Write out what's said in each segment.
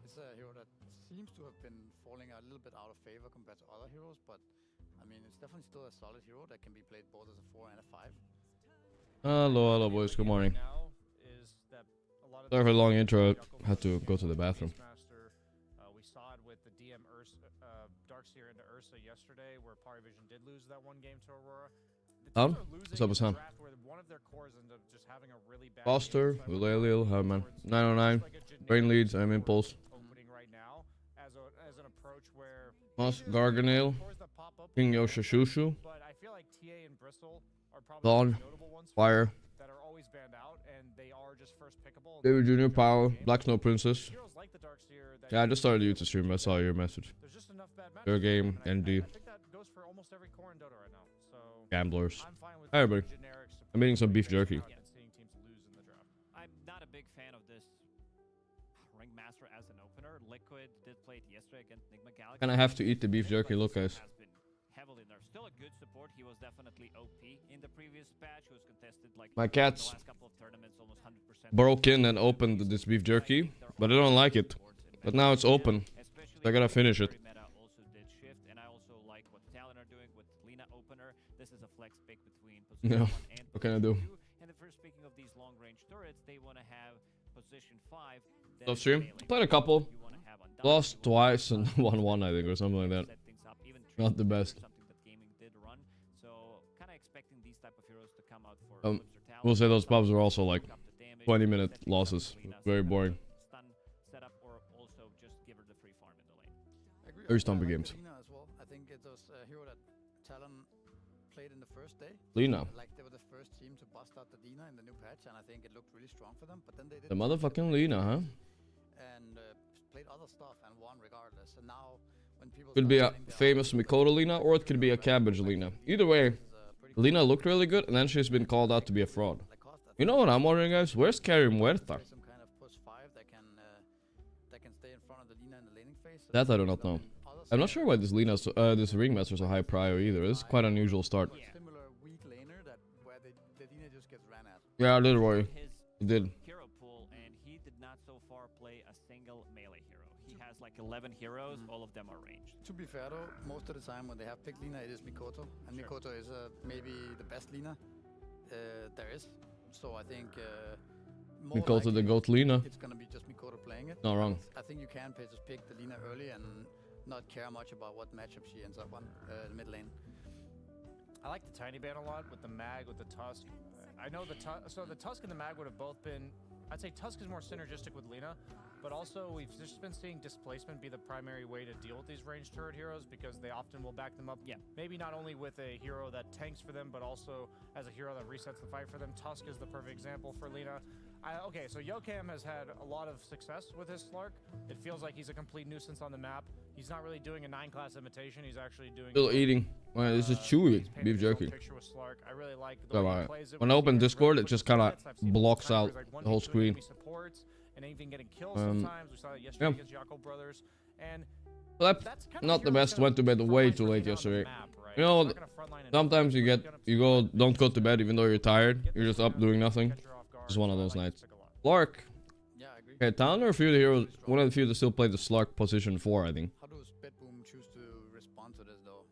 It's a hero that seems to have been falling a little bit out of favor compared to other heroes, but I mean, it's definitely still a solid hero that can be played both as a 4 and a 5. Hello, boys. Good morning. Sorry for the long intro. I had to go to the bathroom. We saw it with the DM Darkseer into Ursa yesterday, where Vision did lose that one game to Aurora. What's up with Sam? One of their cores ended up just having a really bad Foster, Uleliel, how man? 909. Brain leads, I'm Impulse. Opening right now as an approach where Moss, Garganale, King Yosha Shushu, but I feel like TA and Bristle are probably Dawn, the notable ones Fire, that are always banned out, and they are just first pickable. David Jr., Power, Black Snow Princess. Heroes like the Darkseer that Yeah, I just started the YouTube stream. I saw your message. there's just enough bad matches. Your game, And ND, I think that goes for almost every core in Dota right now. So Gamblers. I'm fine with Hi, everybody. generics. I'm eating some beef jerky. Seeing teams lose in the draft. I'm not a big fan of this Ringmaster as an opener. Liquid did play it yesterday against Nigma Galaxy. Gonna have to eat the beef jerky. Look, guys. Has been heavily nerfed. Still a good support. He was definitely OP in the previous patch. He was contested like My cats the last couple of tournaments, almost 100%. broke in and opened this beef jerky, but I don't like it. But now it's open. So I gotta finish it. Meta also did shift, and I also like what Talon are doing with Lina opener. This is a flex pick between position Yeah. 1 and What can I position do? 2. And the first speaking of these long range turrets, they want to have position 5. that Love is stream. melee. Played a couple. You wanna have Undying, Lost you wanna twice and won, I think, or something like that. set things up, even Not the Dreamleague best. or something that gaming did run. So kind of expecting these type of heroes to come out for Um, Eclipse or Talon. We'll say those pubs were also like Up the damage, 20-minute set things up losses. with Lina, Very so boring. Stun setup, or also just give her the free farm in the lane. I agree. Very I stumpy like games. Lina as well. I think it was a hero that Talon played in the first day. Lina. Like they were the first team to bust out the Dina in the new patch, and I think it looked really strong for them. But then they did The motherfucking Lina, huh? and played other stuff and won regardless. And now when people Could start be a getting their famous arms Mikoto Lina, or it could be a cabbage Lina. Either way, is, pretty cool. Lina looked really good, and then she's been called out to be a fraud. Like Costa, I You think know what I'm wondering, guys? Where's Carry Muerta? play some kind of push 5 that can stay in front of the Lina in the laning phase. So That I do use not them know. in other I'm not scenarios. sure why this this Ringmaster's a high prior either. It's quite an unusual start. Or similar weak laner that where the Lina just gets ran at. Yeah, literally. His It did. hero pool, and he did not so far play a single melee hero. He has like 11 heroes, all of them are ranged. To be fair though, most of the time when they have picked Lina, it is Mikoto, and Mikoto is maybe the best Lina there is. So I think more Mikoto the likely goat Lina. it's gonna be just Mikoto playing it. Not wrong. I think you can just pick the Lina early and not care much about what matchup she ends up on the mid lane. I like the tiny ban a lot with the mag, with the tusk. I know the tusk and the mag would have both been. I'd say tusk is more synergistic with Lina, but also we've just been seeing displacement be the primary way to deal with these ranged turret heroes because they often will back them up. Yeah. Maybe not only with a hero that tanks for them, but also as a hero that resets the fight for them. Tusk is the perfect example for Lina. Okay, so Yokam has had a lot of success with his Slark. It feels like he's a complete nuisance on the map. He's not really doing a 9-class imitation. He's actually doing. Still eating. Well, this is he's chewy painted beef his own jerky. picture with Slark. I really like the So, way he plays it. when I We've open seen him Discord, really it push just the kinda sets. I've seen him blocks sometimes out where he's like the whole 1v2 screen. enemy supports and even getting kills Um, sometimes. We saw that yesterday yeah. against Jaco Brothers. And Well, that's that's kind of not the best. Went to bed way too late yesterday. You know, sometimes you go, don't go to bed even though you're tired. You're just up doing nothing. It's one of those nights. Lark. Yeah, I agree. Okay, Talon are a few of the heroes, one of the few that still play the Slark position 4, I think. How does Bedboom choose to respond to this though?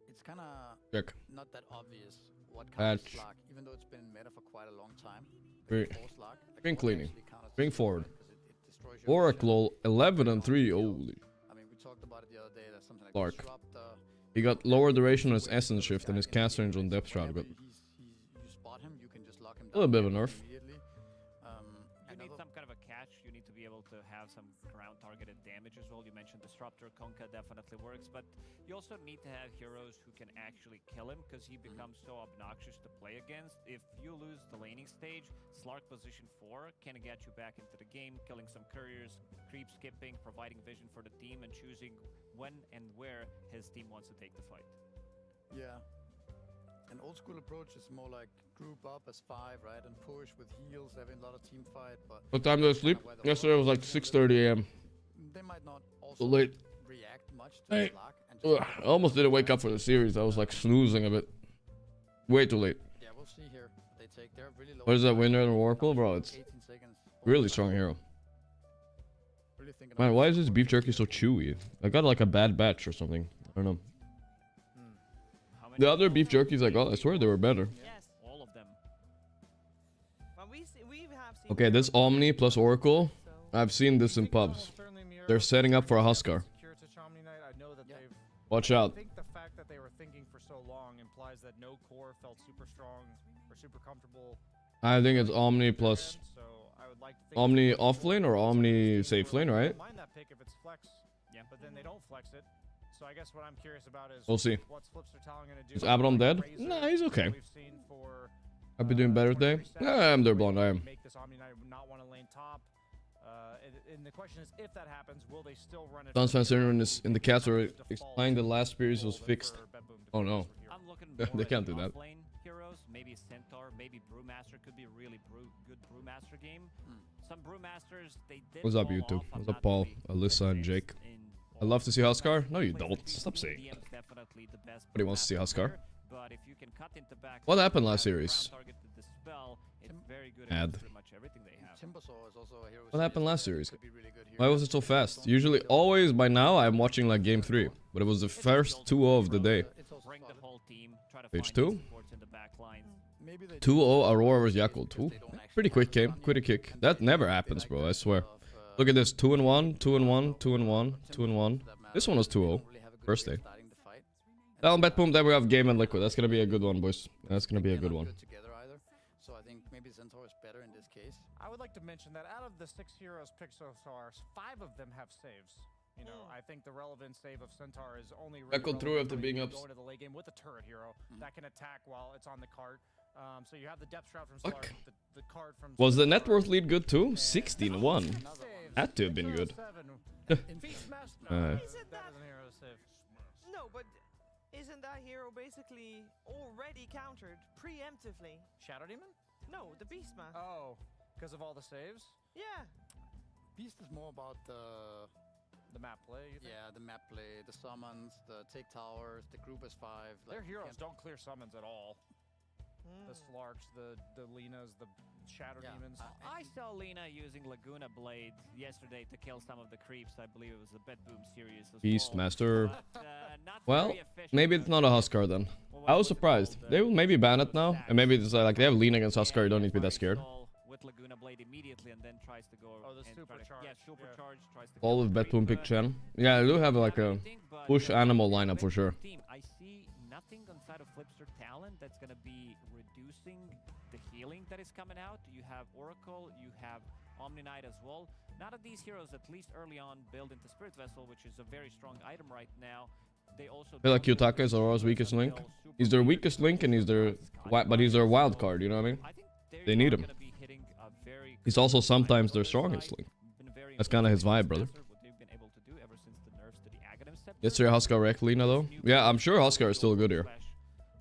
It's kind of Check. not that obvious what kind of Patch. Slark, even though it's been in meta for quite a long time. Very- Four Slark, like Bring what cleaning. actually counters Bring the Slark, forward. right? 'Cause it destroys your Oracle, vision. 11 and 3. Kill. Holy. I mean, we talked about it the other day. That something like Slark. disrupt the. He got lower duration on his Essence Shift and his cast range on Depth Shroud. But You spot him, you can just lock him down. A little bit of a nerf. Immediately. You need some kind of a catch. You need to be able to have some ground targeted damage as well. You mentioned Disruptor, Konka definitely works, but you also need to have heroes who can actually kill him because he becomes so obnoxious to play against. If you lose the laning stage, Slark position 4 can get you back into the game, killing some couriers, creep skipping, providing vision for the team, and choosing when and where his team wants to take the fight. Yeah. An old school approach is more like group up as 5, right, and push with heals, having a lot of team fight. But what time did I sleep? Yesterday was like 6:30 a.m. they might not also late. react much to Hey. Slark. And just Ugh, I almost didn't wake up for the series. I was like snoozing a bit. Way too late. yeah, we'll see here. They take their really low. What is that winner in Oracle? Bro, it's 18 seconds. really strong hero. Really thinking Man, about why it. is this beef jerky so chewy? I got like a bad batch or something. I don't know. How many The other people? beef jerkies I got, I swear they were better. Yes. All of them. Well, we have seen Okay, this Omni plus Oracle, I've seen this in pubs. They're setting up for a Huskar. I know that Yeah. they've. Watch I out. think the fact that they were thinking for so long implies that no core felt super strong or super comfortable. I think it's Omni plus So I would like to think Omni that off lane or Omni safe lane, I right? don't mind that pick if it's flex. Yeah. But then they don't flex it. So I guess what I'm curious about is We'll see. what's Flipster Talon gonna do? Is Abaddon dead? Razor Nah, he's okay. we've seen for, I've been doing better today. 23 Yeah, I'm there blonde, I am. Make this Omni Knight not want to lane top. And the question is, if that happens, will they still run it? Dance for fans in the the cats are default explaining the last series was role than fixed. for Bedboom to Oh, be no. honest with you. I'm looking They more can't at do that. off-lane heroes, maybe Centaur, maybe Brewmaster could be a really good Brewmaster game. Some Brewmasters, they did What's up, fall YouTube? off. I'm What's up, not Paul, really Alyssa, and convinced Jake? in I love to see both Huskar. No, you places. don't. We've Stop seen saying that. DM's definitely the best Nobody wants to see Brewmaster Huskar. player, but if you can cut into back What line happened and last have series? ground target the spell, it's very good Ad. against pretty much everything they have. Timbersaw is also a hero. What happened last series? Could be really good here. Why was it so fast? Usually, always by now, I'm watching like game 3. But it was the first 2-0 of the day. It's also Bring the solid. whole team, try to Page find two? the supports in the back lines. Maybe they 2-0 do Aurora because vs Yakult. they Ooh, don't actually pretty quick have game. Anya. Quitty kick. That never They happens, like bro. that I swear. of, Look at this. 2-1, 2-1, 2-1, 2-1. that matter. This one was They don't 2-0. really have a good First way of day. starting the fight. Down bet boom. Then we have game and liquid. That's gonna be a good one, boys. That's gonna be a They're good not one. Good together either. So I think maybe Centaur is better in this case. I would like to mention that out of the 6 heroes picked so far, 5 of them have saves. You know, I think the relevant save of Centaur is only really Echoed through relevant after when being you ups. go into the late game with a turret hero that can attack while it's on the cart. So you have the depth shroud from Fuck. Slark, the card from Was the Centaur, net worth lead good too? and 16-1. saves. Had to have been good. 607. Feastmaster. Uh. Isn't That that is an hero save. no? But isn't that hero basically already countered preemptively? Shadow Demon? No, the Beastmaster. Oh, because of all the saves? Yeah. Beast is more about The map play, you think? the map play, the summons, the take towers, the group is 5. Their like, you heroes can't- don't clear summons at all. The Slarks, the Linas, the Shadow Yeah, Demons. I saw Lina using Laguna Blade yesterday to kill some of the creeps. I believe it was the Bedboom series as Beastmaster. But, not Well, very efficient maybe it's not a Huskar then. I was surprised. They will maybe ban it now, and maybe it's like they have lean against Huskar. You don't need to be that scared. With Laguna Blade immediately and then tries to go Oh, the and try to- supercharge, Yeah, yeah. supercharge tries to All kill with the Bedboom creep, pick Chen. Yeah, I do have like a bush animal lineup for sure. Team. I see nothing on side of Flipster talent that's gonna be reducing the healing that is coming out. You have Oracle, you have Omni Knight as well. None of these heroes, at least early on, build into Spirit Vessel, which is a very strong item right now. They also feel like Yutaka is Aurora's weakest link. He's their weakest link, and he's their but he's their wild card. You know what I mean? I think They need are him. gonna be hitting a very He's good also item sometimes on their their strongest side. link. Been very That's kinda his impressive vibe, brother. what they've been able to do ever since the nerfs to the Aghanim Scepter. Yesterday Huskar wrecked Lina though. Yeah, I'm sure Huskar is still good here.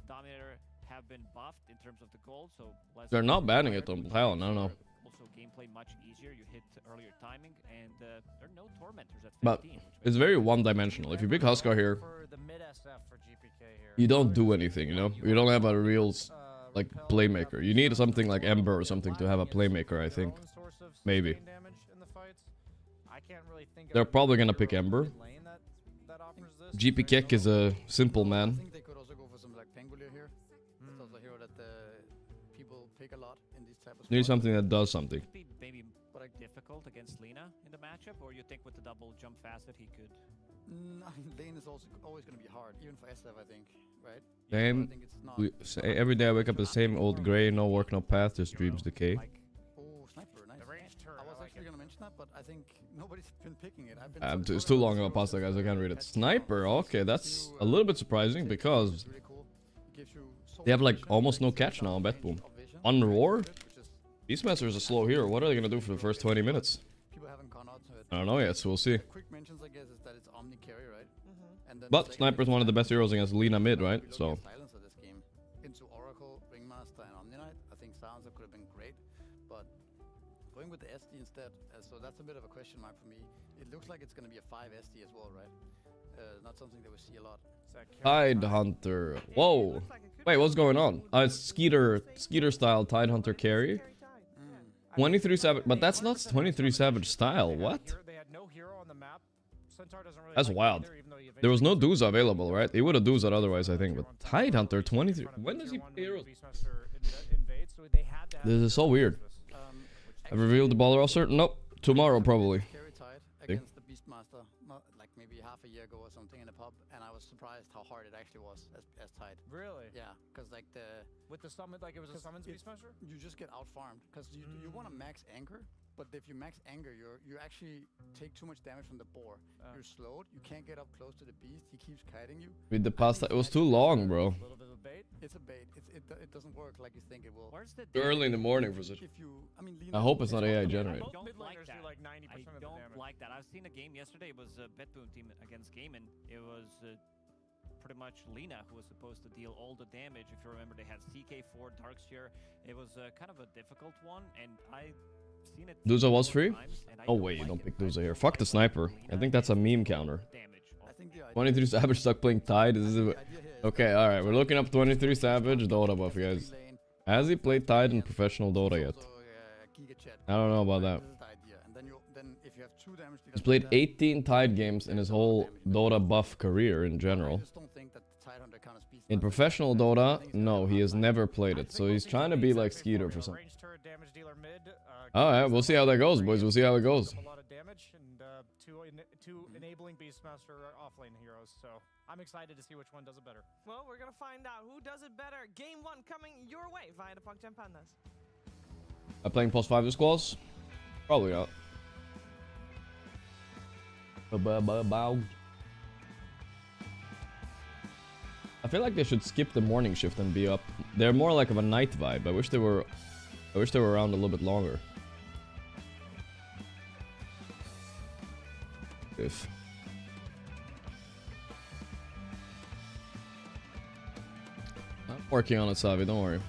Dominator have been buffed in terms of the gold, so less They're not banning it on Talon. I don't know. Also, gameplay much easier. You hit earlier timing, and there are no tormentors at 15. But which it's makes very it one-dimensional. If you pick Huskar here, For the mid SF for GPK here. you don't do anything. You know, you don't have a real like playmaker. You need something like Ember or something to have a playmaker. I think. Maybe. They're probably gonna pick Ember. GP Keck is a simple I man. think they could also go for some like Pangolier here. That's also a hero that people pick a lot in these type of You need spots. something that does something. Could be maybe But I, difficult against Lina in the matchup, or you think with the double jump facet he could. lane is also always going to be hard, even for SF, I think, right? Same. I think it's not. Say every day I wake up the same old gray, no work, no path, just dreams decay. Like, Oh, sniper, nice. The ranged turret. I was like actually it. going to mention that, but I think nobody's been picking it. I've been It's too long of a pasta, guys. I can't read it. Sniper. Okay, that's a little bit surprising because really cool. Gives you so they have much like vision, almost no like, catch now on range Betboom. of vision, On Roar, which is Beastmaster is a slow hero. What are they gonna do for the first 20 minutes? people haven't gone out to it. I don't know yet, so we'll see. Quick mentions, I guess, is that it's Omni carry, right? And then But the second Sniper's thing one of the best heroes against Lina mid, we right? look So at Silencer this game. Into Oracle, Ringmaster, and Omni Knight. I think Silencer could have been great, but going with the SD instead, so that's a bit of a question mark for me. It looks like it's going to be a 5 SD as well, right? Not something that we see a lot. Tide Hunter. Whoa. Wait, what's going on? It's Skeeter style Tide Hunter carry. 23 Savage, but that's not 23 Savage style. What? no hero on the map, Centaur doesn't really That's like wild. either, even though he There was no eventually Duza available, right? He would have Duza'd otherwise, I think. But gets Tidehunter in 23. front of When the does tier he one play heroes? Beastmaster invades, so they had to have This is so hero weird. for this. I've revealed the ball roster. Nope. Tomorrow probably. Carry Tide against the Beastmaster, not like maybe half a year ago or something in a pub, and I was surprised how hard it actually was as Tide. Really? Yeah, because like With the summon, like it was a summons Beastmaster? you just get out farmed because you want to max anger, but if you max anger, you actually take too much damage from the boar. You're slowed. You can't get up close to the beast. He keeps kiting you. With the pasta, it was too long, bro. A little bit of a bait. It's a bait. It doesn't work like you think it will. Where's the Too early in the morning for such. If you, I mean, I hope it's not AI generated. Both don't mid like laners that. do like 90% I of the don't damage. like that. I've seen a game yesterday. It was a Betboom team against Gaimin. It was pretty much Lina who was supposed to deal all the damage. If you remember, they had CK4, Darkseer. It was kind of a difficult one, and I've seen it. Duza was free? times, and I Oh wait, you like don't it. pick I Duza here. don't Fuck the like sniper. I Lina think that's a and meme counter. damage I think the idea, 23 Savage stuck playing Tide. This is the idea here is okay. All right, we're looking up 23 Savage Dota buff, guys. Has he played Tide in professional Dota yet? I don't know about that. This is the idea. And then if you have 2 damage dealers He's played like that, 18 Tide games in his whole Dota buff career in I general. just don't think that the Tidehunter kind of speeds In like that. professional I Dota, think it's no, gonna he be has hard. never played it. So he's trying to be like Skeeter for some. Ranged turret, damage dealer mid. All right, we'll see how that goes, boys. We'll see how it goes. A lot of damage and two enabling Beastmaster offlane heroes. So I'm excited to see which one does it better. Well, we're gonna find out who does it better. Game 1 coming your way via the PogChamp Pandas. Am I playing plus 5 this squads? Probably not. Bow. I feel like they should skip the morning shift and be up. They're more like of a night vibe. I wish they were around a little bit longer. If I'm working on it, Savi, don't worry.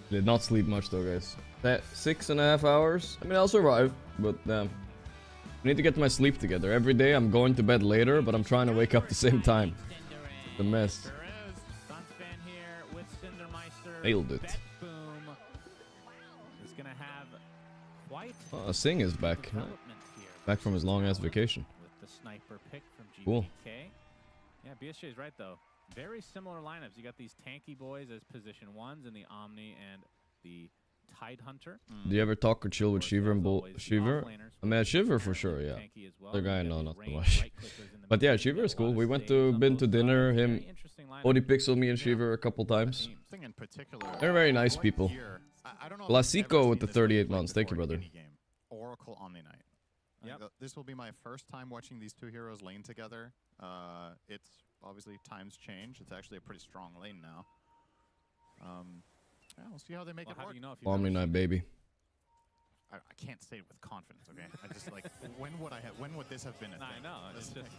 Did not sleep much though, guys. That 6.5 hours. I mean, I'll survive, but damn. I need to get my sleep together. Every day I'm going to bed later, but I'm trying to wake up the same time. The mess. Nailed it. Is gonna have quite Oh, Singh is back. development here. Back from his long ass vacation. With the sniper pick from GPK. Cool. Yeah, BSJ is right though. Very similar lineups. You got these tanky boys as position 1s in the Omni and the Tidehunter. Do you ever talk or chill with Shiver and Bull? Shiver? I mean, Shiver for sure, yeah. Tanky as well. Other guy, You got no, these not so ranged much. right-clickers in the But yeah, middle. Shiver is A lot cool. of We went saves on been both to dinner. sides. Very Him, interesting lineup. Odie Pixel, me and Shiver a couple times. Teams. Thing in particular. They're very nice right people. here, I don't know if Blasico I've ever with the seen this really 38 played months. Thank you, before in brother. any game. Oracle Omni Knight. Yep. This will be my first time watching these 2 heroes lane together. It's obviously times change. It's actually a pretty strong lane now. Yeah, we'll see how they make Well, it how work. do you know if you've Omni never Knight, seen baby. I can't say it with confidence. Okay, I just like when would this have been a Nah, I thing? know. It's just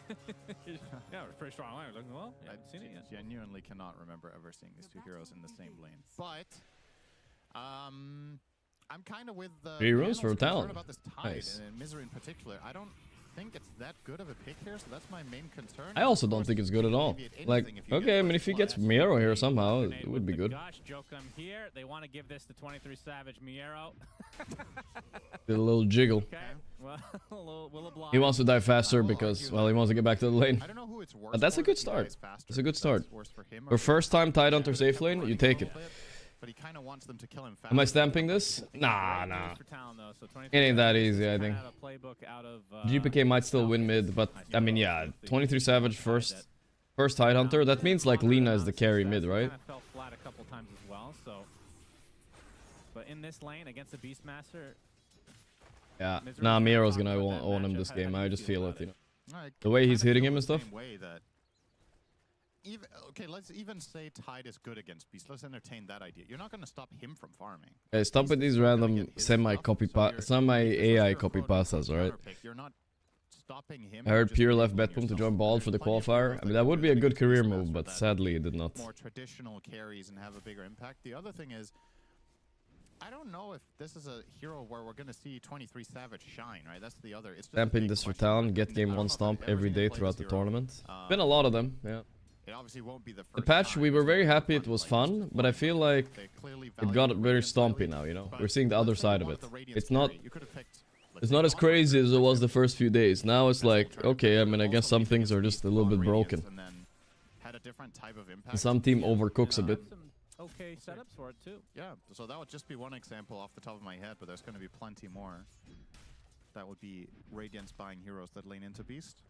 yeah, it's pretty strong. Like, well, yeah, I haven't seen it yet. genuinely cannot remember ever seeing these 2 heroes in the same lane. But I'm kind of with the Three runes panel's for concern talent. about this Tide Nice. and Misery in particular. I don't think it's that good of a pick here, so that's my main concern. I also Of don't course, think it's you good can at all. alleviate Like, anything if you get okay, I mean, first if he blood. gets Miero here somehow, Grenade it would with be the good. Gosh, Jokum here. They want to give this to 23 Savage Miero. Did a little jiggle. Okay. Well, we'll oblige. He wants to die faster will because, argue well, he wants to get back to the lane. I don't know who it's worse But that's a for, good if he start. dies faster, That's a good if start. worse for him or For if first time it's Tidehunter better safe for lane, him you or take if it. he but he kind of wants them to kill him faster. Am I stamping this? Nah, Great nah. news for Talon, though, so 23 It ain't that Savage easy, I kinda think. have a playbook out of, GPK might still win Falcons. mid, but Nice I mean, hero yeah, with the 23 Savage side first that Tidehunter. That means like Lina is the carry mid, right? Kind of fell flat a couple times as well. So, but in this lane against the Beastmaster, Yeah. Misery Nah, was Miero's talking gonna about that own him matchup. this How do game. you I just feel feel about it, you know. I The way he's kinda hitting feel him the and stuff. same way that okay, let's even say Tide is good against Beast. Let's entertain that idea. You're not going to stop him from farming. Hey, stop with these random semi-AI copy pastas, alright? You're not stopping him. I heard you're just Pure left enabling Betboom to yourself. join Bald for the There's plenty of qualifier. heroes I mean, that that would be a really good like career Beastmaster move, but that sadly it did not. more traditional carries and have a bigger impact. The other thing is, I don't know if this is a hero where we're going to see 23 Savage shine, right? That's the other. It's just a Stamping big this for question Talon, mark. get I game don't know 1 if I've stomp ever every seen him day play throughout this the hero. tournament. Been a lot of them, yeah. It obviously won't be the first The patch, time we were it's very gonna be happy it fun, was like, fun, just but I one feel thing. like They clearly it value got the very Radiance stompy highly, now, you know? but We're seeing the other let's say you side of wanted it. the Radiance It's not carry, you could have picked, let's It's say, not as Onward crazy as it was the Radiance, first few days. Now it's like, alternative okay, I mean, I also guess some leaning things into are just a Beast little on bit Radiance broken. and then had a different type of impact. And some team Yeah. overcooks a bit. Some okay setups for it too. Yeah, so that would just be one example off the top of my head, but there's going to be plenty more. That would be Radiance buying heroes that lane into Beast.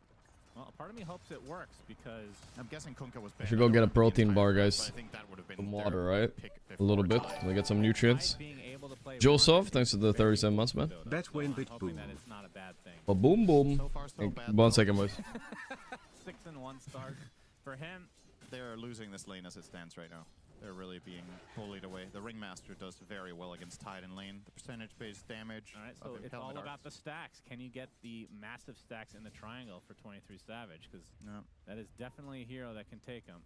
Well, a part of me hopes it works because I'm guessing Kunkka was I banned. should go don't get a remember the protein entire bar, map, guys. but I think that would have been Some their water, right? pick A little before bit. Tide. We get some nutrients. Tide being able to play Joseph, Run thanks to is the very 37 good months, for man. Dota, Bet so win, I'm bet hoping boom. that it's not a bad thing. But boom, boom. So far, so bad. 1 though. second, boys. 6-1 start for him. They're losing this lane as it stands right now. They're really being bullied away. The Ringmaster does very well against Tide in lane. The percentage-based damage. All right, of so it's Impel all Darts. about the stacks. Can you get the massive stacks in the triangle for 23 Savage? Because No. that is definitely a hero that can take them.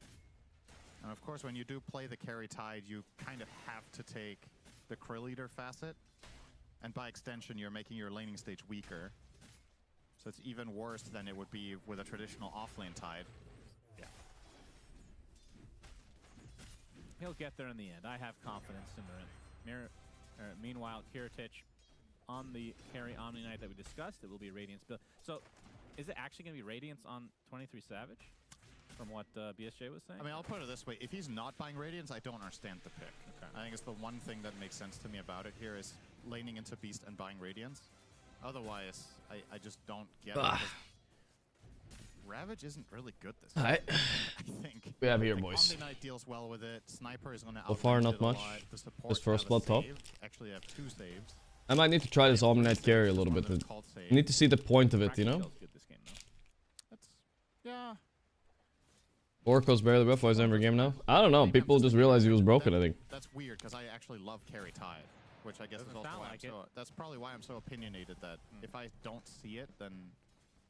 And of course, when you do play the carry Tide, you kind of have to take the Krill Leader facet. And by extension, you're making your laning stage weaker. So it's even worse than it would be with a traditional offlane Tide. He'll get there in the end. I have confidence in the meanwhile, Kiritich on the carry Omni Knight that we discussed, it will be Radiance build. So, is it actually going to be Radiance on 23 Savage? From what BSJ was saying? I mean, I'll put it this way. If he's not buying Radiance, I don't understand the pick. Okay. I think it's the one thing that makes sense to me about it here is laning into Beast and buying Radiance. Otherwise, I just don't get it. because Ravage isn't really good this game, Alright. I think. We have here, Like, boys. Omni Knight deals well with it. Sniper is going to So far, not it a much. lot. The support Just first have a blood top. save. Actually, have 2 saves. I might need to try this Omni Knight carry a little One bit. of them called save. I need to see the point of it, you know? Fracture Shell's good this game, though. That's, yeah. Oracle's barely buff. Why is every game now? I don't know. People just realized he was broken, I think. That's weird because I actually love carry Tide, which I guess is Doesn't also sound why like I'm it. so. That's probably why I'm so opinionated that if I don't see it, then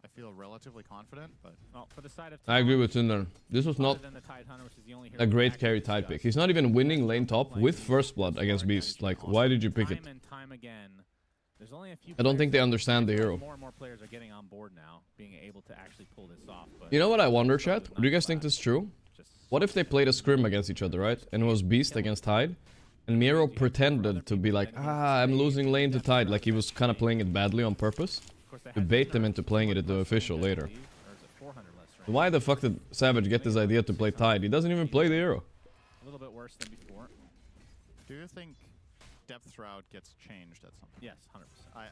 I feel relatively confident. But Well, for the side of I agree talent, with Tinder. This was not other than the Tide Hunter, which is the only hero a we great actually carry Tide discussed, pick. He's not even winning lane top with first blood against Beast. Like, why did you pick it? time and time again, there's only a few I don't think they players- understand the I feel hero. like more and more players are getting on board now, being able to actually pull this off. But You know what I wonder, it's chat? probably Do you guys not think fast. this is true? Just What if they played a scrim against each other, right? And it was Beast against Tide? And Miro pretended to be like, I'm losing lane to Tide. Like he was kind of playing it badly on purpose. Of course, they to had bait them nerfed into playing it at the less official range, I later. believe, or is it 400 less range? Why the fuck did Savage get this idea to play Tide? He doesn't even play the hero. A little bit worse than before. do you think Depth Route gets changed at some point? Yes, 100%.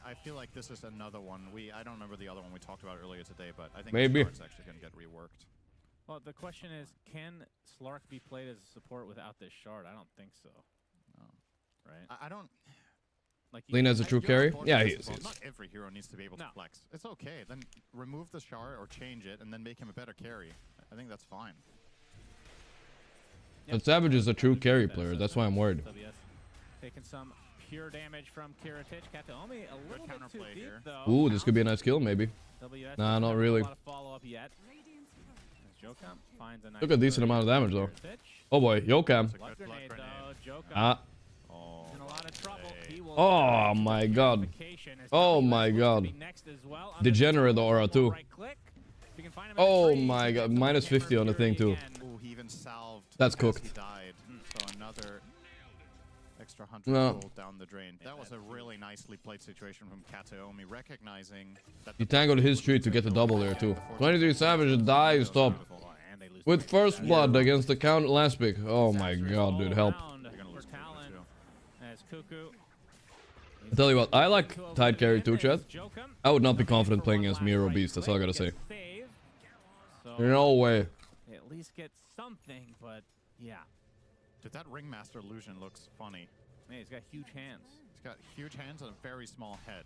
I feel like this is another one. I don't remember the other one we talked about earlier today, but I think Maybe. it's actually going to get reworked. Well, the question is, can Slark be played as a support without this shard? I don't think so. No. Right? I don't. Like Lena is a true you're carry? on board Yeah, with he this is. as well. Not every hero needs to be able No. to flex. It's okay. Then remove the shard or change it, and then make him a better carry. I think that's fine. But Savage is a true carry player. That's why I'm worried. WS taking some pure damage from Kiritich. Kataomi a little bit too counterplay deep, here. though. Ooh, this could be a nice kill, maybe. WS Nah, doesn't not have really. A lot of follow-up yet. As Jokam finds a nice Took a decent third amount of damage, though. Kiritich. Oh boy, Yokam. It's a Blood good blood grenade, grenade. though. Jokam Ah. Oh, in a lot of trouble. He will Oh get my god. notification as Oh WS my looks to god. be next as well. Under the Degenerate control, aura too. right click. If you can find him in a Oh tree, my he god, gets the minus hammer 50 on the thing fury too. again. Ooh, he even salved. That's as cooked. He died. So another extra 100 No. gold down the drain. That was a really nicely played situation from Kataomi, recognizing that He the tangled his tree to get the double there too. 23 Savage dies top. Oh, and they lose With the first game. blood against the count last pick. Oh my Disastrous god, all dude, help. around They're gonna for lose Talon too. as Cuckoo. I tell you what, I like Tide carry too, chat. Jokum I would not be looking confident for playing one against last Miro right Beast, that's all I click, gotta say. gets saved. So No way. they at least get something, but yeah. Dude, that Ringmaster illusion looks funny. Man, he's got huge hands. He's got huge hands and a very small head,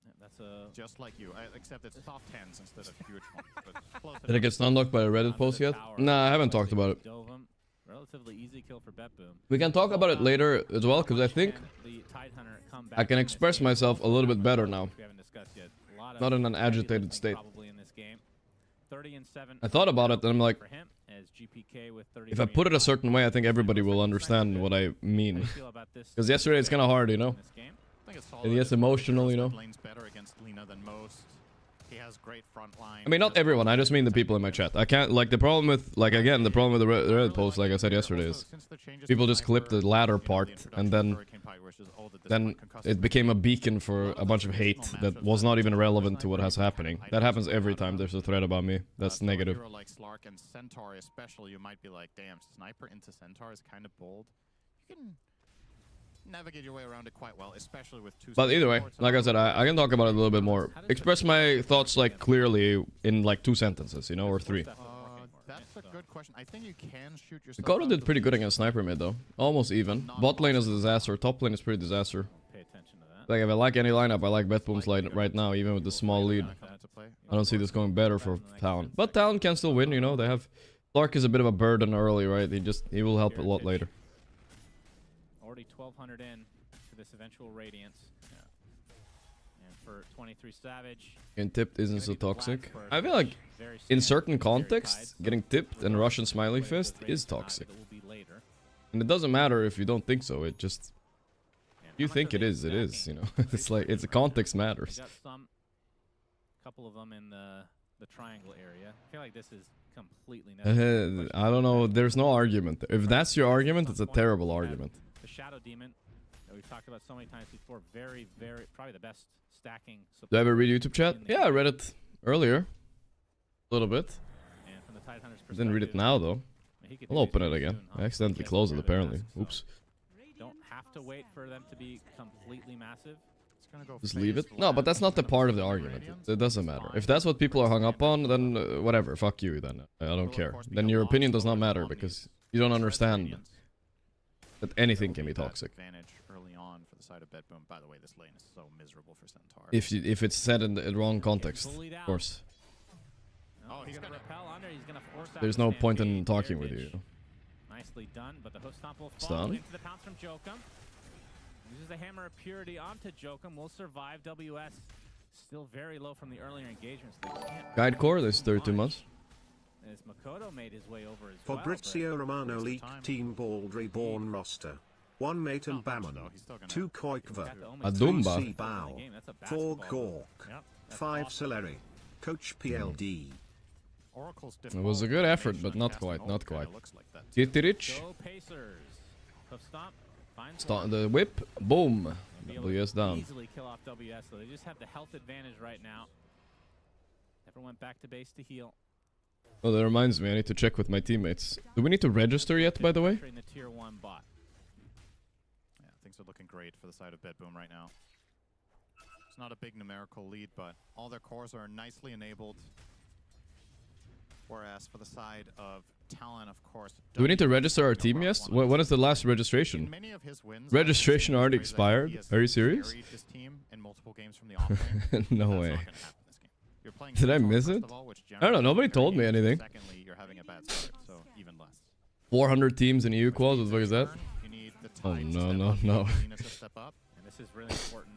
Yeah, that's a just like you. Except it's soft hands instead of huge ones. But close Did it get stunlocked by a Reddit post yet? tower. Nah, I haven't talked about it. Dove him. Relatively easy kill for Bet Boom. We can talk about it later as well, because I think Can the Tide Hunter come I back can in this express game? myself a little bit better now. We haven't discussed yet. A lot of Not in an heavy agitated lifting state. Probably in this game. 30-7. I thought about it, and I'm like, for him as GPK with 30. if I put it a certain way, I think everybody will understand what I mean. Because yesterday it's kind of hard, you know? I think it's solid. And yes, emotional, you know? Lane's better against Lina than most. He has great front line. I mean, not everyone. I just mean the people in my chat. I can't, like, the problem with, like, again, the problem with the Reddit post, like I said yesterday, is people just clip the latter part, and then it became a beacon for a bunch of hate that was not even relevant to what has happening. That happens every time there's a thread about me. That's negative. Like Slark and Centaur especially, you might be like, damn, Sniper into Centaur is kind of bold. You can navigate your way around it quite well, especially with two. But either way, like I said, I can talk about it a little bit more. Express my thoughts, like, clearly in, like, 2 sentences, you know, or 3. That's a good question. I think you can shoot yourself. Dakota did pretty good against Sniper mid, though. Almost even. Bot lane is a disaster. Top lane is pretty disaster. Pay attention to that. Like, if I like any lineup, I like Betboom's line right now, even with the small lead. I don't see this going better for Talon. But Talon can still win, you know. They have... Clark is a bit of a burden early, right? He will help a lot later. Already 1,200 in to this eventual Radiance. And for 23 Savage... Getting tipped isn't so toxic. I feel like, in certain contexts, getting tipped and Russian Smiley Fist is toxic. And it doesn't matter if you don't think so, it just... You think it is, you know. It's like, it's a context matters. Couple of them in the triangle area. I feel like this is completely necessary. I don't know, there's no argument there. If that's your argument, it's a terrible argument. The Shadow Demon that we've talked about so many times before, very, probably the best stacking support. Do I ever read YouTube chat? Yeah, I read it earlier. A little bit. And from the Tidehunter's perspective, Didn't read it now, though. I'll open it again. I accidentally closed it, apparently. Oops. Don't have to wait for them to be completely massive. Just leave it? No, but that's not the part of the argument. It doesn't matter. If that's what people are hung up on, then whatever. Fuck you, then. I don't care. Then your opinion does not matter, because you don't understand that anything can be toxic. Early on for the side of Bedboom. By the way, this lane is so miserable for Centaur. If it's said in the wrong context, of course. Oh, he's gonna repel under. He's gonna force out. There's no point in talking with you. Nicely done, but the hoof stomp will fall Stun. into the pounce from Jokum. Uses the Hammer of Purity onto Jokum. Will survive. WS still very low from the earlier engagements. Guide core, there's 32 months. As Makoto made his way over as Fabrizio Romano leaked Team Bald Reborn roster. 1 mate and Bammon, 2 Koikva, Adumba. 3 Bao, 4 Gorgc, 5 Celeri, Coach PLD. It was a good effort, but not quite, Kitirich. Go Pacers. Hoof stomp. Start the whip, boom. WS down. Easily kill off WS, so they just have the health advantage right now. Never went back to base to heal. Oh, that reminds me, I need to check with my teammates. Do we need to register yet, by the way? In the tier 1 bot. Yeah, things are looking great for the side of Bedboom right now. It's not a big numerical lead, but all their cores are nicely enabled. Whereas for the side of Talon, of course... Do we need to register our team, yes? When is the last registration? Many of his wins, Registration already expired? Are you serious? His team in multiple games from the offlane. No way. Did I miss it? I don't know, nobody told me anything. Secondly, you're having a bad start, so even less. 400 teams in EU quals, what the fuck is that? Oh, no. And this is really important.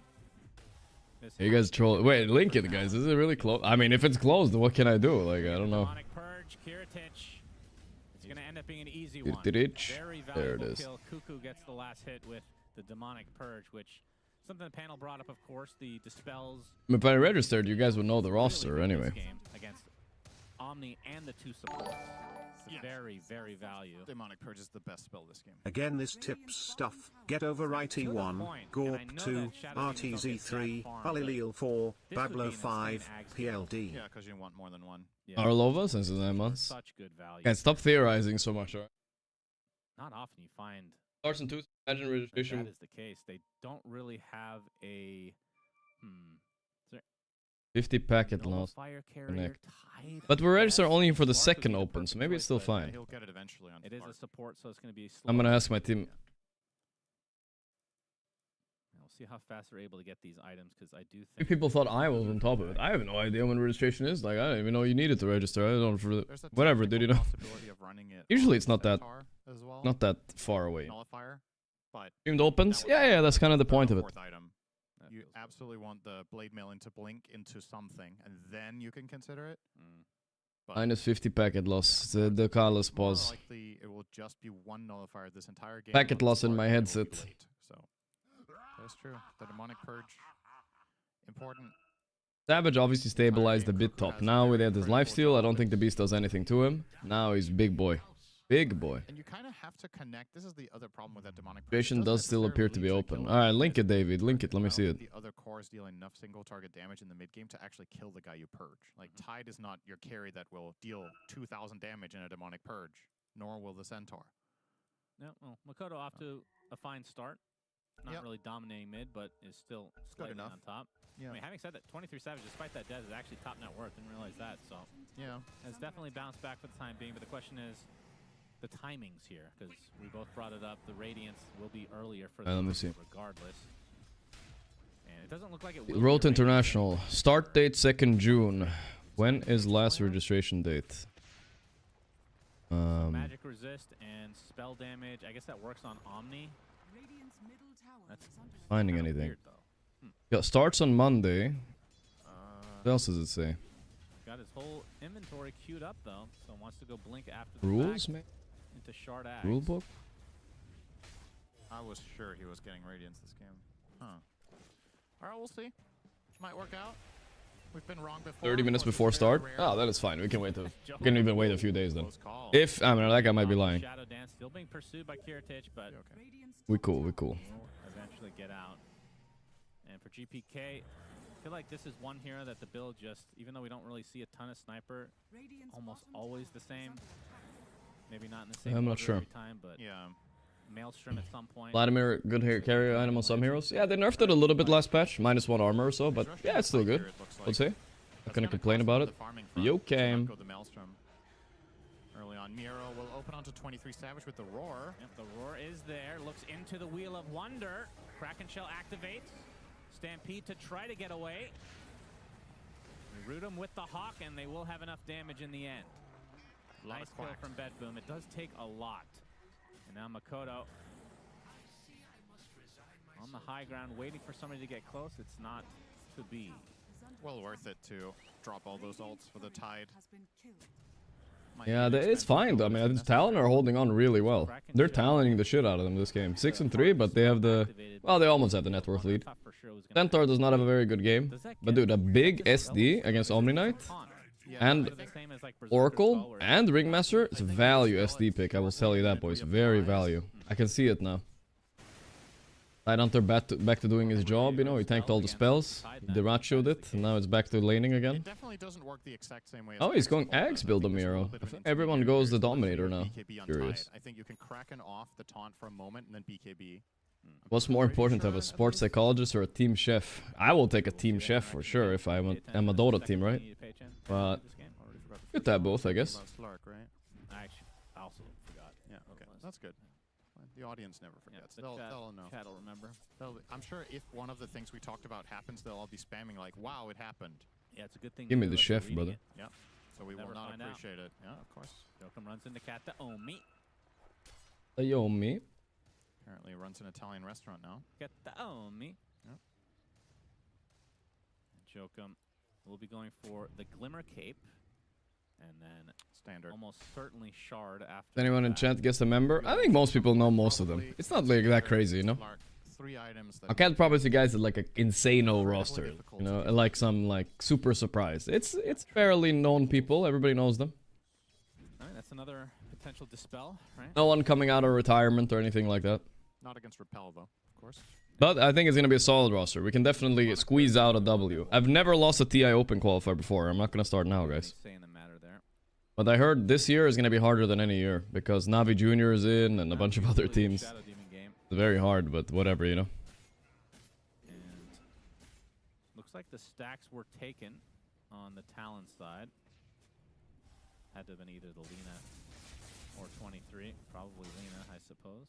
Hey, you guys troll. Wait, link it, guys. Is it really close? I mean, if it's closed, what can I do? Like, I don't know. Demonic Purge, Kiritich. It's going to end up being an easy one. Kiritich. Very There it valuable is. kill. Cuckoo gets the last hit with the Demonic Purge, which something the panel brought up, of course, the dispels. If I registered, you guys would know the roster really anyway. Game against Omni and the 2 supports. It's very, very value. Demonic Purge is the best spell this game. Again, this tips stuff. Get over IT1, Gorp 2, RTZ3, Halilil 4, Bablo 5, PLD. Yeah, because you want more than one. Yeah. Arlova since 9 months. Such good value. Guys, stop theorizing so much, alright? Not often you find Larson 2, imagine registration. that is the case. They don't really have a 50 packet no loss. fire carrier Connect. tied. But we're registered only for the Slark would second be the open, so perfect maybe it's choice, still but fine. He'll get it eventually on It is Slark. a support, so it's going to be slow. I'm gonna ask my team. We'll see how fast they're able to get these items, because I do Few think people thought I was on top of it. I have no idea when registration is. Like, I don't even know you needed to register. I don't know for There's a whatever, dude. You know, technical possibility of running it Usually on it's not that- Centaur as well. not that far away. Nullifier, but Streamed opens. Yeah, that's kind of the point of it. fourth item. You absolutely want the blade mail to blink into something, and then you can consider it. But Minus 50 packet loss. The Carlos more pause. likely, it will just be one nullifier this entire game. Packet on loss in Slark, my and it will be headset. late. So that's true. The demonic purge, important. Savage obviously stabilized a bit top. Now with his lifesteal, I don't think the beast does anything to him. Now he's big boy. Big boy. And you kind of have to connect. This is the other problem with that demonic. Situation does still appear to be open. Alright, link it, David. Link it. Let me see it. The other cores deal enough single target damage in the mid game to actually kill the guy you purge. Like Tide is not your carry that will deal 2,000 damage in a demonic purge, nor will the Centaur. Yeah, well, Makoto off to a fine start. Not really dominating mid, but is still slightly on top. Yeah. I mean, having said that, 23 Savage, despite that death, is actually top net worth. Didn't realize that, so Yeah. has definitely bounced back for the time being. But the question is the timings here, because we both brought it up. The Radiance will be earlier for Let me see. regardless. And it doesn't look like it will. Road to International. Start date 2nd June. When is last registration date? Magic resist and spell damage. I guess that works on Omni. That's Finding kinda anything. weird, though. Yeah, starts on Monday. What else does it say? Got his whole inventory queued up though, so wants to go blink after the Rules, fact man? into Shard Axe. Rule book? I was sure he was getting Radiance this game. Huh. Alright, we'll see. Might work out. We've been wrong before. 30 minutes Of course, before it's start? very rare. Oh, that is fine. We can wait. We can even wait a few days then. Close call. If, I mean, that guy might be lying. Shadow Dance still being pursued by Kiritich, but Okay. We cool, we cool. will eventually get out. And for GPK, I feel like this is one hero that the build just, even though we don't really see a ton of sniper, almost always the same. Maybe not in the same I'm not order sure. every time, but Yeah. Maelstrom at some point. Vladimir, good carry item on some heroes. Yeah, they nerfed it a little bit last patch. -1 armor or so, but yeah, it's still good. Let's say. Not gonna complain about it. Yo, Cam. Go the Maelstrom. Early on, Miro will open onto 23 Savage with the Roar. Yep, the Roar is there. Looks into the Wheel of Wonder. Kraken Shell activates. Stampede to try to get away. We root them with the Hawk, and they will have enough damage in the end. Lot Nice of kill quack. from Bedboom. It does take a lot. And now Makoto on the high ground, waiting for somebody to get close. It's not to be. Well worth it to drop all those ults for the Tide. Might Yeah, be it's expensive, fine. but I mean, it's Talon are necessary. holding on really well. They're talenting the shit out of them this game. 6-3, but they have the... Well, they almost have the net worth lead. Thought for sure it was gonna Centaur does not have a very good game. Does that But get dude, a big SD against Omni Knight and the same as like Berserker Oracle Skull, where and Ringmaster, it's a value SD pick. I will tell you that, boys. Very value. I can see it now. Tidehunter back to doing his job, you know. He tanked all the spells. He Diracho'd it, and now it's back to laning It again. definitely doesn't work the exact same way as Oh, he's going Kraken's ult, Axe but I build think on there's a Miro. little bit I of think an everyone goes the intermediate Dominator now. BKB on Curious. Tide. I think you can Kraken off the taunt for a moment and then BKB. What's more important, to have a sports psychologist or a team chef? I will take a team chef for sure if I'm a Dota team, right? But good to have both, I guess. About Slark, right? I actually also forgot. Yeah, okay. That's good. The audience never forgets. the They'll chat know. will remember. I'm sure if one of the things we talked about happens, they'll all be spamming like, wow, it happened. Yeah, it's a good thing. Give me to the do it chef, reading brother. it. Yeah. So we will Never not find out. appreciate it. Yeah, of course. Jokum runs into Kata Omi. Ayomi. Apparently runs an Italian restaurant now. Kata Omi. Yep. Jokum will be going for the Glimmer Cape. And then Standard. almost certainly Shard after. Does anyone in that. chat guess a member? I think most people know most of them. It's not like that crazy, you know? Slark, 3 items that I can't promise you guys like an insane-o roster, you know, like some like super surprise. It's fairly known people. Everybody knows them. All right, that's another potential dispel, right? No one coming out of retirement or anything like that. not against Repel though, of course. But I think it's going to be a solid roster. We can definitely squeeze out a W. I've never lost a TI Open qualifier before. I'm not going to start now, guys. Saying the matter there. But I heard this year is going to be harder than any year because Navi Jr. is in and a bunch of other teams. Shadow Demon game. It's very hard, but whatever, you know. And looks like the stacks were taken on the Talon side. Had to have been either the Lina or 23. Probably Lina, I suppose.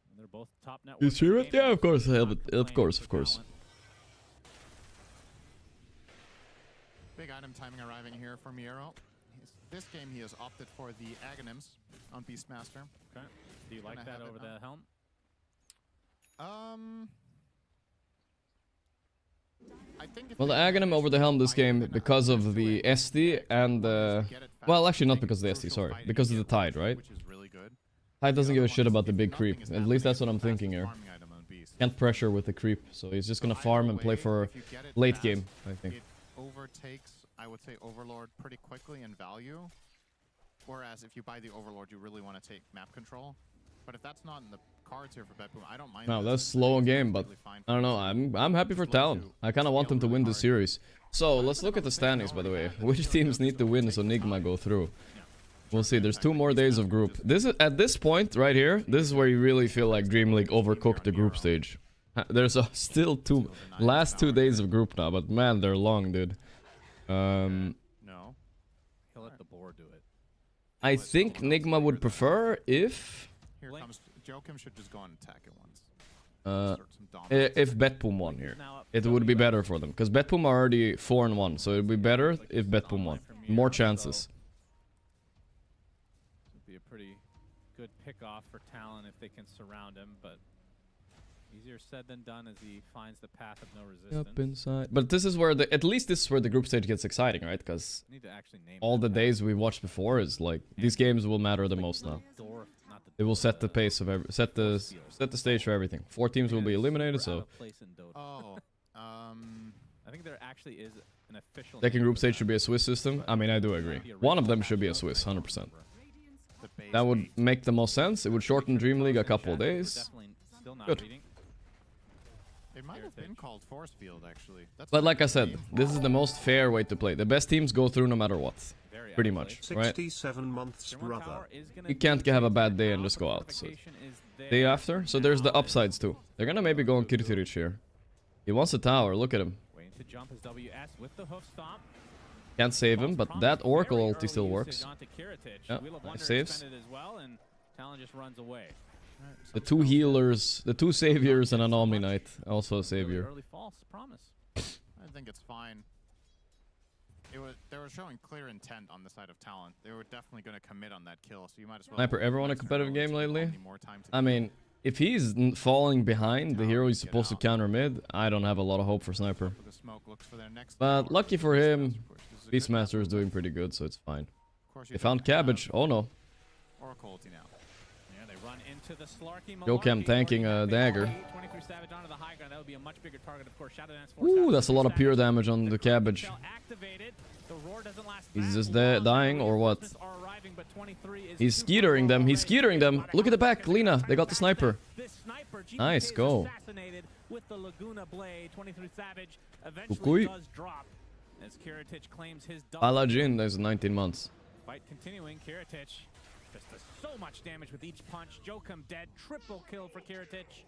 And they're both top net. You stream it? Yeah, of course. Of course. Big item timing arriving here for Miero. This game he has opted for the Aghanims on Beastmaster. Okay. Do you like Gonna that have over it the helm? I think if Well, the they Aghanim manage over the to helm this fight game it because enough of the to it, SD and the... get it Well, fast, actually not make because of the it SD, crucial sorry. fight Because of the against tide, right? Which is really good. Tide doesn't The give a other shit one about is the if big nothing creep. is At least that's what I'm happening, thinking it's the here. fastest farming item on Beast. Can't pressure with the creep, so he's just gonna farm and play for if you get it late fast, game, I think. It overtakes, I would say, Overlord pretty quickly in value. Whereas if you buy the Overlord, you really want to take map control. But if that's not in the cards here for BetBoom, I don't mind. No, this. that's slow in game, but Completely fine I don't know. I'm happy for Talon. I kind of want them to win the series. So let's look at the standings, by the way. Which teams need to win so Nigma go through? We'll see. There's 2 more days of group. This is at this point right here. This is where you really feel like Dreamleague overcooked the group stage. There's still last 2 days of group now, but man, they're long, dude. No. He'll let the board do it. I think Nigma would prefer if Here comes Joachim should just go and attack it once. Start some dominance. if BetBoom won here. It would be better for them because BetBoom are already 4-1, so it'd be better if BetBoom won. More chances. Would be a pretty good pick off for Talon if they can surround him, but easier said than done as he finds the path of no resistance. Up inside. But this is where at least this is where the group stage gets exciting, right? Because Need to actually name all the that days we watched before is like these games will matter the most now. door, not the It will set the pace of set the stage for everything. 4 teams will be eliminated, We're out so of place in Dota. Oh, I think there actually is an official second name group for stage that. should be a Swiss system. I mean, I do agree. One of them should be a Swiss, 100%. the base That would 8. make the most sense. It would shorten Dreamleague a couple of We're days. definitely still not Good. reading. It might have been called Force Field, actually. That's But what like I it's said, named this for. is the most fair way to play. The best teams go through no matter what. Very out Pretty of much, place. right? 67 months, Tier 1 brother. tower is gonna You be can't have a taken bad day out. and just The go out, so- fortification is there Day after. So there's the now, upsides too. They're gonna maybe go on Kirtirich here. He wants a tower. Look at him. Waiting to jump as WS with the hoof stomp. Can't save him, but that Oracle ulti still works. Yeah, Wheel of nice Wonder saves. extended as well, and Talon just runs away. The 2 healers, the 2 saviors, and an Omni Knight. Also a Really savior. early false promise. I think it's fine. They were showing clear intent on the side of Talon. They were definitely going to commit on that kill, so you might as well. Sniper ever won a let them competitive know game it's lately? only more time to I kill. mean, if he's falling behind the hero he's supposed to counter mid, I don't have a lot of hope for Sniper. For the smoke, looks for their next But tower. lucky for him, Push. This is a good Beastmaster is map. doing pretty good, so it's fine. Of course, you They don't found have Cabbage. Oh no. Oracle ulti now. Yeah, they run into the Slarky Joachim Malarkey, tanking a 40 dagger. 23 Savage onto the high ground. That would be a much bigger target, of course. Shadow Dance Ooh, forced out. that's a lot of pure damage on the Cabbage. Activated. The roar doesn't last He's that just long. dying or what? Reinforcements are arriving, but 23 is He's too skeetering them. He's far skeetering them. already. Look at the back, Lina. They got the sniper. This sniper, GPK Nice, is go. assassinated with the Laguna blade. 23 Savage eventually Kukui. does drop as Kiritich claims his double. Alajin, there's 19 months. Fight continuing. Kiritich just does so much damage with each punch. Joachim dead. Triple kill for Kiritich.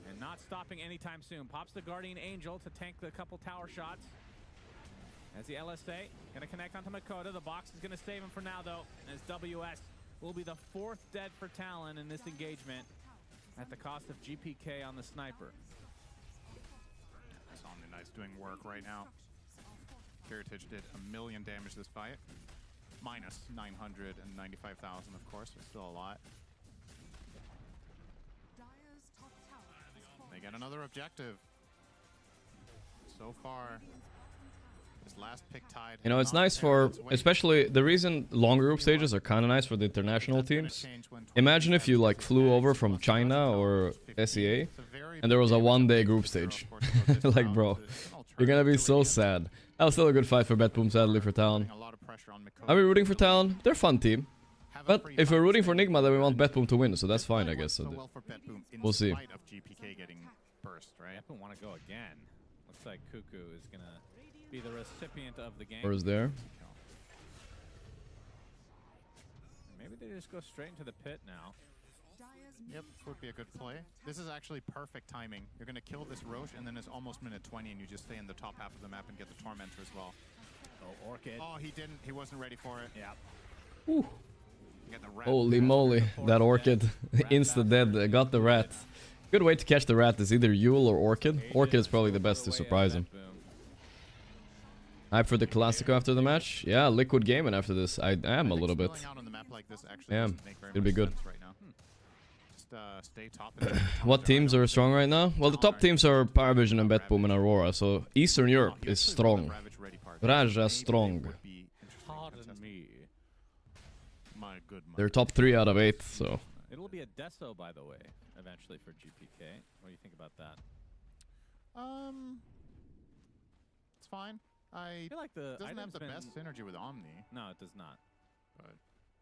And not stopping anytime soon. Pops the Guardian Angel to tank the couple tower shots. As the LSA gonna connect onto Makoto. The box is gonna save him for now though. As WS will be the 4th dead for Talon in this engagement at the cost of GPK on the sniper. Omni Knight's doing work right now. Kiritich did 1 million damage this fight. Minus 995,000, of course, but still a lot. They get another objective. So far, this last pick tied. You know, has it's not nice carried for, its weight. especially the reason longer group stages are kind of nice for the international That's gonna teams. change when Imagine if you like 27 flew over is from plus China or 15. SEA, It's a very and there was a big 1-day game. group Zero, stage. of course, goes this Like, round, bro, but it's an you're gonna be alternative so to it. sad. That was still a good fight for BetBoom, sadly for Talon. Putting a lot of pressure on Makoto Are we rooting to for really Talon? They're a fun team. have a But free if we're fight. rooting for Nigma, then we want BetBoom to win, so that's This fine, fight I guess. worked So so well for BetBoom in we'll see. spite of GPK getting burst, right? Definitely want to go again. Looks like Cuckoo is gonna be the recipient of the game. Or is there? Maybe they just go straight into the pit now. Yep, would be a good play. This is actually perfect timing. You're going to kill this Roche, and then it's almost minute 20, and you just stay in the top half of the map and get the Tormentor as well. Oh, Orchid. Oh, he didn't. He wasn't ready for it. Yeah. Ooh. You get the rat. Holy moly, that Orchid. Insta dead. Got the rat. Good way to catch the rat is either Yule or Orchid. Orchid is probably the best to surprise him. Hype for the Classico after the match? Yeah, Liquid Gaming after this. I am a little bit. Spilling out on the map like this actually Yeah, doesn't make very it'll be much good. sense right now. Just stay top. And What teams are strong right now? Well, the top teams are Paravision and BetBoom and Aurora, so Eastern Europe is strong. Raja strong. Pardon me. My good. They're top 3 out of 8, so It'll be a Deso, by the way, eventually for GPK. What do you think about that? It's fine. I feel like the doesn't have item's the been... best synergy with Omni. No, it does not. But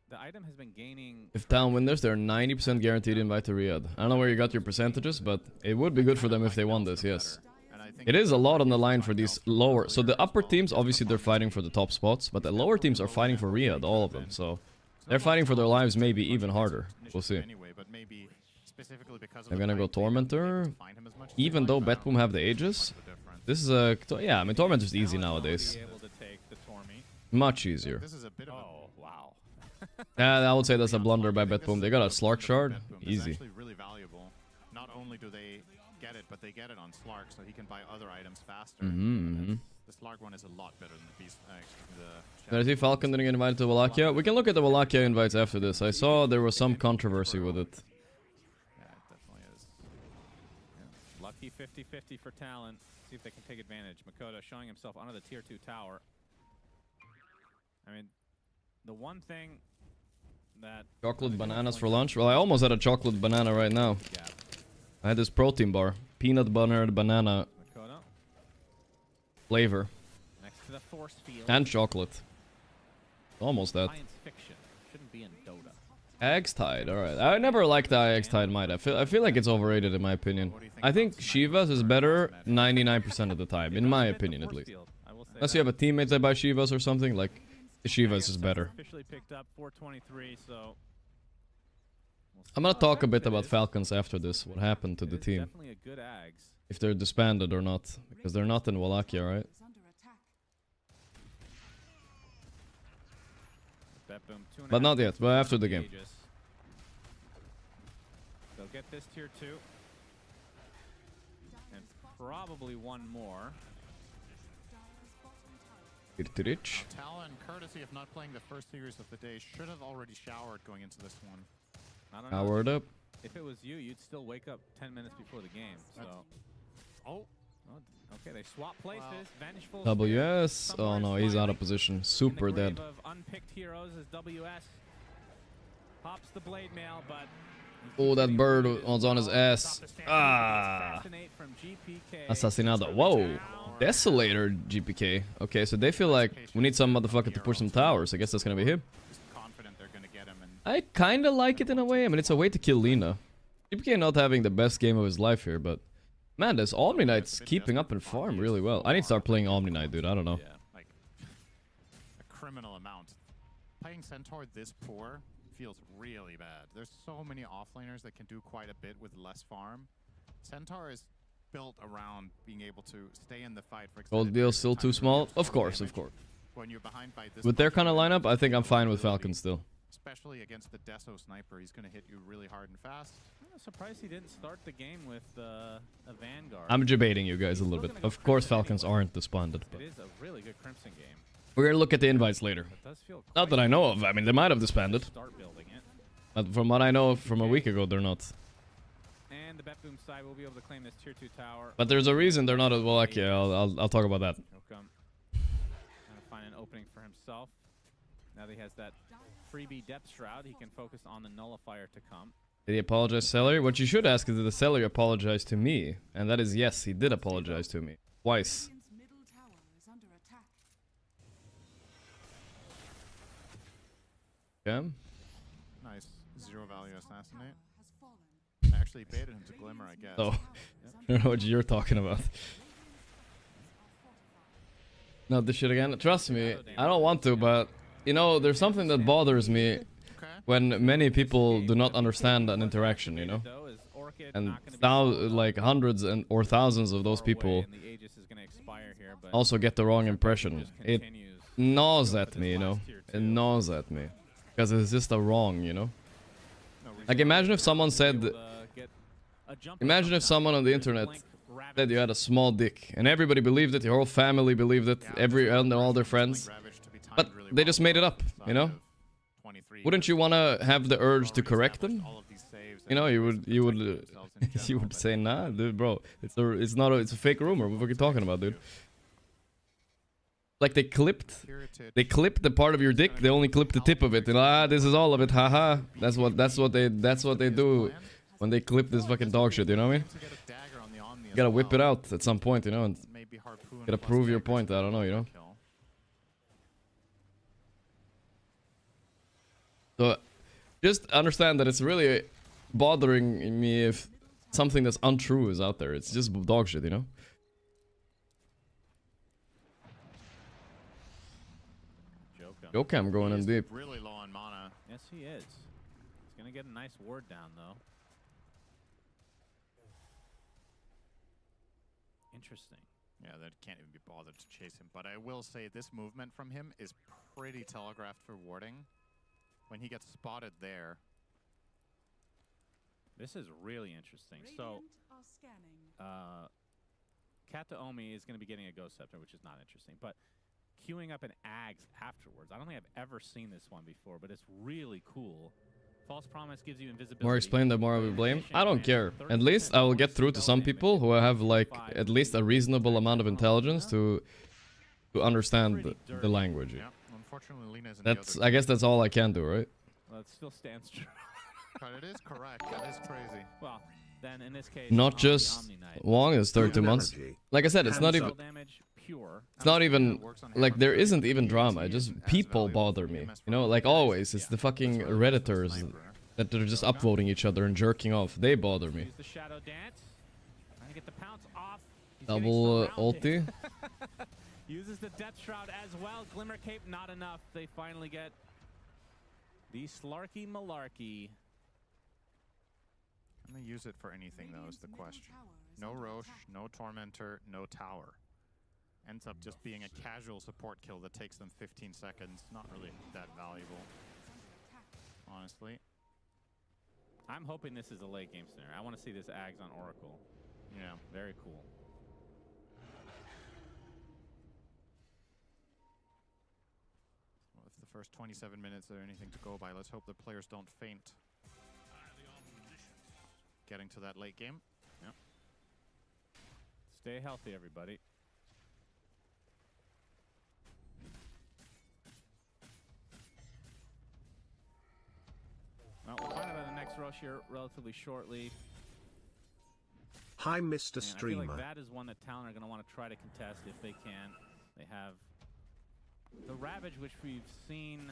The item has been gaining... If down winners, they're 90% guaranteed invite to Riyadh. I don't know where you got your percentages, but it would be good for them if they won this, yes. and I think It is a lot on the line for these lower... So the upper teams, obviously they're fighting for the top spots, but the lower teams are fighting for Riyadh, all of them, so... They're fighting for their lives maybe even harder. We'll see. Anyway, but maybe specifically because of They're the gonna go fight, they haven't been able Tormentor. to find him as much as they Even like, though but I don't Betboom have the think it's ages, much of a difference. this is a... Yeah, I mean, Tormentor's easy nowadays. Be able to take the Tormy. Much easier. This is a bit of a Oh, wow. Yeah, I would say that's a blunder by I think this Betboom. is They got a bit of Slark shard. Betboom. It's Easy. actually really valuable. Not only do they get it, but they get it on Slark, so he can buy other items faster. Mm-hmm. The Slark one is a lot better than the Beast. Did I see Falcon didn't get invited to Wallachia? We can look at the Wallachia invites after this. I saw there was some controversy with it. Yeah, it definitely is. Lucky 50-50 for talent. See if they can take advantage. Makoto showing himself under the tier 2 tower. I mean, the one thing that... Chocolate bananas for lunch? Well, I almost had a chocolate banana right now. Gap. I had this protein bar. Peanut butter, banana Makoto flavor. next to the force field. And chocolate. Almost that. Science fiction. Shouldn't be in Dota. Axe Tide, alright. I never liked the Axe Tide might. I feel like it's overrated in my opinion. I think Shivas is better 99% of the time, in my opinion at least. Unless you have a teammate that buy Shivas or something, like Shivas is better. Officially picked up 423, so I'm gonna talk a bit about Falcons after this, what happened to the team. Definitely a good Ags. If they're disbanded or not, because they're not in Wallachia, right? Betboom, 2.5 But not yet, minutes but after the game. Aegis. They'll get this tier 2. And probably one more. Irtirich. Talon, courtesy of not playing the first series of the day, should have already showered going into this one. I don't know. Powered up. If it was you, you'd still wake up 10 minutes before the game. So, Oh, okay, they swap places. Vengeful WS. Oh no, he's out of position. Super in the grave dead. of unpicked heroes as WS pops the blade mail, but Oh, that bird was on his ass. Ah. Assassinate from GPK. Asasinado. Whoa. Desolator GPK. Okay, so they feel like we need some motherfucker to push some towers. I guess that's gonna be him. just confident they're gonna get him. And I kinda like it in a way. I mean, it's a way to kill Lina. GPK not having the best game of his life here, but man, this Omni Knight's keeping up in farm really well. I need to start playing Omni Knight, dude. I don't know. yeah, like a criminal amount. Playing Centaur this poor feels really bad. There's so many offlaners that can do quite a bit with less farm. Centaur is built around being able to stay in the fight for extended Gold deal periods still of time too and small? get Of total course, of damage. course. When you're behind by this With their much kind of damage, lineup, I think I'm fine with ability, Falcon still. Especially against the Deso sniper, he's going to hit you really hard and fast. I'm surprised he didn't start the game with a Vanguard. I'm debating you guys a little bit. Of course, Falcons aren't disbanded, but It is a really good Crimson game. we're gonna look at the invites later. It does feel Not that I know of. I mean, they might have disbanded, start building it. but from what I know from a week ago, they're not. And the Betboom side will be able to claim this tier 2 tower. But there's a reason they're not at Wallachia. I'll talk about that. Yokum trying to find an opening for himself. Now that he has that freebie Depth Shroud, he can focus on the Nullifier to come. Did he apologize to Celery? What you should ask is did the Celery apologize to me? And that is yes, he did apologize to me. Twice. Okay. Nice. Zero value assassinate. I actually baited him to Glimmer, I guess. So, I don't know what you're talking about. No, this shit again. Trust me, I don't want to, but you know, there's something that bothers me when many people do not understand an interaction, you know? And now, like hundreds or thousands of those people also get the wrong impression. It gnaws at me, you know? It gnaws at me. Because it's just a wrong, you know? Like imagine if someone said... Imagine if someone on the internet said you had a small dick, and everybody believed it, your whole family believed it, and all their friends. But they just made it up, you know? Wouldn't you want to have the urge to correct them? You know, you would you would say, nah, dude, bro, it's a fake rumor. What are you talking about, dude? Like they clipped Heritage. the part of your dick. They only clipped the tip of it. And this is all of it. Haha. That's what they do when they clip this fucking dog shit. You know what I mean? To get a dagger on the Omni You as gotta whip it well. out at some point, you know, and Maybe harpoon gotta plus prove your daggers point. I don't know, you know. kill. So just understand that it's really bothering me if something that's untrue is out there. It's just dog shit, you know. Yokam going in He's deep. really low on mana. Yes, he is. He's gonna get a nice ward down though. Interesting. Yeah, that can't even be bothered to chase him. But I will say this movement from him is pretty telegraphed for warding. When he gets spotted there. This is really interesting. So, Kataomi is going to be getting a Ghost Scepter, which is not interesting. But queuing up an Ags afterwards. I don't think I've ever seen this one before, but it's really cool. False Promise gives you invisibility. More explained, the more I will blame. I don't care. At least I will get through to some people who have like at least a reasonable amount of intelligence to understand the language. Yeah, unfortunately, Lina's in That's the other I guess that's all I can do, right? Well, it still stands true. But it is correct. That is crazy. Well, then in this case, Not on the just Omni Knight, long as 32 months. Like I said, it's not even spell damage pure. it's not even like there isn't even drama. Just people bother me. You know, like always, it's the fucking redditors that they're just upvoting each other and jerking off. They bother me. Use the Shadow Dance. Trying to get the pounce off. He's getting Double surrounded. ulti. Uses the Depth Shroud as well. Glimmer Cape, not enough. They finally get the Slarky Malarkey. I'm gonna use it for anything though is the question. No Roche, no Tormentor, no Tower. Ends up just being a casual support kill that takes them 15 seconds. Not really that valuable, honestly. I'm hoping this is a late game scenario. I want to see this Ags on Oracle. Yeah. Very cool. Well, if the first 27 minutes are anything to go by, let's hope the players don't faint. Getting to that late game. Yep. Stay healthy, everybody. Well, we'll find out about the next rush here relatively shortly. Hi, Mr. And I feel Streamer. like that is one that Talon are going to want to try to contest if they can. They have the Ravage, which we've seen.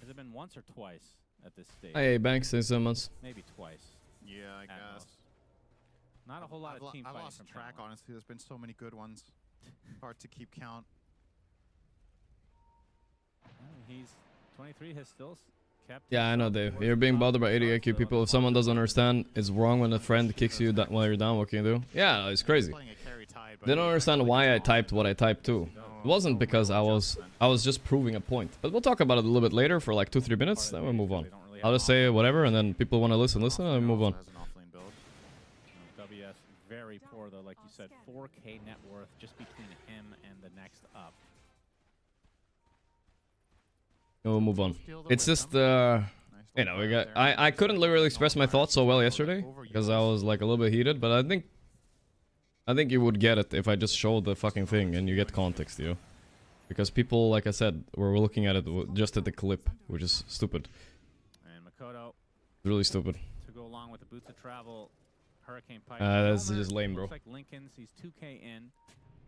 Has it been once or twice at this stage? Hey, Banks, thanks so much. Maybe twice. Yeah, I At guess. most. Not a whole lot of team I've fighting lost from track, Talon. honestly. There's been so many good ones. Hard to keep count. He's 23, has still kept. Yeah, I know, himself Dave. towards You're the being top bothered by of the 80 charts, IQ so people. If it's someone fine. doesn't understand, it's wrong when a friend kicks you while you're down. What can you do? Yeah, it's crazy. Playing a carry tide, but They don't understand why I typed what I typed too. No, It wasn't no because real I was adjustment. just proving a point. But we'll talk about it a little bit later for like 2-3 minutes. Then we'll move on. I'll just say whatever, and then people want to listen, and then move on. Has an offlane build. WS very poor though, like you said, 4K net worth just between him and the next up. We'll move on. Steal the It's just wisdom. Nice you little know, we grab got there. I couldn't really express my thoughts so well yesterday Overused. because I was like a little bit heated, but I think you would get it if I just showed the fucking thing and you get context, you know. Because people, like I said, were looking at it just at the clip, which is stupid. And Makoto Really stupid. to go along with the boots of travel, Hurricane Pike. That's Homer just lame, bro. Looks like Lincoln's, he's 2K in.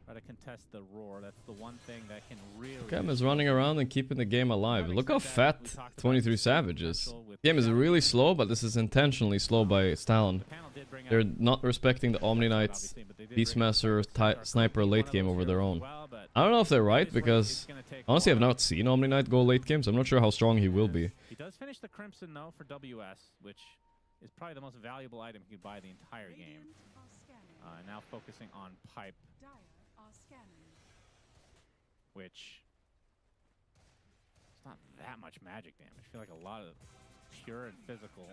Try to contest the roar. That's the one thing that can really. Cam is running around and keeping the game alive. Look how fat 23 Savage is. Game is really slow, but this is intentionally slow by Stalin. The panel did bring They're out not respecting the Omni Knights, Beastmaster, Sniper late game over their own. I don't know if they're right, because honestly I've not seen Omni Knight go late games. I'm not sure how strong he will be. He does finish the Crimson though for WS, which is probably the most valuable item he could buy the entire game. Now focusing on Pipe, which it's not that much magic damage. I feel like a lot of pure and physical,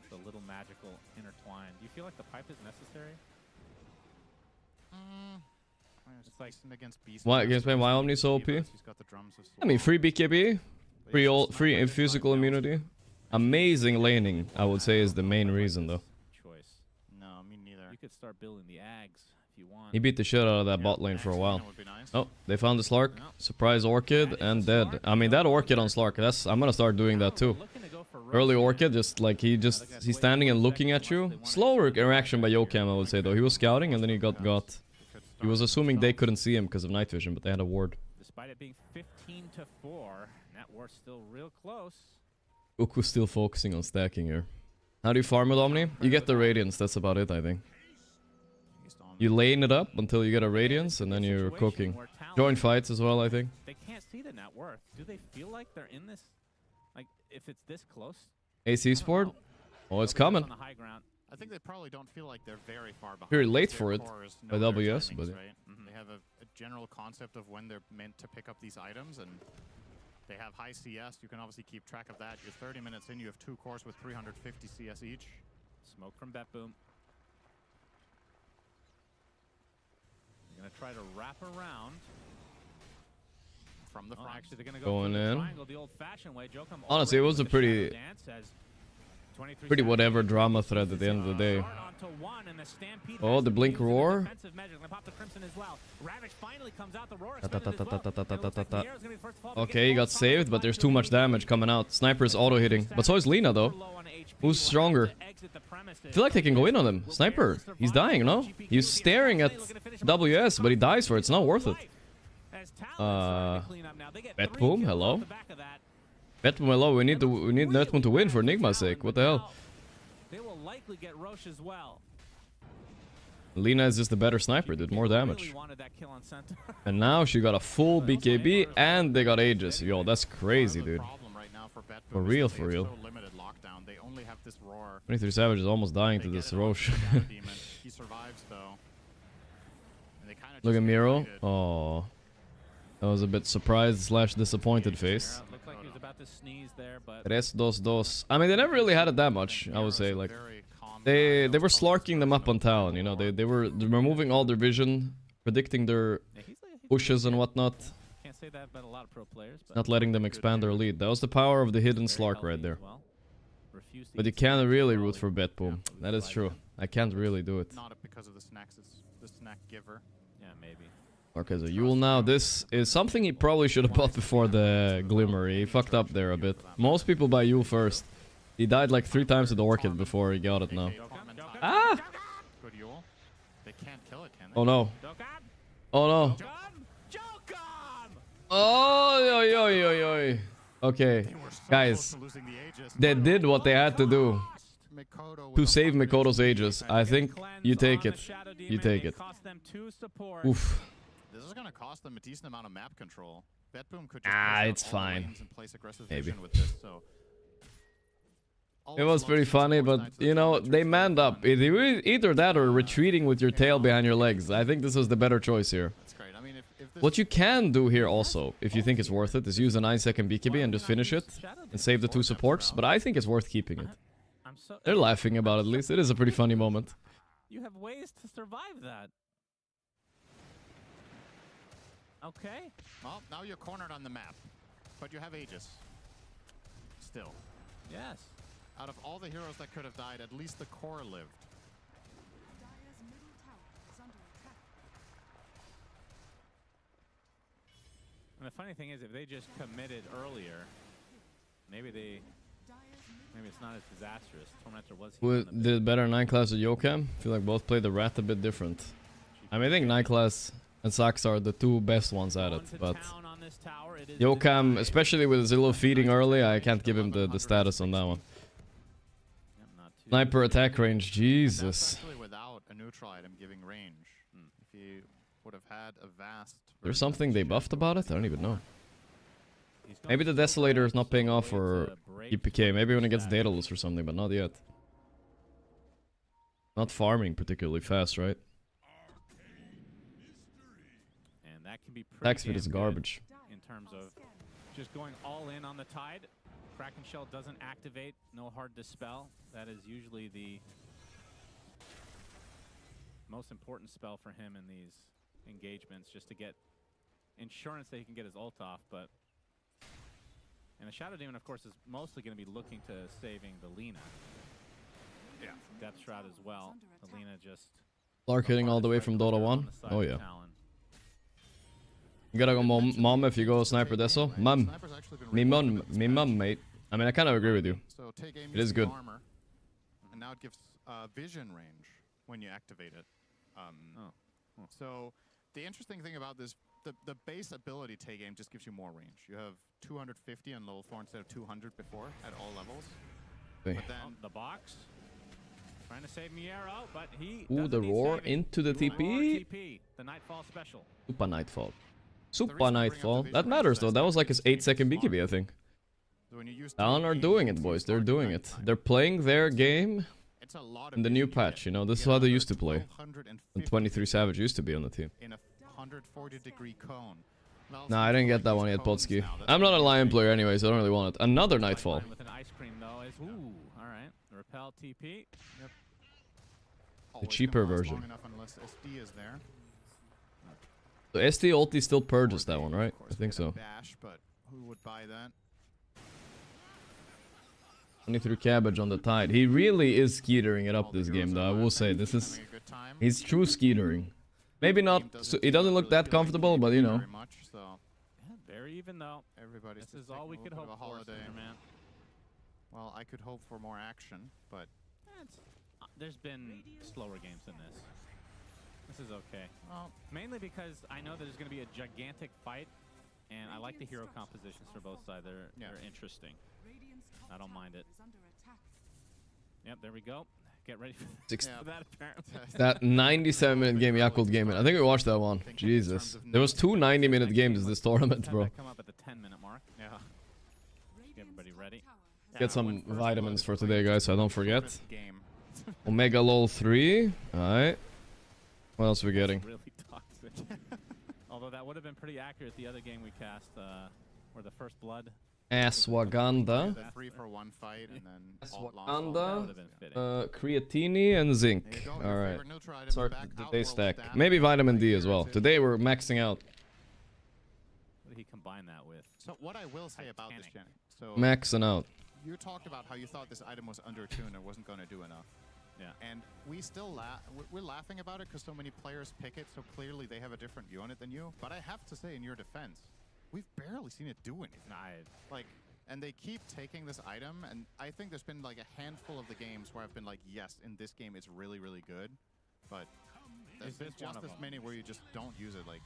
the little magical intertwined. Do you feel like the Pipe is necessary? It's like against Beast. Why against my Omni so OP? He's got the drums of I mean, Slow. free BKB, free physical immunity, amazing laning. I would say is the main reason though. Choice. No, me neither. You could start building the Ags you want. He beat the shit out of that bot lane for a while. Would be nice. Oh, they found the Slark. Surprise Orchid and dead. I mean, that Orchid on Slark, I'm gonna start doing that too. Early Orchid, just like he's standing and looking at you. Slower reaction by Yokam, I would say, though. He was scouting and then he got. He was assuming they couldn't see him because of night vision, but they had a ward. Despite it being 15-4, that war's still real close. Goku's still focusing on stacking here. How do you farm it, Omni? You get the Radiance, that's about it, I think. You lane it up until you get a Radiance, and then you're cooking. Join fights as well, I think. They can't see the net worth. Do they feel like they're in this? Like, if it's this close? AC Sport? Oh, it's coming. On the high ground. I think they probably don't feel like they're very far behind. Very late Their for it cores by know their WS, timings, but right? They have a general concept of when they're meant to pick up these items, and they have high CS. You can obviously keep track of that. You're 30 minutes in, you have 2 cores with 350 CS each. Smoke from Bet Boom. They're gonna try to wrap around From the front. Actually, they're gonna go Going for the in. triangle the old-fashioned way. Jokum Honestly, it was already a pretty- with the shadow dance as 23 Pretty seconds. whatever drama thread at the end of the day. Start onto one, and the Stampede Oh, has the to Blink use it in Roar. defensive measure. Gonna pop the Crimson as well. Ravage finally comes out. The Roar Ta ta ta expended as ta ta ta well. ta And it looks like ta ta. Mier's gonna be the first to fall, but Okay, he gets got both sides saved, but there's too much damage coming out. Sniper's auto-hitting. But so is Lina, though. Who's stronger? I feel like they can go in on him. Sniper, he's dying, no? He's staring at WS, but he dies for it. It's not worth it. Bet Boom, hello? Bet Boom, hello. We need Netmoon to win for Nigma's sake. What the hell? They will likely get Roche as well. Lina is just the better sniper, did more damage. And now she got a full BKB and they got Aegis. Yo, that's crazy, dude. For real, for real. 23 Savage is almost dying to this Roche. He survives though. Look at Miro. Oh. That was a bit surprised slash disappointed face. Looked like he was about to sneeze there, but Res dos dos. I mean, they never really had it that much, I would say. Like, they were slarking them up on Talon, you know. They were removing all their vision, predicting their pushes and whatnot, can't say that about a lot of pro players. But not letting them expand their lead. That was the power of the hidden Slark right there. But you can't really root for Bet Boom. That is true. I can't really do it. Not because of the snacks, it's the snack giver. Yeah, maybe. Okay, so Yule now. This is something he probably should have bought before the Glimmer. He fucked up there a bit. Most people buy Yule first. He died like 3 times with the Orchid before he got it now. Ah! Good Yule. They can't kill it, can they? Oh no. Oh no. Oh, yo, yo, yo, yo. Okay, guys. They did what they had to do to save Mikoto's Aegis. I think you take it. You take it. Oof. This is going to cost them a decent amount of map control. Bet Boom could just It's fine. Maybe. With this, so. It was pretty funny, but you know, they manned up. Either that or retreating with your tail behind your legs. I think this was the better choice here. That's great. I mean, if this What you can do here also, if you think it's worth it, is use a 9-second BKB and just finish it and save the 2 supports. But I think it's worth keeping it. They're laughing about it at least. It is a pretty funny moment. You have ways to survive that. Okay. Well, now you're cornered on the map, but you have Aegis. Still. Yes. Out of all the heroes that could have died, at least the core lived. And the funny thing is, if they just committed earlier, maybe it's not as disastrous. Tormentor was Who did better 9 class or Yokam? I feel like both played the Wrath a bit different. I mean, I think 9 class and Sax are the 2 best ones at it, but Yokam, especially with his little feeding early, I can't give him the status on that one. Sniper attack range, Jesus. Especially without a neutral item giving range. If he would have had a vast... There's something they buffed about it? I don't even know. Maybe the Desolator is not paying off for EPK. Maybe when it gets Daedalus or something, but not yet. Not farming particularly fast, right? And that can be Attack speed is garbage. In terms of just going all in on the tide. Kraken Shell doesn't activate, no hard dispel. That is usually the most important spell for him in these engagements, just to get insurance that he can get his ult off. But and the Shadow Demon, of course, is mostly going to be looking to saving the Lina. Yeah, Death Shroud as well. The Lina just Lark hitting all the way from Dota 1. On the side Oh of yeah. Talon. You gotta go mom if you go sniper Deso. Mum. Sniper's actually been Me mum, mate. I mean, I kind of agree with you. So take aim It is using good. armor, and now it gives vision range when you activate it. So the interesting thing about this, the base ability take aim just gives you more range. You have 250 on level 4 instead of 200 before at all levels. Okay. But then Oh, the box. Trying to save Mier out, but he Ooh, doesn't the need roar saving. into the Roar TP. TP. The Nightfall special. Super Nightfall. reason Super I bring up Nightfall. the That vision matters range though. is That that was like his it's 8-second smart. BKB, I think. so when you use Talon are take doing aim, it, you boys. They're start doing at it. nighttime. They're playing their game It's a lot of in the vision new you patch. get. You know, this is get how they another used to play. 1250 When 23 Savage used to be on the team. in a 140-degree cone. Valve's Nah, I didn't get that one yet, cones Potsky. now. That's I'm not a what Lion they player anyway, so I don't really want it. Another Nightfall. With an ice cream though is all right. Repel TP. always cheaper gonna last version. long enough unless SD is there. So SD ulti still purges that one, right? Of course, I think we had a so. Bash, but who would buy that? 23 Cabbage on the Tide. He really is skeetering it All up the this heroes game, though. I alive, will say and this is having a good time. he's true skeetering. Maybe not. So he doesn't look that comfortable, but you know. Very much, so Yeah, very even though. everybody's This just is all taking we a could little hope bit of a for, holiday. Cinder man. Well, I could hope for more action, but There's been slower games than this. This is okay. well, Mainly because I know there's going to be a gigantic fight, and I like the hero compositions for both sides. They're interesting. I don't mind it. Yep, there we go. Get ready for Six- yeah. that, apparently. That 97-minute game Yakult game. I think we watched that one. Jesus. There was two 90-minute games this tournament, Have bro. that come up at the 10-minute mark. yeah. Get everybody ready. Get some vitamins for today, guys, so I don't forget. Perfect game. Omega LOL 3. Alright. What else are we getting? Really toxic. Although that would have been pretty accurate the other game we cast, or the first blood. Ashwagandha. The 3-for-1 fight and then alt launch. Ashwagandha. That would have been fitting. Creatine and There zinc. you go, your Alright. favorite neutral item Start back the out, day world stack. stat, Maybe vitamin D like as well. here, too. Today we're maxing out. What did he combine that with? So what I will say about this, Titanic. Jenny. So Maxing out. you talked about how you thought this item was undertuned and wasn't going to do enough. Yeah. And we still we're laughing about it because so many players pick it, so clearly they have a different view on it than you. But I have to say, in your defense, we've barely seen it do anything. Like, and they keep taking this item, and I think there's been like a handful of the games where I've been like, yes, in this game it's really, really good. But there's Is this been one just of as them? many where you just don't use it. Like,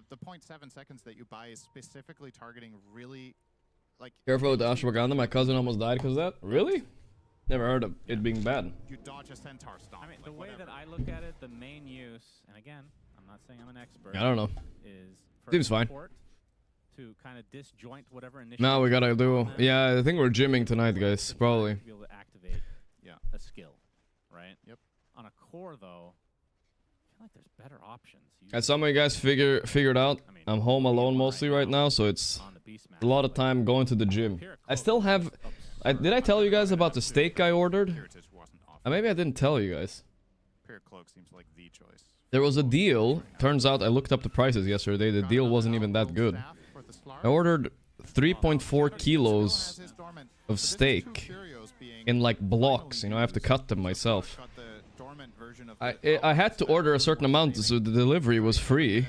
the 0.7 seconds that you buy is specifically targeting really, like... Careful with the ashwagandha. My cousin almost died because of that. Really? Never heard of it being bad. You dodge a centaur stomp. I mean, the like, way whatever. that I look at it, the main use, and again, I'm not saying I'm an expert. I don't know. Is for Seems fine. support to kind of disjoint whatever initiative. Now we gotta do. on them. Yeah, I think we're gymming tonight, guys. To Probably. be able to activate Yeah. a skill, right? Yep. On a core, though, I feel like there's better options. As some of you guys figured out, I mean, I'm home alone mostly right now, so it's on the beast a lot of map, time going to the gym. but I still have. Did I tell you guys about the steak I ordered? Heritage wasn't offered. Maybe I didn't tell you guys. Period cloak seems like the choice. There was a deal. Turns out I looked up the prices yesterday. The deal wasn't even that good. I ordered 3.4 kilos of steak in like blocks. You know, I have to cut them myself. I had to order a certain amount, so the delivery was free.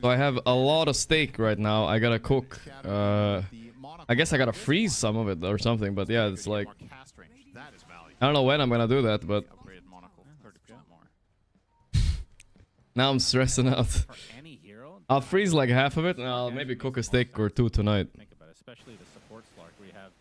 So I have a lot of steak right now. I gotta cook. I guess I gotta freeze some of it or something. But yeah, it's like I don't know when I'm gonna do that, but now I'm stressing out. For any hero, I'll freeze like half of it, and I'll maybe cook a steak or two tonight. think about it, especially the support Slark, where you have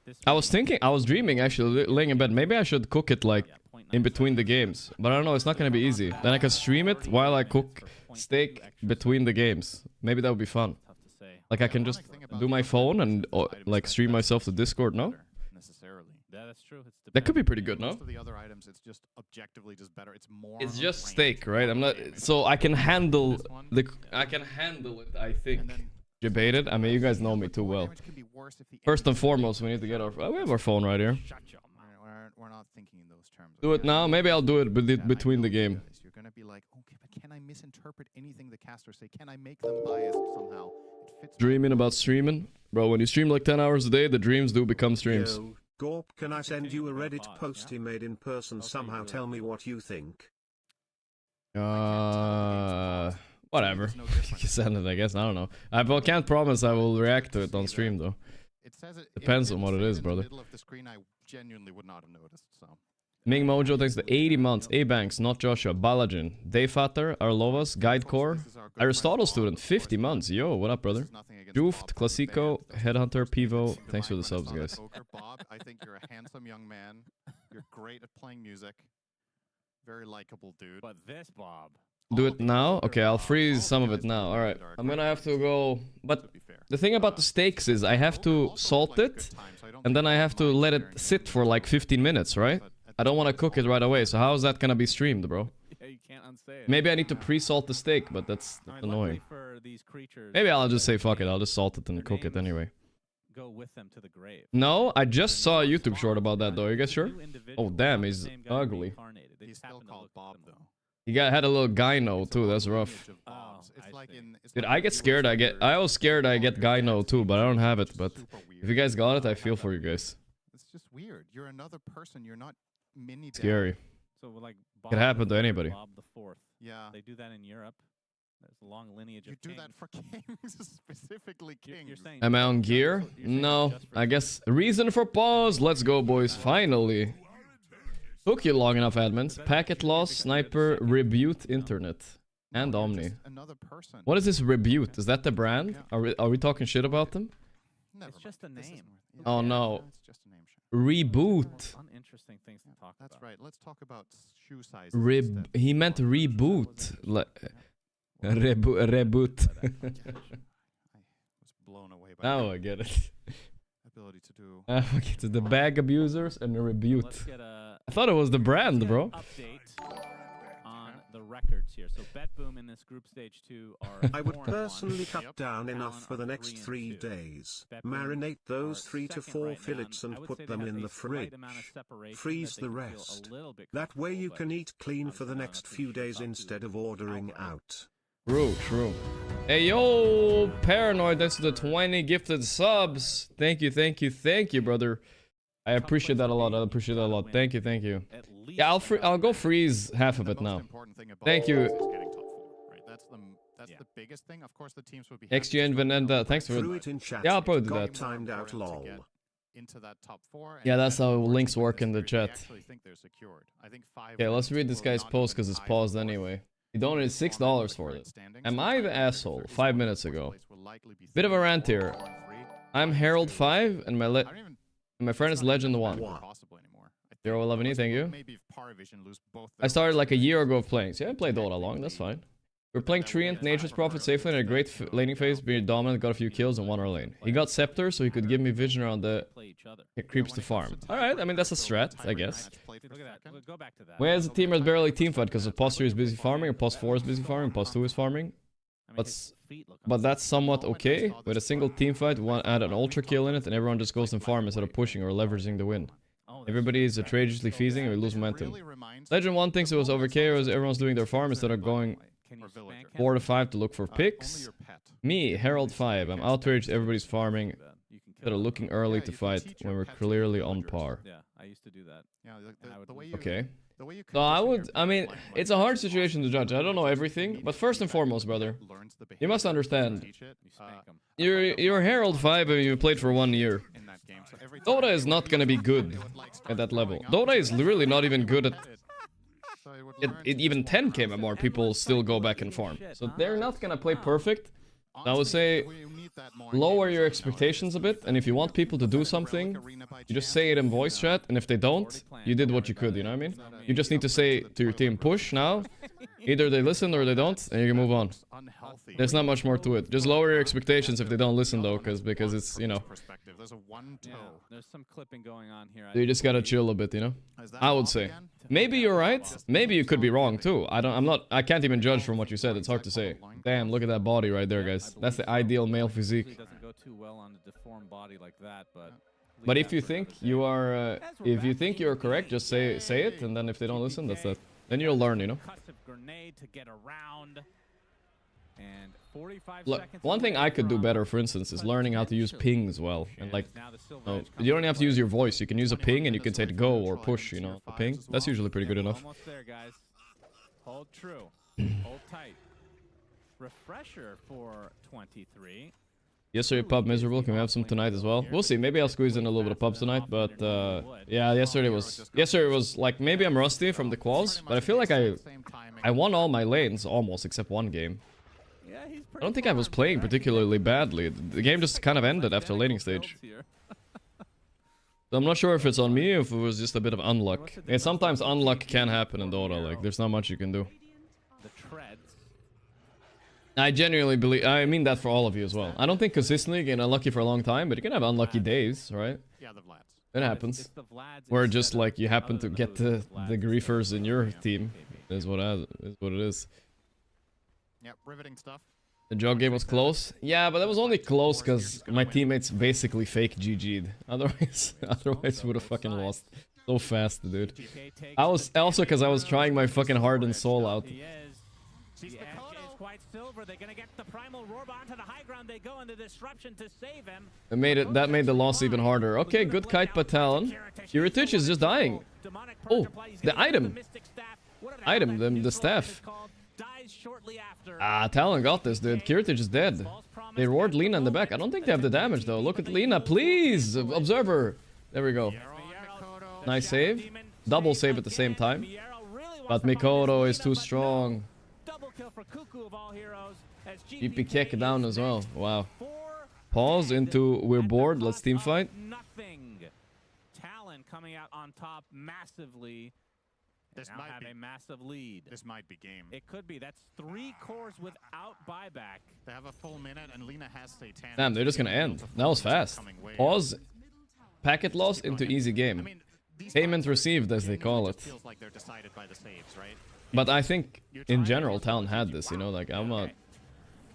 this. I was dreaming actually, laying in bed. Maybe I should cook it like in between the games. But I don't know, it's not gonna be easy. Then I can stream it while I cook steak between the games. Maybe that would be fun. Tough to say. Like I can just do my phone and like stream myself to Discord, no? Necessarily. Yeah, that's true. It's That could be pretty good, no? Most of the other items, it's just objectively just better. It's more. It's on just range steak, than right? I'm not. damage. So I can handle This one, I can handle it. I think. And then Debated. I mean, you guys know me too more well. damage can be worse if the First and enemy- foremost, we need to get our. We have our phone right here. Shut your mouth. We're not thinking in those terms. Do it okay? now. Maybe I'll do it Yeah, I between the know you game. guys. You're gonna be like, okay, but can I misinterpret anything the casters say? Can I make them biased somehow? It fits. Dreaming about streaming, bro. When you stream like 10 hours a day, the dreams do become streams. Gorp, can I send you a Reddit post he made in person somehow? Tell me what you think. Whatever. You can send it, I guess. I don't know. I can't promise I will react to it on stream though. Depends on what it is, brother. I genuinely would not have noticed, so. Ming Mojo thanks to 80 months. A-Banks, not Joshua. Balajin. Dayfatter, Arlovas, Guidecore. Aristotle student, 50 months. Yo, what up, brother? Juft, Classico, Headhunter, Pivo. Thanks for the subs, guys. Bob, I think you're a handsome young man. You're great at playing music. Very likable dude. But this Bob. Do it now? Okay, I'll freeze some of it now. Alright, I'm gonna have to go... But the thing about the steaks is I have to salt it, and then I have to let it sit for like 15 minutes, right? I don't want to cook it right away, so how is that gonna be streamed, bro? Yeah, you can't unsay it. Maybe I need to pre-salt the steak, but that's annoying. Maybe I'll just say fuck it, I'll just salt it and cook it anyway. Go with them to the grave. No, I just saw a YouTube short about that though, are you guys sure? Oh damn, he's ugly. He's still called Bob, though. He had a little gyno too, that's rough. Dude, I get scared, I was scared I get gyno too, but I don't have it, but if you guys got it, I feel for you guys. It's just weird. You're another person, you're not mini. Scary. So like Bob could happen to anybody. Bob the Fourth. Yeah. They do that in Europe. There's a long lineage of You do that for kings, specifically kings. You're saying Am I on gear? No, I guess. Reason for pause. Let's go, boys. Finally. Took you long enough, admins. Packet loss, sniper, rebute, internet, and Omni. What is this rebute? Is that the brand? Are we talking shit about them? It's just a name. Oh no. It's just a name. Reboot. Uninteresting things to talk about. That's right. Let's talk about shoe size. He meant reboot. Reboot. I was blown away by Now I get it. ability to do. Okay, to the bag abusers and the rebute. Let's get a I thought it was the brand, bro. update on the records here. So BetBoom in this group stage 2 are I would 4-1. personally cut down Down enough for the on next 3 3-2. days. BetBoom Marinate those are 3 to second 4 right now, fillets and and I would put say them they in have the a slight fridge. amount of separation Freeze that they the can feel rest. a little bit That way you comfortable, can but eat clean for the obviously next not few too days sure about instead of to ordering outright. out. True. Hey, yo, Paranoid, thanks to the 20 gifted subs. Thank you, brother. I appreciate that a lot. Thank you. At least Yeah, I'll go freeze half of it now. Thank you. That's the biggest thing. Of course, the teams would be XGN Venenda, thanks for Threw it in chat. Yeah, I'll probably do Got that. timed out, lol. Into that top 4. Yeah, that's how links work in the chat. Actually think they're secured. I think 5 Okay, let's read this guy's post because it's paused anyway. He donated $6 for it. Am I the asshole? 5 minutes ago. Bit of a rant here. I'm Herald 5 and my friend is Legend 1. 011E, thank you. I started like a year ago of playing. So yeah, I played Dota long, that's fine. We're playing Treant, Nature's Prophet safely in a great laning phase, being dominant, got a few kills and won our lane. He got Scepter so he could give me vision around the creeps to farm. Alright, I mean that's a strat, I guess. Look at that. We'll go back to that. Why is the team at barely teamfight? Because the Post 3 is busy farming, or Post 4 is busy farming, Post 2 is farming. But that's somewhat okay. With a single teamfight, one add an ultra kill in it, and everyone just goes and farm instead of pushing or leveraging the win. Everybody is outrageously feasing and we lose momentum. Legend 1 thinks it was over KOs, everyone's doing their farm instead of going 4 to 5 to look for picks. Me, Herald 5, I'm outraged everybody's farming instead of looking early to fight when we're clearly on par. Yeah, I used to do that. Okay. So I mean, it's a hard situation to judge. I don't know everything, but first and foremost, brother, you must understand, you're Herald 5 and you played for 1 year. Dota is not gonna be good at that level. Dota is really not even good at... Even 10k MMR people still go back and farm. So they're not gonna play perfect. I would say lower your expectations a bit, and if you want people to do something, you just say it in voice chat, and if they don't, you did what you could, you know what I mean? You just need to say to your team, push now. Either they listen or they don't, and you can move on. There's not much more to it. Just lower your expectations if they don't listen though, because it's, you know. There's some clipping going on here. You just gotta chill a bit, you know? I would say. Maybe you're right. Maybe you could be wrong too. I can't even judge from what you said. It's hard to say. Damn, look at that body right there, guys. That's the ideal male physique. Doesn't go too well on a deformed body like that, but if you think you are, if you think you're correct, just say it, and then if they don't listen, that's that. Then you'll learn, you know? And 45 Look, seconds. one thing away I could do from better, for instance, is learning how to use ping as well. And like, now the Silver no, Edge you don't comes have to into use play. your voice. You can use a ping and you can say to go or push, you know, a ping. That's usually pretty good enough. Almost there, guys. Hold true. Hold tight. Refresher for 23. Yesterday pub miserable. Can we have some tonight as well? We'll see. Maybe I'll squeeze in a little bit of pubs tonight. But yeah, yesterday was like, maybe I'm rusty from the quals, but I feel like I won all my lanes almost except one game. Yeah, he's I don't think I was playing particularly badly. The game just kind of ended after laning stage. So I'm not sure if it's on me or if it was just a bit of unluck. And sometimes unluck can happen in Dota. Like, there's not much you can do. The treads. I genuinely believe, I mean that for all of you as well. I don't think consistently you get unlucky for a long time, but you can have unlucky days, right? Yeah, the Vlads. It happens. Where just like you happen to get the griefers in your team is what it is. Yeah, riveting stuff. The jog game was close. Yeah, but that was only close because my teammates basically fake GG'd. Otherwise would have fucking lost so fast, dude. I was also because I was trying my fucking heart and soul out. Quite silver. They're gonna get the primal roar onto the high ground. They go into disruption to save him. That made the loss even harder. Okay, good kite by Talon. Kiritich is just dying. Oh, the item. The staff. Ah, Talon got this, dude. Kiritich is dead. They roared Lina in the back. I don't think they have the damage though. Look at Lina, please, Observer. There we go. Nice save. Double save at the same time. But Mikoto is too strong. GP kick down as well. Wow. Pause into we're bored. Let's team fight. Talon coming out on top massively. This now might have be a massive lead. This might be game. It could be. That's 3 cores without buyback. They have a full minute, and Lina has Satan. Damn, they're just gonna end. That was fast. Pause. Packet loss into easy game. Payment received, as they call it. Feels like they're decided by the saves, right? But I think in general, Talon had this. You know, like I'm not.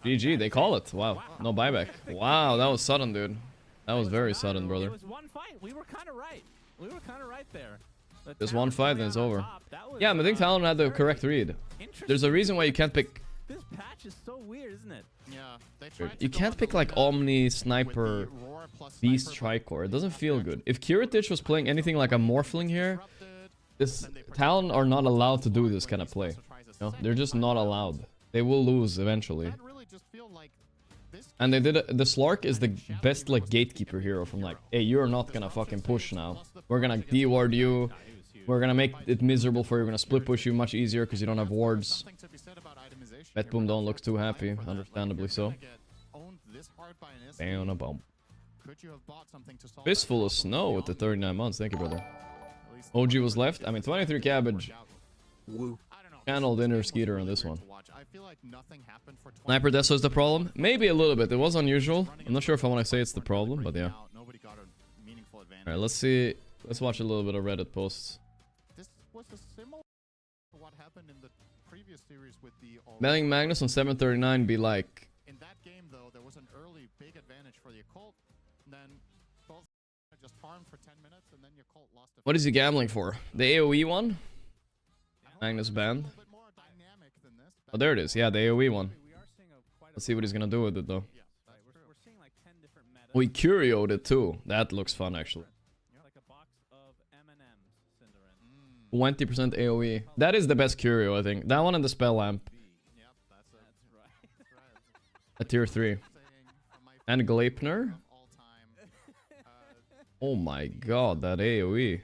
GG, they call it. Wow, no buyback. Wow, that was sudden, dude. That was very sudden, brother. It was one fight. We were kind of right. We were kind of right there. There's one fight and it's over. Yeah, I think Talon had the correct read. There's a reason why you can't pick. This patch is so weird, isn't it? Yeah. You can't pick like Omni, Sniper, Beast, Tricor. It doesn't feel good. If Kiritich was playing anything like a Morphling here, this Talon are not allowed to do this kind of play. You know, they're just not allowed. They will lose eventually. And they did the Slark is the best like gatekeeper hero from like, hey, you're not gonna fucking push now. We're gonna de-ward you. We're gonna make it miserable for you. We're gonna split push you much easier because you don't have wards. Betboom don't look too happy, understandably so. Bang on a bomb. Fistful of snow with the 39 months. Thank you, brother. OG was left. I mean, 23 cabbage. Woo. Channeled inner Skeeter on this one. Sniper Deso is the problem? Maybe a little bit. It was unusual. I'm not sure if I want to say it's the problem, but yeah. Alright, let's see. Let's watch a little bit of Reddit posts. This was a similar to what happened in the previous series with the Melling Magnus on 739 be like. In that game though, there was an early big advantage for the occult. Then both just farmed for 10 minutes and then your cult lost. What is he gambling for? The AoE one? Magnus banned. Oh, there it is. Yeah, the AoE one. Let's see what he's gonna do with it though. Oh, he curioed it too. That looks fun actually. 20% AoE. That is the best curio, I think. That one and the spell lamp. A tier 3. And Gleipnir. Oh my god, that AoE.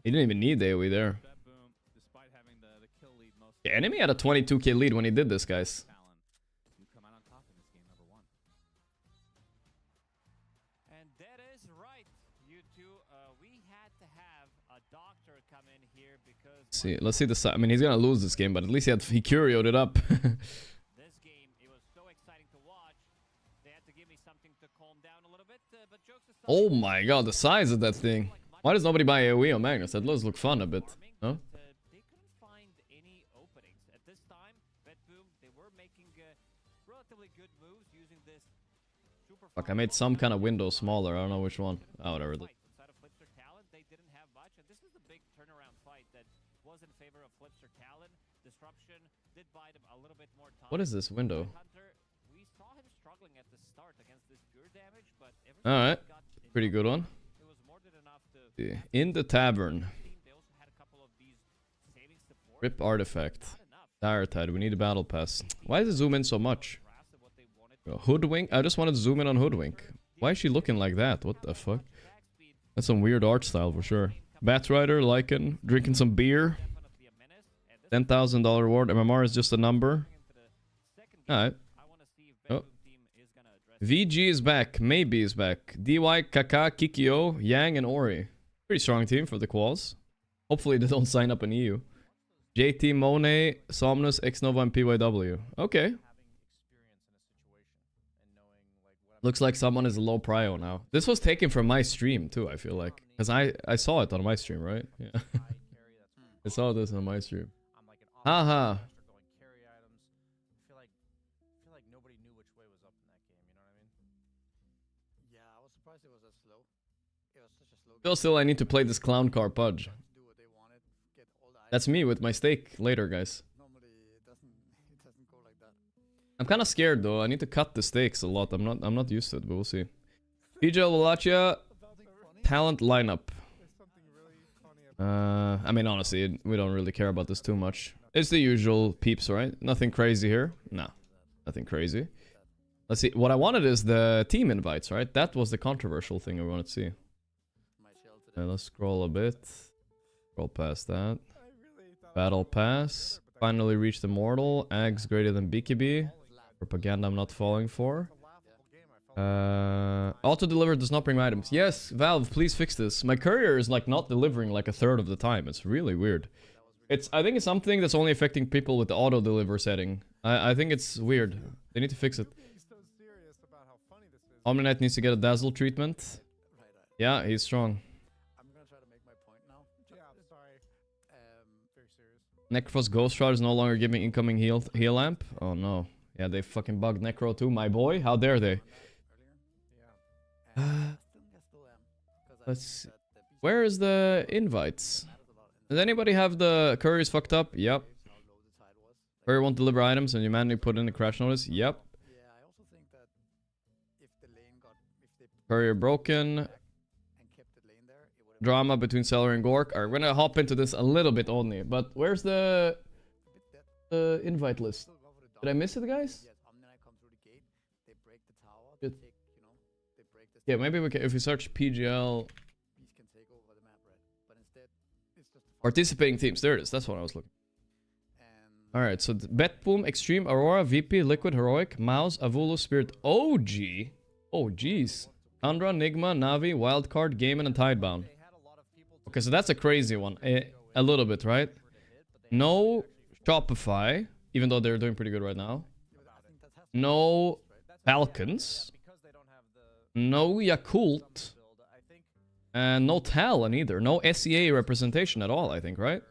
He didn't even need the AoE there. The enemy had a 22k lead when he did this, guys. And that is right. You two, we had to have a doctor come in here because Let's see the side. I mean, he's gonna lose this game, but at least he curioed it up. this game, it was so exciting to watch. They had to give me something to calm down a little bit, but jokes aside, Oh my god, the size of that thing. Why does nobody buy AoE on Magnus? That does look fun a bit. No? They couldn't find any openings. At this time, Betboom, they were making relatively good moves using this super. Fuck, I made some kind of window smaller. I don't know which one. Oh, whatever. Inside of Flipster Talon, they didn't have much, and this is the big turnaround fight that was in favor of Flipster Talon. Disruption did buy them a little bit more time. What is this window? Hunter, we saw him struggling at the start against this gear damage, but Alright, pretty good one. It was more than enough to In the tavern. they also had a couple of these saving support. Rip artifact. Not enough. Dire Tide, we need a battle pass. Why does it zoom in so much? Grasp of what they wanted. Hoodwink? I just wanted to zoom in on Hoodwink. Why is she looking like that? What the fuck? That's some weird art style for sure. Batrider, Lycan, drinking some beer. Definitely a menace. And this $10,000 reward. MMR is just a number. into the second game. Alright. I want to see if Oh. Bedroom team is gonna address VG is back. Maybe is back. DY, Kaka, Kikyo, Yang, and Ori. Pretty strong team for the quals. Hopefully they don't sign up in EU. JT, Monet, Somnus, Xnova, and PYW. Okay. Having experience in a situation and knowing like what Looks like someone is a low prio now. This was taken from my stream too, I feel like. Because I saw it on my stream, right? Yeah. high carry that's I saw this on my stream. I'm like an Haha. option going carry items. I feel like nobody knew which way was up in that game, you know what I mean? Yeah, I was surprised it was that slow. It was such a slow Still, I need to play this clown car Pudge. to do what they wanted, get all the That's me with my steak later, guys. Normally it doesn't go like that. I'm kind of scared though. I need to cut the steaks a lot. I'm not used to it, but we'll see. PJ Wallachia talent lineup. I mean, honestly, we don't really care about this too much. It's the usual peeps, right? Nothing crazy here. No, nothing crazy. Let's see. What I wanted is the team invites, right? That was the controversial thing I wanted to see. My shell today. Let's scroll a bit. Scroll past that. Battle pass. Finally reached Immortal. Ags greater than BKB. Propaganda I'm not falling for. Auto deliver does not bring items. Yes, Valve, please fix this. My courier is like not delivering like a third of the time. It's really weird. I think it's something that's only affecting people with the auto deliver setting. I think it's weird. They need to fix it. Omniknight needs to get a dazzle treatment. Yeah, he's strong. I'm gonna try to make my point now. Yeah, I'm sorry. Very serious. Necrophos Ghost Shroud is no longer giving incoming heal lamp. Oh no. Yeah, they fucking bugged Necro too, my boy. How dare they? Let's see. Where is the invites? Does anybody have the couriers fucked up? Yep. Courier won't deliver items and you manually put in the crash notice? Yep. Yeah, I also think that if the lane got Courier broken. and kept the lane there, it would have Drama between Celery and Gork. Alright, we're gonna hop into this a little bit only. But where's the invite list? Did I miss it, guys? yes, Omniknight come through the gate, they break the tower, Good. they take, they break the Yeah, maybe we can, if we search PGL beast can take over the map, right? But instead, it's just a participating teams. There it is. That's what I was looking. and Alright, so Betboom, Extreme, Aurora, VP, Liquid, Heroic, Mouse, Avulu, Spirit, OG. Oh, jeez. Tundra, Nigma, Navi, Wildcard, Gaiman, and Tidebound. Okay, so that's a crazy one. A little bit, right? No Shopify, even though they're doing pretty good right now. No Falcons. No Yakult. And no Talon either. No SEA representation at all, I think, right?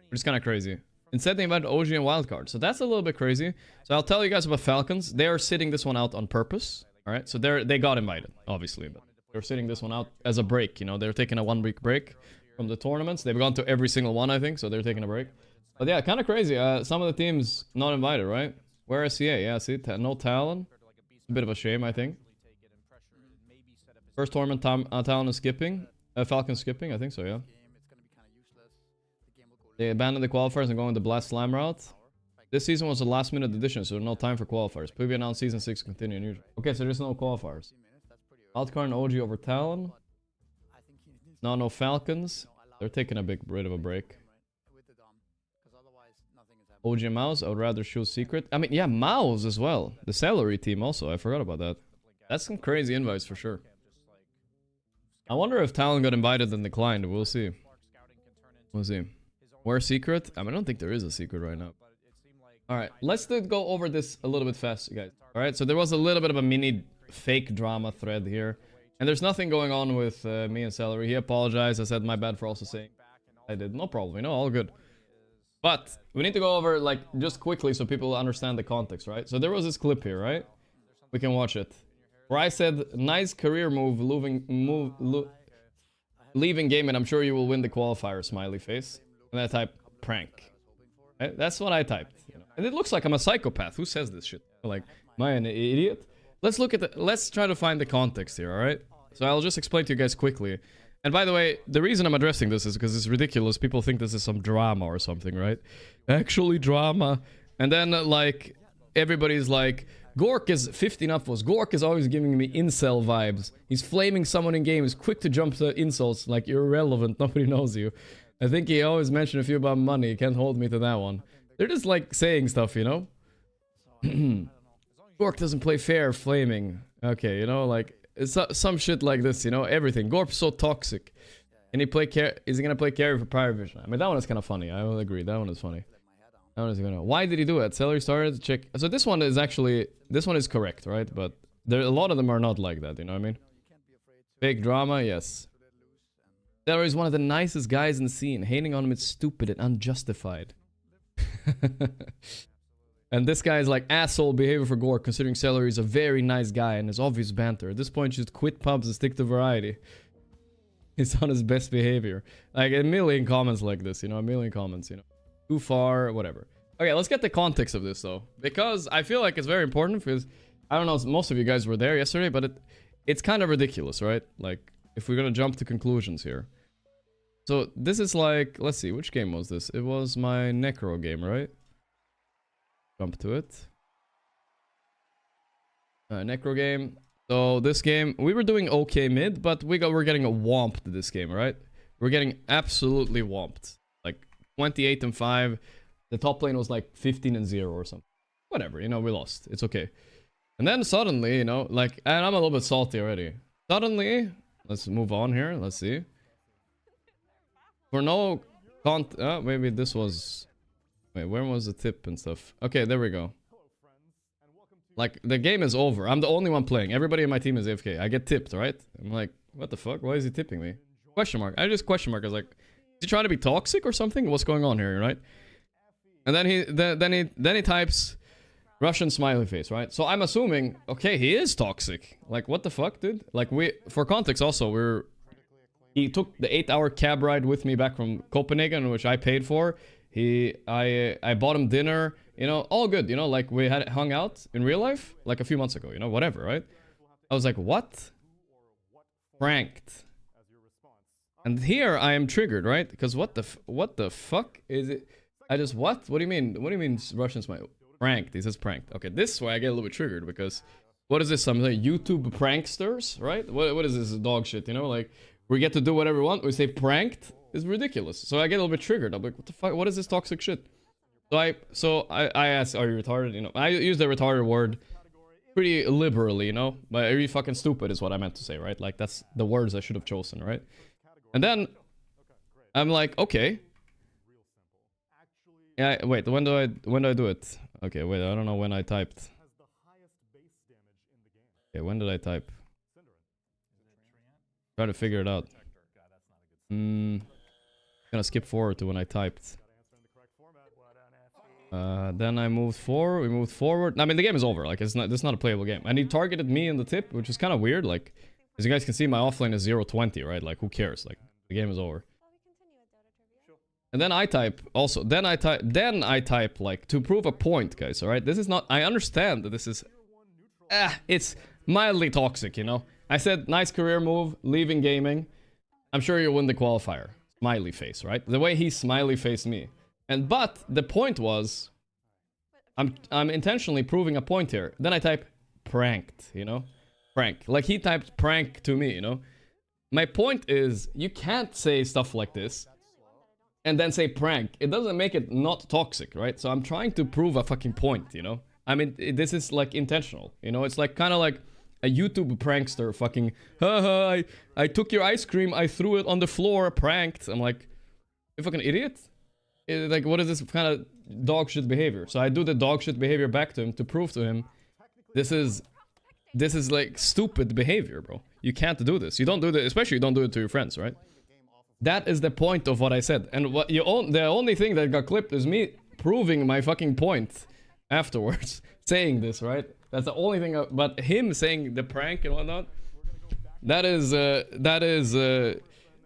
Which is kind of crazy. Instead, they invited OG and Wildcard. So that's a little bit crazy. So I'll tell you guys about Falcons. They are sitting this one out on purpose. Alright, so they got invited, obviously. But they're sitting this one out as a break, you know. They're taking a 1 week break from the tournaments. They've gone to every single one, I think. So they're taking a break. But yeah, kind of crazy. Some of the teams not invited, right? Where is SEA? Yeah, see, no Talon. A bit of a shame, I think. First tournament, Talon is skipping. Falcon skipping, I think so, yeah. game, it's gonna be kind of useless. The game will go They abandoned the qualifiers and going the Blast Slam route. This season was a last minute addition, so no time for qualifiers. Preview announced season 6 continue in usual. Okay, so there's no qualifiers. 3 minutes, that's pretty early. Wildcard and OG over Talon. I think he needs No Falcons. to allow They're taking a bit of a break. with the Dom, because otherwise nothing is happening. OG and Mouse, I would rather choose Secret. I mean, yeah, Mouse as well. The Celery team also, I forgot about that. That's some crazy invites for sure. I wonder if Talon got invited and declined. We'll see. We'll see. Where's Secret? I mean, I don't think there is a Secret right now. Alright, let's go over this a little bit fast, guys. Alright, so there was a little bit of a mini fake drama thread here. And there's nothing going on with me and Celery. He apologized. I said my bad for also saying I did. No problem, you know, all good. But we need to go over, like, just quickly so people understand the context, right? So there was this clip here, right? We can watch it. Where I said, nice career move, leaving game, and I'm sure you will win the qualifier, smiley face. And I typed, prank. Right? That's what I typed. You know? And it looks like I'm a psychopath. Who says this shit? Like, am I an idiot? Let's try to find the context here, alright? So I'll just explain to you guys quickly. And by the way, the reason I'm addressing this is because it's ridiculous. People think this is some drama or something, right? Actually drama. And then, like, everybody's like, Gorgc is 15 upvotes. Gorgc is always giving me incel vibes. He's flaming someone in game. He's quick to jump to insults. Like, you're irrelevant. Nobody knows you. I think he always mentioned a few about money. He can't hold me to that one. They're just, like, saying stuff, you know? Gorgc doesn't play fair, flaming. Okay, you know, like... It's some shit like this, you know, everything. Gorgc's so toxic. Can he play is he gonna play carry for Pirate Vision? I mean, that one is kind of funny. I will agree. That one is funny. That one is gonna. Why did he do it? Celery started to check. So this one is actually, this one is correct, right? But there, a lot of them are not like that. You know what I mean? Fake drama, yes. Celery is one of the nicest guys in the scene. Hating on him is stupid and unjustified. And this guy is like asshole behavior for Gorgc, considering Celery is a very nice guy and is obvious banter. At this point, just quit pubs and stick to variety. He's on his best behavior. Like a million comments like this, you know, a million comments, you know. Too far, whatever. Okay, let's get the context of this though, because I feel like it's very important. Because I don't know, most of you guys were there yesterday, but it's kind of ridiculous, right? Like if we're gonna jump to conclusions here. So this is like, let's see, which game was this? It was my Necro game, right? Jump to it. Necro game. So this game, we were doing okay mid, but we're getting whomped this game, right? We're getting absolutely whomped. Like 28-5. The top lane was like 15-0 or something. Whatever, you know, we lost. It's okay. And then suddenly, you know, like, and I'm a little bit salty already. Suddenly, let's move on here. Let's see. For no maybe this was... Wait, where was the tip and stuff? Okay, there we go. Like, the game is over. I'm the only one playing. Everybody in my team is AFK. I get tipped, right? I'm like, what the fuck? Why is he tipping me? Question mark. I just question mark. I was like, is he trying to be toxic or something? What's going on here, right? And then he types Russian smiley face, right? So I'm assuming, okay, he is toxic. Like, what the fuck, dude? Like, for context also, he took the 8-hour cab ride with me back from Copenhagen, which I paid for. I bought him dinner, you know, all good, you know, like we had hung out in real life like a few months ago, you know, whatever, right? I was like, what? Pranked. And here I am triggered, right? Because what the fuck is it? I just, what do you mean? What do you mean Russian smile? Pranked. He says pranked. Okay, this is why I get a little bit triggered, because what is this? Some like YouTube pranksters, right? What is this dog shit, you know? Like, we get to do whatever we want. We say pranked. It's ridiculous. So I get a little bit triggered. I'm like, what the fuck? What is this toxic shit? So I asked, are you retarded? You know, I use the retarded word pretty liberally, you know? But are you fucking stupid is what I meant to say, right? Like, that's the words I should have chosen, right? And then I'm like, okay. Yeah, wait, when do I do it? Okay, wait, I don't know when I typed. Okay, when did I type? Try to figure it out. Gonna skip forward to when I typed. Then I moved forward. We moved forward. I mean, the game is over. Like, this is not a playable game. And he targeted me in the tip, which is kind of weird. Like, as you guys can see, my offlane is 0-20, right? Like, who cares? Like, the game is over. And then I type also. Then I type like to prove a point, guys. All right. This is not. I understand that this is. It's mildly toxic, you know. I said nice career move, leaving gaming. I'm sure you'll win the qualifier. Smiley face, right? The way he smiley faced me. But the point was, I'm intentionally proving a point here. Then I type pranked, you know? Prank. Like he typed prank to me, you know? My point is, you can't say stuff like this and then say prank. It doesn't make it not toxic, right? So I'm trying to prove a fucking point, you know? I mean, this is like intentional, you know? It's like kind of like a YouTube prankster fucking, haha, I took your ice cream, I threw it on the floor, pranked. I'm like, you fucking idiot? Like, what is this kind of dog shit behavior? So I do the dog shit behavior back to him to prove to him, this is like stupid behavior, bro. You can't do this. You don't do this, especially you don't do it to your friends, right? That is the point of what I said. And what the only thing that got clipped is me proving my fucking point afterwards, saying this, right? That's the only thing. But him saying the prank and whatnot, that is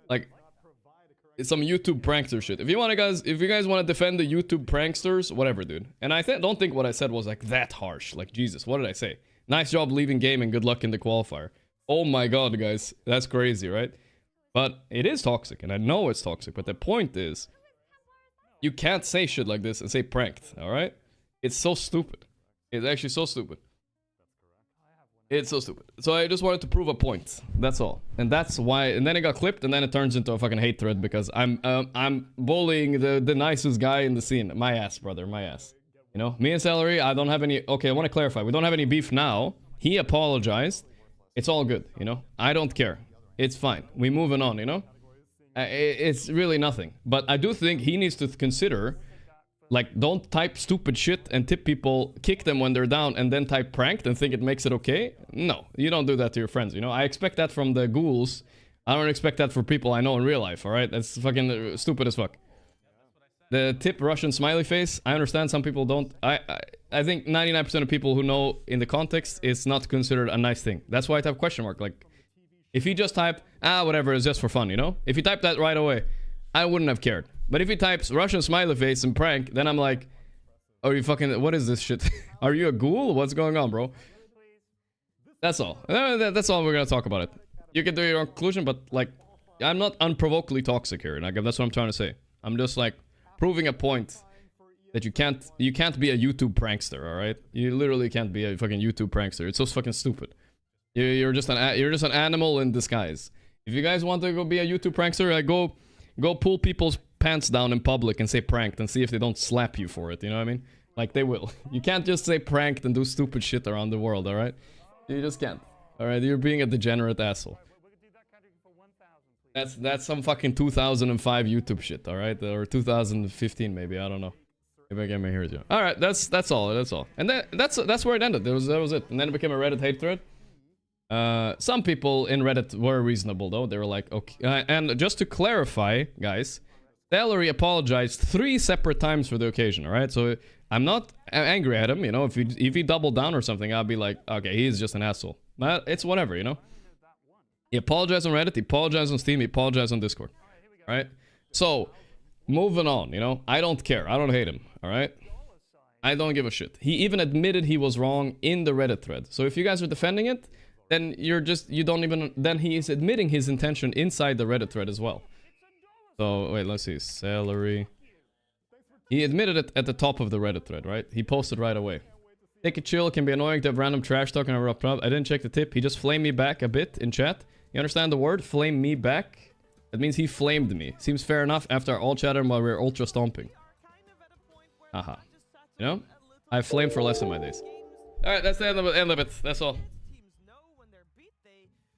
like, It's some YouTube prankster shit. If you guys want to defend the YouTube pranksters, whatever, dude. And I don't think what I said was like that harsh. Like, Jesus, what did I say? Nice job leaving game and good luck in the qualifier. Oh my god, guys. That's crazy, right? But it is toxic, and I know it's toxic. But the point is, you can't say shit like this and say pranked, alright? It's so stupid. It's actually so stupid. It's so stupid. So I just wanted to prove a point. That's all. And that's why. And then it got clipped, and then it turns into a fucking hate thread because I'm bullying the nicest guy in the scene. My ass, brother. My ass. You know, me and Celery, I don't have any. Okay, I want to clarify. We don't have any beef now. He apologized. It's all good. You know, I don't care. It's fine. We moving on. You know, it's really nothing. But I do think he needs to consider. Like, don't type stupid shit and tip people, kick them when they're down, and then type pranked and think it makes it okay. No, you don't do that to your friends, you know? I expect that from the ghouls. I don't expect that for people I know in real life, alright? That's fucking stupid as fuck. The tip Russian smiley face, I understand some people don't. I think 99% of people who know in the context is not considered a nice thing. That's why I type question mark. Like, if you just type, whatever, it's just for fun, you know? If you type that right away, I wouldn't have cared. But if he types Russian smiley face and prank, then I'm like, are you fucking, what is this shit? Are you a ghoul? What's going on, bro? That's all. That's all we're gonna talk about it. You can do your own conclusion, but like, I'm not unprovokedly toxic here. Like, that's what I'm trying to say. I'm just like proving a point that you can't be a YouTube prankster, all right? You literally can't be a fucking YouTube prankster. It's so fucking stupid. You're just an animal in disguise. If you guys want to go be a YouTube prankster, like go pull people's pants down in public and say pranked and see if they don't slap you for it, you know what I mean? Like, they will. You can't just say pranked and do stupid shit around the world, alright? You just can't. Alright, you're being a degenerate asshole. That's some fucking 2005 YouTube shit, alright? Or 2015 maybe, I don't know. Maybe I get my ears here. Alright, that's all. And that's where it ended. That was it. And then it became a Reddit hate thread. Some people in Reddit were reasonable though. They were like, okay. And just to clarify, guys, Celery apologized 3 separate times for the occasion, alright? So I'm not angry at him, you know? If he doubled down or something, I'll be like, okay, he's just an asshole. But it's whatever, you know? He apologized on Reddit, he apologized on Steam, he apologized on Discord. Alright? So, moving on, you know? I don't care. I don't hate him, alright? I don't give a shit. He even admitted he was wrong in the Reddit thread. So if you guys are defending it, then then he is admitting his intention inside the Reddit thread as well. So, wait, let's see. Celery. He admitted it at the top of the Reddit thread, right? He posted right away. Take a chill, can be annoying to have random trash talking over up. I didn't check the tip. He just flamed me back a bit in chat. You understand the word? Flame me back? That means he flamed me. Seems fair enough after all chatter while we were ultra stomping. Haha. You know? I flamed for less in my days. Alright, that's the end of it. That's all.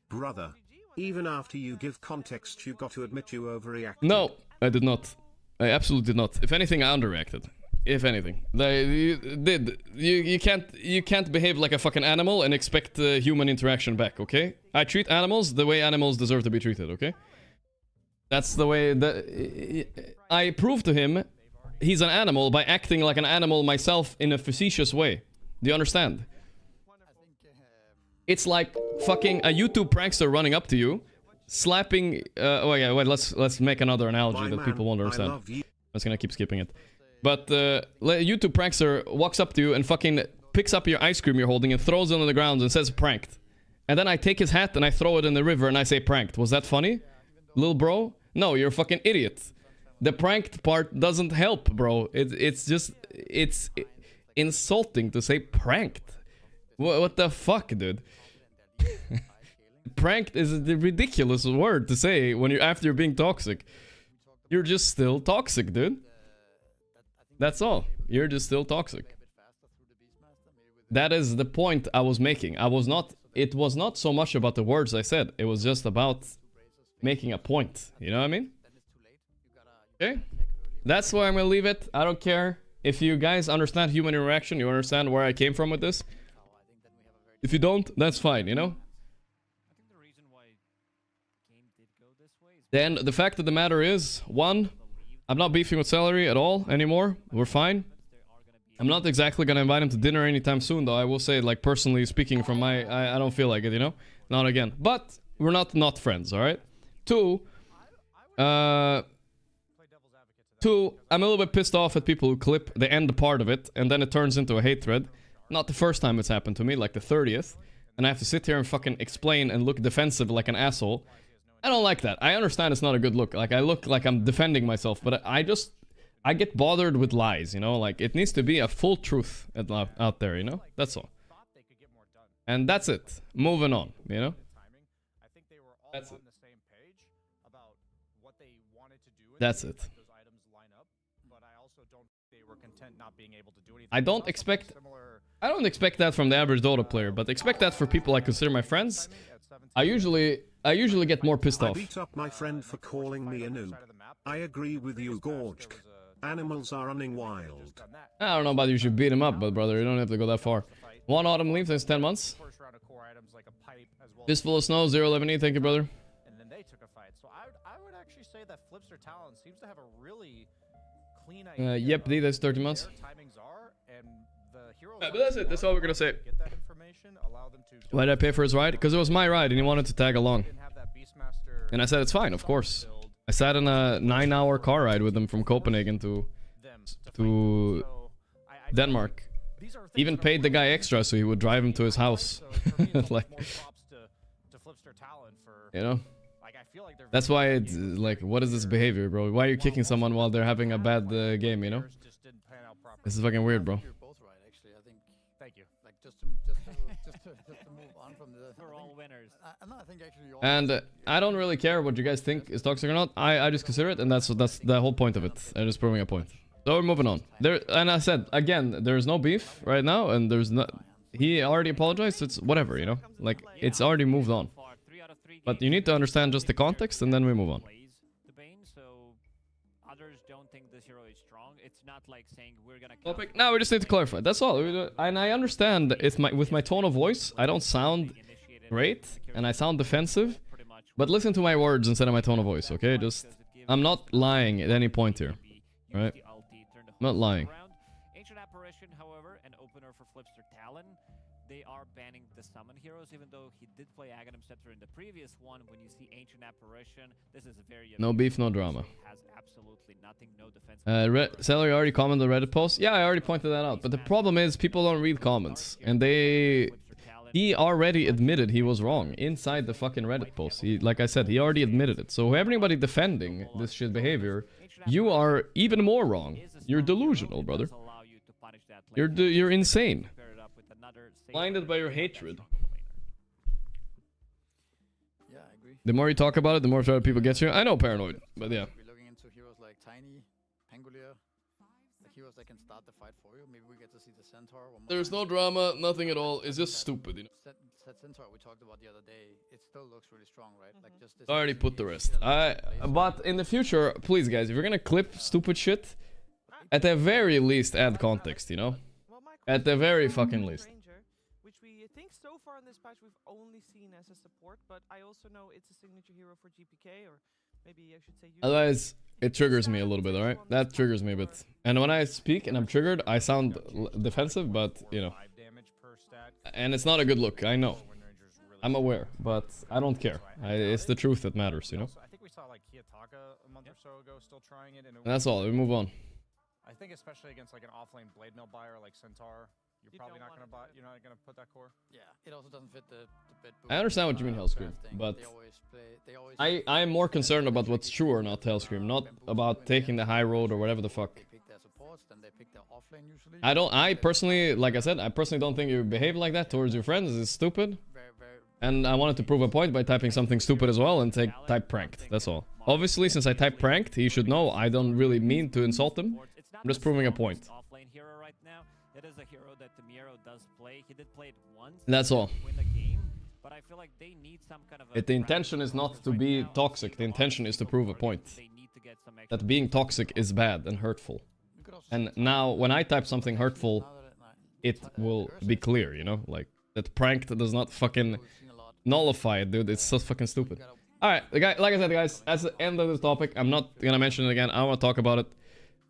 Brother, even after you give context, you got to admit you overreacted. No, I did not. I absolutely did not. If anything, I underreacted. If anything, you can't behave like a fucking animal and expect human interaction back. Okay? I treat animals the way animals deserve to be treated. Okay? That's the way that I prove to him he's an animal by acting like an animal myself in a facetious way. Do you understand? It's like fucking a YouTube prankster running up to you, slapping. Oh yeah, wait. Let's make another analogy that people won't understand. I'm just gonna keep skipping it. But YouTube prankster walks up to you and fucking picks up your ice cream you're holding and throws it on the ground and says pranked. And then I take his hat and I throw it in the river and I say pranked. Was that funny, little bro? No, you're a fucking idiot. The pranked part doesn't help, bro. It's insulting to say pranked. What the fuck, dude? Pranked is a ridiculous word to say when after you're being toxic. You're just still toxic, dude. That's all. You're just still toxic. That is the point I was making. It was not so much about the words I said. It was just about making a point. You know what I mean? Okay? That's where I'm gonna leave it. I don't care. If you guys understand human interaction, you understand where I came from with this. If you don't, that's fine, you know? Then the fact of the matter is, 1, I'm not beefing with Celery at all anymore. We're fine. I'm not exactly gonna invite him to dinner anytime soon, though. I will say, like, personally speaking, from I don't feel like it, you know? Not again. But we're not friends, alright? 2, Two, I'm a little bit pissed off at people who clip the end part of it, and then it turns into a hate thread. Not the first time it's happened to me, like the 30th. And I have to sit here and fucking explain and look defensive like an asshole. I don't like that. I understand it's not a good look. Like, I look like I'm defending myself, but I get bothered with lies, you know? Like, it needs to be a full truth out there, you know? That's all. And that's it. Moving on, you know? That's it. That's it. I don't expect that from the average Dota player, but expect that for people I consider my friends. I usually get more pissed I off. beat up my friend for calling me a noob. I agree with you, Gorgc. Animals are running wild. I don't know about you should beat him up, but brother, you don't have to go that far. One autumn leaf, that's 10 months. Fistful of snow, 011E, thank you, brother. And then they took a fight. So I would actually say that Flipster Talon seems to have a really clean idea. Yep, D, that's 30 months. Timings are, and the heroes But that's it, that's all we're gonna say. get that information, allow them to. Why did I pay for his ride? Because it was my ride and he wanted to tag along. And I said it's fine, of course. I sat in a 9-hour car ride with him from Copenhagen to Denmark. Even paid the guy extra so he would drive him to his house. Like, you know? That's why it's like, what is this behavior, bro? Why are you kicking someone while they're having a bad game, you know? This is fucking weird, bro. You're both right, actually. I think. Thank you. Like just to move on from the. We're all winners. I think actually. You And I don't really care what you guys think is toxic or not. I just consider it, and that's the whole point of it. I'm just proving a point. So we're moving on. And I said again, there's no beef right now, and there's not. He already apologized. It's whatever, you know. Like it's already moved on. But you need to understand just the context, and then we move on. Topic. Now we just need to clarify. That's all. And I understand if with my tone of voice, I don't sound great, and I sound defensive. But listen to my words instead of my tone of voice, okay? Just I'm not lying at any point here, right? I'm not lying. Ancient Apparition, however, an opener for Flipster Talon. They are banning the summon heroes, even though he did play Aghanim Scepter in the previous one. When you see Ancient Apparition, this is a very no beef, no drama. Has absolutely nothing, no defense. Celery already commented the Reddit post. Yeah, I already pointed that out. But the problem is people don't read comments, and he already admitted he was wrong inside the fucking Reddit post. Like I said, he already admitted it. So everybody defending this shit behavior, you are even more wrong. You're delusional, brother. You're insane. Blinded by your hatred. Yeah, I agree. The more you talk about it, the more people get you. I know paranoid, but yeah. We're looking into heroes like Tiny, Pangolier, like heroes that can start the fight for you. Maybe we get to see the Centaur. There's no drama, nothing at all. It's just stupid, you know. That Centaur we talked about the other day, it still looks really strong, right? Like just this. Already put the rest. But in the future, please guys, if you're gonna clip stupid shit, at the very least add context, you know? At the very fucking least. Which we think so far in this patch we've only seen as a support, but I also know it's a signature hero for GPK, or maybe I should say. Otherwise, it triggers me a little bit, alright? That triggers me a bit. And when I speak and I'm triggered, I sound defensive, but, you know. And it's not a good look, I know. I'm aware, but I don't care. It's the truth that matters, you know? I think we saw like Kiyotaka a month or so ago still trying it. And that's all, we move on. I think especially against like an offlane blade mill buyer like Centaur, you're probably not gonna buy. You're not gonna put that core. Yeah, it also doesn't fit the bit. I understand what you mean, Hellscream, but I'm more concerned about what's true or not, Hellscream, not about taking the high road or whatever the fuck. They pick their supports, then they pick their offlane usually. I personally, like I said, I personally don't think you behave like that towards your friends. It's stupid. And I wanted to prove a point by typing something stupid as well and type pranked. That's all. Obviously, since I typed pranked, he should know I don't really mean to insult him. I'm just proving a point. Offlane hero right now. It is a hero that Tamiro does play. He did play it once. That's all. Win the game, but I feel like they need some kind of the intention is not to be toxic. The intention is to prove a point. That being toxic is bad and hurtful. And now, when I type something hurtful, it will be clear, you know? Like, that pranked does not fucking nullify it, dude. It's so fucking stupid. Alright, like I said, guys, that's the end of this topic. I'm not gonna mention it again. I don't want to talk about it.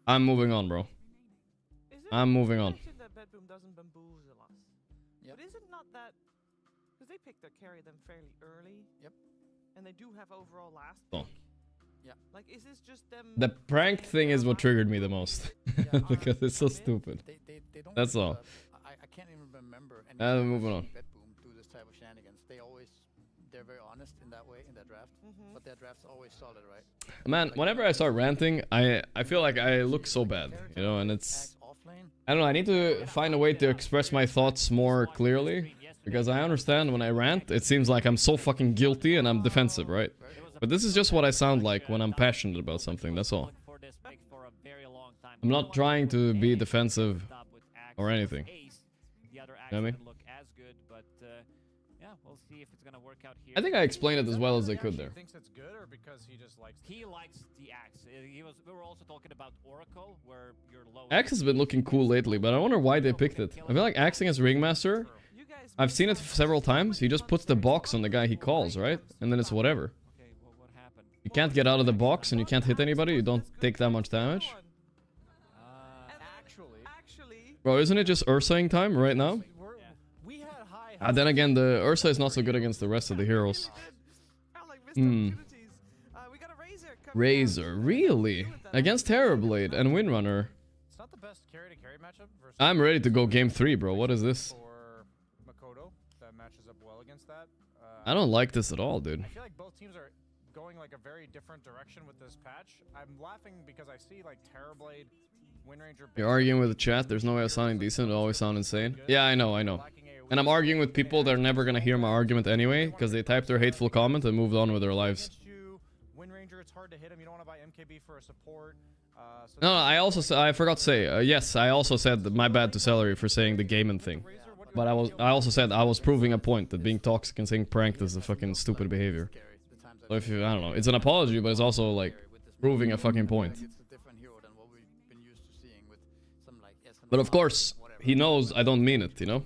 I'm moving on, bro. I'm moving on. That bedroom doesn't bamboozle us. Yep. But is it not that... Because they picked to carry them fairly early. Yep. And they do have overall last Oh. pick. Yeah. Like, is this just them? The prank thing is what triggered me the most. Because it's so stupid. They don't That's do, all. I can't even remember. Moving on. Boom do this type of shenanigans. They're very honest in that way in their draft, but their draft's always solid, right? Man, whenever I start ranting, I feel like I look so bad, you know, and it's... I don't know, I need to find a way to express my thoughts more clearly, because I understand when I rant, it seems like I'm so fucking guilty and I'm defensive, right? But this is just what I sound like when I'm passionate about something, that's all. I'm not trying to be defensive or anything. You know what I mean? I think I explained it as well as I could there. Thinks it's good, or because he just likes. He likes the axe. We were also talking about Oracle, where you're low. Axe has been looking cool lately, but I wonder why they picked it. I feel like axing as Ringmaster, I've seen it several times. He just puts the box on the guy he calls, right? And then it's whatever. Okay, well, what happened? You can't get out of the box and you can't hit anybody. You don't take that much damage. Actually, Bro, isn't it just Ursaying time right now? we had high. Then again, the Ursa is not so good against the rest of the heroes. We got a Razor, really? Against Terrorblade and Windrunner. It's not the best carry to carry matchup versus. I'm ready to go game 3, bro. What is this? For Makoto, that matches up well against that. I don't like this at all, dude. I feel like both teams are going like a very different direction with this patch. I'm laughing because I see like Terrorblade, Windranger. You're arguing with the chat. There's no way of sounding decent. It always sound insane. Yeah, I know. And I'm arguing with people that are never gonna hear my argument anyway, because they typed their hateful comment and moved on with their lives. Windranger, it's hard to hit him. You don't want to buy MKB for a support. No, I also I forgot to say. Yes, I also said that my bad to Celery for saying the gaming thing. But I also said I was proving a point that being toxic and saying pranked is a fucking stupid behavior. So if you, I don't know, it's an apology, but it's also like proving a fucking point. But of course, he knows I don't mean it, you know?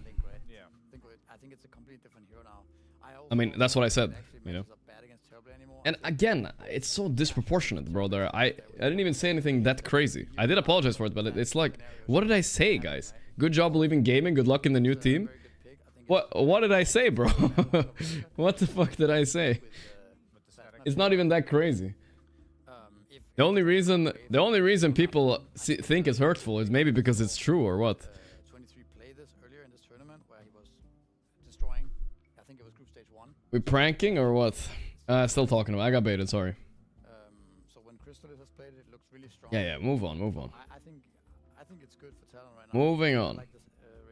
I mean, that's what I said, you know? And again, it's so disproportionate, brother. I didn't even say anything that crazy. I did apologize for it, but it's like, what did I say, guys? Good job leaving gaming, good luck in the new team. What did I say, bro? What the fuck did I say? It's not even that crazy. The only reason people think it's hurtful is maybe because it's true or what. 23 played this earlier in this tournament where he was destroying. I think it was group stage 1. We pranking or what? Still talking about. I got baited. Sorry. So when Crystal has played it, looks really strong. Yeah. Move on. I think it's good for Talon right now. Moving on.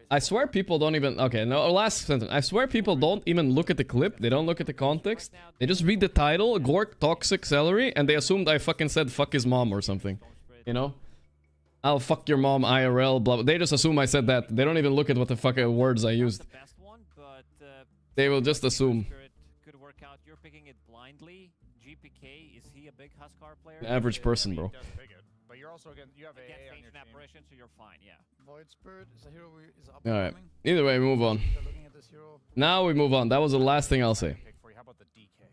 I swear people don't even... Okay, no, last sentence. I swear people don't even look at the clip. They don't look at the context. They just read the title, Gorgc, Toxic, Celery, and they assumed I fucking said fuck his mom or something. You know? I'll fuck your mom, IRL, blah, blah. They just assume I said that. They don't even look at what the fuck words I used. They will just assume. Good workout. You're picking it blindly. GPK, is he a big Huskar player? Average person, bro. But you're also again, you have AA on your team. Apparition, so you're fine, yeah. Void Spirit is a hero is up. Alright. Either way, we move on. Now we move on. That was the last thing I'll say. How about the DK?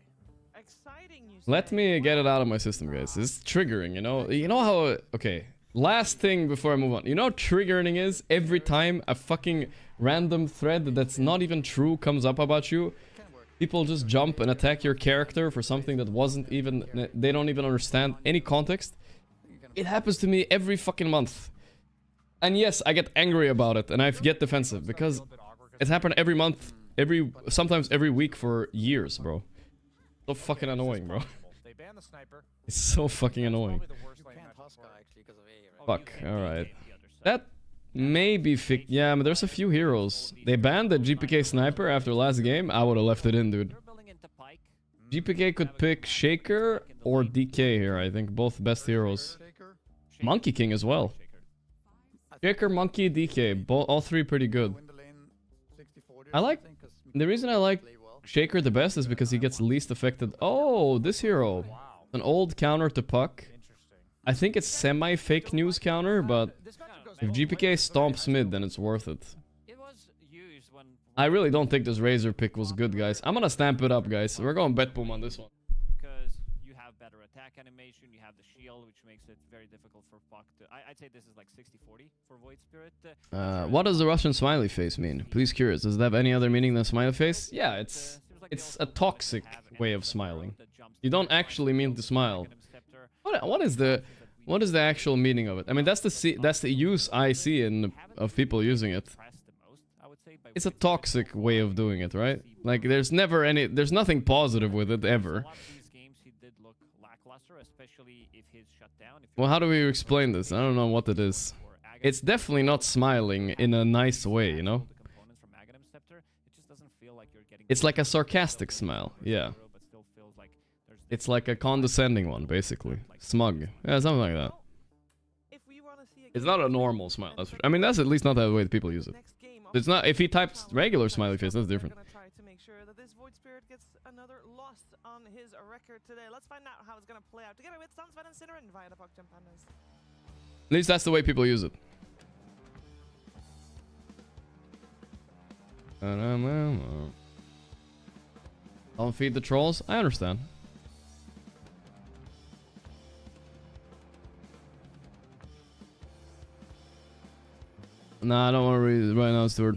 Exciting, you Let me get it out of my system, guys. It's triggering, you know? You know how... Okay. Last thing before I move on. You know how triggering is? Every time a fucking random thread that's not even true comes up about you, people just jump and attack your character for something that wasn't even... They don't even understand any context. It happens to me every fucking month. And yes, I get angry about it and I get defensive because it's happened every month, sometimes every week for years, bro. So fucking annoying, bro. It's so fucking annoying. Fuck, alright. That may be fixed. Yeah, but there's a few heroes. They banned the GPK sniper after last game. I would have left it in, dude. GPK could pick Shaker or DK here, I think. Both best heroes. Monkey King as well. Shaker, Monkey, DK. All three pretty good. I like... The reason I like Shaker the best is because he gets least affected. Oh, this hero. An old counter to Puck. I think it's semi-fake news counter, but if GPK stomps mid, then it's worth it. I really don't think this Razor pick was good, guys. I'm gonna stamp it up, guys. We're going bet boom on this one. better attack animation. You have the shield, which makes it very difficult for Puck to... I'd say this is like 60-40 for Void Spirit. What does the Russian smiley face mean? Please curious. Does it have any other meaning than smiley face? Yeah, it's a toxic way of smiling. You don't actually mean to smile. What is the actual meaning of it? I mean, that's the use I see in of people using it. It's a toxic way of doing it, right? Like there's nothing positive with it ever. Well, how do we explain this? I don't know what it is. It's definitely not smiling in a nice way, you know? It's like a sarcastic smile, yeah. It's like a condescending one, basically. Smug. Yeah, something like that. It's not a normal smile. I mean, that's at least not the way that people use it. It's not. If he types regular smiley face, that's different. Try to make sure that this Void Spirit gets another loss on his record today. Let's find out how it's gonna play out together with Sunsven and Cinnamon via the PogChamp Pandas. At least that's the way people use it. Don't feed the trolls. I understand. Nah, I don't want to read it right now, Stuart.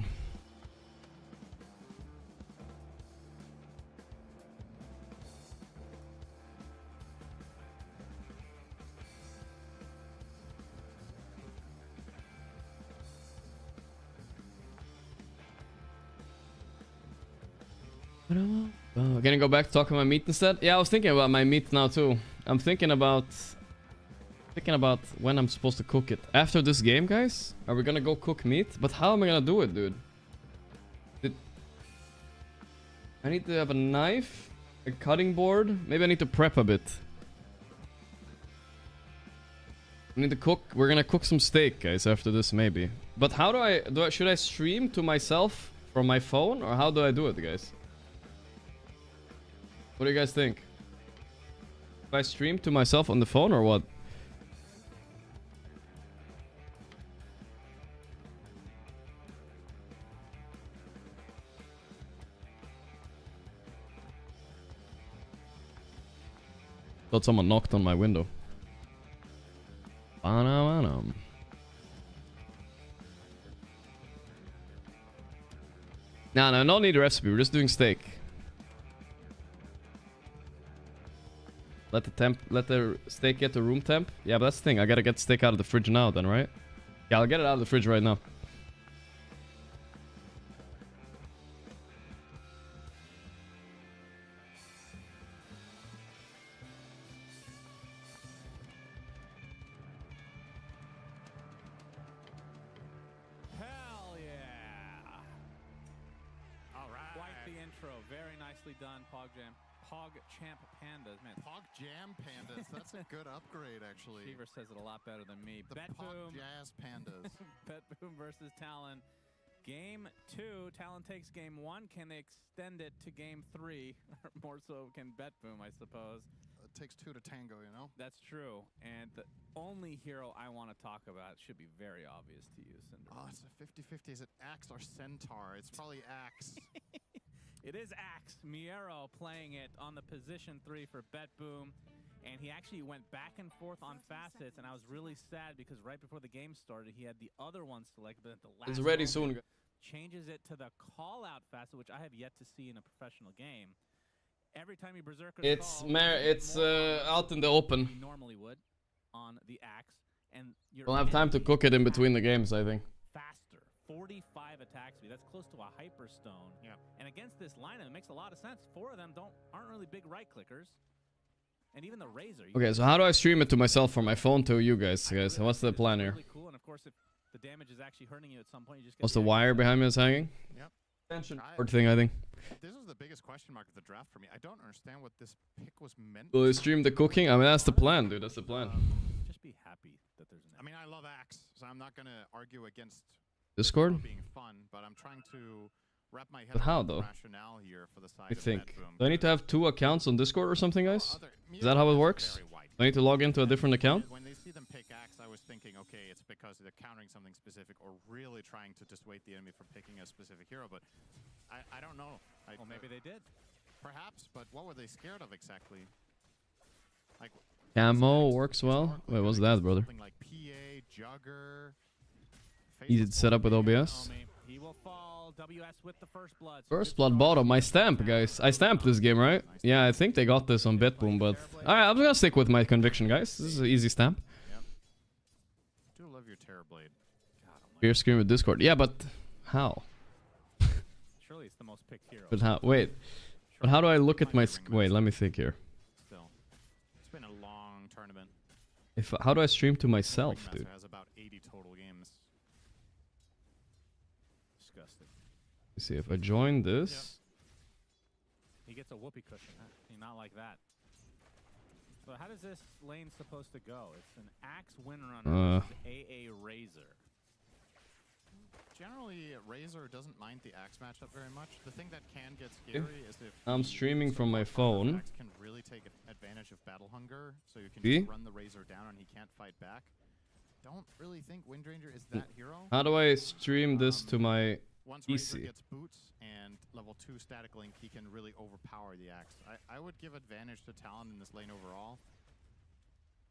Gonna go back to talk about meat instead? Yeah, I was thinking about my meat now too. I'm thinking about when I'm supposed to cook it. After this game, guys? Are we gonna go cook meat? But how am I gonna do it, dude? I need to have a knife, a cutting board. Maybe I need to prep a bit. I need to cook. We're gonna cook some steak, guys, after this, maybe. But how do I should I stream to myself from my phone, or how do I do it, guys? What do you guys think? If I stream to myself on the phone, or what? Thought someone knocked on my window. No, no need a recipe. We're just doing steak. Let the steak get to room temp. Yeah, but that's the thing. I gotta get the steak out of the fridge now, then, right? Yeah, I'll get it out of the fridge right now. PogChamp Pandas, man. PogJam Pandas. That's a good upgrade, actually. Cheever says it a lot better than me. The PogJazz Pandas. Bet Boom versus Talon. Game 2. Talon takes game 1. Can they extend it to game 3? Or more so can Bet Boom, I suppose. It takes 2 to tango, you know? That's true. And the only hero I want to talk about should be very obvious to you, Cinder. Oh, it's a 50-50. Is it Axe or Centaur? It's probably Axe. It is Axe. Miero playing it on the position 3 for Bet Boom. And he actually went back and forth on facets, and I was really sad because right before the game started, he had the other one selected, but at the last it's ready soon. Changes it to the call-out facet, which I have yet to see in a professional game. Every time he berserkers it's call, out in the open. We normally would on the Axe, and we'll have time to cook it in between the games, I think. Faster. 45 attack speed. That's close to a Hyperstone. Yeah. And against this lineup, it makes a lot of sense. 4 of them aren't really big right clickers. And even the Razor. Okay, so how do I stream it to myself from my phone to you guys? What's the plan here? Really cool. And of course, if the damage is actually hurting you at some point, you just get what's the wire behind me is hanging? Yep. Third thing, I think. This is the biggest question mark of the draft for me. I don't understand what this pick was meant. Will you stream the cooking? I mean, that's the plan, dude. That's the plan. Just be happy that there's an I mean, I love Axe, so I'm not going to argue against Discord being fun, but I'm trying to wrap my head but how, around the though? rationale here for the side I of think. Bedroom. Do I need to have 2 accounts on Discord or something, guys? Is that how it works? Do I need to log into a different account? When they see them pick Axe, I was thinking, okay, it's because they're countering something specific or really trying to dissuade the enemy from picking a specific hero, but I don't know. Well, maybe they did. Perhaps, but what were they scared of exactly? Like Camo works well. Wait, what's that, brother? something like PA, Jugger. Easy to set up with OBS. He will fall. WS with the first blood. First blood bottom. My stamp, guys. I stamped this game, right? Yeah, I think they got this on Bitboom, but alright, I'm gonna stick with my conviction, guys. This is an easy stamp. Yep. Do love your Terrorblade. Beer screen with Discord. Yeah, but how? Surely it's the most picked hero. But how? Wait. But how do I look at my? Wait, let me think here. Still, it's been a long tournament. If how do I stream to myself, Ringmaster dude? has about 80 total games. Disgusting. Let's see if I join this. He gets a whoopee cushion. Not like that. So how does this lane supposed to go? It's an Axe Windrunner versus AA Razor. Generally, Razor doesn't mind the Axe matchup very much. The thing that can get scary is if I'm streaming from my phone. Axe can really take advantage of battle hunger, so you can See? just run the Razor down and he can't fight back. Don't really think Windranger is that hero. How do I stream this to my Once Razor PC? gets boots and level 2 static link, he can really overpower the Axe. I would give advantage to Talon in this lane overall.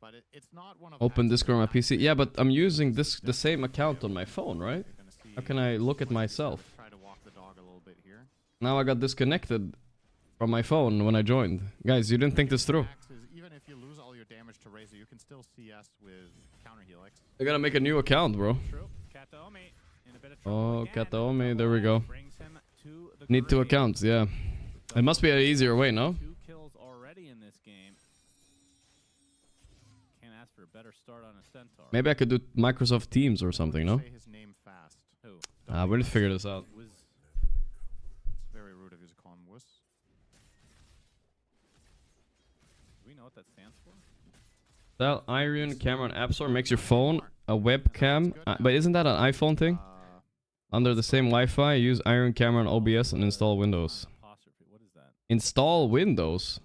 But it's not one of Open Axe's Discord on my best PC. Yeah, but I'm using It's the same account on my phone, right? You're gonna see How can I look at Twitch myself? Try to walk the dog a little bit here. Now I got disconnected from my phone when I joined. Guys, you didn't think this through. Axe is, even if you lose all your damage to Razor, you can still CS with counter heal X. I gotta make a new account, bro. True. Kataomi in a bit of trouble Oh, again. Kataomi, there we go. Brings him to the Need two grave. accounts, yeah. It must be an easier way, no? 2 kills already in this game. Can't ask for a better start on a Centaur. Maybe I could do Microsoft Teams or something, no? Say his name fast. Who? We need to figure this out. Was It's very rude of you to call him wuss. do we know what that stands for? That Iron camera on App Store makes your phone a webcam. But isn't that an iPhone thing? Under the same Wi-Fi, use Iron camera on OBS and install Windows. Apostrophe. What is that? Install Windows?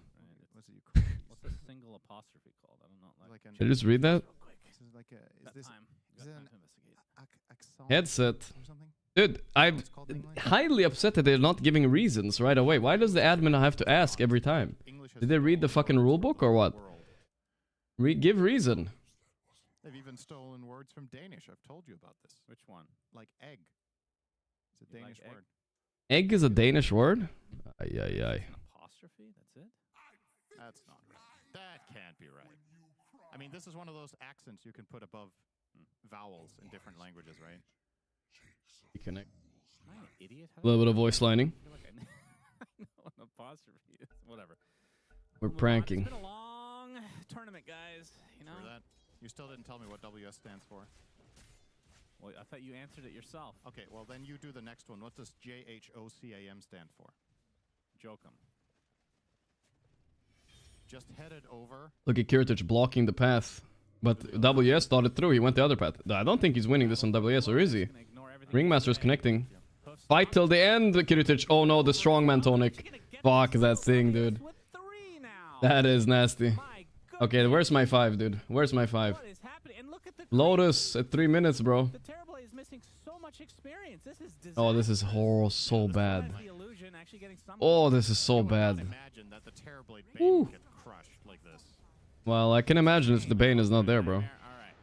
What's it you call What's the single apostrophe called? I don't know. like an, Should I just read that? This is like a, is Got this time. is Got it time an to investigate. accent Headset. or something? Dude, I'm It's called in English? highly upset that they're not giving reasons right away. Why does the admin have to ask every time? English has Did they read the fucking stolen rule words book from or the what? world. Give reason. They've even stolen words from Danish. I've told you about this. Which one? Like egg. It's a You like Danish egg? word. Egg is a Danish word? Ay, ay, ay. An apostrophe? That's it? That's not right. That can't be right. I mean, this is one of those accents you can put above vowels in different languages, right? Connect. Am I an idiot? How A little did bit of voice lining. I feel like I know what an apostrophe is. Whatever. We're Move on. pranking. It's been a long tournament, guys. You know? For that, you still didn't tell me what WS stands for. Well, I thought you answered it yourself. Okay, well then you do the next one. What does JHOCAM stand for? Jokum. Just headed over. Look at Kiritich blocking the path. But WS thought it through. He went the other path. I don't think he's winning this on WS, or is he? Gonna ignore everything Ringmaster's you say. connecting. Hoofs Fight on. till the end, Kiritich. Oh no, the strongman tonic. Fuck that thing, dude. With 3 now. That is nasty. My Okay, where's my 5, dude? Where's my 5? What is happening? And look at the Lotus at 3 minutes, bro. The Terrorblade is missing so much experience. This is disaster. Oh, this is horrible, so bad. The illusion actually getting some Oh, this is so You would not bad. imagine that the Terrorblade Bane Woo. would get crushed like this. Well, I can imagine if the Bane is not there, bro. All right.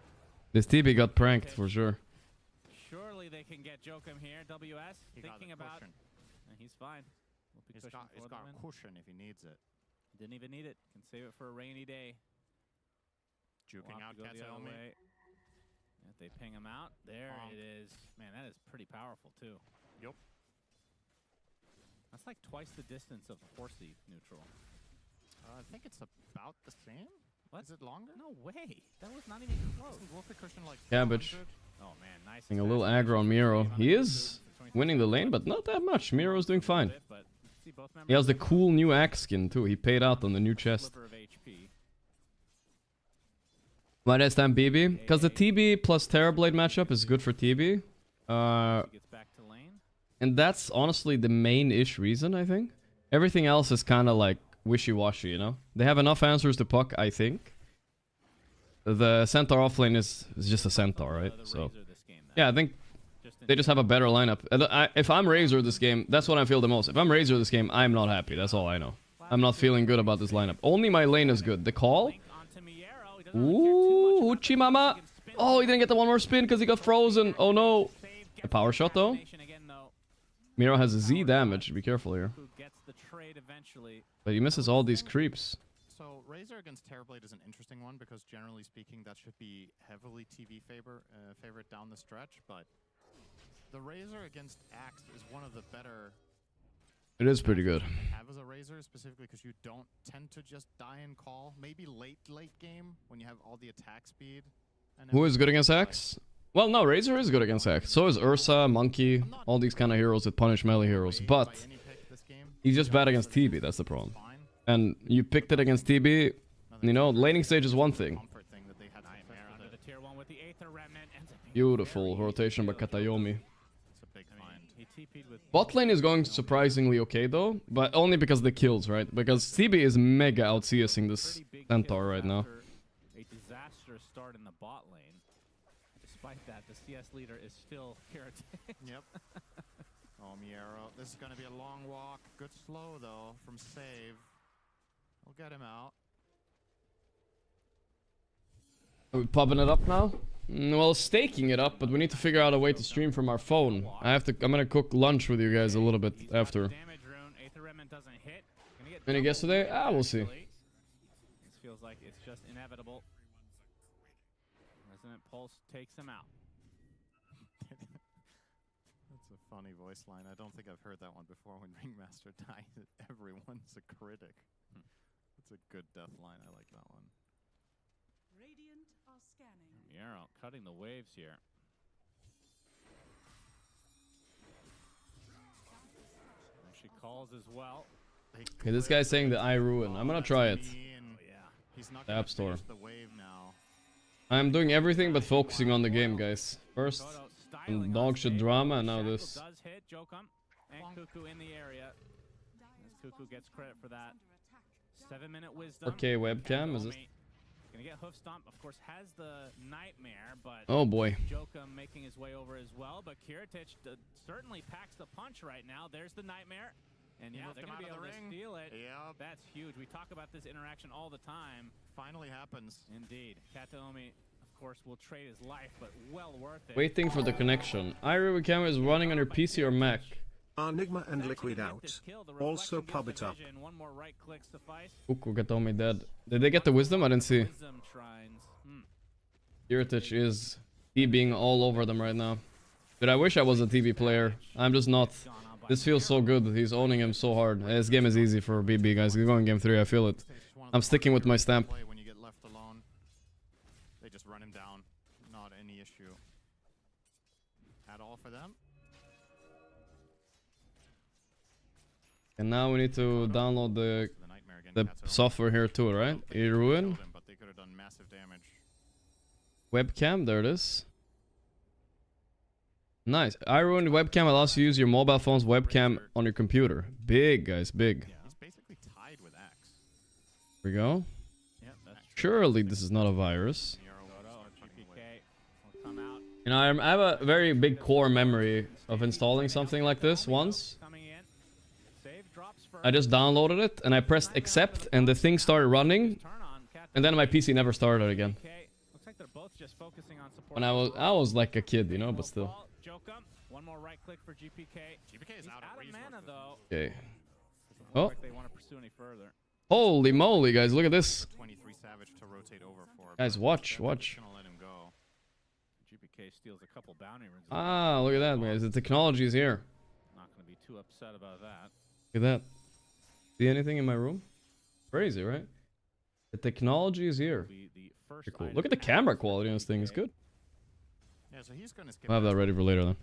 This TB got pranked for sure. Surely they can get Jokum here. WS He got thinking the about. cushion. He's fine. Whoopee He's cushion got, for he's the got win. cushion if he needs it. Didn't even need it. Can save it for a rainy day. We'll Juking have out to go the other Katsuomi. way. If they ping him out, there Bonk. it is. Man, that is pretty powerful too. Yup. That's like twice the distance of horsey neutral. I think it's about the same. What? Is it longer? No way. That was not even close. Isn't Whoopee cushion like Cabbage. 400? Oh man, nice. Getting a little aggro on Miro. He is winning the lane, but not that much. Miro's doing fine. He has the cool new axe skin too. He paid out on the new chest. Sliver of HP. Why did I stand BB? Because the TB plus Terrorblade matchup is good for TB. He gets back to lane. And that's honestly the main-ish reason, I think. Everything else is kind of like wishy-washy, you know? They have enough answers to puck, I think. The Centaur offlane is just a Centaur, right? The So, Razor this game, yeah, I think Just in they just have a better lineup. And if I'm Razor this game, that's what I feel the most. If I'm Razor this game, I'm not happy. That's all I know. I'm not feeling good about this lineup. Only my lane is good. The call Ooh, Uchimama. Oh, he didn't get the one more spin because he got frozen. Oh no. A power shot though. Miro has a Z damage. Be careful here. But he misses all these creeps. So Razor against Terrorblade is an interesting one because generally speaking that should be heavily TV favorite down the stretch, but the Razor against Axe is one of the better. It is pretty good. Have as a Razor specifically because you don't tend to just die and call. Maybe late game when you have all the attack speed. And Who is good against Axe? Well, no, Razor is good against Axe. So is Ursa, Monkey, all these kind of heroes that punish melee heroes. But he's just bad against TB, that's the problem. And you picked it against TB, you know, laning stage is one thing. Beautiful rotation by Katayomi. Bot lane is going surprisingly okay though, but only because of the kills, right? Because TB is mega out CSing this Centaur right now. A disastrous start in the bot lane. Despite that, the CS leader is still Heretic. Yep. Oh, Miero. This is going to be a long walk. Good slow though from Save. We'll get him out. Are we popping it up now? Well, staking it up, but we need to figure out a way to stream from our phone. I'm gonna cook lunch with you guys a little bit after. Any guess today? Ah, we'll see. This feels like it's just inevitable. Resonant Pulse takes him out. That's a funny voice line. I don't think I've heard that one before. When Ringmaster dies, everyone's a critic. That's a good death line. I like that one. Radiant are scanning. Miero cutting the waves here. And she calls as well. Okay, this guy's saying the I ruin. I'm gonna try it. He's not The App Store. the wave now. I'm doing everything but focusing on the game, guys. First, some dog shit drama, and now this. Does hit Jokum and Cuckoo in the area. As Cuckoo gets credit for that. 7-minute wisdom. Okay, webcam, is this? Gonna get hoof stomp, of course, has the nightmare, but Oh boy. Jokum making his way over as well. But Kiritich certainly packs the punch right now. There's the nightmare, and yeah, they're gonna be able to steal it. Yep. That's huge. We talk about this interaction all the time. Finally happens. Indeed, Kataomi, of course, will trade his life, but well worth it. Waiting for the connection. iRiver camera is running on your PC or Mac. Nigma and Liquid out. Also pub it up. One more right click suffice. Cuckoo Kataomi dead. Did they get the wisdom? I didn't see. Wisdom shrines. Kiritich is TBing all over them right now. But I wish I was a TV player. I'm just not. This feels so good. He's owning him so hard. This game is easy for BB, guys. He's going game 3. I feel it. I'm sticking with my stamp. When you get left alone, they just run him down. Not any issue at all for them. And now we need to download the software here too, right? Ruin. But they could have done massive damage. Webcam, there it is. Nice. iRuin webcam allows you to use your mobile phone's webcam on your computer. Big, guys, big. He's basically tied with Axe. Here we go. Yep, that's Surely this is not a virus. will come out. You know, I have a very big core memory of installing something like this once. I just downloaded it and I pressed accept and the thing started running and then my PC never started again. Looks like they're both just focusing on support. When I was like a kid, you know, but still. One more right click for GPK. GPK is out of mana though. Okay. Oh. Oh. They want to pursue any further. Holy moly, guys, look at this. 23 Savage to rotate over for. Guys, watch. Gonna let him go. GPK steals a couple bounty runes. Ah, look at that, guys. The technology is here. Not going to be too upset about that. Look at that. See anything in my room? Crazy, right? The technology is here. Pretty cool. Look at the camera quality on this thing. It's good. Yeah, so he's gonna skip. I'll have that ready for later then.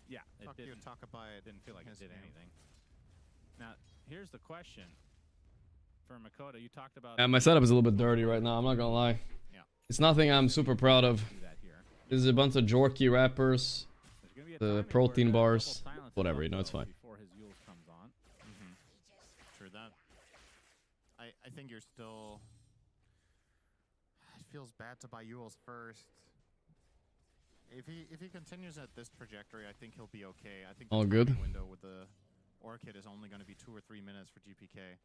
Yeah, it didn't feel like it did anything. Now, here's the question. For Makoto, you talked about... Yeah, my setup is a little bit dirty right now, I'm not gonna lie. Yeah. It's nothing I'm super proud of. This is a bunch of Gorgc wrappers, the protein bars, whatever, you know, it's fine. Before his Yules comes on. Sure that. I think you're still... It feels bad to buy Yules first. If he continues at this trajectory, I think he'll be okay. I think the all good. Window with the Orchid is only going to be 2 or 3 minutes for GPK.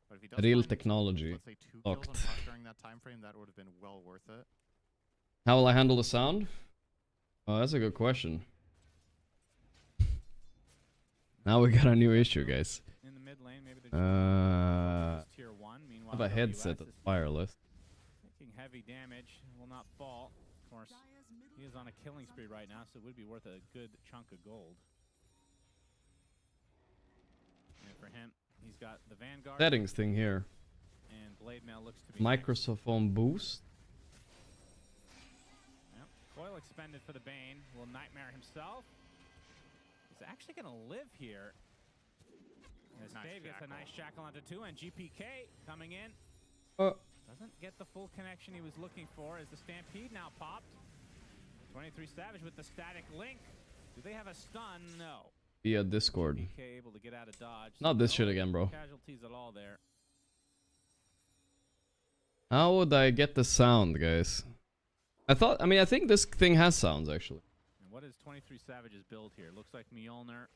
But if he does Real find, technology. let's say 2 kills on Locked. puck during that time time frame, that would have been well worth it. How will I handle the sound? Oh, that's a good question. Now we got a new issue, guys. In the mid lane, maybe I tier 1. Meanwhile, have a headset that's wireless. taking heavy damage, will not fall. Of course, he is on a killing spree right now, so it would be worth a good chunk of gold. And for him, he's got the Vanguard. Settings thing here. And Blade Mail looks to be Microphone boost. Yep. Coil expended for the Bane. Will Nightmare himself. He's actually going to live here. As Dave gets a nice shackle onto 2, and GPK coming in. Doesn't get the full connection he was looking for as the Stampede now popped. 23 Savage with the static link. Do they have a stun? No. Via Discord. GPK able to get out of dodge. Not this shit again, bro. Casualties at all there. How would I get the sound, guys? I think this thing has sounds, actually. And what is 23 Savage's build here? Looks like Mjolnir.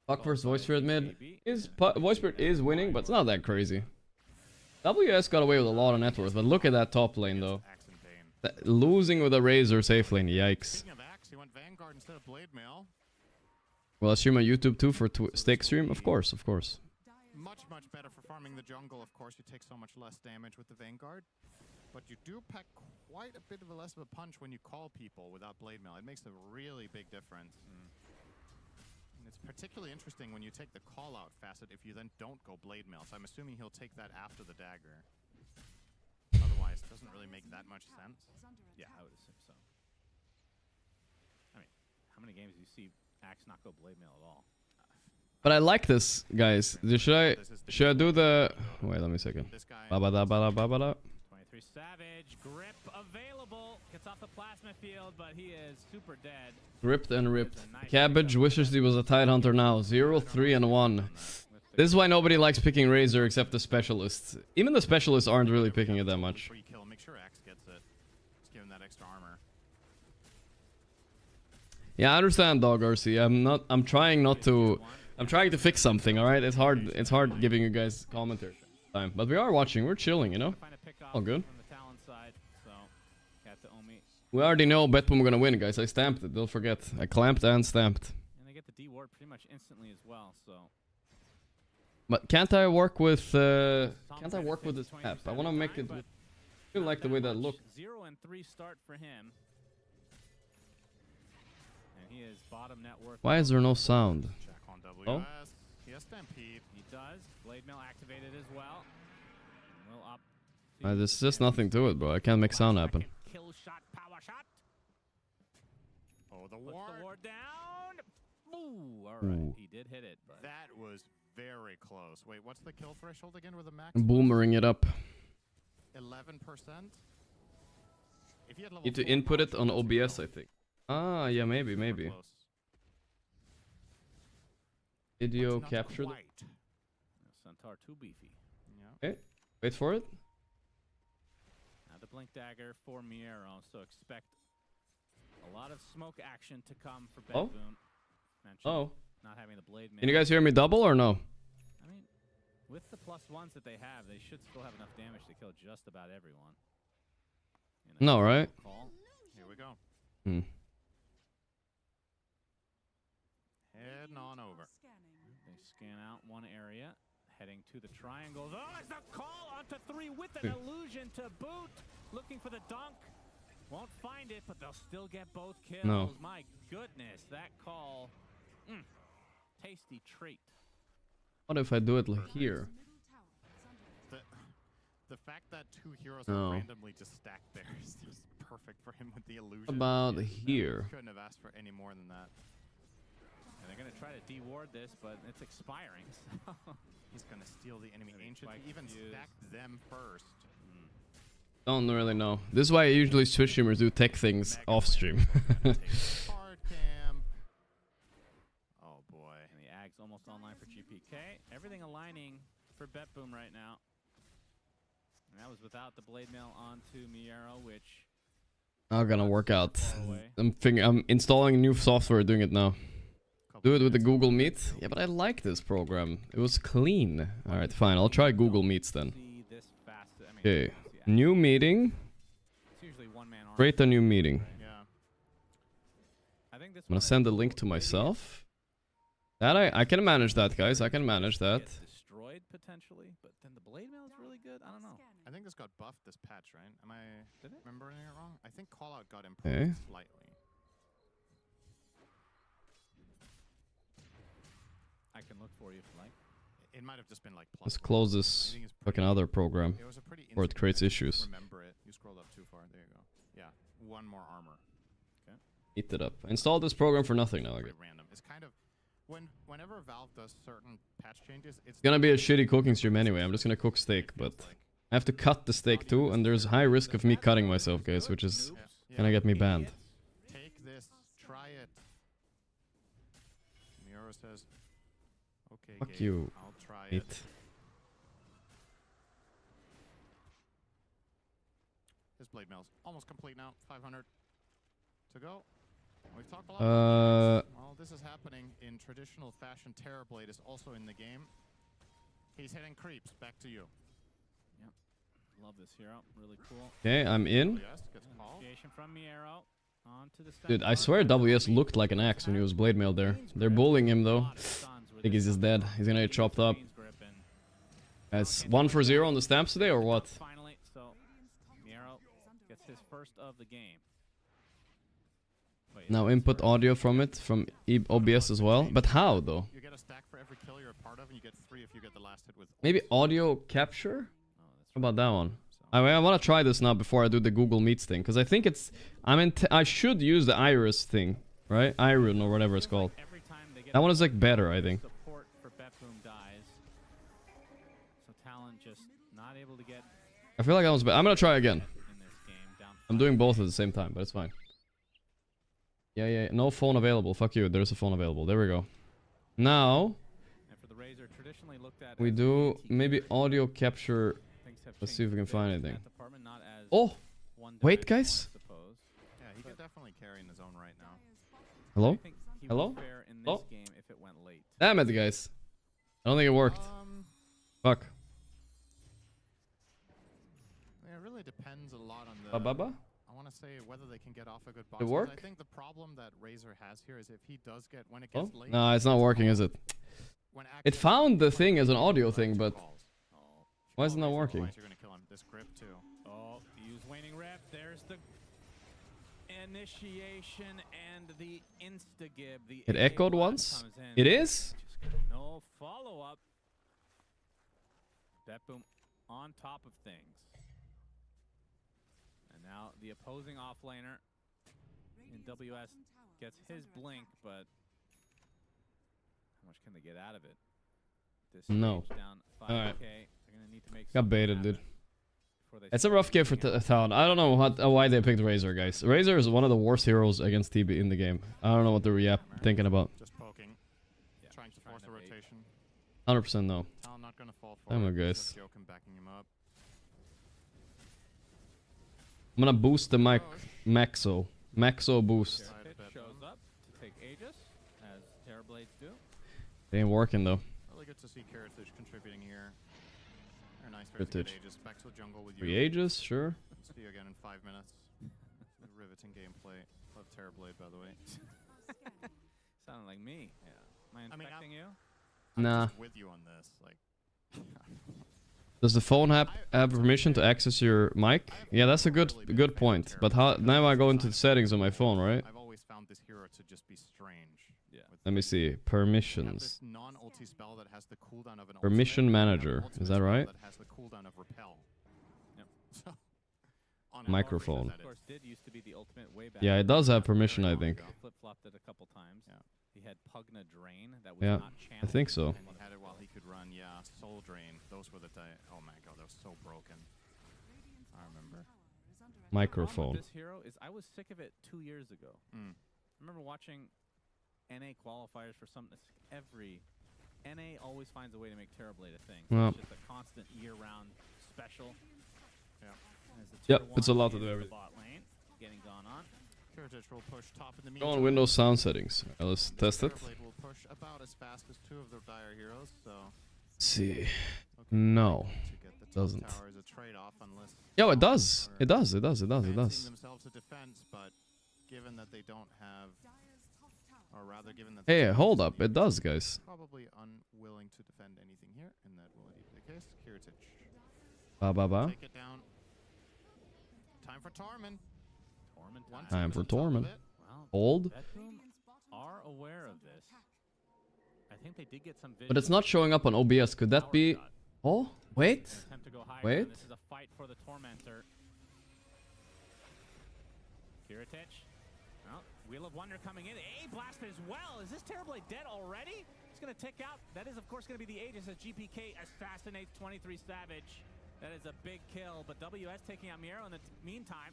Fuck first Voice Spirit mid. Voice Spirit is winning, but it's not that crazy. WS got away with a lot of net worth, but look at that top lane, though. Losing with a Razor safe lane, yikes. Speaking of Axe, he went Vanguard instead of Blade Mail. Will I stream on YouTube too for stake stream? Of course, of course. Much better for farming the jungle, of course. You take so much less damage with the Vanguard. But you do pack quite a bit of a less of a punch when you call people without Blade Mail. It makes a really big difference. And it's particularly interesting when you take the call-out facet if you then don't go Blade Mail. So I'm assuming he'll take that after the dagger. Otherwise, it doesn't really make that much sense. Yeah, I would assume so. I mean, how many games do you see Axe not go Blade Mail at all? But I like this, guys. Should I do the... Wait, let me a second. Ba-ba-da-ba-da-ba-ba-da. 23 Savage, grip available. Gets off the plasma field, but he is super dead. Ripped and ripped. Cabbage wishes he was a Tide Hunter now. 0, 3, and 1. This is why nobody likes picking Razor except the specialists. Even the specialists aren't really picking it that much. Make sure Axe gets it. Just give him that extra armor. Yeah, I understand, Dog RC. I'm trying not to... I'm trying to fix something, alright? It's hard giving you guys commentary time. But we are watching, we're chilling, you know? All good. We already know Betboom gonna win, guys. I stamped it, don't forget. I clamped and stamped. And they get the D ward pretty much instantly as well, so... But can't I work with this map? I wanna make it... I feel like the way that looks. 0 and 3 start for him. And he is bottom network. Why is there no sound? Oh? He has Stampede. He does. Blade Mail activated as well. Will up. There's just nothing to it, bro. I can't make sound happen. Kill shot, power shot. Oh, the Puts ward. the ward down. Ooh, all right. He did hit it, but That was very close. Wait, what's the kill threshold again with a max? Boomering it up. 11%. If you had level Need to 4 input it power, on that's OBS, close. I think. Ah, yeah, maybe. Close. Video But not captured. quite. Centaur too beefy. Yeah. Okay, wait for it. Now the blink dagger for Miero, so expect a lot of smoke action to come for Oh. Bedboon. Oh. Not having the blade. Can you guys hear me double or no? I mean, with the +1s that they have, they should still have enough damage to kill just about everyone. You know, No, right? Call. Here we go. Hmm. Heading on over. They scan out one area, heading to the triangle. Oh, it's the call onto 3 with an illusion to boot. Looking for the dunk. Won't find it, but they'll still get both kills. No. My goodness, that call. Tasty treat. What if I do it like here? The fact that 2 heroes No. are randomly just stacked there is just perfect for him with the illusion. About here? Couldn't have asked for any more than that. And they're going to try to de-ward this, but it's expiring. So. He's going to steal the enemy ancient. He even stacked them first. Don't really know. This is why usually Twitch streamers do tech things off stream. Hard camp. Oh boy. And the Ag's almost online for GPK. Everything aligning for Betboom right now. And that was without the blade mail onto Miero, which... Not gonna work out. I'm installing new software, doing it now. Do it with the Google Meet. Yeah, but I like this program. It was clean. Alright, fine. I'll try Google Meets then. See this fast. I Okay. New meeting. It's usually one-man army. Create a new meeting. Yeah. I think this I'm gonna send the link to myself. That I can manage that, guys. I can manage that. Destroyed potentially, but then the blade mail is really good. I don't know. I think this got buffed this patch, right? Am I Did it? remembering it wrong? I think callout got improved Okay. slightly. I can look for you if you like. It might have just been like plus. Let's close this I think it's fucking pretty- other program. It was a pretty Or it instant creates fix. issues. Remember it. You scrolled up too far. There you go. Yeah. One more armor. Eat it up. I installed this program for nothing now. Pretty Again. random. It's kind of whenever Valve does certain patch changes, it's Gonna be a shitty cooking stream anyway. I'm just gonna cook steak, but I have to cut the steak too, and there's high risk of me cutting myself, guys, which is gonna get me banned. Take this, try it. Miura says, "Okay, Fuck Gabe, you, I'll try Eat. it." His blade mail's almost complete now. 500 to go. We've talked a lot about this. Well, this is happening in traditional fashion. Terrorblade is also in the game. He's hitting creeps. Back to you. Love this hero. Really cool. Okay, I'm in. Yes, gets called. Initiation from Miero. On to the Dude, I swear WS looked like an axe when he was blade mail there. They're bullying him though. I think he's just dead. He's gonna get chopped up. It's 1 for 0 on the stamps today or what? Finally, so Miero gets his first of the game. Wait, Now input audio from it, from OBS as well. But how though? You get a stack for every kill you're a part of, and you get 3 if you get the last hit with. Maybe audio capture? How about that one? I want to try this now before I do the Google Meets thing, because I think it's... I should use the Iris thing, right? Iron or whatever it's called. every time they get That one is like better, I think. support for Betboom dies. So Talon just not able to get I feel like that one's better. I'm gonna try again. in this game. Down I'm doing both at the same time, but it's fine. Yeah. No phone available. Fuck you. There's a phone available. There we go. Now, and for the Razor, traditionally looked at we as do anti-carry. maybe audio capture. Things have Let's see if we changed can a bit find in anything. that department, not as Oh! one-dimensional, Wait, I guys. suppose. Yeah, he could definitely carry in his own right now. I Hello? think he would Hello? fare in this Hello? game if it went late. Damn it, guys. I don't think it worked. Fuck. Yeah, it really depends a lot on the. Baba? I want to say whether they can get off a good box. Did it 'cause work? I think the problem that Razor has here is if he does get when it Oh? gets late. No, it's not working, is it? When It found the thing as an audio thing, but calls. why is it not Razor, working? otherwise You're gonna kill him. This grip too. Oh, use waning rep. There's the initiation and the insta-gib. The It echoed A1 once? comes in. It is? Just no follow-up. Betboom on top of things. And now the opposing offlaner in WS gets his blink, but how much can they get out of it? This No. stage down 5K. Alright. They're gonna need to make Got something baited, happen dude. before they It's a start rough game for taking it. Talon. I don't know why they picked Razor, guys. Razor is one of the worst heroes against TB in the game. I don't know what they're thinking about. Just poking. Yeah, Trying to force to a bait. rotation. 100% no. Talon not gonna fall for Damn it. it, guys. Just Jokin backing him up. I'm gonna boost the Maxo. Maxo boost. Side Pitch bet shows though. up to take Aegis, as Terrorblades do. It ain't working though. Really good to see Karatage contributing here. Very nice. Karatage. Aegis back to the jungle with you. Free Aegis, sure. See you again in 5 minutes. Riveting gameplay. Love Terrorblade, by the way. Sounding like me. Yeah. Am I I mean, infecting you? Nah. Just with you on this, like. Does the phone have permission to access your mic? Yeah, that's a good point. But how now I go into the settings on my phone, right? I've always found this hero to just be strange. Yeah. with Let me see. You have Permissions. this non-ulti spell that has the cooldown of an Permission ultimate, and you have an manager. ultimate Is that spell right? That has the cooldown of repel. Yep. So, on and off, Microphone. that Of is. course, did used to be the ultimate way back. Yeah, it does have permission, I long think. ago. Flip-flopped it a couple times. Yeah. He had Pugna Drain that was Yeah, not I channeled. think so. And he had it while he could run, yeah. Soul Drain. Those were the oh my god, that was so broken. I remember. Microphone. This hero is I was sick of it 2 years ago. Mm. I remember watching NA qualifiers for something. Every NA always finds a way to make Terrorblade a thing. Well. It's just a constant year-round special. Yeah. As the Yep, tier it's a one lot to is do the everything. bot lane, getting gone on. Karatage will push top in the Go on meantime. Windows sound settings. Let's test it. Terrorblade will push about as fast as 2 of their dire heroes, so See. looking No. to get the top doesn't. tower is a trade-off. off unless Yo, it does. It does. It does. It does. It fancying does. themselves a defense, but given that they don't have, or rather given that Hey, they hold don't, up. It does, guys. probably unwilling to defend anything here, and that will indeed be the case. Kiritich. Ba ba ba. Take it down. Time for Torment. Torment One Time team for is on top of Torment. it. Well, Hold. Bedroom are aware of this. I think they did get some vision. But it's not showing up on OBS. Could that Power be... shot. Oh, wait. Attempt to go higher, Wait. and this is a fight for the Tormentor. Kiritich. Well, Wheel of Wonder coming in. A blast as well. Is this Terrorblade dead already? It's going to tick out. That is, of course, going to be the Aegis as GPK assassinates 23 Savage. That is a big kill, but WS taking out Miero in the meantime.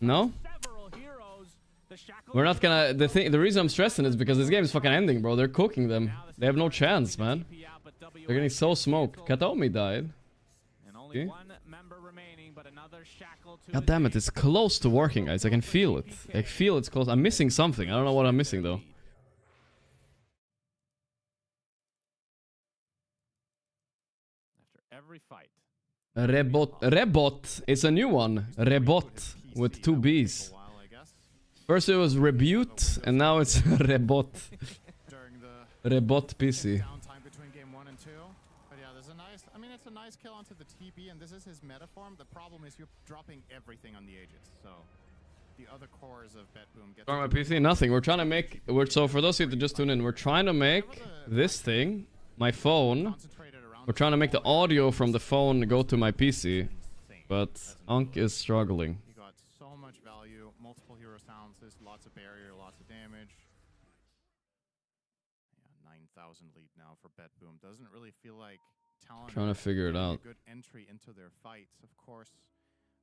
No? Several heroes. The shackles We're not gonna... The reason I'm stressing is because this game is fucking ending, bro. They're cooking them. They have no chance, man. They're getting so smoked. Kataomi died. And only Okay. one member remaining, but another shackle to God damn it, it's close to working, guys. I can feel it. I feel it's close. I'm missing something. I don't know what I'm missing, though. After every fight. Rebot. Rebot. It's a new one. Rebot. With two B's. First it was Rebut, and now it's Rebot. During the Rebot PC. downtime between game 1 and 2. But yeah, there's a nice, I mean, it's a nice kill onto the TB, and this is his meta form. The problem is you're dropping everything on the Aegis, so the other cores of Betboom get On my PC, nothing. We're trying to make... So for those of you that just tune in, we're trying to make this thing, my phone. concentrated around. We're trying to make the audio from the phone go to my PC. But Unk is struggling. He got so much value, multiple hero silences, lots of barrier, lots of damage. Yeah, 9,000 lead now for Betboom. Doesn't really feel like Talon Trying to figure it getting out. a good entry into their fights. Of course,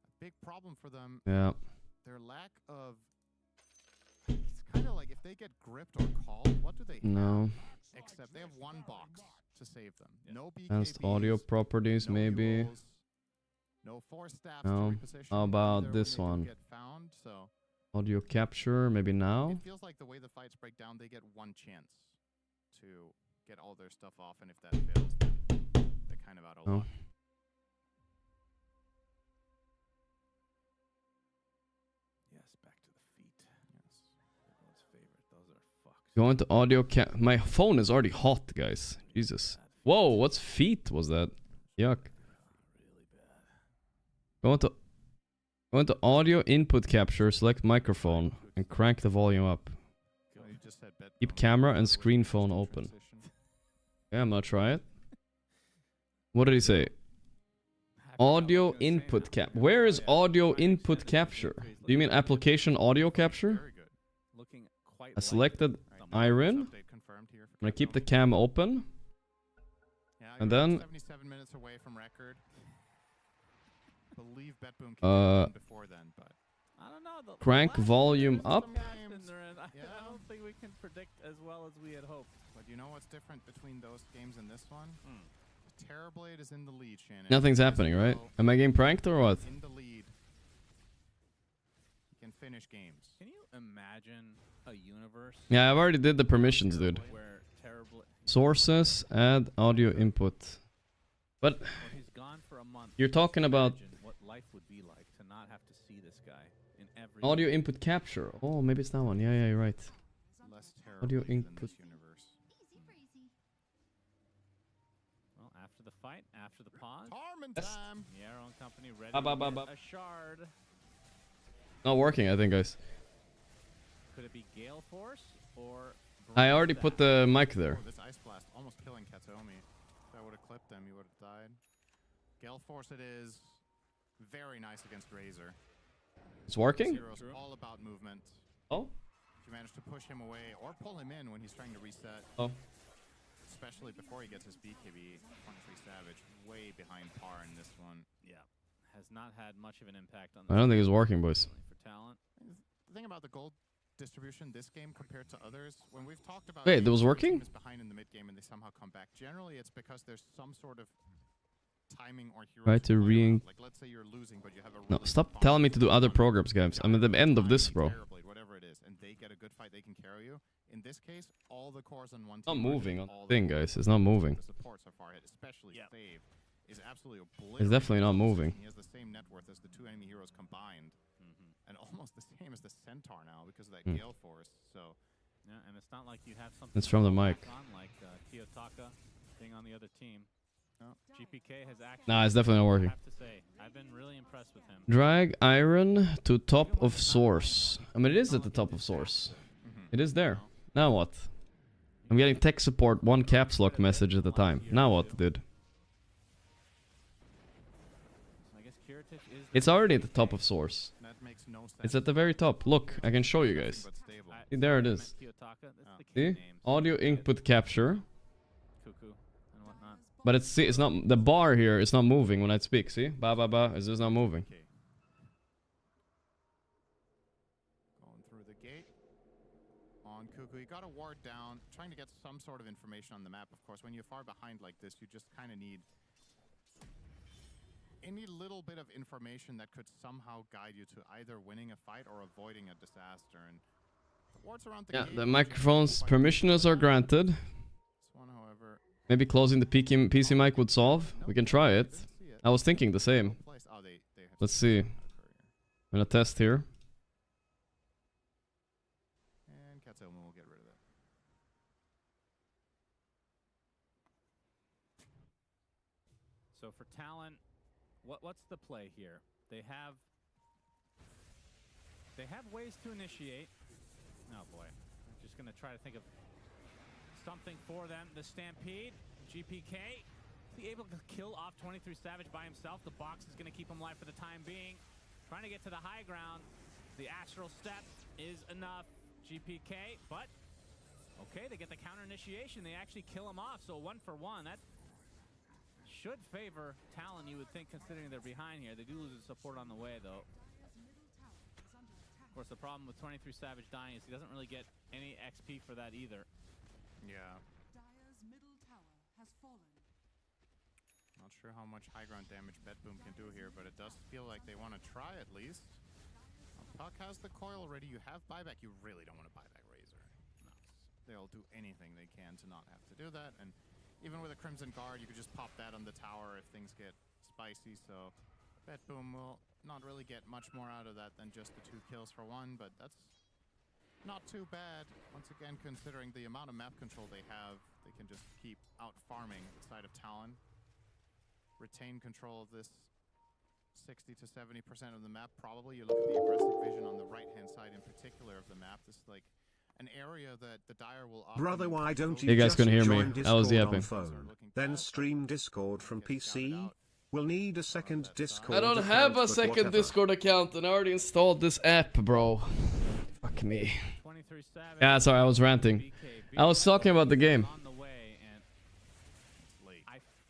a big problem for them, Yeah. their lack of... It's kind of like if they get gripped or called, what do they have? No. Except they have one box to save them. No Advanced BKBs, audio properties, no maybe. heroes, no force staffs No. to reposition. How about either when this they do one? Get found, so Audio capture, maybe now? it feels like the way the fights break down, they get one chance to get all their stuff off, and if that fails, then they're kind of out of No. luck. Yes, back to the feet. Yes. Everyone's favorite. Those are fucked. Go into audio cap. My phone is already hot, guys. Jesus. Whoa, what's feet was that? Yuck. Really bad. Go into audio input capture, select microphone, and crank the volume up. Oh, you just said Keep Betboom. camera and There was screen just a phone open. transition. Yeah, I'm gonna try it. What did he say? Audio input cap. Where is audio input capture? Do you mean application audio capture? Very good. Looking quite I selected Alright, Iron. update confirmed here for I'm gonna keep the Betboom. cam open. Yeah, and you're then- 77 minutes away from record. Believe Betboom can Uh, get it before then, but I don't know. The Crank last volume season, up. some games they're in, I Yeah. don't think we can predict as well as we had hoped. But you know what's different between those games and this one? Terrorblade is in the lead, Shannon. Nothing's As happening, you right? know, Am I getting pranked or what? in the lead. He can finish games. Can you imagine a universe Yeah, I've already did the permissions, dude. where Terrorblade... Sources, add audio input. But Well, he's gone for a month. you're talking about Imagine what life would be like to not have to see this guy in every audio input capture. Oh, maybe it's that one. Yeah, you're right. Less Audio Terrorblade than input. this universe. Well, after the fight, after the pause, Torment Yes. time! Miero and company ready Ba, ba, to ba, get ba. a shard. Not working, I think, guys. Could it be Gale Force or... I already put the mic there. Oh, this Ice Blast almost killing Katomi. If I would have clipped him, he would have died. Gale Force it is. Very nice against Razor. It's working? Zero's all about movement. Oh. If you manage to push him away or pull him in when he's trying to reset, Oh. especially before he gets his BKB, 23 Savage, way behind par in this one. Yeah. Has not had much of an impact on I don't think it's working, boys. for talent. The thing about the gold distribution this game compared to others, when we've talked about Wait, games that was where a team working? is behind in the mid game and they somehow come back. Generally, it's because there's some sort of timing or hero. Try to re- Like let's say you're losing, but you have a No, really stop good telling me bounce to do other on programs, guys. I'm at the end of this, bro. Terrorblade, whatever it is, and they get a good fight, they can carry you. In this case, all the cores on one It's not team are doing moving on all the the thing, work. guys. It's not moving. The supports are far ahead, especially Yeah. Save is absolutely It's definitely not obliterating moving. He has the same net worth as the two enemy heroes combined. And almost the same as the Centaur now because of that Gale Force. So Yeah, and it's not like you have something. It's from the to fall mic. back on, like Kiyotaka being on the other team. No. GPK has actually. Nah, it's definitely not I working. have to say, I've been really impressed with him. Drag iron to top of source. I mean, it is at the top of source. It is there. Now what? I'm getting tech support 1 caps lock message at a time. Now what, dude? I guess Kiritich is It's already at the top of source. that makes no sense. It's at the very top. Look, I can show you guys. But stable. See, there it is. See? Audio input capture. Cuckoo and whatnot. But it's not, the bar here is not moving when I speak, see? Ba ba ba, it's just not moving. Okay. Going through the gate. On Cuckoo, you got a ward down, trying to get some sort of information on the map. Of course, when you're far behind like this, you just kind of need any little bit of information that could somehow guide you to either winning a fight or avoiding a disaster. And the wards around the Yeah, gate the are microphone's quite permissioners are granted. This one, however, Maybe closing the PC mic would solve. We can try it. didn't see it. I was thinking the same. Place. Oh, they have Let's see. courier. I'm gonna test here. And Katsuomo will get rid of that. So for Talon, what's the play here? They have ways to initiate. Oh boy, I'm just gonna try to think of something for them. The Stampede, GPK, be able to kill off 23 Savage by himself. The box is gonna keep him alive for the time being. Trying to get to the high ground. The Astral Step is enough. GPK, but okay, they get the counter initiation. They actually kill him off. So 1 for 1. That should favor Talon, you would think, considering they're behind here. They do lose the support on the way, though. Of course, the problem with 23 Savage dying is he doesn't really get any XP for that either. Yeah. Dire's middle tower has fallen. Not sure how much high ground damage Bedboom can do here, but it does feel like they want to try at least. Puck has the coil already. You have buyback. You really don't want to buy back Razor. No. They'll do anything they can to not have to do that. And even with a Crimson Guard, you could just pop that on the tower if things get spicy. So Bedboom will not really get much more out of that than just the 2 kills for 1, but that's not too bad. Once again, considering the amount of map control they have, they can just keep out farming the side of Talon. Retain control of this 60 to 70% of the map, probably. You look at the aggressive vision on the right-hand side in particular of the map. This is like an area that the Dire will often... Brother, why don't You you guys just couldn't hear me. join Discord I was yapping. on phone, then stream Discord from PC? We'll need a second Discord I don't account, have a but second whatever. Discord account and I already installed this app, bro. Fuck me. 23 Savage. Yeah, sorry, I was ranting. BKB I was talking about the game. on the way, and It's late.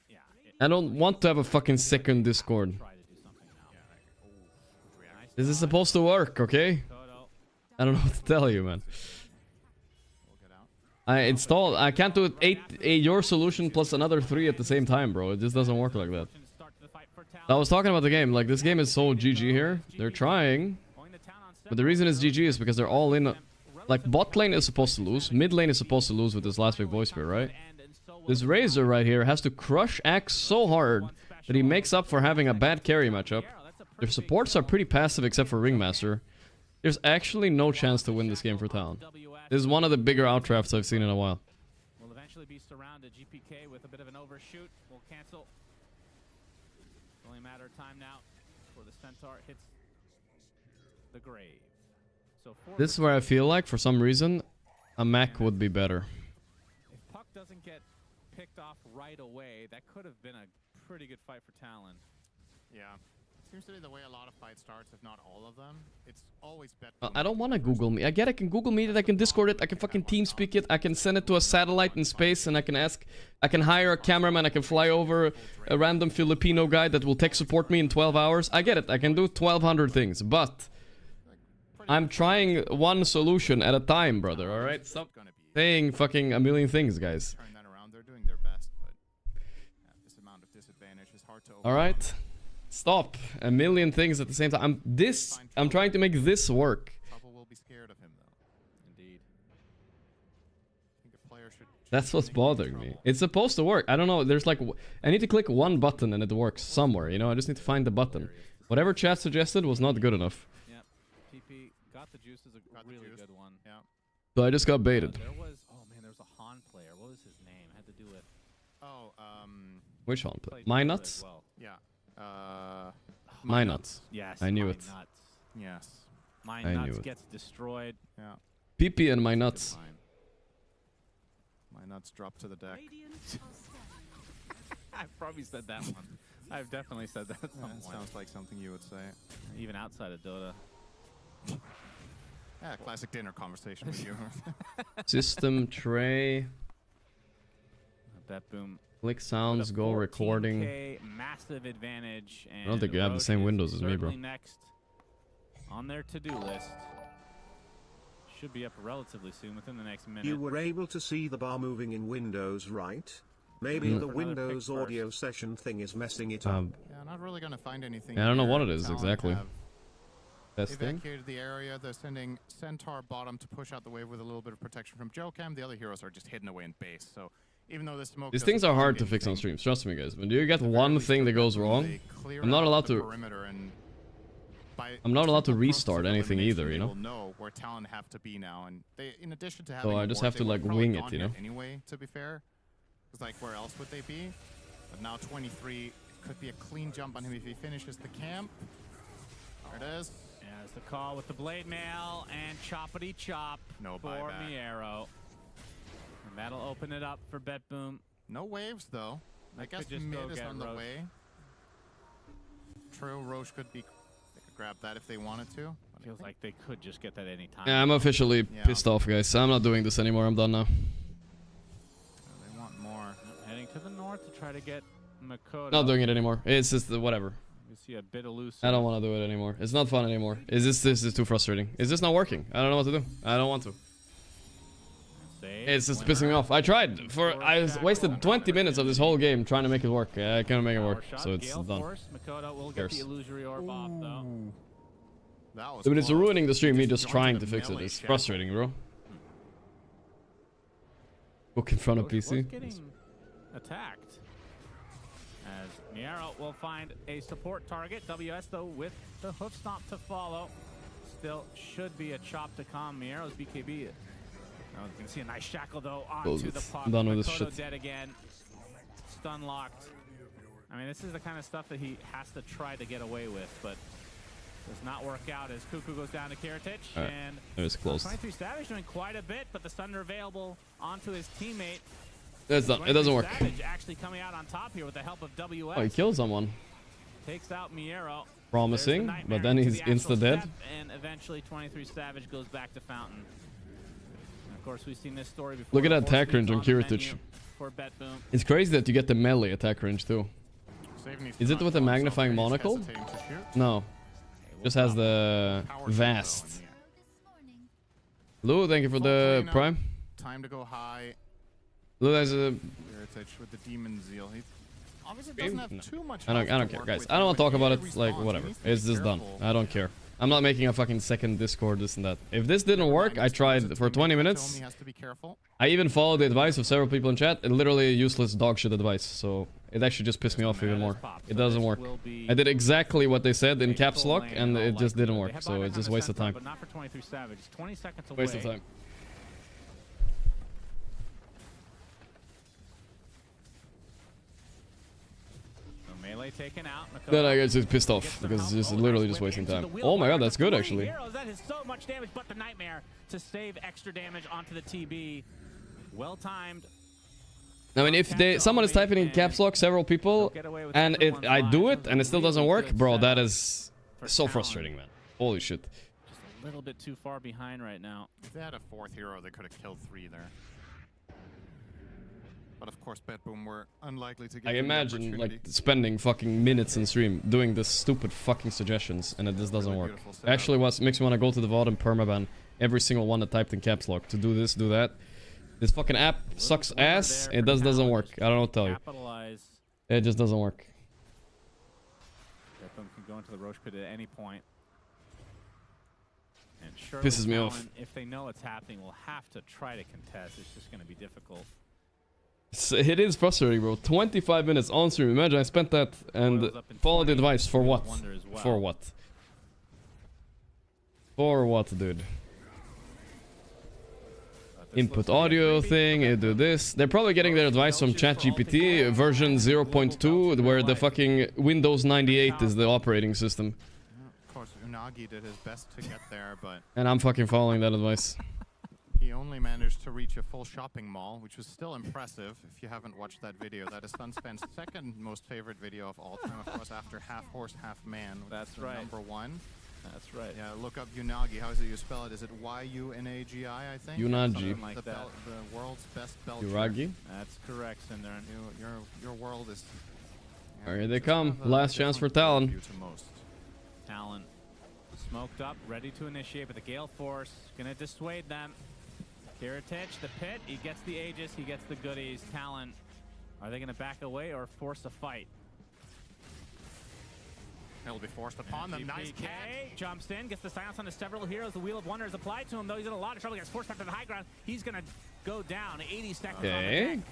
yeah, I don't want to have a fucking second Discord. try to do something now. Nice This is dodge. supposed to work, okay? Toto. I don't know what to tell you, man. We'll get out. I installed. I can't do it your solution plus another 3 at the same time, bro. It just doesn't work like that. Start to the fight for Talon. I was talking about the game. Like, this game is so GG here. They're trying. Going to town on But the reason it's GG is because they're all in. Like, bot lane is supposed to lose. Mid lane is supposed to lose with this last big voice spear, right? This Razor right here has to crush Axe so hard that he makes up for having a bad carry matchup. Their supports are pretty passive except for Ringmaster. There's actually no chance to win this game for Talon. This is one of the bigger outdrafts I've seen in a while. Will eventually be surrounded. GPK with a bit of an overshoot. Will cancel. It's only a matter of time now before the Centaur hits the grave. So This is where I feel like, for some reason, a mech would be better. if Puck doesn't get picked off right away, that could have been a pretty good fight for Talon. Yeah. Seems to be the way a lot of fights starts, if not all of them. It's always bet. I don't want to Google Meet. I get I can Google Meet it, I can Discord it, I can fucking TeamSpeak it, I can send it to a satellite in space, and I can hire a cameraman, I can fly over a random Filipino guy that will tech support me in 12 hours. I get it, I can do 1,200 things, but I'm trying one solution at a time, brother, alright? Stop saying fucking a million things, guys. Turn that around. They're doing their best, but this amount of disadvantage is hard to overcome. Alright? Stop. A million things at the same time. I'm trying to make this work. Trouble will be scared of him, though. Indeed. I think a player should That's what's bothering me. It's supposed to work. I don't know. There's like, I need to click one button and it works somewhere, you know? I just need to find the button. Whatever chat suggested was not good enough. Yeah, PP got the juice is a Got the really juice. good one. Yeah. So I just got baited. There was, oh man, there was a Han player. What was his name? Had to do with Oh, Which one? played My Dota nuts? as well. yeah. My nuts. Yes, I knew My it. Nuts. Yes. My I nuts knew it. gets destroyed. Yeah. PP and my nuts. Mine. My nuts drop to the deck. Radiant are scanning. I've probably said that one. I've definitely said that at some That point. sounds like something you would say. Even outside of Dota. Yeah, classic dinner conversation with you. System tray. Bet boom. Click sounds, go recording. 14K massive advantage. And I don't think you have the Roche same is windows as me, bro. certainly next on their to-do list. Should be up relatively soon, within the next minute. You were able to see the bar moving in Windows, right? Maybe Mm. the For another pick Windows first. audio session thing is messing it up. Yeah, not really gonna find anything. Yeah, I don't know here. what it is Talon exactly. have Best thing. evacuated the area. They're sending Centaur bottom to push out the wave with a little bit of protection from Jocam. The other heroes are just hidden away in base. So even though the smoke, These doesn't things are hard find to fix on anything, streams. Trust me, guys. When you get at the very one least, thing the that goes Red Bull, wrong, they clear I'm not out allowed the to- perimeter, and by I'm not allowed to simple process restart of anything elimination, either, you they know? will know where Talon have to be now, and they, in addition to having, So I a just ward, have they to, would like, probably wing gone it, you here know? Anyway, to be fair, because like where else would they be? But now 23 could be a clean jump on him if he finishes the camp. There it is. As the call with the blade mail and choppity chop No for buyback. Miero. And that'll open it up for Bet Boom. No waves though. I That guess could just mid go is get on the Roche. way. True, Roche could be. They could grab that if they wanted to. but I Feels think like they could just get that any time. Yeah, I'm officially Yeah. pissed off, guys. I'm not doing this anymore. I'm done now. they want more. Heading to the north to try to get Makoto. Not doing it anymore. It's just whatever. We see a bit elusive. I don't want to do it anymore. It's not fun anymore. This is too frustrating. Is this not working? I don't know what to do. I don't want to. Save. It's just Winner. pissing me off. I tried I wasted Shackle. 20 minutes of this whole game trying to make it work. I can't make it Power work, shot, so it's Gale done. Force. Makoto will get Cares. the illusory orb off though. That was. I mean, it's close. ruining the stream. Me Just just joined trying the to fix it. melee It's shackle. frustrating, bro. Book in front of Roche was PC. getting attacked. As Miero will find a support target. WS though with the hoof stomp to follow. Still should be a chop to calm Miero's BKB. Oh, you can see a nice shackle though Close onto it. the puck. I'm done with this Makoto shit. dead again. Stun locked. I mean, this is the kind of stuff that he has to try to get away with, but does not work out as Cuckoo goes down to Kiritich. Alright, And it was close. 23 Savage doing quite a bit, but the stun available onto his teammate. It's done. It doesn't work. Savage actually coming out on top here with the help of WS. Oh, he killed someone. Takes out Miero. Promising, There's the but then nightmare he's to the actual insta-dead. step, and eventually 23 Savage goes back to Fountain. And of course, we've seen this story before. Look at that Force attack range leads on the Kiritich. menu For Bet Boom. It's crazy that you get the melee attack range too. Save needs Is to it not with the kill himself magnifying here. He's monocle? hesitating to shoot. No, Okay, we'll just has stop. the Power shoot, vast. though, yeah. Lou, thank you for Full the play now. prime. Time to go high. Lou, there's a. Kiritich with the demon zeal. He obviously Game? doesn't have No. too much. I don't health to care, work guys. with I don't here, want to but talk about he it. Like respawns. He whatever. needs to be It's just done. careful. I don't care. I'm not making a fucking second Discord, this and that. If this didn't Never work, mind, I it's tried a for teammate 20 that minutes. told me he has to be careful. I even followed the advice of several people in chat. And literally a useless dog shit advice. So it actually just pissed me off even more. It doesn't work. I did exactly what they said in caps lock, and it just didn't work. So it's just waste of time. But not for 23 Savage. It's 20 seconds away. Waste of time. So melee taken out. Makoto Then I get just pissed off gets some because it's help. just Oh, literally nice just whip wasting into time. the wheel Oh my fire, god, that's but good three actually. Heroes, that is so much damage, but the nightmare to save extra damage onto the TB. Well timed. I mean, if someone is typing in caps lock, several people, Get away with and everyone's I do lives. it and it still Really doesn't work, good bro, that setup is for so Talon. frustrating, man. Holy shit. Just a little bit too far behind right now. If they had a fourth hero, they could have killed 3 there. But of course, Bet Boom were unlikely to get I the imagine opportunity. like spending fucking minutes in stream doing this stupid fucking suggestions and it just doesn't Really work. beautiful setup. Actually, what makes me want to go to the VOD and permaban every single one that typed in caps lock to do this, do that. This fucking app sucks ass. It doesn't work. I don't know what to tell you. Capitalize. It just doesn't work. Bet Boom can go into the Roche pit at any point. And surely Pisses me off. Talon, if they know it's happening, will have to try to contest. It's just going to be difficult. It is frustrating, bro. 25 minutes on stream. Imagine I spent that and Boils up in followed the 20. advice for what? Wonder as well. For what? For what, dude? Input audio thing, do this. They're probably getting their advice from ChatGPT version 0.2, where the fucking Windows 98 is the operating system. Of course, Unagi did his best to get there, but And I'm fucking following that advice. he only managed to reach a full shopping mall, which was still impressive. If you haven't watched that video, that is Sunspan's second most favorite video of all time, of course, after Half Horse, Half Man. That's right. Number one. That's right. Yeah, look up Unagi. How is it you spell it? Is it Y-U-N-A-G-I, I think? Unagi. Something like that. The world's best belcher. Uragi. That's correct, Cinder. Your world is... Here they come. Last chance for Talon. Talon smoked up, ready to initiate, but the Gale Force gonna dissuade them. Kiritich, the pit, he gets the Aegis, he gets the goodies. Talon, are they gonna back away or force a fight? It'll be forced upon them. Nice GPK catch. jumps in, gets the silence on the several heroes. The Wheel of Wonder is applied to him, though he's in a lot of trouble. Gets forced back to the high ground. He's gonna go down. 80 seconds on the Okay. deck.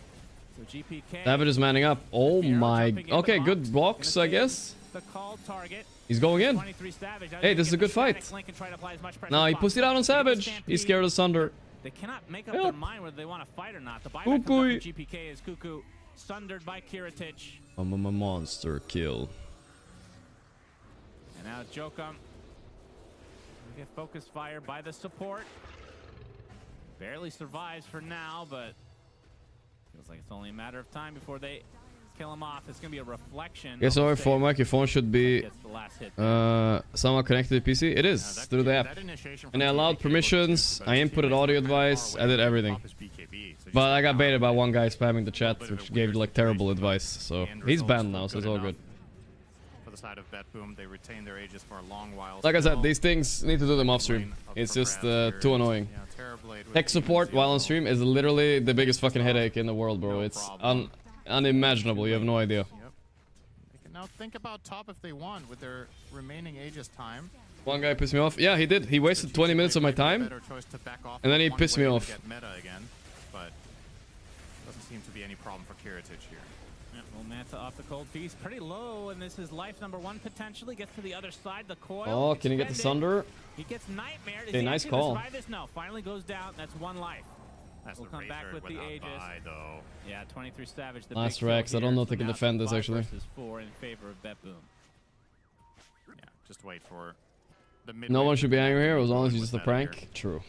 So GPK. Savage is manning up. Oh my. Okay, good blocks, I guess. The called target. He's going in. 23 Savage. Hey, this is a good fight. No, he pushed it out on Savage. He's scared of Sunder. They cannot make up Help. their mind whether they want to fight or not. The buyback comes up from Cuckoo. GPK is Cuckoo, sundered by Kiritich. I'm a monster kill. And now Jokum. We get focus fire by the support. Barely survives for now, but feels like it's only a matter of time before they kill him off. It's going to be a reflection. Okay, so our phone microphone should be Gets the last hit. somehow connected to PC. It is through the app. And I allowed permissions. I inputted audio advice. I did everything. But I got baited by one guy spamming the chat, which gave like terrible advice. So he's banned now, so it's all good. For the side of Bet Boom, they retain their Aegis for a long while. Like I said, still. these things need to do them off stream. It's just too annoying. Tech support while on stream is literally the biggest fucking headache in the world, bro. It's unimaginable. You have no idea. Yep. They can now think about top if they want with their remaining Aegis time. One guy pissed me off. Yeah, he did. He wasted 20 minutes of my time. And then he pissed me off. Get meta again, but doesn't seem to be any problem for Kiritich here. Yeah, well, Manta off the cold piece. Pretty low, and this is life number one potentially. Gets to the other side, the coil. Oh, can he get the Sunder? He gets nightmare. Okay, nice call. This? No, finally goes down. That's one life. We'll come back with the Aegis. Yeah, 23 Savage. The Last big Rex. kill I don't here. know if they can Now defend this, 5 actually. versus 4 in favor of Bet Boom. Yeah, just wait for the mid. No one should be angry here as long as it's just a prank. Here. True.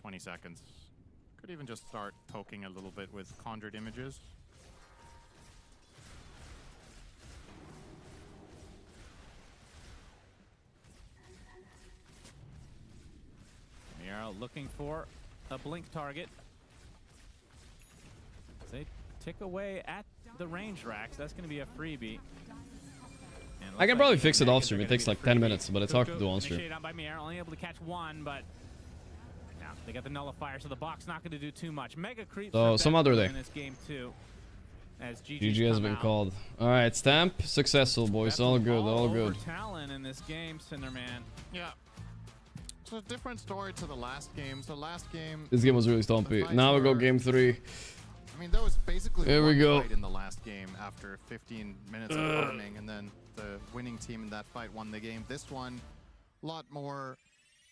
20 seconds. Could even just start poking a little bit with conjured images. We are looking for a blink target. They tick away at the range racks. That's going to be a freebie. I can probably fix it off stream. It takes like 10 minutes, but it's hard to do on stream. Initiated on by Mier, only able to catch one, but now they got the nullifier, so the box not going to do too much. Mega creep. So some other day. In this game too, as GG has been called. All right, stamp successful, boys. All good, all good. Talon in this game, Cinderman. Yeah. It's a different story to the last game. So last game, This game was really stompy. Now we go game 3. I mean, there was basically Here we one go. fight in the last game after 15 minutes of farming, and then the winning team in that fight won the game. This one, a lot more,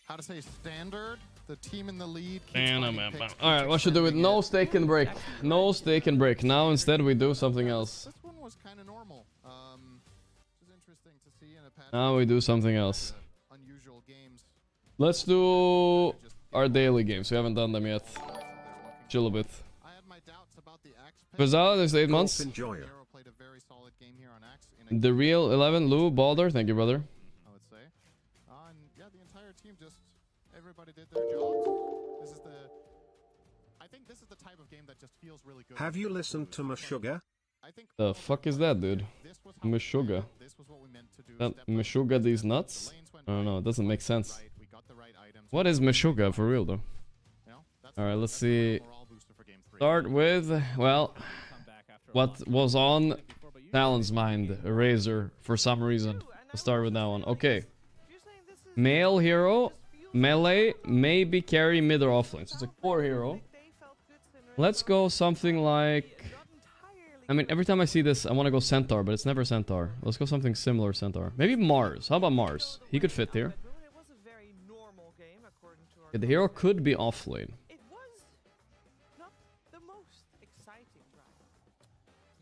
how to say, standard. The team in the lead keeps finding picks, All right, what should do with no stake and break? No stake and break. Now instead we do something else. This one was kind of normal. Which is interesting to see in a patch. Now we do something else. Unusual games. Let's do our daily games. We haven't done them yet. Chill a bit. I had my doubts about the Axe pick. Bizarre, there's 8 months. Enjoyer. Hero played a very solid game here on Axe in a The real 11, Lou, Balder. Thank you, brother. I would say. And yeah, the entire team just, everybody did their jobs. This is the, I think this is the type of game that just feels really good. Have you listened to Meshuggah? I think The fuck is that, dude? this was how we Meshuggah. played. This was what we meant to do. That Step by Meshuggah step. these The nuts? lanes went I don't know. It doesn't make sense. right, we got the right items. What is Meshuggah for real, though? You know, that's All right, the- let's that's the see. morale booster for game 3. Start with, well, Come back after a what long was on before, but usually Talon's mind, a Razor, for some reason. Let's start with that one. Okay. If you're saying this is Male hero, just feels melee, maybe carry mid or offlane. So it's a core hero. like they felt good, Cinder, Let's so go something like... not entirely I mean, every time I see this, I want to go Centaur, but it's never Centaur. Let's go something similar Centaur. Maybe Mars. How about Mars? He could fit here. It was a very normal game according to our. Yeah, the hero could be off lane. It was not the most exciting round.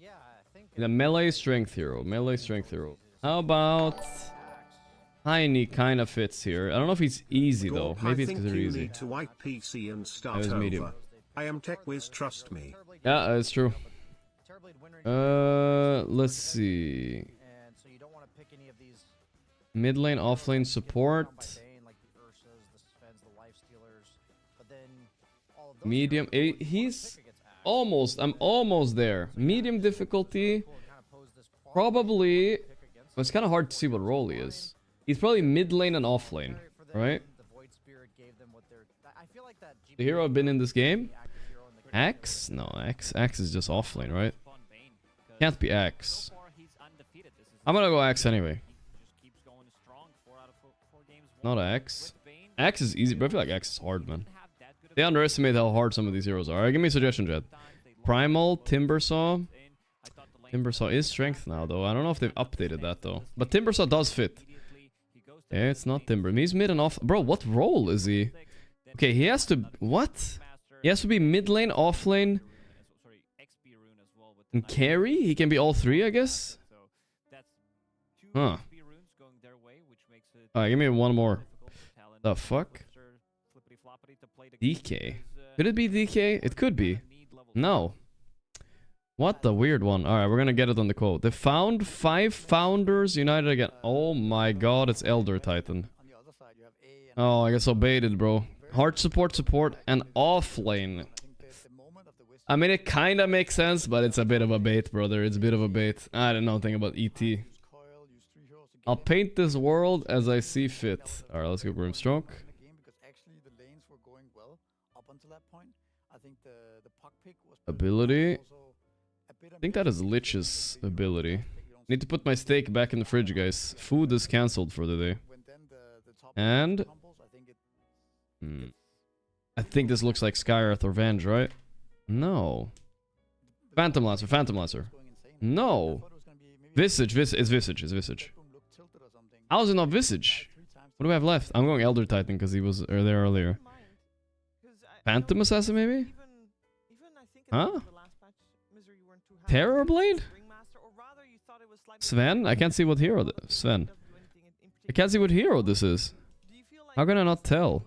Yeah, I think. The melee strength hero. Melee strength hero. How about... Tiny kind of fits here. I don't know if he's easy though. Gorp, Maybe I it's because think they're you easy. need to wipe PC and That start was over. medium. I am TechWiz, trust me. Yeah, that's true. Let's see. And so you don't want to pick any of these Mid lane, off lane support. Medium. He's almost. I'm almost there. Medium difficulty. Probably. Well, it's kind of hard to see what role he is. He's probably mid lane and off lane, right? The hero been in this game? Axe? No, Axe is just off lane, right? Can't be Axe. I'm gonna go Axe anyway. Not Axe. Axe is easy, but I feel like Axe is hard, man. They underestimate how hard some of these heroes are. Alright, give me a suggestion, Jed. Primal, Timbersaw. Timbersaw is strength now, though. I don't know if they've updated that, though. But Timbersaw does fit. Yeah, it's not Timber. He's mid and off. Bro, what role is he? Okay, he has to... What? He has to be mid lane, off lane, and carry? He can be all three, I guess? Huh. Alright, give me one more. The fuck? DK. Could it be DK? It could be. No. What the weird one. Alright, we're gonna get it on the quote. They found 5 founders united again. Oh my god, it's Elder Titan. Oh, I get so baited, bro. Hard support, and off lane. I mean, it kinda makes sense, but it's a bit of a bait, brother. It's a bit of a bait. I don't know anything about ET. I'll paint this world as I see fit. Alright, let's go Grimstroke. Ability. I think that is Lich's ability. Need to put my steak back in the fridge, guys. Food is cancelled for the day. And... I think this looks like Skyearth or Venge, right? No. Phantom Lancer. No. Visage, it's Visage. How is it not Visage? What do we have left? I'm going Elder Titan because he was there earlier. Phantom Assassin, maybe? Huh? Terrorblade? Sven? I can't see what hero... Sven. I can't see what hero this is. How can I not tell?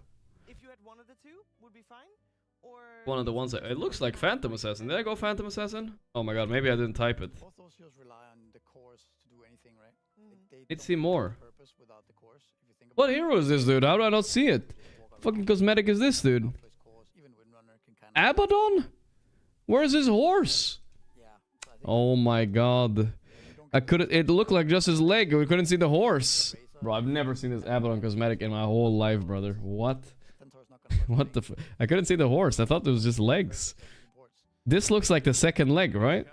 One of the ones that... It looks like Phantom Assassin. Did I go Phantom Assassin? Oh my god, maybe I didn't type it. Need to see more. What hero is this, dude? How do I not see it? Fucking cosmetic is this, dude? Abaddon? Where's his horse? Oh my god. I couldn't... It looked like just his leg. We couldn't see the horse. Bro, I've never seen this Abaddon cosmetic in my whole life, brother. What? What the f... I couldn't see the horse. I thought it was just legs. This looks like the second leg, right?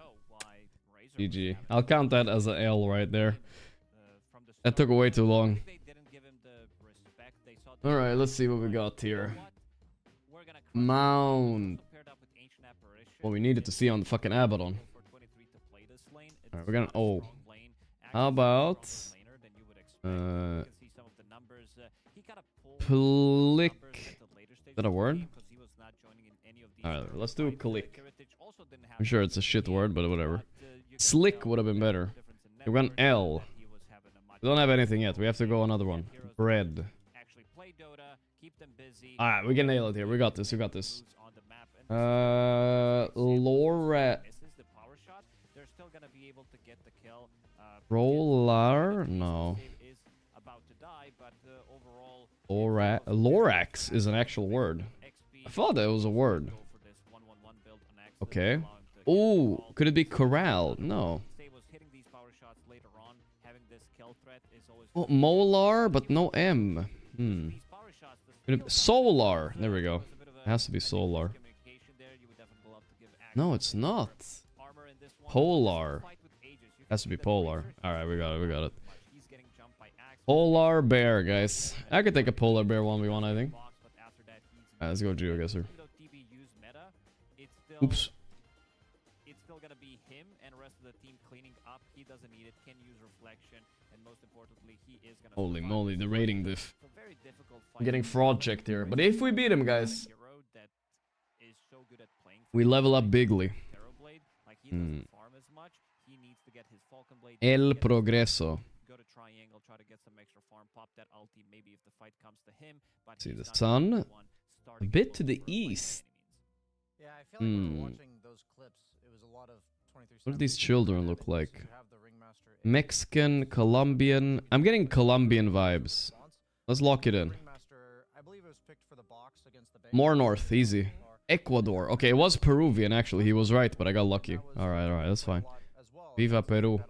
GG. I'll count that as an L right there. That took way too long. Alright, let's see what we got here. Mount. Well, we needed to see on the fucking Abaddon. Alright, we're gonna... Oh. How about... Plick. Is that a word? Alright, let's do click. I'm sure it's a shit word, but whatever. Slick would have been better. We're going L. We don't have anything yet. We have to go another one. Bread. Alright, we can nail it here. We got this. We got this. Laura. Roller? No. Lorax is an actual word. I thought that was a word. Okay. Oh, could it be corral? No. Oh, molar, but no M. Solar. There we go. It has to be solar. No, it's not. Polar. Has to be polar. Alright, we got it. We got it. Polar bear, guys. I could take a polar bear 1v1, I think. Alright, let's go GeoGuessr. Oops. eventually he is gonna Holy survive moly, this the fight. rating diff. It's a very difficult I'm fight. getting fraud checked here. But if we beat him, guys, Hero that is so good at playing we level up bigly. Terrorblade, like he doesn't farm as much. He needs to get his Falcon Blade. El progreso. Go to triangle, try to get some extra farm, pop that ulti, maybe if the fight comes to him. But See he's the not sun. gonna be the one A starting bit to over the by any east. means. Yeah, I feel like when we were watching those clips, it was a lot of 23. What do these children look like? You have the Ringmaster in Mexican, Colombian. I'm getting Colombian vibes. response. Let's lock it in. Ringmaster, I believe it was picked for the box against the Bay. More north, easy. Ecuador. Okay, it was Peruvian actually. He was right, but I got lucky. Alright, that's fine. Viva Peru.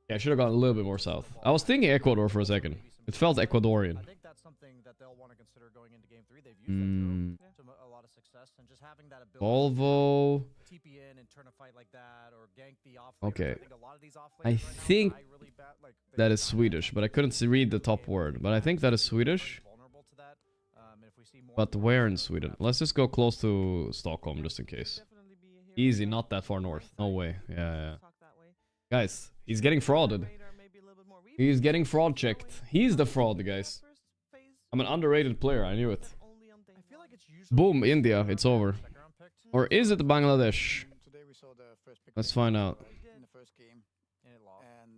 Yeah, I should have gone a little bit more south. I was thinking Ecuador for a second. It felt Ecuadorian. I think that's something that they'll want to consider going into game 3. They've used that hero to a lot of success, and just having that ability Volvo. to TP in and turn a fight like that, or gank the off. Okay. I think a lot of these off I laners right now think die really bad, like, they that die is Swedish, but I couldn't read the top word. But I think that is Swedish. vulnerable to that. And if we see more But where in Sweden? Let's just go close to Stockholm just in case. Definitely be a hero Easy, on not that far north. No way. Yeah, yeah. talk that way. Guys, he's getting frauded. Radar maybe a little bit more. We've He's seen getting some fraud going checked. He's the fraud, guys. first phase, I'm an underrated player. I knew it. but only on day I feel one. like it's usually Boom, India. It's over. second round pick. Or is it Bangladesh? Today we saw the first pick Let's find out. in the first game, And it lost. and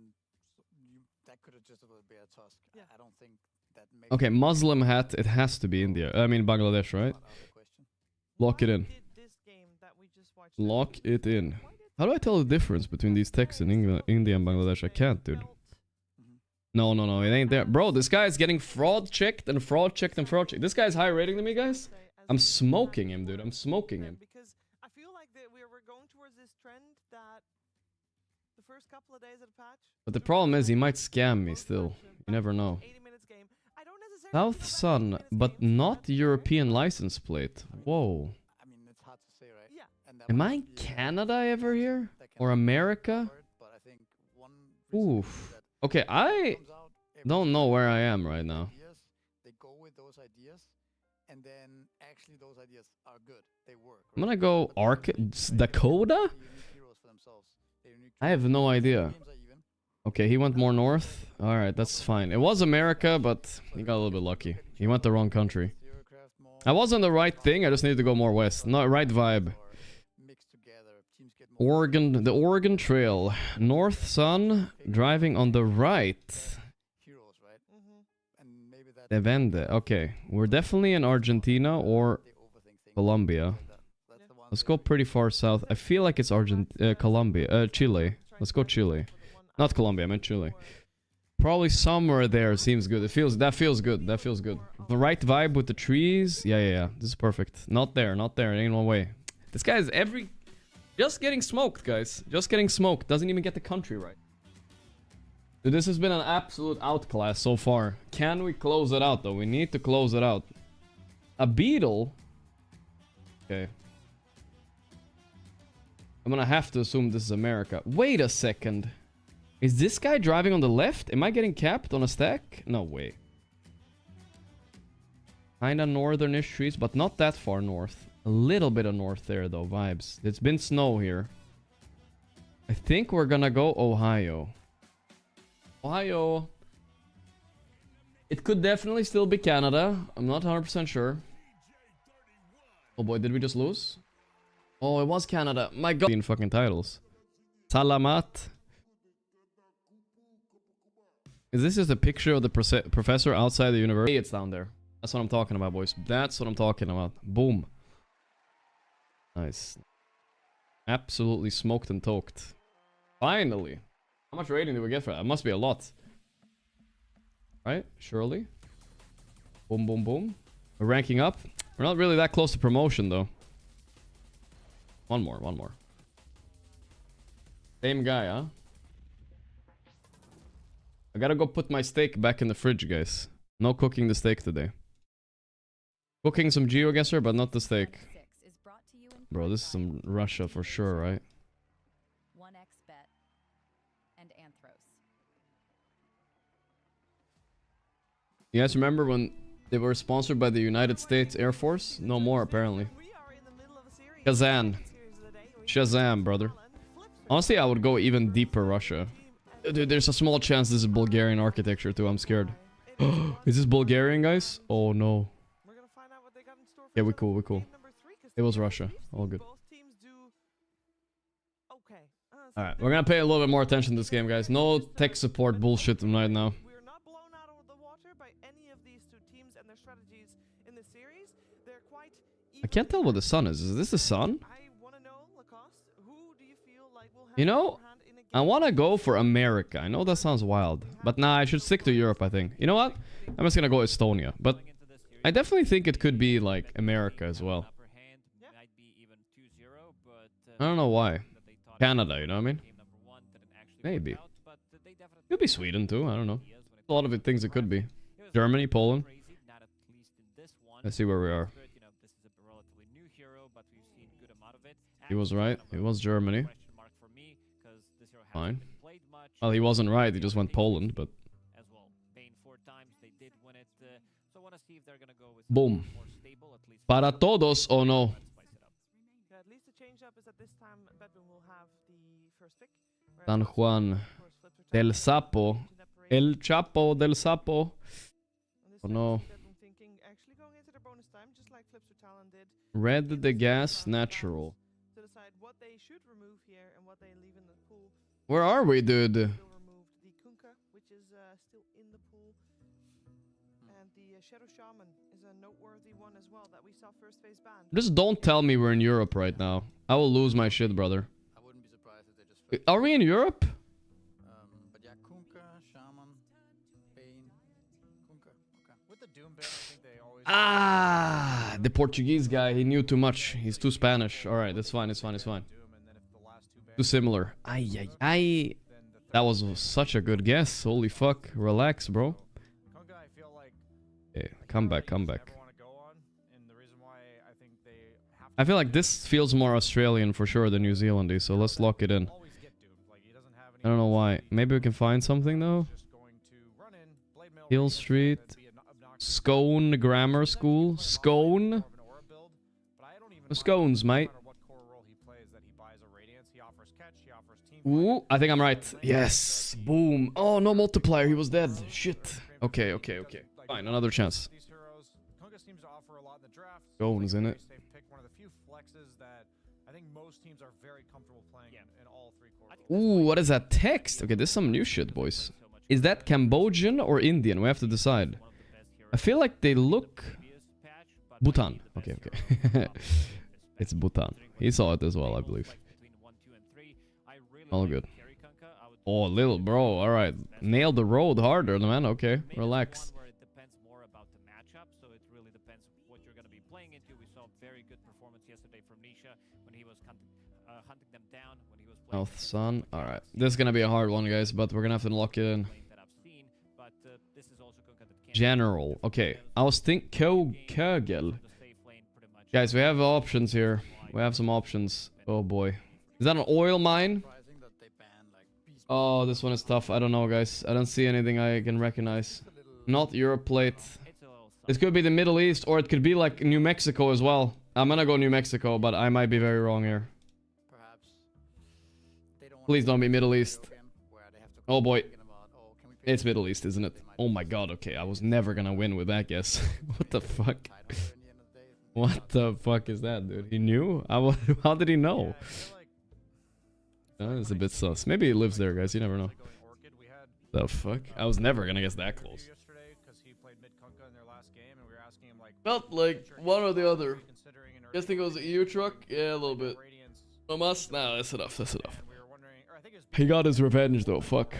that could have just been a Tusk. Yeah. I don't think that. Okay, Muslim hat. It has to be India. I mean Bangladesh, right? Lock it Why in. did this game that we just watched Lock happen? it in. Why did How do I tell the difference between these texts in India and Bangladesh? I can't, dude. No, it ain't there. Bro, this guy is getting fraud checked and fraud checked and fraud checked. This guy's higher rating than me, guys. I'm smoking him, dude. I'm smoking him. Because I feel like that we're going towards this trend that the first couple of days of the patch. But the problem is he might scam me still. You never know. 80 minutes game. I don't necessarily South feel that 80 Sun, minutes but games not matter, European license plate. Whoa. I mean, it's hard to say, right? Yeah. And that Am might I in be, Canada ever here? that Or can be America? covered, but I think one reason Oof. is that Okay, I comes out every don't know time where they I have am right now. ideas, they go with those ideas, and then actually those ideas are good. They work. I'm gonna right? go But they don't Dakota? Dakota? Unique heroes for themselves. They're unique I have no idea. games are even. Okay, he went more north. Alright, that's fine. It was America, but he got a little bit lucky. He went the wrong country. Theocraft more, I was on the right thing, I just needed to go more west. Not right vibe. or mixed together. Teams get more Oregon, the Oregon Trail. North Sun, driving on the right. heroes, right? Mhm. And maybe that Devende. Okay, we're definitely in Argentina or they overthink things. Colombia. That's the one Let's thing go we- pretty far south. I feel like it's Colombia. Chile. Let's go Chile. Not Colombia, I meant Chile. Probably somewhere there seems good. That feels good. That feels good. The right vibe with the trees. Yeah. This is perfect. Not there. Ain't no way. This guy is just getting smoked, guys. Just getting smoked. Doesn't even get the country right. Dude, this has been an absolute outclass so far. Can we close it out, though? We need to close it out. A beetle? Okay. I'm gonna have to assume this is America. Wait a second. Is this guy driving on the left? Am I getting capped on a stack? No way. Kinda northern-ish trees, but not that far north. A little bit of north there, though. Vibes. It's been snow here. I think we're gonna go Ohio. Ohio. It could definitely still be Canada. I'm not 100% sure. Oh boy, did we just lose? Oh, it was Canada. My god. In fucking titles. Stalemate. Is this just a picture of the professor outside the university? Hey, it's down there. That's what I'm talking about, boys. That's what I'm talking about. Boom. Nice. Absolutely smoked and toked. Finally. How much rating did we get for that? It must be a lot. Right? Surely. Boom, boom, boom. We're ranking up. We're not really that close to promotion, though. One more. Same guy, huh? I gotta go put my steak back in the fridge, guys. No cooking the steak today. Cooking some GeoGuessr, but not the steak. Bro, this is some Russia for sure, right? 1xBet and Anthros. You guys remember when they were sponsored by the United States Air Force? No more, apparently. We are in the middle of a series. Kazan. Series of the day. We Shazam, brother. flips Honestly, I would go even deeper Russia. and Dude, there's a small chance this is Bulgarian architecture too. I'm scared. Is this Bulgarian, guys? Oh no. We're gonna find out what they got in store for Yeah, we're us cool, in we're cool. game number 3, 'cause It was we've Russia. All seen good. both teams do okay. Alright, we're gonna pay a little bit more attention to this game, guys. No tech support bullshit right now. We're not blown out of the water by any of these two teams and their strategies in the series. They're quite I can't tell what the sun is. Is this the sun? I want to know, Lacoste, who do you feel like will have You the know, upper hand in a I game? want to go for America. I know that sounds wild. But nah, I should stick to Europe, I think. You know what? I'm just gonna go Estonia. But I definitely think it could be, like, America as well. I don't know why. Canada, you know what I mean? Maybe. Could be Sweden, too. I don't know. A lot of it things it could be. Germany, Poland. Let's see where we are. He was right. It was Germany. Fine. Well, he wasn't right. He just went Poland, but... Boom. Para todos o no? Yeah, at least the change up is that this time Bedouin will have the first pick. San Juan del Sapo. El Chapo del Sapo. Oh no. Thinking actually going into their bonus time, just like Flipster Talon did, Red the gas natural. to decide what they should remove here and what they leave in the pool. Where are we, dude? They'll remove the Kunkka, which is still in the pool, and the Shadow Shaman is a noteworthy one as well that we saw first phase ban. Just don't tell me we're in Europe right now. I will lose my shit, brother. I wouldn't be surprised if they just flipped. Are we in Europe? But yeah, Kunkka, Shaman, Bane, Kunkka. Okay. With the Doom ban, I think they always. Ah, the Portuguese guy. He knew too much. He's too Spanish. All right, that's fine. It's fine. It's fine. Doom, and then if the last two bans, Too similar. Ay, ay, ay. That was such a good guess. Holy fuck. Relax, bro. Kunkka, I feel like Hey, come back, come back. ever want to go on, and the reason why I think they have I feel like this feels more Australian for sure than New Zealandy, so let's lock it in. always get doomed. Like he doesn't have any. I don't know why. Maybe we can find something though. Just going to run in, blade mail Hill radiance, Street. and then be obnoxious. Scone Grammar School. Scone. More of an aura build, but I don't even The mind scones, no mate. matter what core role he plays that he buys a radiance. He offers catch. He offers team. Ooh, I think I'm right. Yes. Boom. Oh, no multiplier. He was dead. Shit. Okay, okay, okay. Fine, another chance. These heroes, Kunkka seems to offer a lot in the draft. Scones, Seems like a innit? very safe pick, one of the few flexes that I think most teams are very comfortable playing in all three core roles. Ooh, what is that text? Okay, this is some new shit, boys. Is that Cambodian or Indian? We have to decide. I feel like they look... Bhutan. Okay, okay. It's Bhutan. He saw it as well, I believe. All good. Oh, little bro. All right. Nailed the road harder, man. Okay, relax. Where it depends more about the matchup, so it really depends what you're going to be playing into. We saw a very good performance yesterday from Nisha when he was hunting them down when he was playing. South Sun. All right. This is gonna be a hard one, guys, but we're gonna have to lock it in. That I've seen, but this is also Kunkka that can General. Okay. I was think Kogel. the safe lane pretty much. Guys, we have options here. We have some options. Oh boy. Is that an oil mine? Surprising that they ban like beast. Oh, this one is tough. I don't know, guys. I don't see anything I can recognize. Not Europe plate. It's a little This could be the Middle East, or it could be like New Mexico as well. I'm gonna go New Mexico, but I might be very wrong here. Perhaps they don't. Please don't be Middle East. Where they have to Oh boy. thinking about, oh, can we pick It's Middle East, isn't it? Oh my god, okay. I was never gonna win with that guess. What the fuck? title here in the end of the day? What the fuck is that, dude? He knew? How did he know? I feel like It's a bit sus. Maybe he lives there, guys. You never know. going Orchid, we had The fuck? I was never gonna guess that close. yesterday because he played mid Kunkka in their last game, and we were asking him like. Felt like one or the other. Considering an Guess think it was a EU truck? Yeah, a little bit. Radiance, No must? Nah, that's enough. That's enough. and we were wondering, or I think it was He got his revenge though. Fuck.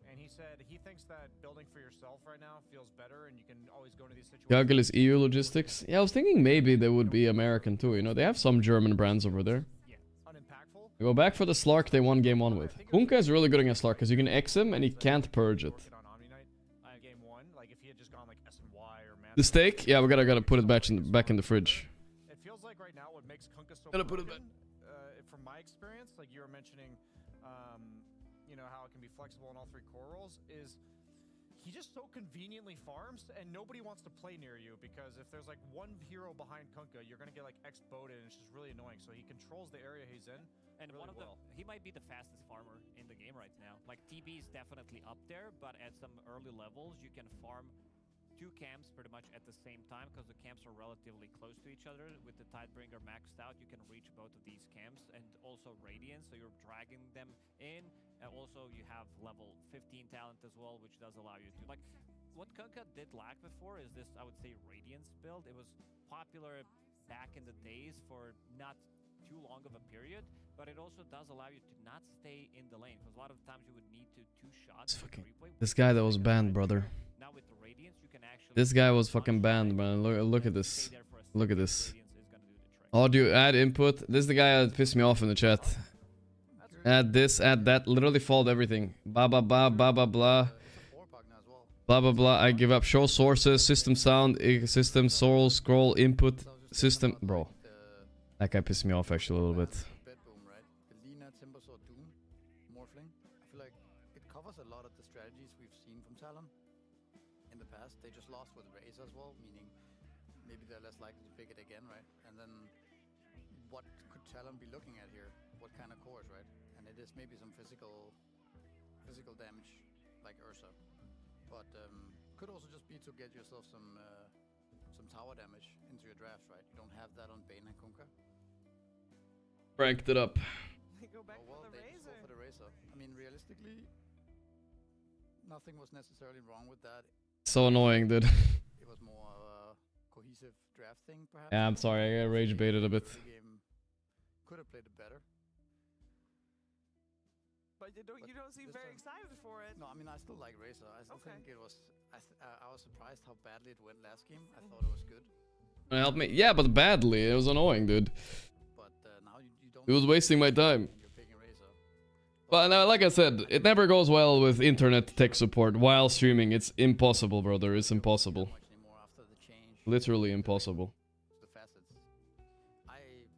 and he said he thinks that building for yourself right now feels better, and you can always go into these situations. Gaggle is EU logistics. Yeah, I was thinking maybe they would be American too. You know, they have some German brands over there. Yeah, unimpactful. I go back for the Slark they won game 1 with. Kunkka is really good against Slark because you can X him and he can't purge it. Orchid on Omni Knight, game one, like if he had just gone like S and Y or Man. The steak? Yeah, we gotta put it back in the fridge. It feels like right now what makes Kunkka so Gotta put it broken, from my experience, like you were mentioning, you know how it can be flexible in all three core roles, is he just so conveniently farms, and nobody wants to play near you because if there's like one hero behind Kunkka, you're gonna get like X-bowed, and it's just really annoying. So he controls the area he's in. And really one of well. he might be the fastest farmer in the game right now. Like TB is definitely up there, but at some early levels, you can farm 2 camps pretty much at the same time because the camps are relatively close to each other. With the Tidebringer maxed out, you can reach both of these camps, and also Radiance, so you're dragging them in. And also you have level 15 talent as well, which does allow you to like. What Kunkka did lack before is this, I would say, Radiance build. It was popular back in the days for not too long of a period, but it also does allow you to not stay in the lane because a lot of times you would need to 2 shots. This guy that was banned, brother. Now with the Radiance, you can actually. This guy was fucking banned, man. Look at this. Look at this. Audio add input. This is the guy that pissed me off in the chat. Add this, add that. Literally followed everything. Blah blah blah blah blah blah. Blah blah blah. I give up. Show sources, system sound, system, soul, scroll, input, system. Bro, that guy pissed me off actually a little bit. Bedboom, right? The Lina, Timbersaw, Doom, Morphling. I feel like it covers a lot of the strategies we've seen from Talon in the past. They just lost with Raze as well, meaning maybe they're less likely to pick it again, right? And then what could Talon be looking at here? What kind of cores, right? And it is maybe some physical damage like Ursa. But could also just be to get yourself some tower damage into your drafts, right? You don't have that on Bane and Kunkka. Ranked it up. They go back well, for the they just go Razor. for the Razor. I mean, realistically, nothing was necessarily wrong with that. So annoying, dude. It was more a cohesive draft thing, perhaps. Yeah, I'm sorry. I got rage baited a bit. The game could have played it better. But you don't seem this very time- excited for it. No, I mean, I still like Razor. I still Okay. think it was. I was surprised how badly it went last game. I thought it was good, Help me. Yeah, but badly. It was annoying, dude. but now you don't. It was wasting my time. And you're picking Razor. But now, like I said, it never goes well with internet tech support while streaming. It's impossible, brother. It's impossible. Much anymore after the change. Literally impossible. The facets.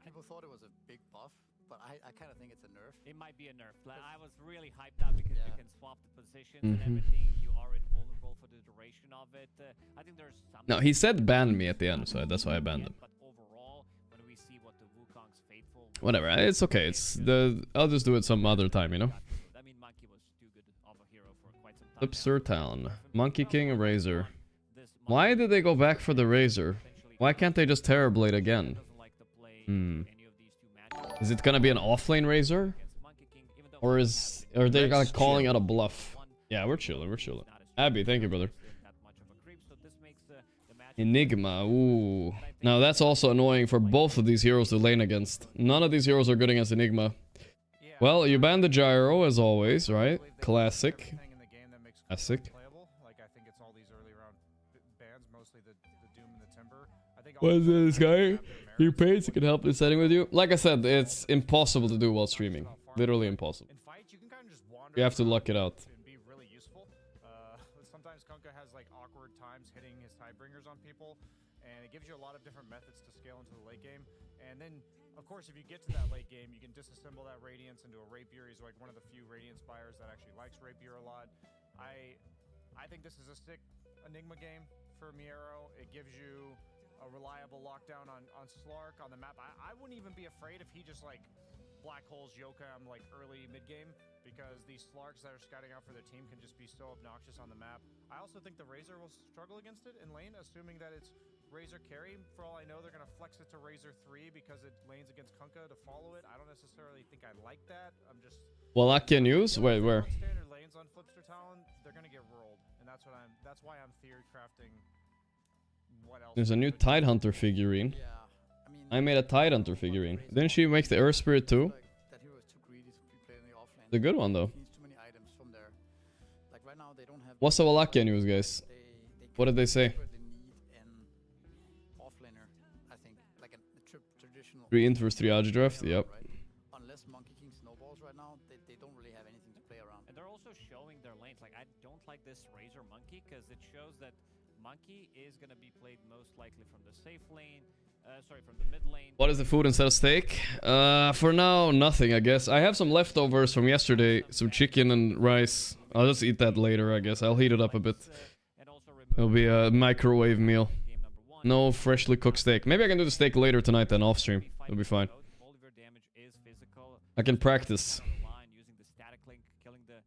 People thought it was a big buff, but I kind of think it's a nerf. It might be a nerf. Like, I was really hyped up because you Yeah. can swap the positions and Mhm. everything. You are invulnerable for the duration of it. I think there's some. No, he said ban me at the end, so that's why I banned him. But overall, when we see what the Wukong's faithful. Whatever. It's okay. I'll just do it some other time, you know. I mean, Monkey was too good of a hero for quite some time. Flipster Town. Monkey King, Razor. This Why did they go back for the Razor? Why can't they just Terrorblade again? doesn't like to play Hmm. any of these 2 matchups Is it gonna be an offlane Razor? against Monkey King, even though Or Monkey is... has Are they Let's like calling chill. out a bluff? one Yeah, we're chilling. We're chilling. not as Abby, thank you, brother. that much of a creep, so this makes the match Enigma. Ooh. Now that's also annoying for both of these heroes to lane against. None of these heroes are good against Enigma. Yeah. Well, you banned the gyro as always, right? I believe they Classic. everything in the game that makes Classic. Kunkka playable. Like I think it's all these early round bans, mostly the Doom and the Timber. I think all What is these this bans guy? have their He merits, pays, he but can help in setting with you. Like I said, it's impossible to do while streaming. Literally impossible. in fights you can kind of just wander. You have to around luck it out. and be really useful. Sometimes Kunkka has like awkward times hitting his Tidebringers on people, and it gives you a lot of different methods to scale into the late game. And then, of course, if you get to that late game, you can disassemble that Radiance into a Rapier. He's like one of the few Radiance buyers that actually likes Rapier a lot. I think this is a sick Enigma game for Miero. It gives you a reliable lockdown on Slark on the map. I wouldn't even be afraid if he just like black holes Yokam like early mid game, because these Slarks that are scouting out for their team can just be so obnoxious on the map. I also think the Razor will struggle against it in lane, assuming that it's Razor carry. For all I know, they're gonna flex it to Razor 3 because it lanes against Kunkka to follow it. I don't necessarily think I like that. I'm just Wallachia news? Wait, where? standard lanes on Flipster Talon, they're gonna get rolled, and that's why I'm theory crafting. What else? There's a new Tidehunter figurine. Yeah, I mean. I made a Tidehunter figurine. Didn't she make the Earth Spirit too? Like, that hero is too greedy to be played in the offlane. The good one though. He needs too many items from there. Like right now, they don't have. What's the Wallachia news, guys? They What did they say? desperately need an offlaner, I think, like a traditional. 3 int versus 3 Agi draft? hero, Yep. right? Unless Monkey King snowballs right now, they don't really have anything to play around. And they're also showing their lanes. Like, I don't like this Razor Monkey because it shows that Monkey is gonna be played most likely from the safe lane. Sorry, from the mid lane. What is the food instead of steak? For now, nothing, I guess. I have some leftovers from yesterday, some chicken and rice. I'll just eat that later, I guess. I'll heat it up a bit. It'll be a microwave meal. No freshly cooked steak. Maybe I can do the steak later tonight then, off stream. It'll be fine. All of your damage is physical. I can practice. Using the static link, killing the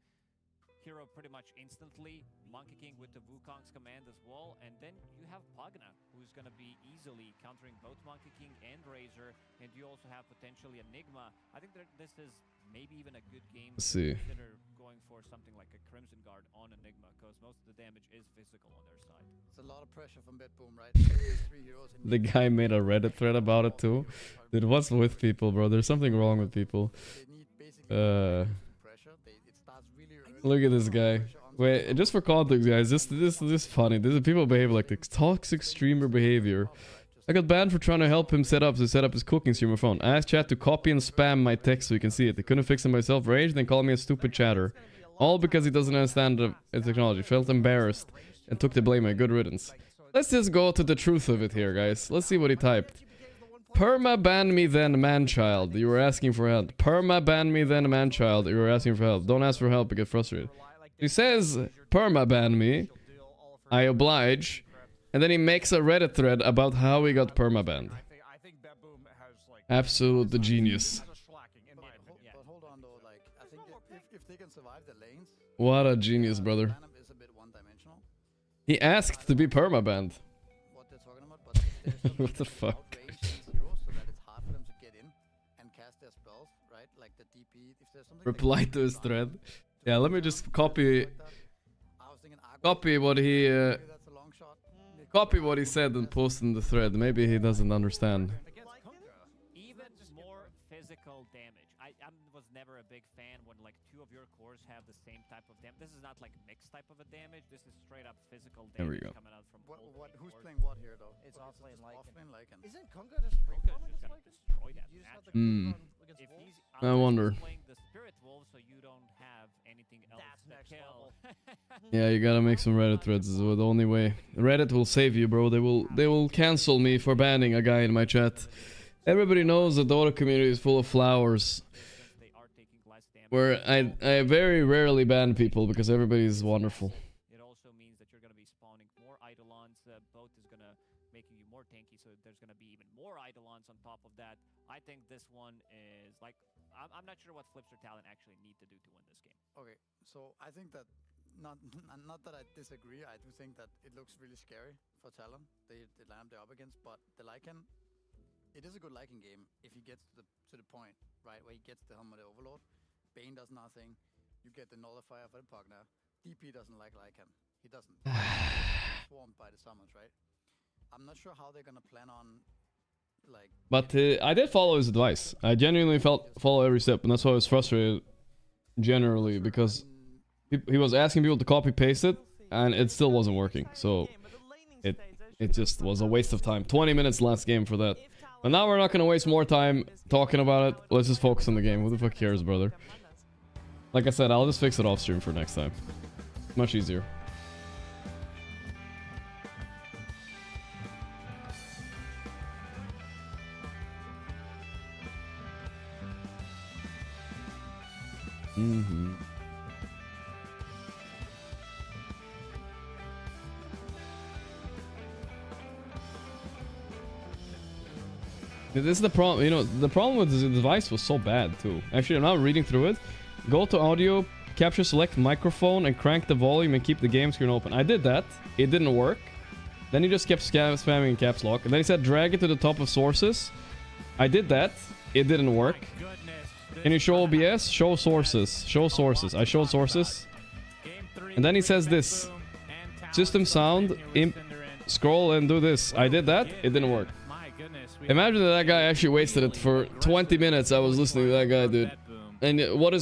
hero pretty much instantly. Monkey King with the Wukong's command as well. And then you have Pagna, who's going to be easily countering both Monkey King and Razor. And you also have potentially Enigma. I think that this is maybe even a good game. Let's see. Consider going for something like a Crimson Guard on Enigma, because most of the damage is physical on their side. It's a lot of pressure from Bedboom, right? 3 heroes in The guy made a Reddit thread about it too. Dude, what's with people, bro? There's something wrong with people. They need basically pressure. It starts really early. Look at this guy. Wait, just for context, guys, this is funny. This is people behave like this toxic streamer behavior. I got banned for trying to help him set up his cooking streamer phone. I asked chat to copy and spam my text so you can see it. They couldn't fix it myself. Raged and called me a stupid chatter. All because he doesn't understand the technology. Felt embarrassed and took the blame. A good riddance. Let's just go to the truth of it here, guys. Let's see what he typed. Perma ban me then man-child. You were asking for help. Perma ban me then man-child. You were asking for help. Don't ask for help, you get frustrated. He says perma ban me. I oblige. And then he makes a Reddit thread about how he got perma banned. I think Bedboom has like Absolute genius. has a slacking in my opinion. But hold on though, like I think if they can survive the lanes, What a genius, brother. Venom is a bit one-dimensional. He asked to be perma banned. What they're talking about, but if there's What the something fuck? outrageous these heroes so that it's hard for them to get in and cast their spells, right? Like the DP. If there's something Reply to his thread. Yeah, let me just copy what he That's a long shot. copy what he said and post in the thread. Maybe he doesn't understand. Against Kunga, even more physical damage. I was never a big fan when like two of your cores have the same type of damage. This is not like mixed type of a damage. This is straight up physical There we damage go. coming out from Who's playing what here though? It's offlane Lycan. Offlane Lycan. Isn't Kunga just free Kunga farming is just against gonna Lycan? destroy that You just have match. to Hmm. If he's I wonder. playing the Spirit Wolf, so you don't have anything else That's to next kill. Yeah, you gotta make some Reddit threads. Is the only way. Reddit will save you, bro. They will cancel me for banning a guy in my chat. Everybody knows the Dota community is full of flowers. They are taking less damage. Where I very rarely ban people because everybody's wonderful. It also means that you're going to be spawning more Eidolons. Both is going to making you more tanky, so there's going to be even more Eidolons on top of that. I think this one is like I'm not sure what Flipster Talent actually need to do to win this game. Okay, so I think that not that I disagree. I do think that it looks really scary for Talon. The lineup they're up against, but the Lycan, it is a good Lycan game if he gets to the point, right, where he gets the Helmet Overlord. Bane does nothing. You get the Nullifier for the Pugna. DP doesn't like Lycan. He doesn't. He's swarmed by the summons, right? I'm not sure how they're gonna plan on, like. But I did follow his advice. I genuinely follow every step, and that's why I was frustrated generally because he was asking people to copy paste it, and it still wasn't working. So it just was a waste of time. 20 minutes last game for that. But now we're not gonna waste more time talking about it. Let's just focus on the game. Who the fuck cares, brother? Like I said, I'll just fix it off stream for next time. Much easier. Mm-hmm. This is the problem, you know, the problem with the device was so bad too. Actually, I'm now reading through it. Go to audio, capture select microphone, and crank the volume and keep the game screen open. I did that. It didn't work. Then he just kept spamming in caps lock. And then he said drag it to the top of sources. I did that. It didn't work. Can you show OBS? Show sources. Show sources. I showed sources. And then he says this. System sound. Scroll and do this. I did that. It didn't work. Imagine that guy actually wasted it for 20 minutes. I was listening to that guy, dude. And what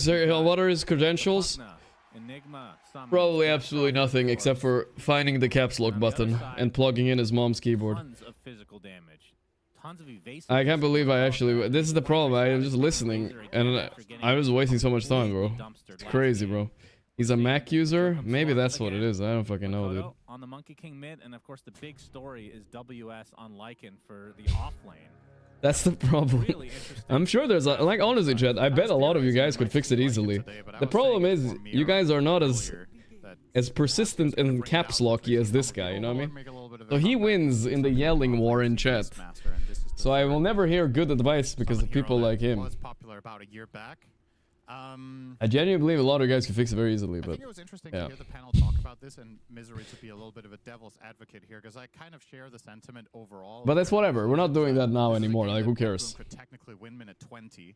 are his credentials? Probably absolutely nothing except for finding the caps lock button and plugging in his mom's keyboard. I can't believe I actually... This is the problem. I am just listening and I was wasting so much time, bro. It's crazy, bro. He's a Mac user? Maybe that's what it is. I don't fucking know, dude. on the Monkey King mid, and of course the big story is WS on Lycan for the off lane. That's the problem. Really interesting. I'm sure there's a, like, honestly, Jed, I bet a lot of you guys could fix it easily. The problem is you guys are not as persistent and caps locky as this guy, you know what I mean? So he wins in the yelling war in chat. So I will never hear good advice because of people like him. Was popular about a year back. I genuinely believe a lot of guys can fix it very easily, I but think it was interesting yeah. to hear the panel talk about this, and Misery to be a little bit of a devil's advocate here, because I kind of share the sentiment overall. But that's whatever. We're not doing that now This is a anymore. game Like, that who cares? Could technically win minute 20,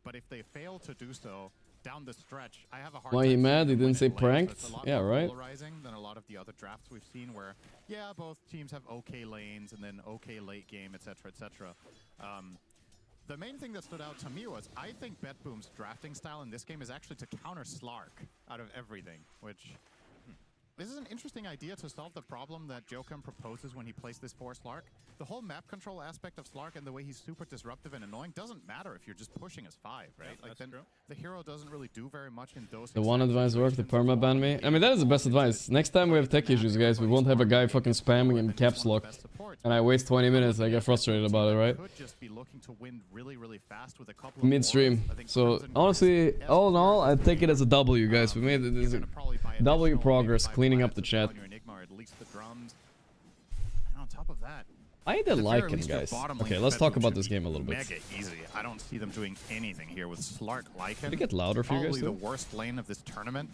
but if they fail to do so down the stretch, I have a hard Why time he mad? seeing He them didn't win say it late. So pranked? it's a lot Yeah, more right. polarizing than a lot of the other drafts we've seen, where yeah, both teams have okay lanes and then okay late game, etc., etc. The main thing that stood out to me was I think BetBoom's drafting style in this game is actually to counter Slark out of everything, which this is an interesting idea to solve the problem that Jokum proposes when he plays this for Slark. The whole map control aspect of Slark and the way he's super disruptive and annoying doesn't matter if you're just pushing as 5, right? Yeah, like that's true. the hero doesn't really do very much in those. The one exact advice worked, the situations. perma ban me. I mean, that is the best advice. Next time we have tech issues, guys, we won't have a guy fucking spamming in caps lock. And I waste 20 minutes, I get frustrated about it, right? Could just be looking to win really, really fast with a couple of Midstream. wards. I think So, Crimson honestly, Guards, all in all, I take it as a W, guys. We made it. you're This gonna probably buy W additional progress, maybe cleaning five up the plants as well chat. on your Enigma, or at least the drums. And on top of that, I at the did very like him, least, your guys. bottom lane Okay, let's talk bedroom about should this be game a little bit. Mega easy. I don't see them doing anything here with Slark Lycan. Did it get louder for you guys, Probably the too? worst lane of this tournament.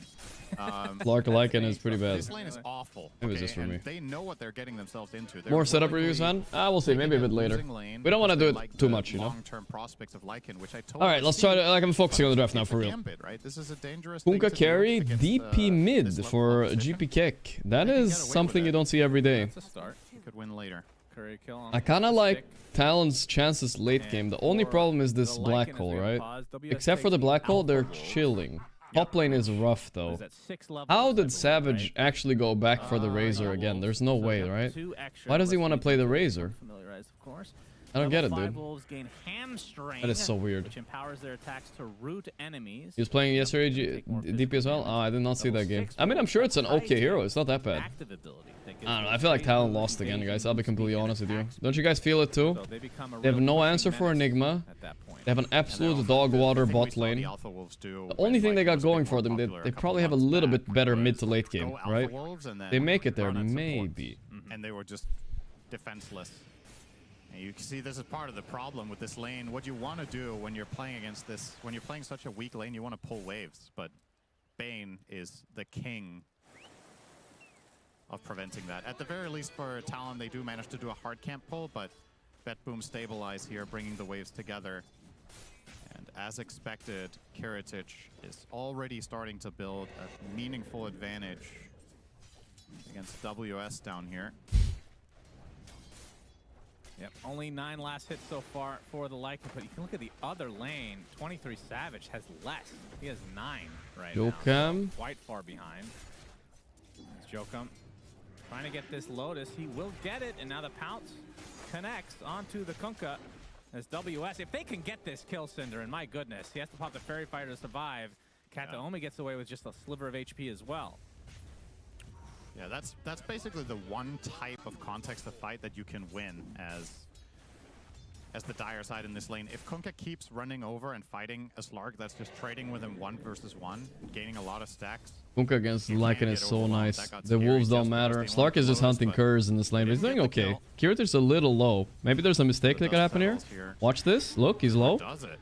Lark Lycan is pretty bad. This lane is awful. Maybe it's okay, just for and me. They know what they're getting themselves into. They're More setup willingly reviews, man? We'll see. Maybe a bit taking later. losing lane We don't want to because do they it like too the much, you know? long-term prospects of Lycan, which I totally Alright, let's try to... Like, I'm focusing on the draft now, It's for a real. gambit, right? This is a dangerous thing Punka to do carry, against, DP mid this level for of competition. GP Keck. That They can is get away with something you it. don't see every day. That's a start. You could win later. Curry kill on I kind of the like stick. Talon's chances late And game. The only for problem is the this Lycan black is hole, very right? paused. WS Except for takes the black hole, Alpha they're Wolves. chilling. Top lane is rough, What though. is that, 6 levels, How I did believe, Savage right? actually go back for the Razor again? There's no way, right? Why does he want to play the Razor? Familiarized, of course. I don't get it, Level 5 dude. Wolves gain hamstring, That is so weird. which empowers their attacks to root enemies. He was playing yesterday DP as well? Oh, I did not see that game. I mean, I'm sure it's an okay hero. It's not that bad. Active ability that gives I don't know. them I feel like great Talon move lost again, evasion, guys. I'll be completely speed, and honest with you. attack Don't you guys feel it too? So they become a They have real no pushing answer for menace Enigma. at that point. They have an And absolute also, dog the water thing we bot saw the lane. Alpha Wolves do The when only thing they Lycan got was a bit going more for them, popular they a couple probably have a months little back bit better mid was to late go game, Alpha right? Wolves and then They make it there, run at support. maybe. And they were just defenseless. And you can see this is part of the problem with this lane. What you want to do when you're playing against this, when you're playing such a weak lane, you want to pull waves. But Bane is the king of preventing that. At the very least for Talon, they do manage to do a hard camp pull, but BetBoom stabilize here, bringing the waves together. And as expected, Kiritic is already starting to build a meaningful advantage against WS down here. Yep, only 9 last hits so far for the Lycan, but you can look at the other lane. 23 Savage has less. He has 9 right now. Jokum. Quite far behind. It's Jokum trying to get this Lotus. He will get it, and now the Pounce connects onto the Kunkka as WS. If they can get this kill, Cinder, and my goodness, he has to pop the Fairy Fighter to survive. Kataomi gets away with just a sliver of HP as well. Yeah, that's basically the one type of context of fight that you can win as the dire side in this lane. If Kunkka keeps running over and fighting a Slark that's just trading with him 1 versus 1, gaining a lot of stacks. Punka against You Lycan can't is get so overwhelmed. nice. That got The scary wolves don't just matter. because they want Slark is the just Lotus, hunting but curves in this lane, but he's didn't doing get the okay. kill. Kiritic's a little low. Maybe there's a mistake that could happen here. Watch this. Look, he's low. Does it?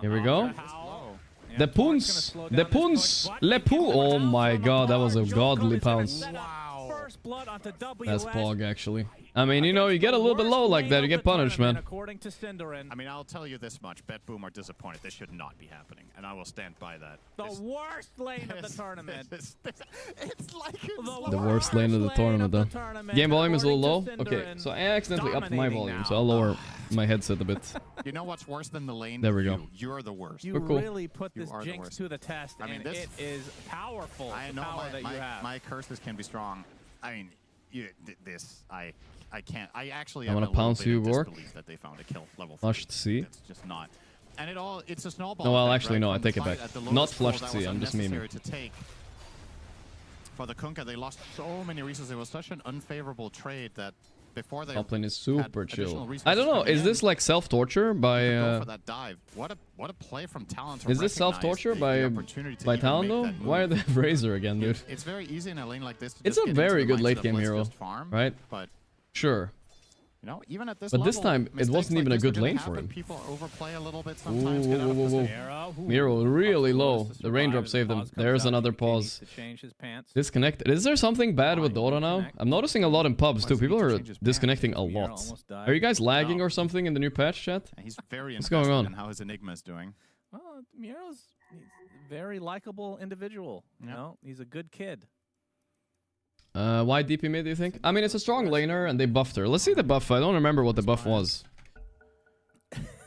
Here we go. Slow. The Poons. The Poons. Le Poo. Oh my god, that was a godly pounce. First blood onto WS. That's Pog, actually. I mean, you know, you get a little bit low like that, you get punished, man. According to Cinderin, I mean, I'll tell you this much. BetBoom are disappointed. This should not be happening, and I will stand by that. the worst lane of the tournament. It's like The worst lane of the tournament, though. Game volume is a little low. Okay, so I accidentally upped my volume, so I'll lower my headset a bit. You know what's worse than the lane? There we go. You're the worst. You We're cool. really put You this are the jinx worst. to the test, I mean, and this- it is powerful. I the know power that you have. my curses can be strong. I mean, I can't. I actually I have wanna a little pounce bit you, of Gorgc. disbelief that they found a kill level 3. Flushed C. It's just not. And it's a snowball. No, well, effect, actually, right? no, I From the take it fight back. at the Not lowest flushed level, C, that was I'm just memeing. unnecessary to take. for the Kunkka, they lost so many resources. It was such an unfavorable trade that before they Top lane is super had chill. additional resources I don't know. coming Is in, this like self-torture by? go for that dive. What a play from Talon to Is this self-torture by Talon though? Why are they Razor again, dude? It's very easy in a lane like this. To It's just a get into very the good mindset late of game let's hero, just farm, right? But Sure. you know, even at this But level, this time, it mistakes wasn't like even a this are good gonna lane happen. for him. People overplay a little bit Ooh, sometimes. Get out of whoa, whoa, position. whoa. Miro really low. The raindrop saved him. There's another pause. Disconnected. Is there something bad with Dota now? I'm noticing a lot in pubs too. People are disconnecting a lot. Are you guys lagging or something in the new patch, chat? He's very What's going invested on? in how his Enigma is doing. Well, Miro's a very likable individual. You know, he's a good kid. Why DP mid, do you think? I mean, it's a strong laner and they buffed her. Let's see the buff. I don't remember what the buff was.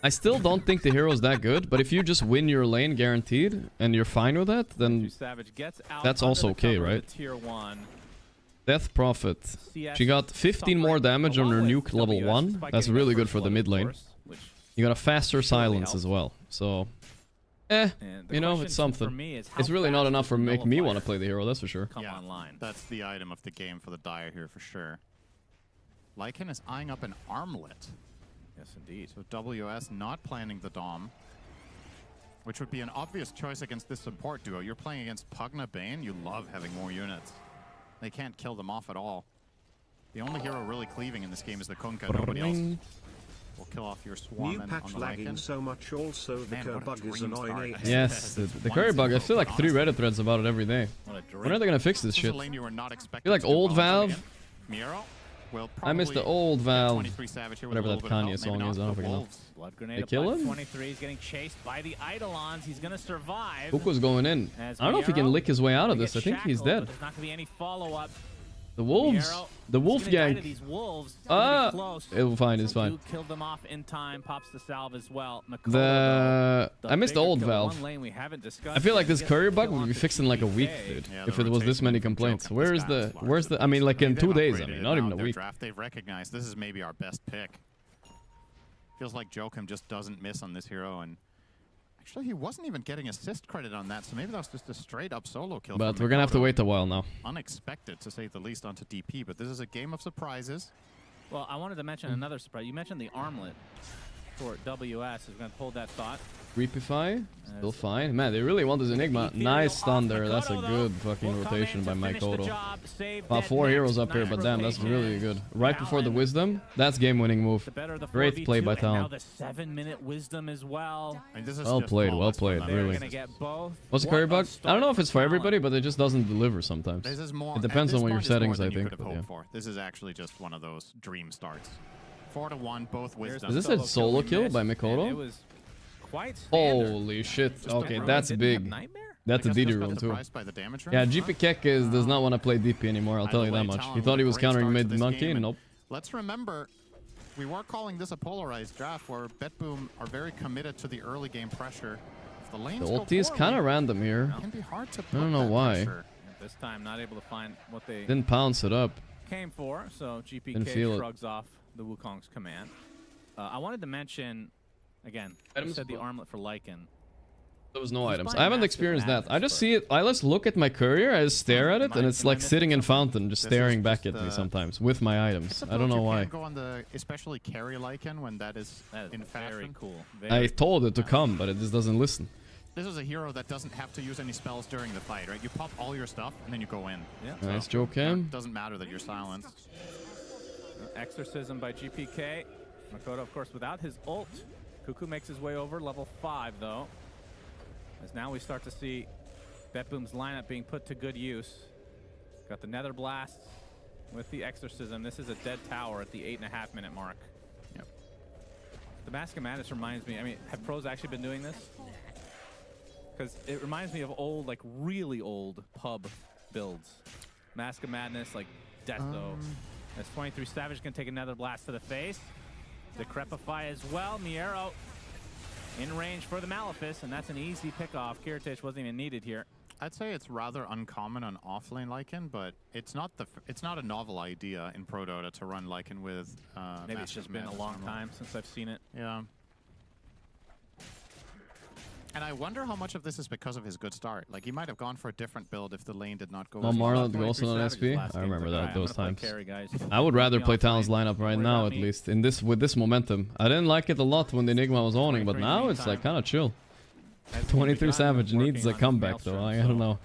I still don't think the hero's that good, but if you just win your lane guaranteed and you're fine with that, then that's also okay, right? Death Prophet. She got 15 more damage on her nuke level 1. That's really good for the mid lane. You got a faster silence as well. So, you know, it's something. It's really not enough for make me want to play the hero, that's for sure. Yeah, that's the item of the game for the Dire here for sure. Lycan is eyeing up an armlet. Yes, indeed. So WS not planning the Dom, which would be an obvious choice against this support duo. You're playing against Pugna Bane, you love having more units. They can't kill them off at all. The only hero really cleaving in this game is the Kunkka. Nobody else will kill off your Swarm New and patch on the lagging Lycan. so much also the curve bug is annoying. Yes, the curry bug. I feel like 3 Reddit threads about it every day. When are they gonna fix this shit? I feel like old Valve. Miro will I miss the old Valve. 23 Savage here with Whatever a that little bit Kanye of help. song Maybe is, I not don't the fucking know. Wolves. Blood grenade They up kill by him? 23. He's getting chased by the Eidolons. He's gonna survive. Kuko's going in. As I don't know if he can Miro lick his way out of gonna this. I get think he's shackled, dead. but there's not gonna be any follow-up. The wolves. Miro, The wolf he's gonna die to gang. these wolves. Ah, Close. it's fine. It's fine. Duke killed them off in time. Pops the salve as well. I missed the old Valve. One lane we haven't discussed I feel like yet. this He courier gets bug kill would be onto fixed in like a week, GPK. dude. Yeah, If the it was this many rotation from complaints. Joker Where was is the? fast, Where's the? largely. I mean, like in They've 2 days. I upgraded mean, it not even now. a Their week. Draft, they've recognized this is maybe our best pick. Feels like Joachim just doesn't miss on this hero, and actually he wasn't even getting assist credit on that, so maybe that was just a straight up solo kill. But from we're gonna have to Mikoto. wait a while now. Unexpected, to say the least, onto DP, but this is a game of surprises. Well, I wanted to mention another surprise. You mentioned the armlet for WS. We're going to hold that thought. Reapify, still fine. Man, they really want this Enigma. Nice stun there. That's a good fucking rotation by Mikoto. About 4 heroes up here, but damn, that's really good. Right before the Wisdom, that's game-winning move. Great play by Now Talon. the 7-minute wisdom as well. I mean, this is Well just played, flawless well from played, them. really. They're going to get both. What's the What curry a bug? I don't know if it's for start everybody, but it just doesn't deliver sometimes. This is more, It depends at on this what your point, it's more settings, than I you think, could have but hoped yeah. for. This is actually just one of those dream starts. 4-1, both wisdom. Is this a solo we kill missed, by and Mikoto? It was quite standard. Holy shit. Okay, Didn't that's have big. Nightmare? That's a I guess DD just got rune too. surprised by the damage Yeah, rune. GP Keck does not want to play DP anymore, I'll tell you Either that way, much. Talon He with thought he a was great countering start to mid this monkey, game, and nope. Let's remember, we were calling this a polarized draft where BetBoom are very committed to the early game pressure. If the lanes The go ulti is poorly, kind of random here. it can be hard to I don't know put that why. pressure. This time, not able to find what they Didn't pounce it up. came for, so Didn't feel GPK it. shrugs off the Wukong's command. I wanted to mention, again, I Items said the above. armlet for Lycan. There was no He's items. buying I haven't massive experienced that. I madness just for see it. I just look at my courier, I just stare at it, and it's Am I like missing sitting in something? fountain, just This is staring back just at me the- sometimes with my items. It's a I don't build know you why. can go on the, especially carry Lycan when that is That is in very fashion. cool. I Very told it to come, but it just doesn't listen. This is a hero that doesn't have to use any spells during the fight, right? You pop all your stuff and then you go in. Yeah. Nice Joe Cam. It doesn't matter that you're silenced. Exorcism by GPK. Makoto, of course, without his ult. Cuckoo makes his way over, level 5, though. As now we start to see BetBoom's lineup being put to good use. Got the Nether Blast with the Exorcism. This is a dead tower at the 8.5-minute mark. Yep. The Mask of Madness reminds me, I mean, have pros actually been doing this? Because it reminds me of old, like really old pub builds. Mask of Madness, like Deathlo. As 23 Savage can take another blast to the face. Decrepify as well. Miero in range for the Malefice, and that's an easy pick-off. Kiritich wasn't even needed here. I'd say it's rather uncommon on offlane Lycan, but it's not a novel idea in Pro Dota to run Lycan with Maybe it's Master just been a Madness long normally. time since I've seen it. Yeah. And I wonder how much of this is because of his good start. Like, he might have gone for a different build if the lane did not go. Oh, as well. Marlon also on SP. I remember that those times. I would rather play Talon's lineup right now, at least in this with this momentum. I didn't like it a lot when the Enigma was owning, but now it's like kind of chill. 23 Savage needs a comeback though. I don't know.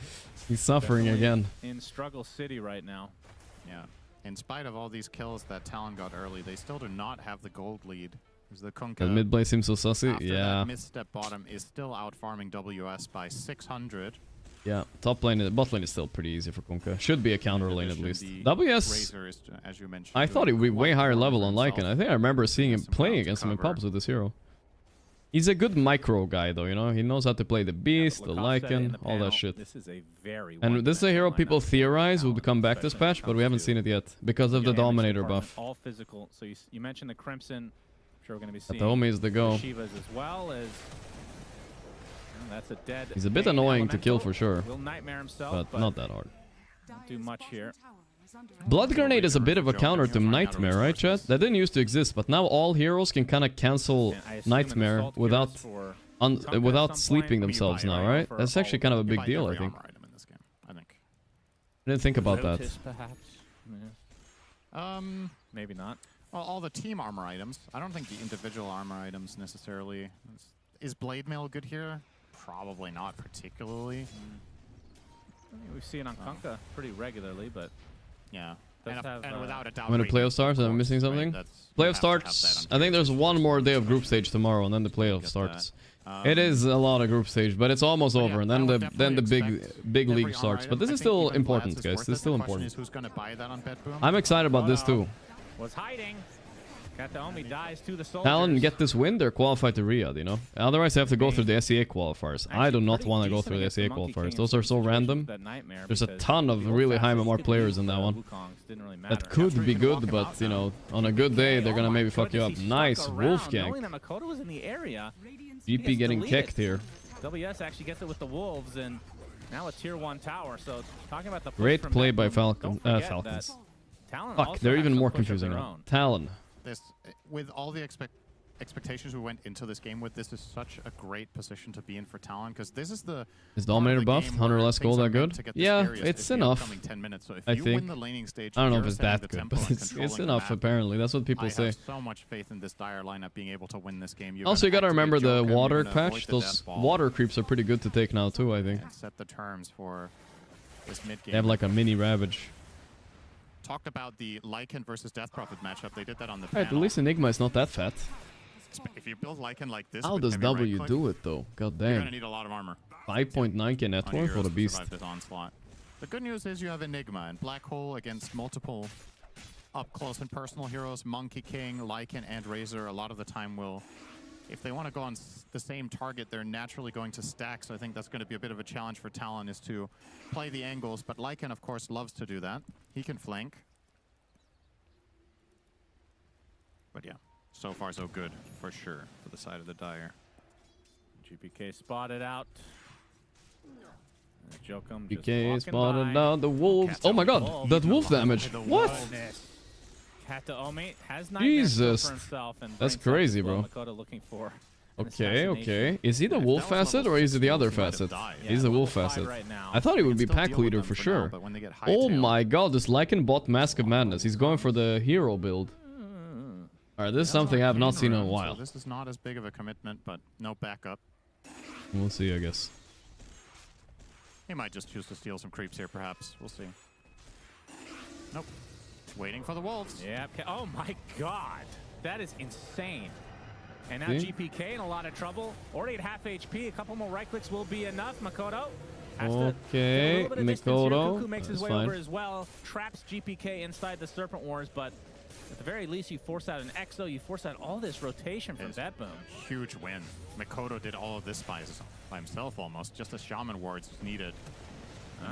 He's suffering again. In struggle city right now. Yeah. In spite of all these kills that Talon got early, they still do not have the gold lead. The Kunkka, The mid play seems so sussy. after Yeah. that misstep bottom, is still out farming WS by 600. Yeah. Top lane, bot lane is still pretty easy for Kunkka. Should be a counter lane at least. WS. Razor is, as you mentioned, I thought he would be way higher level on Lycan. I think I remember seeing him Some playing ground to against him in cover. pubs with this hero. He's a good micro guy though, you know. He knows how to play the beast, the Lycan, all that shit. This is a very And this is a hero people lineup. theorize will come back this Especially when it patch, but we haven't comes seen it yet because of the damage Dominator department, buff. All physical. So you mentioned the Crimson. I'm sure we're going to be But seeing the Omi is the go. Shivas as well as. That's a dead. He's a bit main annoying to kill elemental. for sure, Will nightmare himself, but not that hard. Don't do much here. Blood Grenade is a bit of a counter to Nightmare, right, chat? That didn't used to exist, but now all heroes can kind of cancel And I assume an Nightmare assault without cures for Kunkka at without some sleeping point. themselves You buy now, armor right? for That's all actually of kind of a them. big You buy deal, I every think. armor item in this game, I think. I didn't think about that. Lotus, perhaps. Yeah. Maybe not. Well, all the team armor items. I don't think the individual armor items necessarily. Is Blade Mail good here? Probably not particularly. I mean, we see it on Kunkka pretty regularly, but Yeah. Does And, have, and without a doubt, When the Radiant, playoff starts, of am I course, missing right? something? That's- you Playoff have to have that starts. on I think there's tier one two. more day of group stage tomorrow, and then the playoff Get starts. that. It is a lot of group stage, but it's almost But over, yeah, and I then would the definitely big expect big every league armor starts. item. But this I is think still even important, Vlad's is guys. worth This is it. still The question important. is who's going to buy that on Bet Boom? I'm excited about this too. was hiding. Got the Omi dies to the soldiers. Talon get this win, they're qualified to Riyadh, you know? Otherwise, they have to go through the SEA qualifiers. I do not want to go through the SEA qualifiers. Those are so random. There's a ton of really high MMR players in that one. That could be good, but, you know, on a good day, they're gonna maybe fuck you up. Nice, Wolfgang. Knowing that Makoto was in the area, GP getting deleted. kicked here. WS actually gets it with the Wolves, and now a tier 1 tower. So talking about the push Great from play that by room, Falcon. don't forget Falcons. that Talon Fuck, also they're has even some more push of confusing their now. own. Talon. This, with all the expectations we went into this game with, this is such a great position to be in for Talon, because this is the Is part of Dominator the buffed? game 100 where less things gold are that meant good? to get the Yeah, scariest it's in the enough. upcoming 10 minutes. So if I you think. win the laning stage, I don't know you're if it's setting that the good, tempo but and it's controlling the enough map. apparently. That's what people I say. have so much faith in this dire lineup being able to win this game. You're Also, you gonna gotta remember activate the Joker, you're water gonna patch. avoid the Those death ball water creeps are pretty good to take now too, I think. and set the terms for this mid game. They have like a mini Ravage. Talked about the Lycan versus Death Prophet matchup. They did that on the Alright, at panel. least Enigma is not that fat. If you build Lycan like this, How with does heavy W right-click, do it though? God You're gonna damn. need a lot of armor 5.9k net on your worth? What heroes a to beast. survive this onslaught. The good news is you have Enigma and Black Hole against multiple up close and personal heroes. Monkey King, Lycan, and Razor a lot of the time will, if they want to go on the same target, they're naturally going to stack. So I think that's going to be a bit of a challenge for Talon, is to play the angles. But Lycan, of course, loves to do that. He can flank. But yeah, so far so good for sure for the side of the Dire. GPK spotted out. Jokum just PK walking spotted by. down the wolves. Cats Oh my out. god, Wolves. that wolf damage. The What? Goodness. Kata Omi has nightmare Jesus. for himself, and That's brings up crazy, as well. bro. Makoto looking for an Okay, assassination. okay. Is he the If wolf that was facet level or is he the 6 other wolf, he might have facet? died. Yeah, He's the level wolf 5 facet. right now. I thought he You would be can still pack deal with leader them for now, sure. but when they get Oh hightailed- my god, this Lycan bot Mask of Madness. He's going for the hero build. Alright, this is something I have not seen in a So while. this is not as big of a commitment, but no backup. We'll see, I guess. He might just choose to steal some creeps here, perhaps. We'll see. Nope. Waiting for the wolves. Yeah. Oh my god. That is insane. And now See? GPK in a lot of trouble. Already at half HP. A couple more right clicks will be enough. Makoto has to Okay, get a little bit of distance here. Makoto. Cuckoo makes his That's way fine. over as well. Traps GPK inside the Serpent Wars, but at the very least, you force out an Exo. You force out all this rotation from It's Bet Boom. Huge win. Makoto did all of this by himself almost. Just a Shaman Wards was needed.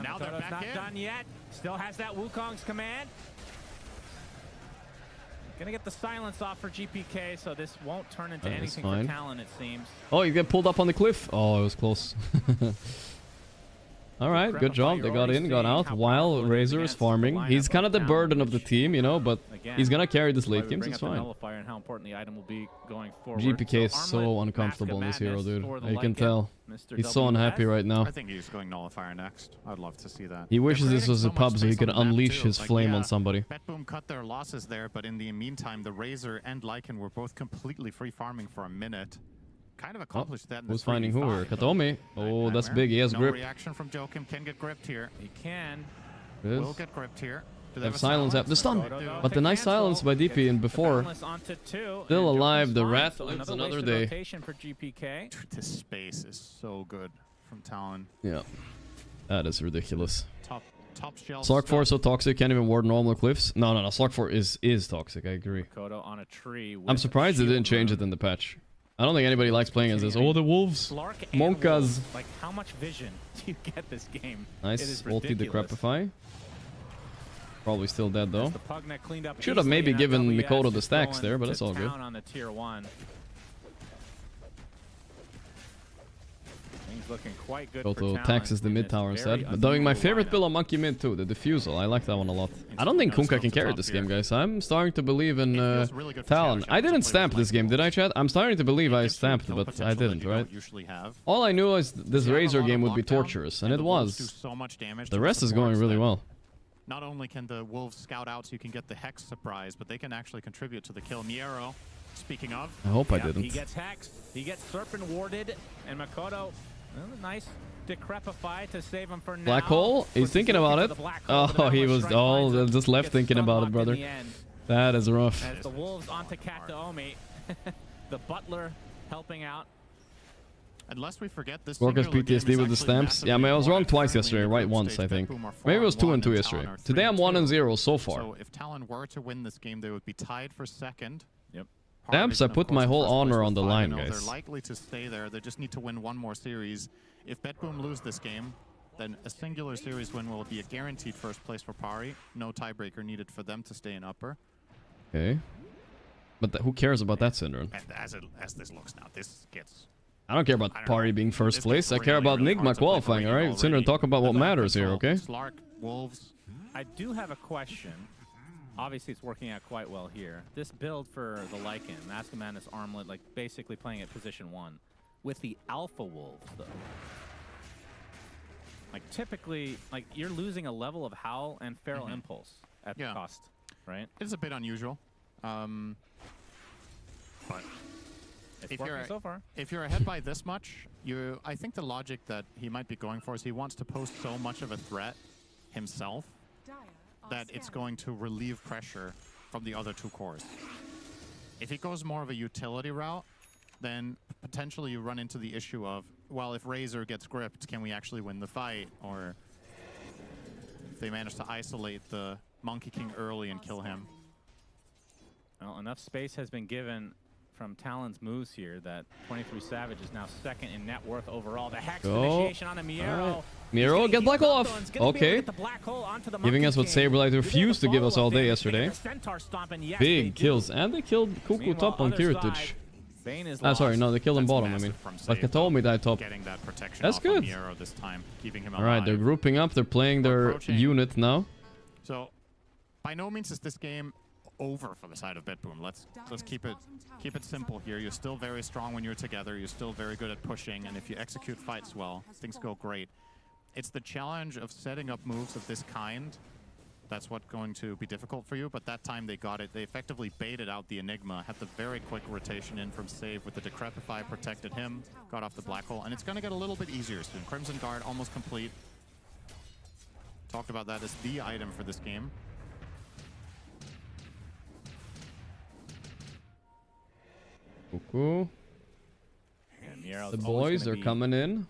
Now they're Makoto's back not in. done yet. Still has that Wukong's command. Gonna get the silence off for GPK, so this won't turn into That is anything fine. for Talon, it seems. Oh, you get pulled up on the cliff. Oh, it was close. Alright, good job. They got in, got out, while Razor is farming. He's kind of the burden of the team, you know, but he's gonna carry this late games, it's fine. and how important the item will be going forward. GPK is so Armlet, uncomfortable in this Mask of hero, dude. Madness for the You can Lycan. tell. Mr. He's so unhappy WS. right now. I think he's going Nullifier next. I'd love to see that. He wishes They're this was a creating so pub much so he space could on the map, unleash too. his Like, flame yeah, on somebody. BetBoom cut their losses there, but in the meantime, the Razor and Lycan were both completely free farming for a minute. Kind of accomplished that in the Who's finding who here? 3v5, but- Katomi. Oh, that's big. He has no grip. reaction from Joachim. Can get gripped here. He can. Yes. Will get gripped here. Do They have silence. Have the stun. Photo But the nice silence by DP in before. Still Still alive. The rat lives another day. Rotation for GPK. This space is so good from Talon. Yeah. That is ridiculous. Top shelf. Slark 4 is so stuff. toxic, can't even ward normal cliffs. No. Slark 4 is toxic, I agree. Kodo on a tree. I'm surprised they didn't change it in the patch. I don't think anybody likes playing as this. Oh, the wolves. Slark and Monkas. wolves. Like, how much vision do you get this game? It Nice. is Ulti ridiculous. Decrepify. Probably still dead though. The Pugnet cleaned up Should have easily, maybe and given WS Mikoto the just stacks going there, but to it's all good. town on the tier 1. Things looking quite good for Koto Talon, taxes the and mid it's tower very instead. But doing my unusual favorite lineup. build on Monkey Mid too, the Diffusal. I like that one a lot. I don't think Kunkka can carry this game, guys. I'm starting to believe in feels really good for Talon. Xiao I to didn't play stamp with this game, did I, chat? I'm starting to believe I Gives you stamped, kill but I potential that didn't, you right? don't usually have. All I knew is this You have a Razor lot game of would be lockdown, torturous, and it the wolves do was. so much damage The to rest is going supports really that well. Not only can the wolves scout out so you can get the Hex surprise, but they can actually contribute to the kill. Miero, speaking of, I hope I Yep, didn't. He gets hexed. He gets Serpent warded, and Makoto, nice decrepify to save him for now. Black hole? He's Puts thinking his about looking it. for the black hole, but Oh, he Everest was Strike finds him, just left gets thinking about it, stunlocked brother. in the end. That is rough. As the wolves onto Kataomi, the butler helping out. unless we forget this Gorgc's singular game PTSD is with the actually stamps. Yeah, I massively mean, I was wrong important. twice Currently yesterday, in the right group once, stage, I think. BetBoom are Maybe it was 4-1 2 and 2 and yesterday. Talon are Today I'm 1-0 so far. So if Talon were to win this game, they would be tied for second. Yep. Stamps, I Of put course, my in whole first place honor with on the 5-0. line, They're guys. likely to stay there. They just need to win one more series. If BetBoom lose this game, then a singular series win will be a guaranteed first place for Pari. No tiebreaker needed for them to stay in upper. Okay. But who cares about that, Syndrome? And as this looks now, this gets... I don't care about I don't Pari know. being first This place. gets I care really, about really Nigma hard to play qualifying, for alright? Syndrome, already. talk about what The map matters here, control, okay? Slark, Wolves. I do have a question. Obviously, it's working out quite well here. This build for the Lycan, Mascomanus Armlet, like basically playing at position 1. With the Alpha Wolves, though. Like, typically, like, you're losing a level of Howl and Feral Impulse at the Yeah. cost, right? It's a bit unusual. But It's if working you're so far. if you're ahead by this much, I think the logic that he might be going for is he wants to pose so much of a threat himself that it's going to relieve pressure from the other two cores. If he goes more of a utility route, then potentially you run into the issue of, well, if Razor gets gripped, can we actually win the fight? Or if they manage to isolate the Monkey King early and kill him. Well, enough space has been given from Talon's moves here that 23 Savage is now second in net worth overall. The Hex Go. initiation on a Miero. Alright. Miero, get Black Hole off. Okay. Giving us what Saberlight refused to give us all day yesterday. Big kills. And they killed Cuckoo top on Kiritich. Ah, sorry, no, they killed him That's bottom, I massive mean. from But Save, Katomi died top. Getting that protection That's off on good. Miero this time, keeping him Alright, they're alive. grouping up. They're playing their Approaching. unit now. So, by no means is this game over for the side of BetBoom. Let's keep it simple here. You're still very strong when you're together. You're still very good at pushing, and if you execute fights well, things go great. It's the challenge of setting up moves of this kind. That's what's going to be difficult for you, but that time they got it. They effectively baited out the Enigma, had the very quick rotation in from Save with the Decrepify, protected him, got off the Black Hole, and it's going to get a little bit easier soon. Crimson Guard almost complete. Talked about that as the item for this game. Cuckoo. And Miero's The always boys gonna are be coming in.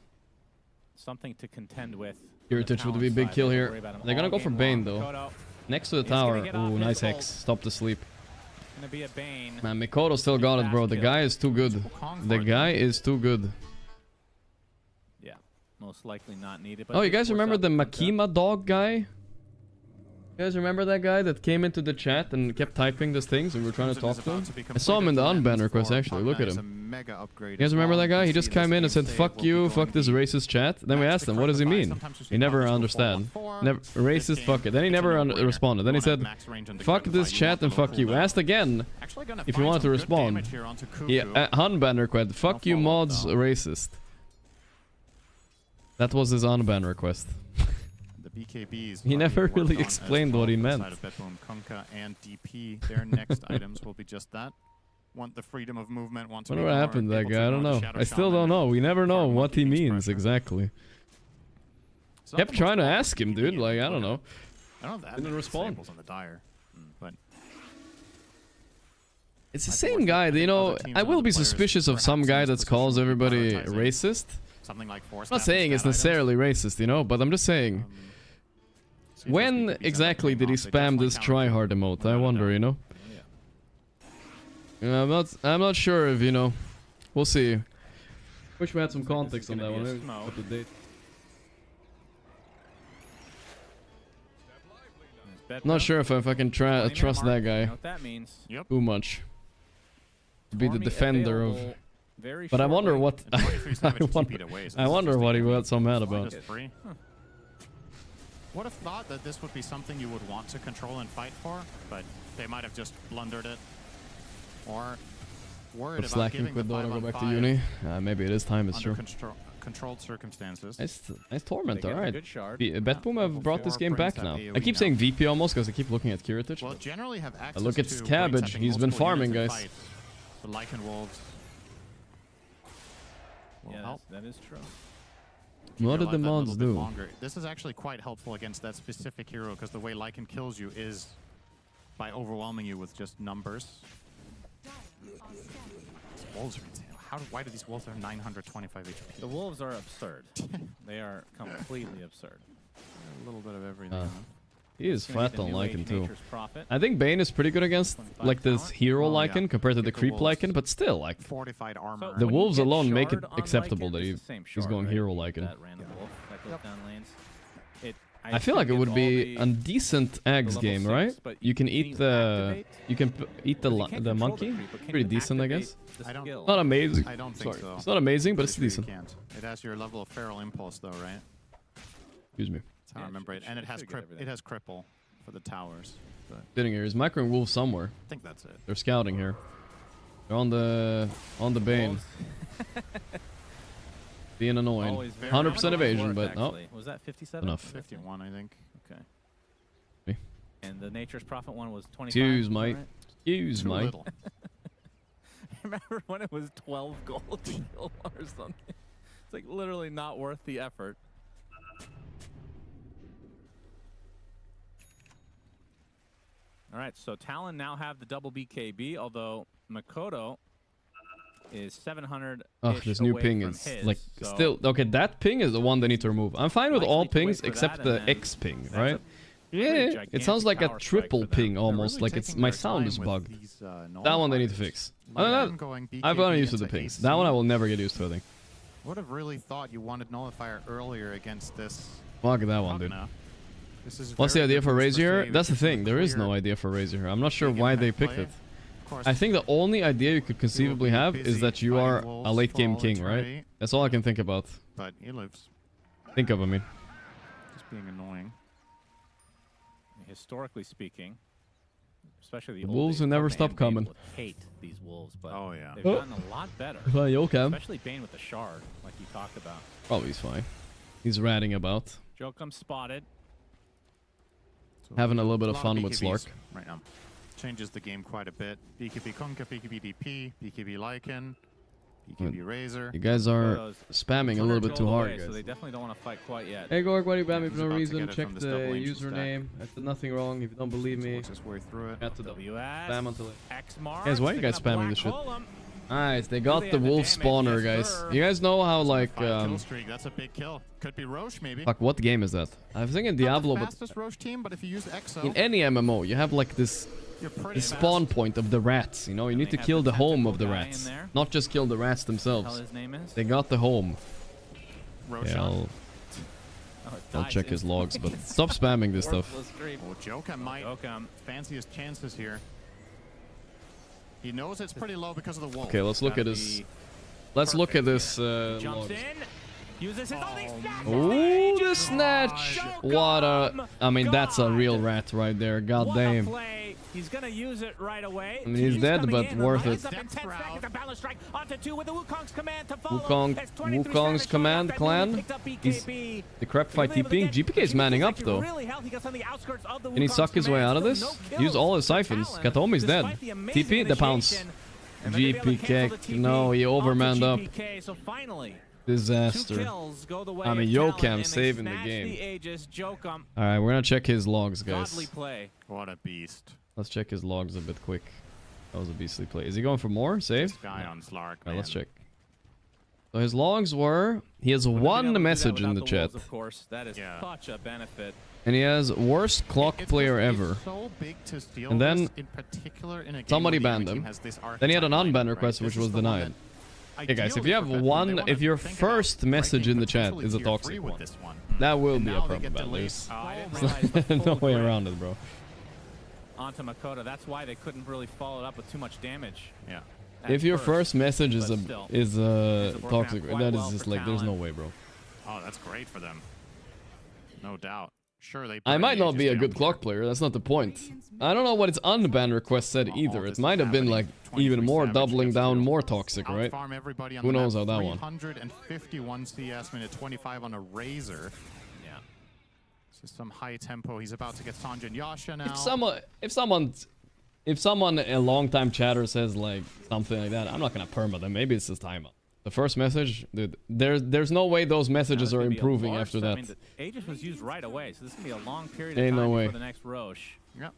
something to contend with. Kiritich with a big, big kill here. They're gonna go for Bane, though. Kodo, Next to the He's gonna tower. get off Ooh, his nice ult. Hex. Stop the sleep. gonna be a Bane. Man, Mikoto still got it, bro. The guy is too good. The guy is too good. Yeah, most likely not needed. But Oh, you it guys forced remember out the Kunkka. Makima dog guy? You guys remember that guy that came into the chat and kept typing these things and we were trying to talk to him? I saw him in the unban request actually, look at him. You guys remember that guy? He just came in and said, fuck you, fuck this racist chat. Then we asked him, what does he mean? He never understand. Never, racist, fuck it. Then he never responded. Then he said, fuck this chat and fuck you. Asked again if he wanted to respond. Yeah, unban request, fuck you mods, racist. That was his unban request. BKBs. He never really explained what he meant. Of Bedboom, Kunkka, and DP. Their next items will be just that. Want the freedom of movement. Want to. What happened to that guy? I don't know. I still don't know. We never know what he means exactly. Kept trying to ask him, dude. Like I don't know. I don't know. Didn't respond. On the dire, but it's the same guy. You know, I will be suspicious of some guy that calls everybody racist. Something like I'm not saying it's necessarily racist, you know, but I'm just saying. When exactly did he spam this tryhard emote? I wonder, you know. I'm not sure if you know. We'll see. Wish we had some context on that one. Maybe up to date. Not sure if I can trust that guy too much. To be the defender of. But I wonder what. I wonder what he got so mad about. Would have thought that this would be something you would want to control and fight for, but they might have just blundered it. Or worried about giving the 5 on 5 back to uni. Maybe it is time, it's true. Controlled circumstances. Nice torment, alright. Betboom have brought this game back now. I keep saying VP almost because I keep looking at Kiritich. Well, generally have access look at Cabbage, he's been farming, guys. The Lycan Wolves. Yeah, that is true. What did the mods do? This is actually quite helpful against that specific hero because the way Lycan kills you is by overwhelming you with just numbers. These wolves are insane. Why do these wolves have 925 HP? The wolves are absurd. They are completely absurd. A little bit of everything. He is flat on Lycan too. I think Bane is pretty good against like this hero Lycan compared to the creep Lycan, but still like fortified armor. The wolves alone make it acceptable that he's going hero Lycan. I feel like it would be a decent Axe game, right? You can eat the the monkey. Pretty decent, I guess. Not amazing. I don't think so. It's not amazing, but it's decent. It has your level of feral impulse though, right? Excuse me. I remember it, and it has cripple for the towers. But sitting here is Micro and Wolf somewhere. I think that's it. They're scouting here. They're on the Bane. Being annoying. 100% evasion, but no. Was that 57? Enough. 51, I think. Okay. And the Nature's Prophet one was 25. Excuse, mate. Right? Excuse, mate. Remember when it was 12 gold to kill one or something? It's like literally not worth the effort. Alright, so Talon now have the double BKB, although Makoto is 700. Oh, this new ping is like still okay. That ping is the one they need to remove. I'm fine with all pings except the X ping, right? Yeah, it sounds like a triple ping almost. Like it's my sound is bugged. That one they need to fix. I've gotten used to the pings. That one I will never get used to. I think. Would have really thought you wanted Nullifier earlier against this. Fuck that one, dude. What's the idea for Razor? That's the thing. There is no idea for Razor. I'm not sure why they picked it. I think the only idea you could conceivably have is that you are a late game king, right? That's all I can think about. But he lives. Think of, I mean. Just being annoying. Historically speaking, especially the wolves will never stop coming. Hate these wolves, but they've Oh. gotten a lot better. Especially Bane with the shard, like you talked about. Probably he's fine. He's ratting about. Jokum spotted. So having a little bit of fun with Slark. Right now. Changes the game quite a bit. BKB Kunkka, BKB DP, BKB Lycan, BKB Razor. You guys are spamming a little bit too hard, guys. So they definitely don't want to fight quite yet. Hey Gorg, why do you ban me for no reason? Check the username. I said nothing wrong. If you don't believe me, just way through it. Got to spam until it. X-Mark. Guys, why are you guys spamming this shit? Nice, they got the wolf spawner, guys. You guys know how like kill streak. That's a big kill. Could be Roche maybe. Fuck, what game is that? I was thinking Diablo, but fastest Roche team, but if you use Exo, in any MMO, you have like this spawn point of the rats. You know, you need to kill the home of the rats, not just kill the rats themselves. They got the home. Roche. Yeah, I'll check his logs, but stop spamming this stuff. Well, Joka might fancy his chances here. He knows it's pretty low because of the wolf. Okay, let's look at his. Let's look at this. Logs. Uses his Ooh, the snatch! What a... I mean, that's a real rat right there. God damn. He's gonna use it right away. I mean, he's dead, but worth it. Wukong's command clan. He's the crap fight TPing. GPK is manning up though. Can he suck his way out of this? Use all his siphons. Katomi's dead. TP the pounce. GPK. No, he overmanned up. Disaster. I mean, Yokam saving the game. Alright, we're gonna check his logs, guys. What a beast. Let's check his logs a bit quick. That was a beastly play. Is he going for more? Save? This guy on Slark, Alright, let's check. So his logs were... He has one message in the chat. Of course, that is such a benefit. And he has worst clock player ever. So big to steal And then this, in particular in a game somebody where the banned enemy him. has this Then he had an archetype unban lineup, request, right? which This was is the one denied. that Hey guys, if ideally you have for Bedlam, they one, wanna if your think about first message breaking in the chat potentially is a tier toxic 3 with one, this one. that will And be a now they problem get ban. delays. There's no way around it, bro. Onto Makoto. That's why they couldn't really follow it up with too much damage. Yeah. If your first message is a working toxic, out quite that is well just for like, there's no Talon. way, bro. Oh, that's great for them. No doubt. Sure, they. I burn might the not Aegis, be a they good don't clock player. That's not the point. I don't know what its unban request said either. It this might is have been like happening. even 23 more Savage doubling gets down, killed. more toxic, right? Outfarm everybody on Who the knows map. how that one? 351 CS, minute 25 on a Razor. Yeah. This is some high tempo. He's about to get Sanjin Yasha now. If someone a long time chatter says like something like that, I'm not gonna perma them. Maybe it's his timeout. The first message, dude, there's no way those messages are improving after that. I mean, the Aegis was used right away, so this is gonna be a long period of Ain't time no way. before the next Roche. Yep.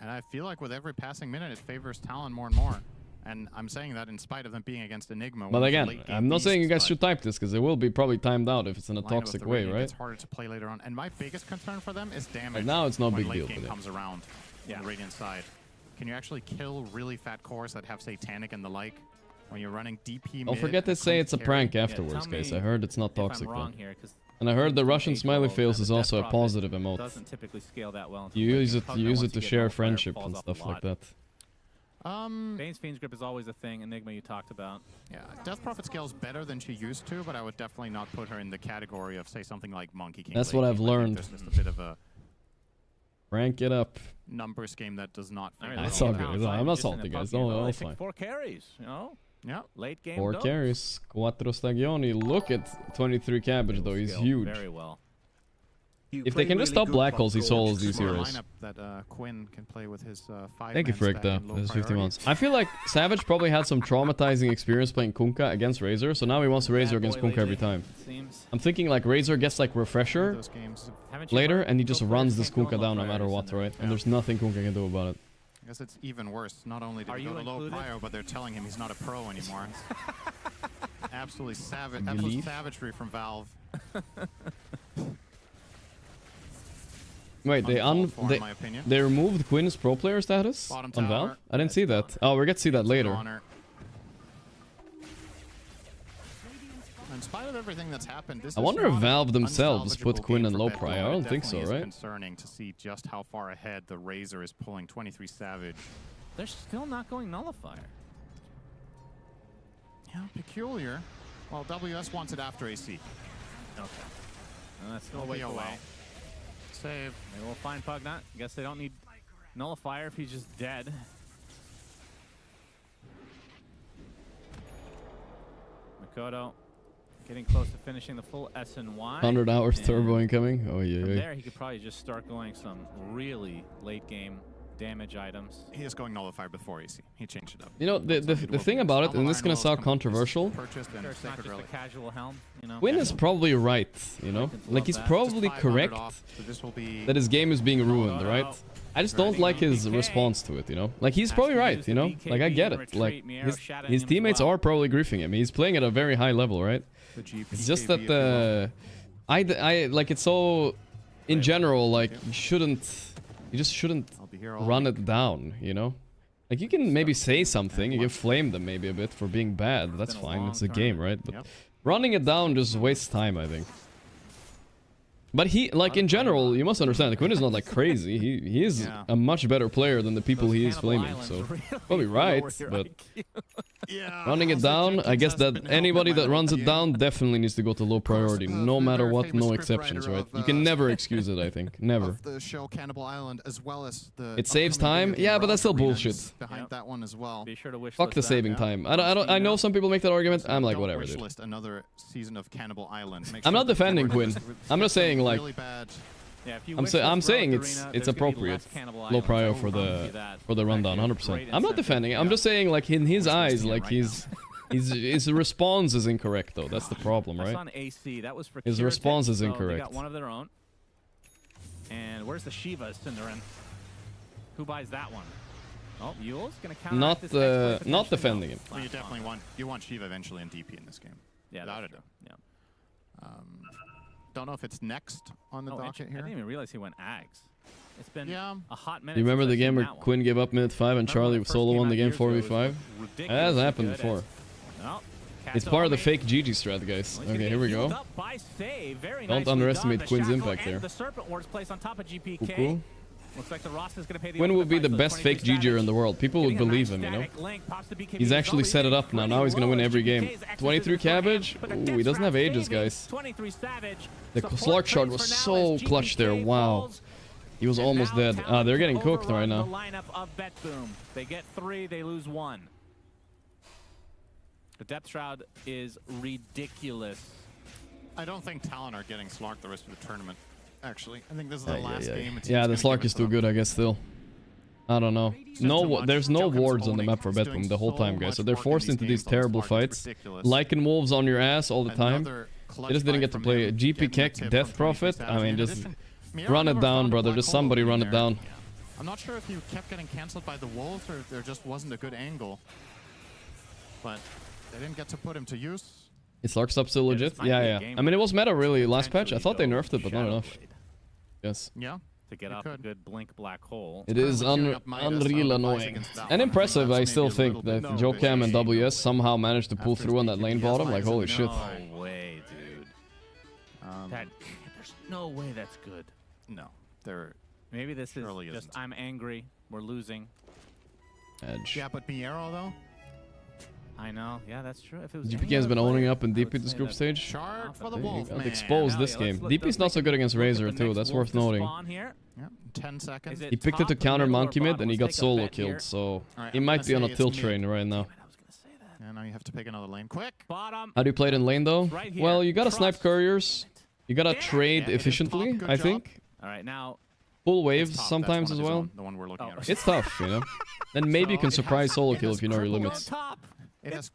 And I feel like with every passing minute, it favors Talon more and more. And I'm saying that in spite of them being against Enigma. But again, I'm not saying you guys should type this because it will be probably timed out if it's in a line up toxic the way, rating, right? It's harder to play later on. And my biggest concern for them is damage. Right now, it's no when big late deal game for them. comes around on the Radiant side. Can you actually kill really fat cores that have Satanic and the like when you're running DP Don't mid forget to and say Kunk's it's a carry? prank afterwards, guys. I heard it's not If I'm toxic though. wrong here, 'cause And I heard the Russian H smiley roll fails and is the also a Death Prophet positive emote. doesn't typically scale that well. You until use late it, game. you use Once it to get share Nullifier, friendship falls and off stuff a like lot. that. Bane's Fiend's Grip is always a thing. Enigma you talked about. Yeah, Death Prophet scales better than she used to, but I would definitely not put her in the category of, say, something like Monkey King. That's late what I've game. I think learned. There's just a bit of a Rank it up. numbers game that does not fit. It's all good. I'm not salty, guys. All fine. 4 carries, you know? Yeah. Late game. 4 dope. carries. Quattro Stagioni. Look at 23 cabbage though. He's Scaled huge. Very well. If they can just stop black holes, he solos these More heroes. lineup that Quinn can play with his 5 Thank you, Frick, though. There's 50 months. I feel like Savage probably had some traumatizing experience playing Kunkka against Razor, so now he wants Razor against Kunkka every time. Seems. I'm thinking like Razor gets like refresher Those games. Haven't you later, learned and he pro just players runs this can't kill Kunkka down no nullifiers matter in what, there? right? Yeah. And there's nothing Kunkka can do about it. I guess it's even worse. Not only did Are he go you to low included? prio, but they're telling him he's not a pro anymore. Absolutely savage. You Absolute leave? savagery from Valve. Wait, Uncalled for, in my opinion. they removed Quinn's pro player status Bottom on Valve? tower. I didn't see that. Oh, we're gonna see that later. Honor. In spite of everything that's happened, this I is wonder if not Valve an themselves put unsalvageable Quinn game in for low Bedlam. prio. I It don't think so, definitely is right? concerning to see just how far ahead the Razor is pulling 23 Savage. They're still not going nullifier. Yeah, peculiar. Well, WS wants it after AC. Okay. And that's still It'll way be a away. while. Save. They will find Pugnut. Guess they don't need nullifier if he's just dead. Makoto getting close to finishing the full SNY. 100 hours and turbo incoming. Oh yeah. From yeah. there, he could probably just start going some really late game damage items. He is going nullifier before AC. He changed it up. You know, the thing about it, and this is gonna sound controversial, Purchased and Sure, it's not Sacred just a Relic. casual helm, you know. Quinn is probably right, you know? Like, he's that. probably Just 500 correct off, so this will be that his game is being ruined, no, right? no. I just don't like his response to it, you know? Like, he's probably right, you know? Like, I get it. Like, his teammates are probably griefing him. He's playing at a very high level, right? the GP. It's just that I like it's so in general, like you just shouldn't I'll be here all run week. it down, you know? Like you can maybe say something, you can flame them maybe a bit for being bad, that's been a fine, long it's a tournament. game, right? But Yep. running it down just wastes time, I think. But he, like in general, you must understand, the Quinn is not like crazy. He is a much better player than the people he is flaming. So probably right, but running it down, I guess that anybody that runs it down definitely needs to go to low priority, no matter what, no exceptions, right? You can never excuse it, I think, never. The show Cannibal Island, as well as the it saves time, yeah, but that's still bullshit. Behind that one as well. Be sure to wish Fuck the saving time. I know some people make that argument. I'm like, whatever, dude. Another season of Cannibal Island. I'm not defending Quinn. I'm just saying, like, really bad. Yeah, I'm saying it's appropriate, low prio for the rundown, 100%. I'm not defending it. I'm just saying, like, in his eyes, like his response is incorrect though. That's the problem, right? On AC, that was for his response is incorrect. They got one of their own. And where's the Shiva, Cinderin? Who buys that one? Oh, Yule's gonna count. Not defending him. Well, you definitely want Shiva eventually in DP in this game. Yeah, without it. Yeah. Don't know if it's next on the docket here. I didn't even realize he went Ags. It's been a hot minute. You remember the game where Quinn gave up minute 5 and Charlie solo won the game 4v5? That has happened before. It's part of the fake GG strat, guys. Okay, here we go. Don't underestimate Quinn's impact there. Cool. Looks like the Ross is going to pay the Quinn will be the best fake GG'er in the world. People would believe him, you know? He's actually set it up now. Now he's going to win every game. 23 Cabbage? Ooh, he doesn't have ages, guys. The Slark shot was so clutch there. Wow. He was almost dead. They're getting cooked right now. They get 3, they lose 1. The Depth Shroud is ridiculous. I don't think Talon are getting Slark the rest of the tournament. Actually, I think this is the last game. Yeah, the Slark is too good, I guess, still. I don't know. There's no wards on the map for Betboom the whole time, guys. So they're forced into these terrible fights. Lycan Wolves on your ass all the time. They just didn't get to play GP Keck, Death Prophet. I mean, just run it down, brother. Just somebody run it down. I'm not sure if you kept getting cancelled by the Wolves or if there just wasn't a good angle. But they didn't get to put him to use. Is Slark's up still legit? Yeah. I mean, it was meta really last patch. I thought they nerfed it, but not enough. Yes. Yeah. To get off a good blink black hole. It is unreal annoying. And impressive, I still think, that Jocam and WS somehow managed to pull through on that lane bottom. Like, holy shit. No way, dude. There's no way that's good. No. Maybe this is just, I'm angry, we're losing. Edge. Yeah, but Miero, though? I know. Yeah, that's true. If it was GPK has been owning up in DP this group stage. Shark for the Wolf, man. Exposed this game. DP's not so good against Razor too. That's worth noting. Yeah, 10 seconds. He picked it to counter Monkey Mid and he got solo killed. So he might be on a tilt train right now. And now you have to pick another lane. Quick. Bottom. How do you play it in lane though? Well, you gotta snipe couriers. You gotta trade efficiently, I think. All right, now. Full waves sometimes as well. The one we're looking at. It's tough, you know. Then maybe you can surprise solo kill if you know your limits. It has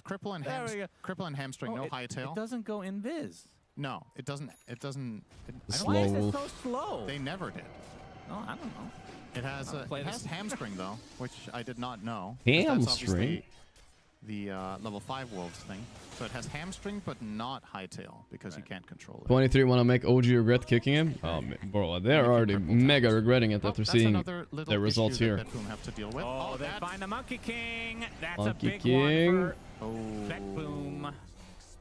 cripple and hamstring, no high tail. It doesn't go invis. No, it doesn't. Slow wolf. So slow? They never did. No, I don't know. It has hamstring though, which I did not know. Hamstring. The level 5 wolves thing. So it has hamstring, but not hightail because you can't control it. 23 want to make OG regret kicking him? Oh, bro, they're already mega regretting it after seeing their results here. Oh, they find the Monkey King. That's Monkey a big King. one for Betboom.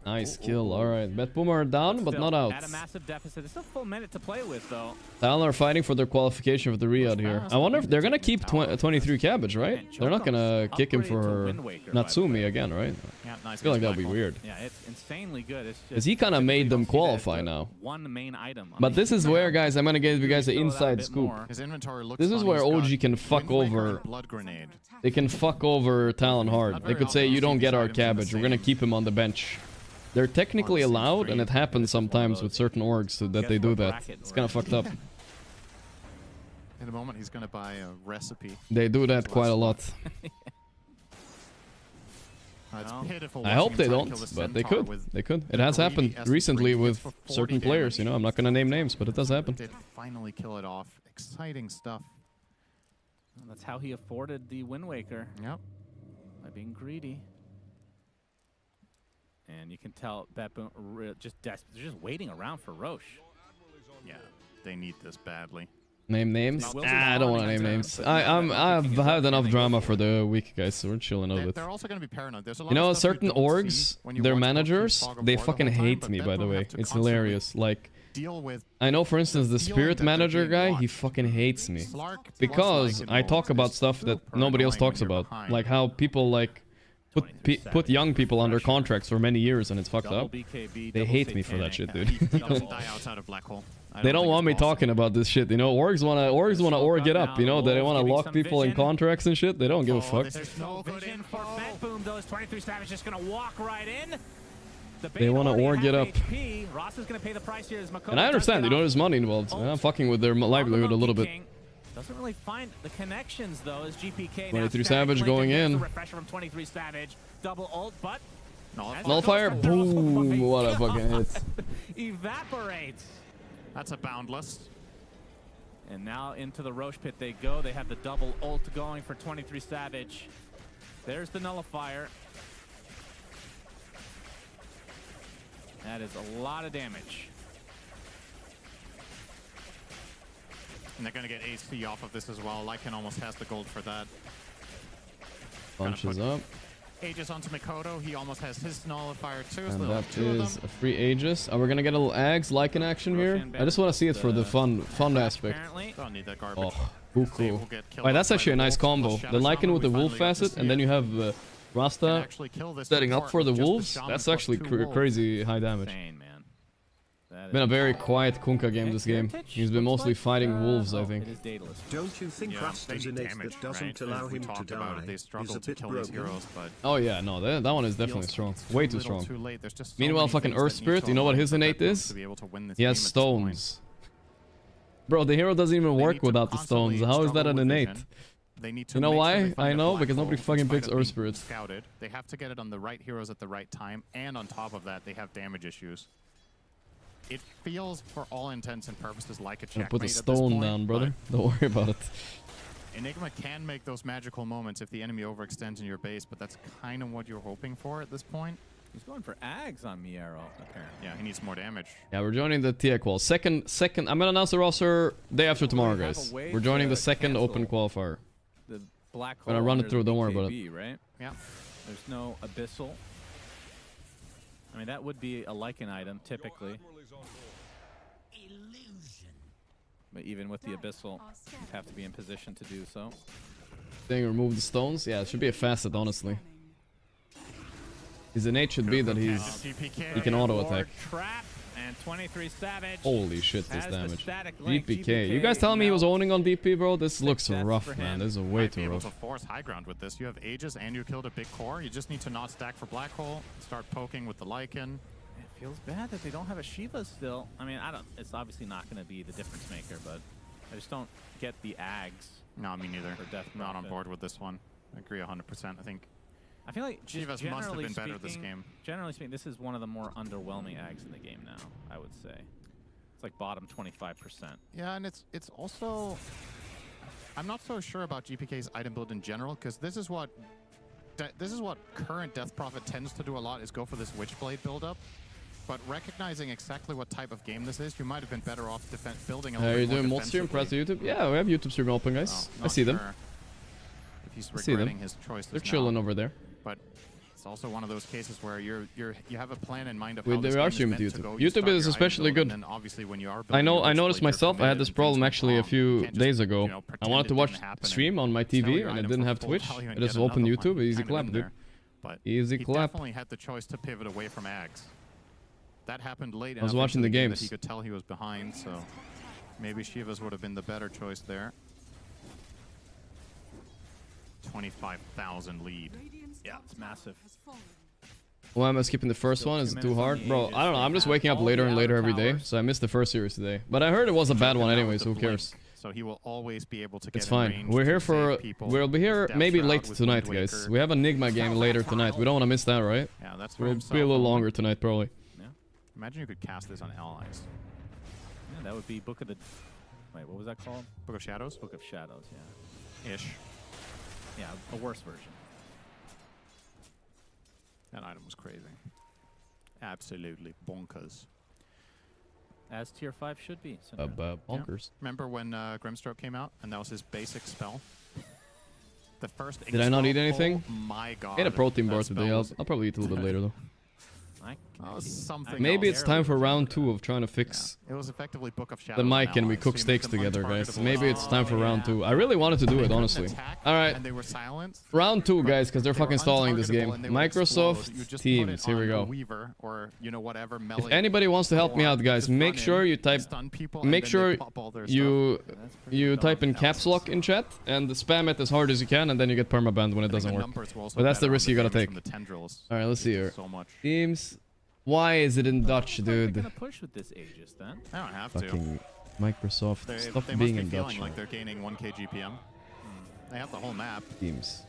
Nice kill. All right, Betboom are down, but not out. At a massive deficit. It's a full minute to play with, though. Talon are fighting for their qualification for the Riyadh here. I wonder if they're going to keep 23 Cabbage, right? They're not going to kick him for Natsumi again, right? I feel like that would be weird. Yeah, it's insanely good. Because he kind of made them qualify now. One main item. But this is where, guys, I'm going to give you guys an inside scoop. This is where OG can fuck over. They can fuck over Talon hard. They could say, you don't get our Cabbage. We're going to keep him on the bench. They're technically allowed, and it happens sometimes with certain orgs that they do that. It's kind of fucked up. In a moment, he's going to buy a recipe. They do that quite a lot. I hope they don't, but they could. They could. It has happened recently with certain players, you know. I'm not going to name names, but it does happen. Did finally kill it off. Exciting stuff. Well, that's how he afforded the Wind Waker. Yep. By being greedy. And you can tell Betboom they're just waiting around for Roche. Yeah, they need this badly. Name names? Now, I don't want to name names. I've had enough drama for the week, guys, so we're chilling out of it. They're also going to be paranoid. There's a lot You know, of stuff certain you don't orgs, see when you their watch managers, Fog of they War the fucking whole time, hate but me, then by the we'll way. have to It's constantly hilarious. Like, deal with I know, for instance, the feeling spirit that they're manager being guy, he watched. fucking hates me. Slark Because plus I talk Lycanroc about is stuff that super nobody else annoying talks when you're about. behind. Like how people like put young people under contracts for many years and it's fucked up. They hate me for that shit, dude. He doesn't die outside of Black Hole. They don't want me talking about this shit, you know. Orgs wanna org it up, you know. They wanna lock people in contracts and shit. They don't give a fuck. There's no vision for Bet Boom, though. 23 Savage just gonna walk right in. They wanna org it up. Ross is gonna pay the price here as Makoto And I understand, you know, there's money involved. I'm fucking with their livelihood a little bit. Doesn't really find the connections though as GPK 23 Savage going in. Refresher from 23 Savage. Double ult, but Nullfire, boom! What a fucking hit. Evaporates. That's a boundless. And now into the Roche pit they go. They have the double ult going for 23 Savage. There's the nullifier. That is a lot of damage. And they're going to get AC off of this as well. Lycan almost has the gold for that. Bunches up. Aegis onto Mikoto. He almost has his nullifier too. So And they'll have that two of is them. a free Aegis. We're gonna get a little Ags Lycan action here. I just want to see it for the fun aspect. Apparently. Don't need that garbage. Oh, They cool. will get killed Wait, that's off by actually a the nice wolf, combo. plus The Shadow Lycan Shaman, with the we wolf finally get to facet, see and then it. you have Can Rasta actually kill this setting from up for the just the wolves. Shaman That's plus actually two wolves. crazy high damage. Insane, man. That Been a is- very quiet Kunkka game this game. He's been mostly fighting wolves, I think. It is dataless. Don't you think Yeah, Rasta's they need innate damage, that doesn't right? allow As we him to talked about it, die they is struggle a to bit kill these broken? heroes, but Oh yeah, no, that one is definitely feels strong. too Way too little, strong. too late. There's just so Meanwhile, many fucking things Earth that need Spirit, to you know what align his for innate Deathloop is? to be able to win this He has game at this point. stones. Bro, the hero doesn't even They work need to without the stones. constantly How is that struggle an with innate? vision. They need to You know make sure why? they find I a know, black because nobody hole fucking in spite picks of Earth being Spirits. Scouted. They have to get it on the right heroes at the right time, and on top of that, they have damage issues. It feels, for all intents and purposes, like a Gonna checkmate put the at this stone point, down, brother. but Don't worry about it. Enigma can make those magical moments if the enemy overextends in your base, but that's kind of what you're hoping for at this point. He's going for Ags on Miero, apparently. Yeah, he needs more damage. Yeah, we're joining the TI qual. Second. I'm gonna announce the roster day after tomorrow, We have guys. a way We're joining to the second cancel open qualifier. The black hole. Gonna run it under through, the don't worry about it. BKB, right? Yeah. There's no abyssal. I mean, that would be a Lycan item, typically. But even with the abyssal, you have to be in position to do so. Thing, remove the stones. Yeah, it should be a facet, honestly. His innate should be that he can auto attack. Trap and 23 Savage. Holy shit, this has the damage. static link. DPK. You guys telling me he was now owning on DP, bro? This looks death rough, for man. him. This is way Might be too able rough. to force high ground with this. You have Aegis and you killed a big core. You just need to not stack for Black Hole. Start poking with the Lycan. It feels bad that they don't have a Shiva still. I mean, it's obviously not going to be the difference maker, but I just don't get the Ags. No, me neither. For Death Not on Prophet. board with this one. I agree 100%. I think I feel like just Shivas must have generally been better this speaking- game. Generally speaking, this is one of the more underwhelming Ags in the game now, I would say. It's like bottom 25%. Yeah, and it's also, I'm not so sure about GPK's item build in general, because this is what current Death Prophet tends to do a lot, is go for this Witchblade build-up. But recognizing exactly what type of game this is, you might have been better off building a Are little you bit more doing mod stream? Press defensively. YouTube? Yeah, we have YouTube stream open, guys. Well, I not see them. sure If he's I see them. regretting his choices They're now, chilling over there. but it's also one of those cases where you have a plan in mind of We- how this we are game is streaming meant to to YouTube. go. You YouTube start is your item especially build, good. and then obviously when you are I building know. your I Witchblade, noticed you're myself. I had committed this and problem things went actually a wrong. few You can't just, days ago. you know, I pretend wanted it to watch didn't happen and stream on my sell TV, your and I item didn't for have full Twitch. value I and just get opened another YouTube. one Easy kind of clap, in dude. there. But Easy he clap. definitely had the choice to pivot away from Ags. That happened late I was enough watching into the game that games. he could tell he was behind, so maybe Shivas would have been the better choice there. 25,000 lead. Yeah, it's massive. Why am I skipping the first Still one? 2 Is it too minutes on hard? the Bro, Aegis. I don't know. I'm just They waking have up all later the and later outer every day, towers. so I missed the first series today. But I heard it was a bad one Now anyway, with so the who cares? blink, so he will always be able to get It's in fine. range We're to here save for. people. We'll be here Death maybe Shroud late with tonight, Wind guys. Waker. We have a Nigma game later tonight. We don't want to miss that, right? Yeah, that's for We'll himself be a little only. longer tonight, probably. Imagine you could cast this on allies. Yeah, that would be Book of the... Wait, what was that called? Book of Shadows? Book of Shadows, yeah. Ish. Yeah, a worse version. That item was crazy. Absolutely bonkers. As tier 5 should be. Syndra. Bonkers. Remember when Grimstroke came out and that was his basic spell? The first. Did I not eat anything? Oh my god. Ate a protein bar that today. spell I'll was- probably eat a little bit later though. something. Maybe else. it's time for round 2 of trying to fix It was effectively Book of Shadows. the mic and we allies, cook so you make steaks them together, guys. untargetable. Maybe it's time for round 2. I really wanted to do it, honestly. All right, And they were silent. round 2, guys, because they're They were fucking stalling this game. untargetable and they would explode. You Microsoft just put Teams. it Here we on a go. Weaver or you know whatever. If melee anybody wants to help me or out, guys, just make run sure in, you type. stun people, and Make then sure they pop all their you stuff. type in caps lock in chat and spam it as hard as you can, and then you get permabanned when it doesn't work. But that's the risk you gotta take. All right, let's see here. So much. Teams. Why is it in Dutch, They're dude? gonna push with this Aegis then. I don't have to. Fucking Microsoft. Stop They being must in be Dutch. feeling like they're gaining 1k GPM. They have the whole map, Teams.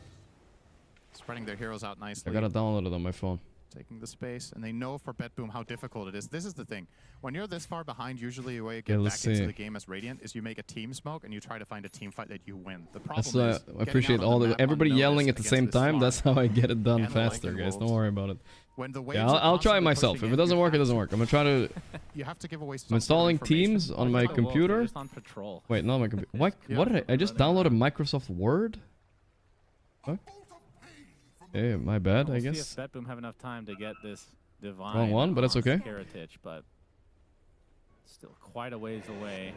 spreading their heroes out I nicely. gotta download it on my phone. Taking the space, and they know for Bet Boom how difficult it is. This is the thing. When you're this far behind, usually the way you get Yeah, back let's into see. the game as Radiant is you make a team smoke and you try to find a team fight that you win. The That's problem is I getting appreciate out on all the the map everybody yelling at unnoticed the same against this time. Slark. That's how I get it done And the faster, Lycan guys. Don't Wolves. worry about it. When the waves Yeah, are I'll try constantly myself. pushing If it in, doesn't you work, it have doesn't work. I'm gonna try to. You have to give away I'm installing information. Teams on my Wolf, they're computer. just on patrol. Wait, not my computer. What? Yeah. What did I just downloaded Microsoft Word? What? Hey, my bad. We'll I see guess. if BetBoom have enough time to get this divine. Wrong one, but that's on okay. Heritage, but still quite a ways away.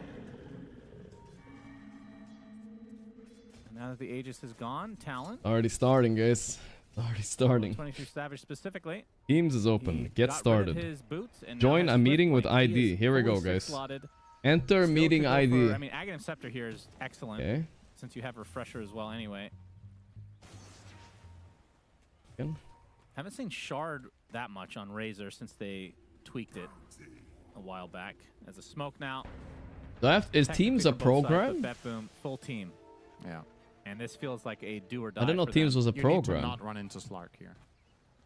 And now that the Aegis is gone, Talon. Already starting, guys. Already starting. 23 Savage specifically. Teams is open. He Get got rid of started. his boots and now Join has a split meeting with point. He ID. is Here we go, fully guys. six-slotted. Enter Still meeting could go ID. for- I mean, Aghanim Scepter here is excellent. Okay. Since you have Refresher as well anyway. Again. Haven't seen Shard that much on Razor since they tweaked it a while back. As a smoke now. Do I have, is Technically Teams a for both sides, program? but BetBoom, full team. Yeah. And this feels like a do or die. I didn't know for Teams them. was a You need to program. not run into Slark here.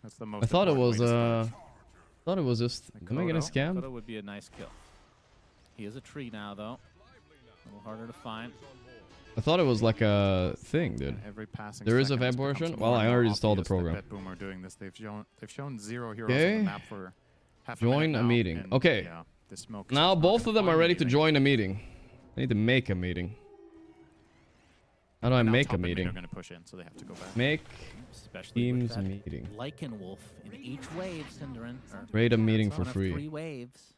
That's the most. I thought it important was way to start. thought it was just. Am I getting Kodo? scammed? Kodo would be a nice kill. He is a tree now, though. A little harder to find. I thought it was like a thing, dude. Every passing There is a second web it's become version? more Well, and I more already installed the obvious that program. Bet Boom are doing this. They've shown 0 heroes on Okay. the map for half a Join minute a now, meeting. and, Okay. Yeah, the smoke Now is not both gonna of them are find ready to anything. join a meeting. I need to make a meeting. How do I Now make top a and mid meeting? are gonna push in, so they have to go back. Make Especially Teams with that meeting. Lycan Wolf in each wave, Cinderin. Create a meeting for One of 3 free. waves.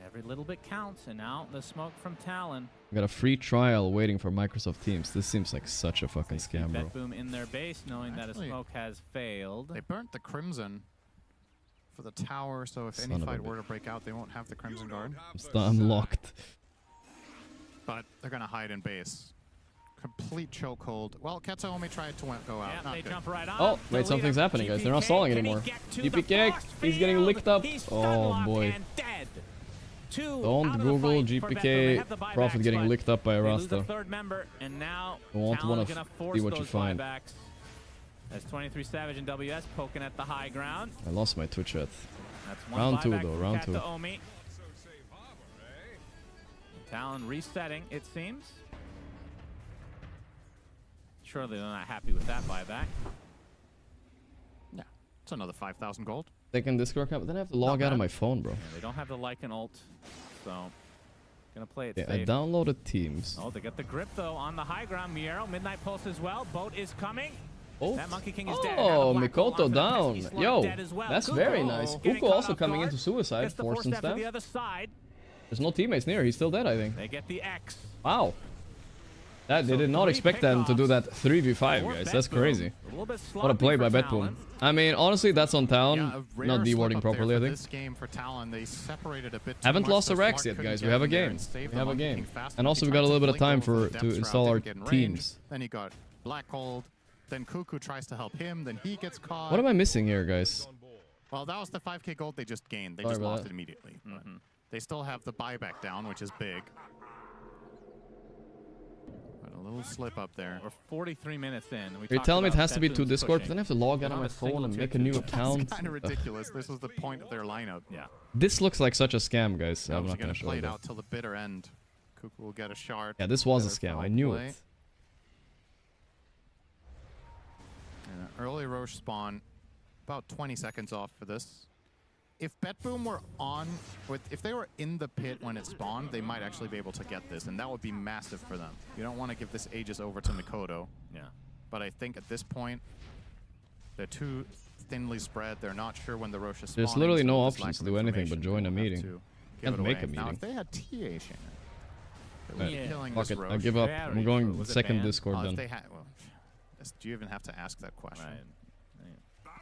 Every little bit counts, and now the smoke from Talon. Got a free trial waiting for Microsoft Teams. This seems like such a fucking They see scam, bro. BetBoom in their base, knowing that a Actually, smoke has failed. They burnt the Crimson for the tower, so if Son any of a fight bitch. were to break out, they won't have the Crimson Guard. I'm locked. But they're gonna hide in base. Complete chokehold. Well, Ketsuomi tried to go out. Yeah, Not they good. jump right on. Oh, The wait, lead something's up, happening, guys. They're not GPK, stalling can he anymore. get to the GPK, force he's getting field? licked up. He's Oh, stunlocked boy. and dead. Two Don't out of the Google fight for BetBoom. They GPK have the buybacks, Prophet getting but licked up by a they lose the Rasta. third member, and now I want Talon to gonna see force what you those find. buybacks. As 23 Savage and WS poking at the high ground. I lost my Twitch chat. That's one Round 2 buyback though, from round 2. Kataomi. Talon resetting, it seems. Surely they're not happy with that buyback. Yeah, it's another 5,000 gold. Second Discord account, but then I have to log out of bad. my phone, bro. Yeah, they don't have the Lycan ult, so gonna play it Yeah, I safe. downloaded Teams. Oh, they got the grip though on the high ground. Miero, Midnight Pulse as well. Boat is coming. Oh, That Monkey King is dead. oh, Now the Black Hole Mikoto onto the down. Pesky Slug Yo, dead as well. that's Kuko very nice. getting Kuko caught also off coming guard. into suicide, Gets the force and step to stuff. the other side. There's no teammates near. He's still dead, I think. They get the X. Wow. They So did not 3 expect them to do that 3v5, For guys. That's BetBoom. crazy. A little bit What a play by sloppy for BetBoom. Talon. I mean, honestly, that's on Talon. Yeah, a rare Not slip dewarding up there properly, I for think. This game for Talon, they separated a bit too Haven't much, lost so a Rex Slark yet, couldn't guys. get We have a in there game. and save We the have a Monkey game. King fast And enough. also, He we got a tried little bit of blink time over to the depth install trap, our didn't get in range. teams. Then he got Black Hold. Then Cuckoo tries to help him. Then he gets caught. What am I missing here, guys? Well, that was the 5k gold they just gained. They Sorry just about lost that. it immediately. But they still have the buyback down, which is big. But a little slip up there. We're 43 minutes in. We You're talked telling me it about has to be BetBoom's 2 Discord, but pushing. then I have to log out Not of my a single phone and tier make a 2. new That's account. It's kind of ridiculous. This was the point of their lineup. Yeah. This looks like such a scam, guys. I'm I'm just not gonna gonna show play it. it out till the bitter end. Cuckoo will get a shard. Yeah, this was a Better scam. I foul knew play. it. And an early Roche spawn. About 20 seconds off for this. if Betboom were on, if they were in the pit when it spawned, they might actually be able to get this, and that would be massive for them. You don't want to give this Aegis over to Mikoto. Yeah. But I think at this point, they're too thinly spread. They're not sure when the Rosh is spawning. There's literally so no with this options lack to of do anything but information, join a they'll have meeting. to give Can't it make away. a Now, meeting. if they had TA Shannon, they would be Yeah. killing Fuck this it, I Rosh. give up. Yeah, I'm going was it second banned? Discord If then. they had, well, do you even have to ask that question? Right.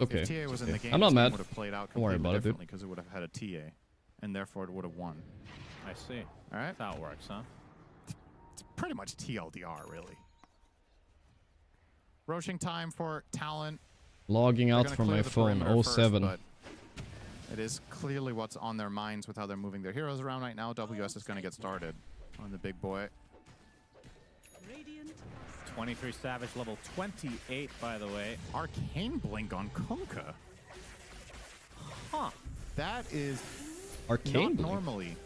Okay. If TA was in the game, I'm not this game mad. would have played out Don't worry completely about it, dude. differently because it would have had a TA, and therefore it would have won. I see. All right, That's how it works, huh? it's pretty much TLDR, really. Roshing time for Talon. Logging They're out gonna from clear my the phone. perimeter first, 07. but it is clearly what's on their minds with how they're moving their heroes around right now. WS is going to get started on the big boy. 23 Savage, level 28, by the way. Arcane Blink on Kunkka. Huh. That is Arcane not Blink? normally.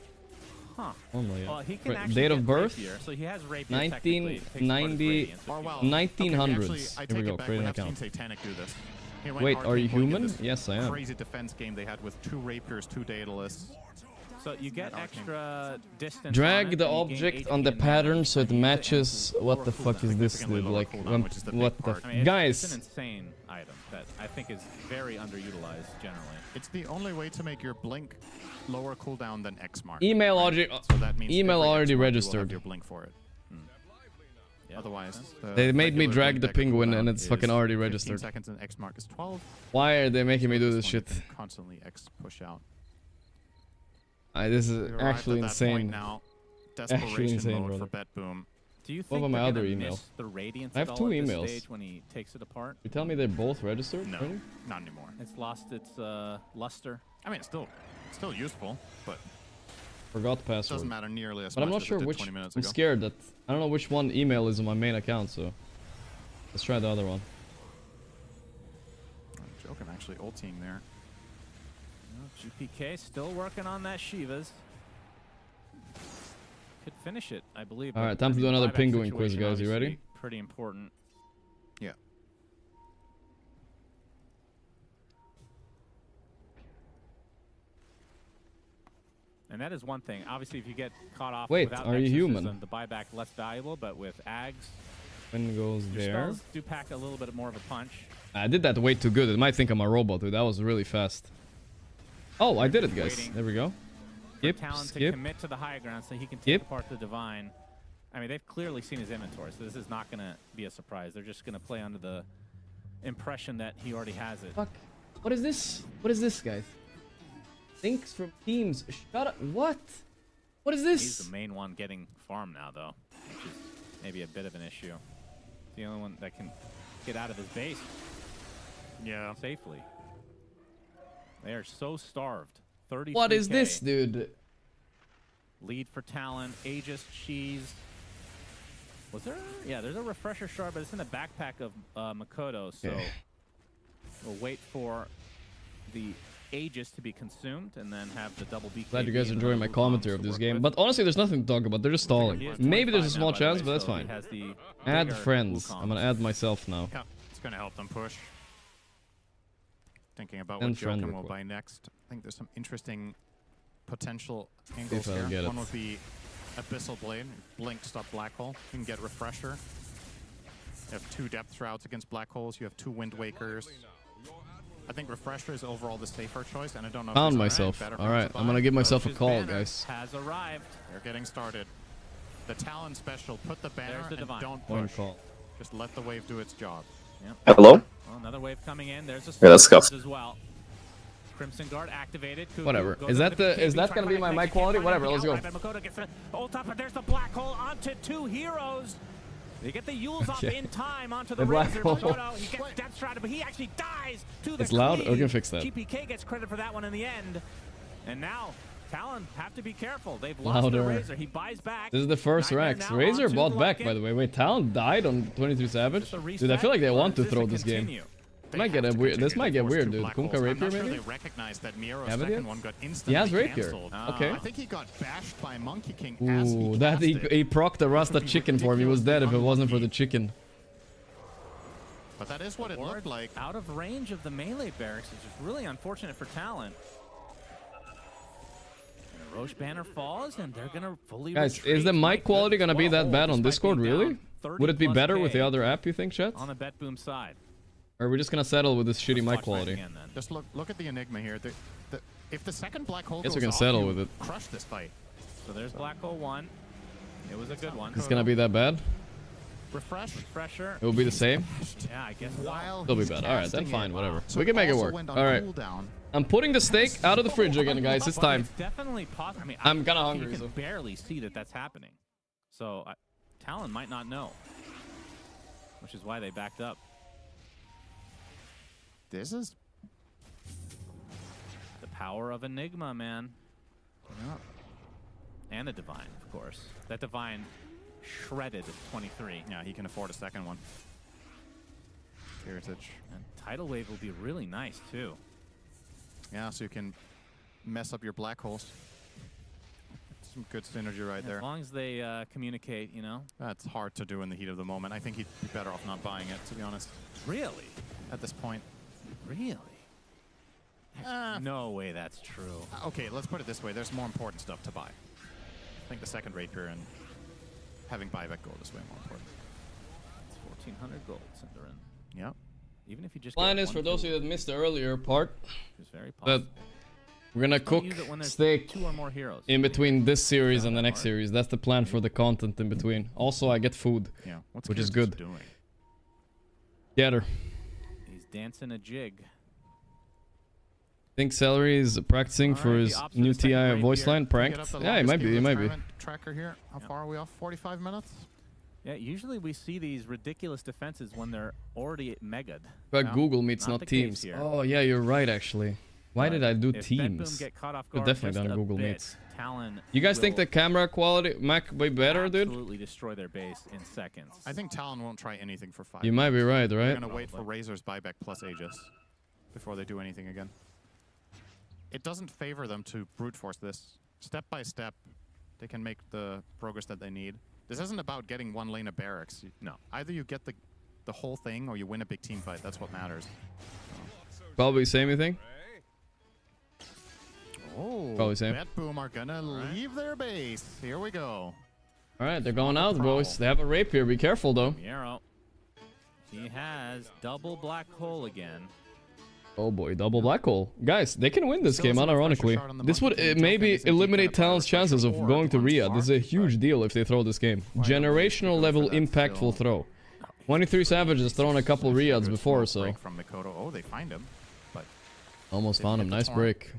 Huh. Normally, yeah. Well, he can Right, actually date get of birth? rapier, so he has rapier technically. It takes part of 1990 radiance, Or if you well, will. 1900s. Okay, Here I we take go, it back. create We an have seen account. Satanic do this. He went Wait, are Arcane you Blink in human? this Yes, I am. Crazy defense game they had with 2 rapiers, 2 Daedalus. So you get extra distance. on Drag it, the and you gain object HP on the and mana, pattern so it and use matches. and What the lower fuck is cooldown. this, Significantly dude? lower Like, cooldown, which is the what big the part. I mean, it's an guys? insane item that I think is very underutilized generally. It's the only way to make your blink lower cooldown than X mark. Email right? already. So that means Email every X already mark you will have registered. your blink for it. Yeah. Otherwise, They made me regular drag blink the deck penguin cooldown and it's is fucking already 15 registered. seconds and X mark is 12. Why are they making me do this One you shit? can constantly X push out. This is We've arrived actually at that point insane. now. Actually Desperation insane, mode for brother. BetBoom. Do you What think about my they're other gonna email? miss the radiance I have at 2 all at this emails. stage when he takes it apart? You tell me they're both registered? No, Really? not anymore. It's lost its luster. I mean, it's still useful, but Forgot it password. doesn't matter nearly as But I'm much not as sure it did which. 20 minutes I'm ago. scared that I don't know which one email is on my main account. So let's try the other one. Joke, I'm actually ulting there. GPK still working on that Shivas. Could finish it, I believe. All but, right, time I to mean, do another buyback penguin quiz, situation guys. You ready? obviously Pretty important. Yeah. And that is one thing. Obviously, if you get caught off Wait, without are you nexuses, human? then the buyback less valuable. But with Ags, When goes your there? spells do pack a little bit more of a punch. I did that way too good. It might think I'm a robot, dude. That was really fast. Oh, I did it, guys. Waiting There we go. For Skip, Talon to skip. commit to the high ground so he can take Skip. apart the Divine. I mean, they've clearly seen his inventory, so this is not going to be a surprise. They're just going to play under the impression that he already has it. Fuck. What is this? What is this, guys? Thanks from teams. Shut up. What? What is He's this? the main one getting farm now, though, which is maybe a bit of an issue. The only one that can get out of his base Yeah. safely. They are so starved. 33K. What is this, dude? Lead for Talon, Aegis, Cheese. Was there? Yeah, there's a refresher shard, but it's in the backpack of Makoto, so Okay. we'll wait for the Aegis to be consumed and then have the double BKB. Glad you guys are and enjoying the my Wukong commentary of to this work game. with. But honestly, there's nothing to talk about. They're just stalling. He is Maybe there's a 25 small now, by the chance, way, but that's so he fine. has the Add bigger friends. Wukong. I'm gonna add myself now. Yeah, it's going to help them push. Thinking about And what friend Joachim will request. buy next. I think there's some interesting potential angles I'll here. get One it. would be Abyssal Blade, Blink, stop Black Hole. You can get Refresher. You have 2 Depth Routes against Black Holes. You have 2 Wind Wakers. I think Refresher is overall the safer choice, and I don't know if Found there's myself. better All right, ones to I'm gonna buy. give myself a Roche's call, banner guys. has arrived. They're getting started. The Talon special, put the banner There's the and Divine. don't One push. call. Just let the wave do its job. Hello? Well, another wave coming in. There's a Yeah, let's go. as well. Crimson Guard activated. Kuku Whatever. goes Is into that the- BKB, is that trying gonna be to my find mic Can't quality? find Whatever, anything let's go. outright, but Makoto gets the ult up, but there's the black hole onto 2 heroes. They get the Yules off Okay. in time onto the The black Razor. hole. Makoto, he gets death shrouded, but he actually dies to the It's loud? cleave. We can fix that. GPK gets credit for that one in the end. And now, Talon have to be careful. They've lost their Louder. Razor. He buys back. This is the first Nightmare Rex. now Razor onto bought back, Lucken. by the way. Wait, Talon died on 23 Savage? Just a Dude, I feel like they reset, want or to does throw it this game. continue? This might get a weird. This might get weird, dude. Kunkka Rapier, I'm not sure maybe? they recognize that Miro's Have it second yet? one got He instantly has Rapier. canceled. Okay. I think he got bashed by Monkey King as he Ooh, that he cast it. procced the Rasta chicken for me. He was dead if it wasn't for the chicken. But that is what it Ward looked like. out of range of the melee barracks, which is really unfortunate for Talon. Roche banner falls, and they're gonna fully Guys, retreat. is the mic quality gonna be that bad on Despite Discord, being really? down 30 Would it be plus better with the K other app, you think, chat? on the Bet Boom side? Or are we just gonna settle with this shitty Let's mic watch quality? again, then. Just look at the Enigma here. If the second black hole Guess goes we can off, settle you with it. crush this fight. So there's Black Hole 1. It was a good one. It's gonna be that bad? Refresh. Refresher. It will be the same? Yeah, I guess so. While It'll be he's bad. Alright, then casting fine, it. whatever. So We can make it also work. went on Alright. cooldown. I'm putting the steak out of the fridge again, guys. It's But time. It's definitely possible. I mean, I'm kinda hungry, You can so. barely see that that's happening. So Talon might not know, which is why they backed up. This is The power of Enigma, man. yeah. And the Divine, of course. That Divine shredded 23. Yeah, he can afford a second one. Heritage. And Tidal Wave will be really nice, too. Yeah, so you can mess up your black holes. Some good synergy right there. As long as they communicate, you know. That's hard to do in the heat of the moment. I think he'd be better off not buying it, to be honest, Really? at this point. Really? No way that's true. Okay, let's put it this way. There's more important stuff to buy. I think the second rapier and having buyback gold is way more important. It's 1,400 gold, Cinderin. Yep. Even if you just Plan get is, for one those of kill, you that missed the earlier part, it's very that possible. we're gonna Don't cook use it when there's steak 2 or more heroes. in between this series and the next series. That's the plan for the content in between. Also, I get food, Yeah. What's which is Heritage good. doing? Get her. He's dancing a jig. Think Celery is practicing for Alright, his the opposite new of second TI rapier. voice line Get pranked. up the Yeah, he longest might be. game He might be. retirement tracker here. How Yep. far are we off? 45 minutes? Yeah, usually we see these ridiculous defenses when they're already mega'd. But Yeah. Google Meets, Not not the case Teams. here. Oh yeah, you're right actually. Why did I do if Teams? Bet Boom get caught off Could've guard definitely just done a Google bit, Meets. Talon You guys think will the camera quality might be better, dude? absolutely destroy their base in seconds. I think Talon won't try anything for 5 You might be right, They're right? going to wait for Razor's buyback plus Aegis before they do anything again. It doesn't favor them to brute force this. Step by step, they can make the progress that they need. This isn't about getting one lane of barracks. No. Either you get the whole thing or you win a big team fight. That's what matters. Probably same, you think? Oh, Probably same. Bet Boom are going to leave their base. Here we go. All right, they're going out, prowl. boys. They have a rapier. Be careful, though. Miero. He has double black hole again. Oh boy, double black hole. Guys, they can win this Still game, isn't a pressure unironically. shot on the This monkey would team. maybe Joken isn't eliminate deep enough Talon's to apply chances of pressure going to or Riyadh. one This is a far, huge but- deal if they throw this game. Why not? We should Generational go level for that impactful still. throw. 23 Savage has thrown a couple Riyads Good before, smoke so break from Mikoto. Oh, they find him. But almost Didn't found hit him. the Nice torn. break.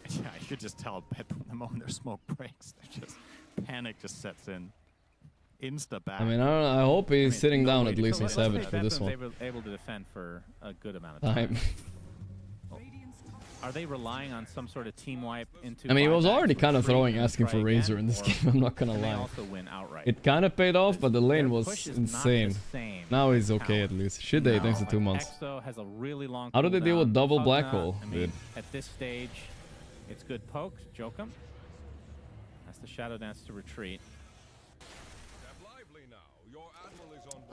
yeah, you could just tell Bet Boom the moment their smoke breaks. They're just panic just sets in. Insta back. I mean, I don't know. I hope he's sitting no down way at to least kill in it. Savage for Bet this Boom's one. able to defend for a good amount of time. Time. Are they relying on some sort of team wipe into? I mean, he was buybacks already for kind of free throwing, and asking try for Razor again, in this or game. I'm not gonna can they lie. also win outright? It kind of paid off, but the lane Their was push is not the insane. same Now he's as okay Talon. at least. Shit, they thanks to No, 2 months. Exo has a really long. How do they deal with cooldown. double Pugna, black hole, I mean, dude? at this stage, it's good pokes. Joke 'em. That's the Shadow Dance to retreat.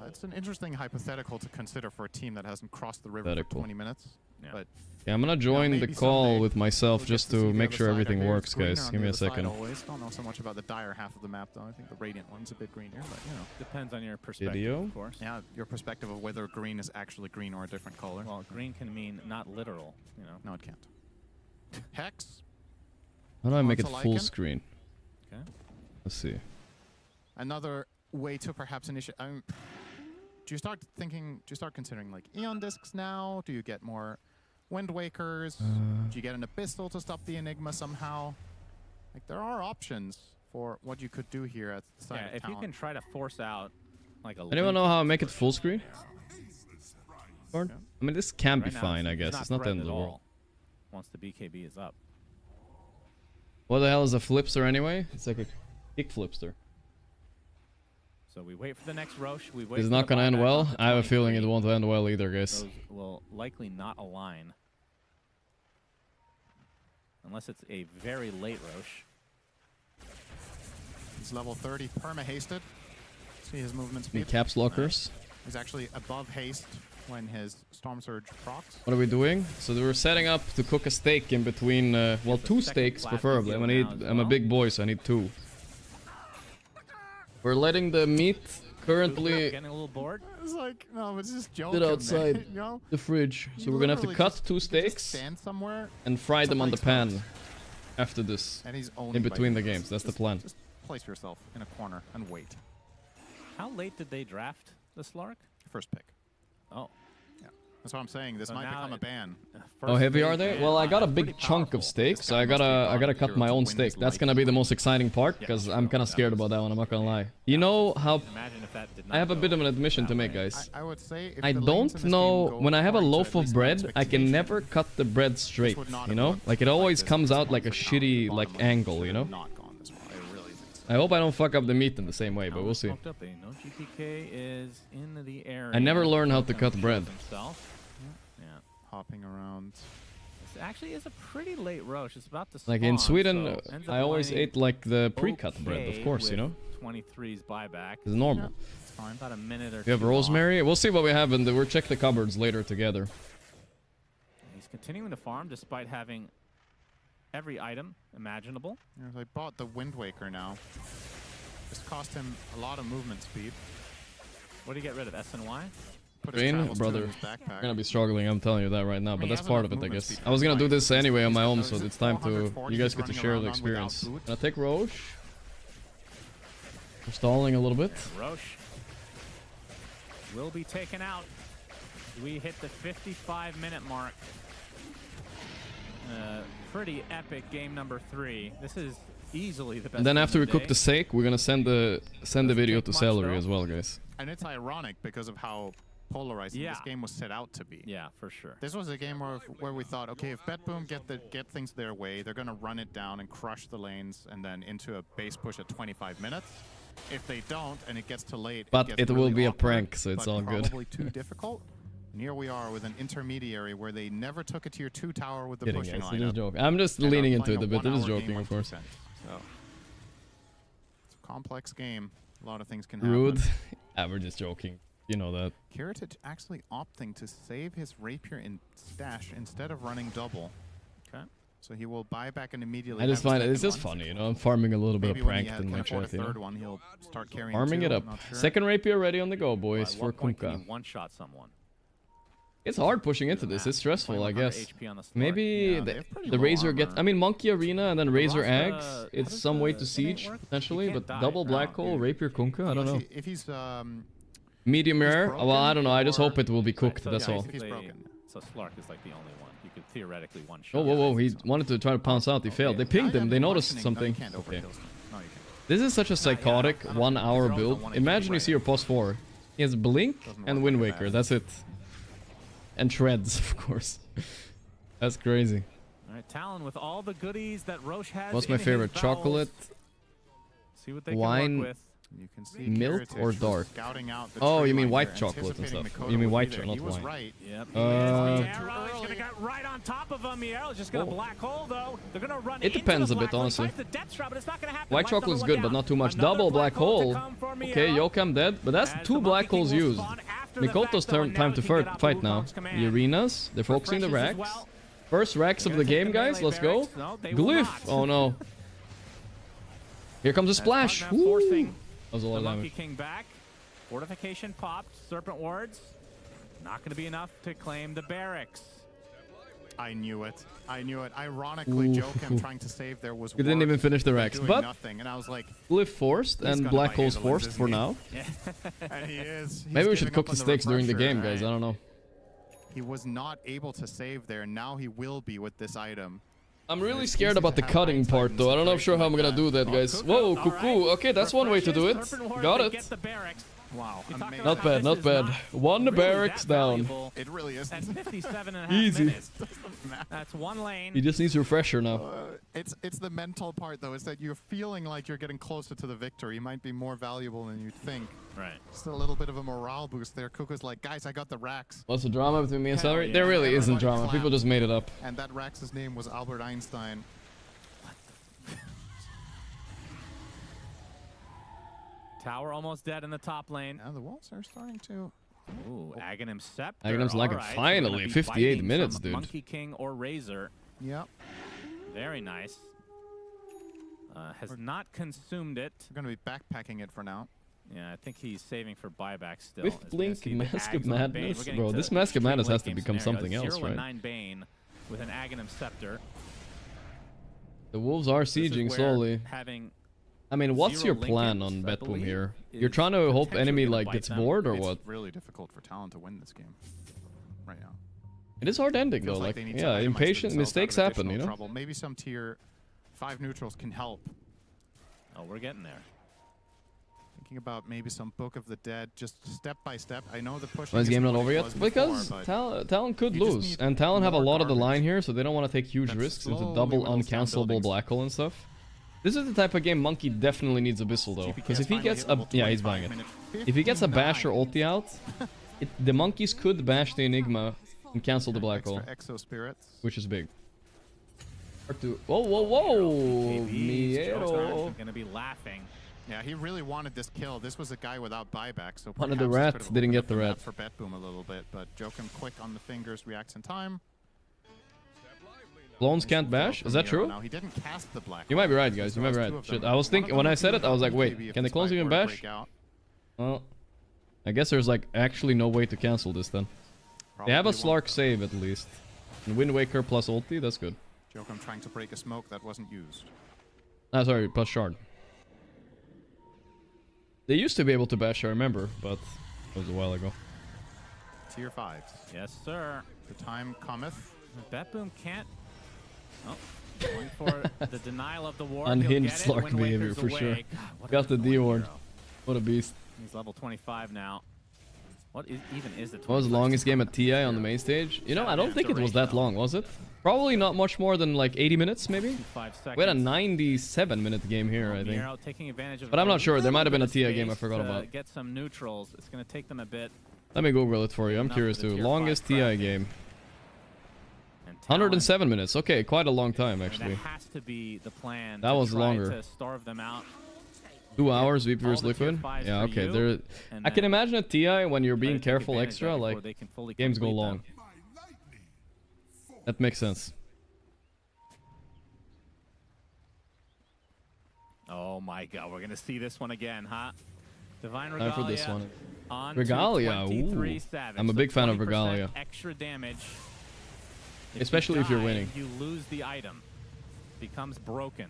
It's an interesting hypothetical to consider for a team that hasn't crossed the river for Hypothetical. 20 minutes. Yeah. But Yeah, I'm gonna join the maybe call someday with myself we'll just get see to the make other sure side. I everything hear it's works, greener guys. on Give the me a other side second. Always. Don't know so much about the dire half of the map though. I think the radiant one's a bit greener, but you know. Depends on your perspective, Video? of course. Yeah, your perspective of whether green is actually green or a different color. Well, green can mean not literal, you know. No, it can't. Hex. How do I make it Console full icon? screen? Okay. Let's see. Another way to perhaps initiate. Do you start considering like Eon discs now? Do you get more Wind Wakers? Do you get an Abyssal to stop the Enigma somehow? Like there are options for what you could do here at the side Yeah, of if you Talon. can try to force out like a. Anyone know how I make it full screen? Or- Yeah. I mean, this can be Right now, fine, I he's guess. It's not the end of threatened the at world. all once the BKB is up. What the hell is a flipster anyway? It's like a kick flipster. So we wait for the next Roche. We wait. It's for not the gonna end buyback well. on the I have a feeling it 23. won't end well either, guys. Those will likely not align. Unless it's a very late Roche. He's level 30, perma hasted. See his movement Any speed. caps lockers? He's actually above haste when his Storm Surge procs. What are we doing? So we're setting up to cook a steak in between, well, 2 steaks preferably. I'm a big boy, so I need 2. We're letting the meat currently Getting a little bored. It's like, no, it's just joking. sit outside Man. You know? the fridge. So You we're gonna have to literally cut just- 2 you just steaks stand somewhere and fry them on the somebody's pan after this. and he's only In between the biting games, this. that's the Just- plan. Just place yourself in a corner and wait. How late did they draft the Slark? First pick. Oh. That's what I'm saying. This So might now become a it- ban. Oh, heavy are they? Well, I got a big chunk of steak, so I gotta cut my own steak. That's gonna be the most exciting part, because I'm kinda scared about that one, I'm not gonna lie. You know how... Imagine if that did not I have a go bit of an admission to that make, way. guys. I would say if I the lanes in don't this know, game go when I have a according to loaf at of least my bread, I can expectation, never cut the bread straight, would not you have know? looked Like, it like always this. comes This out one like a for now, shitty, the like, bottom line angle, should you have know? not gone this well. I really think so. I hope I don't fuck up the meat in the same way, but we'll see. Smoked up, no GPK is in the area. I never learned how to cut Shows bread. himself. Yeah. Hopping around. This actually is a pretty late Roche. It's about to spawn, Like, in Sweden, so ends up I always lining ate, like, the pre-cut bread, of okay course, you with know? 23's buyback. It's normal. Yeah, it's fine. About a minute or You have two off. rosemary? We'll see what we have, and we'll check the cupboards later together. He's continuing to farm despite having every item imaginable. Yeah, I bought the Wind Waker now. This cost him a lot of movement speed. What do you get rid of? SNY? Put his Green, travels tool in brother. his backpack. We're gonna be struggling, I'm telling you that right now, but he that's has part of enough it, I movement guess. speed I was for gonna do fight. this anyway on my own, So so is it it's time to... 440 You guys he's get to running share around the on without experience. boot? Gonna take Roche. We're stalling a little bit. Roche will be taken out. We hit the 55-minute mark. Pretty epic game number 3. This is easily the best. And then game after we of the cook day. the steak, we're gonna send the video take to much, Celery though. as well, guys. And it's ironic because of how polarizing Yeah. this game was set out to be. Yeah, for sure. This was a game where we thought, okay, if BetBoom get things their way, they're gonna run it down and crush the lanes, and then into a base push at 25 minutes. If they don't, and it gets too late, But gets it will really be a awkward, prank, so it's but all good. Probably too difficult. And here we are with an intermediary where they never took a tier 2 tower with the Kidding, pushing guys. lineup. Just joking. I'm just and are leaning into playing it a bit. I'm just 1-hour joking, game of on course. 2 cents. So it's a complex game. A lot of things can Rude. happen. We're just joking. You know that. Kiritich actually opting to save his rapier in stash instead of running double. Okay. So he will buy back and immediately. I just have a find it, it's second just one. funny, you know? I'm farming a little bit Maybe of when he prank in can my afford a chat, you know? third one, he'll start carrying Farming two, it up. I'm not sure. Second rapier ready on the go, Well, boys, at for what point can Kunkka. you one-shot someone? It's hard pushing into Do the this. math. It's stressful, I 2100 guess. HP on the Slark. Maybe Yeah, they the, have pretty the low Razor gets... armor. I mean, Monkey Arena and then Razor Rasta- Axe. how It's does some way the to Stalemate siege, work? potentially, You but can't die. double Black No, Hole, you- Rapier Kunkka, I don't know. If he's Medium rare? broken, Well, I don't know. I just or- hope it will be cooked, So that's yeah, all. If he's basically- broken. So Slark is like the only one. You could theoretically one-shot. Oh, whoa, whoa. He wanted to try to pounce out. He failed. They pinged him. They noticed something. No, you can't Okay. overkill someone. No, you can't. This is such a psychotic I don't 1 think hour these are all build. the 180 Imagine you right see your post 4. He has Blink Doesn't and work Wind like Waker. that. That's it. And Shreds, of course. That's crazy. All right, Talon with all the goodies that Roche has. What's my in his favorite? bowels. Chocolate? See what they can wine, work with. You can see milk Kiritich or was dark? scouting out the Oh, tree you mean line white here, chocolate and anticipating stuff. Mikoto You mean would white be there. not He was wine. right. Yep. Uh, Arrow is Too gonna early. get right on top of him. The arrow is just gonna Oh. black hole though. They're gonna run. It depends into a the bit, black hole. He honestly. finds the death trap, but it's not gonna happen. White Lights chocolate is number good, one but down. not too much. Another Double black hole. to come for Okay, Miero. Yokem dead, but that's As 2 the black Monkey King holes will used. spawn after the Mikoto's fact, though, turn and time now to he can get out fight now. Wukong's command. The arenas, they're focusing the Refreshes as racks. well. First racks They're of the gonna take game, the guys. melee Let's go. barracks. No, they will Glyph. not. Oh no. Here comes a As splash. Partner Woo. forcing That was a lot the of Monkey damage. King back. Fortification popped. Serpent wards. Not going to be enough to claim the barracks. I knew it. I knew it. Ironically, Ooh. Jokem trying to save there was He didn't even finish the racks, doing but nothing, and I was like, Glyph forced He's and gonna black buy holes Handlers, forced isn't for he? now. and he is. He's Maybe we should giving cook up the on steaks during the refresher, game, guys. I right? don't know. He was not able to save there. Now he will be with this item. I'm really It's scared easy about to the have cutting hindsight part, in though. I don't know if sure how I'm gonna situations do that, like guys. Cuckoo, Whoa, all cuckoo. right. Okay, that's one way to do it. Refreshes, Serpent wards, Got they it. Get the barracks. Wow, You talk amazing. about Not how bad, this not is bad. not One really barracks that down. valuable. It really is. At 57.5 Easy. minutes. That's one lane. He just needs refresher now. It's the mental part though, is that you're feeling like you're getting closer to the victory. You might be more valuable than you think. Right. Just a little bit of a morale boost there. Cuckoo's like, guys, I got the racks. What's the drama between me and Hell Celery? yeah. There really isn't Everybody drama. clap. People just made it up. And that Rax's name was Albert Einstein. Tower almost dead in the top lane. Now the walls are starting to Ooh, Aghanim Scepter. Aghanim's lagging Alright, so finally, gonna be 58 biting minutes, from dude. Monkey King or Razor. Yep. Very nice. Has not consumed it. We're going to be backpacking it for now. Yeah, I think he's saving for buyback still. With As we're gonna Blink see the Mask of Ags on Bane. Madness? We're getting Bro, to this Mask of extreme Madness has late to game become scenario. something else, 0 and right? 9 Bane with an Aghanim Scepter. The Wolves are This is sieging where slowly. Having I mean, what's zero your plan Lincolns, on I Bet Boom believe, here? is You're trying to hope potentially enemy gonna like bite gets them. bored or It's what? really difficult for Talon to win this game right now. It is hard ending though. Feels Like, they need to yeah, itemize impatient themselves mistakes out of happen, you additional know? trouble. Maybe some tier 5 neutrals can help. Oh, we're getting there. Thinking about maybe some Book of the Dead, just step by step. I know the push. Why is the game not over yet? Because Talon could you just lose, need and Talon have a more lot of the line garbage. here, so they don't want to take huge That risks into slowly double whittles down uncancelable buildings. black hole and stuff. This is the type of game Monkey definitely needs Abyssal though, because if he gets a he's buying it. If he gets a Basher ulti out, the Monkeys could bash the Enigma and cancel the black hole, Exo spirits. which is big. Whoa, whoa, whoa! Miero. Gonna be laughing. Yeah, he really wanted this kill. This was a guy without buyback, so Wanted the perhaps rat, this could've didn't opened get up the map rat. for Bet Boom a little bit, but Jokum quick on the fingers, reacts in time. Clones can't bash? Is that true? Now he didn't cast the black. You might be hole. right, guys. You Still might be has two right. of Shit, them. I was One thinking of when them I said it, I was like, maybe wait, if can the clones spike even were to bash? break out, Well, I guess there's like actually no way to cancel this then. They have a probably won't. Slark save at least. And Wind Waker plus ulti, that's good. Jokum trying to break a smoke that wasn't used. Ah, sorry, plus shard. They used to be able to bash, I remember, but it was a while ago. Tier 5s. Yes, sir. The time cometh. Bet Boom can't. Oh, going for the denial of the ward. Unhinged He'll get it. Slark Wind behavior Waker's for away. sure. God, what Got an the D annoying ward. hero. What a beast. He's level 25 now. What even is the 25? What was the longest game at TI on the main stage? You know, I don't think it was that long, was it? Probably not much more than like 80 minutes, maybe? 5 seconds. We had a 97-minute game here, I think. Miero taking advantage of But I'm not sure. There might have been a little bit TI of game I space forgot to about. Get some neutrals. It's going to take them a bit. Let me Google it for you. I'm Enough curious for the too. tier Longest 5 TI crafting. game. And Talon, 107 minutes. Okay, quite a long time I mean, actually. that has to be the plan. That to was try longer. To starve them out. 2 hours, VP all vs the tier Liquid. 5s Yeah, for okay. you, There. and I can then imagine a TI when you're try to being take careful advantage of extra, it like before they can fully games go complete long. them. That makes sense. Oh my god, we're gonna see this one again, huh? Divine Time Regalia for this one. on to Regalia, 23 ooh. Savage. I'm a So big fan of 20% Regalia. Extra damage. Especially if you're die, winning. You lose the item. Becomes broken.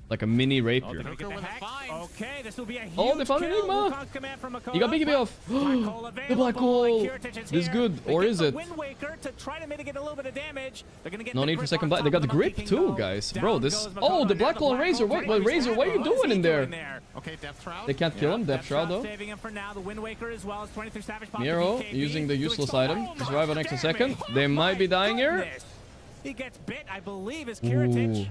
Like a mini Oh, rapier. they're gonna get the hack. Okay, this will be a huge Oh, they found kill. Enigma. Wukong's command from Makoto. You got BKB off. Black hole The black available. hole. Kiritich is This is here. good, They or get is the it? Wind Waker to try to mitigate a little bit of damage. They're gonna get No the need for grip second on bite. top They got of the grip Monkey too, King, guys. though. Bro, Down this. goes Oh, Makoto. the Now black hole and Razor. What, Razor? What are you doing in there? Okay, Death Shroud. They can't kill him. Yeah, Death Shroud though. saving him for now. The Wind Waker as well as 23 Savage. Miero using the useless item to survive an extra second. They might be dying here. He gets bit, I believe, is Kiritich. Ooh.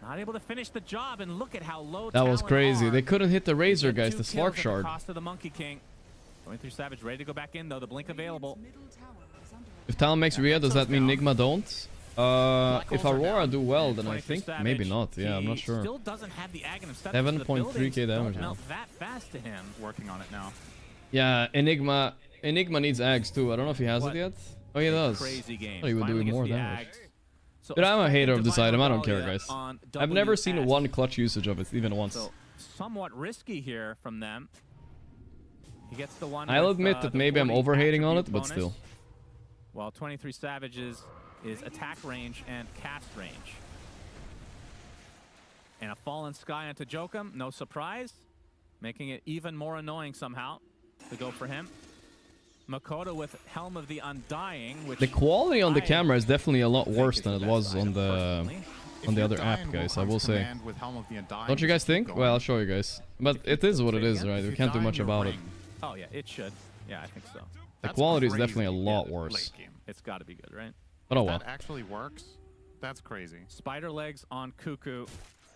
Not able to finish the job, and look at how low That was Talon crazy. are. They couldn't hit the Razor, Get guys. 2 The kills Slark at the shard. cost of the Monkey King. 23 Savage ready to go back in though. The blink available. If Talon makes Rhea, does that mean Nigma don't? If Aurora do well, then I 23 think Savage. maybe not. Yeah, I'm not He sure. Still doesn't have the Aghanim Scepter, so the 7.3k buildings damage don't now. melt that fast to him. Working on it now. Yeah, Enigma needs Ags too. I don't know if he has What it yet. Oh, he does. Crazy game. thought he would do Finally more gets the damage. Ags. So But I'm a second hater of this Divine item. I don't care, Regalia guys. on I've never seen WS. one clutch usage of it, even once. So somewhat risky here from them. He gets the one. I'll with, admit that the maybe I'm 40 overhating on attribute it, but bonus, still. While 23 Savages is attack range and cast range. And a fallen sky onto Jokum, no surprise, making it even more annoying somehow to go for him. Makoto with Helm of the Undying, which The quality on the I camera is definitely a lot think worse is than the it was best on item the personally. If on the you're other app, dying guys. I Wukong's will say. command with Helm of the Undying, Don't you guys just keep think? going. Well, I'll show you guys. But it is what it is, right? If We you can't do die in much your about it. ring, Oh yeah, it should. Yeah, I think so. The that's quality is crazy definitely a lot late worse. game. It's got to be good, right? But oh well. That actually works. That's crazy. Spider legs on Cuckoo.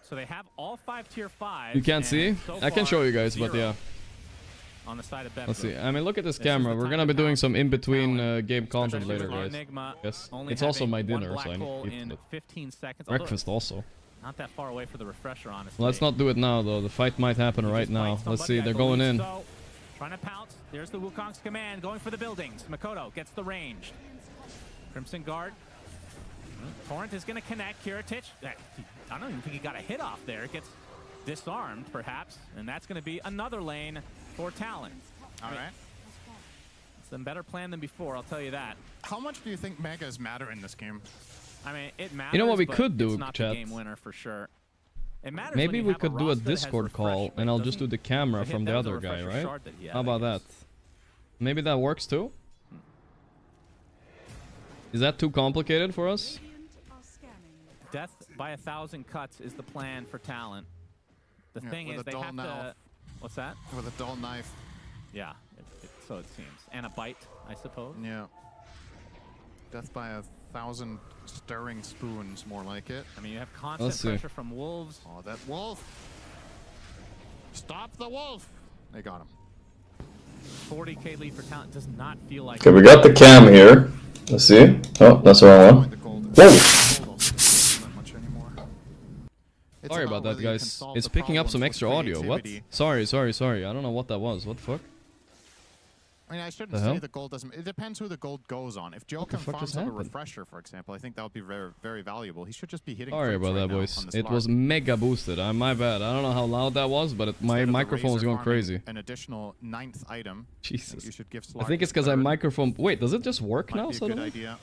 So they have all 5 tier 5s. You can't see? So I can far, show you guys, but 0 yeah. on the side of Let's see. Bedroom. I mean, look at this This is camera. the We're time gonna to be doing pounce some in-between Talon. game content Especially later, with guys. Enigma Yes. only It's also having my one dinner, black so I need hole to eat in it. 15 seconds. Although Breakfast also. Not that far away for the refresher, honestly. Let's not do it now, though. The fight might happen He right just now. bites Let's somebody, see. I They're going believe in. so. Trying to pounce. There's the Wukong's command going for the buildings. Makoto gets the range. Crimson Guard. Torrent is going to connect. Kiritich. I don't even think he got a hit off there. Gets disarmed, perhaps. And that's going to be another lane for Talon. All right. It's a better plan than before, I'll tell you that. How much do you think megas matter in this game? I mean, it matters. You know what we but could do, it's not chat? the game winner for sure. It matters Maybe when you we have could do a roster that has Discord call, refresh, and but I'll it just do doesn't- the camera the hit from the that was a other guy, refresher right? shard that he had, How I about that? guess. Maybe that works too? Is that too complicated for us? Death by 1,000 cuts is the plan for Talent. The Yeah, thing with is, a they dull have knife. to. What's that? With a dull knife. Yeah, so it seems. And a bite, I suppose. Yeah. Death by 1,000 stirring spoons, more like it. I mean, you have Let's constant see. pressure from wolves. Oh, that wolf! Stop the wolf! They got him. 40k lead for Talent does not feel like. Okay, we got the cam here. Let's see. Oh, that's the wrong one. The gold. Whoa! Gold also not much anymore. It's Sorry about that, whether you can guys. solve It's the picking up some problems extra with audio. What? creativity. Sorry. I don't know what that was. What the fuck? I mean, I shouldn't The say hell? the gold doesn't. It depends who the gold goes on. If Joe the can fuck farm just up a happened? refresher, for example, I think that would be very, very valuable. He should just be hitting. Sorry fruits about right that, now boys. on this It was lark. mega boosted. My bad. I don't know how loud that was, but my Instead of the microphone was Razor going farming crazy. An additional 9th item. I think Jesus. you should give I think Slark it's a because I third. microphone. Wait, does it just work Might now be a good suddenly? idea.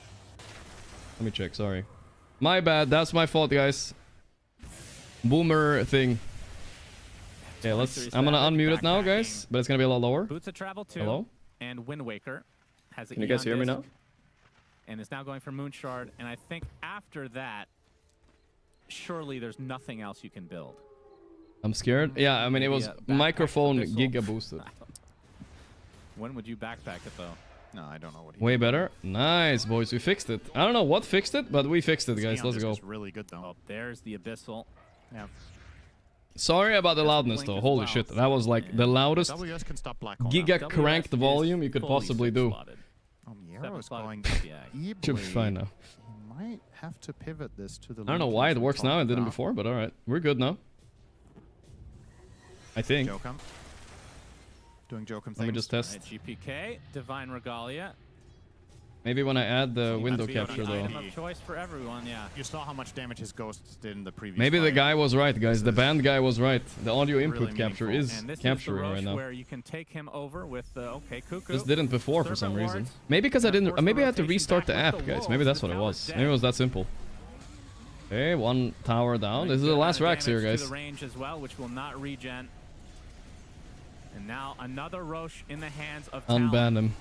Let me check. Sorry. My bad. That's my fault, guys. Boomer thing. Okay, let's. I'm gonna unmute it now, guys. But it's gonna be a lot lower. Boots of Travel 2 Hello? and Wind Waker has a Can you guys Eon hear me disc, now? And is now going for Moonshard. And I think after that, surely there's nothing else you can build. I'm scared. Yeah, I mean it Maybe was a backpack microphone abyssal. giga boosted. When would you backpack it though? No, I don't know what he Way did. better. Nice, boys. We fixed it. I don't know what fixed it, but we fixed it, This guys. Eon Let's disc go. is really good though. Oh, there's the Abyssal. Yeah. Sorry about the That's a loudness, blink though. as Holy well. shit. That was like the loudest WS can stop black hole. giga now. cranked WS volume is you could fully possibly do. slotted. Oh, Miero's 7 slotted going PPI. Should be fine now. He might have to pivot this to the. I don't know why it works now and didn't before, but alright. We're good now. I think. Jokum. Doing Jokum things. Let me just test. Right, GPK, Divine Regalia. Maybe when I add the So window that's the capture, only though. Item of choice for everyone, yeah. You saw how much damage his ghosts did in the previous. Maybe the fight. guy was right, guys. The band guy was right. The audio input Really capture meaningful. is And this capturing is the right Roche now. where you can take him over with the okay Cuckoo. This didn't before for some Serpent reason. Wards. Maybe because I And of didn't. course the Maybe I had to rotation restart the back app, with the guys. Maybe wolves. that's The what it tower was. dead. Maybe it was that simple. Okay, one tower down. This is the Good last amount of racks here, damage to guys. the range as well, which will not regen. And now another Roche in the hands of Talon. Unban him.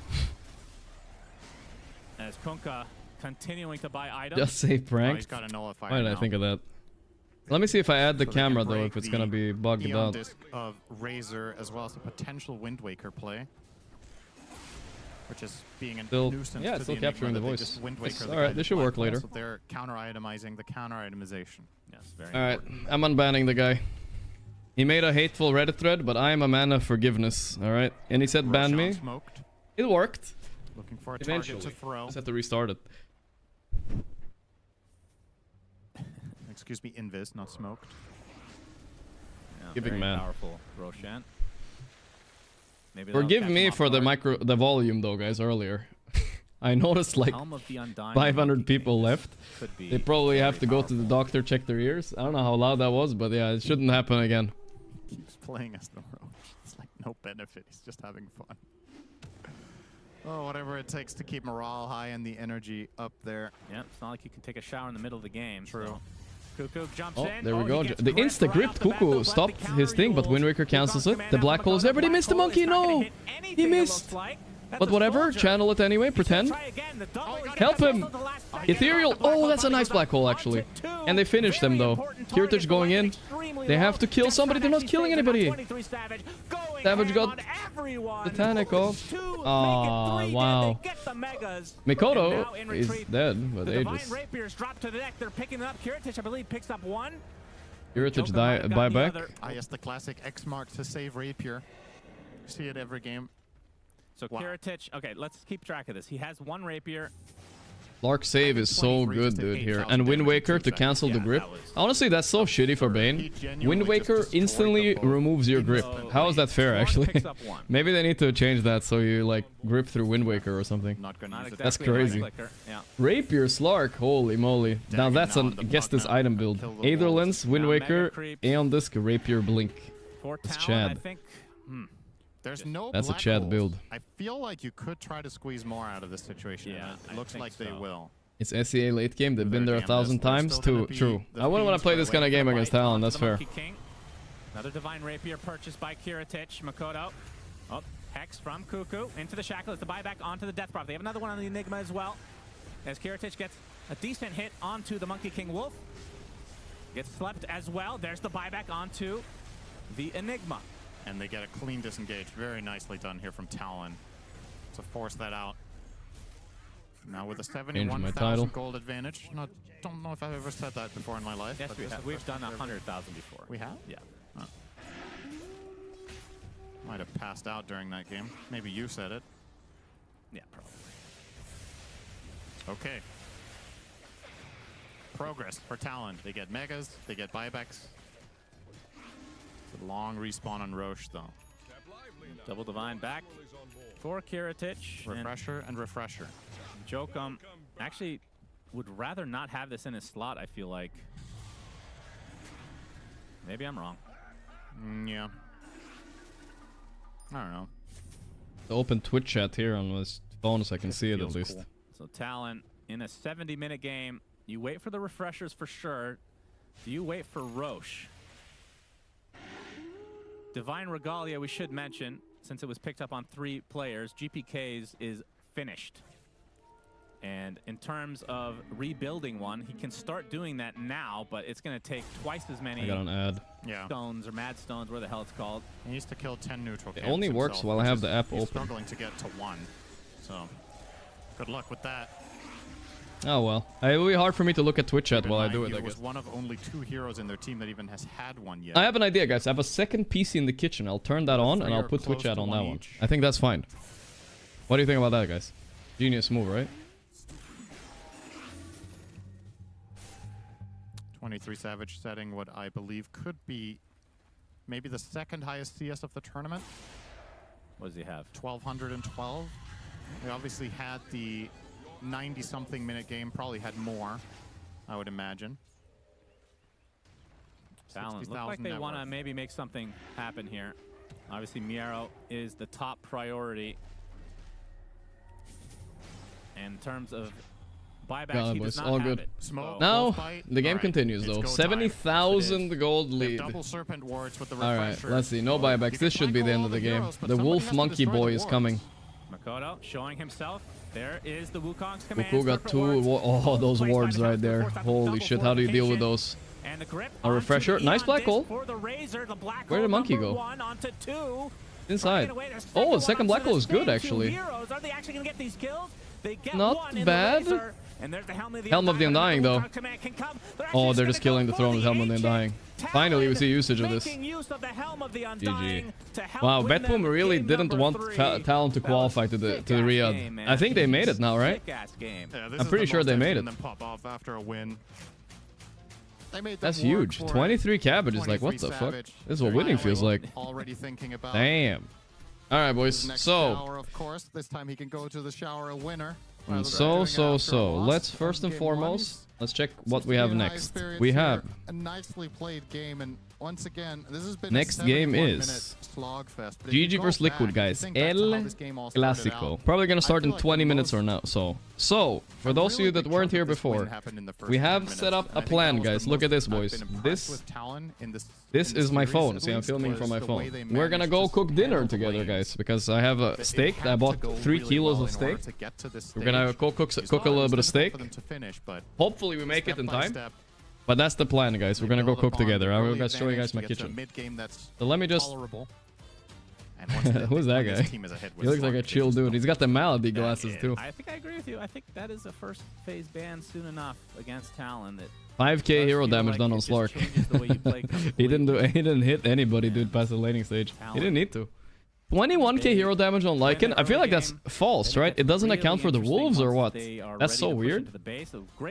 As Kunkka continuing to buy items. Just say Oh, prank. he's got a nullifier. Why did I now. think of that? Let me see if I add the So they can camera, though, break if it's the gonna be bugged Eon out. disc of Razor as well as a potential Wind Waker play, which is being a Still- nuisance. yeah, to it's still the Enigma capturing the that they voice. just Wind It's- Waker the alright, guy this with should black work hole, later. So they're counter-itemizing the counter-itemization. Yes, very Alright, important. I'm unbanning the guy. He made a hateful Reddit thread, but I am a man of forgiveness, alright? And he said ban me. Roshan smoked. It worked. Looking for a Eventually. target to throw. Just had to restart it. Excuse me, Invis, not smoked. Yeah, Giving very man. powerful Roshan. Maybe that'll Forgive catch me him off for the guard. the volume, though, guys, earlier. I noticed like Helm of the Undying 500 Monkey people King. left. Could be They probably have very to go to the powerful. doctor, check their ears. I don't know how loud that was, but yeah, it shouldn't happen again. Keeps playing as the Roach. It's like no benefit. He's just having fun. Oh, whatever it takes to keep morale high and the energy up there. Yeah, it's not like you can take a shower in the middle of the game. True. So. Cuckoo jumps Oh, in. there we he go. gets The gripped insta right grip off the bat. Cuckoo They'll stopped let the his thing, but counter Wind Waker duels. cancels Wukong's it. command The out black from hole is Makoto. everybody Black missed the hole is monkey. not gonna No, hit anything, he it missed. looks like. That's But a whatever, soldier. channel it anyway. He's gonna Pretend. try again. The double is gonna Help cancel him. out the last second. Ethereal. The black Oh, hole that's a button nice goes black up hole onto actually. two. And they finished them Very though. important Kiritich targets, going but in. extremely They low. have to kill Death somebody. They're not actually killing stays in anybody. 23 Savage going Savage ham got on everyone. Titanic off. Two, make it Aw, three, then wow. they get the megas. Mikoto And now in is retreat, dead, but the they Divine just Rapiers drop to the deck. They're picking them up. Kiritich, I believe, picks up one. Kiritich Joker might have buy got the back. other. Ah, yes, the classic X mark to save Rapier. See it every game. So Wow. Kiritich, okay, let's keep track of this. He has one rapier. Lark save is so good, dude, here. And Wind Waker to cancel the grip. Honestly, that's so shitty for Bane. Wind Waker instantly removes your grip. How is that fair, actually? Maybe they need to change that so you, like, grip through Wind Waker or something. That's crazy. Rapier Slark, holy moly. Now that's a guess this item build. Aether Lens, Wind Waker, Aeon Disc, Rapier Blink. It's Chad. There's no That's a black Chad holes. build. I feel like you could try to squeeze more out of this situation. Yeah, It looks like they will. It's SEA late game. They've been there 1,000 times. Still gonna be True. the I wouldn't want to Fiends play right this away kind of from game the against right Talon. Onto That's the fair. Monkey King. Another Divine Rapier purchased by Kiritich. Makoto. Oh, Hex from Cuckoo into the Shackle. It's the buyback onto the Death Prop. They have another one on the Enigma as well. As Kiritich gets a decent hit onto the Monkey King Wolf. Gets slept as well. There's the buyback onto the Enigma. And they get a clean disengage. Very nicely done here from Talon to force that out. Now with a 71,000 gold advantage. Don't know if I've ever said that before in my life. Yes, but we have. We've done 100,000 before. We have? Yeah. Oh. Might have passed out during that game. Maybe you said it. Yeah, probably. Okay. Progress for Talon. They get megas, they get buybacks. It's a long respawn on Roche, though. Double Divine back for Kiritich. Refresher and refresher. Jokum actually would rather not have this in his slot, I feel like. Maybe I'm wrong. Yeah. I don't know. Open Twitch chat here on this phone so I can see it at least. Cool. So Talon, in a 70-minute game, you wait for the refreshers for sure. Do you wait for Roche? Divine Regalia, we should mention, since it was picked up on 3 players, GPK's is finished. And in terms of rebuilding one, he can start doing that now, but it's going to take twice as many I got an ad. stones or mad stones, where the hell it's called. He needs to kill 10 neutral It camps only works himself, while I have the app he's open. Struggling to get to 1. So, good luck with that. Oh well. It will be hard for me to look at Twitch chat while I do it, I He was guess. one of only 2 heroes in their team that even has had one yet. I have an idea, guys. I have a second PC in the kitchen. I'll turn that on and I'll put Twitch chat on that one. I think that's fine. What do you think about that, guys? Genius move, right? 23 Savage setting what I believe could be maybe the second highest CS of the tournament. What does he have? 1,212. They obviously had the 90-something minute game, probably had more, I would imagine. Talon, look like they want to maybe make something happen here. Obviously, Miero is the top priority. And in terms of buybacks, he does not all have good. it. Now, the game continues, though. 70,000 gold lead. Double serpent wards with the Alright, refresher. let's see. No buybacks. This should be the end of the game. The wolf monkey boy is coming. Makoto showing himself. There is the Wukong's command. Goku got 2. Oh, those wards right there. Holy shit, how do you deal with those? And the grip A refresher. Nice black hole. for the Razor, the black Where did the monkey go? 1 onto 2. Inside. Oh, the second black hole is good, actually. Heroes. Are they actually going to get these kills? They get Not one in bad. The Razor. And there's the Helm of the Undying, though. Oh, they're just killing the throne with Helm of the Undying. Finally, we see usage of this. GG. Wow, Betboom really didn't want Talon to qualify to the Riyadh. I think they made it now, right? I'm pretty sure they made it. Pop off after a win. That's huge. 23 cabbages, like, what the fuck? This is what winning feels like. Already thinking about Damn. All right, boys. So, shower, of course. This time he can go to the shower a winner. Let's first and foremost, let's check what we have next. We have a nicely played game, and once again, this has been next game is GG vs Liquid, guys. El Clásico. Probably gonna start in 20 minutes or now. So for those of you that weren't here before, we have set up a plan, guys. Look at this, boys. This is my phone. See, I'm filming from my phone. We're gonna go cook dinner together, guys, because I have a steak. I bought 3 kilos of steak. We're gonna cook a little bit of steak. Hopefully we make it in time. But that's the plan, guys. We're gonna go cook together. I will show you guys my kitchen. So let me just... Who's that guy? He looks like a chill dude. He's got the Malady glasses, too. I think I agree with you. I think that is a first phase ban soon enough against Talon. That 5k hero damage done on Slark. He didn't hit anybody, dude, past the laning stage. He didn't need to. 21k hero damage on Lycan? I feel like that's false, right? It doesn't account for the wolves or what? That's so weird.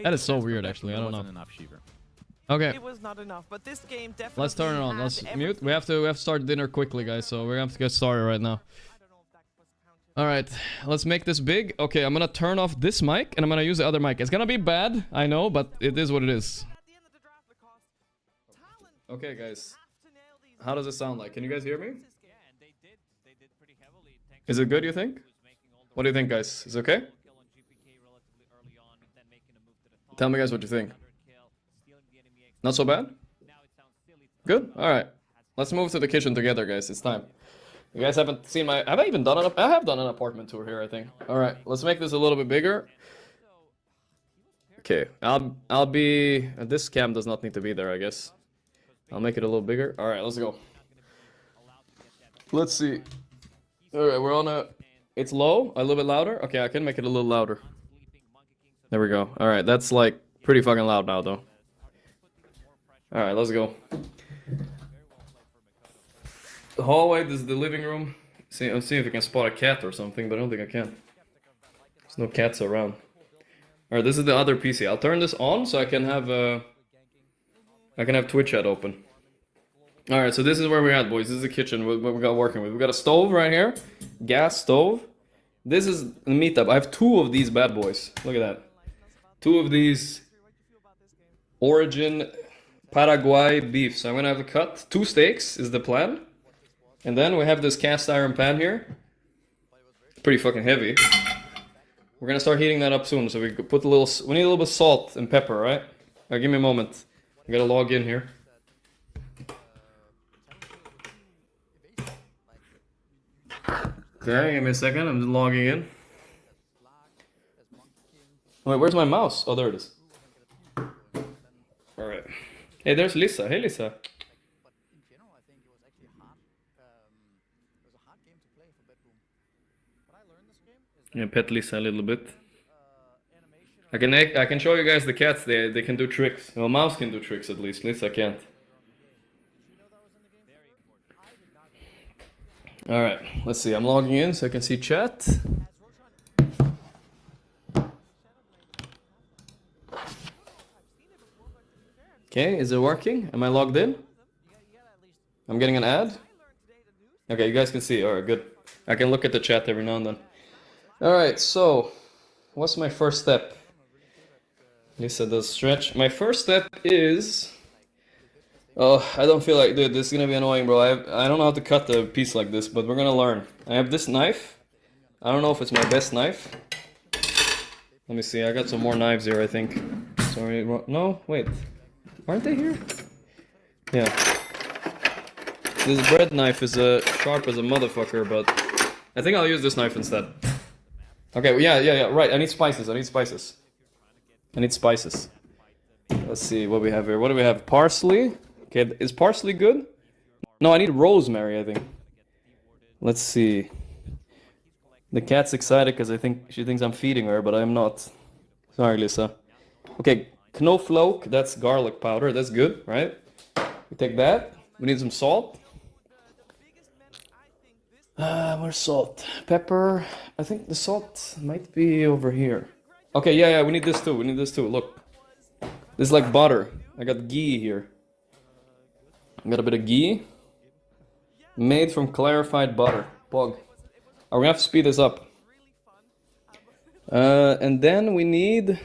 That is so weird, actually. I don't know. Okay. It was not enough, but this game definitely. Let's turn it on. Let's mute. We have to start dinner quickly, guys. So we're gonna have to get started right now. All right, let's make this big. Okay, I'm gonna turn off this mic and I'm gonna use the other mic. It's gonna be bad, I know, but it is what it is. Okay, guys. How does it sound like? Can you guys hear me? Is it good, you think? What do you think, guys? Is it okay? Tell me, guys, what you think. Not so bad? Good? Alright. Let's move to the kitchen together, guys. It's time. You guys haven't seen my... Have I even done I have done an apartment tour here, I think. Alright, let's make this a little bit bigger. Okay, I'll be... This cam does not need to be there, I guess. I'll make it a little bigger. Alright, let's go. Let's see. Alright, we're on a... It's low? A little bit louder? Okay, I can make it a little louder. There we go. Alright, that's like pretty fucking loud now, though. Alright, let's go. The hallway, this is the living room. I'll see if I can spot a cat or something, but I don't think I can. There's no cats around. Alright, this is the other PC. I'll turn this on so I can have Twitch chat open. Alright, so this is where we're at, boys. This is the kitchen, what we got working with. We got a stove right here. Gas stove. This is the meetup. I have 2 of these bad boys. Look at that. 2 of these Origin Paraguay beef. So I'm gonna have to cut 2 steaks is the plan. And then we have this cast iron pan here. Pretty fucking heavy. We're gonna start heating that up soon. So we could put a little... We need a little bit of salt and pepper, right? Alright, give me a moment. I gotta log in here. Okay, give me a second. I'm just logging in. Wait, where's my mouse? Oh, there it is. Alright. Hey, there's Lisa. Hey, Lisa. Yeah, pet Lisa a little bit. I can show you guys the cats. They can do tricks. Well, mouse can do tricks at least. Lisa can't. Alright, let's see. I'm logging in so I can see chat. Okay, is it working? Am I logged in? I'm getting an ad? Okay, you guys can see. Alright, good. I can look at the chat every now and then. Alright, so what's my first step? Lisa does stretch. My first step is... Oh, I don't feel like... Dude, this is gonna be annoying, bro. I don't know how to cut a piece like this, but we're gonna learn. I have this knife. I don't know if it's my best knife. Let me see. I got some more knives here, I think. Sorry. No? Wait. Aren't they here? Yeah. This bread knife is sharp as a motherfucker, but... I think I'll use this knife instead. Okay, well, yeah, right. I need spices. I need spices. Let's see what we have here. What do we have? Parsley. Okay, is parsley good? No, I need rosemary, I think. Let's see. The cat's excited because she thinks I'm feeding her, but I'm not. Sorry, Lisa. Okay, knoflook. That's garlic powder. That's good, right? We take that. We need some salt. Where's salt? Pepper. I think the salt might be over here. Okay, yeah, we need this too. Look. This is like butter. I got ghee here. I got a bit of ghee. Made from clarified butter. Pog. We're gonna have to speed this up. And then we need...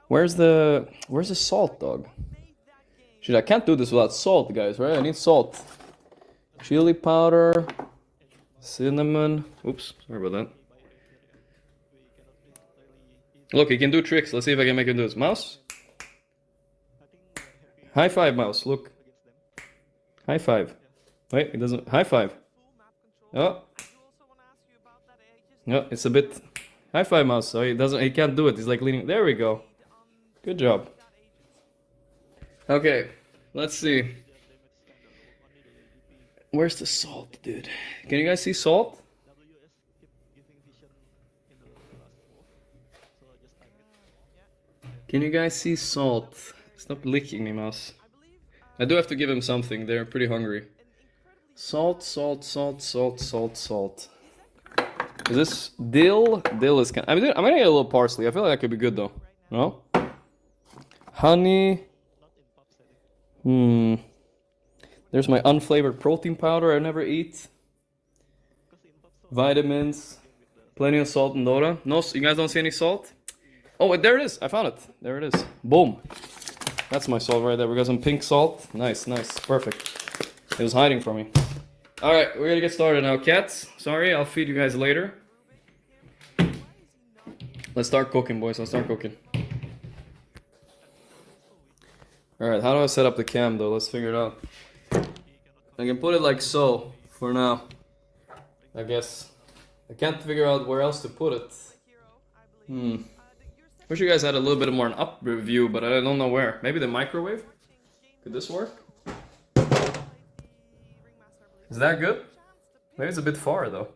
Where's the salt, dog? Shit, I can't do this without salt, guys, right? I need salt. Chili powder. Cinnamon. Oops, sorry about that. Look, he can do tricks. Let's see if I can make him do this. Mouse? High five, mouse. Look. High five. Wait, it doesn't... High five. Oh. No, it's a bit... High five, mouse. So he can't do it. He's like leaning... There we go. Good job. Okay. Let's see. Where's the salt, dude? Can you guys see salt? Can you guys see salt? Stop licking me, mouse. I do have to give him something. They're pretty hungry. Salt, salt, salt, salt, salt, salt. Is this dill? Dill is I'm gonna get a little parsley. I feel like that could be good though. No? Honey. There's my unflavored protein powder I never eat. Vitamins. Plenty of salt in Dota. No, you guys don't see any salt? Oh, wait, there it is. I found it. There it is. Boom. That's my salt right there. We got some pink salt. Nice, nice. Perfect. It was hiding from me. Alright, we're gonna get started now. Cats, sorry, I'll feed you guys later. Let's start cooking, boys. Let's start cooking. Alright, how do I set up the cam though? Let's figure it out. I can put it like so for now. I guess. I can't figure out where else to put it. Wish you guys had a little bit more an up view, but I don't know where. Maybe the microwave? Could this work? Is that good? Maybe it's a bit far though.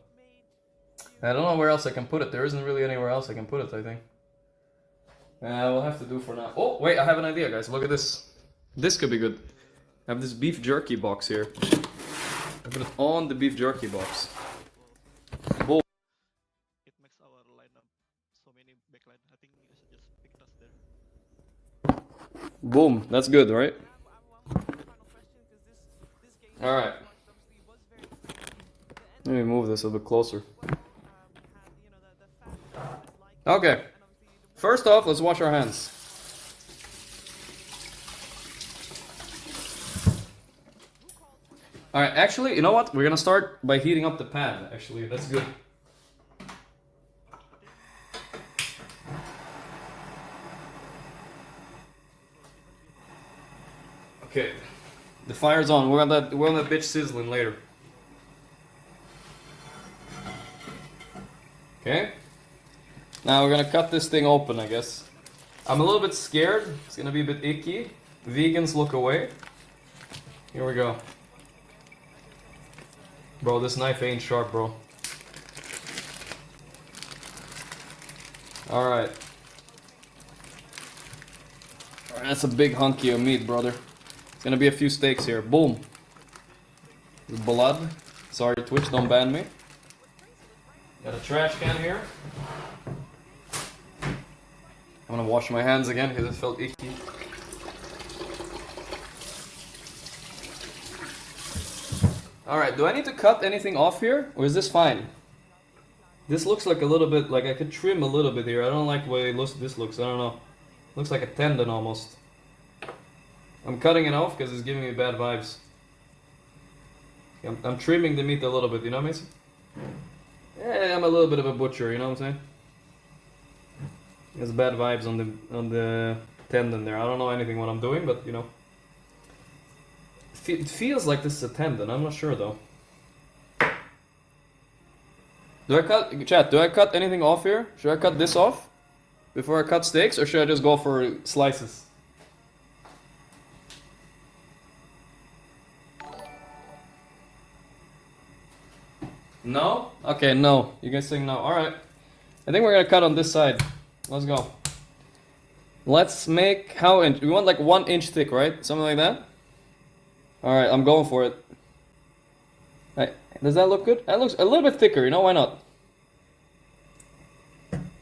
I don't know where else I can put it. There isn't really anywhere else I can put it, I think. We'll have to do for now. Oh, wait, I have an idea, guys. Look at this. This could be good. I have this beef jerky box here. I put it on the beef jerky box. Oh. It makes our lineup so many backline. I think you should just pick us there. Boom. That's good, right? Alright. Let me move this a bit closer. Okay. First off, let's wash our hands. Alright, actually, you know what? We're gonna start by heating up the pan, actually. That's good. Okay. The fire's on. We're on that bitch sizzling later. Okay. Now we're gonna cut this thing open, I guess. I'm a little bit scared. It's gonna be a bit icky. Vegans, look away. Here we go. Bro, this knife ain't sharp, bro. Alright. Alright, that's a big hunky of meat, brother. It's gonna be a few steaks here. Boom. Blood. Sorry, Twitch, don't ban me. Got a trash can here. I'm gonna wash my hands again because it felt icky. Alright, do I need to cut anything off here? Or is this fine? This looks like a little bit, like I could trim a little bit here. I don't like the way this looks, I don't know. Looks like a tendon almost. I'm cutting it off because it's giving me bad vibes. I'm trimming the meat a little bit, you know what I mean? Yeah, I'm a little bit of a butcher, you know what I'm saying? There's bad vibes on the tendon there. I don't know anything what I'm doing, but you know. It feels like this is a tendon, I'm not sure though. Do I cut anything off here? Should I cut this off before I cut steaks, or should I just go for slices? No? Okay, no. You guys saying no. Alright. I think we're gonna cut on this side. Let's go. Let's make how inch? We want like 1 inch thick, right? Something like that? Alright, I'm going for it. Right. Does that look good? That looks a little bit thicker, you know, why not?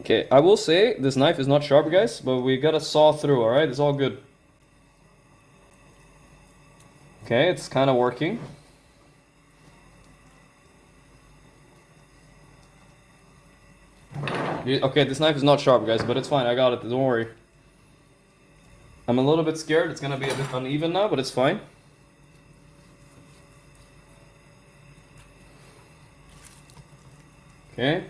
Okay, I will say this knife is not sharp, guys, but we gotta saw through, alright? It's all good. Okay, it's kind of working. Okay, this knife is not sharp, guys, but it's fine. I got it. Don't worry. I'm a little bit scared. It's gonna be a bit uneven now, but it's fine. Okay.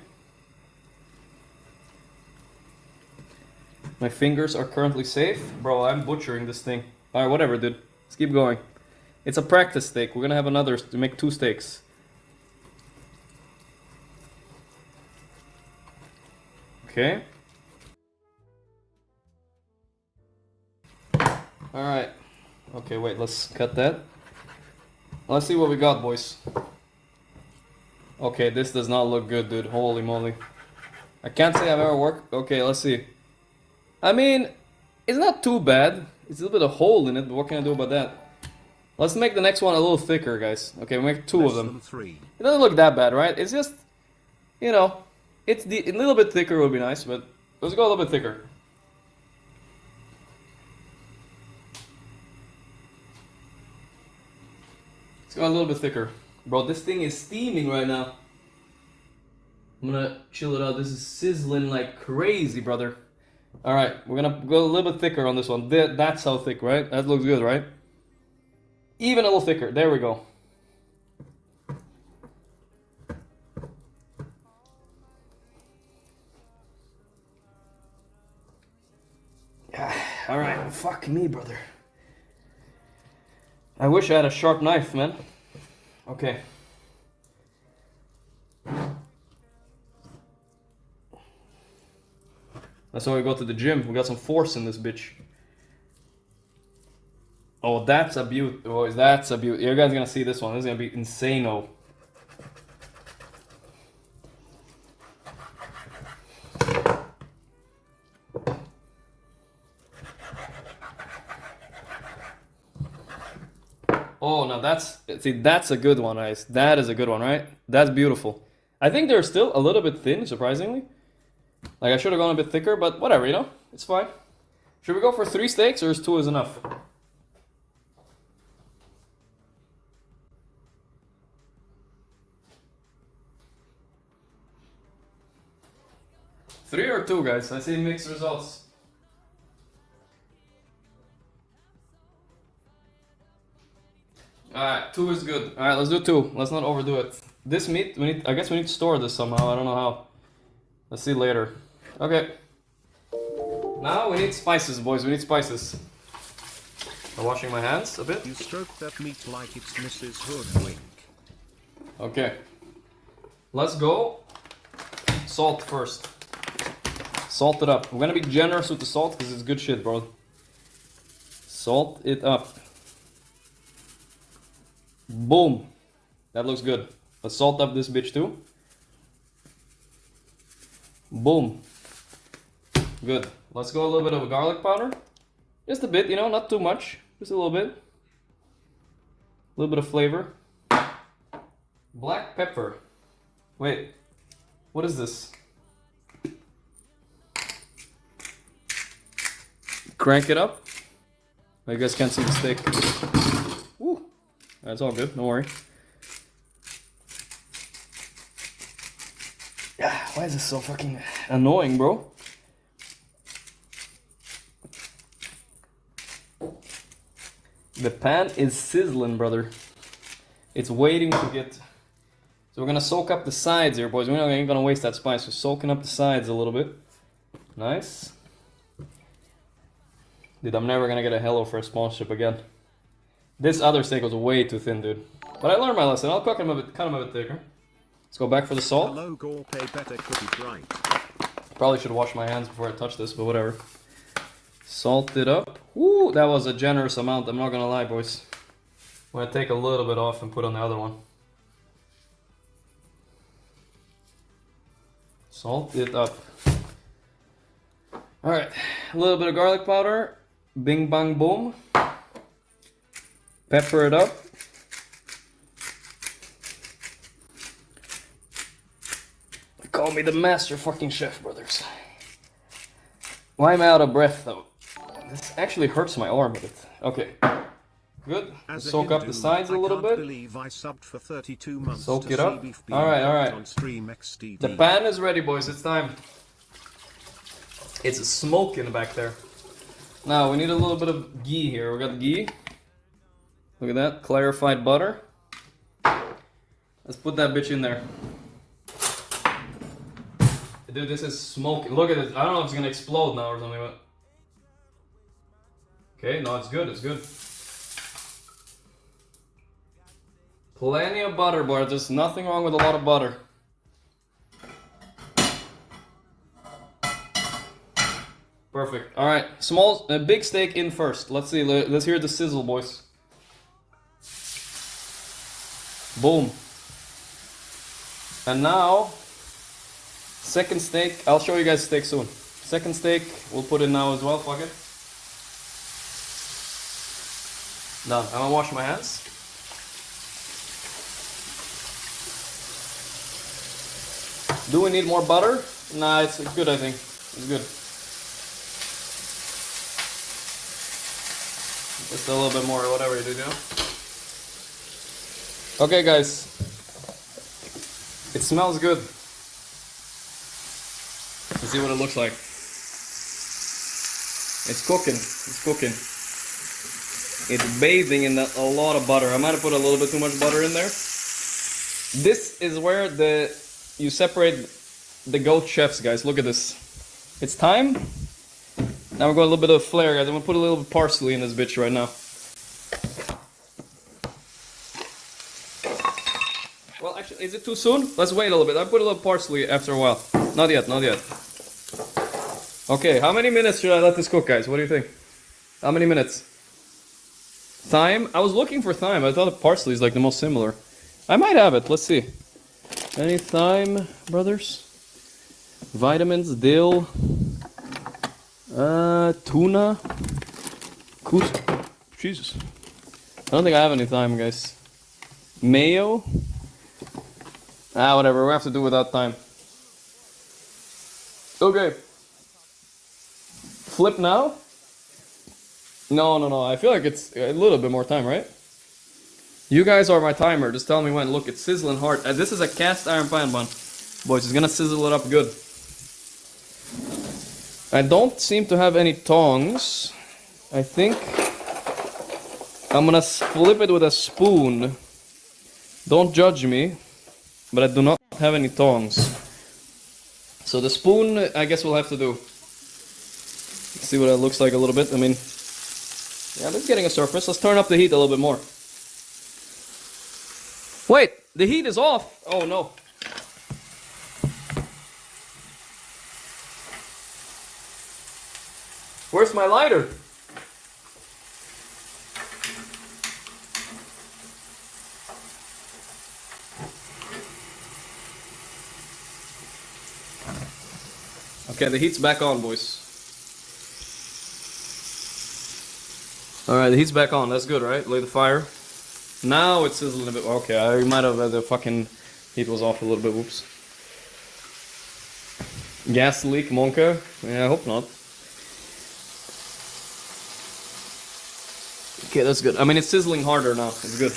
My fingers are currently safe. Bro, I'm butchering this thing. Alright, whatever, dude. Let's keep going. It's a practice steak. We're gonna have another to make 2 steaks. Okay. Alright. Okay, wait, let's cut that. Let's see what we got, boys. Okay, this does not look good, dude. Holy moly. I can't say I've ever worked. Okay, let's see. I mean, it's not too bad. It's a little bit of hole in it, but what can I do about that? Let's make the next one a little thicker, guys. Okay, we make 2 of Less them. than 3. It doesn't look that bad, right? It's just, you know, it's a little bit thicker would be nice, but let's go a little bit thicker. Let's go a little bit thicker. Bro, this thing is steaming right now. I'm gonna chill it out. This is sizzling like crazy, brother. Alright, we're gonna go a little bit thicker on this one. That's how thick, right? That looks good, right? Even a little thicker. There we go. Yeah, alright. Fuck me, brother. I wish I had a sharp knife, man. Okay. That's why we go to the gym. We got some force in this bitch. Oh, that's a beaut, boys. That's a beaut. You guys are gonna see this one. This is gonna be insane-o. Oh, now that's a good one, guys. That is a good one, right? That's beautiful. I think they're still a little bit thin, surprisingly. Like, I should have gone a bit thicker, but whatever, you know? It's fine. Should we go for 3 steaks, or is 2 enough? Three or 2, guys? I see mixed results. Alright, 2 is good. Alright, let's do 2. Let's not overdo it. This meat, I guess we need to store this somehow. I don't know how. Let's see later. Okay. Now we need spices, boys. We need spices. I'm washing my hands a bit. You stroke that meat like it's Mrs. Hoodwink. Okay. Let's go. Salt first. Salt it up. We're gonna be generous with the salt because it's good shit, bro. Salt it up. Boom. That looks good. Let's salt up this bitch too. Boom. Good. Let's go a little bit of garlic powder. Just a bit, you know, not too much. Just a little bit. A little bit of flavor. Black pepper. Wait. What is this? Crank it up. You guys can't see the steak. Woo. That's all good. Don't worry. Yeah, why is this so fucking annoying, bro? The pan is sizzling, brother. It's waiting to get... So we're gonna soak up the sides here, boys. We're not ain't gonna waste that spice. We're soaking up the sides a little bit. Nice. Dude, I'm never gonna get a hello for a sponsorship again. This other steak was way too thin, dude. But I learned my lesson. I'll cook him cut him a bit thicker. Let's go back for the salt. Hello, Gorgc, better cook it right. Probably should wash my hands before I touch this, but whatever. Salt it up. Woo, that was a generous amount. I'm not gonna lie, boys. I'm gonna take a little bit off and put on the other one. Salt it up. Alright, a little bit of garlic powder. Bing bang boom. Pepper it up. Call me the master fucking chef, brothers. Why am I out of breath, though? This actually hurts my arm a bit. Okay. Good. Soak up the sides a little bit. I subbed for 32 months. Soak it up. Alright, alright. The pan is ready, boys. It's time. It's smoking back there. Now, we need a little bit of ghee here. We got ghee. Look at that. Clarified butter. Let's put that bitch in there. Dude, this is smoking. Look at this. I don't know if it's gonna explode now or something, but... Okay, no, it's good. It's good. Plenty of butter, boy. There's nothing wrong with a lot of butter. Perfect. All right, big steak in first. Let's see. Let's hear the sizzle, boys. Boom. And now, second steak. I'll show you guys steak soon. Second steak, we'll put in now as well. Fuck it. Done. I'm gonna wash my hands. Do we need more butter? Nah, it's good, I think. It's good. Just a little bit more, whatever you do, you know? Okay, guys. It smells good. Let's see what it looks like. It's cooking. It's cooking. It's bathing in a lot of butter. I might have put a little bit too much butter in there. This is where you separate the goat chefs, guys. Look at this. It's time. Now we're going a little bit of flair, guys. I'm gonna put a little bit of parsley in this bitch right now. Well, actually, is it too soon? Let's wait a little bit. I'll put a little parsley after a while. Not yet, not yet. Okay, how many minutes should I let this cook, guys? What do you think? How many minutes? Thyme? I was looking for thyme. I thought parsley is like the most similar. I might have it. Let's see. Any thyme, brothers? Vitamins, dill, tuna, Jesus. I don't think I have any thyme, guys. Mayo. Whatever. We have to do without thyme. Okay. Flip now. No. I feel like it's a little bit more time, right? You guys are my timer. Just tell me when. Look, it's sizzling hard. This is a cast iron pan bun. Boys, it's gonna sizzle it up good. I don't seem to have any tongs. I think I'm gonna flip it with a spoon. Don't judge me, but I do not have any tongs. So the spoon, I guess we'll have to do. Let's see what it looks like a little bit. I mean, yeah, it's getting a surface. Let's turn up the heat a little bit more. Wait, the heat is off. Oh no. Where's my lighter? Okay, the heat's back on, boys. Alright, the heat's back on. That's good, right? Lay the fire. Now it's sizzling a bit. Okay, I might have the fucking heat was off a little bit. Whoops. Gas leak, Monka? Yeah, I hope not. Okay, that's good. I mean, it's sizzling harder now. It's good.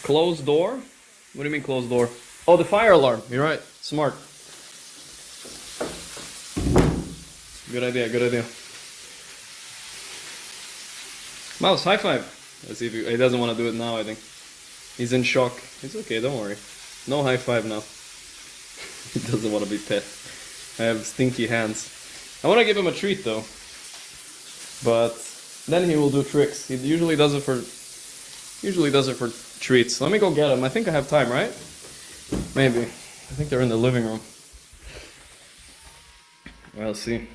Closed door? What do you mean closed door? Oh, the fire alarm. You're right. Smart. Good idea, good idea. Mouse, high five. Let's see if he doesn't want to do it now, I think. He's in shock. It's okay, don't worry. No high five now. He doesn't want to be pet. I have stinky hands. I want to give him a treat though. But then he will do tricks. He usually does it for treats. Let me go get him. I think I have time, right? Maybe. I think they're in the living room. Well, see.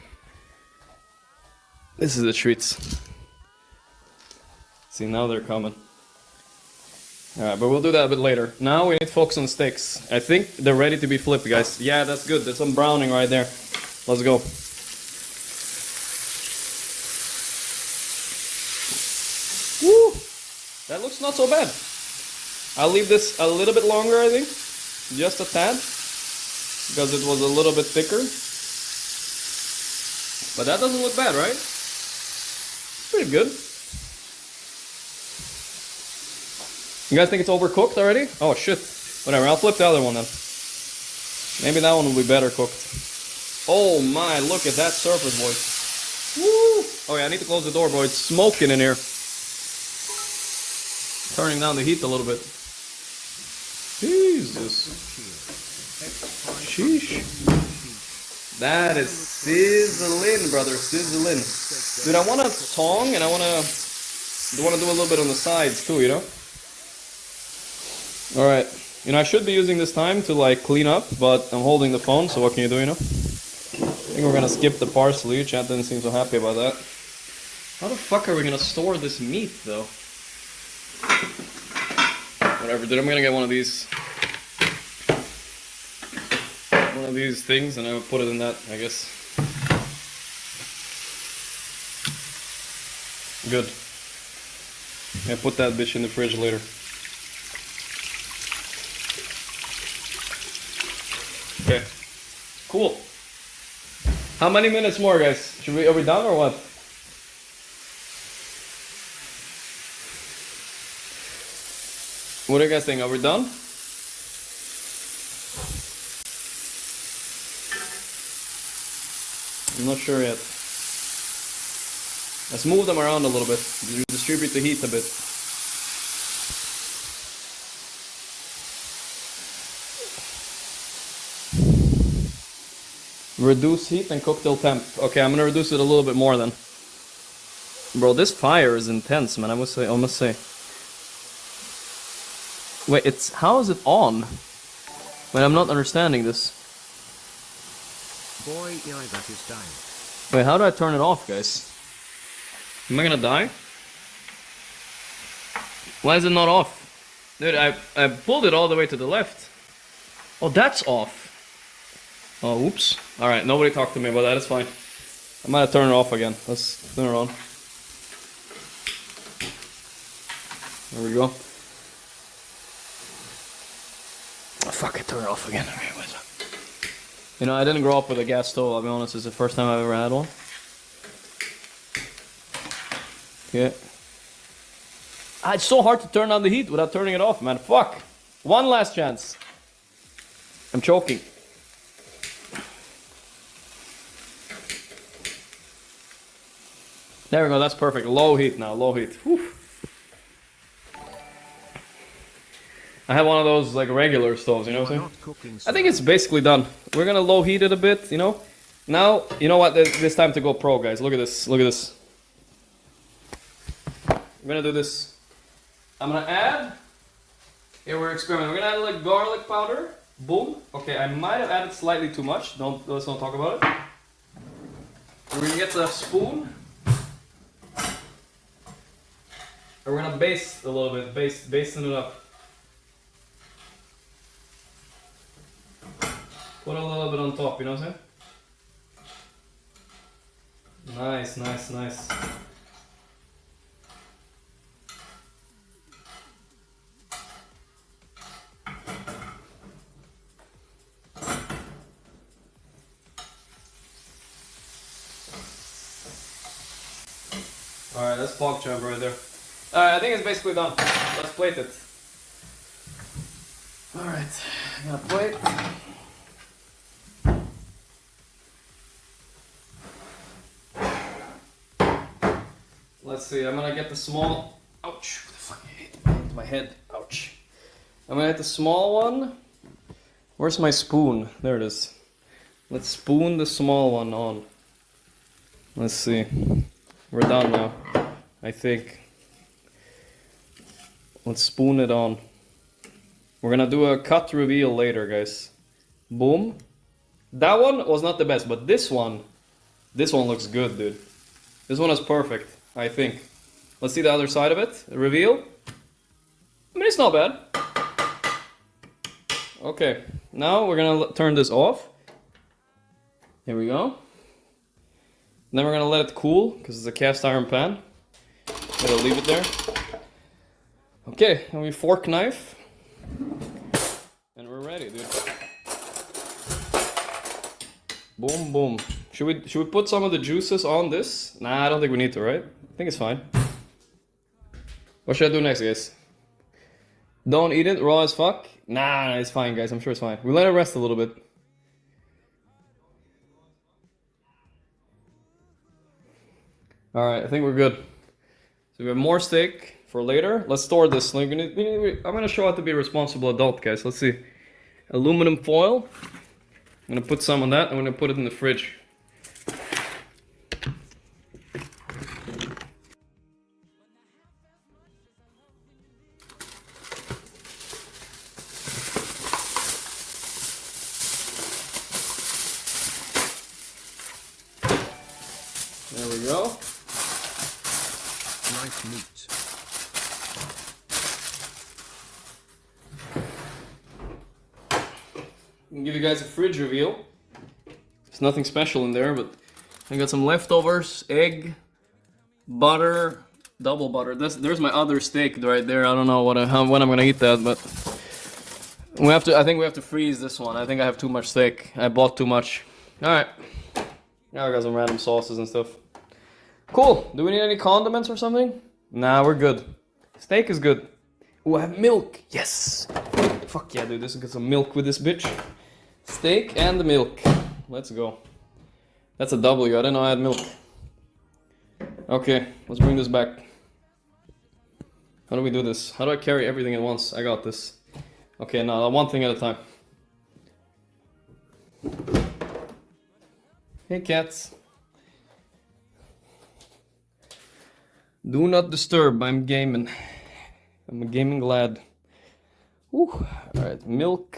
This is the treats. See, now they're coming. Alright, but we'll do that a bit later. Now we need to focus on steaks. I think they're ready to be flipped, guys. Yeah, that's good. There's some browning right there. Let's go. Woo! That looks not so bad. I'll leave this a little bit longer, I think. Just a tad. Because it was a little bit thicker. But that doesn't look bad, right? Pretty good. You guys think it's overcooked already? Oh shit. Whatever, I'll flip the other one then. Maybe that one will be better cooked. Oh my, look at that surface, boys. Woo! Oh yeah, I need to close the door, boys. It's smoking in here. Turning down the heat a little bit. Jesus. Sheesh. That is sizzling, brother. Sizzling. Dude, I want a tong and I want to do a little bit on the sides too, you know? Alright. You know, I should be using this time to like clean up, but I'm holding the phone, so what can you do, you know? I think we're gonna skip the parsley. Chat didn't seem so happy about that. How the fuck are we gonna store this meat, though? Whatever, dude, I'm gonna get one of these things and I will put it in that, I guess. good. I put that bitch in the fridge later. Okay. Cool. How many minutes more, guys? Are we done or what? What do you guys think? Are we done? I'm not sure yet. Let's move them around a little bit. Distribute the heat a bit. Reduce heat and cook till temp. Okay, I'm gonna reduce it a little bit more then. Bro, this fire is intense, man. I must say. Wait, how is it on? Wait, I'm not understanding this. Boy, yeah, that is dying. Wait, how do I turn it off, guys? Am I gonna die? Why is it not off? Dude, I pulled it all the way to the left. Oh, that's off. Oh, oops. Alright, nobody talked to me about that, it's fine. I might have turned it off again. Let's turn it on. There we go. Oh, fuck, I turned it off again. Okay, what's up? You know, I didn't grow up with a gas stove, I'll be honest. It's the first time I've ever had one. Okay. It's so hard to turn on the heat without turning it off, man. Fuck. One last chance. I'm choking. There we go, that's perfect. Low heat now, low heat. Whew. I have one of those like regular stoves, you know what I'm saying? I think it's basically done. We're gonna low heat it a bit, you know? Now, you know what? It's time to go pro, guys. Look at this, look at this. I'm gonna do this. I'm gonna add, here we're experimenting. We're gonna add like garlic powder. Boom. Okay, I might have added slightly too much. Let's not talk about it. We're gonna get the spoon. And we're gonna baste a little bit, basting it up. Put a little bit on top, you know what I'm saying? Nice, nice, nice. Alright, that's pork chop right there. Alright, I think it's basically done. Let's plate it. Alright, I'm gonna plate. Let's see, I'm gonna get the small. Ouch, what the fuck, I hit my head. Ouch. I'm gonna get the small one. Where's my spoon? There it is. Let's spoon the small one on. Let's see. We're done now, I think. Let's spoon it on. We're gonna do a cut reveal later, guys. Boom. That one was not the best, but this one looks good, dude. This one is perfect, I think. Let's see the other side of it. Reveal. I mean, it's not bad. Okay, now we're gonna turn this off. Here we go. Then we're gonna let it cool, because it's a cast iron pan. We'll leave it there. Okay, and we fork knife. And we're ready, dude. Boom, boom. Should we put some of the juices on this? Nah, I don't think we need to, right? I think it's fine. What should I do next, guys? Don't eat it raw as fuck? Nah, it's fine, guys. I'm sure it's fine. We let it rest a little bit. Alright, I think we're good. So we have more steak for later. Let's store this. I'm gonna show how to be a responsible adult, guys. Let's see. Aluminum foil. I'm gonna put some on that. I'm gonna put it in the fridge. There we go. Nice meat. I'll give you guys a fridge reveal. There's nothing special in there, but I got some leftovers, egg, butter, double butter. There's my other steak right there. I don't know when I'm gonna eat that, but I think we have to freeze this one. I think I have too much steak. I bought too much. All right. Now I got some random sauces and stuff. Cool. Do we need any condiments or something? Nah, we're good. Steak is good. Ooh, I have milk. Yes. Fuck yeah, dude. Let's get some milk with this bitch. Steak and the milk. Let's go. That's a W. I didn't know I had milk. Okay, let's bring this back. How do we do this? How do I carry everything at once? I got this. Okay, now one thing at a time. Hey cats. Do not disturb, I'm gaming. I'm a gaming lad. Woo. Alright, milk.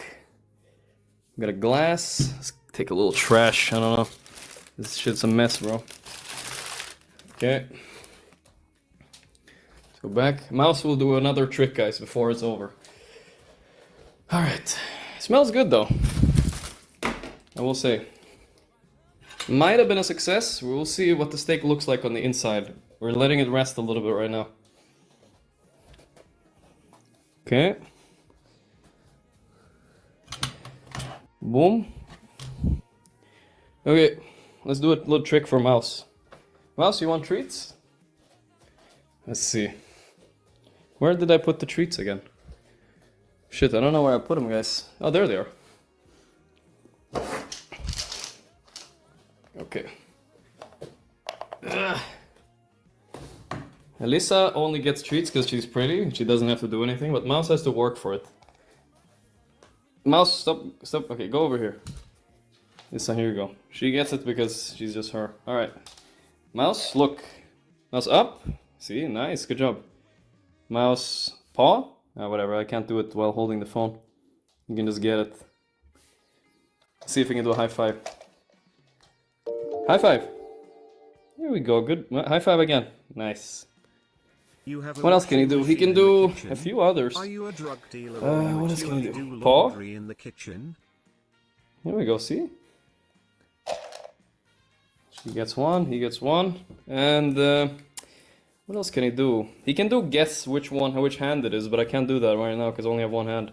Got a glass. Let's take a little trash, I don't know. This shit's a mess, bro. Okay. Let's go back. Mouse will do another trick, guys, before it's over. Alright. Smells good, though. I will say. Might have been a success. We will see what the steak looks like on the inside. We're letting it rest a little bit right now. Okay. Boom. Okay. Let's do a little trick for Mouse. Mouse, you want treats? Let's see. Where did I put the treats again? Shit, I don't know where I put them, guys. Oh, there they are. Okay. Ugh. Alyssa only gets treats because she's pretty. She doesn't have to do anything, but Mouse has to work for it. Mouse, stop. Okay, go over here. Alyssa, here you go. She gets it because she's just her. Alright. Mouse, look. Mouse up. See, nice, good job. Mouse, paw. Whatever, I can't do it while holding the phone. You can just get it. See if we can do a high five. High five. Here we go, good. High five again. Nice. What else can he do? He can do a few others. Are you a drug dealer? What else can he do? Paw? In the kitchen? Here we go, see? She gets one, he gets one. And what else can he do? He can do guess which hand it is, but I can't do that right now because I only have one hand.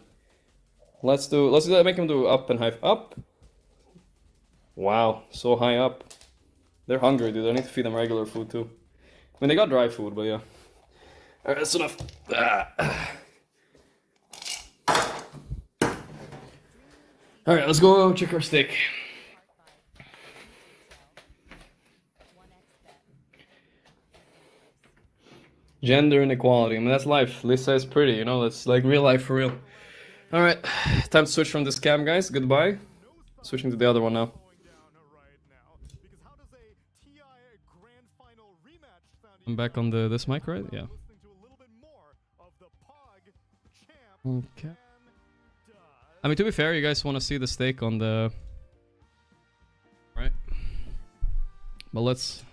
Let's make him do up and high up. Wow, so high up. They're hungry, dude. I need to feed them regular food too. I mean, they got dry food, but yeah. Alright, that's enough. Alright, let's go check our steak. Gender inequality. I mean, that's life. Lisa is pretty, you know? That's like real life for real. Alright, time to switch from this cam, guys. Goodbye. Switching to the other one now. I'm back on this mic, right? Yeah. Okay. I mean, to be fair, you guys want to see the steak on the... Right? But let's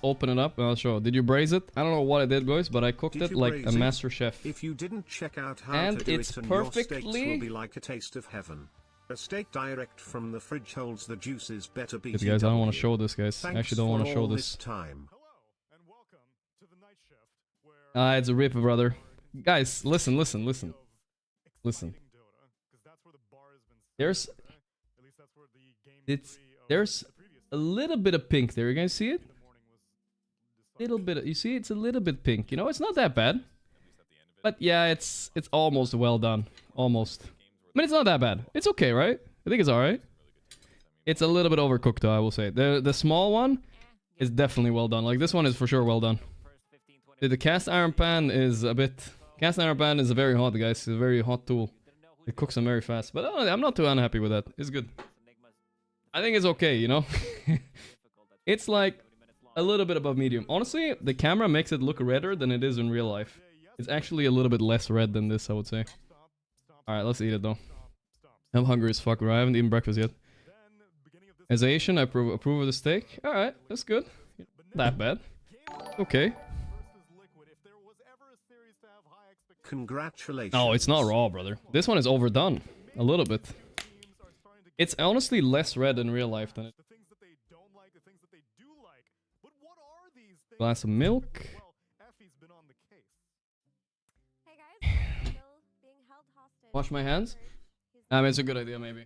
open it up and I'll show. Did you braise it? I don't know what I did, boys, but I cooked it like a master chef. If you didn't check out how and to do it's it, and perfectly... your steaks will be like a taste of heaven. A steak direct from the fridge holds the juices better. Guys, I don't want to show this, guys. I actually don't want to show this. Time. It's a rip, brother. Guys, listen. There's a little bit of pink there. You guys see it? Little bit. You see, it's a little bit pink. You know, it's not that bad. But yeah, it's almost well done. Almost. I mean, it's not that bad. It's okay, right? I think it's all right. It's a little bit overcooked, though. I will say the small one is definitely well done. Like this one is for sure well done. The cast iron pan is a bit... Cast iron pan is very hot, guys. It's a very hot tool. It cooks them very fast. But I'm not too unhappy with that. It's good. I think it's okay, you know? It's like a little bit above medium. Honestly, the camera makes it look redder than it is in real life. It's actually a little bit less red than this, I would say. Alright, let's eat it, though. I'm hungry as fuck, bro. I haven't eaten breakfast yet. As Asian, I approve of the steak. Alright, that's good. Not that bad. Okay. Congratulations. No, it's not raw, brother. This one is overdone. A little bit. It's honestly less red in real life than it. Glass of milk. Wash my hands? I mean, it's a good idea, maybe.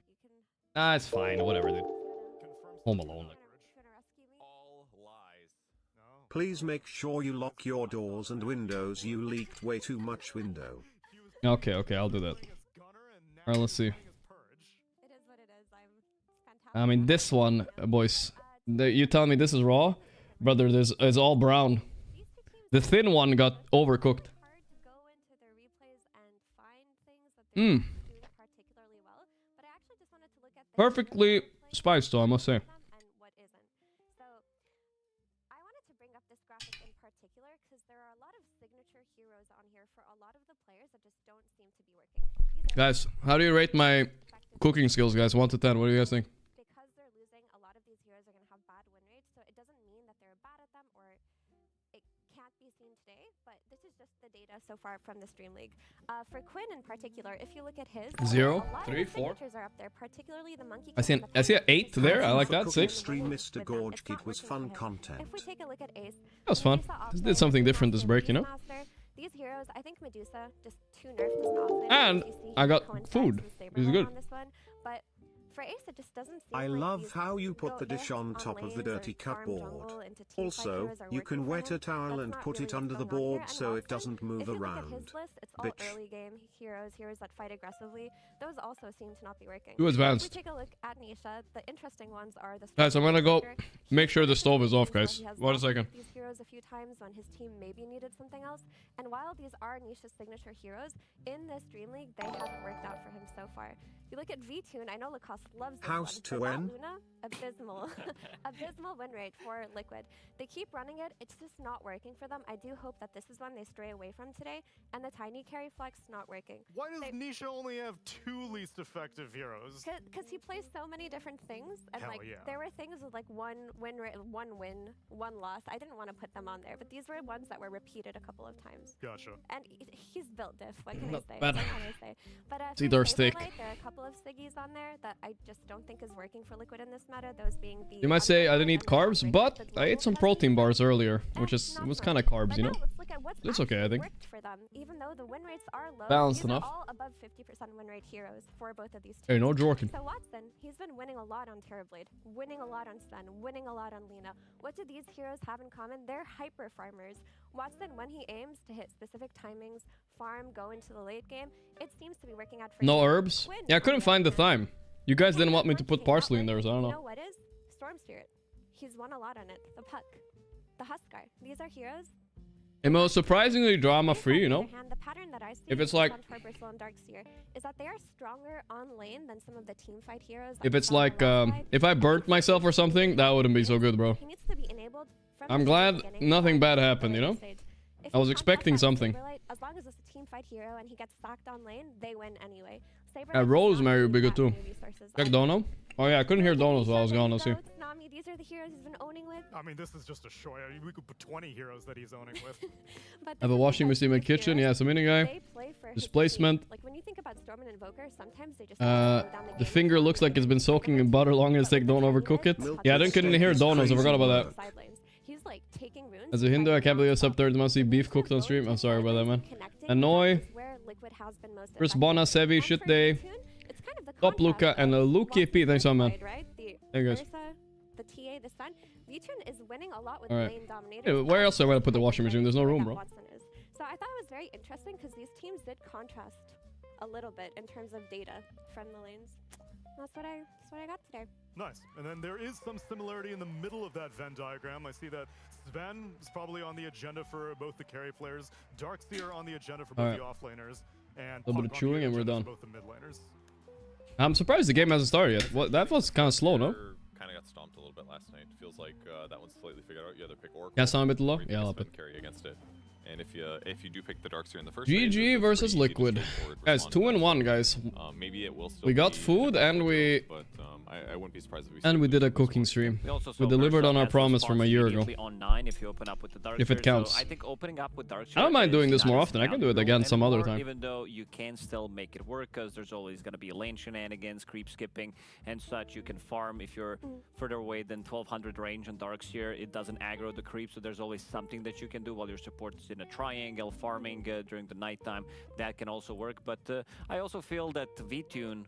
Nah, it's fine. Whatever, dude. Home Alone. Like. All lies. Please make sure you lock your doors and windows. You leaked way too much window. Okay, okay, I'll do that. Alright, let's see. I mean, this one, boys. You tell me this is raw? Brother, this is all brown. The thin one got overcooked. Mmm. Perfectly spiced, though, I must say. Guys, how do you rate my cooking skills, guys? 1 to 10. What do you guys think? Because they're losing, a lot of these heroes are going to have bad win rates, so it doesn't mean that they're bad at them or it can't be seen today, but this is just the data so far from this Dreamleague. For Quinn in particular, if you look at his 0, a lot 3, of 4. signatures are up there, particularly the monkey. I see an 8 there. I like that. 6. Stream Mr. Gorgc was fun content. If we take a look at Ace, That was fun. This did something different this break, you know? These heroes, I think Medusa just too nerfed as an offlaner. And You see I he got coincides food. with Saberwolf This is good. on this one, but for Ace, it just doesn't seem I like love these how you put go the dish if on top of the lanes or dirty farm cupboard. jungle into teamfight Also, heroes are you working can for wet him. a towel That's and not put really it under what's the going on here. board And so it also, doesn't move if you look at around. his list, it's all Bitch. early game heroes that fight aggressively. Those also seem to not be working. Too advanced. If we take a look at Nisha, the interesting ones are the Guys, I'm gonna go Starter. make sure the stove is off, He guys. has Wait a lost second. These heroes a few times when his team maybe needed something else. And while these are Nisha's signature heroes, in this Dreamleague, they haven't worked out for him so far. You look at V-Tune, I know Lacoste loves this House one, to but that N? Luna, abysmal. Abysmal win rate for Liquid. They keep running it, it's just not working for them. I do hope that this is one they stray away from today, and the Tiny Carry Flex not working. Why does Nisha only have 2 least effective heroes? Because he plays so many different things, and Hell like yeah. there were things with like one win, one loss. I didn't want to put them on there, but these were ones that were repeated a couple of times. Gotcha. And he's built diff. What can Not I say? bad. What can I say? But It's either for a stick. Stalemate, there are a couple of Siggies on there that I just don't think is working for Liquid in this meta. Those being the You might say I didn't eat carbs, but I ate some protein bars earlier, And which is not it was for kind of us. carbs, But you now know. let's look at what's It's okay, I actually think. worked for them, even though the win rates are low. Balanced these enough. Are all above 50% win rate heroes for both of these teams. Hey, no jorking. So Watson, he's been winning a lot on Terrorblade, winning a lot on Sven, winning a lot on Lina. What do these heroes have in common? They're hyper farmers. Watson, when he aims to hit specific timings, farm, go into the late game, it seems to be working out for No him. herbs? Quinn, Yeah, I on couldn't the find the other hand, thyme. You guys didn't want me to working, put not parsley in there, so I don't You know. know what is? Storm Spirit. He's won a lot on it. The Puck. The Huskar. These are heroes. And most surprisingly drama-free, you know. The pattern that I see If it's in like- Suntour, Bristle, and Darkseer is that they are stronger on lane than some of the team fight heroes. that If we it's saw on the like, left side. if I burnt myself or something, that wouldn't be so good, bro. He needs to be enabled from I'm the glad beginning nothing on bad the happened, you early know? stage. If I was he comes expecting up on something. Saberlight, as long as it's a team fight hero and he gets stacked on lane, they win anyway. Rosemary would be good too. Check Dono. Oh yeah, I couldn't hear Dono while I was gone, let's see. Nami, these are the heroes he's been owning with. I mean, this is just a show. We could put 20 heroes that he's owning with. But I have a this is washing because machine in my these kitchen. heroes, Yeah, some mini guy. they play for his Displacement. team. Like when you think about Storm and Invoker, sometimes they just The the finger looks like it's been soaking in butter long as they don't overcook it. Yeah, I didn't couldn't hear Donos. I forgot about that. He's like taking runes. As a Hindu, I can't believe it's up there. Must see beef cooked on stream. I'm sorry about that, man. Annoy. Chris Bona, Sevi, Shit Day. Top Luca, and Luki P. Thanks so much, man. Hey guys. The TA, the Sun. V-Tune is winning a lot with Alright. lane dominators. Yeah, where else am I gonna put the washing machine? There's no room, bro. Watson is. So I thought it was very interesting because these teams did contrast a little bit in terms of data from the lanes. That's what I got today. Nice. And then there is some similarity in the middle of that Venn diagram. I see that Sven is probably on the agenda for both the carry players, Darkseer on the agenda for both the offlaners, and Little bit of Puck on the chewing and we're agenda done. for both the mid laners. I'm surprised the game hasn't started yet. What, that was kind of slow, no? Kind of got stomped a little bit last night. Feels like that one's slightly figured out. You either pick Oracle. Yeah, sound a bit low? or you Yeah, pick I'll Sven put. carry against it. And if you do pick the Darkseer in the first phase, GG it's versus pretty easy to Liquid. straightforward Guys, respond to 2-1, that. guys. Maybe it will still We got be food difficult and to we do, but I wouldn't be surprised if we and we still did a lose this cooking one. stream. We also We saw delivered Ursa on our has promise from a year ago. immediately on 9 if you open up with the Darkseer, If it counts. So I think opening up with Darkseer I don't mind is doing this not more a often. I can do it scoundrel again some other anymore, time. Even though you can still make it work because there's always going to be lane shenanigans, creep skipping, and such. You can farm if you're further away than 1200 range on Darkseer. It doesn't aggro the creep, so there's always something that you can do while your support is in in a triangle, farming during the nighttime. That can also work. But I also feel that VTune,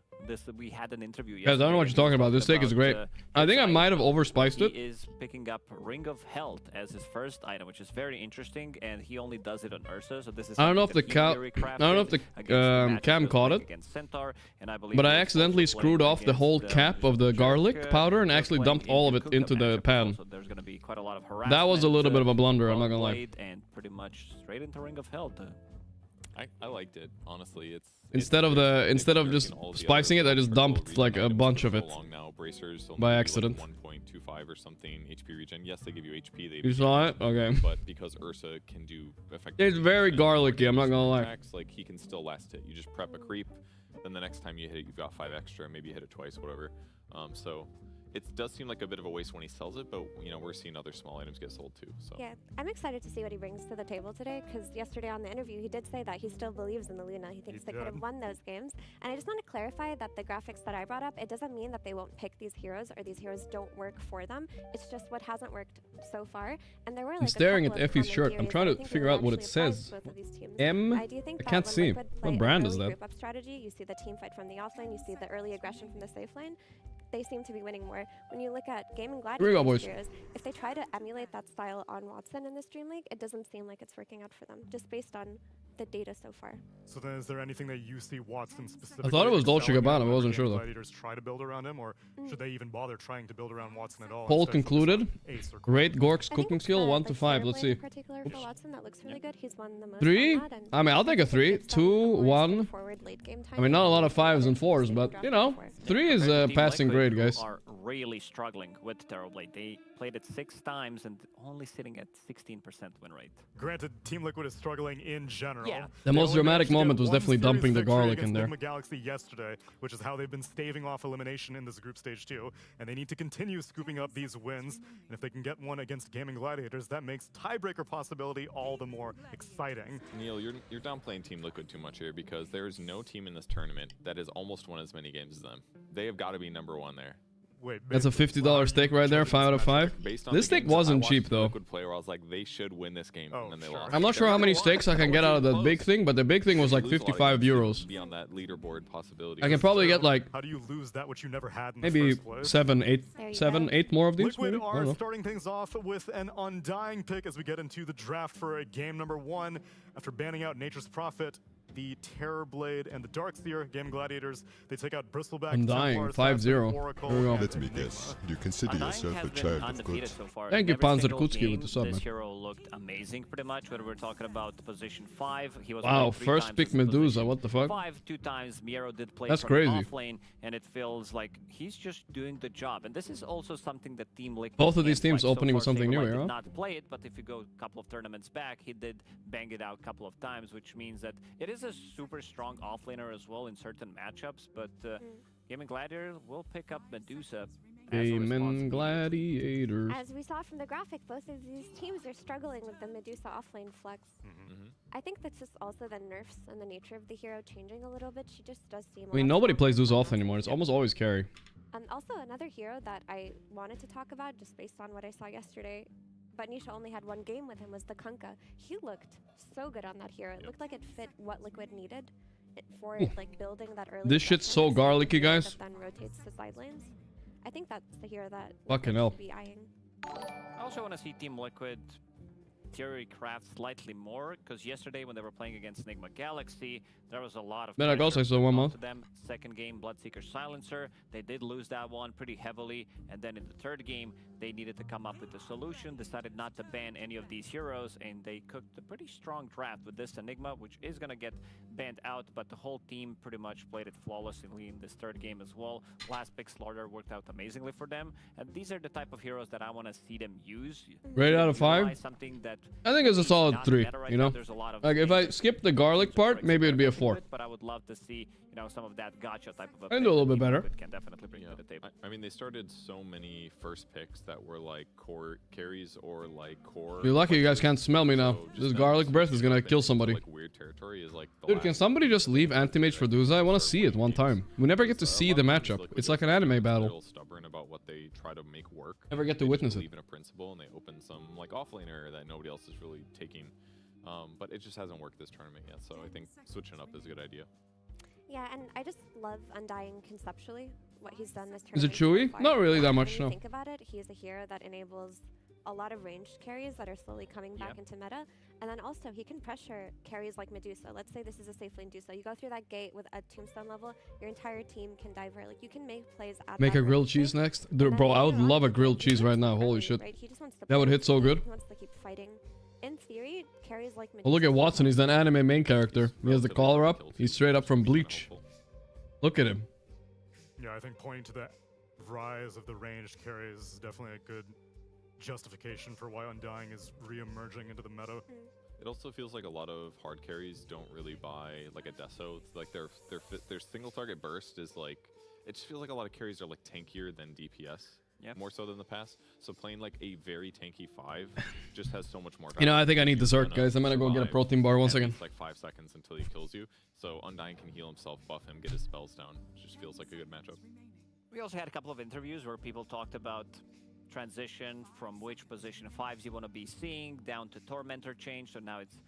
we had an interview yesterday. Guys, I don't know what you're talking about. This take is great. I think I might have overspiced it. He is picking up Ring of Health as his first item, which is very interesting, and he only does it on Ursa. So this is I don't know if the cam caught it, Centaur, and but I accidentally screwed off the whole cap of the garlic powder and actually dumped all of it into the pan. So there's going to be quite a lot of That was a little bit of a blunder, I'm not gonna lie. And pretty much straight into Ring of Health. I liked it, honestly. Instead of just spicing it, I just dumped like a bunch of it by accident. 1.25 or something HP regen. Yes, they give you HP. You saw it? Okay. But because Ursa can do effectively, it's very garlicky. I'm not gonna lie. Attacks, like he can still last hit. You just prep a creep, then the next time you hit it, you've got 5 extra. Maybe you hit it twice, whatever. So it does seem like a bit of a waste when he sells it, but you know, we're seeing other small items get sold too. So yeah, I'm excited to see what he brings to the table today, because yesterday on the interview he did say that he still believes in the Luna. He thinks they could have won those games. And I just want to clarify that the graphics that I brought up, it doesn't mean that they won't pick these heroes or these heroes don't work for them. It's just what hasn't worked so far. And there were like I'm staring at Effie's shirt. I'm trying to figure out what it says. I can't see. What brand is that? Group up strategy, you see the team fight from the offlane, you see the early aggression from the safe lane. They seem to be winning more. When you look at Gaming Gladiators heroes, if they try to emulate that style on Watson in this Dreamleague, it doesn't seem like it's working out for them, just based on the data so far. So then is there anything that you see Watson specifically? I thought it was Dolce Gabbana, I wasn't sure though. Gladiators try to build around him, or should they even bother trying to build around Watson at all? Poll concluded. Great Gorgc cooking skill, 1 to 5. Let's see. In particular for Watson, that looks really good. He's won the most 3? I mean, I'll take a 3. 2, 1. I mean, not a lot of 5s and 4s, but you know, 3 is passing grade, guys. Are really struggling with Terrorblade. They played it 6 times and only sitting at 16% win rate. Granted, Team Liquid is struggling in general. Yeah. The most dramatic moment was definitely dumping the garlic in there. Nigma Galaxy yesterday, which is how they've been staving off elimination in this group stage 2, and they need to continue scooping up these wins. And if they can get one against Gaming Gladiators, that makes tiebreaker possibility all the more exciting. Neil, you're downplaying Team Liquid too much here, because there is no team in this tournament that has almost won as many games as them. They have got to be #1 there. Wait, that's a $50 stake right there, 5 out of 5. This stake wasn't cheap though. Player, I was like, they should win this game, and then they lost. I'm not sure how many stakes I can get out of the big thing, but the big thing was like 55 euros. Be on that leaderboard possibility. I can probably get like, how do you lose that which you never had in maybe the first place? 7, 8 more of these. Liquid maybe? are starting things off with an undying pick as we get into the draft for game #1 after banning out Nature's Prophet, the Terrorblade, and the Darkseer. Game Gladiators, they take out Bristleback. I'm dying. 5-0. Let me guess. You consider yourself a child of good. So far. Thank you, Panzer Kutski, with the sub. This hero looked amazing, pretty much. When we're talking about position 5, he was wow. First pick Medusa. What the fuck? 2 times. Miero did play That's from crazy. Offlane, and it feels like he's just doing the job. And this is also something that Team Liquid. Both of these teams opening with something new, did huh? not play it, but if you go a couple of tournaments back, he did bang it out a couple of times, which means that it is a super strong offlaner as well in certain matchups, but Gaming Gladiator will pick up Medusa. Gaming Gladiators. As we saw from the graphic, both of these teams are struggling with the Medusa offlane flex. I think that's just also the nerfs and the nature of the hero changing a little bit. She just does seem. I mean, nobody plays Zeus off anymore. It's almost always carry. Also, another hero that I wanted to talk about, just based on what I saw yesterday, but Nisha only had 1 game with him, was the Kunkka. He looked so good on that hero. It looked like it fit what Liquid needed for like building that early. This shit's so garlicky, guys. That then rotates to side lanes. I think that's the hero that fucking hell. Be eyeing. I also want to see Team Liquid theory craft slightly more, because yesterday when they were playing against Nigma Galaxy, there was a lot of I saw 1 month. To them. Second game, Bloodseeker Silencer, they did lose that one pretty heavily, and then in the third game, they needed to come up with a solution, decided not to ban any of these heroes, and they cooked a pretty strong draft with this Enigma, which is going to get banned out, but the whole team pretty much played it flawlessly in this third game as well. Last pick Slaughter worked out amazingly for them, and these are the type of heroes that I want to see them use. Rate out of 5? Something that I think it's a solid 3, you know? Like, if I skip the garlic part, maybe it'd be a 4. But I would love to see, you know, some of that gotcha type of I can do a little bit better. Can definitely bring to the table. I mean, they started so many first picks that were like core carries or like core. You're lucky you guys can't smell me now. This garlic breath is gonna kill somebody. Like weird territory is like. Dude, can somebody just leave Anti-Mage for Duza? I want to see it one time. We never get to see the matchup. It's like an anime battle. Stubborn about what they try to make work. Never get to witness it. Believe in a principle, and they open some like offlaner that nobody else is really taking But it just hasn't worked this tournament yet, so I think switching up is a good idea. Yeah, and I just love Undying conceptually, what he's done this Is tournament. it chewy? So far. Not really that When much, you no. think about it, he is a hero that enables a lot of ranged carries that are slowly coming back into meta. And then also, he can pressure carries like Medusa. Let's say this is a safe lane Medusa. You go through that gate with a tombstone level, your entire team can dive her. Like, you can make plays at Make that a grilled range cheese point, next? and then Bro, I later would on, love a he grilled can cheese do right now. early, Holy shit. right? He just wants to That would play hit so the game. good. He wants to keep fighting. In theory, carries like Medusa. Oh, look at Watson. He's an anime main character. He has the collar up. He's straight up from Bleach. Look at him. Yeah, I think pointing to the rise of the ranged carries is definitely a good justification for why Undying is re-emerging into the meta. It also feels like a lot of hard carries don't really buy like a Deso. It's like their single target burst is like, it just feels like a lot of carries are like tankier than DPS. More so than the past. So playing like a very tanky 5 just has so much more value. You know, I think I need dessert, guys. I'm gonna go get a protein bar 1 second. It's like 5 seconds until he kills you. So Undying can heal himself, buff him, get his spells down. It just feels like a good matchup. We also had a couple of interviews where people talked about transition from which position 5s you want to be seeing down to Tormentor change. So now it's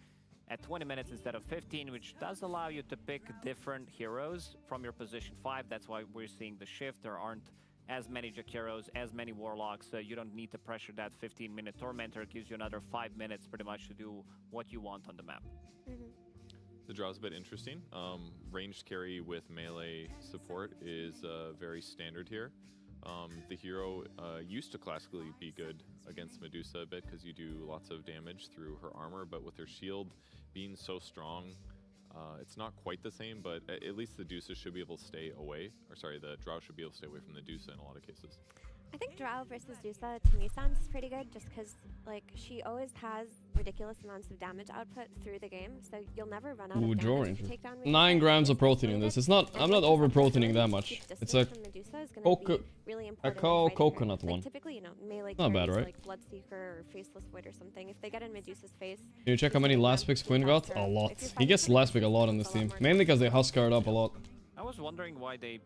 at 20 minutes instead of 15, which does allow you to pick different heroes from your position 5. That's why we're seeing the shift. There aren't as many Jaqueros, as many Warlocks. You don't need to pressure that 15-minute Tormentor. It gives you another 5 minutes pretty much to do what you want on the map. The draw's a bit interesting. Ranged carry with melee support is very standard here. The hero used to classically be good against Medusa a bit because you do lots of damage through her armor, but with her shield being so strong, it's not quite the same, but at least the Deuce should be able to stay away. Or sorry, the Drow should be able to stay away from the Deuce in a lot of cases. I think Drow versus Dusa to me sounds pretty good just because like she always has ridiculous amounts of damage output through the game, so you'll never run out Ooh, of Draw damage Ranger. to take down 9 grams of protein in this. It's not. I'm not over proteining that much. It's a really coconut one. Like typically, you know, melee Not bad, carries right? like Bloodseeker or Faceless Void or something. If they get in Medusa's face, Can you check how many last picks Quinn got? A lot. He gets last pick a lot on this team, mainly because they Huskar it up a lot. I was wondering why they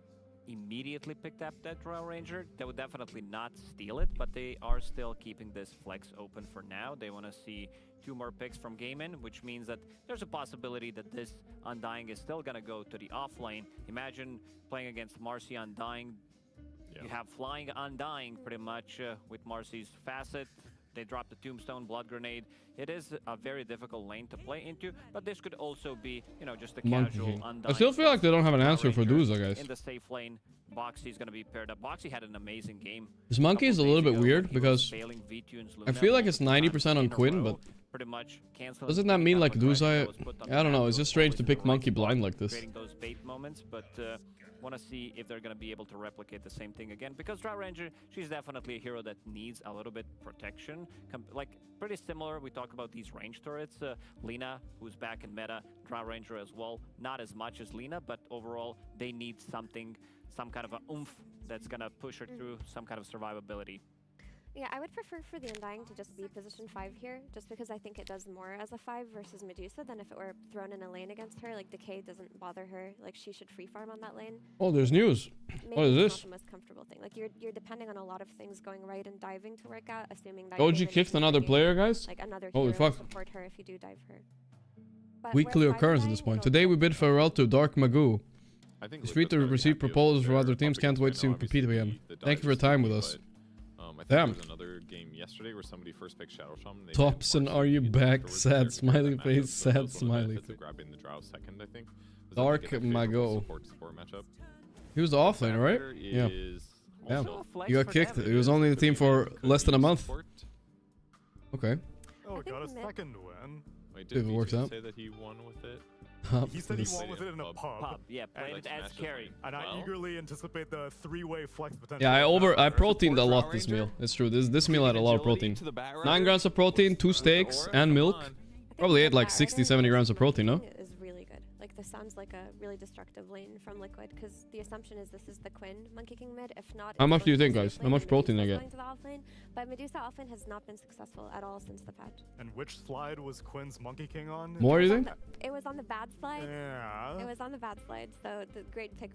immediately picked up that Drow Ranger. They would definitely not steal it, but they are still keeping this flex open for now. They want to see 2 more picks from Gaiman, which means that there's a possibility that this Undying is still going to go to the off lane. Imagine playing against Marcy Undying. You have flying Undying pretty much with Marcy's Facet. They drop the Tombstone, Blood Grenade. It is a very difficult lane to play into, but this could also be, you know, just a casual Undying. I still feel like they don't have an answer for Duza, guys. In the safe lane, Boxy's going to be paired up. Boxy had an amazing game. This Monkey is a little bit weird because I feel like it's 90% on Quinn, but pretty much doesn't that mean like Duza? I don't know. It's just strange to pick Monkey blind like this. Creating those bait moments, but want to see if they're going to be able to replicate the same thing again, because Drow Ranger, she's definitely a hero that needs a little bit protection. Like pretty similar, we talk about these range turrets. Lina, who's back in meta, Drow Ranger as well. Not as much as Lina, but overall they need something, some kind of a oomph that's going to push her through, some kind of survivability. Yeah, I would prefer for the Undying to just be position 5 here, just because I think it does more as a 5 versus Medusa than if it were thrown in a lane against her. Like, Decay doesn't bother her. Like, she should free farm on that lane. Oh, there's news. Maybe What is it's this? not the most comfortable thing. Like, you're depending on a lot of things going right and diving to work out, assuming that Gorgc kicked another player, guys? Like, another Holy hero fuck. will support her if you do dive her. But Weekly where occurrence at this point. Today we bid farewell to Dark Magoo. It's free to receive proposals from other teams. Can't wait to see him compete again. Thank you for your time with us. I think Damn. there was another game yesterday where somebody first picked Shadow Shaman. They Thompson, are you back? Sad smiley face, sad smiley face. Grabbing the Drow second, I think. Dark Mago. Support matchup. He was the offlaner, right? Yeah. Damn. He got kicked. He was only in the team for less than a month. Okay. Oh, we got a second win. Wait, If did it works out. say that he won with it? He said he won with it in a pub. Yeah, played it as carry. And I eagerly anticipate the 3-way flex potential. Yeah, I proteined a lot this meal. It's true. This meal had a lot of protein. 9 grams of protein, 2 steaks, and milk. Probably ate like 60-70 grams of protein, no? Is really good. Like, this sounds like a really destructive lane from Liquid, because the assumption is this is the Quinn Monkey King mid. If not, How it's much do you going think, to guys? safe How much lane, protein I Medusa's get? going to the offlane. But Medusa offlane has not been successful at all since the patch. And which slide was Quinn's Monkey King on? More, you think? It was on the bad slide. Yeah. It was on the bad slide, so the great pick.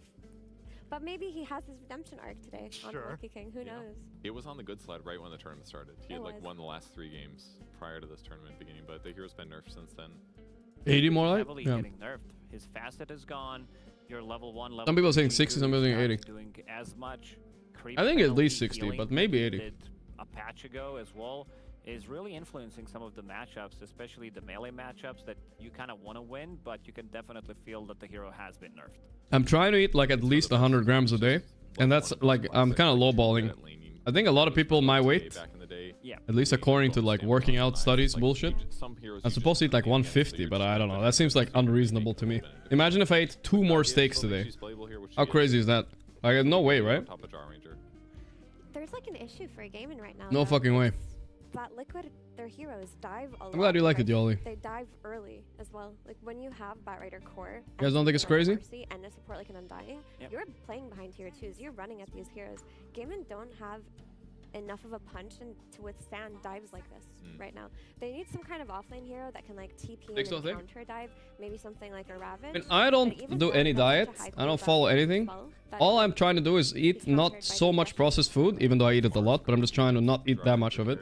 But maybe he has his redemption arc today on the Monkey King. Who knows? It was on the good slide right when the tournament started. He had like won the last 3 games prior to this tournament beginning, but the hero's been nerfed since then. 80 more light? Heavily Yeah. getting nerfed. His facet is gone. Your level 1, level Some people are saying 2 60, some people are saying 80. doing as much. I think at least 60, but maybe 80. Did a patch ago as well is really influencing some of the matchups, especially the melee matchups that you kind of want to win, but you can definitely feel that the hero has been nerfed. I'm trying to eat like at least 100 grams a day, and that's like I'm kind of lowballing. I think a lot of people my weight, at least according to like working out studies bullshit, I'm supposed to eat like 150, but I don't know. That seems like unreasonable to me. Imagine if I ate 2 more steaks today. How crazy is that? I have no way, right? There's like an issue for a gaming right now. No though, fucking way. That Liquid, their heroes dive a lot. I'm glad you like it, Yoli. They dive early as well. Like when you have Batrider core. You guys don't think it's crazy? And a support like an Undying, you're playing behind tier 2s. You're running at these heroes. Gaming don't have enough of a punch and to withstand dives like this right now. They need some kind of offlane hero that can like TP and counter dive. Maybe something like a Ravage. And I don't do any diet. I don't follow anything. All I'm trying to do is eat not so much processed food, even though I eat it a lot, but I'm just trying to not eat that much of it.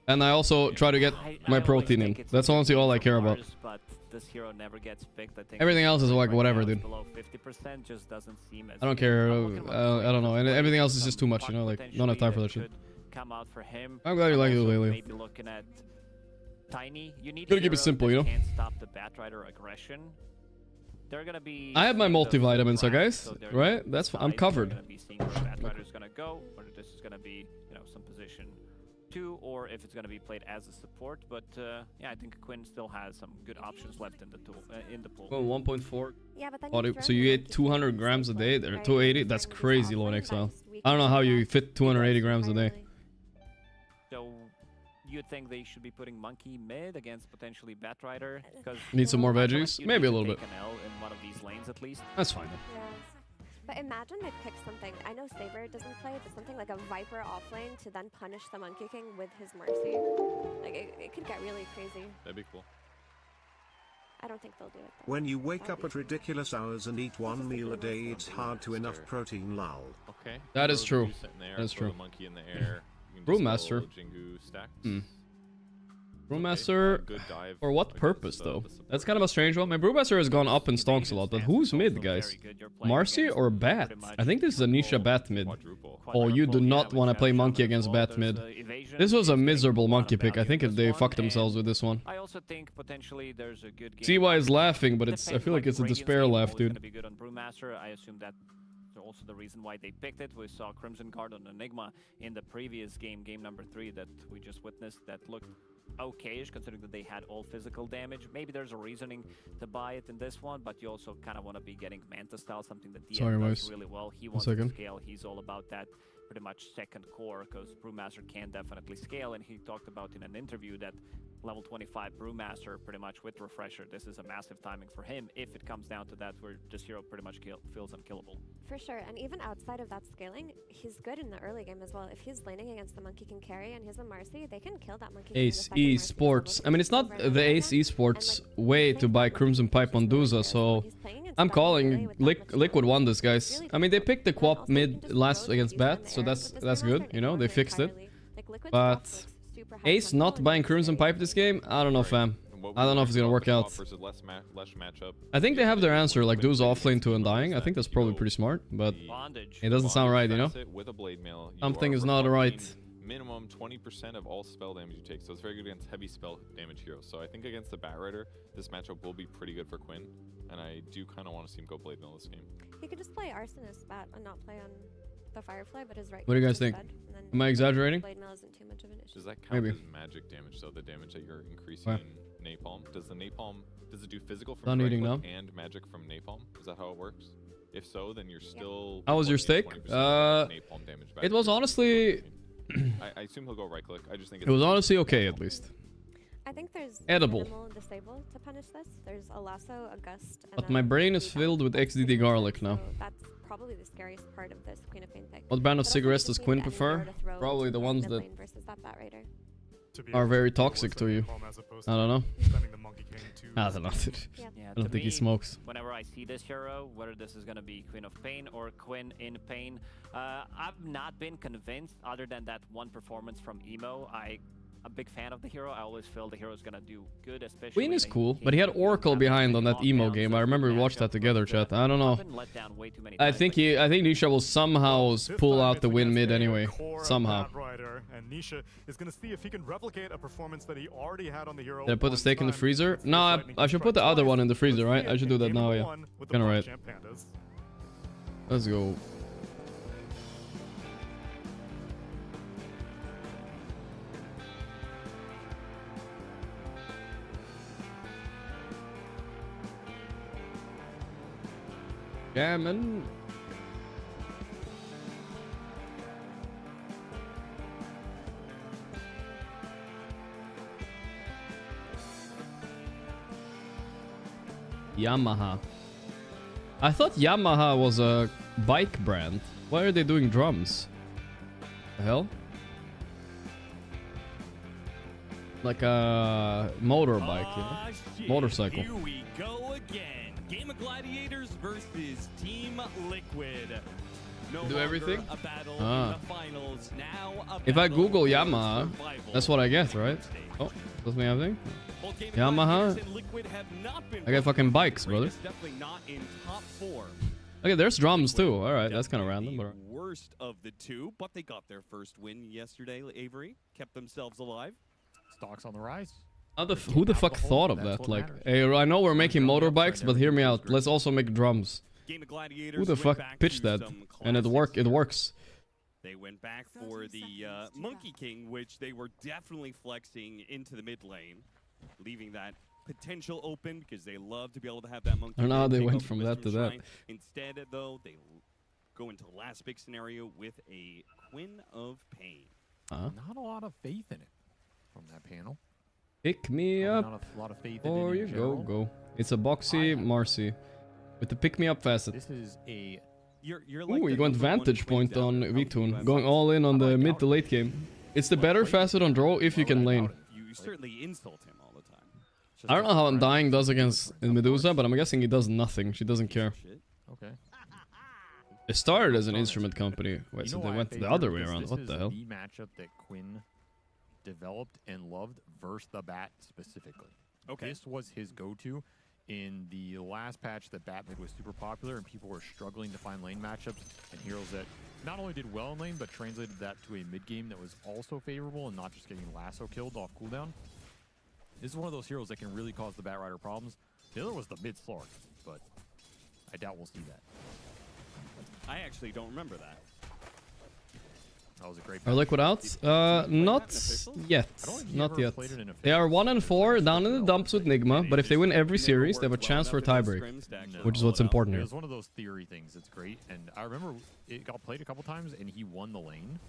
And I also try to get my protein in. That's honestly all I care about. But this hero never gets picked. I think Everything else is like whatever, dude. Below 50% just doesn't seem as I don't care. I don't know. And everything else is just too much, you know? Like, don't have time for that shit. Come out for him. I'm glad you like it, Lelio. Maybe looking at Tiny. You need Gotta keep it simple, you know? Can't stop the Batrider aggression. They're gonna be. I have my multivitamins, so guys. Right? That's I'm covered. Gonna be seeing where Batrider is gonna go, whether this is gonna be, you know, some position 2, or if it's gonna be played as a support. But yeah, I think Quinn still has some good options left in the tool in the pool. Oh, 1.4. Yeah, but then So you ate 200 grams a day? Or 280? That's crazy low in Exile. I don't know how you fit 280 grams a day. So you think they should be putting Monkey mid against potentially Batrider? Because Need some more veggies? Maybe a little bit. An L in one of these lanes at least. That's fine. Yeah. But imagine they pick something. I know Saber doesn't play, but something like a Viper offlane to then punish the Monkey King with his Mercy. Like it could get really crazy. That'd be cool. I don't think they'll do it though. When you wake up at ridiculous hours and eat 1 meal a day, it's hard to enough protein, lol. Okay. That is true. There, that is true. The monkey in the air. Brewmaster. Jingu stacks. Brewmaster, for what purpose though? That's kind of a strange one. My Brewmaster has gone up in stonks a lot, but who's mid, guys? Marcy or Bat? I think this is Anisha Bat mid. Oh, you do not want to play Monkey against Bat mid. This was a miserable Monkey pick. I think they fucked themselves with this one. I also think potentially there's a good game. CY is laughing, but I feel like it's a despair laugh, dude. Be good on Brewmaster. I assume that also the reason why they picked it. We saw Crimson Guard on Enigma in the previous game, game number 3 that we just witnessed, that looked okay-ish considering that they had all physical damage. Maybe there's a reasoning to buy it in this one, but you also kind of want to be getting Manta style, something that DM does really well. He wants to scale. He's all about that pretty much second core, because Brewmaster can definitely scale, and he talked about in an interview that level 25 Brewmaster pretty much with Refresher, this is a massive timing for him if it comes down to that where this hero pretty much feels unkillable. For sure, and even outside of that scaling, he's good in the early game as well. If he's laning against the Monkey King carry and he's a Marcy, they can kill that Monkey King. Ace Esports. I mean, it's not the Ace Esports way to buy Crimson Pipe on Duza, so I'm calling Liquid won this, guys. I mean, they picked the Quap mid last against Bat, so that's good, you know, they fixed it. But Ace not buying Crimson Pipe this game? I don't know, fam. I don't know if it's gonna work out. I think they have their answer, like Duza offlane to Undying. I think that's probably pretty smart, but it doesn't sound right, you know? Something is not right. Minimum 20% of all spell damage you take, so it's very good against heavy spell damage heroes. So I think against the Batrider, this matchup will be pretty good for Quinn, and I do kind of want to see him go Blade Mill this game. He could just play Arsonist Bat and not play on the Firefly, but his right. What do you guys think? Am I exaggerating? Blade Mill isn't too much of an issue. Does that count as magic damage, so the damage that you're increasing in Napalm? Does the Napalm, does it do physical from right click and magic from Napalm? Is that how it works? If so, then you're still... How was your stake? Napalm damage back. It was honestly... I assume he'll go right click. I just think it was honestly okay, at least. I think there's edible disable to punish this. There's a lasso, a gust, and but my brain is filled with XDD garlic now. So that's probably the scariest part of this Queen of Pain pick. What brand of cigarettes does Quinn prefer? Probably the ones that are very toxic to you. I don't know. I don't know. Yeah, I don't think he smokes. Whenever I see this hero, whether this is going to be Queen of Pain or Quinn in Pain, I've not been convinced other than that one performance from Emo. I'm a big fan of the hero. I always feel the hero is going to do good, especially Queen is cool, but he had Oracle behind on that emo game. I remember we watched that together, chat. I don't know. I think Nisha will somehow pull out the win mid anyway. Somehow. And Nisha is going to see if he can replicate a performance that he already had on the hero. Did I put the steak in the freezer? No, I should put the other one in the freezer, right? I should do that now, yeah. Kinda right. Let's go. Jammin'. Yamaha. I thought Yamaha was a bike brand. Why are they doing drums? The hell? Like a motorbike, you know? Motorcycle. Here we go again. Game of Gladiators versus Team Liquid. No Do everything? A battle in the finals. Now a if I battle Google for Yamaha, survival. that's what I get, right? Oh, doesn't mean anything. Yamaha. I get fucking bikes, brother. Definitely not in top 4. Okay, there's drums too. All right, that's kind of random. But Worst of the two, but they got their first win yesterday. Avery kept themselves alive. Stocks on the rise. who the fuck thought of that? Like, hey, I know we're making motorbikes, but hear me out. Let's also make drums. Who the fuck pitched that? And it works. They went back for the Monkey King, which they were definitely flexing into the mid lane, leaving that potential open because they love to be able to have that Monkey I don't know how King they take went over from Western that to that. Shrine. Instead, though, they go into the last big scenario with a Quinn of Pain. Not a lot of faith in it from that panel. Pick me up. Not a lot of faith in it Or in you general. go. It's a boxy Marcy with the pick me up facet. This is a. You're like Ooh, you went vantage point on VTune, going all in on the mid to late game. It's the better facet on draw if you can lane. You certainly insult him all the time. I don't know how Undying does against Medusa, but I'm guessing he does nothing. She doesn't care. Okay. It started as an instrument company. Wait, You so know they why I went the favor other it? way Because around. this What is the hell? the matchup that Quinn developed and loved versus the Bat specifically. Okay. This was his go-to in the last patch that Bat made was super popular and people were struggling to find lane matchups and heroes that not only did well in lane but translated that to a mid game that was also favorable and not just getting lasso killed off cooldown. This is one of those heroes that can really cause the Bat Rider problems. The other was the mid Slark, but I doubt we'll see that. I actually don't remember that. That was a great Are Liquid out? Not yet. Not yet. They are 1 and 4 down in the dumps with Nigma, but if they win every series, they have a chance for a tiebreak, which is what's important It here. was one of those theory things. It's great, and I remember it got played a couple times, and he won the lane,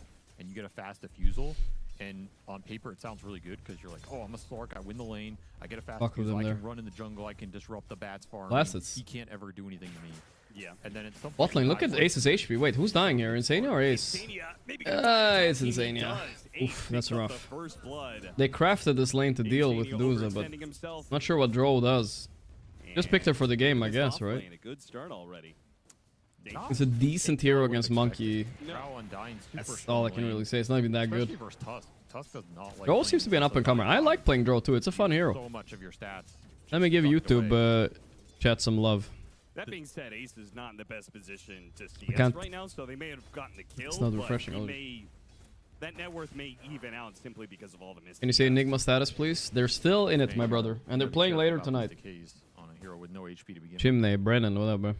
and you get a fast diffusal, and on paper it sounds really good because you're like, oh, I'm a Slark, I win the lane, I get a fast Fuck with diffusal, I him can there. run in the jungle, I can disrupt the Bat's farm. Blasteds. He can't ever do anything to me. Yeah. And then it's something. Bot lane, look at Ace's HP. Wait, who's dying here? Insania or Ace? It's Insania. Oof, that's rough. They crafted this lane to deal with Medusa, but not sure what Drow does. Just picked her for the game, I guess, right? A good start already. It's a decent hero against Monkey. That's That's all I can really say. It's not even that good. Especially versus Tusk. Tusk does not like Drow playing seems to be an up-and-comer. I like playing Drow too. It's a fun hero. so much of your stats. Let me give YouTube chat some love. That being said, Ace is not in the best position to see can't- us right now, so they may have gotten the kill. It's not but refreshing, he is it? may- that net worth may even out simply because of all the mistakes. Can you say Enigma status, please? They're still in it, my brother. And they're playing later tonight. On a hero with no HP to begin Chimney, Brennan, what up, bro?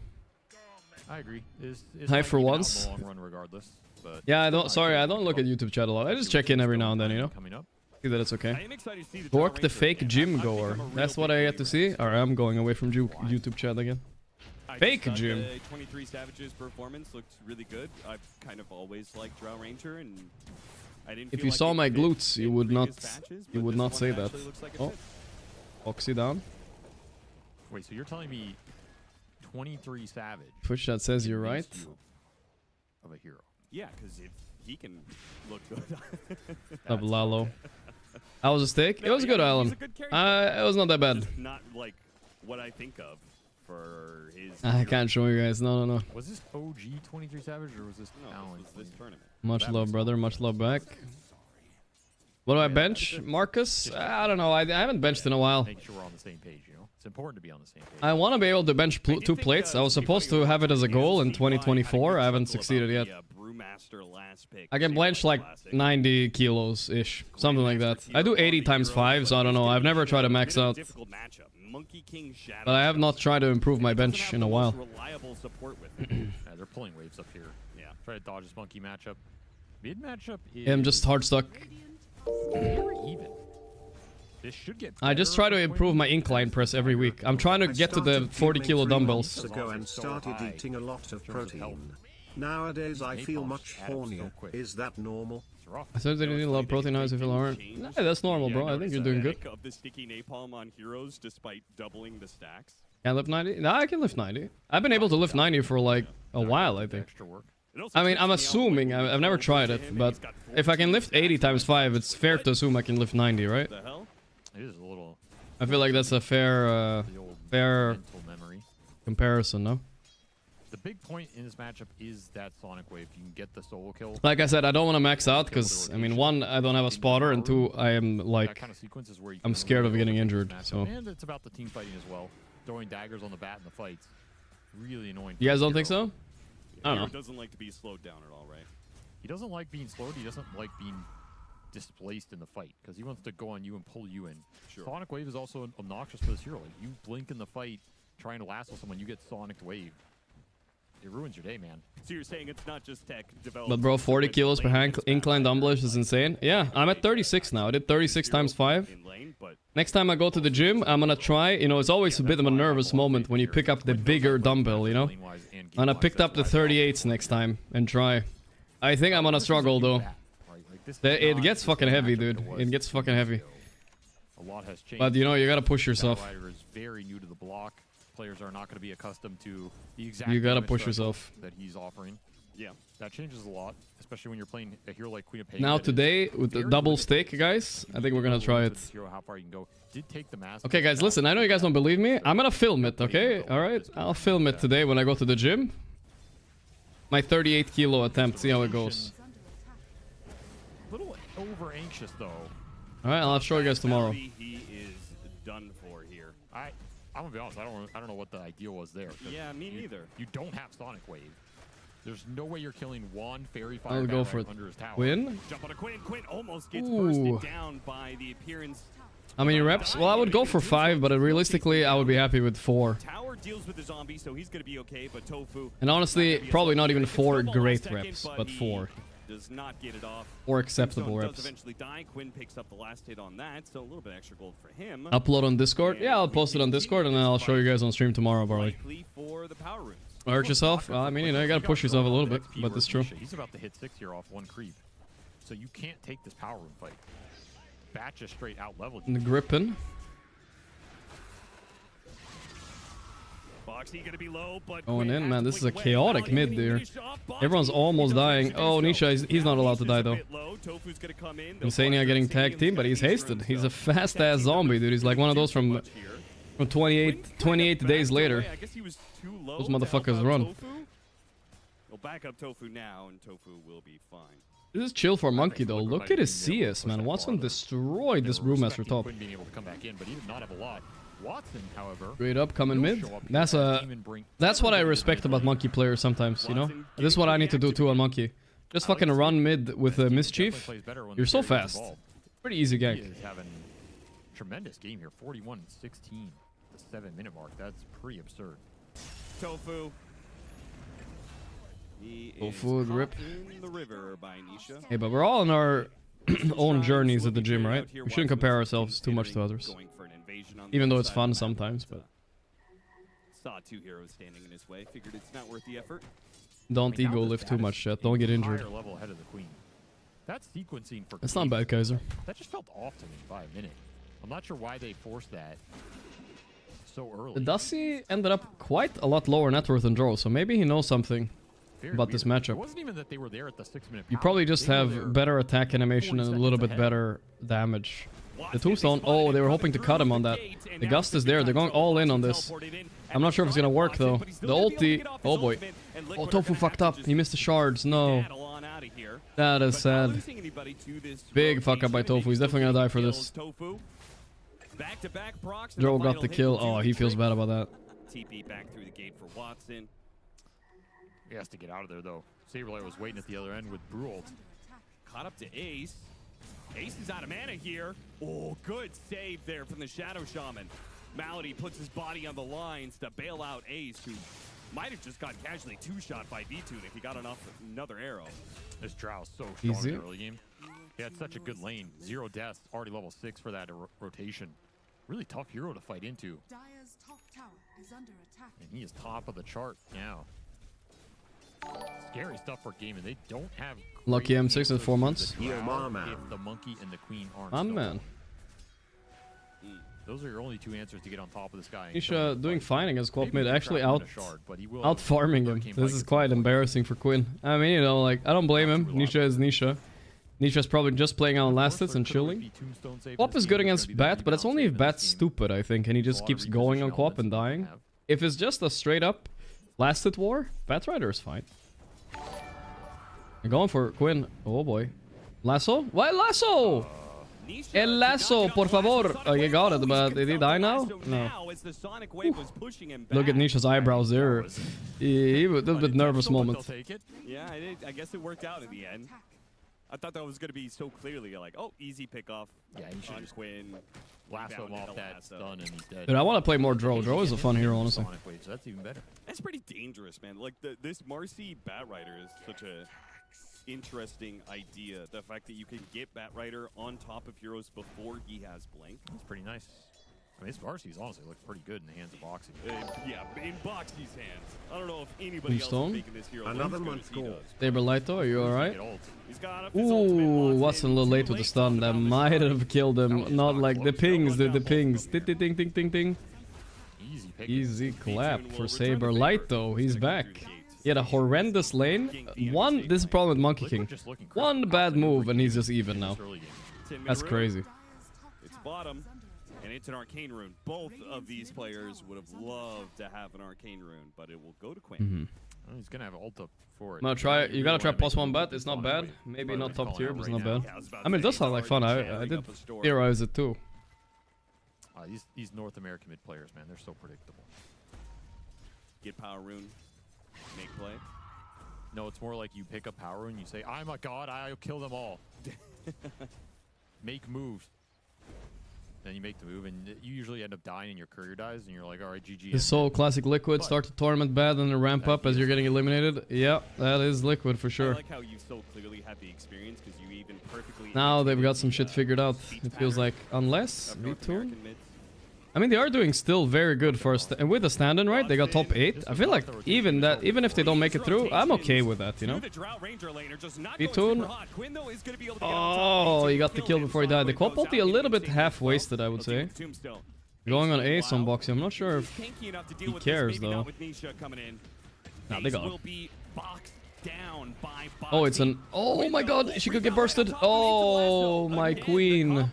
I agree. It's Hi like for even out in once. the long run regardless, but Yeah, I don't. Sorry, I don't look at YouTube chat a lot. I just check in every now and then, you know. See that it's okay. Gorgc the fake gym goer. That's what I get to see. Alright, I'm going away from YouTube chat again. Fake gym. The 23 Savage's performance looked really good. I've kind of always liked Drow Ranger, and I didn't. If feel you like saw it my fit glutes, you in would not. previous batches, You but would this not one say that. actually looks like it Oh, fits. Oxy down. Wait, so you're telling me 23 Savage Twitch chat says you're right. makes you of a hero? Yeah, because if he can look good. Up Lalo. That was a steak. It was a good island. It was not that bad. Just not like what I think of for his. I can't show you guys. No. Was this OG 23 Savage or was this Allen? This tournament. Much love, brother. Much love back. What do I bench? Marcus? I don't know. I haven't benched in a while. Make sure we're on the same page, you know? It's important to be on the same page. I want to be able to bench 2 plates. I was supposed to have it as a goal in 2024. I haven't succeeded yet. I can bench like 90 kilos-ish. Something like that. I do 80 times 5, so I don't know. I've never tried to max out. But I have not tried to improve my bench in a while. They're pulling waves up here. Yeah. Try to dodge this monkey matchup. Mid matchup is... Yeah, I'm just hard stuck. Very even. This should get I just try to improve my incline press every week. I'm trying to get to the 40 kilo dumbbells. Ago and started eating a lot of protein. Nowadays I feel much hornier. Is that normal? I said that you need a lot of protein now if you feel hard. Nah, that's normal, bro. I think you're doing good. Of the sticky napalm on heroes despite doubling the stacks. Can I lift 90? No, I can lift 90. I've been able to lift 90 for like a while, I think. I mean, I'm assuming. I've never tried it, but if I can lift 80 times 5, it's fair to assume I can lift 90, right? It is a little... I feel like that's a fair comparison, no? The big point in this matchup is that Sonic Wave. You can get the solo kill. Like I said, I don't want to max out because, I mean, 1, I don't have a spotter, and 2, I am like, I'm scared of getting injured, so. And it's about the team fighting as well. Throwing daggers on the bat in the fights. Really annoying. You guys don't think so? I don't know. He doesn't like to be slowed down at all, right? He doesn't like being slowed. He doesn't like being displaced in the fight because he wants to go on you and pull you in. Sure. Sonic Wave is also obnoxious for this hero. Like, you blink in the fight, trying to lasso someone, you get Sonic Wave. It ruins your day, man. So you're saying it's not just tech development. But bro, 40 kilos per incline dumbbells is insane. Yeah, I'm at 36 now. I did 36 times 5. Next time I go to the gym, I'm gonna try. You know, it's always a bit of a nervous moment when you pick up the bigger dumbbell, you know? And I picked up the 38s next time and try. I think I'm gonna struggle though. It gets fucking heavy, dude. It gets fucking heavy. A lot has changed. But you know, you gotta push yourself. Rider is very new to the block. Players are not going to be accustomed to the exact. You gotta push yourself. That he's offering. Yeah, that changes a lot, especially when you're playing a hero like Queen of Pain. Now today with the double stake, guys, I think we're gonna try it. How far you can go. Did take the mask. Okay, guys, listen. I know you guys don't believe me. I'm gonna film it. Okay, all right. I'll film it today when I go to the gym. My 38 kilo attempt. See how it goes. A little over anxious though. All right, I'll show you guys tomorrow. He is done for here. I'm gonna be honest. I don't know what the ideal was there. Yeah, me neither. You don't have Sonic Wave. There's no way you're killing one Fairy Fire I'll go for it. Under his tower. Win? Jump on a Quinn. Quinn almost gets bursted down by the appearance. How many reps? Well, I would go for 5, but realistically, I would be happy with 4. Tower deals with the zombie, so he's gonna be okay. But Tofu. And honestly, probably not even 4 great reps, but 4. Does not get it off. Or acceptable reps. Does eventually die. Quinn picks up the last hit on that, so a little bit extra gold for him. Upload on Discord? Yeah, I'll post it on Discord and then I'll show you guys on stream tomorrow, probably. For the power runes. Hurt yourself? I mean, you know, you gotta push yourself a little bit, but that's true. He's about to hit 6 here off 1 creep, so you can't take this power room fight. Bat just straight out leveled. The gripping. Boxy gonna be low, but going in, man. This is a chaotic mid there. Everyone's almost dying. Oh, Nisha, he's not allowed to die though. Insania getting tag team, but he's hasted. He's a fast ass zombie, dude. He's like one of those from 28 days later. Those motherfuckers run. We'll back up Tofu now, and Tofu will be fine. This is chill for Monkey though. Look at his CS, man. Watson destroyed this Brewmaster top. Being able to come back in, but he did not have a lot. Watson, however, straight up coming mid. That's what I respect about Monkey players sometimes, you know? This is what I need to do too on Monkey. Just fucking run mid with a Mischief. You're so fast. Pretty easy gank. He is having a tremendous game here. 41-16, the 7-minute mark. That's pretty absurd. Tofu. Tofu rip. In the river by Nisha. Hey, but we're all on our own journeys at the gym, right? We shouldn't compare ourselves too much to others. Even though it's fun sometimes, but saw 2 heroes standing in his way. Figured it's not worth the effort. Don't ego lift too much, chat. Don't get injured. Level ahead of the queen. That sequencing for that's not bad, Kaiser. That just felt off to me by a minute. I'm not sure why they forced that so early. The Dusty ended up quite a lot lower net worth than Drow, so maybe he knows something. about this It matchup. wasn't even that they were there at the 6-minute. You probably just have better attack animation and a little bit better damage. The tombstone, oh, they were hoping to cut him on that. The gust is there. They're going all in on this. I'm not sure if it's gonna work though. The ulti, oh boy. Oh, Tofu fucked up. He missed the shards. No. That is sad. Big fuck up by Tofu. He's definitely gonna die for this. Joe got the kill. Oh, he feels bad about that. TP back through the gate for Watson. He has to get out of there though. Saberlight was waiting at the other end with Brult. Caught up to Ace. Ace is out of mana here. Oh, good save there from the Shadow Shaman. Malady puts his body on the lines to bail out Ace, who might have just got casually two-shot by V2 if he got another arrow. This Drow's so strong Easy. in the early game. He had such a good lane. 0 deaths, already level 6 for that rotation. Really tough hero to fight into. Dire's top tower is under attack. And he is top of the chart now. Scary stuff for gaming. They don't have Lucky M6 in 4 months. if the monkey and the queen aren't. My man. Those are your only 2 answers to get on top of this guy. Nisha doing fine against Quap mid, actually out out farming him. This is quite embarrassing for Quinn. I mean, you know, like, I don't blame him. Nisha is Nisha. Nisha's probably just playing on last hits and chilling. Quap is good against Bat, but it's only if Bat's stupid, I think, and he just keeps going on Quap and dying. If it's just a straight up last hit war, Bat Rider is fine. You're going for Quinn. Oh boy. Lasso? Why Lasso? El Lasso, por favor. Oh, you got it, but did he die now? No. Look at Nisha's eyebrows there. He was a little bit nervous moment. Yeah, I guess it worked out in the end. I thought that was going to be so clearly like, oh, easy pick off. Yeah, you should just Quinn. Lasso him off that stun and he's dead. Dude, I want to play more Dro. Dro is a fun hero, honestly. So that's even better. That's pretty dangerous, man. Like, this Marcy Bat Rider is such a interesting idea. The fact that you can get Bat Rider on top of heroes before he has Blink. That's pretty nice. I mean, this Marcy's honestly looked pretty good in the hands of Boxy. Yeah, in Boxy's hands. I don't know if anybody else is making this hero another look month goal. Saberlighto, are you alright? Ooh, Watson a little late with the stun. That might have killed him. Not like the pings, the pings. Ding, ding, ding, ding, ding. Easy clap for Saberlight, he's back. He had a horrendous lane. This is the problem with Monkey King. One bad move and he's just even now. That's crazy. It's bottom, and it's an Arcane Rune. Both of these players would have loved to have an Arcane Rune, but it will go to Quinn. Well, he's gonna have ult up for it. I'm gonna try it. You gotta try +1 bat. It's not bad. Maybe not top tier, but it's not bad. I mean, it does sound like fun. I did theorize it too. These North American mid players, man, they're so predictable. Get Power Rune, make play. No, it's more like you pick up Power Rune, you say, I'm a god, I'll kill them all. Make moves. Then you make the move, and you usually end up dying, and your courier dies, and you're like, all right, GG. It's so classic Liquid. Start the tournament bad, and then ramp up as you're getting eliminated. Yeah, that is Liquid for sure. I like how you so clearly had the experience, because you even perfectly... Now they've got some shit figured out. It feels like, unless V2. I mean, they are doing still very good for us, and with the stand-in, right? They got top 8. I feel like even if they don't make it through, I'm okay with that, you know. V2. Oh, he got the kill before he died. The Quap ulti a little bit half-wasted, I would say. Going on Ace on Boxy. I'm not sure if he cares though. Nah, they got it. Oh, it's an... Oh my god, she could get bursted. Oh, my queen.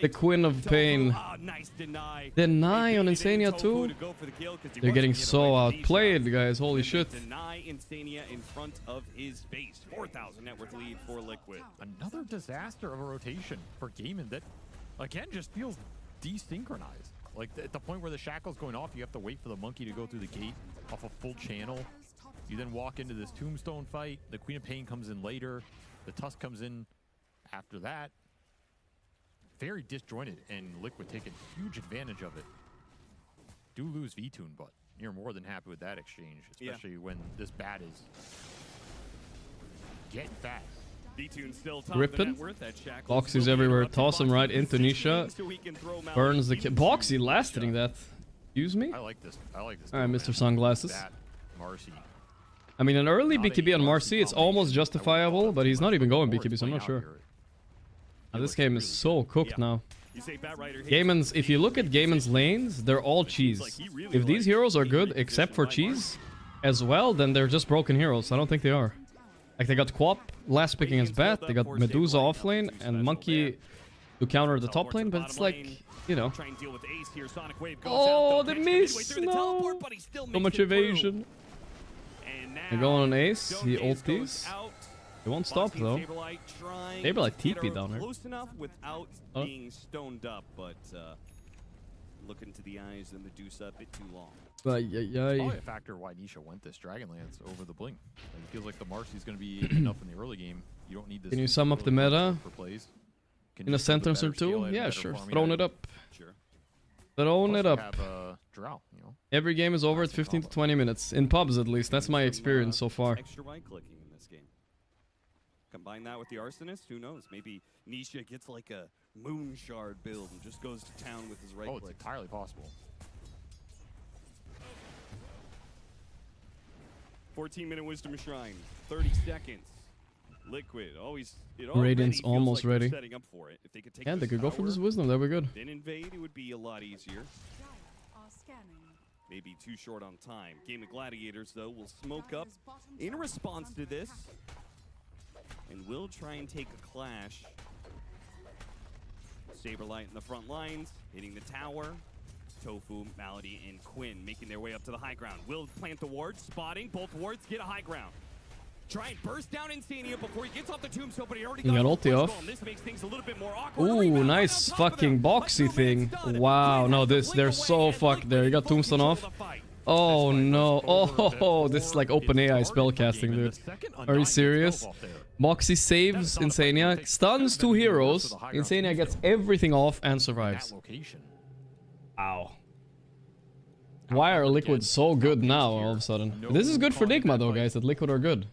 The Queen of Pain. Deny on Insania too? They're getting so outplayed, guys. Holy shit. Deny Insania in front of his face. 4,000 net worth lead for Liquid. Another disaster of a rotation for Gaiman that, again, just feels desynchronized. Like, at the point where the shackle's going off, you have to wait for the monkey to go through the gate off a full channel. You then walk into this tombstone fight. The Queen of Pain comes in later. The Tusk comes in after that. Very disjointed, and Liquid taking huge advantage of it. Do lose V-Tune, but you're more than happy with that exchange, especially when this bat is getting fast. Grippin. Boxy's everywhere. Toss him right into Nisha. Burns the kid. Boxy lasting that. Excuse me? I like this. Alright, Mr. Sunglasses. Marcy. I mean, an early BKB on Marcy, it's almost justifiable, but he's not even going BKB, so I'm not sure. Now, this game is so cooked now. Gaiman's, if you look at Gaiman's lanes, they're all cheese. If these heroes are good, except for cheese, as well, then they're just broken heroes. I don't think they are. Like, they got Quap last pick against Bat, they got Medusa off lane, and Monkey to counter the top lane, but it's like, you know. Oh, the miss! No! So much evasion. They're going on Ace, he ulties. They won't stop though. Saberlight TP down there. Close enough without being stoned up, but look into the eyes of Medusa a bit too long. But It's probably a factor why Nisha went this Dragonlance over the Blink. Like, it feels like the Marcy's going to be enough in the early game. You don't need this. Can you sum up the meta for plays. in a sentence or two? Yeah, sure. Throwing it up. Throwing it up. Drow, you know? Every game is over at 15 to 20 minutes. In pubs, at least. That's my experience so far. Extra right clicking in this game. Combine that with the Arsonist, who knows? Maybe Nisha gets like a Moon Shard build and just goes to town with his right click. It's entirely possible. 14-minute Wisdom Shrine, 30 seconds. Liquid, always. Radiant's almost like ready. Setting up for it. If they could take Yeah, they could go for tower, this Wisdom. That'd be good. Then invade, it would be a lot easier. Maybe too short on time. Game of Gladiators, though, will smoke up in response to this. And will try and take a clash. Saberlight in the front lines, hitting the tower. Tofu, Malady, and Quinn making their way up to the high ground. Will plant the ward, spotting. Both wards get a high ground. Try and burst down Insania before he gets off the tombstone, but he already got ulti off. This makes things a little bit more awkward. Ooh, nice fucking boxy thing. Wow, no, they're so fucked there. You got tombstone off. Oh no. Oh, this is like open AI spellcasting, dude. Are you serious? Boxy saves Insania, stuns 2 heroes. Insania gets everything off and survives. Ow. Why are Liquid so good now all of a sudden? This is good for Nigma though, guys, that Liquid are good.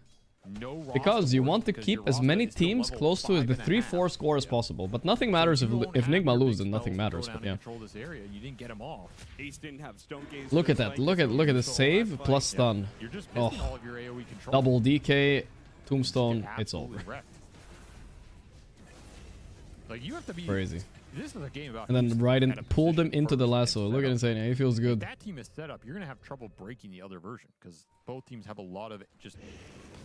Because you want to keep as many teams close to the 3-4 score as possible. But nothing matters if Nigma loses, then nothing matters, but yeah. Look at that, look at the save plus stun. Oh. Double DK, tombstone, it's over. Crazy. This is a game about and then Raiden pulled them into the lasso. Look at Insania, he feels good. If that team is set up, you're going to have trouble breaking the other version because both teams have a lot of just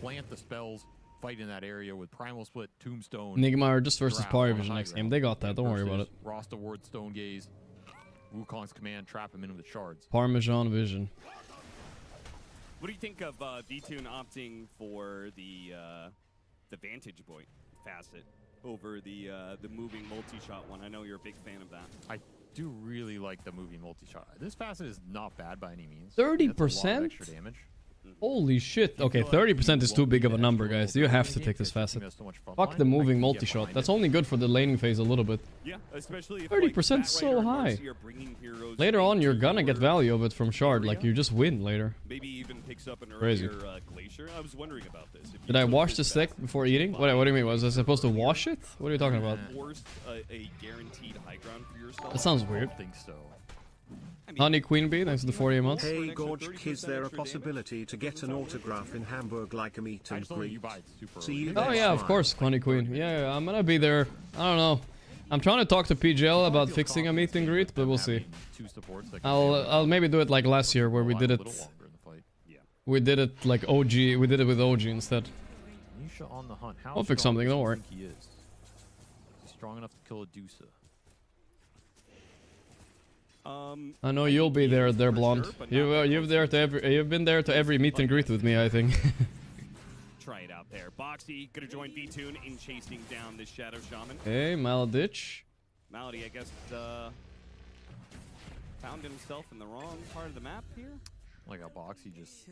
plant the spells, fight in that area with Primal Split, Tombstone. Nigma are just versus Power Vision next game. They got that, don't worry about it. Rasta Ward, Stone Gaze, Wukong's command, trap him in with shards. Parmesan Vision. What do you think of V-Tune opting for the Vantage Point facet over the moving multi-shot one? I know you're a big fan of that. I do really like the moving multi-shot. This facet is not bad by any means. 30%? Extra damage. Holy shit. Okay, 30% is too big of a number, guys. You have to take this facet. Fuck the moving multi-shot. That's only good for the laning phase a little bit. Yeah, especially if 30% so high. Later on, you're gonna get value of it from Shard. Like, you just win later. Maybe even picks up an Crazy. earlier Glacier. I was wondering about this. Did I wash the steak before eating? What do you mean? Was I supposed to wash it? What are you talking about? Force a guaranteed high ground for yourself. That sounds weird. I think so. Honey Queen Bee, thanks for the 40 months. Hey Gorgc, is there a possibility to get an autograph in Hamburg like a meet and greet? See you Oh yeah, of course, Honey Queen. Yeah, I'm gonna be there. I don't know. I'm trying to talk to PGL about fixing a meet and greet, but we'll see. I'll maybe do it like last year where we did it. We did it like OG. We did it with OG instead. I'll fix something. Don't worry. He's strong enough to kill a Dusa. I know you'll be there, blonde. You've been there to every meet and greet with me, I think. Try it out there. Boxy gonna join V-Tune in chasing down this Shadow Shaman. Hey, Maladich. Malady, I guess, found himself in the wrong part of the map here. Like a Boxy just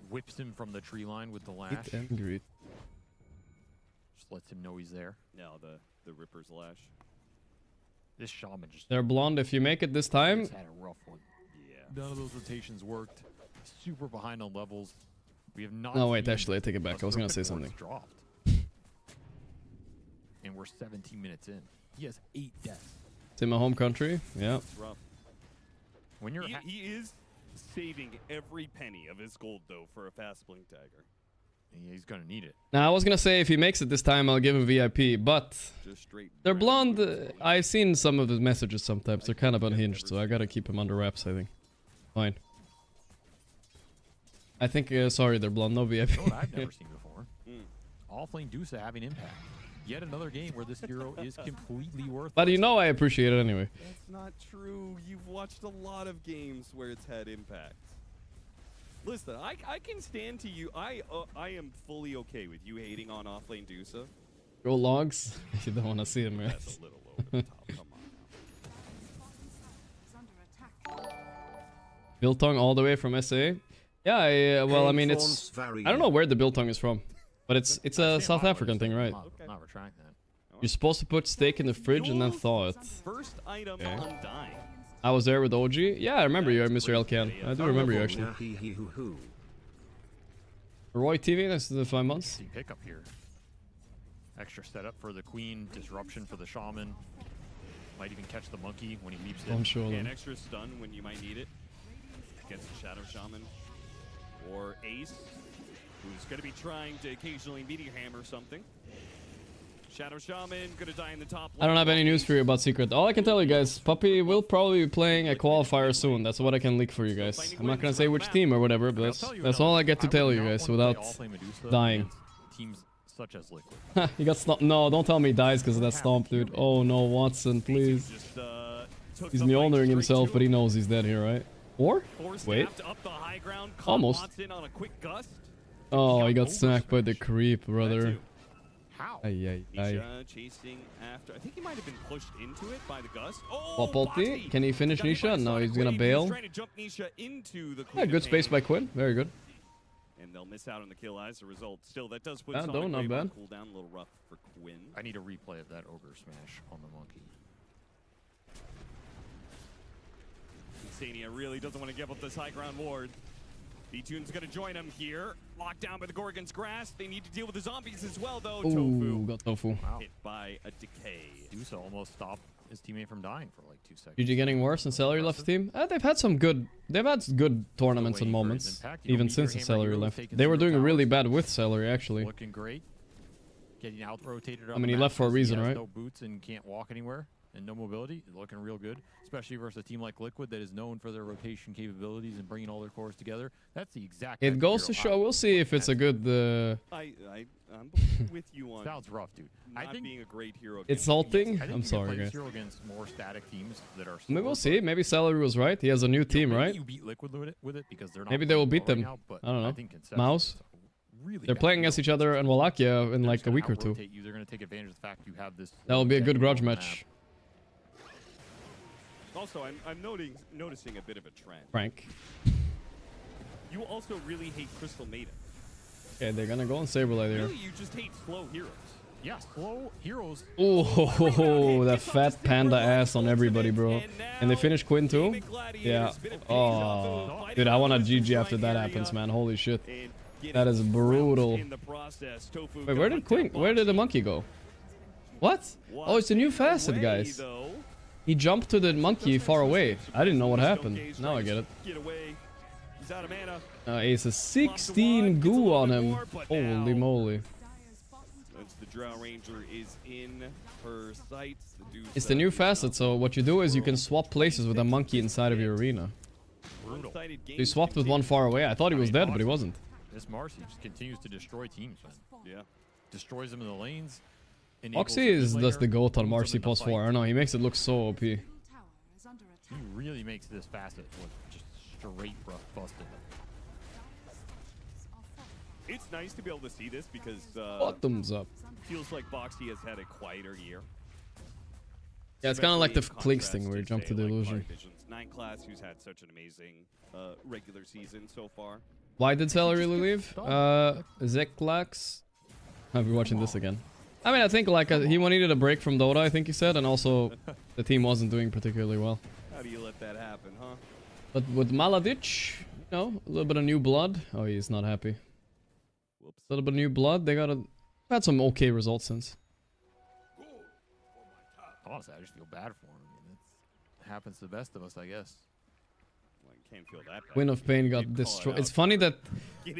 whips him from the tree line with the lash. Meet and greet. Just lets him know he's there. No, the Ripper's lash. This Shaman just... They're blonde. If you make it this time... He's had a rough one. Yeah. None of those rotations worked. Super behind on levels. We have not... No, wait, actually, I take it back. I was going to say something. Dropped. And we're 17 minutes in. He has 8 deaths. It's in my home country. Yeah. It's rough. When you're... He is saving every penny of his gold, though, for a fast blink dagger. He's gonna need it. Now, I was gonna say if he makes it this time, I'll give him VIP, but they're blonde. I've seen some of the messages sometimes. They're kind of unhinged, so I gotta keep him under wraps, I think. Fine. I think, sorry, they're blonde, no VIP. You know what I've never seen before? Offlane Dusa having impact. Yet another game where this hero is completely worthless. But you know I appreciate it anyway. That's not true. You've watched a lot of games where it's had impact. Listen, I can stand to you. I am fully okay with you hating on offlane Dusa. Go logs. You don't want to see him, right? That's a little over the top. Come on. Biltong all the way from SA. Yeah, well, I mean, it's... I don't know where the biltong is from. But it's a South African thing, right? Not retract that. You're supposed to put steak in the fridge and then thaw it. First item undying. I was there with OG. Yeah, I remember you, Mr. Elkan. I do remember you, actually. Roy TV, that's the 5 months. Pickup here. Extra setup for the queen, disruption for the shaman. Might even catch the monkey when he leaps in. I'm sure. An extra stun when you might need it against the Shadow Shaman. Or Ace, who's going to be trying to occasionally meteor hammer something. Shadow Shaman going to die in the top lane. I don't have any news for you about Secret. All I can tell you guys, Puppy will probably be playing a qualifier soon. That's what I can leak for you guys. I'm not going to say which team or whatever, but that's all I get to tell you guys without dying. Teams such as Liquid. He got stomped. No, don't tell me he dies because of that stomp, dude. Oh no, Watson, please. He's Mjolniring himself, but he knows he's dead here, right? Or? Wait. Almost. Oh, he got snacked by the creep, brother. How? Nisha chasing after. I think he might have been pushed into it by the gust. Pop ulti. Can he finish Nisha? No, he's gonna bail. Trying to jump Nisha into the Yeah, good space by Quinn. Very good. And they'll miss out on the kill as a result. Still, that does put not bad. Cooldown a little rough for Quinn. I need a replay of that ogre smash on the monkey. Insania really doesn't want to give up this high ground ward. B-Tune's going to join him here. Locked down by the Gorgon's grasp. They need to deal with the zombies as well, though. Ooh, got Tofu. Wow. Hit by a decay. Dusa almost stopped his teammate from dying for like 2 seconds. GG getting worse and Celery left the team? They've had some good... They've had good tournaments and moments. Even since the Celery left. They were doing really bad with Celery, actually. Looking great. Getting out rotated up. I mean, he left for a reason, right? No boots and can't walk anywhere. And no mobility. Looking real good. Especially versus a team like Liquid that is known for their rotation capabilities and bringing all their cores together. That's the exact... It goes to show. We'll see if it's a good... I'm with you on... Sounds rough, dude. I think being a great hero... It's salting? I think I'm sorry, play guys. this hero against more static teams that are... Maybe we'll see. Maybe Celery was right. He has a new team, right? You beat Liquid with it because they're not... Maybe they will beat them. Now, but I don't know. think Mouse? Really They're playing against each other in Wallachia in like a week or two. They're going to take advantage of the fact you have this... That will be a good grudge match. Also, I'm noticing a bit of a trend. Frank. You also really hate Crystal Maiden. Okay, they're gonna go on Saberlight here. Really, you just hate slow heroes. Yeah, slow heroes. Oh, that fat panda ass on everybody, bro. And they finish Quinn too? Yeah. Oh, dude, I want a GG after that happens, man. Holy shit. That is brutal. Wait, where did the monkey go? What? Oh, it's a new facet, guys. He jumped to the monkey far away. I didn't know what happened. Now I get it. He's out of mana. Ace has 16 goo on him. Holy moly. Once the Drow Ranger is in her sights, It's the new facet, so what you do is you can swap places with a monkey inside of your arena. Brutal. He swapped with one far away. I thought he was dead, but he wasn't. This Marcy just continues to destroy teams, man. Yeah. Destroys them in the lanes. Oxy is just the goat on Marcy plus 4. I don't know, he makes it look so OP. He really makes this facet look just straight busted. It's nice to be able to see this because Bottoms up. Feels like Boxy has had a quieter year. Yeah, it's kind of like the Clinks thing where you jump to the illusion. 9 class who's had such an amazing regular season so far. Why did Celery leave? Zeklax. I'll be watching this again. I mean, I think like he needed a break from Dota, I think he said, and also the team wasn't doing particularly well. How do you let that happen, huh? But with Maladic, you know, a little bit of new blood. Oh, he's not happy. Whoops. A little bit of new blood. They had some okay results since. Honestly, I just feel bad for him. I mean, it happens to the best of us, I guess. Well, you can't feel that bad. Queen of Pain got destroyed. It's funny that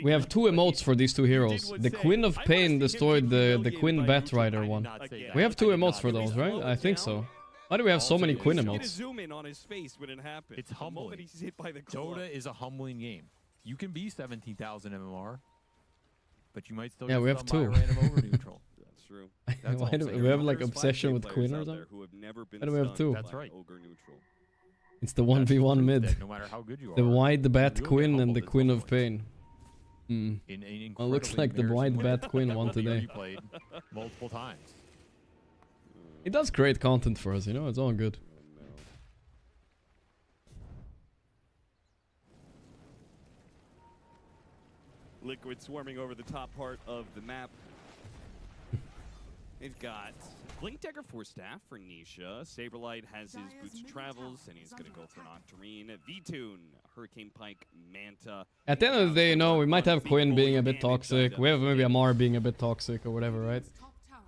we have 2 emotes for these 2 heroes. The Queen of Pain destroyed the Queen Batrider one. We have 2 emotes for those, right? I think so. Why do we have so many Queen emotes? Zoom in on his face when it happens. It's humbling. He's hit by the Dota is a humbling game. You can be 17,000 MMR, but you might still Yeah, get we have stung by a two. random over neutral. That's true. That's all Why I'm do saying. we have like There's obsession 5K with players Quinn or out there something? who have never been Why do we have stunned two? That's by right. Ogre neutral. It's the That's 1v1 proof mid. that no matter how good you are, The White Bat you will Quinn get and the humbled at Queen some of point. Pain. Hmm. In an Well, looks incredibly like the White embarrassing way Bat Quinn that won we already today. played multiple times. He does great content for us, you know, it's all good. Liquid swarming over the top part of the map. They've got Blink Dagger for staff for Nisha. Saberlight has his Boots of Travels, and he's going to go for an Octarine. V-Tune, Hurricane Pike, Manta. At the end of the day, you know, we might have Quinn being a bit toxic. We have maybe Amar being a bit toxic or whatever, right?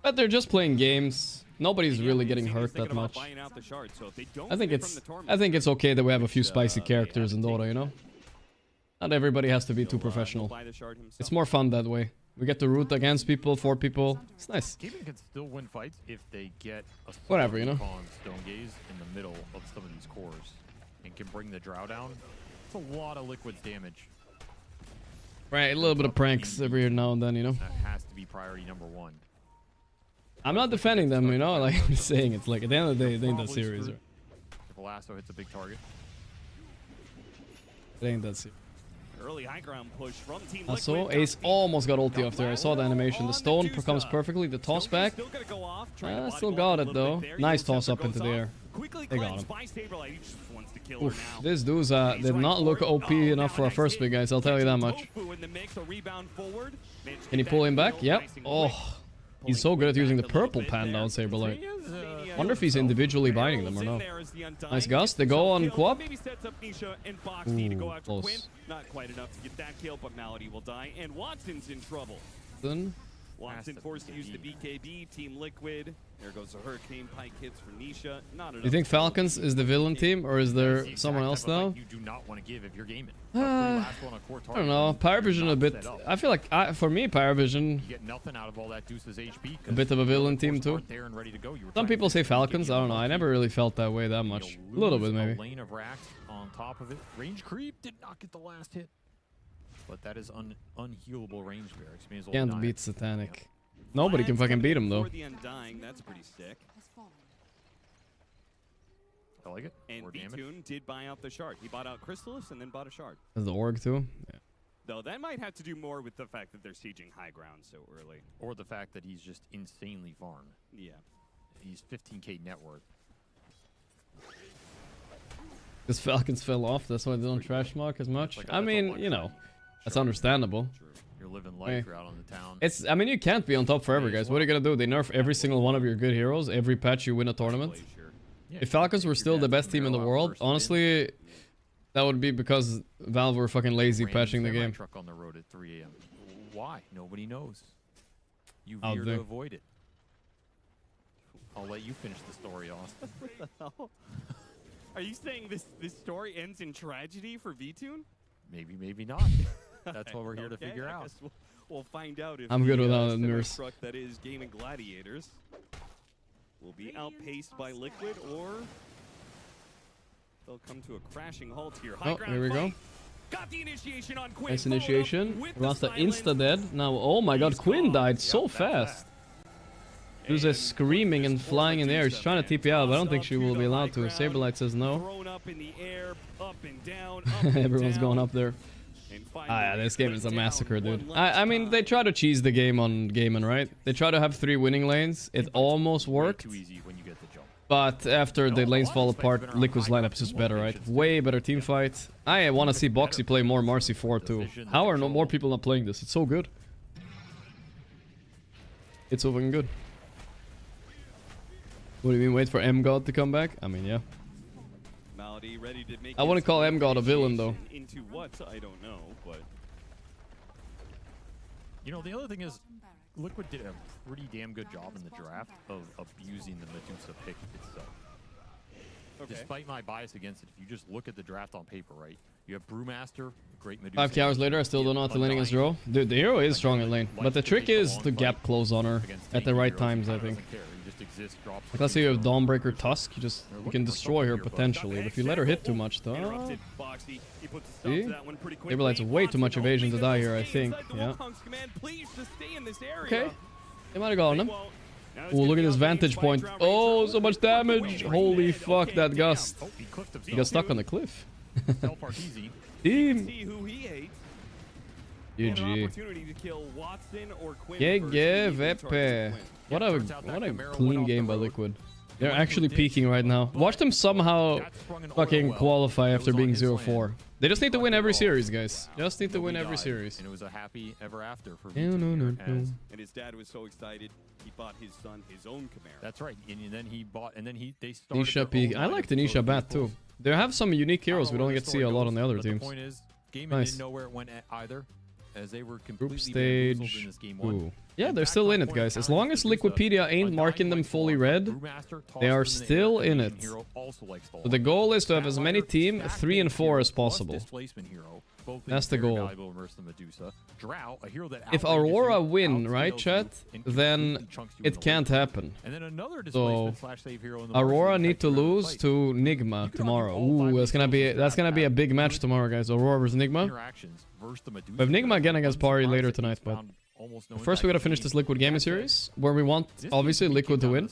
But they're just playing games. Nobody's really getting hurt that much. I think it's okay that we have a few spicy characters in Dota, you know? Not everybody has to be too professional. It's more fun that way. We get to root against people, for people. It's nice. Keeping can still win fights if they get a Whatever, you know. Stone Gaze in the middle of some of these cores and can bring the Drow down. It's a lot of Liquid's damage. Right, a little bit of pranks every now and then, you know. That has to be priority #1. I'm not defending them, you know, like I'm just saying, it's like at the end of the day, it ain't that serious. If the lasso hits a big target. It ain't that serious. Early high ground push from Team I saw Ace almost got ulti off there. I saw the animation. The stone comes perfectly. The toss back. Still got it though. Nice toss up into the air. They got him. Oof, these dudes did not look OP enough for our first big guys. I'll tell you that much. Can he pull him back? Yep. Oh, he's so good at using the purple panda on Saberlight. Wonder if he's individually binding them or not. Nice gust. They go on Quap. Ooh, close. Not quite enough to get that kill, but Malady will die, and Watson's in trouble. Then Watson forced to use the BKB, Team Liquid. There goes the Hurricane Pike hits for Nisha. Not enough. Do you think Falcons is the villain team, or is there someone else now? You do not want to give if you're gaming. I don't know. Pyrovision a bit. I feel like for me, Pyrovision. You get nothing out of all that Deuce's HP. A bit of a villain team too. Some people say Falcons. I don't know. I never really felt that way that much. A little bit maybe. Lane of racks on top of it. Range creep did not get the last hit, but that is unhealable range barracks. Can't beat Satanic. Nobody can fucking beat him though. The Undying, that's pretty sick. I like it. And V-Tune did buy out the shard. He bought out Crystallis and then bought a shard. As the org too. Yeah. Though that might have to do more with the fact that they're sieging high ground so early. Or the fact that he's just insanely farmed. Yeah. He's 15k net worth. Because Falcons fell off, that's why they don't trash mark as much. I mean, you know, that's understandable. You're living life, you're out on the town. I mean, you can't be on top forever, guys. What are you gonna do? They nerf every single one of your good heroes every patch you win a tournament. If Falcons were still the best team in the world, honestly, that would be because Valve were fucking lazy patching the game. Truck on the road at 3 a.m. Why? Nobody knows. You Out veer there. to avoid it. I'll let you finish the story, Austin. What the hell? Are you saying this story ends in tragedy for V-Tune? Maybe, maybe not. That's what we're here to figure out. We'll find out if I'm good without the mirrors. truck that is Gaming Gladiators will be outpaced by Liquid, or they'll come to a crashing halt here. Oh, here we go. Got the initiation on Quinn. Nice initiation. Lost the insta-dead. Now, oh my god, Quinn died so fast. Who's screaming and flying in the air. She's trying to TP out, but I don't think she will be allowed to. Saberlight says no. Thrown up in the air, up and down, Everyone's going up there. Yeah, this game is a massacre, dude. I mean, they try to cheese the game on gaming, right? They try to have 3 winning lanes. It almost worked. Too easy when you get the jump. But after the lanes fall apart, Liquid's lineup is just better, right? Way better team fight. I want to see Boxy play more Marcy 4 too. How are no more people not playing this? It's so good. It's so fucking good. What do you mean, wait for M-God to come back? I mean, yeah. Malady ready to make I wouldn't call M-God a villain, though. Into what? I don't know, but... You know, the other thing is, Liquid did a pretty damn good job in the draft of abusing the Medusa pick itself. Okay. Despite my bias against it, if you just look at the draft on paper, right? You have Brewmaster, great Medusa. 5 hours later, I still don't know how to lane against the hero. Dude, the hero is strong in lane. But the trick is to gap close on her at the right times, I think. He just just exists, drops. Like, let's say you have Dawnbreaker Tusk, you can destroy her potentially. But if you let her hit too much, though. See? Saberlight's way too much evasion to die here, I think. Yeah. Okay. They might have gotten him. Oh, look at this vantage point. Oh, so much damage. Holy fuck, that gust. He got stuck on the cliff. Team. GG. GG, VP. What a clean game by Liquid. They're actually peaking right now. Watch them somehow fucking qualify after being 0-4. They just need to win every series, guys. Just need to win every series. And it was a happy ever after for No. And his dad was so excited, he bought his son his own Camaro. That's right. And then they started. Nisha peak. I like the Nisha bat too. They have some unique heroes we don't get to see a lot on the other teams. The point is, game nice. Didn't know where it went either, as they were Group completely stage. in this game 1. Ooh. Yeah, they're still in it, guys. As long as Liquipedia ain't marking them fully red, they are still in it. So the goal is to have as many team 3 and 4 as possible. That's the goal. If Aurora win, right, chat, then it can't happen. So Aurora need to lose to Nigma tomorrow. Ooh, that's gonna be a big match tomorrow, guys. Aurora versus Nigma. We have Nigma again against Pari later tonight, but first we gotta finish this Liquid Gaming Series, where we want, obviously, Liquid to win.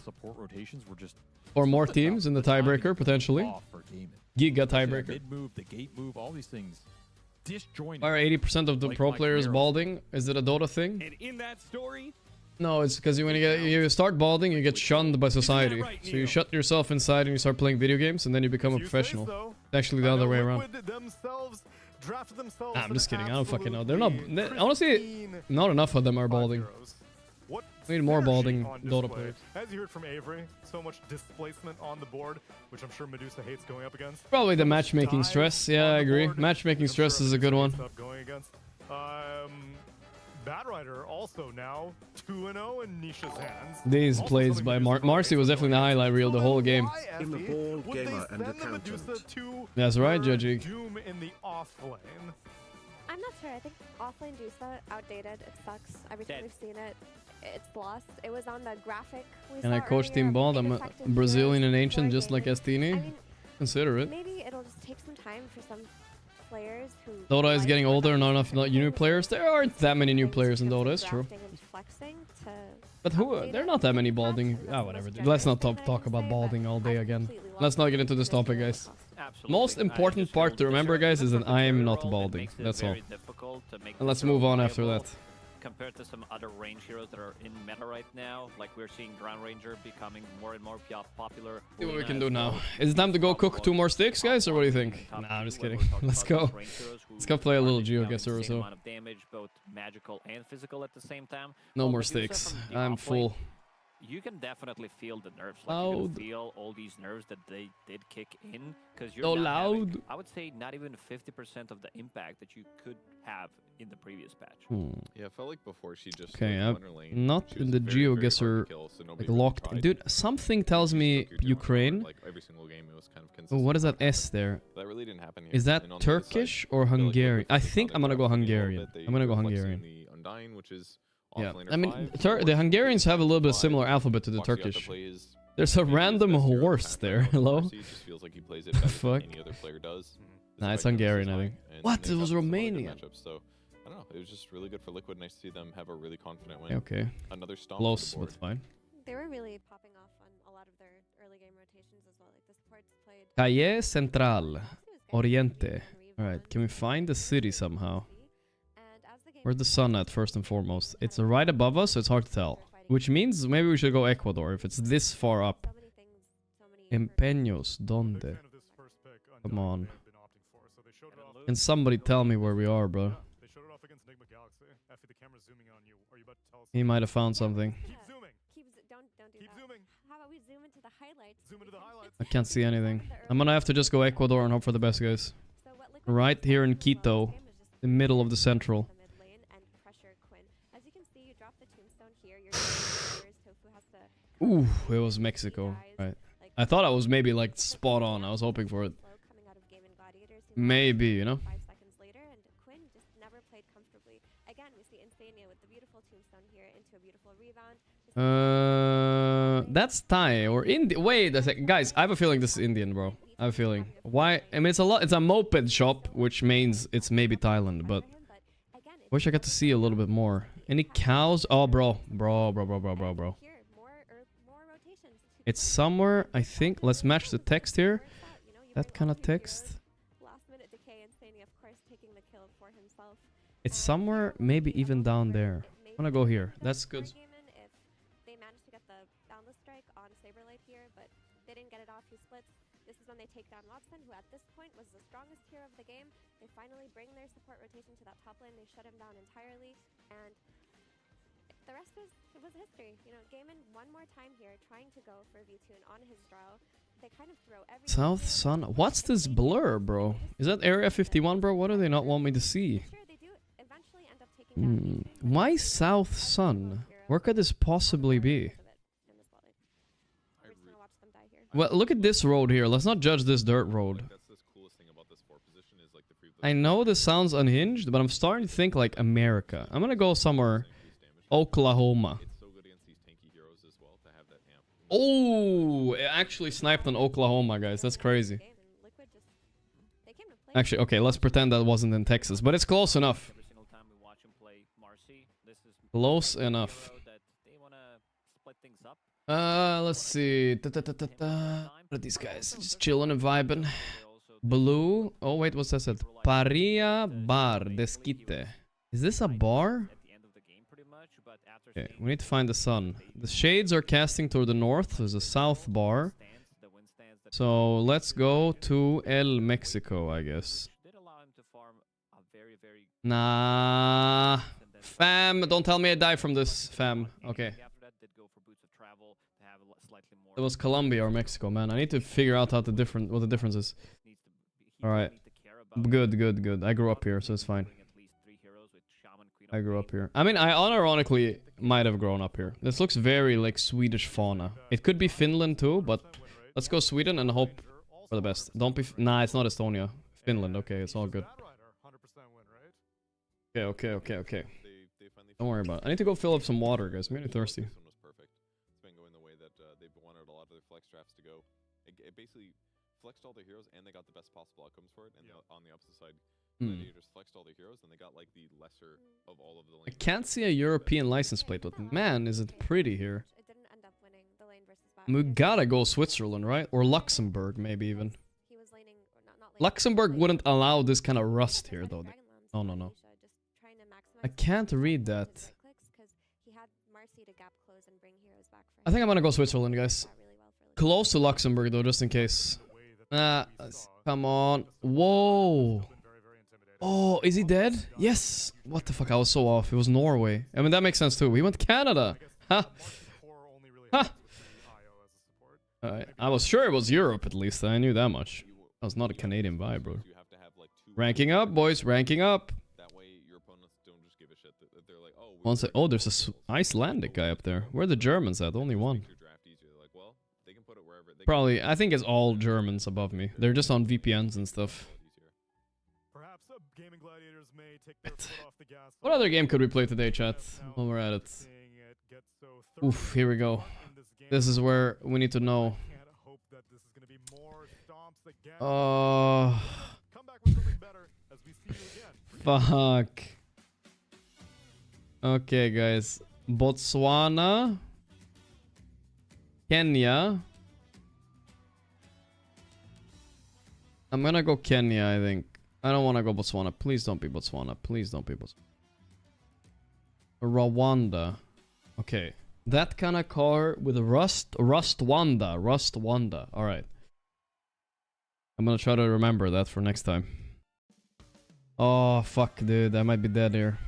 Or more teams in the tiebreaker, potentially. Giga tiebreaker. Mid-move, the gate move, all these things. Why are 80% of the pro players balding? Is it a Dota thing? And in that story, no, it's because when you start balding, you get shunned by society. So you shut yourself inside and you start playing video games, and then you become a professional. It's actually the other way around. Nah, I'm just kidding. I don't fucking know. They're not. Honestly, not enough of them are balding. We need more balding Dota players. As you heard from Avery, so much displacement on the board, which I'm sure Medusa hates going up against. Probably the matchmaking stress. Yeah, I agree. Matchmaking stress is a good one. Bad Rider also now 2-0 in Nisha's hands. These plays by Marcy was definitely the highlight reel the whole game. In the ball gamer and accountant. That's right, Judgy. Doom in the off lane. I'm not sure. I think offlane Dusa outdated. It sucks. Every time we've seen it, it's lost. It was on the graphic. And I coach Team Bald. I'm a Brazilian and ancient, just like Estini. Consider it. Maybe it'll just take some time for some players who. Dota is getting older, not enough new players. There aren't that many new players in Dota. It's true. But there are not that many balding. Whatever. Dude. Let's not talk about balding all day again. Let's not get into this topic, guys. Most important part to remember, guys, is that I am not balding. That's all. And let's move on after that. Compared to some other range heroes that are in meta right now, like we're seeing Ground Ranger becoming more and more popular. See what we can do now. Is it time to go cook 2 more sticks, guys, or what do you think? Nah, I'm just kidding. Let's go. Let's go play a little GeoGuessr or so. Damage, both magical and physical at the same time. No more sticks. I'm full. You can definitely feel the nerves. Like you can feel all these nerves that they did kick in, because you're so not loud. Having, I would say not even 50% of the impact that you could have in the previous patch. Yeah, I felt like before she just okay, I'm not in the GeoGuessr like locked. Dude, something tells me Ukraine. Like every single game, it was kind of consistent. Oh, what is that S there? That really didn't happen here. Is that Turkish or Hungarian? I think I'm gonna go Hungarian. I'm gonna go Hungarian. Undying, which is yeah, I mean, the Hungarians have a little bit similar alphabet to the Turkish. There's a random horse there. Hello? Fuck. Nah, it's Hungarian, I think. What? It was Romania. So, I don't know. It was just really good for Liquid. Nice to see them have a really confident win. Okay. Another stomp. Close, but fine. They were really popping off on a lot of their early game rotations as well. Like the supports played. Calle Central. Oriente. Alright, can we find the city somehow? Where's the sun at, first and foremost? It's right above us, so it's hard to tell. Which means maybe we should go Ecuador, if it's this far up. Empeños, ¿dónde? Come on. Can somebody tell me where we are, bro? He might have found something. I can't see anything. I'm gonna have to just go Ecuador and hope for the best, guys. Right here in Quito, the middle of the central. Ooh, it was Mexico. Right. I thought I was maybe like spot on. I was hoping for it. Maybe, you know? That's Thai or Indian. Wait a second. Guys, I have a feeling this is Indian, bro. I have a feeling. Why? I mean, it's a lot. It's a moped shop, which means it's maybe Thailand, but wish I got to see a little bit more. Any cows? Oh, bro. Bro. It's somewhere, I think. Let's match the text here. That kind of text. It's somewhere, maybe even down there. I'm gonna go here. That's good. They managed to get the boundless strike on Saberlight here, but they didn't get it off. He splits. This is when they take down Watson, who at this point was the strongest hero of the game. They finally bring their support rotation to that top lane. They shut him down entirely, and the rest was history. You know, Gaiman one more time here, trying to go for V-Tune on his draw. They kind of throw every South Sun. What's this blur, bro? Is that Area 51, bro? What do they not want me to see? Why South Sun? Where could this possibly be? Well, look at this road here. Let's not judge this dirt road. I know this sounds unhinged, but I'm starting to think like America. I'm gonna go somewhere. Oklahoma. Oh, it actually sniped on Oklahoma, guys. That's crazy. Actually, okay, let's pretend that wasn't in Texas, but it's close enough. Close enough. Let's see. What are these guys? Just chilling and vibing. Blue. Oh, wait, what's that said? Paria Bar Desquite. Is this a bar? Okay, we need to find the sun. The shades are casting toward the north. There's a south bar. So let's go to El Mexico, I guess. Nah. Fam, don't tell me I die from this, fam. Okay. It was Colombia or Mexico, man. I need to figure out what the difference is. Alright. Good. I grew up here, so it's fine. I grew up here. I mean, I unironically might have grown up here. This looks very like Swedish fauna. It could be Finland too, but let's go Sweden and hope for the best. Don't be... Nah, it's not Estonia. Finland, okay, it's all good. Okay. Don't worry about it. I need to go fill up some water, guys. I'm getting thirsty. This one was perfect. It's been going the way that they've wanted a lot of their flex drafts to go. It basically flexed all their heroes and they got the best possible outcomes for it. And on the opposite side, Gladiators flexed all their heroes and they got like the lesser of all of the lanes. I can't see a European license plate, but man, is it pretty here. We gotta go Switzerland, right? Or Luxembourg, maybe even. Luxembourg wouldn't allow this kind of rust here, though. No. I can't read that. I think I'm gonna go Switzerland, guys. Close to Luxembourg, though, just in case. Come on. Whoa. Oh, is he dead? Yes. What the fuck? I was so off. It was Norway. I mean, that makes sense, too. We went Canada. Ha. Alright. I was sure it was Europe, at least. I knew that much. That was not a Canadian vibe, bro. Ranking up, boys. Ranking up. One sec. Oh, there's a Icelandic guy up there. Where are the Germans at? Only one. Probably. I think it's all Germans above me. They're just on VPNs and stuff. What other game could we play today, chat? While we're at it. Oof, here we go. This is where we need to know. Oh. Fuck. Okay, guys. Botswana. Kenya. I'm gonna go Kenya, I think. I don't want to go Botswana. Please don't be Botswana. Please don't be Botswana. Rwanda. Okay. That kind of car with Rustwanda. Alright. I'm gonna try to remember that for next time. Oh, fuck, dude. I might be dead here.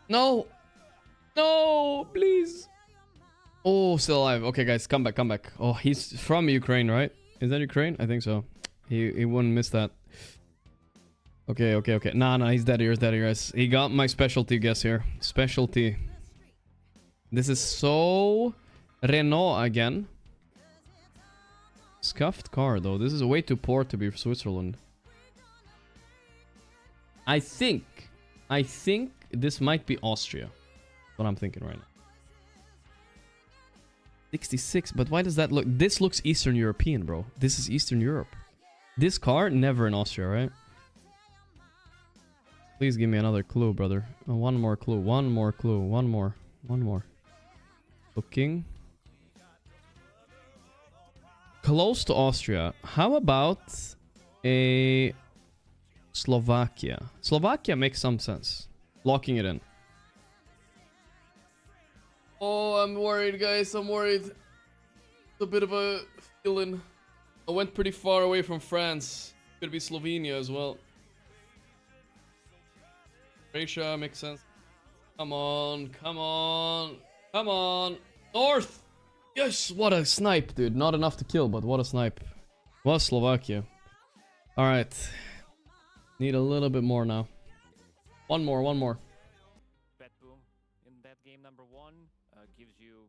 No! No! Please! Oh, still alive. Okay, guys, come back. Oh, he's from Ukraine, right? Is that Ukraine? I think so. He wouldn't miss that. Okay. Nah, he's dead here, guys. He got my specialty guess here. Specialty. This is so... Renault again. Scuffed car, though. This is way too poor to be Switzerland. I think this might be Austria. What I'm thinking right now. 66, but why does that look? This looks Eastern European, bro. This is Eastern Europe. This car, never in Austria, right? Please give me another clue, brother. Oh, one more clue. One more clue. One more. One more. Looking. Close to Austria. How about a Slovakia? Slovakia makes some sense. Locking it in. Oh, I'm worried, guys. I'm worried. It's a bit of a feeling. I went pretty far away from France. Could be Slovenia as well. Croatia makes sense. Come on, come on, come on. North! Yes, what a snipe, dude. Not enough to kill, but what a snipe. Was Slovakia. Alright. Need a little bit more now. One more, one more. Bet boom in that game number 1 gives you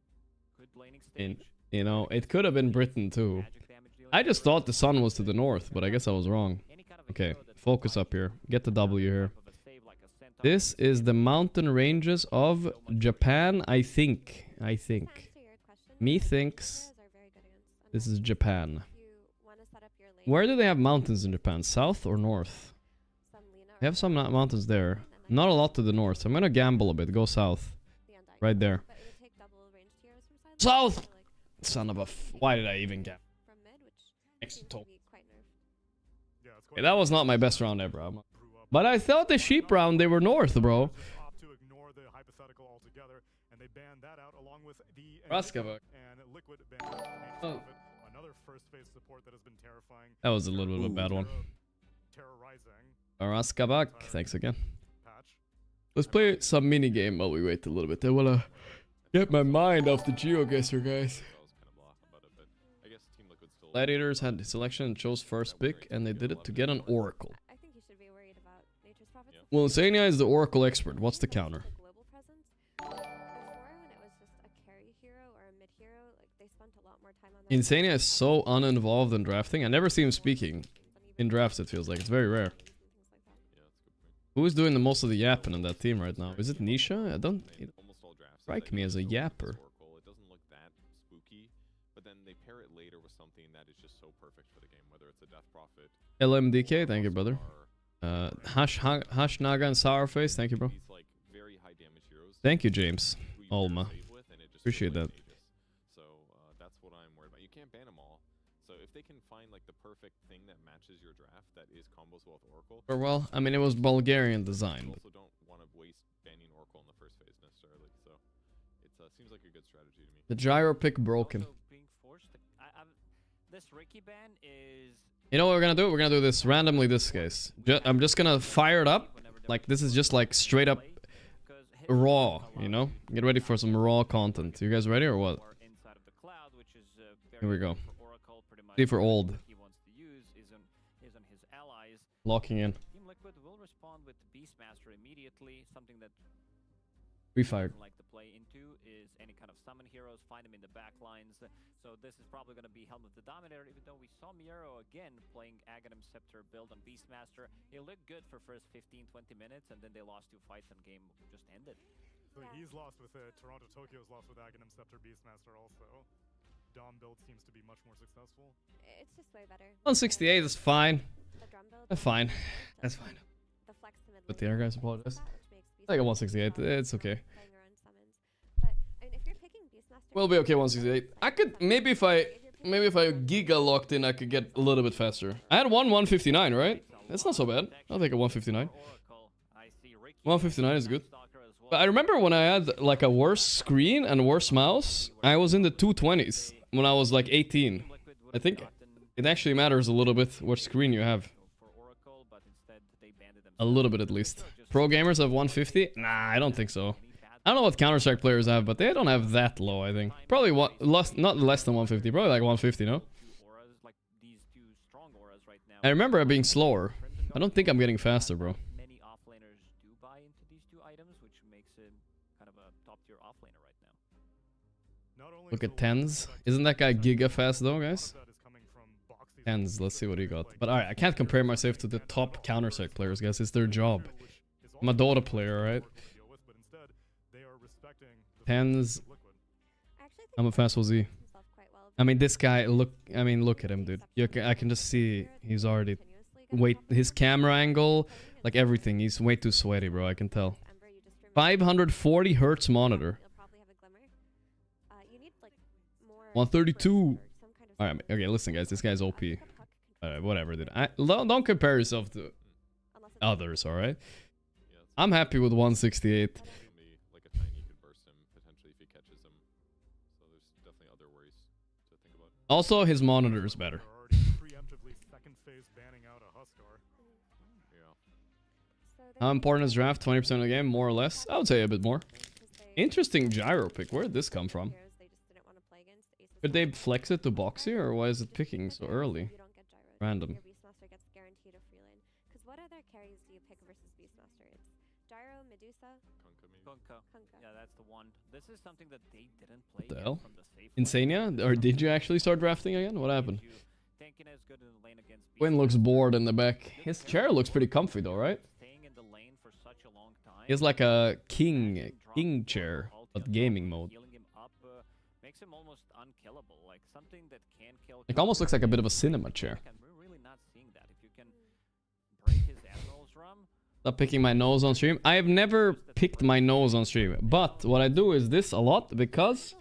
good laning stage. You know, it could have been Britain too. I just thought the sun was to the north, but I guess I was wrong. Okay, focus up here. Get the W here. This is the mountain ranges of Japan, I think. Me thinks this is Japan. Where do they have mountains in Japan? South or north? They have some mountains there. Not a lot to the north. I'm gonna gamble a bit. Go south. Right there. South! Son of a why did I even gamble? Next to top. Okay, that was not my best round ever. But I thought the sheep round they were north, bro. Raskava. Oh. That was a little bit of a bad one. Raskavak, thanks again. Let's play some mini game while we wait a little bit. I wanna get my mind off the GeoGuessr, guys. Gladiators had the selection and chose first pick, and they did it to get an Oracle. Well, Insania is the Oracle expert. What's the counter? Insania is so uninvolved in drafting. I never see him speaking in drafts, it feels like. It's very rare. Who is doing the most of the yapping in that team right now? Is it Nisha? I don't strike me as a yapper. It doesn't look that spooky, but then they pair it later with something that is just so perfect for the game, whether it's a Death Prophet. LMDK, thank you, brother. Hash Naga and Sourface, thank you, bro. Thank you, James. Olma. Appreciate that. So that's what I'm worried about. You can't ban them all. So if they can find like the perfect thing that matches your draft that is combos with Oracle. Or well, I mean it was Bulgarian design. You also don't want to waste banning Oracle in the first phase necessarily. So it seems like a good strategy to me. The gyro pick broken. This Ricky ban is. You know what we're gonna do? We're gonna do this randomly this case. I'm just gonna fire it up. Like this is just like straight up raw, you know? Get ready for some raw content. You guys ready or what? Here we go. See if we're old. Locking in. Team Liquid will respond with Beastmaster immediately. Something that We fired. like to play into is any kind of summon heroes, find them in the back lines. So this is probably going to be Helm of the Dominator, even though we saw Miero again playing Aghanim Scepter build on Beastmaster. It looked good for first 15-20 minutes, and then they lost 2 fights and game just ended. So he's lost with Toronto, Tokyo's lost with Aghanim Scepter Beastmaster also. Dom build seems to be much more successful. It's just way better. 168 is fine. That's fine. That's fine. But the other guys apologize. I got 168. It's okay. We'll be okay 168. I could maybe if I giga locked in I could get a little bit faster. I had 159, right? That's not so bad. I'll take a 159. 159 is good. But I remember when I had like a worse screen and worse mouse, I was in the 220s when I was like 18. I think it actually matters a little bit what screen you have. A little bit at least. Pro gamers have 150? Nah, I don't think so. I don't know what Counter-Strike players have, but they don't have that low, I think. Probably not less than 150, probably like 150, no? I remember it being slower. I don't think I'm getting faster, bro. Many offlaners do buy into these 2 items, which makes it kind of a top-tier offlaner right now. Look at Tens. Isn't that guy giga fast though, guys? Tens, let's see what he got. But alright, I can't compare myself to the top Counter-Strike players, guys. It's their job. I'm a Dota player, right? But instead, they are respecting the Tens. I actually think I'm a fast Z. himself quite well. I mean, this guy, look at him, dude. I can just see he's already... Wait, his camera angle, like everything, he's way too sweaty, bro, I can tell. 540 hertz monitor. 132. Alright, okay, listen, guys, this guy's OP. Alright, whatever, dude. Don't compare yourself to others, alright? I'm happy with 168. Like a tiny could burst him potentially if he catches him. So there's definitely other worries to think about. Also, his monitor is better. preemptively second phase banning out a Huskar. How important is draft? 20% of the game, more or less? I would say a bit more. Interesting gyro pick. Where did this come from? Could they flex it to Boxy, or why is it picking so early? Random. Beastmaster gets guaranteed a free lane. Because what other carries do you pick versus Beastmaster? It's Gyro, Medusa, Kunkka. Yeah, that's the one. This is something that they didn't play What the yet hell? from the safe lane. Insania? Or did you actually start drafting again? What happened? Thinking is good in the lane against Quinn looks bored in the back. His chair looks pretty comfy though, right? staying in the lane for such a long time. He has like a king chair, but gaming mode. Healing him up makes him almost unkillable. Like something that can kill. It almost looks like a bit of a cinema chair. We're really not seeing that. If you can break his Admiral's Rum. Stop picking my nose on stream. I have never picked my nose on stream, but what I do is this a lot because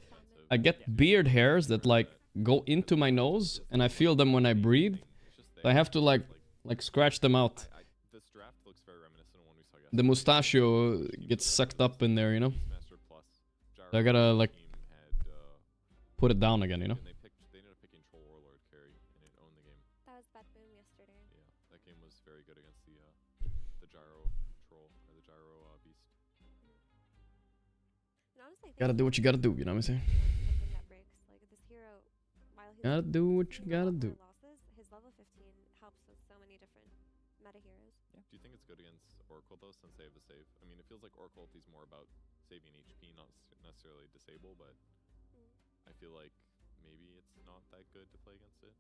I get beard hairs that like go into my nose and I feel them when I breathe. So I have to like scratch them out. This draft looks very reminiscent of one we saw yesterday. The mustachio gets sucked up in there, you know. So I gotta like put it down again, you know. They ended up picking Troll Warlord carry and it owned the game. That was Bad Boom yesterday. Yeah, that game was very good against the gyro troll or the gyro beast. And honestly, Gotta do what you gotta do, you know what I'm saying? something that breaks. Like this hero, while he's Gotta do what you gotta do. losses, his level 15 helps with so many different meta heroes. Yeah. Do you think it's good against Oracle though, since they have the save? I mean, it feels like Oracle is more about saving HP, not necessarily disable, but I feel like maybe it's not that good to play against it.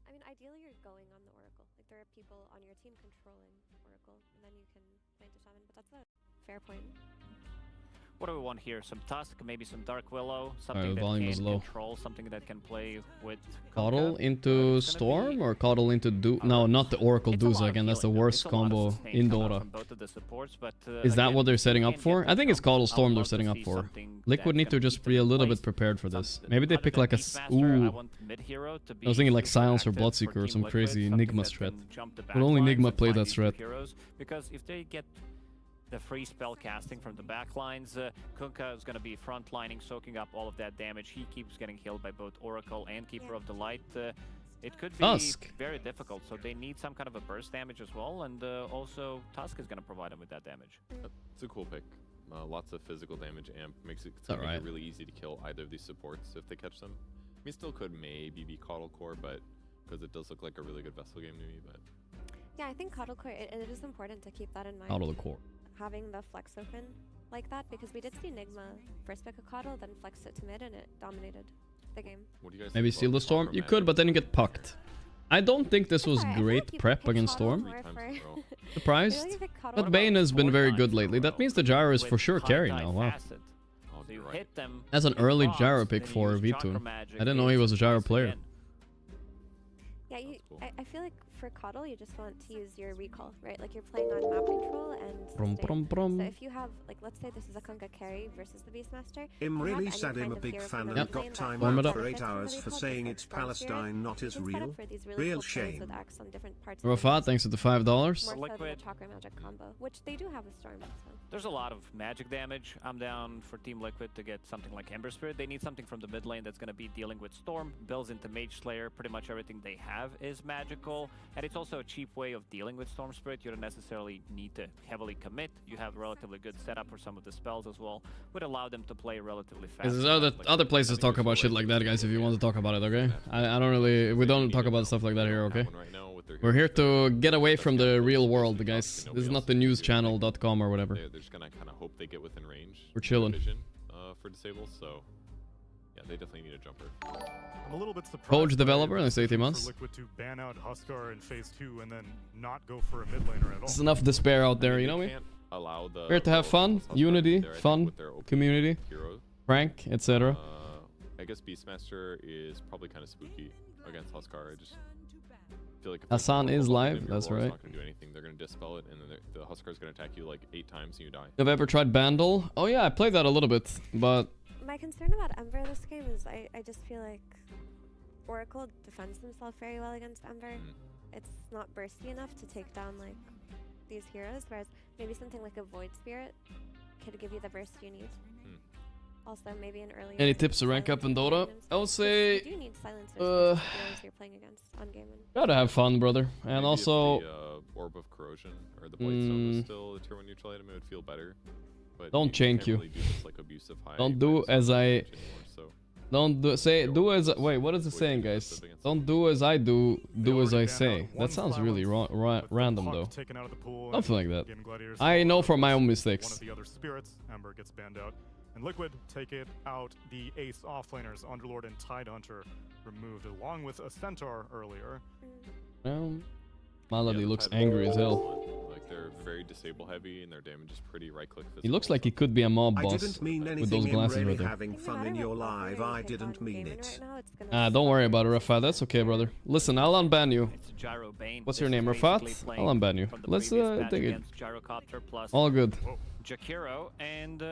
I mean, ideally you're going on the Oracle. Like there are people on your team controlling Oracle, and then you can play into Shaman. But that's a fair point. What do we want here? Some Tusk, maybe some Dark Willow, something that volume can is low. control, something that can play with Coddle Kunkka. into Storm or Coddle into No, not the Oracle Duza again. That's the worst combo in Dota. Is that what they're setting up for? I think it's Coddle Storm they're setting up for. Liquid need to just be a little bit prepared for this. Maybe they pick like a... Ooh. I was thinking like Silence or Bloodseeker or some crazy Nigma strat. But only Nigma play that strat. Because if they get the free spell casting from the backlines, Kunkka is going to be frontlining, soaking up all of that damage. He keeps getting healed by both Oracle and Keeper of the Light. It could be Tusk. very difficult, so they need some kind of a burst damage as well, and also Tusk is going to provide them with that damage. It's a cool pick. Lots of physical damage amp makes it really easy to kill either of these supports if they catch them. I mean, still could maybe be Coddle Core, but because it does look like a really good Vessel game to me. But Yeah, I think Coddle Core, it is important to keep that in mind. Coddle Core. Having the flex open like that, because we did see Nigma first pick a Coddle, then flex it to mid, and it dominated the game. What do you guys Maybe think Seal the Storm? You could, but then you get pucked. I don't think this was great prep against Storm. Surprised? But Bane has been very good lately. That means the Gyro is for sure carry now. Wow. So you hit them. That's an early Gyro pick for V2. I didn't know he was a Gyro player. Yeah, I feel like for Coddle, you just want to use your recall, right? Like you're playing on map control and so if you have, like, let's say this is a Kunkka carry versus the Beastmaster. Im really said I'm a big fan and got time Warm it out up. for 8 hours for saying it's Palestine, not Israel. Real shame. Rafat, thanks for the $5. More so than the Chakra Magic combo, which they do have a Storm. So. There's a lot of magic damage. I'm down for Team Liquid to get something like Ember Spirit. They need something from the mid lane that's going to be dealing with Storm, builds into Mage Slayer. Pretty much everything they have is magical, and it's also a cheap way of dealing with Storm Spirit. You don't necessarily need to heavily commit. You have a relatively good setup for some of the spells as well. Would allow them to play relatively fast. There's other places to talk about shit like that, guys, if you want to talk about it, okay? I don't really... We don't talk about stuff like that here, okay? We're here to get away from the real world, guys. This is not the newschannel.com or whatever. they're just gonna kind of hope they get within range. We're chilling. Vision, for disable, so yeah, they definitely need a jumper. I'm a little bit surprised. Coach developer in the 18 months. For Liquid to ban out Huskar in phase 2 and then not go for a mid laner at all. There's enough despair out there, you know me? allow the. We're here to have fun, unity, fun, community, Hero. prank, etc. I guess Beastmaster is probably kind of spooky against Huskar. I just feel like if Hassan they is go live, in, that's your right. War's not gonna do anything. They're gonna dispel it, and then the Huskar's gonna attack you like 8 times and you die. Have you ever tried Bandle? Oh yeah, I played that a little bit, but My concern about Ember this game is I just feel like Oracle defends himself very well against Ember. It's not bursty enough to take down like these heroes, whereas maybe something like a Void Spirit could give you the burst you need. Also, maybe an early. any tips to rank up in Dota? I would say, You do need silencers for the heroes you're playing against on game. gotta have fun, brother. And Maybe also, if the Orb of Corrosion or the Blightstone was still a tier 1 neutral item, it would feel better. But don't you change can't you. really do this, like, abusive high Don't do as I. anymore, so. Don't do do as. Wait, what is the saying, guys? Don't do as I do. Do as I say. That sounds really random, though. Taken out of the pool. Something like that. Gaming Gladiators I know out from my own one mistakes. of the other spirits, Ember gets banned out. And Liquid take it out. The ace offlaners, Underlord and Tidehunter, removed along with a Centaur earlier. Malady Yeah, looks Tide angry as Hunter is hell. one. Like, they're very disable heavy and their damage is pretty right click. He looks like he could be a mob I boss didn't mean with those anything in glasses really right there. having fun in your live. I didn't mean it. Don't worry about it, Rafat. That's okay, brother. Listen, I'll unban you. Gyro Bane. What's your This name, is Rafat? basically I'll unban you. from the Let's previous patch take it. against Gyrocopter plus All good. Jakiro, and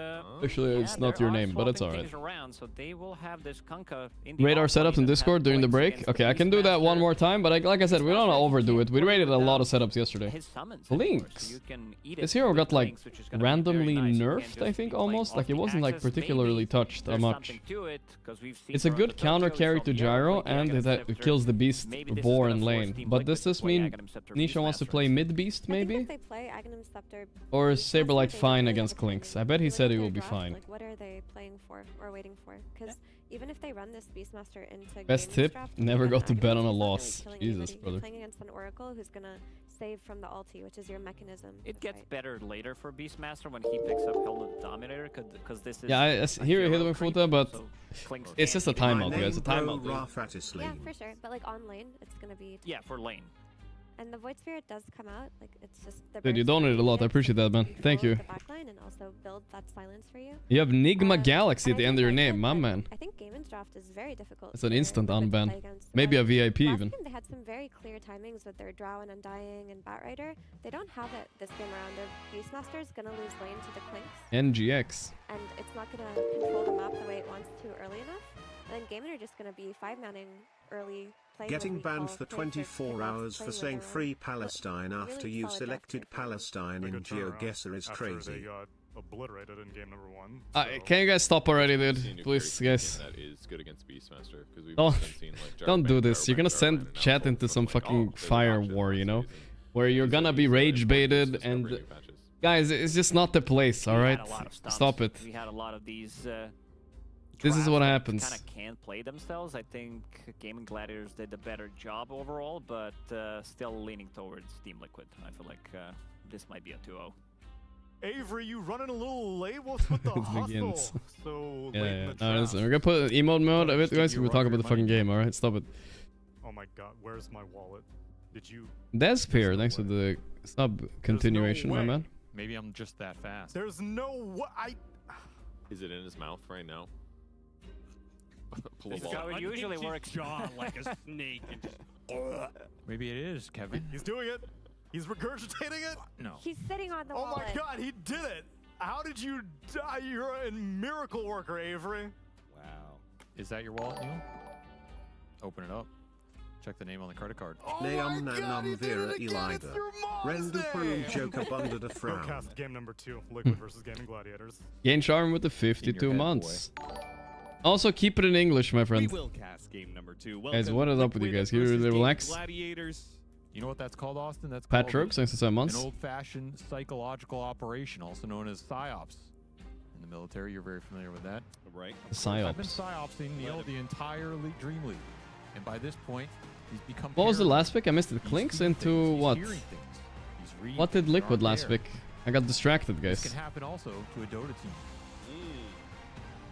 Actually, it's not they're your name, but it's swapping alright. things around, so they will have this Kunkka in the Radar off setups lane in and have Discord during the points break. against Okay, the I can do that one Beastmaster. more time, but like I said, we don't want to overdo it. We rated a lot of setups yesterday. His summons anymore, Lynx. so you can eat it This hero with got like Lynx, which is gonna be randomly very nice. You can't nerfed, just I be think, playing almost. off Like it the wasn't like axis. particularly Maybe touched that there's much. something to it, 'cause we've seen It's a from good the counter Tokyo carry from to the Gyro, Play and Aghanim that Scepter. kills the beast Maybe this is Boar gonna in force lane. Team But Liquid does to this play mean Aghanim Scepter Nisha wants to Beastmaster play instead. mid beast maybe? If they play Aghanim Scepter, Or is Saberlight they fine really against have a Clinks? timing. I bet he Look said at he their will be draft, fine. Like, what are they playing for or waiting for? Because even if they run this Beastmaster into Best Gamin's tip, draft, never and go have to Aghanim, bet on a it's not really loss. killing Jesus, anybody. brother. You're playing against an Oracle who's gonna save from the ulti, which is your mechanism. It gets better later for Beastmaster when he picks up Helmet Dominator, because this is. Yeah, I a hear you hit hero with creep, Futa, but so Clinks it's can't just a beat it. timeout, My guys. It's a name, timeout, bro, dude. Rafatisli. Yeah, for sure. But like on lane, it's gonna be. Yeah, for lane. And the Void Spirit does come out. Like it's just the. Dude, you burst donated a lot. I makes appreciate that, man. control Thank of you. The backline and also build that silence for you. You have Nigma Galaxy at and the I end of do your like name, it, my but man. I think Gamin's draft is very difficult. It's an for instant Liquid to unban. play against. Maybe a VIP Last even. game they had some very clear timings with their Drow and Undying and Batrider. They don't have it this game around. Their Beastmaster is gonna lose lane to the Clinks, NGX. and it's not gonna control the map the way it wants to early enough. And then Gamin are just gonna be 5-manning early. Playing Getting what we banned call for playing 24 kickoffs, hours for playing with saying their own. free Palestine after really you solid selected draft pick. Palestine A in good turnaround GeoGuessr is after crazy. They got obliterated in game number 1. Can you guys stop already, Seeing dude? a Please, very guys. That is good against Beastmaster because we've Don't, just been seeing like don't do Gyro this. Bane, You're gonna Gyro Bane, send and now chat both into of some them, like, fucking there's a fire patch war, that's you know? amazing. Where you're gonna be rage baited Discover and new patches. guys, it's just not the place, We alright? had a lot of stunts. Stop it. We had a lot of these. This is what happens. Kind of can't play themselves. I think Gaming Gladiators did a better job overall, but still leaning towards Team Liquid. I feel like this might be a 2-0. Avery, you running a little late? What's with the It hustle? begins. So Yeah, late in yeah. the No, draft. listen, we're gonna put emote mode a bit, guys. We'll talk about the fucking game, alright? Stop it. Oh my god, where's my wallet? Did you? Despair, thanks for the sub continuation, my way. man. Maybe I'm just that fast. There's no way. Is it in his mouth right now? Pull a This ball. guy would usually work. Jaw like a snake and just. Maybe it is, Kevin. He's doing it. He's regurgitating it. No. He's sitting on the Oh wallet. my god, he did it. How did you die? You're a miracle worker, Avery. Wow. Is that your wallet, Neil? Open it up. Check the name on the credit card. Neum nanum vera elida. Rendu prum joker bunded a frown. Cast game number 2, Liquid versus Gaming Gladiators. Gain charm with the 52 months. Also, keep it in English, my We friend. will cast game number 2. Guys, Welcome, what is up with you Liquid guys? Can you versus Gaming relax? Gladiators. You know what that's called, Austin? That's Pat called Trooks, thanks for 7 months. an old-fashioned psychological operation, also known as PSYOPs. In the military, you're very familiar with that. Right. I've been Psyops. PSYOPsing Neil the entire Dream League. And by this point, he's become What was the paranoid. last pick? I missed it. He's Clinks seeing into things, he's what? hearing things, he's reading What did things that Liquid aren't last there. pick? I got distracted, This guys. can happen also to a Dota team.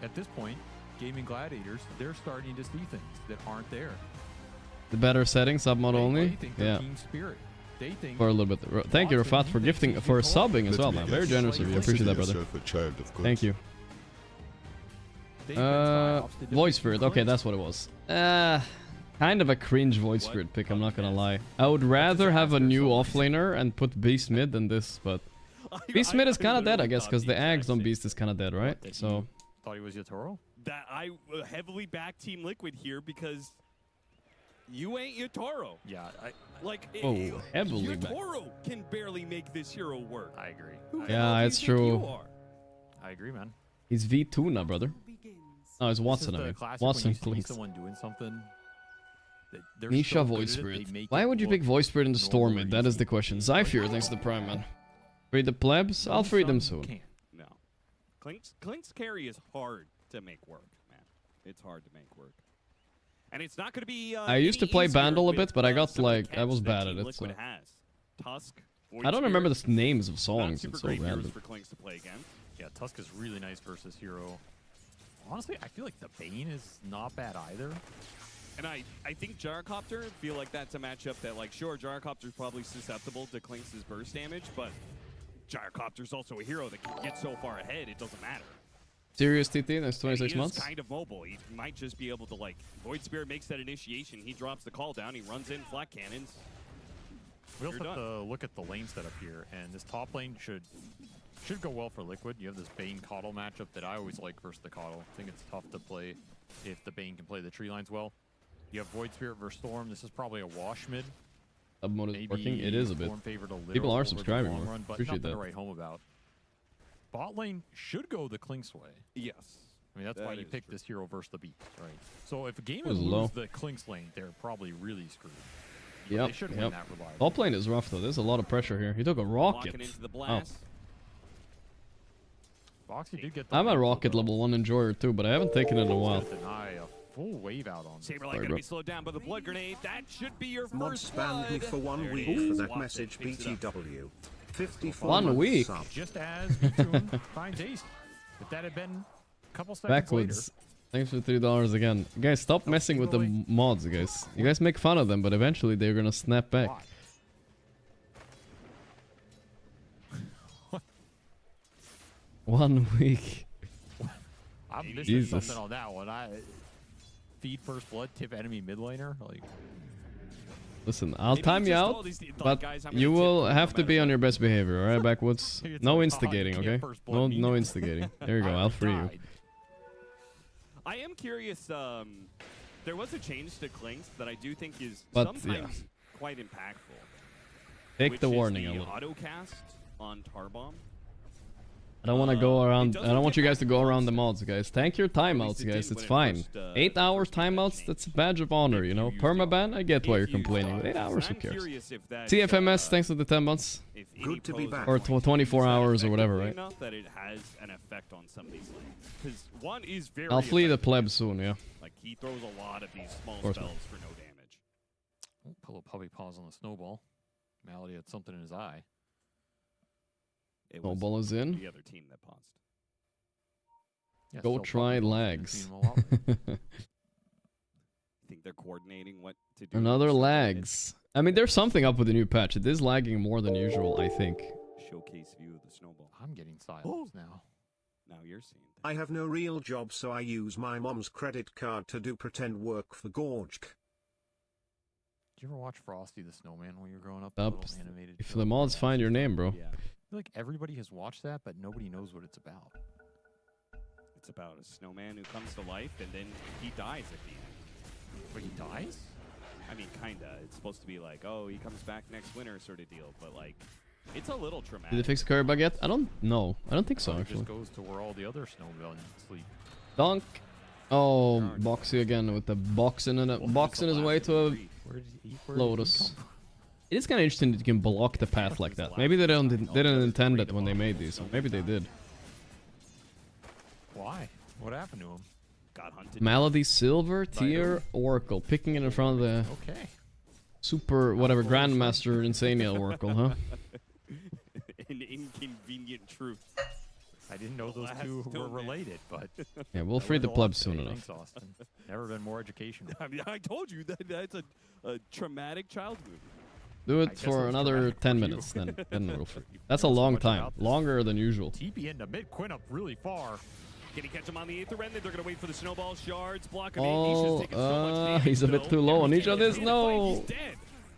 At this point, Gaming Gladiators, they're starting to see things that aren't there. The better settings, sub mod They only? think they're Yeah. team spirit. they think. For a little bit. Thank you, Rafat, for gifting, for subbing as well, man. Very generous of you. I appreciate that, brother. Thank you. Voice Spirit. Okay, that's what it was. Kind of a cringe Voice Spirit pick, I'm not gonna lie. I would rather have a new offlaner and put Beast mid than this, but Beast mid is kind of dead, I guess, because the Ags on Beast is kind of dead, right? So. Thought he was Yatoro? That I heavily back Team Liquid here because you ain't Yatoro. Yeah, heavily back. Yatoro can barely make this hero work. I agree. Yeah, it's true. I agree, man. He's V2 now, brother. Oh, it's Watson, I mean. Watson, please. Someone doing something. Nisha Voice Spirit. Why would you pick Voice Spirit in the Storm mid? That is the question. Zypher, thanks to the Prime, man. Free the plebs? I'll free them soon. No. Clink's carry is hard to make work, man. It's hard to make work. And it's not going to be I used to play Bandle a bit, but I got like, I was bad at it, so. Tusk, I don't remember the names of songs, it's so random. For Clinks to play against. Yeah, Tusk is really nice versus Hero. Honestly, I feel like the Bane is not bad either. And I think Gyrocopter feel like that's a matchup that, like, sure, Gyrocopter's probably susceptible to Clinks' burst damage, but Gyrocopter's also a hero that can get so far ahead, it doesn't matter. Serious TT, that's 26 months? He's kind of mobile. He might just be able to, like, Void Spirit makes that initiation, he drops the call down, he runs in, flat cannons. We also have to look at the lane setup here, and this top lane should go well for Liquid. You have this Bane Coddle matchup that I always like versus the Coddle. I think it's tough to play if the Bane can play the tree lines well. You have Void Spirit versus Storm. This is probably a wash mid. Sub mode is working. It is a bit. People are subscribing more. Run, but appreciate that. To write home about. Bot lane should go the Clinks way. Yes. I mean, that's why you pick this hero versus the Beast, right? So if a game is loses the Clinks lane, they're probably really screwed. Yep, They should win that reliably. Top lane is rough, though. There's a lot of pressure here. He took a rocket. Into the blast. Boxy did get I'm a rocket level 1 enjoyer, too, but I haven't taken it in a while. Deny a full wave out on Saberlight going to be slowed down by the blood grenade. That should be your Mod first spammed me blood. for 1 week for that message, BTW. 54 1 week? sub. Just as Vitoon finds Ace. If that had been a couple seconds Backwards. Thanks for $3 again. Guys, stop messing with the mods, guys. You guys make fun of them, but eventually they're gonna snap back. Why? 1 week. I'm missing something on that one. Feed first blood, tip enemy mid laner. Like, listen, I'll time you out, but you will have to be on your best behavior, alright, Backwoods? No instigating, okay? No instigating. There you go, I'll free you. I am curious, there was a change to Clinks that I do think is sometimes quite impactful. Take the warning a little. Autocast on Tarbomb. I don't want to go around. I don't want you guys to go around the mods, guys. Tank your timeouts, guys. It's fine. 8 hours timeouts, that's a badge of honor, you know? Permaban, I get why you're complaining. But 8 hours, who cares? TFMS, thanks for the 10 months. Good to be back. Or 24 hours or whatever, right? That it has an effect on some of these lanes. Because one is very I'll flee the pleb soon, yeah. Like, he throws a lot of these small spells for no damage. oh, Pillow probably paws on the snowball. Malady had something in his eye. Snowball is in. The other team that paused. Yeah, Go try lags. I think they're coordinating what to do. Another lags. I mean, there's something up with the new patch. It is lagging more than usual, I think. Showcase view of the snowball. I'm getting silence now. Now you're seeing things. I have no real job, so I use my mom's credit card to do pretend work for Gorgc. Did you ever watch Frosty the Snowman when you were growing up? Animated If the mods find your name, bro. Yeah. I feel like everybody has watched that, but nobody knows what it's about. It's about a snowman who comes to life and then he dies at the end. But he dies? I mean, kinda. It's supposed to be like, oh, he comes back next winter sort of deal, but like, it's a little traumatic. Did they fix the curry bug yet? I don't know. I don't think so, It actually. just goes to where all the other snowmen sleep. Donk. Oh, Boxy again with the boxing and boxing his way to a Lotus. It is kind of interesting that you can block the path like that. Maybe they didn't intend it when they made these, or maybe they did. Why? What happened to him? Got hunted. Malady Silver Tier Oracle, picking it in front of the super whatever Grandmaster Insania Oracle, huh? An inconvenient truth. I didn't know those two were related, but yeah, we'll free the pleb soon enough. Thanks, Austin. Never been more educational. I mean, I told you that that's a traumatic child movie. Do it for another 10 minutes, then we'll free. That's a long time. Longer than usual. TP into mid, Quinn up really far. Can he catch him on the Aether Remnant? They're going to wait for the snowball shards. Block him Oh, he's a bit too low on each of this. No!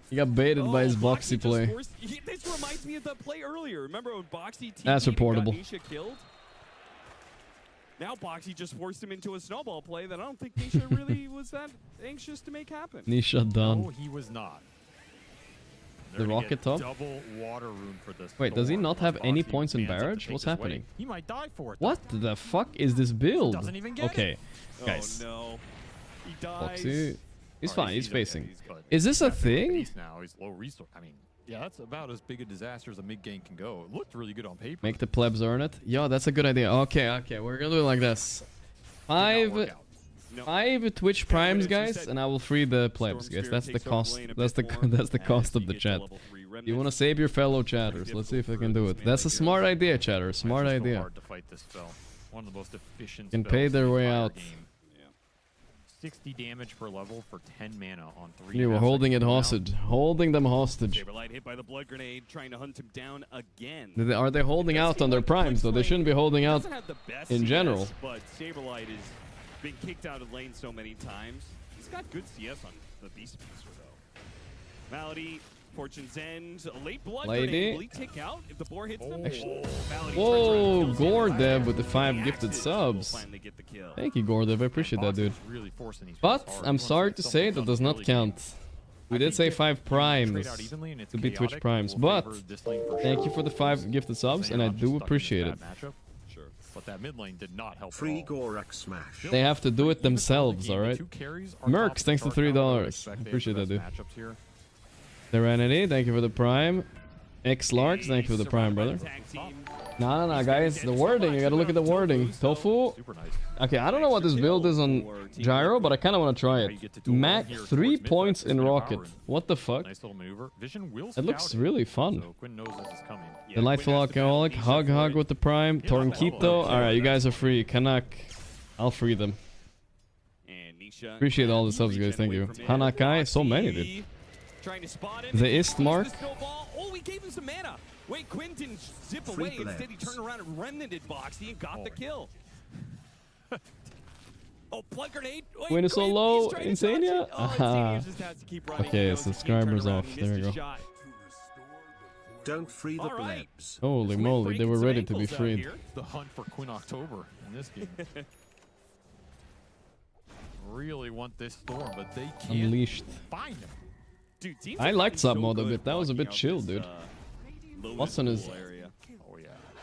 He got baited by his Boxy play. This reminds me of the play earlier. Remember when Boxy That's reportable. Nisha killed? Now Boxy just forced him into a snowball play that I don't think Nisha really was that anxious to make happen. Nisha done. No, he was not. The rocket top? Double water rune for this. Wait, does he not have any points in barrage? What's happening? He might die for it. What the fuck is this build? Doesn't even get Okay, it. guys. Oh no. He dies. Boxy. He's fine, he's facing. He's good. Is this a thing? Now he's low resource. I mean, yeah, that's about as big a disaster as a mid game can go. It looked really good on paper. Make the plebs earn it? Yo, that's a good idea. Okay, we're gonna do it like this. Five Twitch primes, guys, and I will free the plebs, guys. That's the cost. That's the cost of the chat. You want to save your fellow chatters? Let's see if I can do it. That's a smart idea, chatter. Smart idea. Hard to fight this spell. One of the most efficient. Can pay their way out. 60 damage per level for 10 mana on 3. You were holding it hostage. Holding them hostage. Saberlight hit by the blood grenade, trying to hunt him down again. Are they holding out on their primes though? They shouldn't be holding out in general. But Saberlight has been kicked out of lane so many times. He's got good CS on the Beast Master though. Malady, Fortune's End, a late blood grenade. Will he take out if the boar hits them? Whoa, Gordev with the 5 gifted subs. Thank you, Gordev. I appreciate that, dude. But I'm sorry to say that does not count. We did say 5 primes to be Twitch primes, but thank you for the 5 gifted subs, and I do appreciate it. But that mid lane did not help. Free Gorgc smash. They have to do it themselves, alright? Mercs, thanks to $3. Appreciate that, dude. Serenity, thank you for the prime. X-Larks, thank you for the prime, brother. Nah, guys. The wording, you gotta look at the wording. Tofu. Okay, I don't know what this build is on Gyro, but I kind of want to try it. Mac 3 points in Rocket. What the fuck? It looks really fun. Delightful Alcoholic, Hug with the prime. Tornquito. Alright, you guys are free. Kanak. I'll free them. Appreciate all the subs, guys. Thank you. Hanakai. So many, dude. The Ist mark. Oh, he gave him some mana. Wait, Quinn didn't zip away. Instead, he turned around and remnanted Boxy and got the kill. Oh, plug grenade. Quinn is so low. Insania. Okay, subscribers off. There we go. Don't free the plebs. Holy moly, they were ready to be freed. The hunt for Quinn October in this game. Really want this storm, but they can't Unleashed. find him. Dude, I liked sub mode a bit. That was a bit chill, dude. Watson is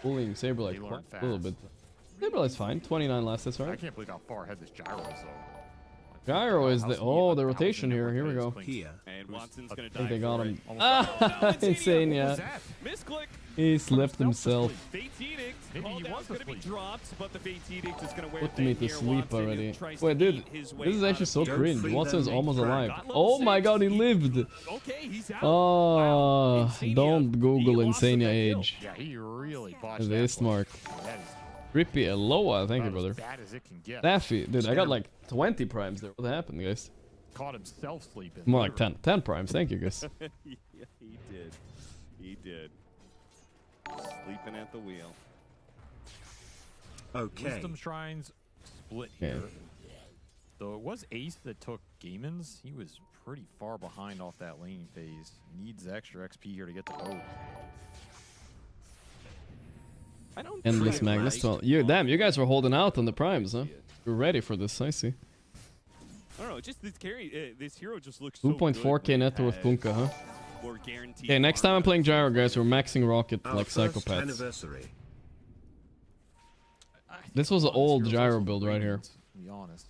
pulling Saberlight quite a little bit. Saberlight's fine. 29 last, that's right. I can't believe how far ahead this Gyro is, though. Gyro is the the rotation here. Here we go. And Watson's gonna I think they got him. Ah, insane, yeah. Misclick. He slept himself. Fate's Edict. Maybe he wants to be dropped, but the Fate's Edict is gonna wear Put me to sleep already. Wait, dude, this is actually so cringe. Watson's almost alive. Oh my god, he lived. Okay, he's out. Oh, don't Google Insania age. Yeah, he really botched The Ist mark. Rippy Aloha, thank you, brother. Bad as it can get. Daffy, dude, I got like 20 primes there. What happened, guys? Caught himself sleeping. More like 10. 10 primes, thank you, guys. Yeah, he did. He did. Sleeping at the wheel. Okay. Wisdom Shrines split here. Though it was Ace that took Gaiman's, he was pretty far behind off that laning phase. Needs extra XP here to get the boat. Endless Magnus. Well, damn, you guys were holding out on the primes, huh? You're ready for this, I see. I don't know, just this carry, this hero just looks 2.4k net worth Kunkka, huh? Okay, next time I'm playing Gyro, guys, we're maxing Rocket like psychopaths. This was an old Gyro build right here.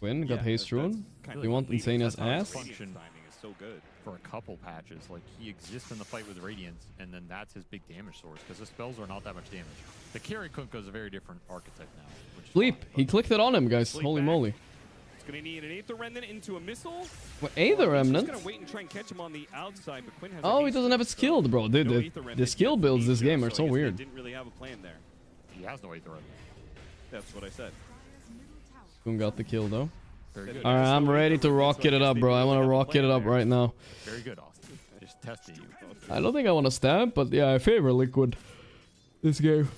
Quinn got Haste Rune. You want Insania's ass? Function timing is so good for a couple patches. Like, he exists in the fight with Radiance, and then that's his big damage source, because the spells are not that much damage. The carry Kunkka is a very different archetype now. Sleep. He clicked it on him, guys. Holy moly. It's gonna need an Aether Remnant into a missile. What, Aether Remnant? He's gonna wait and try and catch him on the outside, but Quinn has Oh, he doesn't have it skilled, bro. Dude, the skill builds this game are so weird. Didn't really have a plan there. He has no Aether Remnant. That's what I said. Kun got the kill, though. Very good. Alright, I'm ready to rocket it up, bro. I want to rocket it up right now. Very good, Austin. just testing you. I don't think I want to stab, but yeah, I favor Liquid this game.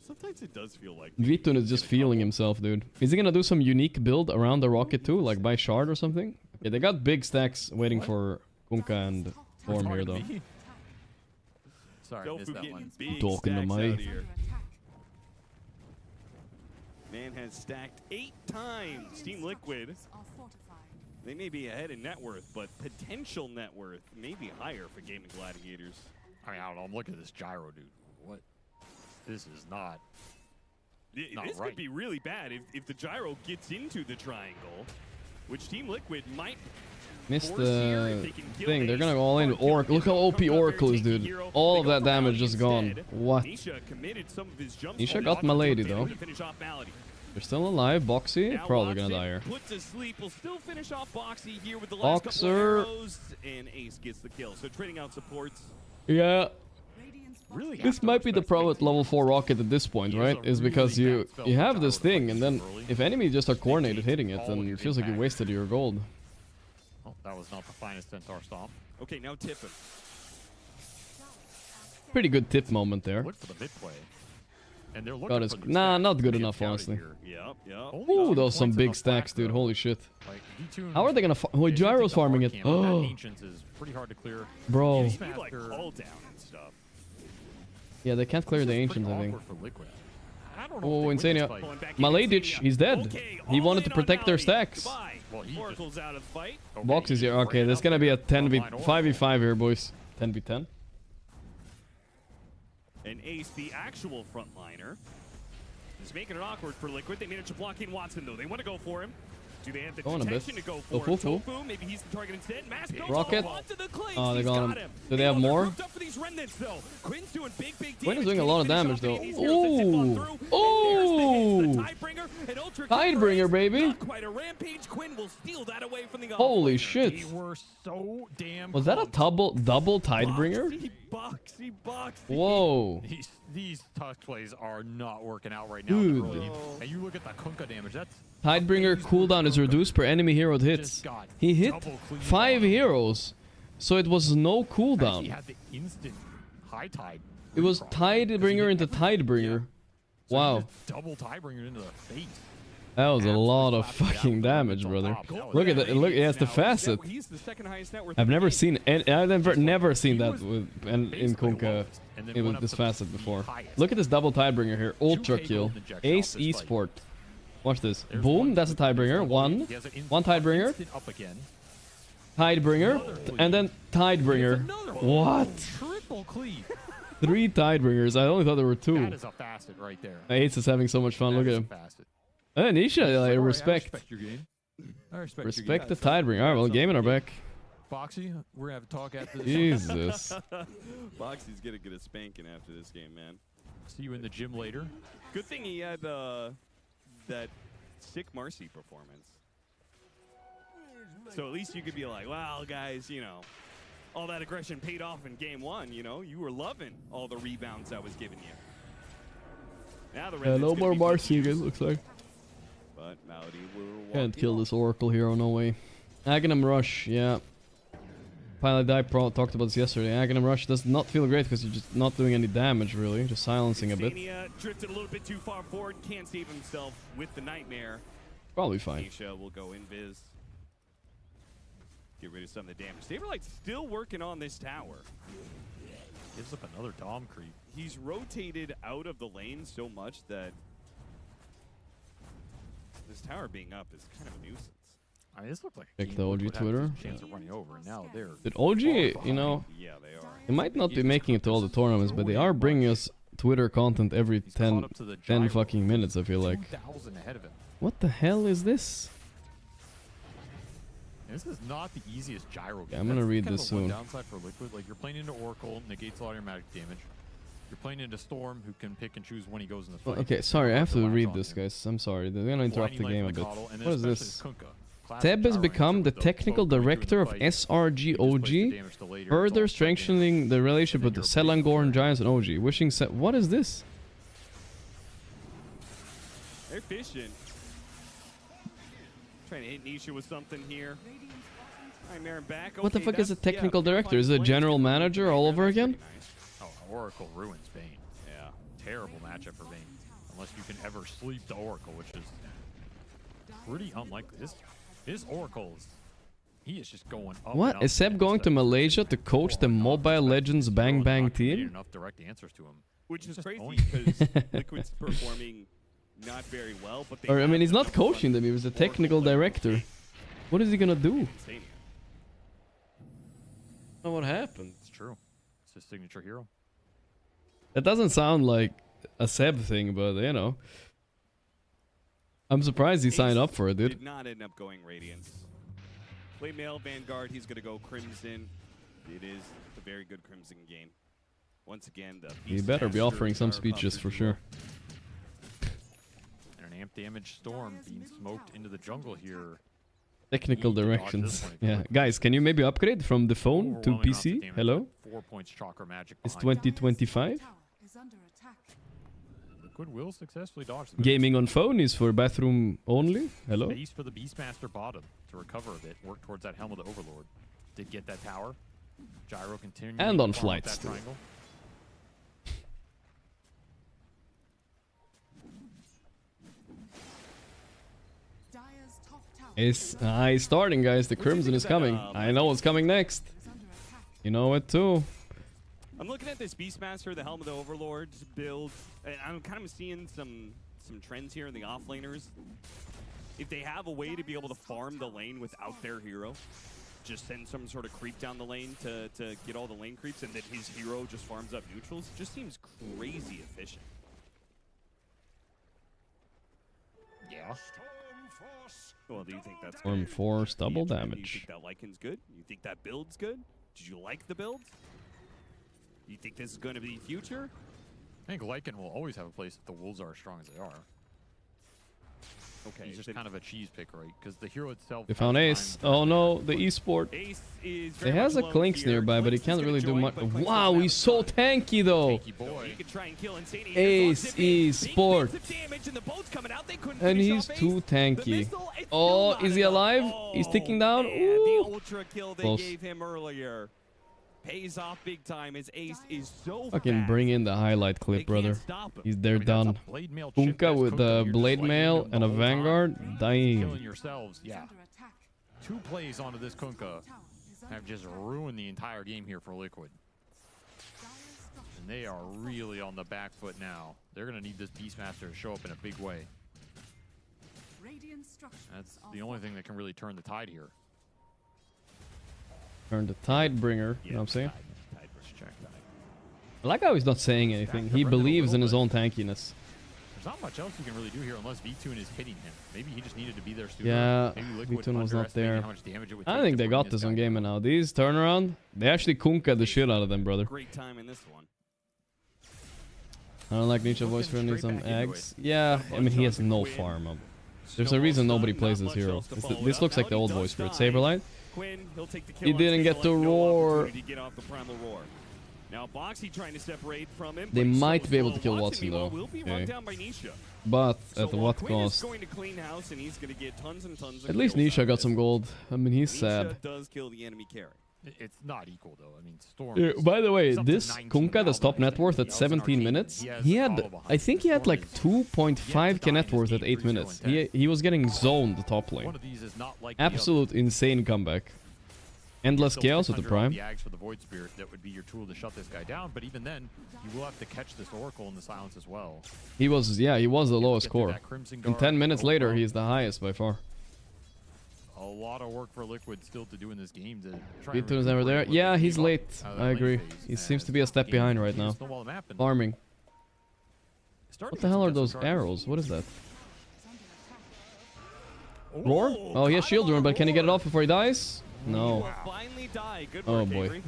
Sometimes it does feel like Vitun is just feeling himself, dude. Is he gonna do some unique build around the rocket too, like buy shard or something? Yeah, they got big stacks waiting for Kunkka and Form here, though. Sorry, I missed that one. Talking to me. Man has stacked 8 times. Team Liquid. They may be ahead in net worth, but potential net worth may be higher for Gaming Gladiators. I mean, I don't know. I'm looking at this gyro, dude. What? This is not. This right. could be really bad if the gyro gets into the triangle, which Team Liquid might. Missed the thing. They're gonna go all in. Oracle. Look how OP Oracle is, dude. All of that damage just gone. What? Nisha got my lady, though. They're still alive. Boxy, probably gonna die here. Puts to sleep. Will still finish off Boxy here with the Boxer. last couple of arrows, and Ace gets the kill. So trading out supports. Yeah. Really, this might be the pro at level 4 rocket at this point, right? Is because you have this thing, and then if enemies just are coordinated hitting it, then it feels like you wasted your gold. Oh, that was not the finest Centaur stomp. Okay, now tip him. Pretty good tip moment there. Look for the mid play. And they're God, it's not good enough, honestly. Yep. Ooh, those some big stacks, dude. Holy shit. How are they gonna? Oh, Gyro's farming it. Oh, Ancients is pretty hard to clear. Bro. You need like call down and stuff. Yeah, they can't clear the ancients, I think. Oh, Oh, Insania. Maledich, he's dead. He wanted to protect their stacks. Oracle's out of the fight. Box is here. Okay, there's gonna be a 5v5 here, boys. 10v10. And Ace, the actual frontliner, is making it awkward for Liquid. They managed to block in Watson, though. They want to go for him. Do they have the detection to go for him? Tofu, maybe he's the target instead. Mask goes Rocket. onto the clay. Oh, they got him. Do they have more? Quinn's doing big Quinn is doing a lot of damage, though. Ooh! Ooh! Tidebringer, baby! Quite a rampage. Quinn will steal that away from the Holy shit! They were so damn Was that a double Tidebringer? He bucks. Whoa! These tuck plays are not working out right now. Dude. And you look at the Kunkka damage. That's Tidebringer cooldown is reduced per enemy hero hits. He hit 5 heroes, so it was no cooldown. He had the instant high tide. It was Tidebringer into Tidebringer. So Wow. Double Tidebringer into the face. That was a lot of fucking damage, brother. Look at that. Look, yeah, it's the facet. I've never seen, I've never seen that in Kunkka with this facet before. Look at this double Tidebringer here. Ultra kill. Ace Esport. Watch this. Boom, that's a Tidebringer. One Tidebringer. Tidebringer. And then Tidebringer. What? Triple cleave. 3 Tidebringers. I only thought there were 2. That is a facet right there. Ace is having so much fun. Look at him. Nisha, like, respect. I respect your game. I Respect the Tidebringer. Alright, well, gaming are back. Boxy, we're gonna have a talk after this. Jesus. Boxy's gonna get a spanking after this game, man. See you in the gym later. Good thing he had that sick Marcy performance. So at least you could be like, well, guys, you know, all that aggression paid off in game 1, you know? You were loving all the rebounds I was giving you. Now the Yeah, no more Marcy again, looks like. But Malady will Can't kill this Oracle hero, no way. Aghanim Rush, yeah. Pilot Die Pro talked about this yesterday. Aghanim Rush does not feel great because you're just not doing any damage, really. Just silencing a bit. Drifted a little bit too far forward. Can't save himself with the Nightmare. Probably fine. Nisha will go invis. Get rid of some of the damage. Saberlight's still working on this tower. Gives up another Dom creep. He's rotated out of the lane so much that this tower being up is kind of a nuisance. I mean, this looked like Check the OG Twitter. Chance of running over, and now they're. Did OG, you know, yeah, they are. They might not be making it to all the tournaments, but they are bringing us Twitter content every 10 fucking minutes, I feel like. 2,000 ahead of him. What the hell is this? This is not the easiest gyro game. Yeah, I'm gonna read kind this of the one soon. downside for Liquid, like you're playing into Oracle, negates a lot of your magic damage. You're playing into Storm, who can pick and choose when he goes in the fight. Okay, sorry, I have to read this, guys. I'm sorry. They're gonna interrupt the game a bit. What is this? Teb has become the technical director of SRG OG, further strengthening the relationship with the Selangor Giants and OG. Wishing what is this? They're fishing. Trying to hit Nisha with something here. Alright, Marin back. What the Okay, fuck is a that's- yeah, technical fair director? fine Is it a play. general manager all over again? Oh, Oracle ruins Bane. Yeah, terrible matchup for Bane. Unless you can ever sleep the Oracle, which is pretty unlikely. This Oracle's, he is just going up. What? Is Seb going to Malaysia to coach the Mobile Legends Bang Bang team? Enough direct answers to him. Which is Just crazy own because Liquid's performing not very well, but they Or I have mean, he's the not number one coaching them. He was a Oracle technical player. director. What is he gonna do? Insane here. I don't know what happened. It's true. It's his signature hero. That doesn't sound like a Seb thing, but you know. I'm surprised he signed up for it, Did dude. not end up going Radiance. Play male Vanguard. He's going to go Crimson. It is a very good Crimson game. Once again, the He better be Beastmaster offering some Power speeches Pop for duo. sure. And an amp damage storm being smoked into the jungle here. Technical Need to dodge directions. this one if you Yeah, like. guys, can you maybe upgrade from the phone to Overwhelming amounts of PC? damage, Hello? 4 points chakra magic It's behind it. 2025. Is under attack. Liquid will successfully dodge the Gaming on phone is for bathroom only. Hello? Space for the Beastmaster bottom to recover a bit, work towards that Helm of the Overlord. Did get that tower. Gyro continuing And on to farm flight with that still. triangle. Dire's top tower He's starting, guys. The Crimson is coming. I know what's coming next. is under attack. You know it too. I'm looking at this Beastmaster, the Helm of the Overlord's build, and I'm kind of seeing some trends here in the offlaners. If they have a way to be able to farm the lane without their hero, just send some sort of creep down the lane to get all the lane creeps, and then his hero just farms up neutrals, just seems crazy efficient. Yeah. Well, do you think that's Form good? force, double Do you damage. think that Lycan's good? You think that build's good? Did you like the build? You think this is going to be future? I think Lycan will always have a place if the wolves are as strong as they are. Okay. He's just kind of a cheese pick, right? Because the hero itself. They found Ace. Oh no, the esport. Ace is It very has a much alone Clinks here. nearby, but he Clinks is can't gonna really do join, much. but Clinks Wow, doesn't he's have so a ton. tanky though. Tanky boy. You could try and kill Insane. Ace Esport. And he's too tanky. Oh, is he alive? He's ticking down. The Ooh. ultra kill they Close. gave him earlier pays off big time as Ace is so Fucking fast. bring in the highlight They clip, can't brother. stop him. He's there that's a done. blade mail chip Punka that's with cooking. the You're just blade letting mail him and a the whole time. vanguard. Killing Damn. yourselves, yeah. Under attack. 2 plays onto this Kunkka Tower is under have just attack. ruined the entire game here for Liquid. Dire's structure And they are really on the back foot now. They're going to need this Beastmaster to show up in a big way. Radiant structures That's are the only thing that can really turn the tide here. Turn the tide bringer. You know what I'm saying? Tide versus Jack Tide. I like how he's not saying anything. He believes in his own tankiness. There's not much else you can really do here unless V2 is hitting him. Maybe he just needed to be there sooner. Yeah, Maybe Liquid Vitun was not underestimated there. how much damage it would I take think to they bring got this guy on down. game and now. These turnaround, they actually kunka the shit out of them, brother. Great time in this one. I don't like Nietzsche voice for needs some eggs. Yeah, I mean he has no farm up. There's a reason nobody plays this hero. This looks like the old voice for it. Saberlight. Quinn, he'll take the kill He on didn't get Saberlight, to no roar. opportunity to get off the primal roar. Now Boxy trying to separate from him. They but he's might so be able slow. to kill Watson meanwhile, though. will be Okay. run down by Nisha. But So at what Quinn is cost? going to clean house and he's going to get tons and tons of At least kills out Nisha of got this. some gold. I mean he's Nisha sad. does kill the enemy carry. It's not equal though. I mean, Storm. Yeah, by the way, is up to this 19 Kunka, the now, top but net worth at he's 17 arcane. minutes, He has he the had, follow behind I think he him. had like Storm is 2.5k net worth at 8 minutes. He was getting zoned the top lane. One of these is not like the Absolute insane comeback. Endless Still chaos with the 600 off prime. The Ags for the Void Spirit, that would be your tool to shut this guy down. But even then, you will have to catch this Oracle in the silence as well. He was, yeah, he was the lowest Get through score. that Crimson And Guard, 10 minutes later, overwhelm. he's the highest by far. A lot of work for Liquid still to do in this game to try and Vitun is never there. recuperate what Yeah, they he's gave up late. out of that I lane agree. phase He as seems to be a step game behind right continues now. to snowball the map, and Farming. starting What to the hell get are some those charges. arrows? What is that? is under attack. Roar? Oh, he has shield rune, but can he get it off before he dies? No. Will finally die. Good Oh work, boy. Avery.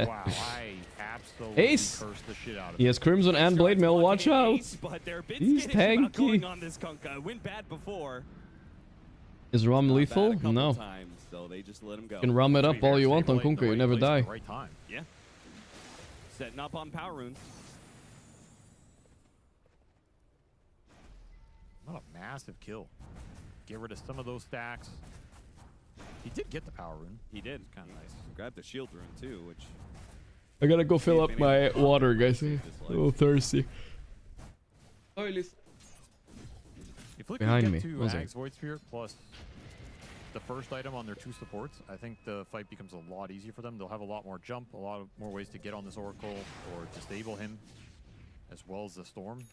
Wow, I absolutely Ace! cursed the shit out of He him. has Crimson and Blade Mail, watch out! Ace, but they're a bit He's skittish about tanky. going on this Kunkka. Went bad before. Is Rum Not bad a lethal? couple No. times, so they just let him go. You can rum it To up be fair, all you want on Saberlight in the Kunka, you right never place at die. the right time. Yeah. Setting up on power runes. Not a massive kill. Get rid of some of those stacks. He did get the power rune. He did. Kind of nice. Grabbed the shield rune too, which... I gotta go fill up my water, guys. A little thirsty. Oh, If we Behind can me. get to What was Ag's that? Void Sphere plus the first item on their 2 supports, I think the fight becomes a lot easier for them. They'll have a lot more jump, a lot more ways to get on this Oracle or disable him, as well as the Storm.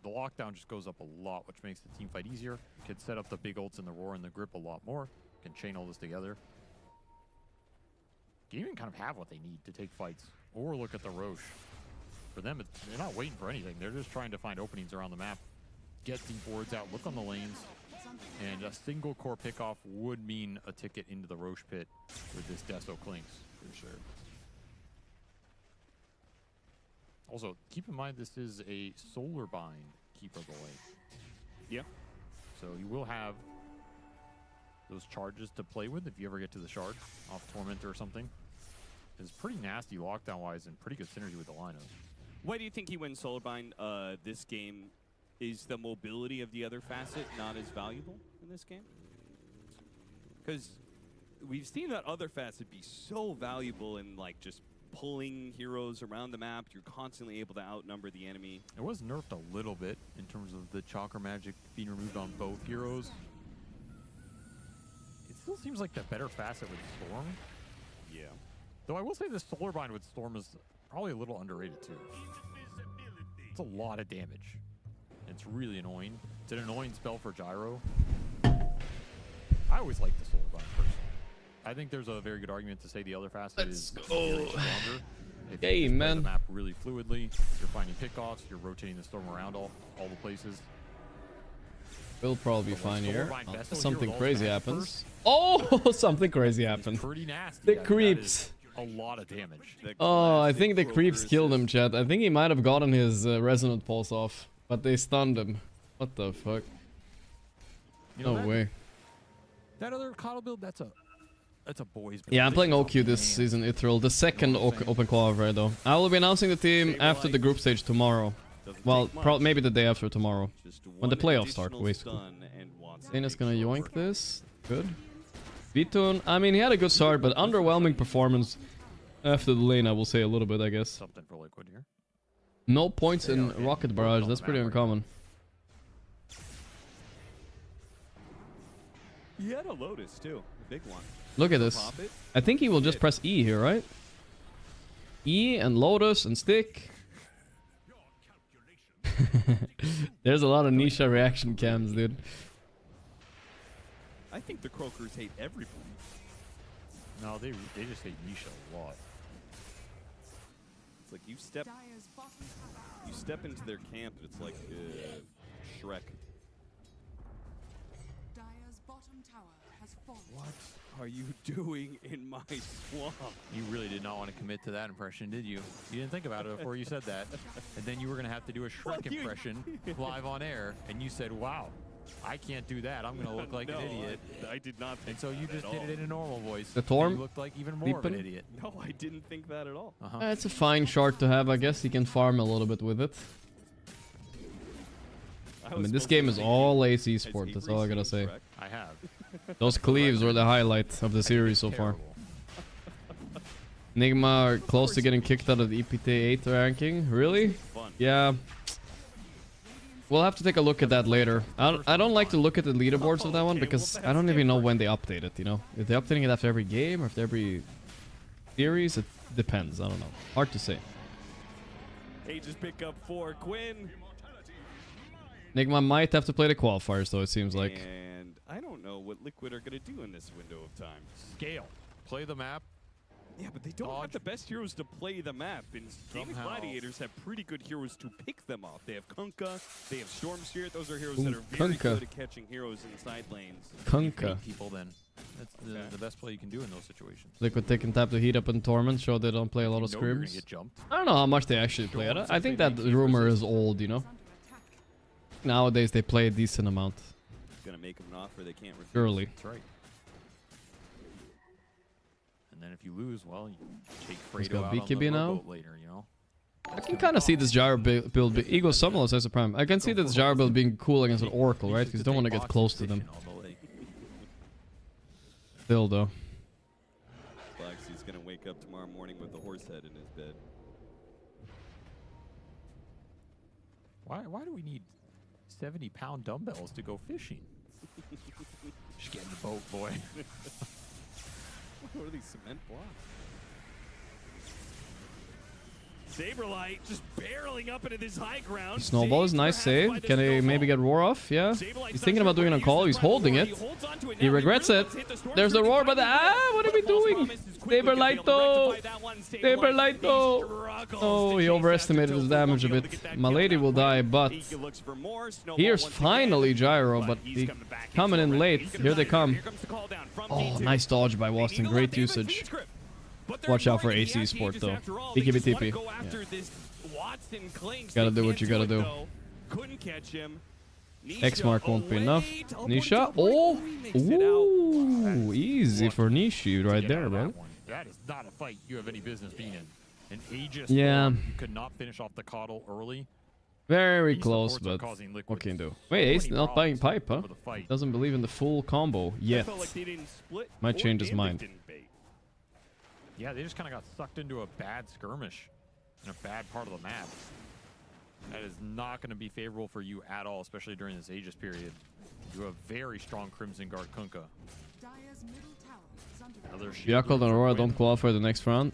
The lockdown just goes up a lot, which makes the team fight easier. Can set up the big ults and the roar and the grip a lot more. Can chain all this together. Gaming kind of have what they need to take fights. Or look at the Roche. For them, they're not waiting for anything. They're just trying to find openings around the map. Get deep wards out, look on the lanes. And a single core pickoff would mean a ticket into the Roche pit with this Deso Clinks, for sure. Also, keep in mind this is a Solar Bind Keeper of the Lake. Yeah. So you will have those charges to play with if you ever get to the shard off Tormentor or something. It's pretty nasty lockdown-wise and pretty good synergy with the lineup. Why do you think he wins Solarbind this game? Is the mobility of the other facet not as valuable in this game? Because we've seen that other facet be so valuable in like just pulling heroes around the map. You're constantly able to outnumber the enemy. It was nerfed a little bit in terms of the Chakra Magic being removed on both heroes. It still seems like the better facet with Storm. Yeah. Though I will say the Solar Bind with Storm is probably a little underrated too. It's a lot of damage. It's really annoying. It's an annoying spell for Gyro. I always like the Solar Bind personally. I think there's a very good argument to say the other facet is stronger. If Hey, you just play man. the map really fluidly, you're finding pickoffs, you're rotating the Storm around all the places. We'll probably be But when fine Solar here. Bind Vessel Something heroes crazy ultimate happens. first, Oh, something crazy happened. pretty nasty. The I mean, that creeps. is a lot of damage. Oh, I think the creeps killed him, chat. I think he might have gotten his Resonant Pulse off, but they stunned him. What the fuck? You know No that- way. That other Coddle build, that's a boys build. Yeah, I'm playing OQ this season, Ithril. The second open qualifier, though. I will be announcing the team after the group stage tomorrow. Well, maybe the day after tomorrow. When the playoffs start, basically. Dana's gonna yoink this. Good. Vitun, I mean, he had a good start, but underwhelming performance after the lane, I will say a little bit, I guess. Something for Liquid here. No points in Rocket Barrage, that's pretty uncommon. He had a Lotus too, a big one. Look at this. I think he will just press E here, right? E and Lotus and Stick. There's a lot of Nisha reaction cams, dude. I think the Croakers hate everybody. No, they just hate Nisha a lot. It's like you step into their camp and it's like Shrek. Dire's bottom tower has fallen. What are you doing in my swamp? You really did not want to commit to that impression, did you? You didn't think about it before you said that. And then you were going to have to do a Shrek impression live on air. And you said, wow, I can't do that. I'm going to look like an idiot. I did not think And so you that just at did all. it in a normal voice. The Torm? You looked like even more of an Leapin? idiot. No, I didn't think that at all. It's a fine shard to have, I guess. He can farm a little bit with it. I mean, this game is all AC sport, that's all I gotta say. I have. Those cleaves were the highlight of the series so far. Nigma are close to getting kicked out of the EPT 8 ranking. Really? Yeah. We'll have to take a look at that later. I don't like to look at the leaderboards of that one because I don't even know when they update it, you know? If they're updating it after every game or after every series, it depends. I don't know. Hard to say. Aegis pick up for Quinn. Nigma might have to play the qualifiers though, it seems like. And I don't know what Liquid are going to do in this window of time. Scale. Play the map. Yeah, but they don't have the best heroes to play the map. And Gaming Gladiators have pretty good heroes to pick them off. They have Kunkka, they have Storm Spirit. Those are heroes that are very Kunkka. good at catching heroes in side lanes. Kunkka. Beat people then. That's the best play you can do in those situations. Liquid taking tap to heat up and Torment, show they don't play a lot of You know you're gonna scrims. get jumped. I don't know how much they actually play it. I think that rumor is old, you know? Nowadays they play a decent amount. It's going to make them an offer they can't refuse. Surely. That's right. And then if you lose, well, you take He's Fredo got out on BKB the now. rowboat later, you know? I can kind of see this gyro build. Ego Summonless as a prime. I can see this gyro build being cool against an Oracle, right? Because you don't want to get close to them. Still though. Boxy's gonna wake up tomorrow morning with a horse head in his bed. Why do we need 70-pound dumbbells to go fishing? Just get in the boat, boy. What are these cement blocks? Saberlight just barreling up into this high ground. Snowball is nice save. Can he maybe get roar off? Yeah. He's thinking about doing a call. He's holding it. He regrets it. There's the roar, but what are we doing? Saberlight though. Saberlight though. Oh, he overestimated his damage a bit. My lady will die, but here's finally Gyro, but he coming in late. Here they come. Oh, nice dodge by Waston. Great usage. Watch out for AC Sport though. TP. Gotta do what you gotta do. X mark won't be enough. Nisha. Oh, ooh, easy for Nishi right there, man. That is not a fight you have any business being in. An Aegis. Yeah. You could not finish off the coddle early. Very close, but what can you do? Wait, Ace not buying pipe, huh? Doesn't believe in the full combo yet. Might change his mind. Yeah, they just kind of got sucked into a bad skirmish in a bad part of the map. That is not going to be favorable for you at all, especially during this Aegis period. You have very strong Crimson Guard Kunkka. Yakult and Aurora don't qualify the next round.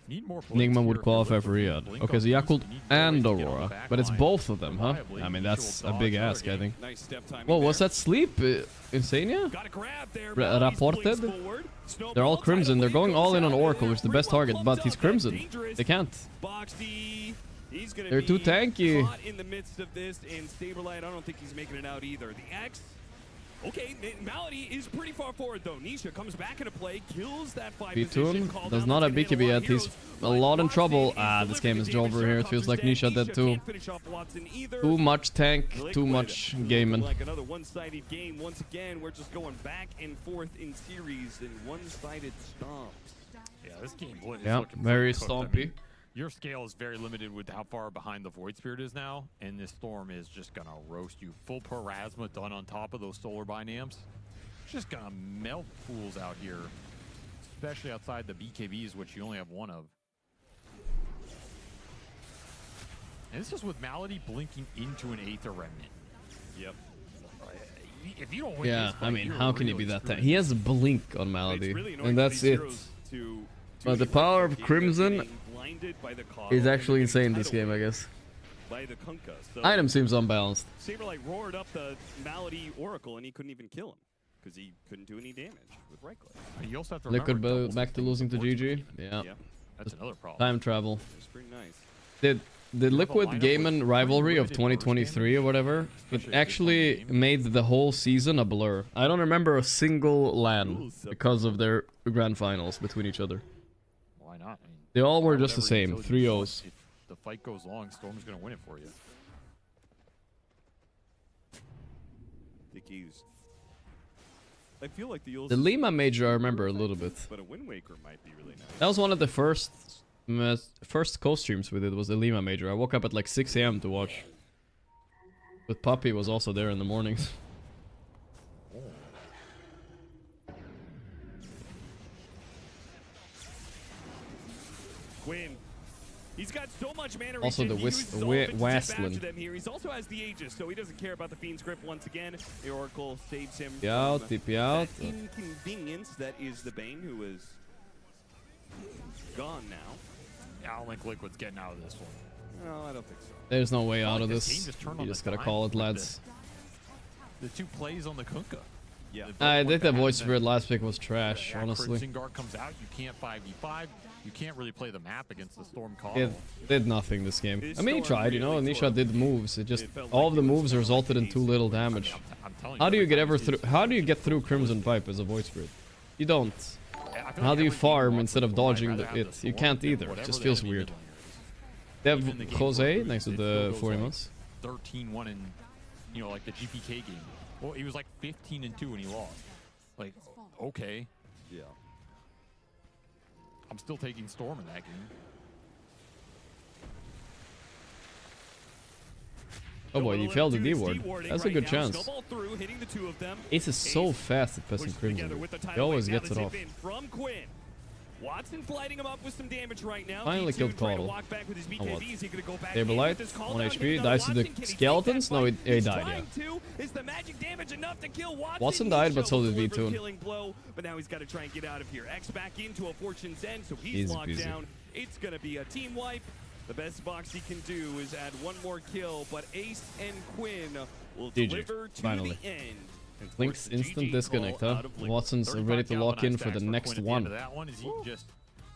Nigma would qualify for Riyadh. Okay, so Yakult and Aurora. But it's both of them, huh? I mean, that's a big ask, I think. Whoa, was that sleep? Insania? Reported? They're all Crimson. They're going all in on Oracle, which is the best target, but he's Crimson. They can't. They're too tanky. In the midst of this, and Saberlight, I don't think he's making it out either. The X. Okay, Malady is pretty far forward though. Nisha comes back into play, kills that 5 position. Does not have BKB yet. He's a lot in trouble. This game is over here. It feels like Nisha dead too. Too much tank, too much gaming. Like another one-sided game. Once again, we're just going back and forth in series in one-sided stomps. Yeah, this game is looking very stompy. I mean, your scale is very limited with how far behind the Void Spirit is now, and this Storm is just gonna roast you. Full Parasma done on top of those Solar Bind amps. Just gonna melt fools out here, especially outside the BKBs, which you only have one of. And this is with Malady blinking into an Aether Remnant. Yep. If you don't win yeah, this fight, I mean, you're how can really you be that screwed. tank? He has a blink on Malady, and that's it. But the power of Crimson is actually insane this game, I guess. By the Kunkka. So Item seems unbalanced. Saberlight roared up the Malady Oracle, and he couldn't even kill him because he couldn't do any damage with right click. You also have to Liquid back to losing to GG. Yeah. That's another problem. Time travel. It's pretty nice. The Liquid Gaiman rivalry of 2023 or whatever, it actually made the whole season a blur. I don't remember a single LAN because of their grand finals between each other. Why not? I mean, they all were just the same, 3-0s. If the fight goes long, Storm's going to win it for you. I feel like the Lima Major I remember a little bit. But a Wind Waker might be really nice. That was one of the first co-streams we did, was the Lima Major. I woke up at like 6 AM to watch. But Puppy was also there in the mornings. Quinn. He's got so much mana. Also the Wasteland. He also has the Aegis, so he doesn't care about the Fiend's Grip once again. The Oracle saves him TP out, from TP out. that inconvenience that is the Bane, who is gone now. I don't think Liquid's getting out of this one. No, I don't think so. There's no way out of this. You just gotta call it, lads. The two plays on the Kunkka. Yeah. I think that Void Spirit last pick was trash, honestly. Crimson Guard comes out, you can't 5v5. You can't really play the map against the Storm Call. It did nothing this game. I mean, he tried, you know, Nisha did moves. It just, all of the moves resulted in too little damage. How do you get through Crimson Pipe as a Void Spirit? You don't. How do you farm instead of dodging it? You can't either. It just feels weird. They have Jose next to the 40 months. 13-1 in, you know, like the GPK game. Well, he was like 15-2 when he lost. Like, okay. Yeah. I'm still taking Storm in that game. Oh boy, he failed the D ward. That's a good chance. Through, hitting the two of them. Ace is so fast at pressing Crimson. He always gets it off. From Quinn. Watson lighting him up with some damage right now. Finally V2 killed trying to Caudle. walk back with his Oh, what? BKBs. He gonna go back Saber in Light, with this call 1 down, HP, hitting dies to Watson. the Can he take skeletons? that No, fight? he He's died, yeah. trying to. Is the magic damage enough to kill Watson? Watson He died, but shows so did a V2. killing blow, but now he's got to try and get out of here. X back into a Fortune's End, so he's Easy locked peasy. down. It's gonna be a team wipe. The best box he can do is add one more kill, but Ace and Quinn will GG, deliver to finally. the end. And of Link's course, the instant GG disconnect, call huh? out of Liquid. Watson's ready to lock in for the next one. That one is he just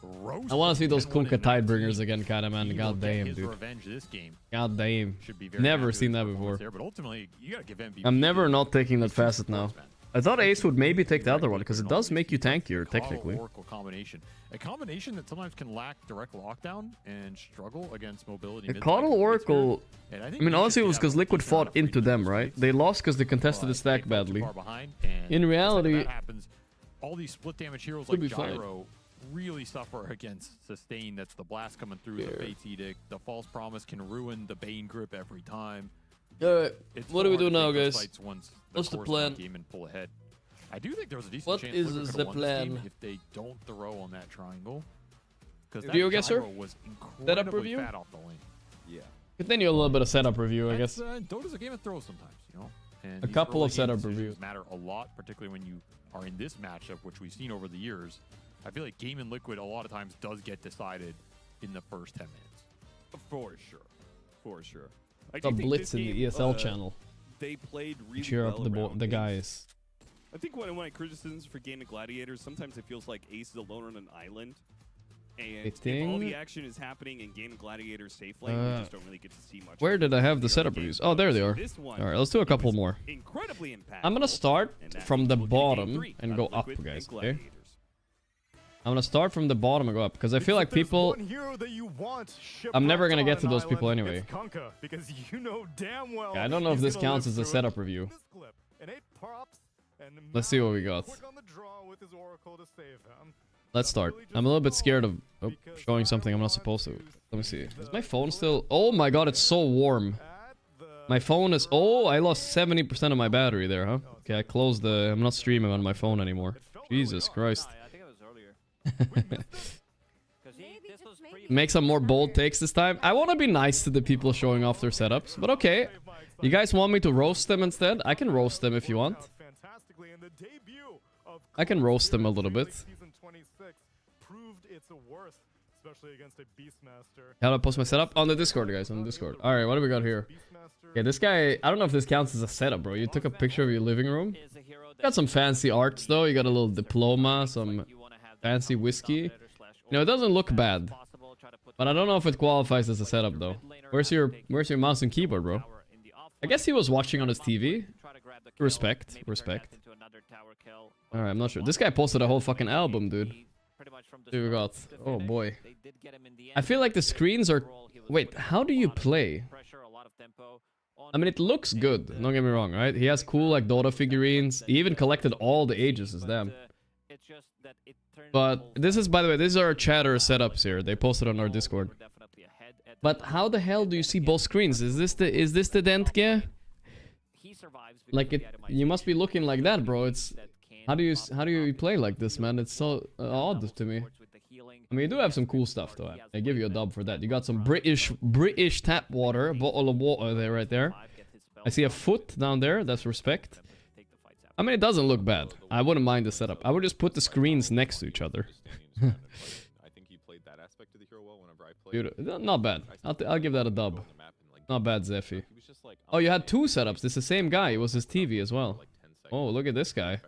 I want to see those roasted Kunkka Tidebringers again, kinda, man. He God will get damn, his dude. revenge this game. God damn. Should be very Never happy seen with that his before. performance there, but ultimately, you gotta give MVP. I'm never not taking that facet now. I thought Ace would maybe take the other one, because it does make you tankier, technically. Oracle combination. A combination that sometimes can lack direct lockdown and struggle against mobility. The mid-lane. Caudle Oracle, And I think mean, he honestly, should it was get because out of Liquid decent amount fought into them, right? They lost because they contested the stack badly. And In the reality, second that happens, all these split damage heroes should like be fine. Gyro really suffer against sustain. That's the blast coming through, the Fate's Edict. The false promise can ruin the Bane grip every time. Alright, It's what so do we hard do to now, take those guys? fights once What's the course of plan? Game and pull ahead. I do think there was a decent What chance is Liquid could've the won this game plan? if they don't throw on that triangle. Because that Video guesser? Gyro was Setup incredibly review? fat off the lane. Yeah. Continue a little bit of setup review, I guess. Dota's a game of throws sometimes, you know. And A these couple early of game setup decisions reviews. matter a lot, particularly when you are in this matchup, which we've seen over the years. I feel like Game and Liquid a lot of times does get decided in the first 10 minutes. For sure. For sure. I A do think blitz this in the game, ESL channel. They played really Cheer well up the around the Ace. guys. I think one of my criticisms for Game of Gladiators, sometimes it feels like Ace is alone on an island. And if all the action is happening in Game of Gladiators safe lane, we just don't really get to see much. Where did I have the setup reviews? Oh, there they are. Alright, let's do a couple more. Incredibly impactful. I'm gonna start and that from the will continue bottom 3 and out go of up, Liquid and guys. Okay? Gladiators. I'm gonna start from the bottom and go up because I feel like people. One hero that you want I'm never gonna get shipwrecked to on those an people island, anyway. it's Kunkka, because you know damn well I don't know if he's this gonna counts live as a through setup it. review. This clip, and 8 props, and Let's see what we got. quick on the draw with his Oracle to save him. Let's start. I'm a little bit scared of showing something I'm not supposed to. Let me see. Is my phone still? Oh my god, it's so warm. My phone is. Oh, I lost 70% of my battery there, huh? Okay, I closed the. I'm not streaming on my phone anymore. Jesus Christ. I think it was earlier. Make some more bold takes this time. I want to be nice to the people showing off their setups, but okay. You guys want me to roast them instead? I can roast them if you want. I can roast them a little bit. How do I post my setup? On the Discord, guys, on the Discord. Alright, what do we got here? Okay, this guy, I don't know if this counts as a setup, bro. You took a picture of your living room. Got some fancy arts, though. You got a little diploma, some fancy whiskey. You know, it doesn't look bad. But I don't know if it qualifies as a setup, though. Where's your mouse and keyboard, bro? I guess he was watching on his TV. Respect. Respect. Alright, I'm not sure. This guy posted a whole fucking album, dude. Here we got. Oh boy. I feel like the screens are. Wait, how do you play? I mean, it looks good. Don't get me wrong, right? He has cool like Dota figurines. He even collected all the ages as them. But this is, by the way, these are chatter setups here. They posted on our Discord. But how the hell do you see both screens? Is this the Dentge? Like it, you must be looking like that, bro. It's how do you play like this, man? It's so odd to me. I mean, you do have some cool stuff, though. I give you a dub for that. You got some British tap water, bottle of water there, right there. I see a foot down there. That's respect. I mean, it doesn't look bad. I wouldn't mind the setup. I would just put the screens next to each other. I think he played that aspect of the hero well whenever I played. Dude, not bad. I'll give that a dub. Not bad, Zephy. Oh, you had two setups. This is the same guy. It was his TV as well. Oh, look at this guy.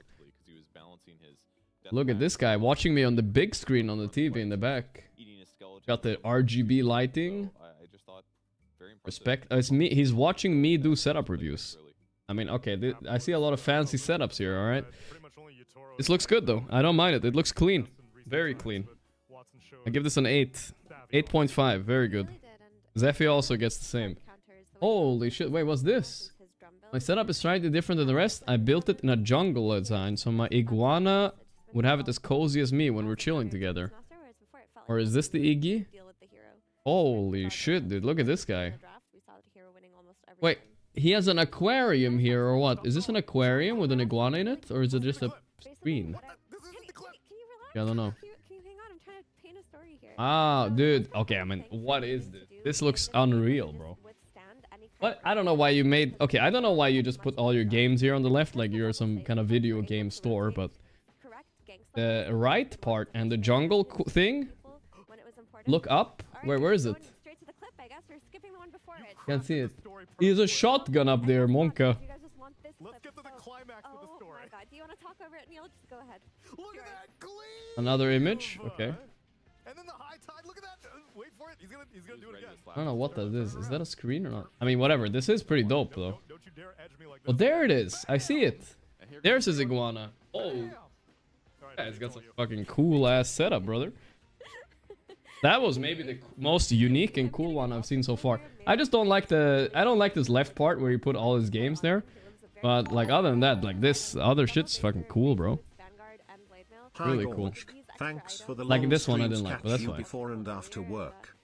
Look at this guy watching me on the big screen on the TV in the back. Got the RGB lighting. Respect. It's me. He's watching me do setup reviews. I mean, okay, I see a lot of fancy setups here, alright? This looks good, though. I don't mind it. It looks clean. Very clean. I give this an 8. 8.5. Very good. Zephy also gets the same. Holy shit. Wait, what's this? My setup is slightly different than the rest. I built it in a jungle design, so my iguana would have it as cozy as me when we're chilling together. Or is this the Iggy? Holy shit, dude. Look at this guy. Wait, he has an aquarium here or what? Is this an aquarium with an iguana in it? Or is it just a screen? Yeah, I don't know. Can you hang on? I'm trying to paint a story here. Ah, dude. Okay, I mean, what is this? This looks unreal, bro. What? I don't know why you made... Okay, I don't know why you just put all your games here on the left, like you're some kind of video game store, but... The right part and the jungle thing? Look up? Where is it? Can't see it. He's a shotgun up there, Monka. Let's get to the climax of the story. Oh my god, do you want to talk over it, Neil? Just go ahead. Look at that gleam! Another image? Okay. And then the high tide, look at that! Wait for it, he's gonna do it again. I don't know what that is. Is that a screen or not? I mean, whatever. This is pretty dope, though. Oh, there it is. I see it. There's his iguana. Oh. Guy's got some fucking cool-ass setup, brother. That was maybe the most unique and cool one I've seen so far. I just don't like I don't like this left part where he put all his games there. But, like, other than that, like, this other shit's fucking cool, bro. Really cool. Thanks for the like this one I didn't like, but that's fine. Before and after work.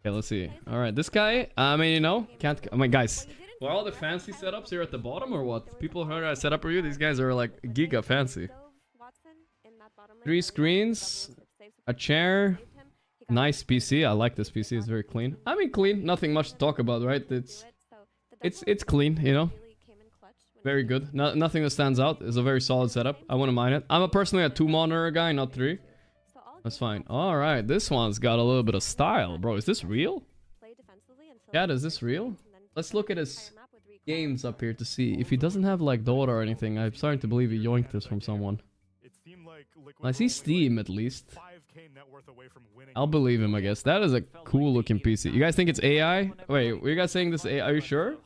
Okay, let's see. Alright, this guy, I mean, you know, can't... I mean, guys, were all the fancy setups here at the bottom or what? People heard I set up review, these guys are, like, giga fancy. 3 screens, a chair, nice PC. I like this PC, it's very clean. I mean, clean, nothing much to talk about, right? It's clean, you know? Very good. Nothing that stands out. It's a very solid setup. I wouldn't mind it. I'm personally a 2 monitor guy, not 3. That's fine. Alright, this one's got a little bit of style. Bro, is this real? Yeah, is this real? Let's look at his games up here to see. If he doesn't have, like, Dota or anything, I'm starting to believe he yoinked this from someone. I see Steam, at least. I'll believe him, I guess. That is a cool-looking PC. You guys think it's AI? Wait, were you guys saying this AI? Are you sure?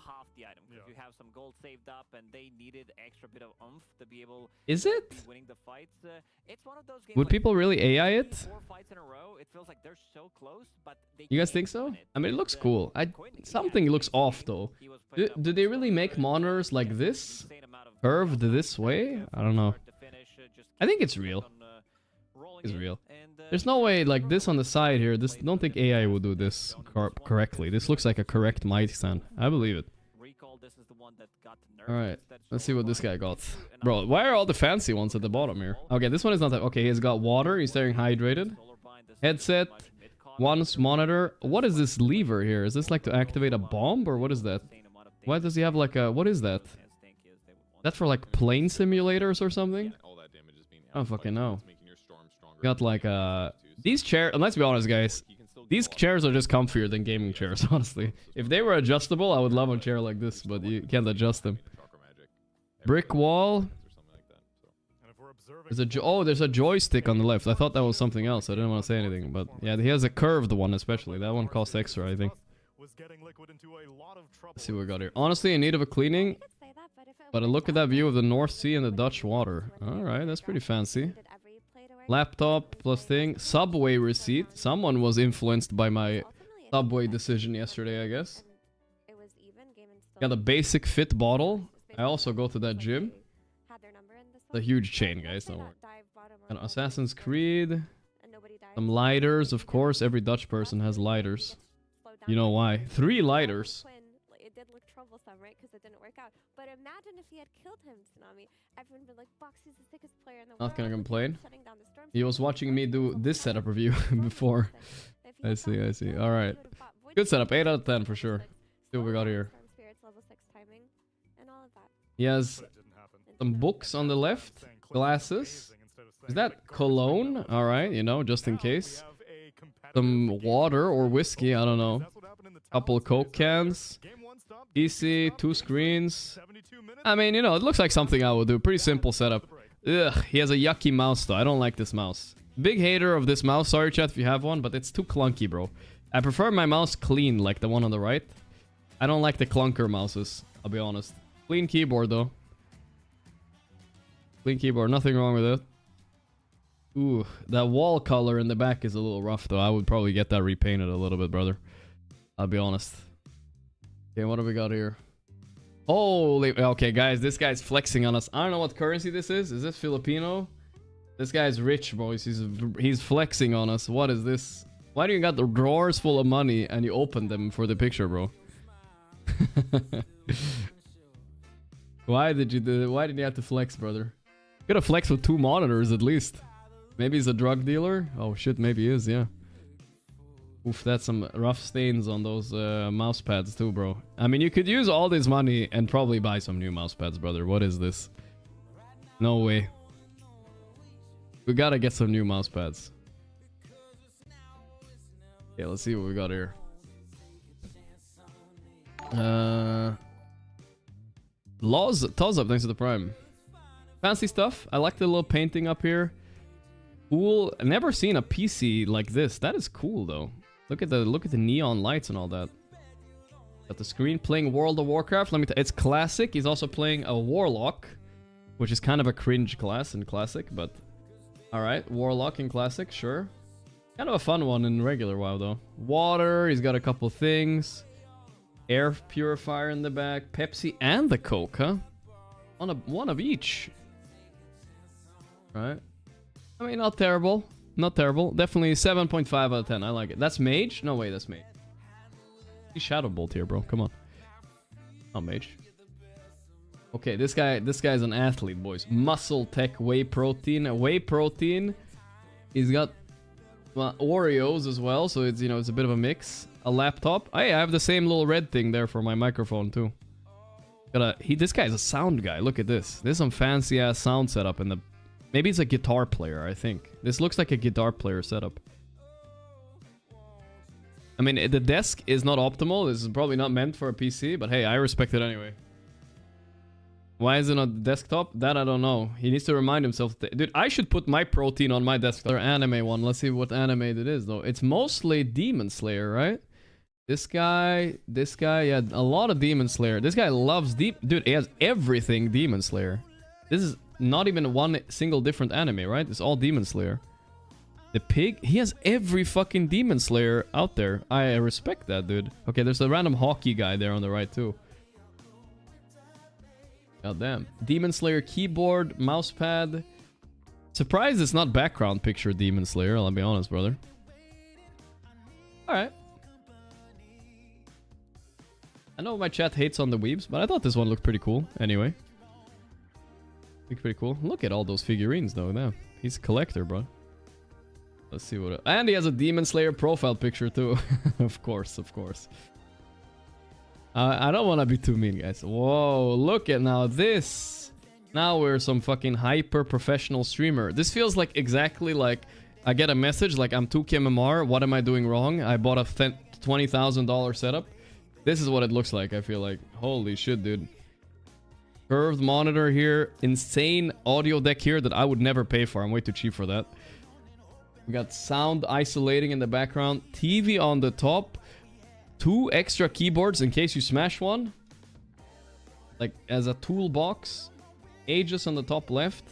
Is it? Would people really AI it? You guys think so? I mean, it looks cool. Something looks off, though. Do they really make monitors like this? Curved this way? I don't know. I think it's real. It's real. There's no way, like, this on the side here. Don't think AI will do this correctly. This looks like a correct mic stand. I believe it. Alright, let's see what this guy got. Bro, why are all the fancy ones at the bottom here? Okay, this one is not that... Okay, he's got water. He's staying hydrated. Headset. One's monitor. What is this lever here? Is this like to activate a bomb or what is that? Why does he have like a... What is that? That's for like plane simulators or something? I don't fucking know. Got like these chairs... Let's be honest, guys. These chairs are just comfier than gaming chairs, honestly. If they were adjustable, I would love a chair like this, but you can't adjust them. Brick wall. There's a joystick on the left. I thought that was something else. I didn't want to say anything, but yeah, he has a curved one especially. That one costs extra, I think. Let's see what we got here. Honestly, in need of a cleaning, but a look at that view of the North Sea and the Dutch water. Alright, that's pretty fancy. Laptop plus thing. Subway receipt. Someone was influenced by my Subway decision yesterday, I guess. Got a basic fit bottle. I also go to that gym. It's a huge chain, guys, don't worry. And Assassin's Creed. Some lighters, of course. Every Dutch person has lighters. You know why. 3 lighters. It did look troublesome, right? Because it didn't work out. But imagine if he had killed him, Tsunami. Everyone would be like, Boxy's the sickest player in the world. Not gonna complain. He was watching me do this setup review before. I see, I see. Alright. Good setup. 8 out of 10 for sure. See what we got here. He has some books on the left. Glasses. Is that cologne? Alright, you know, just in case. Some water or whiskey, I don't know. Couple Coke cans. PC, 2 screens. I mean, you know, it looks like something I would do. Pretty simple setup. Ugh, he has a yucky mouse though. I don't like this mouse. Big hater of this mouse. Sorry, chat, if you have one, but it's too clunky, bro. I prefer my mouse clean, like the one on the right. I don't like the clunker mouses, I'll be honest. Clean keyboard, though. Clean keyboard, nothing wrong with it. Ooh, that wall color in the back is a little rough, though. I would probably get that repainted a little bit, brother. I'll be honest. Okay, what do we got here? Holy... Okay, guys, this guy's flexing on us. I don't know what currency this is. Is this Filipino? This guy's rich, boys. He's flexing on us. What is this? Why do you got the drawers full of money and you open them for the picture, bro? Why did you do? Why did you have to flex, brother? You gotta flex with 2 monitors at least. Maybe he's a drug dealer. Oh shit, maybe he is. Yeah. Oof, that's some rough stains on those mouse pads too, bro. I mean, you could use all this money and probably buy some new mouse pads, brother. What is this? No way. We gotta get some new mouse pads. Okay, let's see what we got here. Laws, toss up, thanks to the prime. Fancy stuff. I like the little painting up here. Cool. I've never seen a PC like this. That is cool though. Look at the neon lights and all that. Got the screen playing World of Warcraft. Let me it's classic. He's also playing a Warlock, which is kind of a cringe class in classic, but alright, Warlock in classic, sure. Kind of a fun one in regular WoW though. Water, he's got a couple things. Air purifier in the back, Pepsi and the Coke, huh? One of each. Right. I mean, not terrible. Not terrible. Definitely 7.5 out of 10. I like it. That's Mage? No way, that's Mage. He's Shadow Bolt here, bro. Come on. Not Mage. Okay, this guy's an athlete, boys. Muscle Tech Whey Protein. Whey Protein. He's got Oreos as well, so it's, you know, it's a bit of a mix. A laptop. Hey, I have the same little red thing there for my microphone too. This guy's a sound guy. Look at this. There's some fancy ass sound setup in the. Maybe it's a guitar player, I think. This looks like a guitar player setup. I mean, the desk is not optimal. This is probably not meant for a PC, but hey, I respect it anyway. Why is it on the desktop? That I don't know. He needs to remind himself. Dude, I should put my protein on my desktop. Anime one. Let's see what anime it is, though. It's mostly Demon Slayer, right? This guy, yeah, a lot of Demon Slayer. This guy loves Dude, he has everything Demon Slayer. This is not even one single different anime, right? It's all Demon Slayer. The pig, he has every fucking Demon Slayer out there. I respect that, dude. Okay, there's a random hockey guy there on the right, too. God damn. Demon Slayer keyboard, mousepad. Surprised it's not background picture Demon Slayer, I'll be honest, brother. Alright. I know my chat hates on the weebs, but I thought this one looked pretty cool anyway. Looked pretty cool. Look at all those figurines though, now. He's a collector, bro. Let's see what... And he has a Demon Slayer profile picture too. Of course, of course. I don't want to be too mean, guys. Whoa, look at now this. Now we're some fucking hyper professional streamer. This feels like exactly like I get a message like I'm 2KMMR. What am I doing wrong? I bought a $20,000 setup. This is what it looks like, I feel like. Holy shit, dude. Curved monitor here. Insane audio deck here that I would never pay for. I'm way too cheap for that. We got sound isolating in the background. TV on the top. 2 extra keyboards in case you smash one. Like, as a toolbox. Aegis on the top left.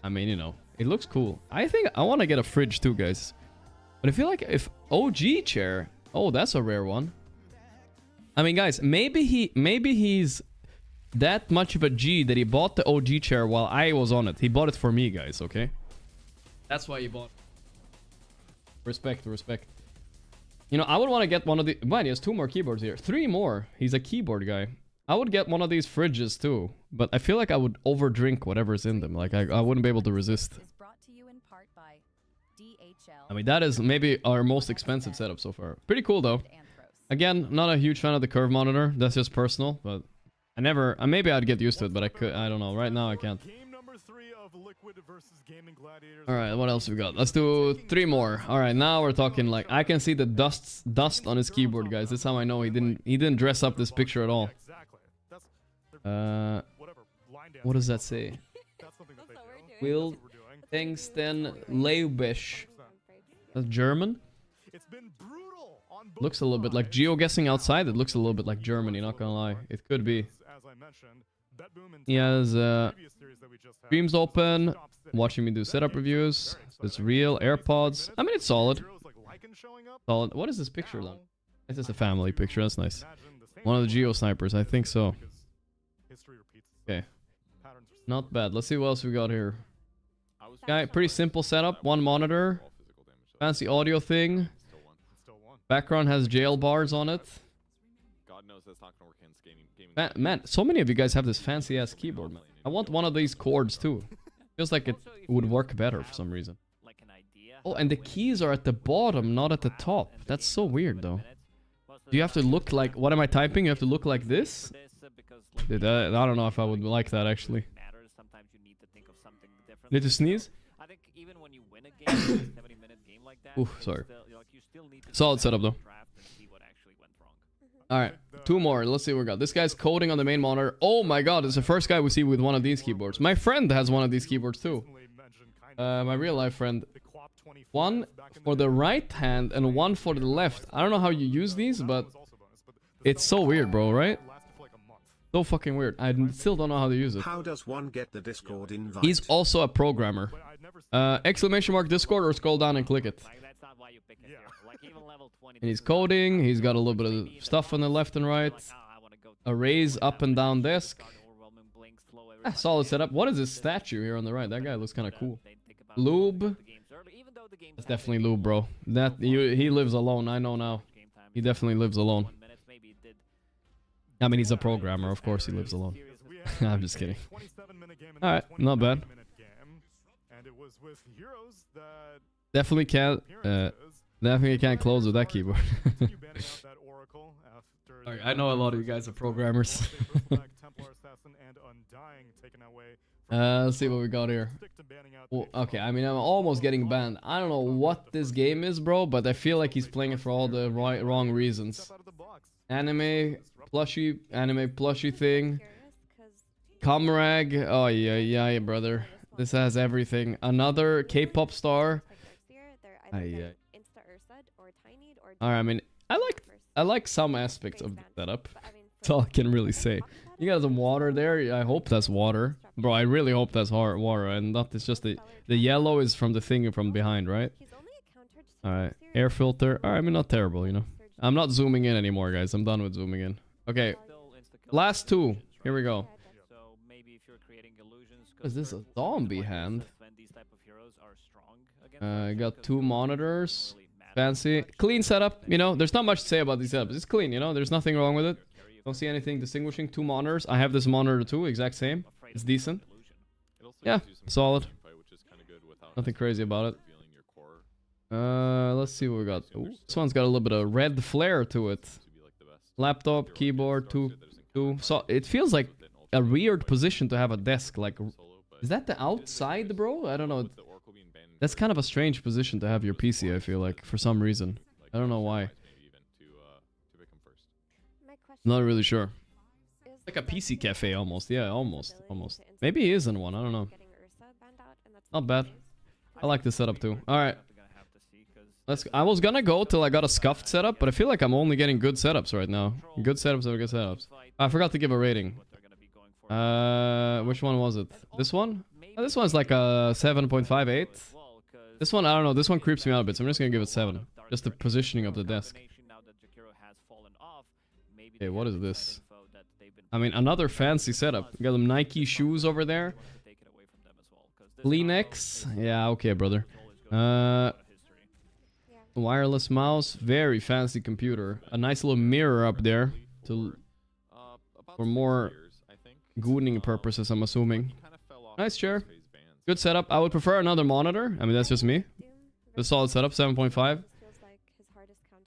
I mean, you know, it looks cool. I think I want to get a fridge too, guys. But I feel like if OG chair... Oh, that's a rare one. I mean, guys, maybe he's that much of a G that he bought the OG chair while I was on it. He bought it for me, guys, okay? That's why he bought it. Respect, respect. You know, I would want to get one of the... Man, he has 2 more keyboards here. 3 more. He's a keyboard guy. I would get one of these fridges too. But I feel like I would overdrink whatever's in them. Like, I wouldn't be able to resist. I mean, that is maybe our most expensive setup so far. Pretty cool, though. Again, not a huge fan of the curve monitor. That's just personal, but I never... maybe I'd get used to it, but I don't know. Right now, I can't. Alright, what else we got? Let's do 3 more. Alright, now we're talking like... I can see the dust on his keyboard, guys. That's how I know he didn't dress up this picture at all. What does that say? Will Tengsten Leibisch. That's German? Looks a little bit like geoguessing outside. It looks a little bit like Germany, not gonna lie. It could be. He has streams open, watching me do setup reviews. It's real. AirPods. I mean, it's solid. Solid. What is this picture then? It's just a family picture. That's nice. One of the Geo snipers. I think so. Okay. Not bad. Let's see what else we got here. Guy, pretty simple setup. 1 monitor. Fancy audio thing. Background has jail bars on it. God knows that's not gonna against gaming. Man, so many of you guys have this fancy ass keyboard, man. I want one of these chords too. Feels like it would work better for some reason. Oh, and the keys are at the bottom, not at the top. That's so weird, though. Do you have to look like... What am I typing? You have to look like this? I don't know if I would like that, actually. Need to sneeze? Ooh, sorry. Solid setup, though. Alright, 2 more. Let's see what we got. This guy's coding on the main monitor. Oh my god, it's the first guy we see with one of these keyboards. My friend has one of these keyboards, too. My real-life friend. One for the right hand and one for the left. I don't know how you use these, but it's so weird, bro, right? So fucking weird. I still don't know how to use it. How does one get the Discord invite? He's also a programmer. Exclamation mark Discord or scroll down and click it. And he's coding. He's got a little bit of stuff on the left and right. A raise up and down desk. Solid setup. What is this statue here on the right? That guy looks kind of cool. Lube. That's definitely Lube, bro. He lives alone. I know now. He definitely lives alone. I mean, he's a programmer. Of course he lives alone. I'm just kidding. Alright, not bad. Definitely can't close with that keyboard. Right, I know a lot of you guys are programmers. Let's see what we got here. Well, okay, I mean, I'm almost getting banned. I don't know what this game is, bro, but I feel like he's playing it for all the wrong reasons. Anime plushie thing. Comrag. Oh, yeah, brother. This has everything. Another K-pop star. Alright, I mean, I like some aspects of the setup. That's all I can really say. You got some water there. I hope that's water. Bro, I really hope that's water and not it's just the yellow is from the thing from behind, right? Alright, air filter. Alright, I mean, not terrible, you know. I'm not zooming in anymore, guys. I'm done with zooming in. Okay, last 2. Here we go. Is this a zombie hand? I got 2 monitors. Fancy. Clean setup, you know. There's not much to say about these setups. It's clean, you know. There's nothing wrong with it. Don't see anything distinguishing. 2 monitors. I have this monitor too, exact same. It's decent. Yeah, solid. Nothing crazy about it. Let's see what we got. Ooh, this one's got a little bit of red flare to it. Laptop, keyboard, 2. So it feels like a weird position to have a desk. Like, is that the outside, bro? I don't know. That's kind of a strange position to have your PC, I feel like, for some reason. I don't know why. Not really sure. Like a PC cafe almost. Yeah, almost. Maybe he is in one. I don't know. Not bad. I like this setup too. Alright. I was gonna go till I got a scuffed setup, but I feel like I'm only getting good setups right now. Good setups over good setups. I forgot to give a rating. Which one was it? This one? Oh, this one's like a 7.58. This one, I don't know. This one creeps me out a bit, so I'm just gonna give it 7. Just the positioning of the desk. Okay, what is this? I mean, another fancy setup. You got them Nike shoes over there. Kleenex. Yeah, okay, brother. Wireless mouse. Very fancy computer. A nice little mirror up there for more gooning purposes, I'm assuming. Nice chair. Good setup. I would prefer another monitor. I mean, that's just me. The solid setup, 7.5.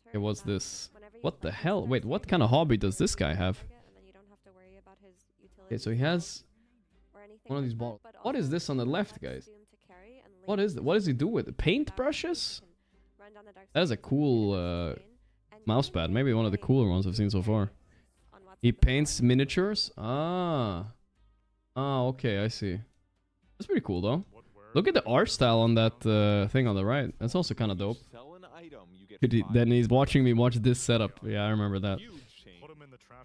Okay, what's this? What the hell? Wait, what kind of hobby does this guy have? Okay, so he has one of these balls. What is this on the left, guys? What is it? What does he do with it? Paint brushes? That is a cool mouse pad. Maybe one of the cooler ones I've seen so far. He paints miniatures? Ah, okay, I see. That's pretty cool, though. Look at the art style on that thing on the right. That's also kind of dope. Then he's watching me watch this setup. Yeah, I remember that.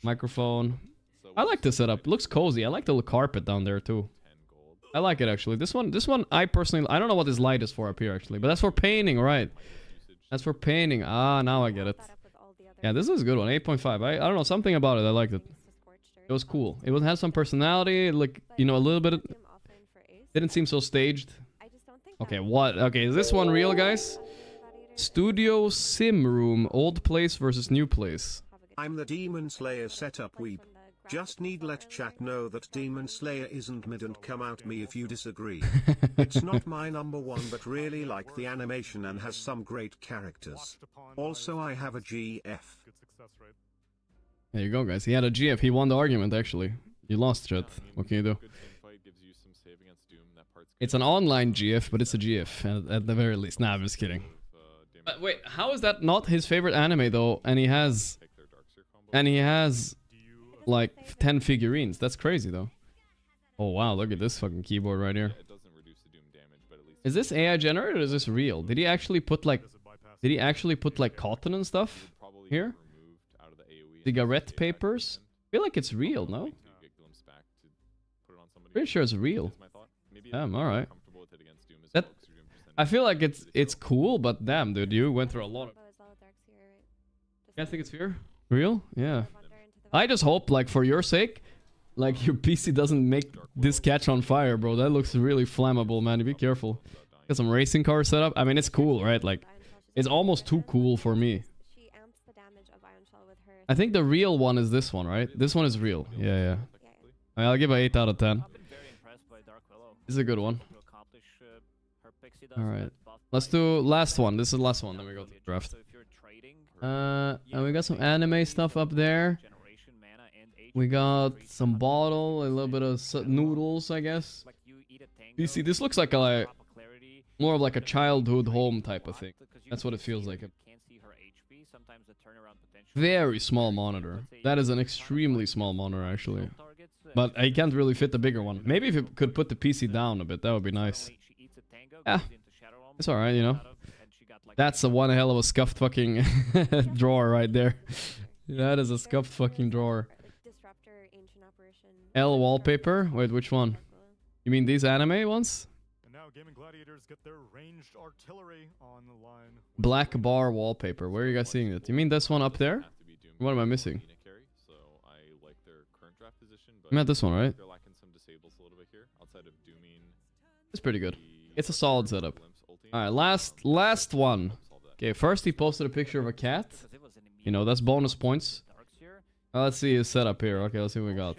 Microphone. I like this setup. It looks cozy. I like the little carpet down there, too. I like it, actually. This one, I personally... I don't know what this light is for up here, actually. But that's for painting, right? That's for painting. Ah, now I get it. Yeah, this is a good one. 8.5. I don't know. Something about it. I liked it. It was cool. It would have some personality. Like, you know, a little bit... Didn't seem so staged. Okay, what? Okay, is this one real, guys? Studio Sim Room. Old place versus new place. I'm the Demon Slayer setup weeb. Just need let chat know that Demon Slayer isn't mid and come out me if you disagree. It's not my number one but really like the animation and has some great characters. Also I have a GF. There you go, guys. He had a GF. He won the argument, actually. You lost, chat. What can you do? It's an online GF, but it's a GF at the very least. Nah, I'm just kidding. Wait, how is that not his favorite anime though? And he has like 10 figurines. That's crazy though. Oh wow, look at this fucking keyboard right here. Is this AI generated or is this real? Did he actually put like cotton and stuff here? Cigarette papers? I feel like it's real, no? Pretty sure it's real. Damn, alright. That, I feel like it's cool, but damn, dude, you went through a lot of... You guys think it's fear? Real? Yeah. I just hope, like, for your sake, like, your PC doesn't make this catch on fire, bro. That looks really flammable, man. Be careful. Got some racing car setup. I mean, it's cool, right? Like, it's almost too cool for me. I think the real one is this one, right? This one is real. Yeah. I'll give an 8 out of 10. This is a good one. Alright. Let's do last one. This is the last one. Then we go to the draft. And we got some anime stuff up there. We got some bottle, a little bit of noodles, I guess. You see, this looks like a more of like a childhood home type of thing. That's what it feels like. Very small monitor. That is an extremely small monitor, actually. But I can't really fit the bigger one. Maybe if you could put the PC down a bit, that would be nice. Yeah, it's alright, you know. That's a one hell of a scuffed fucking drawer right there. That is a scuffed fucking drawer. L wallpaper? Wait, which one? You mean these anime ones? And now Gaming Gladiators get their ranged artillery on the line. Black bar wallpaper. Where are you guys seeing it? You mean this one up there? What am I missing? I meant this one, right? It's pretty good. It's a solid setup. Alright, last one. Okay, first he posted a picture of a cat. You know, that's bonus points. Let's see his setup here. Okay, let's see what we got.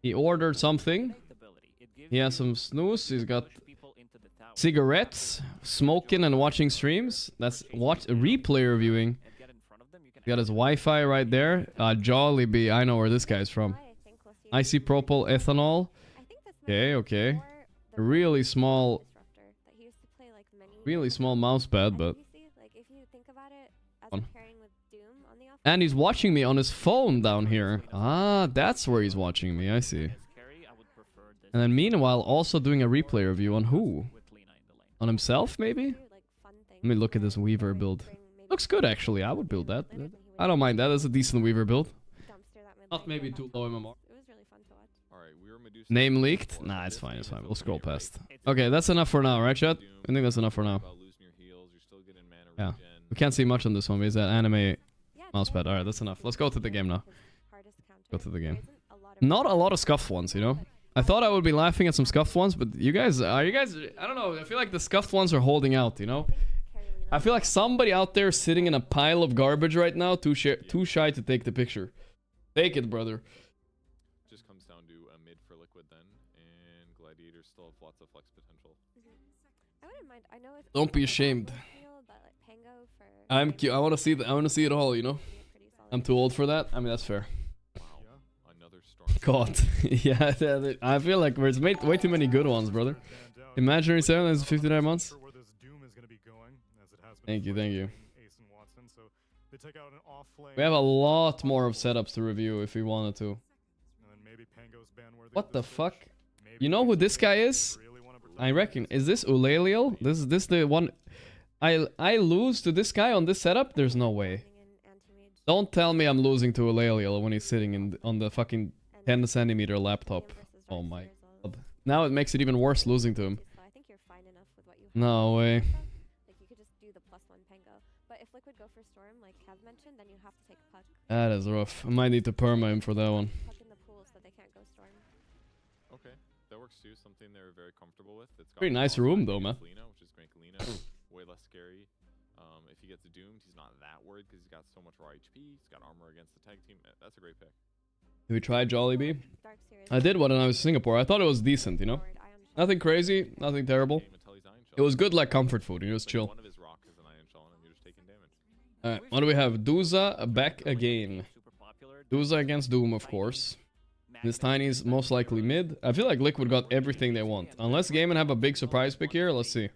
He ordered something. He has some snooze. He's got cigarettes, smoking and watching streams. That's replay reviewing. He got his Wi-Fi right there. Jollibee. I know where this guy's from. Isopropyl ethanol. Okay. Really small mouse pad, but... And he's watching me on his phone down here. Ah, that's where he's watching me. I see. And then meanwhile, also doing a replay review on who? On himself, maybe? Let me look at this Weaver build. Looks good, actually. I would build that. I don't mind that. That's a decent Weaver build. Not maybe too low MMR. Name leaked? Nah, it's fine. It's fine. We'll scroll past. Okay, that's enough for now, right, chat? I think that's enough for now. Yeah. We can't see much on this one. Is that anime mousepad? Alright, that's enough. Let's go to the game now. Go to the game. Not a lot of scuffed ones, you know? I thought I would be laughing at some scuffed ones, but you guys... I don't know. I feel like the scuffed ones are holding out, you know? I feel like somebody out there sitting in a pile of garbage right now, too shy to take the picture. Take it, brother. Just comes down to a mid for liquid then, and Gladiators still have lots of flex potential. I wouldn't mind. I know it's Don't be ashamed. I'm cute. I want to see I want to see it all, you know? I'm too old for that. I mean, that's fair. Another storm. God. Yeah, I feel like there's way too many good ones, brother. Imaginary 7 is 59 months. Thank you. We have a lot more of setups to review if we wanted to. What the fuck? You know who this guy is? I reckon. Is this Eulaliel? This the one... I lose to this guy on this setup? There's no way. Don't tell me I'm losing to Eulaliel when he's sitting on the fucking 10 centimeter laptop. Oh my god. Now it makes it even worse losing to him. No way. That is rough. I might need to perma him for that one. Okay, that works too. Something they're very comfortable with. It's pretty nice room though, man. Which is Great Kalina, way less scary. If he gets doomed, he's not that worried because he's got so much raw HP. He's got armor against the tag team. That's a great pick. Have you tried Jollibee? I did one when I was in Singapore. I thought it was decent, you know? Nothing crazy, nothing terrible. It was good like comfort food, it was chill. Alright, what do we have? Duza back again. Duza against Doom, of course. This Tiny's most likely mid. I feel like Liquid got everything they want. Unless Gaiman have a big surprise pick here, let's see.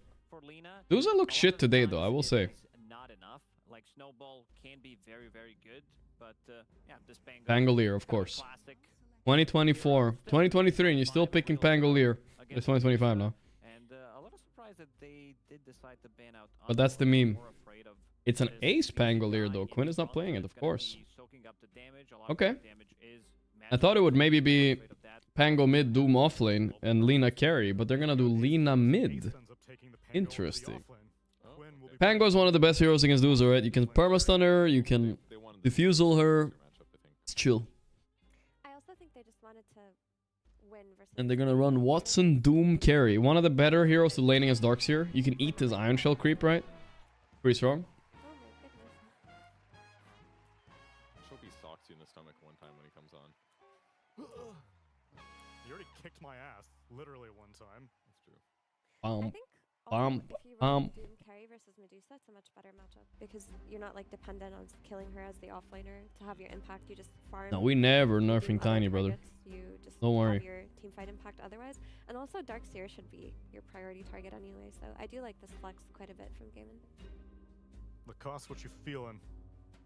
Duza looks shit today though, I will say. Not enough. Like Snowball can be very, very good, but yeah, this Pangolier, of course. 2024, 2023, and you're still picking Pangolier. It's 2025 now. And a little surprised that they did decide to ban out. But that's the meme. It's an ace Pangolier though. Quinn is not playing it, of course. Okay. I thought it would maybe be Pango mid, Doom offlane, and Lina carry, but they're gonna do Lina mid. Interesting. Pango is one of the best heroes against Duza, right? You can perma-stun her, you can diffusal her. It's chill. I also think they just wanted to win versus. And they're gonna run Watson Doom carry. One of the better heroes to laning as Darkseer. You can eat his Iron Shell creep, right? Pretty strong. Hope he socks you in the stomach one time when he comes on. You already kicked my ass, literally one time. That's true. I think if you run Doom carry versus Medusa, it's a much better matchup because you're not like dependent on killing her as the offlaner to have your impact. You just farm. No, we never nerfing Tiny, brother. You just Don't worry. have your team fight impact otherwise, and also Darkseer should be your priority target anyway. So I do like this flex quite a bit from Gaiman. Lacoste, what you feeling?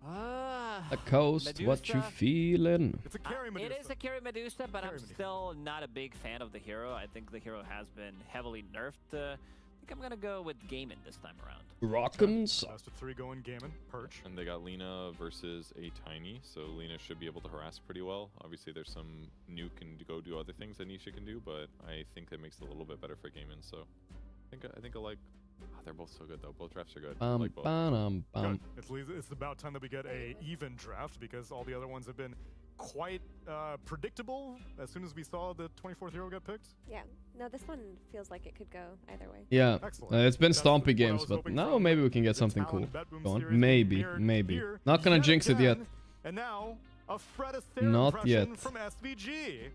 The coast, what you feeling? It's a carry Medusa. It is a carry Medusa, but I'm still not a big fan of the hero. I think the hero has been heavily nerfed. I think I'm gonna go with Gaiman this time around. Rock'ems. Best of 3 going Gaiman. Perch. And they got Lina versus a Tiny, so Lina should be able to harass pretty well. Obviously, there's some nuke and go do other things that Nisha can do, but I think that makes it a little bit better for Gaiman. So I think I like. Oh, they're both so good though. Both drafts are good. I like both. It's about time that we get a even draft because all the other ones have been quite predictable as soon as we saw the 24th hero get picked. Yeah, no, this one feels like it could go either way. Yeah, it's been stompy games, but now maybe we can get something cool. Go on. Maybe. Not gonna jinx it yet. And now a Fred Astaire Not impression yet. from SVG.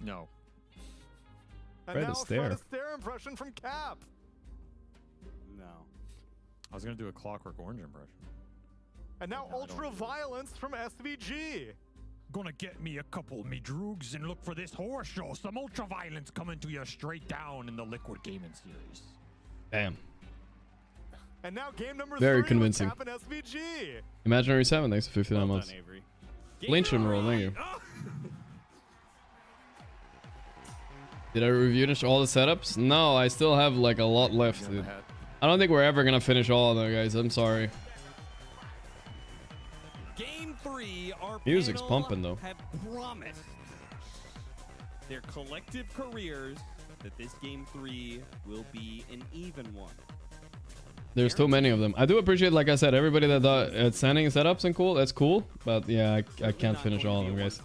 No. And Fred now Astaire. Fred Astaire impression from Cap. No. I was gonna do a Clockwork Orange impression. And now Ultra Violence from SVG. Gonna get me a couple me droogs and look for this horse show. Some Ultra Violence coming to you straight down in the Liquid Gaming series. Damn. And now game number Very 3 convincing. with Cap and SVG. Imaginary 7, thanks for 59 months. Lynch and roll, thank you. Did I review all the setups? No, I still have like a lot left, dude. I don't think we're ever gonna finish all of them, guys. I'm sorry. Game 3, our Music's panel pumping, though. have promised their collective careers that this game 3 will be an even one. There's too many of them. I do appreciate, like I said, everybody that sending setups and cool. That's cool, but yeah, I can't finish all of them, guys.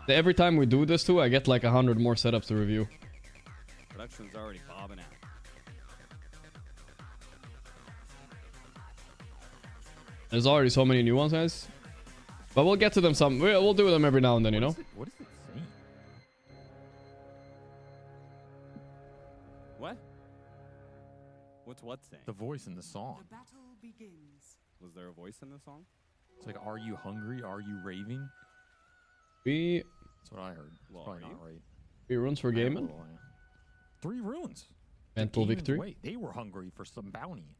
Every time we do this too, I get like 100 more setups to review. Production's already bobbing out. There's already so many new ones, guys. But we'll get to them some. We'll do them every now and then, you know? What is it saying? What? What's what saying? The voice in the song. The battle begins. Was there a voice in the song? It's like, are you hungry? Are you raving? That's what I heard. It's probably not right. 3 runes for Gaiman. 3 runes. Mental Gaiman's victory. way. They were hungry for some bounty.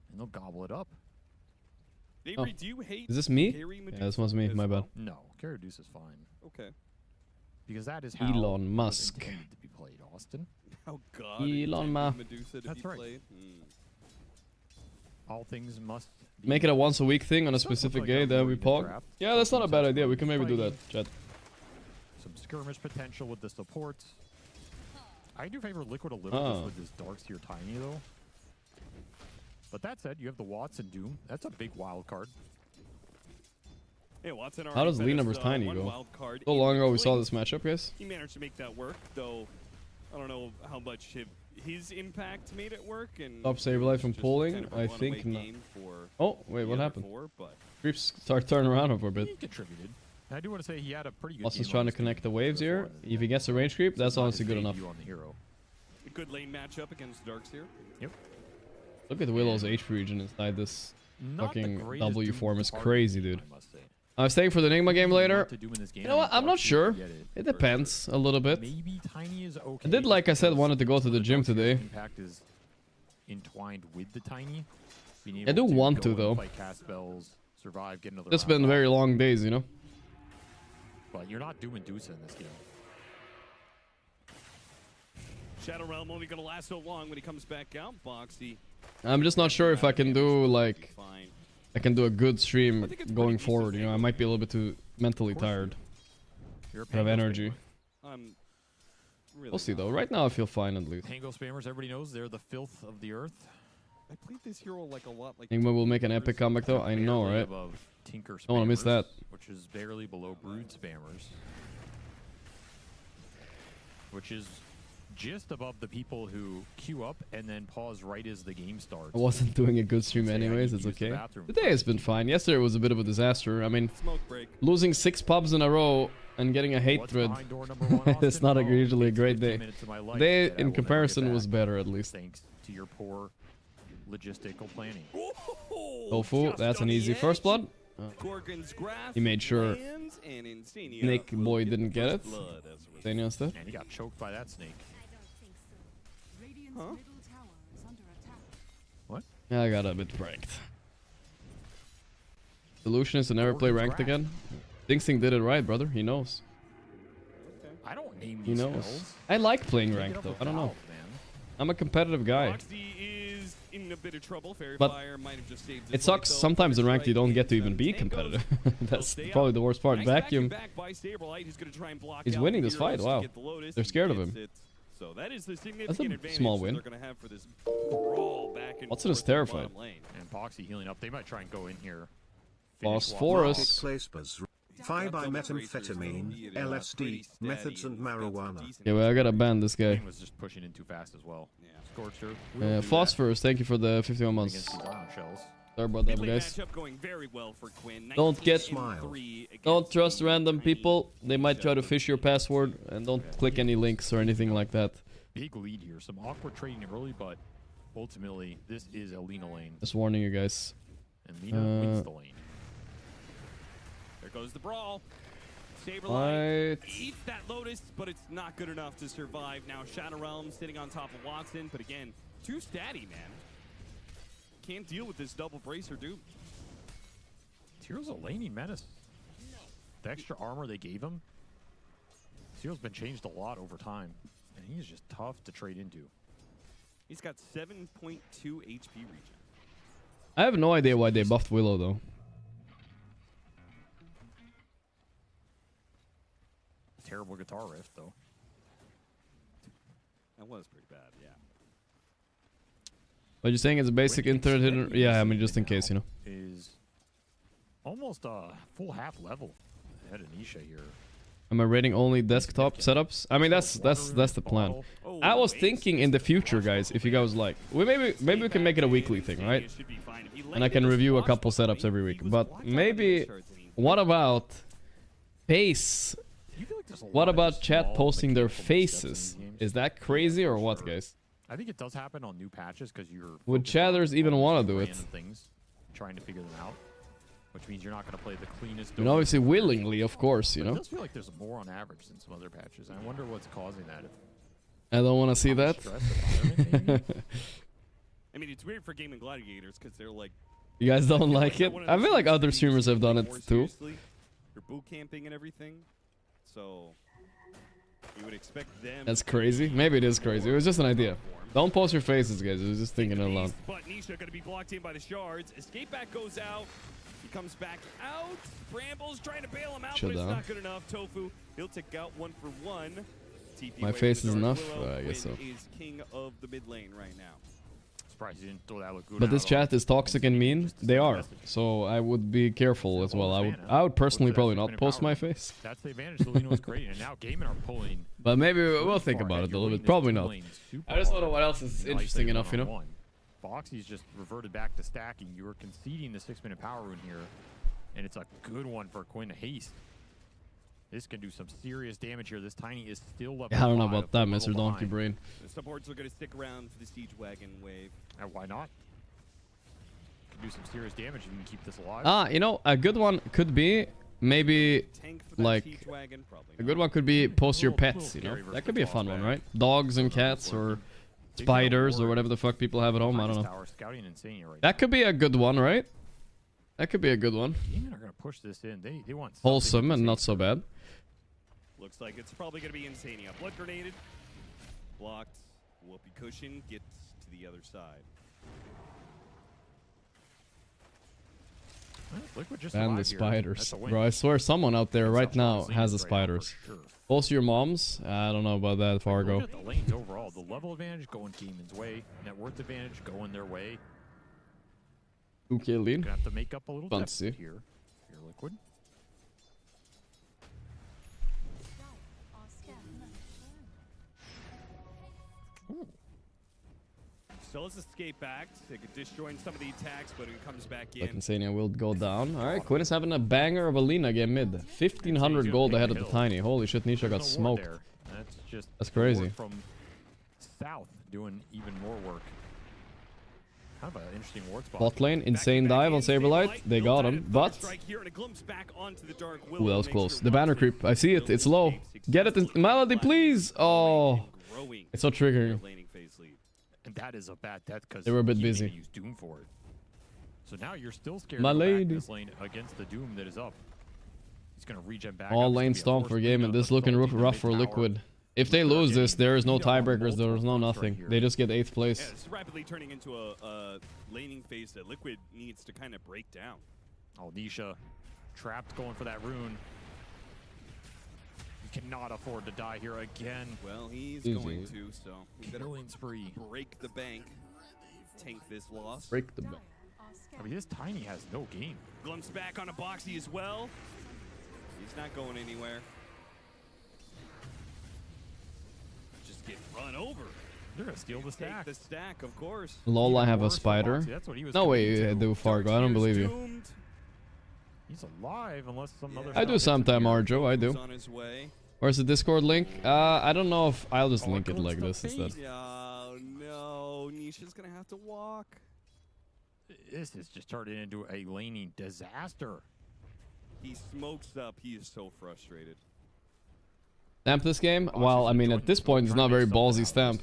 And they'll gobble it up. Avery, do you hate Is this me? Carry Yeah, this one's me. My bad. No, Gyarados is fine. Okay. Because that is how Elon it was Musk. intended to be played, Austin. Oh God. Elon Musk. Medusa to That's be right. played? All things must be Make it a once a week thing on a specific day that we pog. Yeah, that's not a bad idea. We can maybe do that, chat. Some skirmish potential with the supports. I do favor Liquid a little just with this Darkseer Tiny though. But that said, you have the Watson Doom. That's a big wild card. Hey, Watson How does Lina versus Tiny go? So long ago we saw this matchup, guys. He managed to make that work, though. I don't know how much his impact made it work. And Stop save life from just pulling. kind of a I think runaway not. game for Oh wait, the what other happened? 4, but Creeps start turning around for a bit. He contributed. I do want to say he had a pretty good Austin's game trying on to this connect game the waves before, here. and If he gets a range creep, that's not honestly his good enough. debut on the hero. A good lane matchup against Darks here. Yep. Look at Willow's HP region inside this Not the fucking greatest W Doom form is target crazy, game, dude. I must say. I'm staying for the Nigma game later. To do in this game, You know what? I'm not Gorgc sure. get It depends a little bit. Maybe Tiny is okay. I did, like I said, wanted to go to the gym today. Impact is entwined with the Tiny. Being I do able want go to, and though. Fight cast spells, survive, get another It's round been off. very long days, you know. But you're not doing Dusa in this game. Shadow Realm only going to last so long when he comes back out. Boxy. I'm just not sure if I can do like Fine. I can do a good stream think it's going pretty forward. decent You know, I might be a little bit too mentally tired. You're a Have Pango energy. spammer. I'm really We'll see though. Right now I feel fine at least. Pango spammers, everybody knows they're the filth of the earth. I played this hero like a lot. Like Nigma will make an epic comeback though. I know, Barely right? Above Tinker Don't wanna miss spammers, that. Which is barely below Brood spammers. Which is just above the people who queue up and then pause right as the game starts. I wasn't doing a good stream Say I need anyways. to It's use the okay. bathroom Today has been fine. Yesterday was a bit of a disaster. I mean, Smoke break. losing 6 pubs in a row and getting a hate What's thread. behind door number 1, It's Austin? not Oh, usually a it's great 15 day. minutes of my life Day that I will in never comparison get was back, better at least. thanks to your poor logistical planning. Tofu, that's an easy first blood. Gorgon's graph He made sure lands, and Insania Snake will Boy get didn't the get first it. blood as a result. Daniel instead. And he got choked by that snake. Radiant's Huh? middle tower is under attack. What? Yeah, I got a bit pranked. Solution is to never play ranked again. Dingsting did it right, brother. He knows. I don't name He these knows. spells. I like playing Take it ranked up though. with I don't know. Valve, man. I'm a competitive guy. Roxy is in a bit of trouble. Fairy But Fire might have just saved his It life, sucks though. sometimes in First ranked you strike don't get to means even be Tangos competitive. will That's stay probably up. the worst part. Nice Vacuum. back by Saberlight, who's going to try and block He's out winning the this fight, heroes to wow. get the Lotus. They're He scared of gets him. it. So that is the That's significant a advantage small that win. they're going to have for this brawl back and Watson is forth in the terrified. bottom lane. And Boxy healing up. They might try and go in here. Phosphorus. Fiber methamphetamine, LSD, methods and marijuana. Yeah, well, I gotta ban this guy. was just pushing in too fast as well. Yeah. Scorched Earth will do that Phosphorus, thank you for the 51 months. against these iron shells. Sorry about that, Mid-lane guys. matchup going very well for Quinn. Don't get 19-3 Don't against trust the random tiny people. They might try to fish your password, and don't click any links or anything like that. Big lead here. Some awkward trading early, but ultimately, this is a Lina lane. Just warning you guys. And Lina wins the lane. There goes the brawl. Saberlight Fight. eats that Lotus, but it's not good enough to survive. Now Shadow Realm sitting on top of Watson, but again, too statty, man. Can't deal with this double bracer, dude. Tyro's a laning menace. The extra armor they gave him, Tyro's been changed a lot over time, and he's just tough to trade into. He's got 7.2 HP region. I have no idea why they buffed Willow though. Terrible guitar riff, though. That was pretty bad, yeah. But you're saying it's a basic internet hidden? Yeah, I mean just in case, you know. Is almost a full half level ahead of Nisha here. Am I rating only desktop setups? I mean that's the plan. I was thinking in the future, guys, if you guys like, maybe we can make it a weekly thing, right? And I can review a couple setups every week. But maybe, what about pace? What about chat posting their faces? Is that crazy or what, guys? I think it does happen on new patches because you're. Would chatters even want to do it? random things, trying to figure them out, which means you're not going to play the cleanest. I mean, obviously willingly, of course, you But know. It does feel like there's more on average than some other patches. I wonder what's causing that. I don't want to see that. I mean, it's weird for Gaming Gladiators because they're like. You guys don't like they're it? one of I those feel like teams other that streamers have done it more too. seriously. They're boot camping and everything, so you would expect them. That's crazy. Maybe it is crazy. It was just an idea. Don't post your faces, guys. I was just thinking it aloud. But Nisha going to be blocked in by the shards. Escape back goes out. He comes back out. Brambles trying to bail him out, Chill but it's down. not good enough. Tofu, he'll take out 1-for-1. TP My away face from is the enough? Willow. I guess so. Quinn is king of the mid lane right now. Surprised you didn't throw that Laguna But this out chat is toxic and mean. They are. So I would be careful as well. I would personally probably not post my face. That's the advantage that Lina was creating, and now Gaiman are pulling. But maybe we'll think about it a little bit. Probably not. I just don't know what else is interesting enough, you know. Boxy's just reverted back to stacking. You were conceding the 6-minute power rune here, and it's a good one for Quinn to haste. This can do some serious damage here. This Tiny is still level Yeah, I don't know 5, about that, level Mr. Donkey behind. Brain. The supports are going to stick around for the Siege Wagon wave. And why not? Can do some serious damage if you can keep this alive. Ah, you know, a good one could be maybe like Siege Wagon, probably a good one could be post your pets. You know, that could be a fun one, right? Dogs and cats or spiders or whatever the fuck people have at home. I don't know. Tower scouting insane right That could be a good one, right? That could be a good one. Demon are going to push this in. They want something Wholesome with and this not so bad. Looks like it's probably going to be Insania. Blood grenaded. Blocked. Whoopee cushion gets to the other side. Liquid just Ban the survived here. spiders. That's a win. Bro, I swear someone out there right now Lanes has the right now for spiders. sure. Also your moms? I don't know about that, Fargo. Look at the lanes overall. The level advantage going Demon's way. Net worth advantage going their way. Okay, lead. Gonna have to make up a little Fun to deficit see. here. Here, Liquid. So let's escape back. They could disjoin some of the attacks, but it comes back in. Like Insania will go down. Alright, Quinn is having a banger of a Lina game mid. 1500 gold ahead of the Tiny. Holy shit, Nisha got smoked. That's just That's crazy. From south doing even more work. Kind of an interesting ward spot. Bot lane, insane dive on Saberlight. They got him, but... Ooh, that was close. The banner creep. I see it. It's low. Get it, Melody, please! Oh, it's so triggering. And that is a bad death because They were a bit you didn't busy. even use Doom for it. So now you're still scared My to go back lady. this lane against the Doom that is up. He's going to regen back All up. It's lane gonna be a stomp for forced game, lead and up this the looking full team rough for mid-tower. Liquid. If they lose this, there is no tiebreakers, there is no nothing. They just get 8th Yeah, place. it's rapidly turning into a laning phase that Liquid needs to kind of break down. Oh, Nisha trapped going for that rune. He cannot afford to die here again. Well, he's Easy. going to, so we better Killing spree. break the bank, tank this loss. Break the bank. I mean, this Tiny has no game. Glimpse back on a Boxy as well. He's not going anywhere. Just get run over. They're going to steal the Take stack. the stack, of course. Lol, I have a worse for spider. Boxy. That's what he was No way committing you to. do, Fargo. I don't believe you. Doomed. He's alive unless some other... I shot do hits him sometime, here. Arjo. I He's do. on his way. Where's the Discord link? I don't know if I'll just Oh, link it it goes like to this face. instead. Oh no, Nisha's gonna have to walk. This is just turning into a laning disaster. He smokes up. He is so frustrated. Stamp this game? Well, I mean, at this point, it's not very ballsy stamp.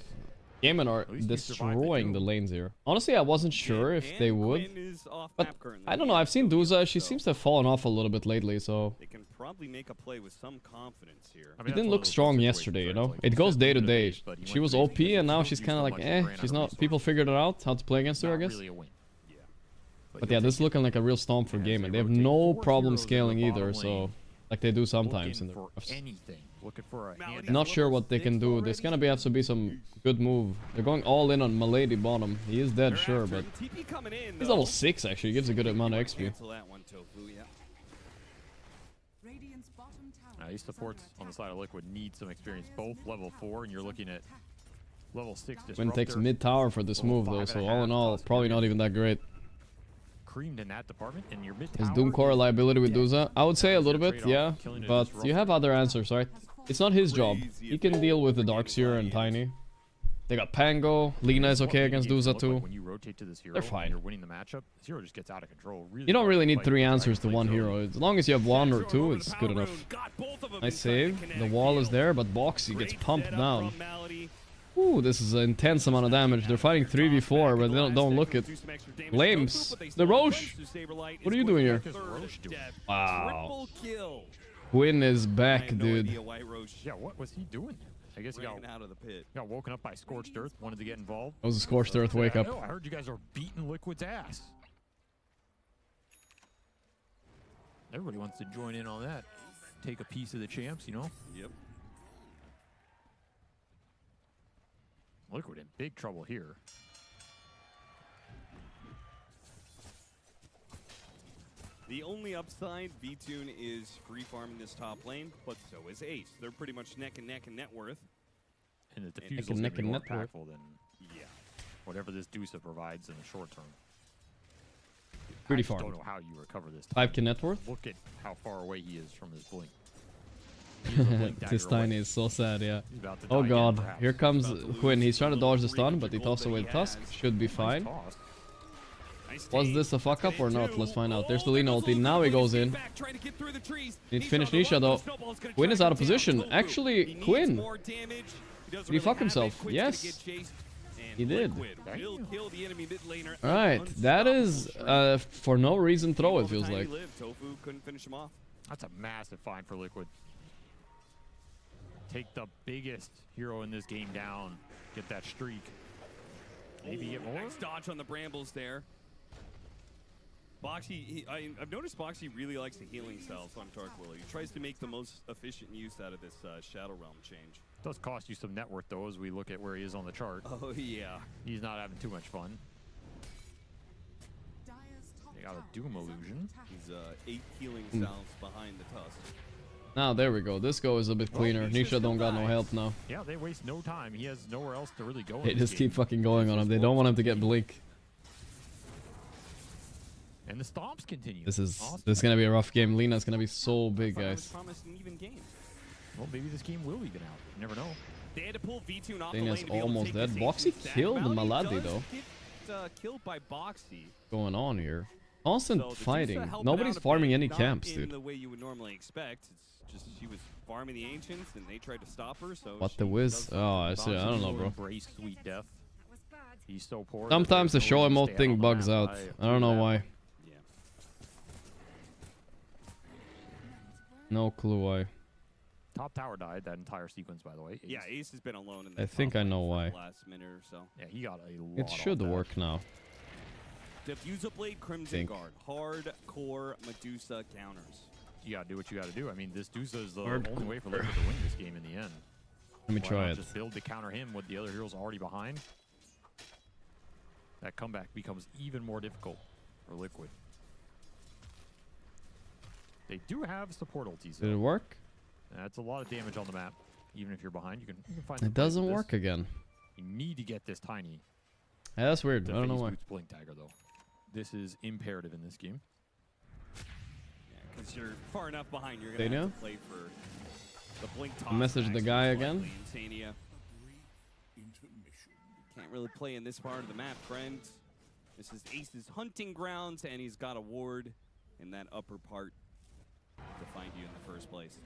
Gaimin are least he survived the destroying the Doom. lanes here. Honestly, I wasn't sure if they would. Quinn is off But map currently. I don't know. I've seen Duza. She seems to have fallen off a little bit lately, so... They can probably make a play with some confidence here. I mean, She that's didn't one look of those strong situations yesterday, where you it's know? like, It goes he's day to the day. base, but he She went was crazy OP, because and now he she's used kind of so like, much, eh. ran out She's of not... People resources. figured it out, how to play against her, I Not guess. really a win. But yeah, this is looking like a real stomp for game, and they have no problem scaling either, so... Like they do sometimes in the for drafts. anything. Looking for a hand. Not sure what they can do. There's gonna have to be some good move. They're going all in on Milady bottom. He is dead, sure, but TP coming in, he's level 6 actually. He gives a good amount of XP. Cancel that one, Tofu, yeah. Radiant's bottom tower These is supports under on the side of Liquid need some experience. Both level 4, and you're looking at level 6 Quinn takes Disruptor. mid tower for this Level move though, 5 so and a all half in all, plus probably not period. even that great. Creamed in that department, and your mid Is tower Doomcore a liability with Duza? I would say a little bit, trade-off, yeah, killing a but Disruptor. you have other answers, right? It's not his job. He can deal with the Darkseer and Tiny. They got Pango. Lina is okay against Duza too. When you rotate to this hero, They're fine. and you're winning the matchup. This hero just gets out of control. Really You don't hard really to need fight 3 with answers to Dragon one Slayer. hero. As long as you have 1 or 2, it's good enough. Nice save. The wall is there, but Boxy gets pumped down. Ooh, this is an intense amount of damage. They're fighting 3v4, but they don't look it. Flames. The Roche. What are you doing here? Wow. Quinn is back, dude. Yeah, what was he doing? I guess he got out of the pit. Got woken up by Scorched Earth. Wanted to get involved. That was a Scorched Earth wake up. I know, I heard you guys are beating Liquid's ass. Everybody wants to join in on that. Take a piece of the champs, you know? Yep. Liquid in big trouble here. The only upside, V-Tune is free farming this top lane, but so is Ace. They're pretty much neck and neck in net worth. And the Neck diffusel's and gonna neck be and more net worth. impactful than whatever this Dusa provides in the short term. Pretty I just farmed. don't know how you recover this. 5k net worth? Look at how far away he is from his blink. This Tiny is so sad, yeah. He's about to Oh die again, god, perhaps. here comes He's about to Quinn. lose He's trying to the dodge the lead stun, with but the it gold also that with he Tusk. has. Should be Nice fine. toss. Was this a fuck up or not? Let's find out. There's the Lina ulti. Now he goes in. Need to finish Nisha though. Quinn is out of position. Actually, Quinn. Did he fuck himself? Yes. He did. Alright, that is for no reason throw, it feels like. Tofu couldn't finish him off. That's a massive find for Liquid. Take the biggest hero in this game down. Get that streak. Maybe get more. Nice dodge on the brambles there. Boxy, I've noticed Boxy really likes the healing cells on Dark Willow. He tries to make the most efficient use out of this Shadow Realm change. Does cost you some net worth though, as we look at where he is on the chart. Oh yeah. He's not having too much fun. They got a Doom illusion. He's 8 healing cells behind the Tusk. Now there we go. This go is a bit cleaner. Nisha don't got no help now. Yeah, they waste no time. He has nowhere else to really go. They just keep fucking going on him. They don't want him to get blink. And the stomps continue. This is awesome. gonna be a rough game. Lina's gonna be so big, guys. Well, maybe this game will even out. You never know. They had to pull V2 off Lina's the lane to be able to almost take dead. this Boxy ancient stack. killed Malady Maladi does though. Get, killed by Boxy. Going on here. Constant So the Dusa fighting. helping Nobody's out a farming bit, any not camps, in dude. the way you would normally expect. It's just she was farming the ancients and they tried to stop her. So What she the whiz? does Oh, I see. I Boxy don't know, will bro. Embrace sweet death. He's so poor. that Sometimes the there's no show reason to emote stay thing on the bugs map. out. I don't know why. No clue why. Top tower died that entire sequence, by the way. Yeah, Ace has been alone in I the think top I know lane for why. the last minute or so. Yeah, he got a lot. It should off that. work now. Diffuser Blade, Crimson Think. Guard, hardcore Medusa counters. You gotta do what you gotta do. I mean, this Dusa is the Hardcore. only way for Liquid to win this game in the end. Let me Why try not it. Just build to counter him with the other heroes already behind. That comeback becomes even more difficult for Liquid. They do have support ultis. Did it though. work? That's a lot of damage on the map. Even if you're behind, you can find. It doesn't work again. You need to get this Tiny. Yeah, that's weird. I don't know phase why. boots Blink Dagger though. This is imperative in this game. Because you're far enough behind, you're They going to have know? to play for the Blink toss. Message the max guy most again. likely Insania. Can't really play in this part of the map, friends. This is Ace's hunting grounds, and he's got a ward in that upper part to find you in the first place.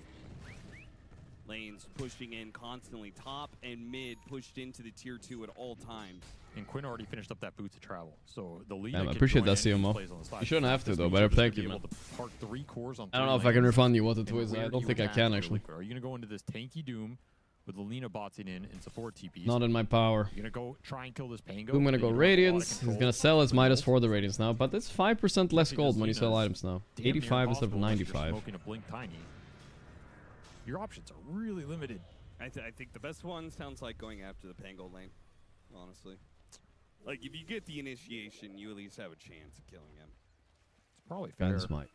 Lanes pushing in constantly, top and mid pushed into the tier 2 at all times. And Quinn already finished up that boots of travel, so the lead. Damn, I appreciate that, CMO. You shouldn't have to though, but thank you, man. I don't know if I can refund you what it was. I don't think I can actually. Are you gonna go into this tanky Doom with the Lina botsing in and support TPs? Not in my power. You're gonna go try and kill this Pango. I'm gonna go You're Radiance. He's control. gonna sell his Midas for the Radiance now, but it's 5% less gold when you sell items now. Damn near 85 instead of impossible unless you're 95. Smoking a Blink Tiny. Your options are really limited. I think the best one sounds like going after the Pango lane, honestly. Like, if you get the initiation, you at least have a chance of killing him. It's probably fair. Guns might.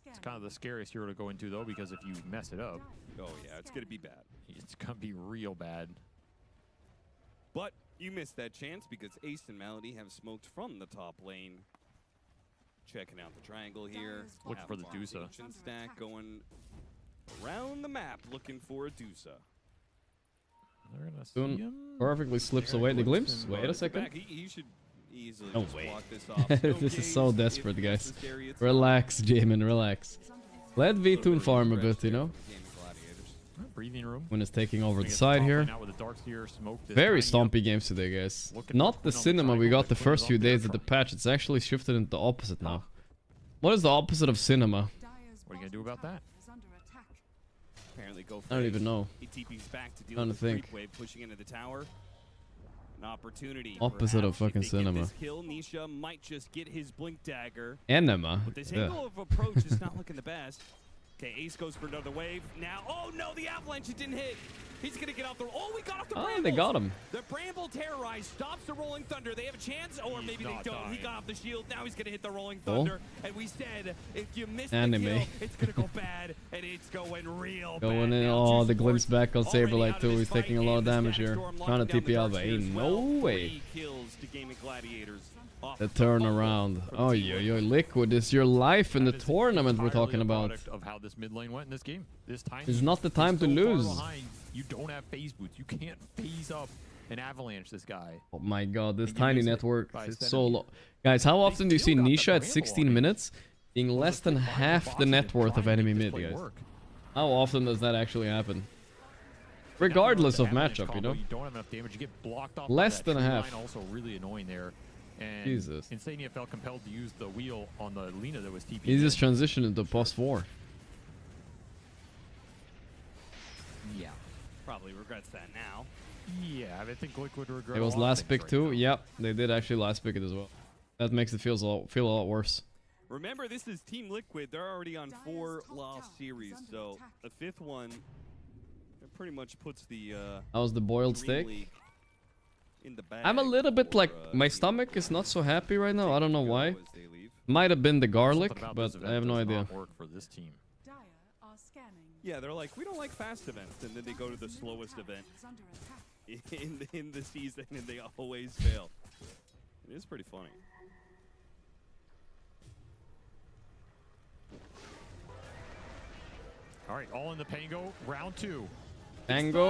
It's kind of the scariest hero to go into though, because if you mess it up, oh yeah, it's gonna be bad. It's gonna be real bad. But you missed that chance because Ace and Malady have smoked from the top lane. Checking out the triangle here. Looking for the Dusa. Ancient stack going around the map looking for a Dusa. They're gonna see Soon him. perfectly slips away the glimpse. Wait a second. Back, he should easily No just way. block this off. This is so Gaze desperate, if guys. necessary. It's Relax, Jamin, relax. Let V2 farm a bit, you know? Breathing room. When it's taking over the Gonna get side top here. lane out with the Darkseer, smoke this Very Tiny up. stompy games today, guys. Looking Not for the Quinn on the cinema we triangle, got the but Quinn is first up few there days of the patch. It's actually shifted into the opposite now. What is the opposite of cinema? What are you gonna do about that? Apparently go I don't even know. He TP's back to deal Trying with to the think. creep wave pushing into the tower. An opportunity. Opposite of perhaps, fucking if they get cinema. This kill, Nisha might just get his blink dagger. Enema. But this Yeah. angle of approach is not looking the best. Okay, Ace goes for another wave. Now, oh no, the avalanche, it didn't hit. He's gonna get off the. Oh, we got off the Oh, brambles. they got him. The bramble terrorize stops the rolling thunder. They have a chance, or maybe they not don't. He dying. got off the shield. Now he's gonna hit the rolling Oh. thunder. And we said if you miss Anime. the kill, it's gonna go bad, and it's going real Going bad. in. Now, Oh, two the glimpse supports back on already Saberlight out of too. this He's fight, taking a lot of and the damage Static here. Storm Trying to locking down TP the Alba. Darkseer Ain't as no well. way. 3 kills to Gaming Gladiators The turnaround. Oh, yo, Liquid is your life in the tournament we're talking about. Of how this mid lane went in this game. This time It's not the time to lose. You don't have phase boots. You can't phase up an avalanche this guy. Oh my god, this tiny network is so low. Guys, how often do you see Nisha at 16 minutes being less than half the net worth of enemy mid, guys? How often does that actually happen? Regardless of matchup, you know? You don't have enough damage. You get blocked off. Less than a half. Also really annoying there. And Jesus. Insania felt compelled to use the wheel on the Lina that was TP. He just transitioned into post 4. Yeah, probably regrets that now. Yeah, I think Liquid regret. It was last pick too. Yep, they did actually last pick it as well. That makes it feel a lot worse. Remember, this is Team Liquid. They're already on 4 lost series, so the 5th one, it pretty much puts the. That was the boiled steak. Dreamleague in the bag. I'm a little bit like my stomach is not so happy right now. I don't know why. Might have been the garlic, but I have no idea. Work for this team. Yeah, they're like, we don't like fast events, and then they go to the slowest event in the season, and they always fail. It is pretty funny. All right, all in the Pango, round 2. Pango.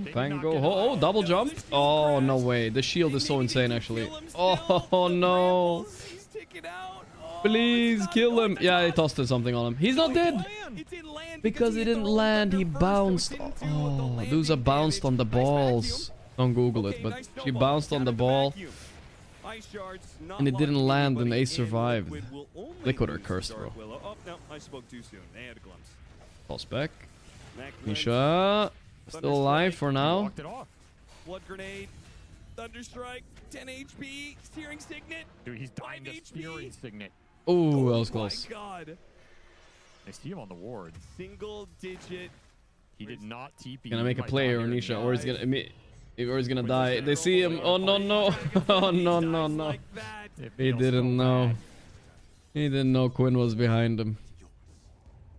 Oh, double jump. Oh, no way. The shield is so insane, actually. Oh, no. Please kill him. Yeah, he tossed something on him. He's not dead. Because he didn't land. He bounced. Oh, Luza bounced on the balls. Don't Google it, but she bounced on the ball. And it didn't land, and Ace survived. Liquid are cursed, bro. Oh, no, I spoke too soon. They had a glimpse. Toss back. Nisha still alive for now. Blood grenade, thunderstrike, 10 HP, searing signet. Dude, he's dying to searing signet. Ooh, that was close. My God. I see him on the ward. Single digit. He did not TP. Gonna make a play or Nisha, or he's gonna die. They see him. Oh no no. Oh no no no. He didn't know. He didn't know Quinn was behind him.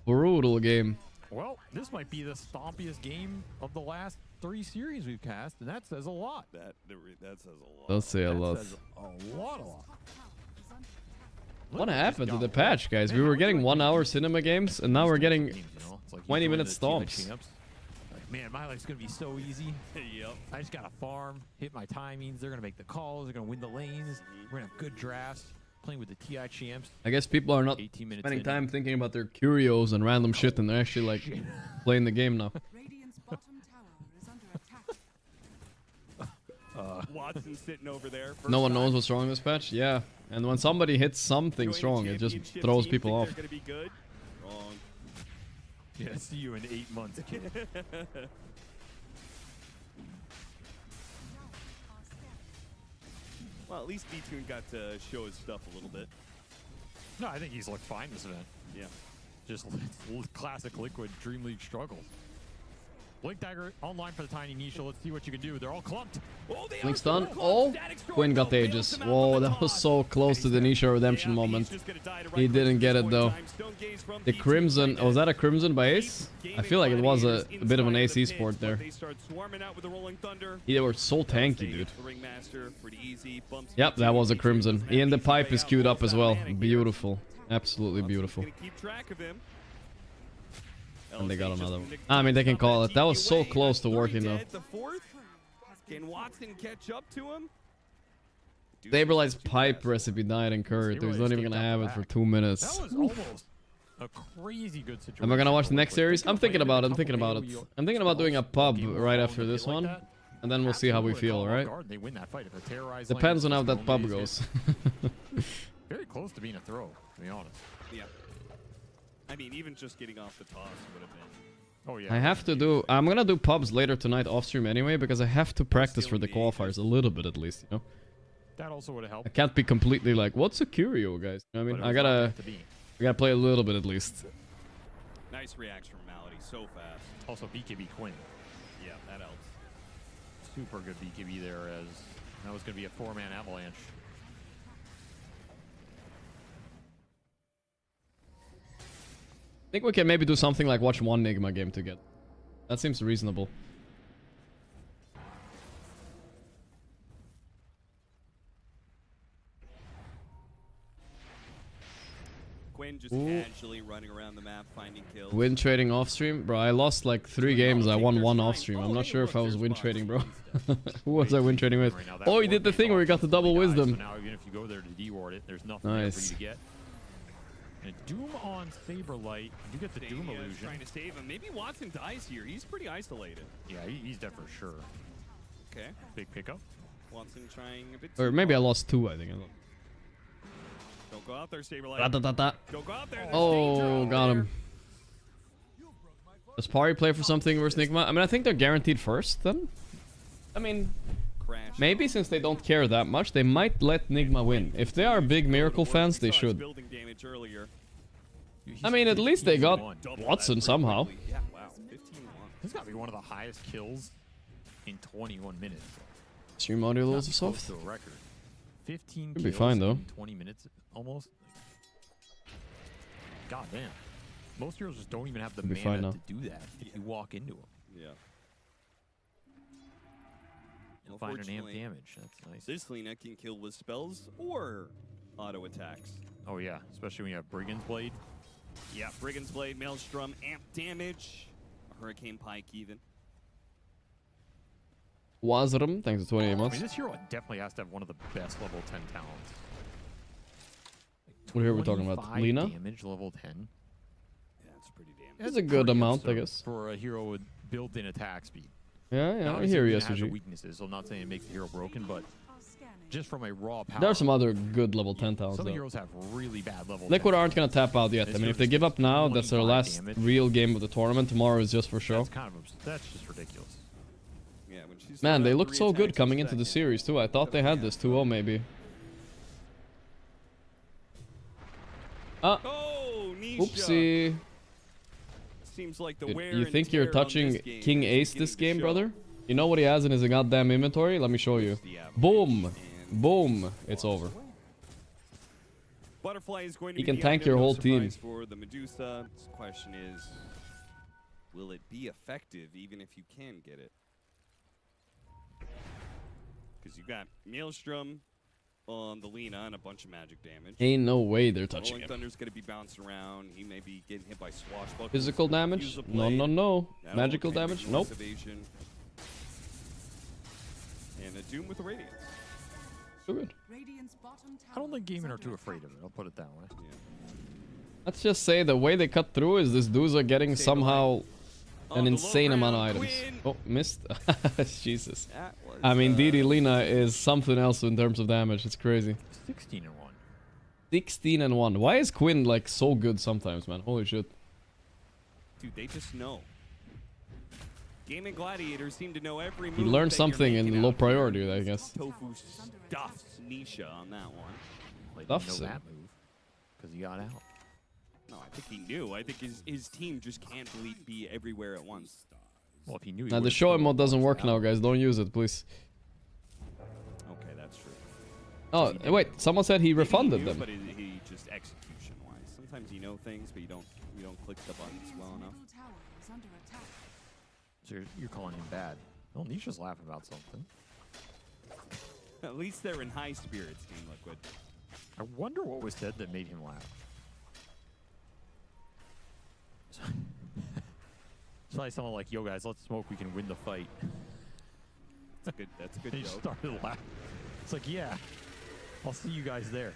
Brutal game. Well, this might be the stompiest game of the last 3 series we've cast, and that says a lot. That says a lot. Does say a lot. Says a lot. What happened to the patch, guys? We were getting 1-hour cinema games, and now we're getting 20-minute stomps. Like, man, my life's gonna be so easy. Yep. I just gotta farm, hit my timings. They're gonna make the calls. They're gonna win the lanes. We're gonna have good drafts. Playing with the TI champs. I guess people are not spending time thinking about their curios and random shit, and they're actually like playing the game now. Watson sitting over there. No one knows what's wrong with this patch. Yeah, and when somebody hits something strong, it just throws people off. They're gonna be good. Wrong. Yeah, see you in 8 months, kid. Well, at least D-Tune got to show his stuff a little bit. No, I think he's looked fine this event. Yeah. Just classic Liquid Dreamleague struggles. Blink Dagger online for the tiny Nisha. Let's see what you can do. They're all clumped. Oh, they Blink stun. Oh, Quinn got the Aegis. Whoa, that was so close to the Nisha redemption moment. He didn't get it though. The Crimson. Was that a Crimson by Ace? I feel like it was a bit of an Ace esport there. They were so tanky, dude. Yep, that was a Crimson. And the pipe is queued up as well. Beautiful. Absolutely beautiful. And they got another one. I mean, they can call it. That was so close to working though. Can Watson catch up to him? Stabilized pipe recipe died in Curry. He's not even gonna have it for 2 minutes. That was almost a crazy good situation. Am I gonna watch the next series? I'm thinking about it. I'm thinking about it. I'm thinking about doing a pub right after this one, and then we'll see how we feel. All right? Depends on how that pub goes. Very close to being a throw, to be honest. Yeah. I mean, even just getting off the toss would have been. Oh yeah. I have to do. I'm gonna do pubs later tonight off stream anyway because I have to practice for the qualifiers a little bit at least. You know. That also would have helped. I can't be completely like, what's a curio, guys? You know what I mean, I gotta play a little bit at least. Nice reaction from Malady, so fast. Also BKB Quinn. Yeah, that helps. Super good BKB there, as that was gonna be a 4-man avalanche. I think we can maybe do something like watch one Nigma game together. That seems reasonable. Zen just casually running around the map finding kills. Win trading off stream, bro. I lost like 3 games. I won 1 off stream. I'm not sure if I was win trading, bro. Who was I win trading with? Oh, he did the thing where he got the double wisdom. So now even if you go there to de-ward it, there's nothing there for you to get. And a Doom on Saberlight. You get the Doom illusion. Trying to save him. Maybe Watson dies here. He's pretty isolated. Yeah, he's dead for sure. Okay. Big pickup. Watson trying a bit. Or maybe I lost 2, I think. Don't go out there, Saberlight. Da-da-da-da. Don't go out there. Oh, got him. Does Pari play for something versus Nigma? I mean, I think they're guaranteed first then. I mean, maybe since they don't care that much, they might let Nigma win. If they are big Miracle fans, they should. I mean, at least they got Watson somehow. Yeah, wow. 15-1. This got to be one of the highest kills in 21 minutes. Stream audio levels are Close soft. to a record. 15 Should be kills fine, though. in 20 minutes almost. God damn. Most heroes just don't even have the Should be fine mana now. to do that if you walk into them. Yeah. And find an amp damage. That's nice. This Lina can kill with spells or auto attacks. Oh yeah, especially when you have Brigand's Blade. Yeah, Brigand's Blade, Maelstrom, amp damage, Hurricane Pike even. Wazram, thanks for 28 I months. mean, this hero definitely has to have one of the best level 10 talents. What hero are we talking about? 25 Lina? damage, level 10. Yeah, it's pretty damn. That's a good amount, I guess. For a hero with built-in attack speed. Yeah, Now, I hear you, it has SG. weaknesses, so I'm not saying it makes the hero broken, but just from a raw power. There are some other good level 10 talents, Some though. heroes have really bad level Liquid 10. aren't going to tap out yet. I mean, if they give up now, that's their last real game of the tournament. Tomorrow is just for show. That's just ridiculous. Yeah, when she's Man, they around looked 3 so good attacks coming a into the second. series, too. I thought they had this 2-0, maybe. Ah. Oh, Nisha. Oopsie. Seems like the Dude, wear you and think you're tear on touching this game King is Ace beginning this to game, show. brother? You know what he has in his goddamn inventory? Let me show you. Boom! Boom! It's over. Butterfly is going to He be can the tank item your of whole team. surprise for the Medusa. The question is, will it be effective even if you can get it? Because you got Maelstrom on the Lina and a bunch of magic damage. Ain't no way they're touching Rolling him. Thunder's going to be bouncing around. He may be getting hit by swashbucklers. Physical damage? Use a No, blade. no, no. That'll Magical kind of damage? ignore Nope. evasion. And a Doom with a Radiance. So good. I don't think Gaming are too afraid of it, I'll put it that way. Let's just say the way they cut through is this dudes are getting somehow an insane amount of items. Oh, missed. Jesus. I mean, DD Lina is something else in terms of damage. It's crazy. 16-1. 16-1. Why is Quinn like so good sometimes, man? Holy shit. Dude, they just know. Gaming Gladiators seem to know every move. He learned that you're something making in low out priority, here. I guess. Tofu stuffs Nisha on that one. Like, Stuffs know him. that move because he got out. No, I think he knew. I think his team just can't be everywhere at once. Well, if he knew, he Now, the would've show still mode doesn't launched work out. now, guys. Don't use it, please. Okay, that's true. Oh, wait. Someone said he Maybe refunded knew, them. But he just execution-wise. Sometimes you know things, but you don't click the buttons well enough. So you're calling him bad. Well, Nisha's laughing about something. At least they're in high spirits, Team Liquid. I wonder what was said that made him laugh. It's like someone like, yo guys, let's smoke, we can win the fight. That's a good He joke. started laughing. It's like, yeah, I'll see you guys there.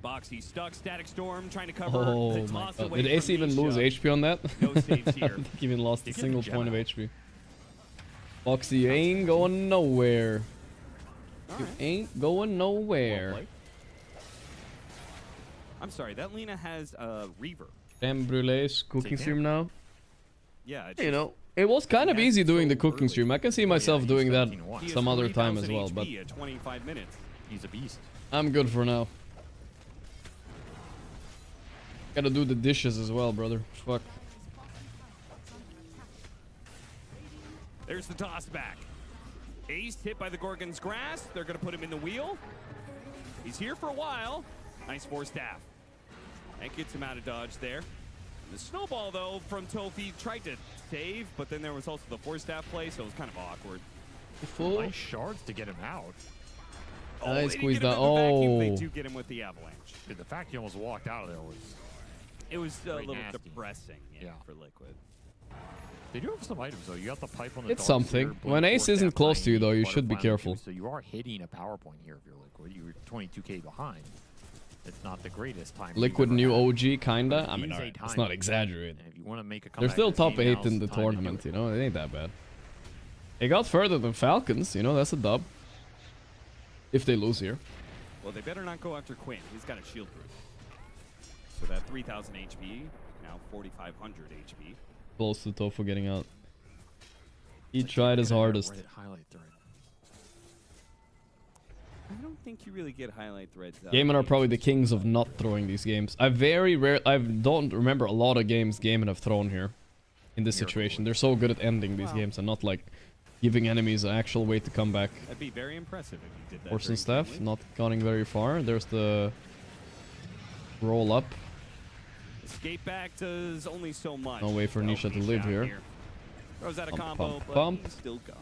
Boxy stuck, Static Storm trying to cover Oh the my toss god. away Did Ace from even lose Nisha. HP on that? No saves I here. don't think he even lost They a get single the point of gem HP. Foxy, you ain't going nowhere. You Alright. ain't going nowhere. Well played. I'm sorry, that Lina has Reaver. Creme brulee's cooking Take stream now. Yeah, it's You just- know, it was kind of Yeah, easy it's doing so the cooking early. stream. I can see myself he's doing that 17-1. He has some other time as 3000 well, but HP at 25 minutes. He's a beast. I'm good for now. Gotta do the dishes as well, brother. Fuck. There's the toss back. Ace hit by the Gorgon's grass. They're going to put him in the wheel. He's here for a while. Nice four staff. That gets him out of dodge there. The snowball, though, from Tofi tried to save, but then there was also the four staff play, so it was kind of awkward. Nice shards to get him out. I squeezed get that. him in the vacuum. They Oh. do get him with the avalanche. Dude, the fact he almost walked out of there was... It was a Very little nasty. depressing, Yeah. for Liquid. They do have some items, though. You got the pipe on the It's dark something. sphere, When blink Ace force, isn't that close to you, 98 though, you should be butterfly careful. juice, So you are hitting a power point here if you're Liquid. You're 22k behind. It's not the greatest time. Liquid new OG, kinda. I It mean, is a alright, let's time. not exaggerate. And if you want to make a They're comeback still in this top game, 8 now's in the time to do tournament, it. you know? It ain't that bad. They got further than Falcons, you know? That's a dub. If they lose here. Well, they better not go after Quinn. He's got a shield group. So that 3,000 HP, now 4,500 HP. Close to Tofu getting out. He tried his hardest. Highlight thread. I don't think you really get highlight threads out. Gaiman are probably the kings of not throwing these games. I don't remember a lot of games Gaiman have thrown here in this situation. They're so good at ending these games and not like giving enemies an actual way to come back. That'd be very impressive if you did that. Horse very and staff, cleanly. not going very far. There's the roll up. Escape back does only so much. No way for Nisha to live here. Throws out a Pump, combo, pump, but pump. he's still gone.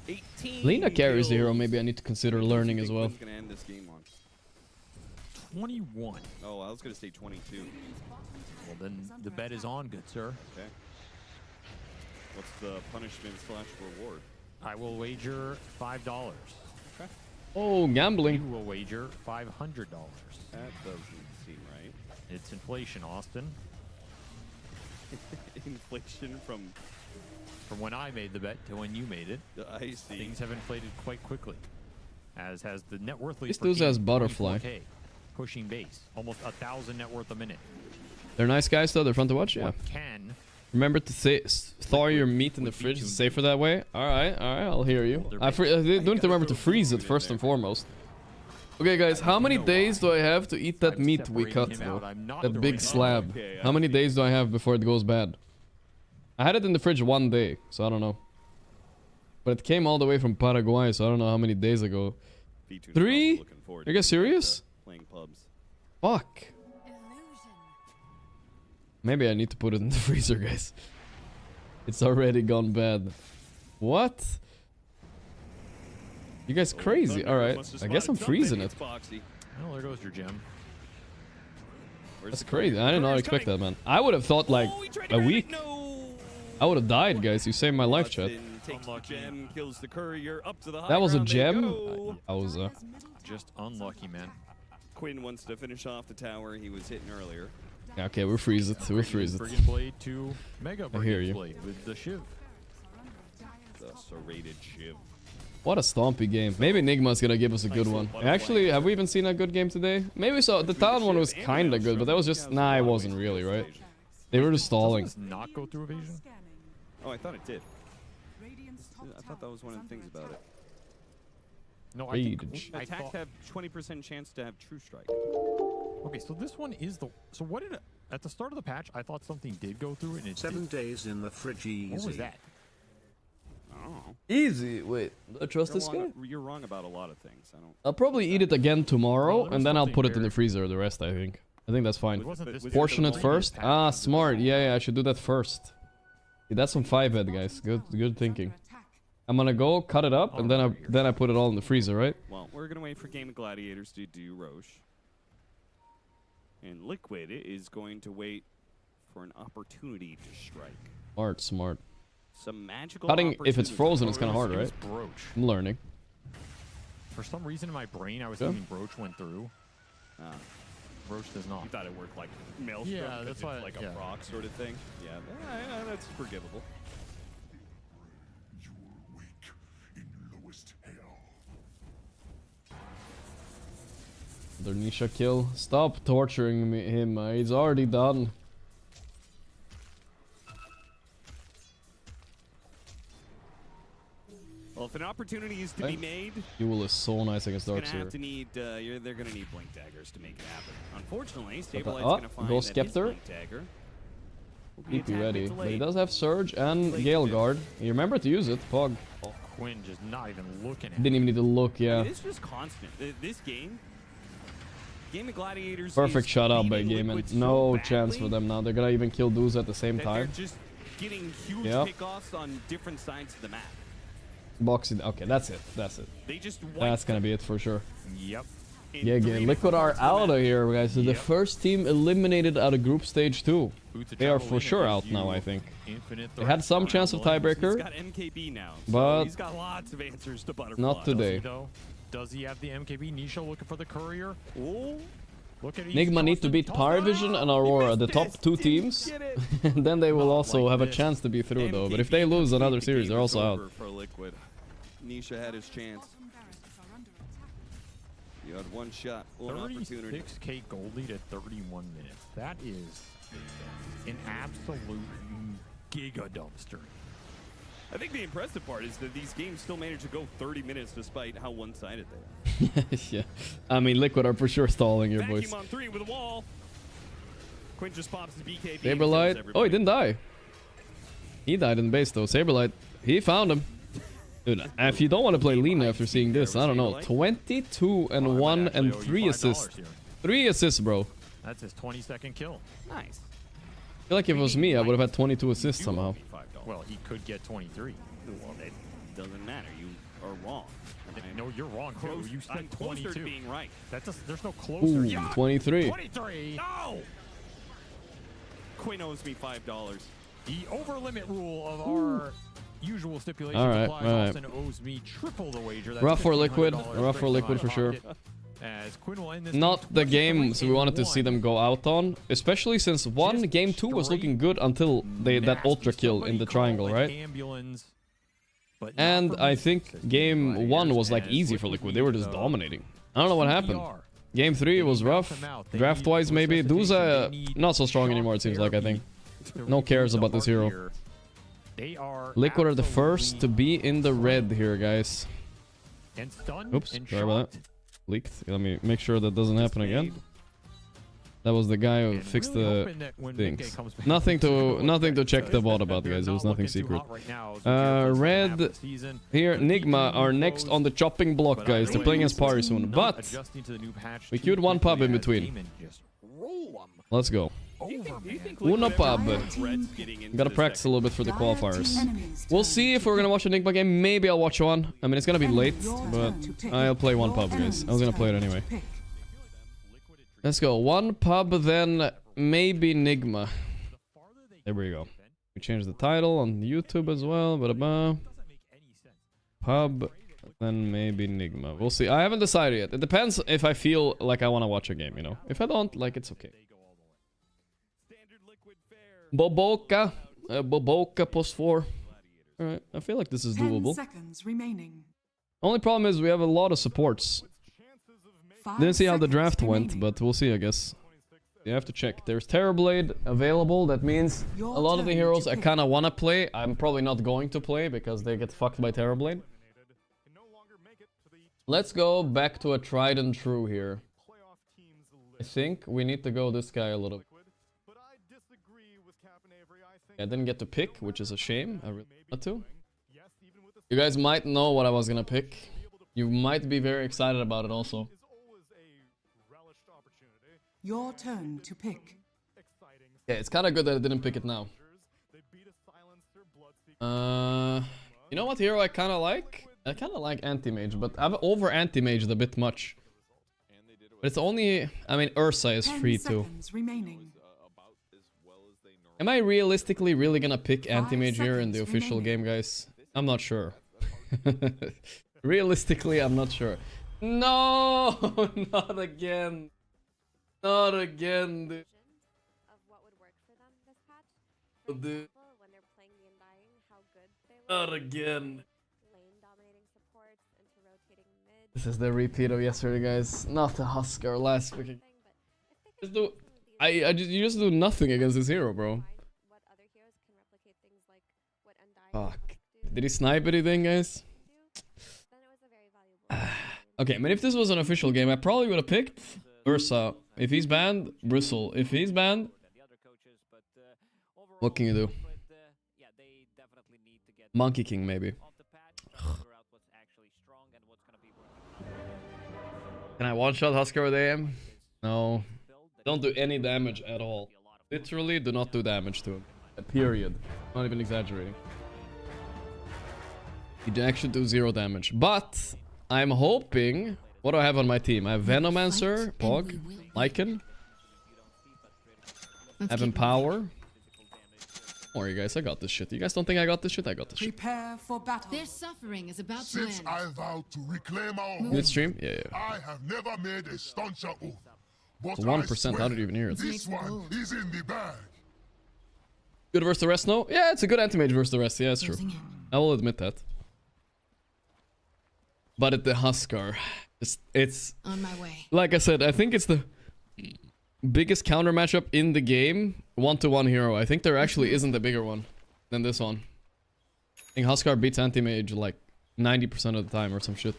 18 Lena carries the hero. kills. Maybe I need to consider What do you learning think as well. Quinn's gonna end this game on? 21. Oh, I was gonna say 22. Well, then the bet is on, good sir. Okay. What's the punishment / reward? I will wager $5. Okay. Oh, gambling. You will wager $500. That doesn't seem right. It's inflation, Austin. Inflation from when I made the bet to when you made it. I see. Things have inflated quite quickly. As has the net worth lead This for dude has King, butterfly. 24K, pushing base. Almost 1,000 net worth a minute. They're nice guys though. They're fun to watch. Yeah. What can Remember to thaw your meat in the fridge. It's safer that way. All right. I'll hear you. I do need to remember to freeze it first and foremost. Okay, guys. How many days do I have to eat that meat we cut though? That big slab. Okay, How many days do I have before it goes bad? I had it in the fridge 1 day, so I don't know. But it came all the way from Paraguay, so I don't know how many days ago. 3? Are you guys serious? Playing pubs. Fuck. Maybe I need to put it in the freezer, guys. It's already gone bad. What? You guys crazy. Alright. I guess I'm freezing it. Oh, there goes your gem. That's crazy. I did not expect that, man. I would have thought like a week. I would have died, guys. You saved my life, chat. Takes the gem, kills the courier, up to the high That was a ground they gem? go. I was Just unlucky, man. Quinn wants to finish off the tower he was hitting earlier. Okay, we'll freeze it. We'll freeze it. Brigand Blade to Mega I hear Brigand you. Blade with the Shiv. The serrated shiv. What a stompy game. Maybe Nigma's gonna give us a good one. Actually, have we even seen a good game today? Maybe so. The town one was kinda good, but that was just... Nah, it wasn't really, right? They were just stalling. Does this not go through evasion? Oh, I thought it did. I thought that was one of the things about it. No, I think I Attacks thought, have 20% chance to have true strike. okay, so this one is the. So what did at the start of the patch? I thought something did go through it. And it 7 did. days in the fridge easy. What was that? Oh. Easy. Wait, do I trust You're this guy? wrong- You're wrong about a lot of things. I don't. I'll probably eat it again tomorrow, and then I'll put it in the freezer, the rest, I think. I think that's fine. Portion it first? Ah, smart. Yeah, I should do that first. Yeah, that's some 5-head, guys. Good thinking. I'm gonna go, cut it up, and then I put it all in the freezer, right? Well, we're gonna wait for Game of Gladiators to do Roche. And Liquid is going to wait for an opportunity to strike. Smart. Some magical Cutting, if it's opportunity. frozen, it's kind of hard, It right? was Broach. I'm learning. For some reason in my brain, I was Yeah. thinking Broach went through. Broach does not. You thought it worked like Maelstrom? Yeah, 'cause that's it's why. like a yeah. proc sort of thing. Yeah, that's forgivable. Another Nisha kill. Stop torturing him. He's already done. Well, if an opportunity is to be made, Fuel is so nice against it's Dark gonna have to Seer. need. They're gonna need blink daggers to make it happen. Unfortunately, But Stabilite's the- gonna find go that his Scepter. blink dagger will be Keep you attack ready. with But he delay. does have Surge and Gale Guard. You remember to use it, Pog. Oh, Quinn just not even looking at Didn't even need to look, yeah. It is just constant. This game of Gladiators. Perfect is shut up by beating Gaiman. Liquid so No badly chance for them now. They're gonna even kill dudes at the same that time. They're just getting huge Yep. pickoffs on different sides of the map. Boxing. Okay, that's it. That's it. They just That's gonna be it for sure. Yep. Yeah, Liquid are out of here, guys. So the first team eliminated out of group stage 2. They are for sure out now, I think. They had some chance of tiebreaker, He's got MKB now, so but he's got lots of answers to Butterfly. not today. Does he have the MKB? Nisha looking for the courier. Oh. Look at Nigma need to beat Pyrovision and Aurora, the top 2 teams. And then they will also have a chance to be through, though. But if they lose another series, they're also out. For Liquid. Nisha had his chance. You had one shot, one opportunity. 36k gold lead at 31 minutes. That is an absolute giga dumpster. I think the impressive part is that these games still manage to go 30 minutes despite how one-sided they are. Yeah. I mean, Liquid are for sure stalling here, boys. Vacuum on 3 with a wall. Quinn just pops his BKB. Saberlight. Oh, he didn't die. He died in base, though. Saberlight, he found him. Dude, if you don't want to play Lina after seeing this, I don't know. 22 and 1 and 3 assists. 3 assists, bro. That's his 22nd kill. Nice. I feel like if it was me, I would have had 22 assists somehow. Well, he could get 23. Well, it doesn't matter. You are wrong. No, you're wrong, too. You said I'm closer 22. to being right. There's no closer. Ooh, 23. 23. No! Quinn owes me $5. The over-limit rule of our usual stipulation Alright, applies. Austin owes me triple the wager. That's Rough for Liquid. $1,500 Rough for Liquid for sure. As Quinn will end this Not the game so we wanted to see them go out on, especially since game 2 was looking good until that ultra kill in the triangle, right? And I think game 1 was like easy for Liquid. They were just dominating. I don't know what happened. Game 3 was rough. Draft wise maybe. Duza not so strong anymore, it seems like, I think. No cares about this hero. Liquid are the first to be in the red here, guys. Oops, sorry about that. Leaked. Let me make sure that doesn't happen again. That was the guy who fixed the things. Nothing to check the bot about, guys. It was nothing secret. Red here, Nigma are next on the chopping block, guys. They're playing against Pari soon, but we queued one pub in between. Let's go. Una pub. Gotta practice a little bit for the qualifiers. We'll see if we're gonna watch a Nigma game. Maybe I'll watch one. I mean, it's gonna be late, but I'll play one pub, guys. I was gonna play it anyway. Let's go. One pub, then maybe Nigma. There we go. We changed the title on YouTube as well. Pub, then maybe Nigma. We'll see. I haven't decided yet. It depends if I feel like I want to watch a game, you know. If I don't, like, it's okay. Boboka. Boboka post 4. Alright, I feel like this is doable. 10 seconds remaining. Only problem is we have a lot of supports. Didn't see how the draft went, but we'll see, I guess. You have to check. There's Terrorblade available. That means a lot of the heroes I kind of want to play, I'm probably not going to play because they get fucked by Terrorblade. Let's go back to a tried and true here. I think we need to go this guy a little. I didn't get to pick, which is a shame. I really want to. You guys might know what I was gonna pick. You might be very excited about it also. Your turn to pick. Yeah, it's kind of good that I didn't pick it now. You know what hero I kind of like? I kind of like Anti-Mage, but I've over Anti-Maged a bit much. But it's only... I mean, Ursa is free too. Am I realistically really gonna pick Anti-Mage here in the official game, guys? I'm not sure. Realistically, I'm not sure. No! Not again. Not again, dude. Dude. Not again. This is the repeat of yesterday, guys. Not the Husker last week. Just do. You just do nothing against this hero, bro. Fuck. Did he snipe anything, guys? Okay, I mean, if this was an official game, I probably would have picked Ursa. If he's banned, Bristle. If he's banned, what can you do? Monkey King, maybe. Can I one-shot Husker with AM? No. Don't do any damage at all. Literally, do not do damage to him. Period. Not even exaggerating. He actually do 0 damage. But I'm hoping... What do I have on my team? I have Venomancer, Pog, Lycan. I have Empower. Don't worry guys, I got this shit. You guys don't think I got this shit? I got this shit. Prepare for battle. Their suffering is about to Since end. I vowed to reclaim our home, Good stream? Yeah, yeah. I have never made a stauncher oath. But It's 1%, how did you even hear it? This one is in the bag. Good versus the rest, no? Yeah, it's a good anti-mage versus the rest. Yeah, it's true. I will admit that. But at the Huskar, it's on my way. Like I said, I think it's the biggest counter matchup in the game. 1-to-1 hero. I think there actually isn't a bigger one than this one. I think Huskar beats anti-mage like 90% of the time or some shit.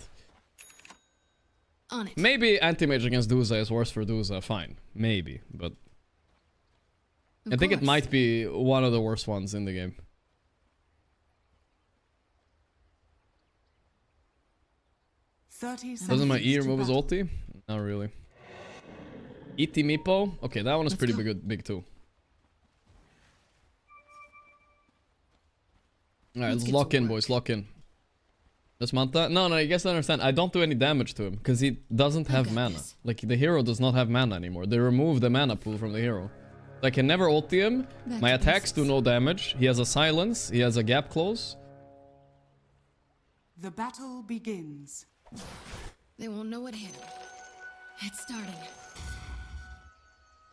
On it. Maybe anti-mage against Duza is worse for Duza. Fine. Maybe. But I think it might be one of the worst ones in the game. 30 seconds. Doesn't my E remove his ulti? Not really. Itimipo? Okay, that one is pretty big too. Alright, let's lock in, boys. Lock in. Does Manta? No, you guys don't understand. I don't do any damage to him because he doesn't have mana. Like, the hero does not have mana anymore. They remove the mana pool from the hero. I can never ulti him. My attacks do no damage. He has a silence. He has a gap close. The battle begins. They won't know what hit him. It's starting.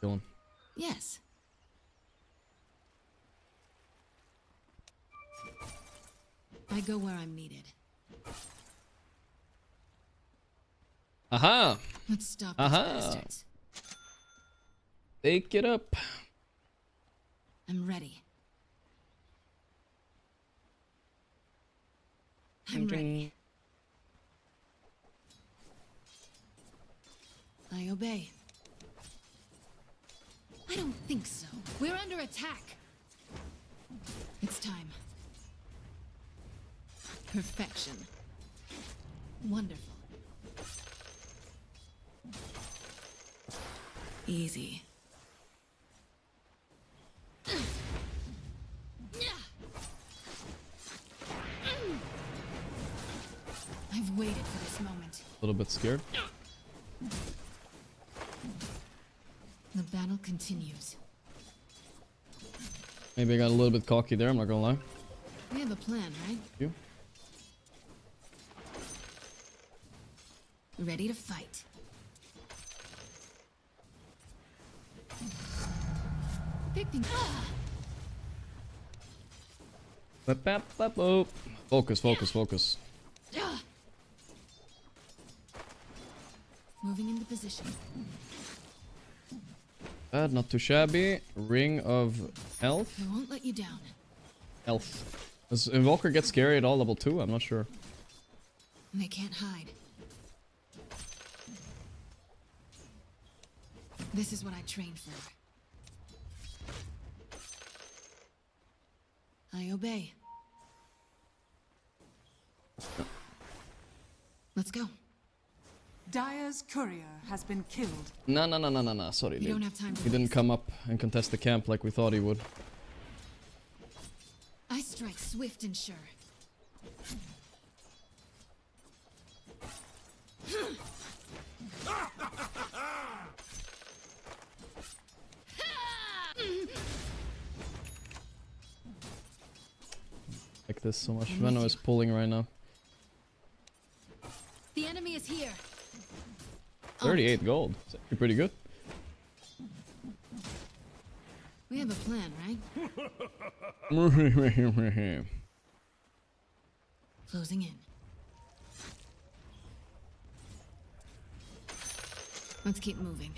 Kill him. Yes. I go where I'm needed. Aha! Let's stop these bastards. Take it up. I'm ready. I'm ready. I obey. I don't think so. We're under attack. It's time. Perfection. Wonderful. Easy. I've waited for this moment. A little bit scared. The battle continues. Maybe I got a little bit cocky there, I'm not gonna lie. We have a plan, right? You? Ready to fight. Pick things. Focus, focus, focus. Moving into position. Bad, not too shabby. Ring of health. I won't let you down. Health. Does Invoker get scary at all level 2? I'm not sure. They can't hide. This is what I trained for. I obey. Let's go. Dire's courier has been killed. No. Sorry, You dude. don't have time to He didn't come up and contest the camp like we thought he would. I strike swift and sure. Like this so much. Venom is pulling right now. The enemy is here. 38 gold. It's actually pretty good. We have a plan, right? Closing in. Let's keep moving.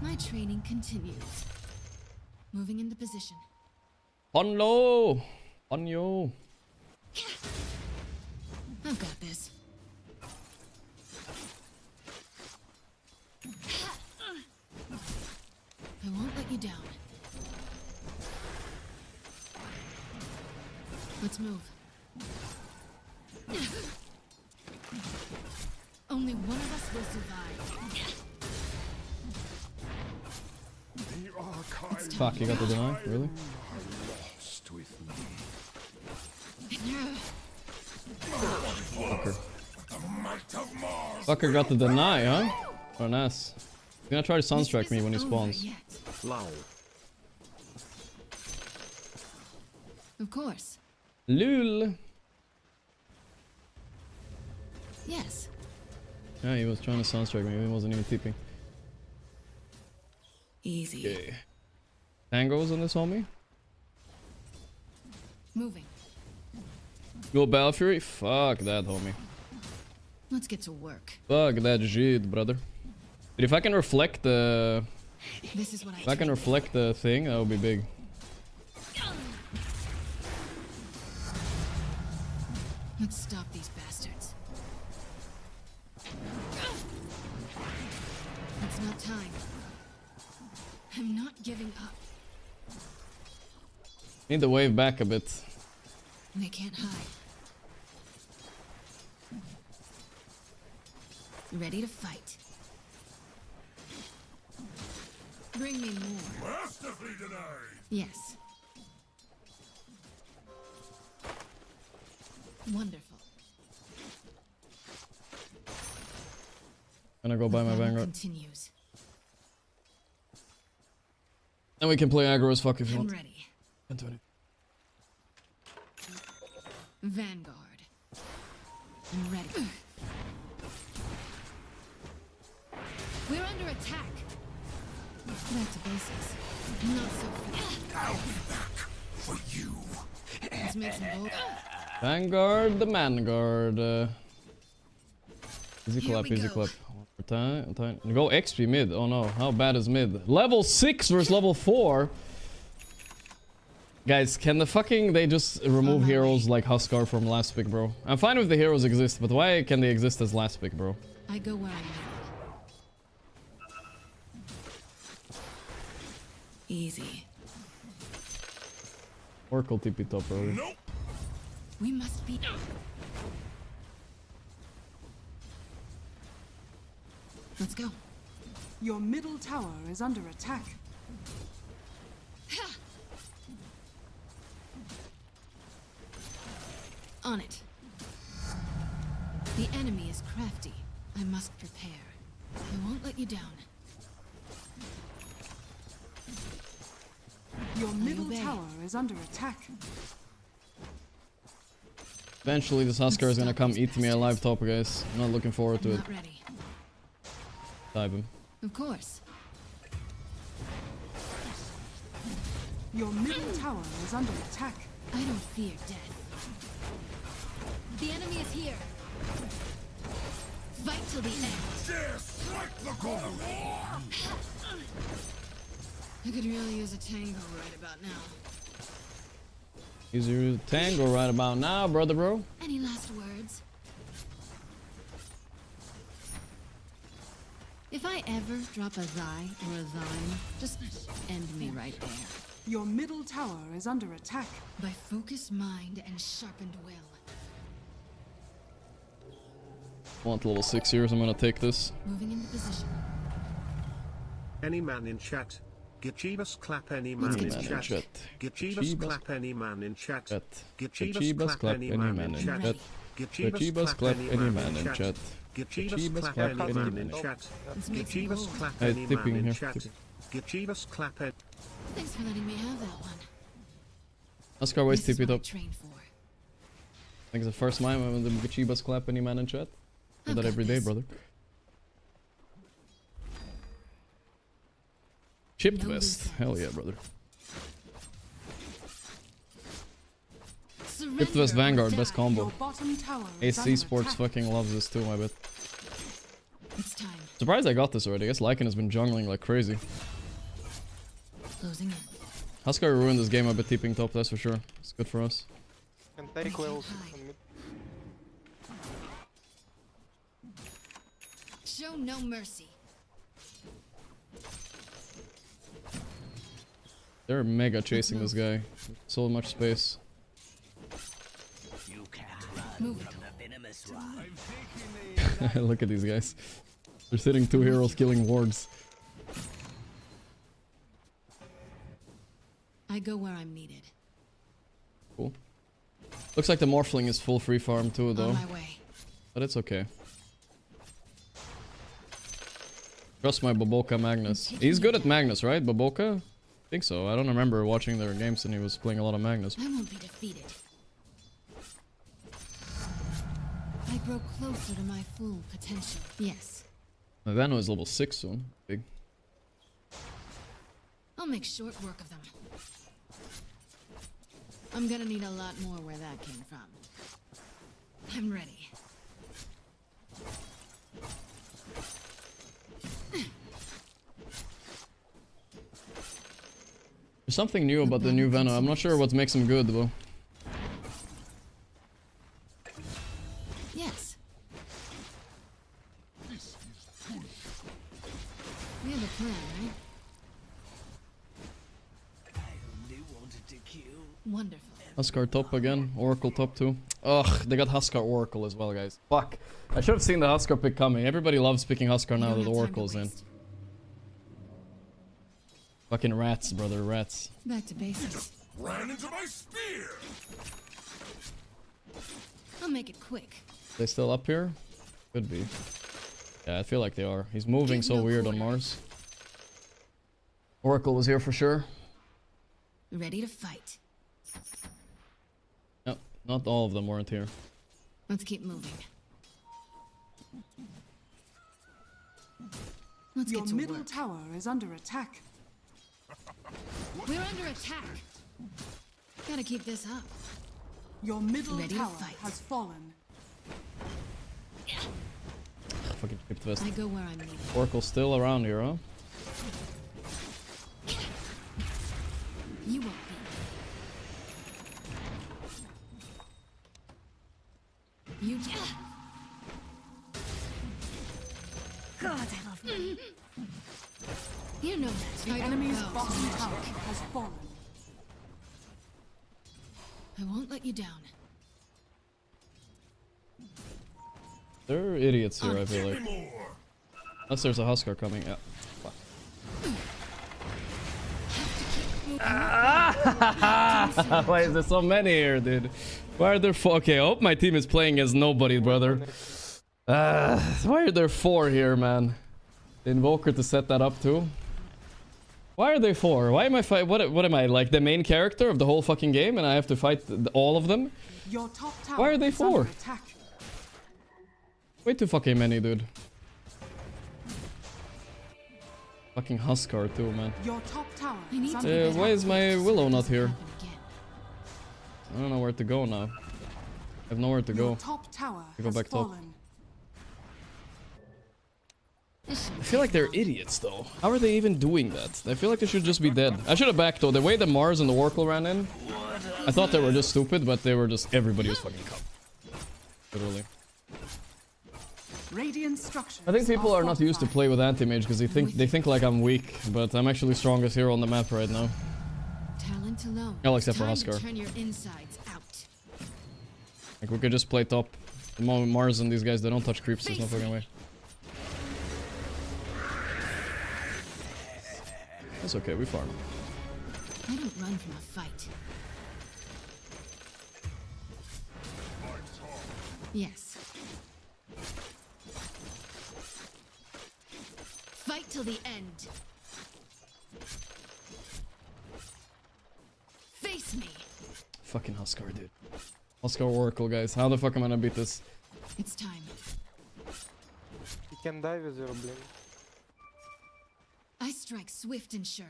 My training continues. Moving into position. On low! On yo! I've got this. I won't let you down. Let's move. Only one of us will survive. Fuck, you got the deny? Really? Lost with me. Fucker got the deny, huh? What an ass. He's gonna try to sunstrike me when he spawns. Lol. Of course. Lul. Yes. Yeah, he was trying to sunstrike me. He wasn't even tipping. Easy. Okay. Tango's on this homie. Moving. Go Balfury? Fuck that, homie. Let's get to work. Fuck that shit, brother. But if I can reflect the... This is what If I can reflect the thing, that would be big. Let's stop these bastards. It's not time. I'm not giving up. Need the wave back a bit. They can't hide. Ready to fight. Bring me more. Masterfully denied. Yes. Wonderful. Gonna go buy my Battle Vanguard. continues. And we can play aggro as fuck if you I'm want. ready. Can't do anything. Vanguard. I'm ready. We're under attack. Back to basics. Not so fast. I'll be back for you. Let's make some bold. Vanguard, the Manguard. Easy Here clap, we easy go. clap. Time. Go XP mid. Oh no, how bad is mid? Level 6 versus level 4. Guys, can the fucking... They just remove heroes like Huskar from last pick, bro. I'm fine if the heroes exist, but why can they exist as last pick, bro? I go where I'm needed. Easy. Oracle TP top early. Nope. We must be. Let's go. Your middle tower is under attack. On it. The enemy is crafty. I must prepare. I won't let you down. Your middle obey. tower is under attack. Eventually this Huskar is gonna come eat me alive top, guys. I'm not looking forward to it. Not ready. Dive him. Of course. Your middle tower is under attack. I don't fear death. The enemy is here. Fight till the end. Dare strike the goal. I could really use a tango right about now. Use your tango right about now, brother, bro. Any last words? If I ever drop a Zai or a Zyme, just end me right there. Your middle tower is under attack. By focused mind and sharpened will. Want level 6 years, I'm gonna take this. Moving into position. Any man in chat. Gachibus clap any man in chat. Gachibus clap any man in chat. Gachibus clap any man in chat. Gachibus clap any man in chat. Gachibus clap any man in chat. Gachibus clap any man in chat. Gachibus clap any. Thanks for letting me have that one. Huskar waits This is TP what I top. trained for. I think it's the first time I'm in the Gachibus clap any man in chat. Do that every day, brother. Chipped vest. Hell yeah, brother. Chipped vest Vanguard, best combo. Your bottom tower is AC under Sports attack. fucking loves this too, I bet. It's time. Surprised I got this already. I guess Lycan has been jungling like crazy. Closing in. Huskar ruined this game a bit, tipping top, that's for sure. It's good for us. And take levels on mid. Show no mercy. They're mega chasing this guy. So much space. You can't run Move. from the venomous rod. Look at these guys. They're sitting 2 heroes killing wards. I go where I'm needed. Cool. Looks like the Morphling is full free farm too, though. On my way. But it's okay. Trust my Boboka Magnus. He's good at Magnus, right? Boboka? I think so. I don't remember watching their games and he was playing a lot of Magnus. I won't be defeated. I grow closer to my full potential. Yes. Vano is level 6 soon. Big. I'll make short work of them. I'm gonna need a lot more where that came from. I'm ready. There's something new about the new Vano. I'm not sure what makes him good though. Yes. We have a plan, right? Wonderful. Huskar top again. Oracle top too. Ugh, they got Huskar Oracle as well, guys. Fuck. I should have seen the Huskar pick coming. Everybody loves picking Huskar now that the Oracle's in. Fucking rats, brother, rats. Back to basics. Ran into my spear. I'll make it quick. They still up here? Could be. Yeah, I feel like they are. He's moving so weird on Mars. Oracle was here for sure. Ready to fight. No, not all of them weren't here. Let's keep moving. Let's Your get to middle work. tower is under attack. We're under attack. Gotta keep this up. Your middle Ready to tower fight. has fallen. Fucking skipped vest. I go where I'm needed. Oracle's still around here, huh? You won't be. You God, I love you. You know that. The enemy's bottom tower has fallen. I won't let you down. They're idiots here, I feel like. Unless there's a Huskar coming. Yeah. Fuck. Why is there so many here, dude? Why are there four? Okay, I hope my team is playing as nobody, brother. Why are there four here, man? The Invoker to set that up too. Why are they four? Why am I fight? What am I, like the main character of the whole fucking game, and I have to fight all of them? Your top tower Why are they is under four? attack. Way too fucking many, dude. Fucking Huskar too, man. Your top tower is under attack. Why is my Willow not here? I don't know where to go now. I have nowhere to Your go. top tower I go has back top. fallen. I feel like they're idiots though. How are they even doing that? I feel like they should just be dead. I should have backed though. The way the Mars and the Oracle ran in, I thought they were just stupid, but they were just, everybody was fucking cup. Literally. Radiant structures I think people are not used to play with anti-mage because they think like I'm weak, but I'm actually strongest hero on the map right now. Talent alone. Well, except for Time to Huskar. turn your insides out. Like we could just play top. The moment Mars and these guys, they don't touch creeps, there's no fucking way. That's okay, we farm. I don't run from a fight. Yes. Fight till the end. Face me. Fucking Huskar, dude. Huskar Oracle, guys. How the fuck am I gonna beat this? It's time. You can die with your blink. I strike swift and sure.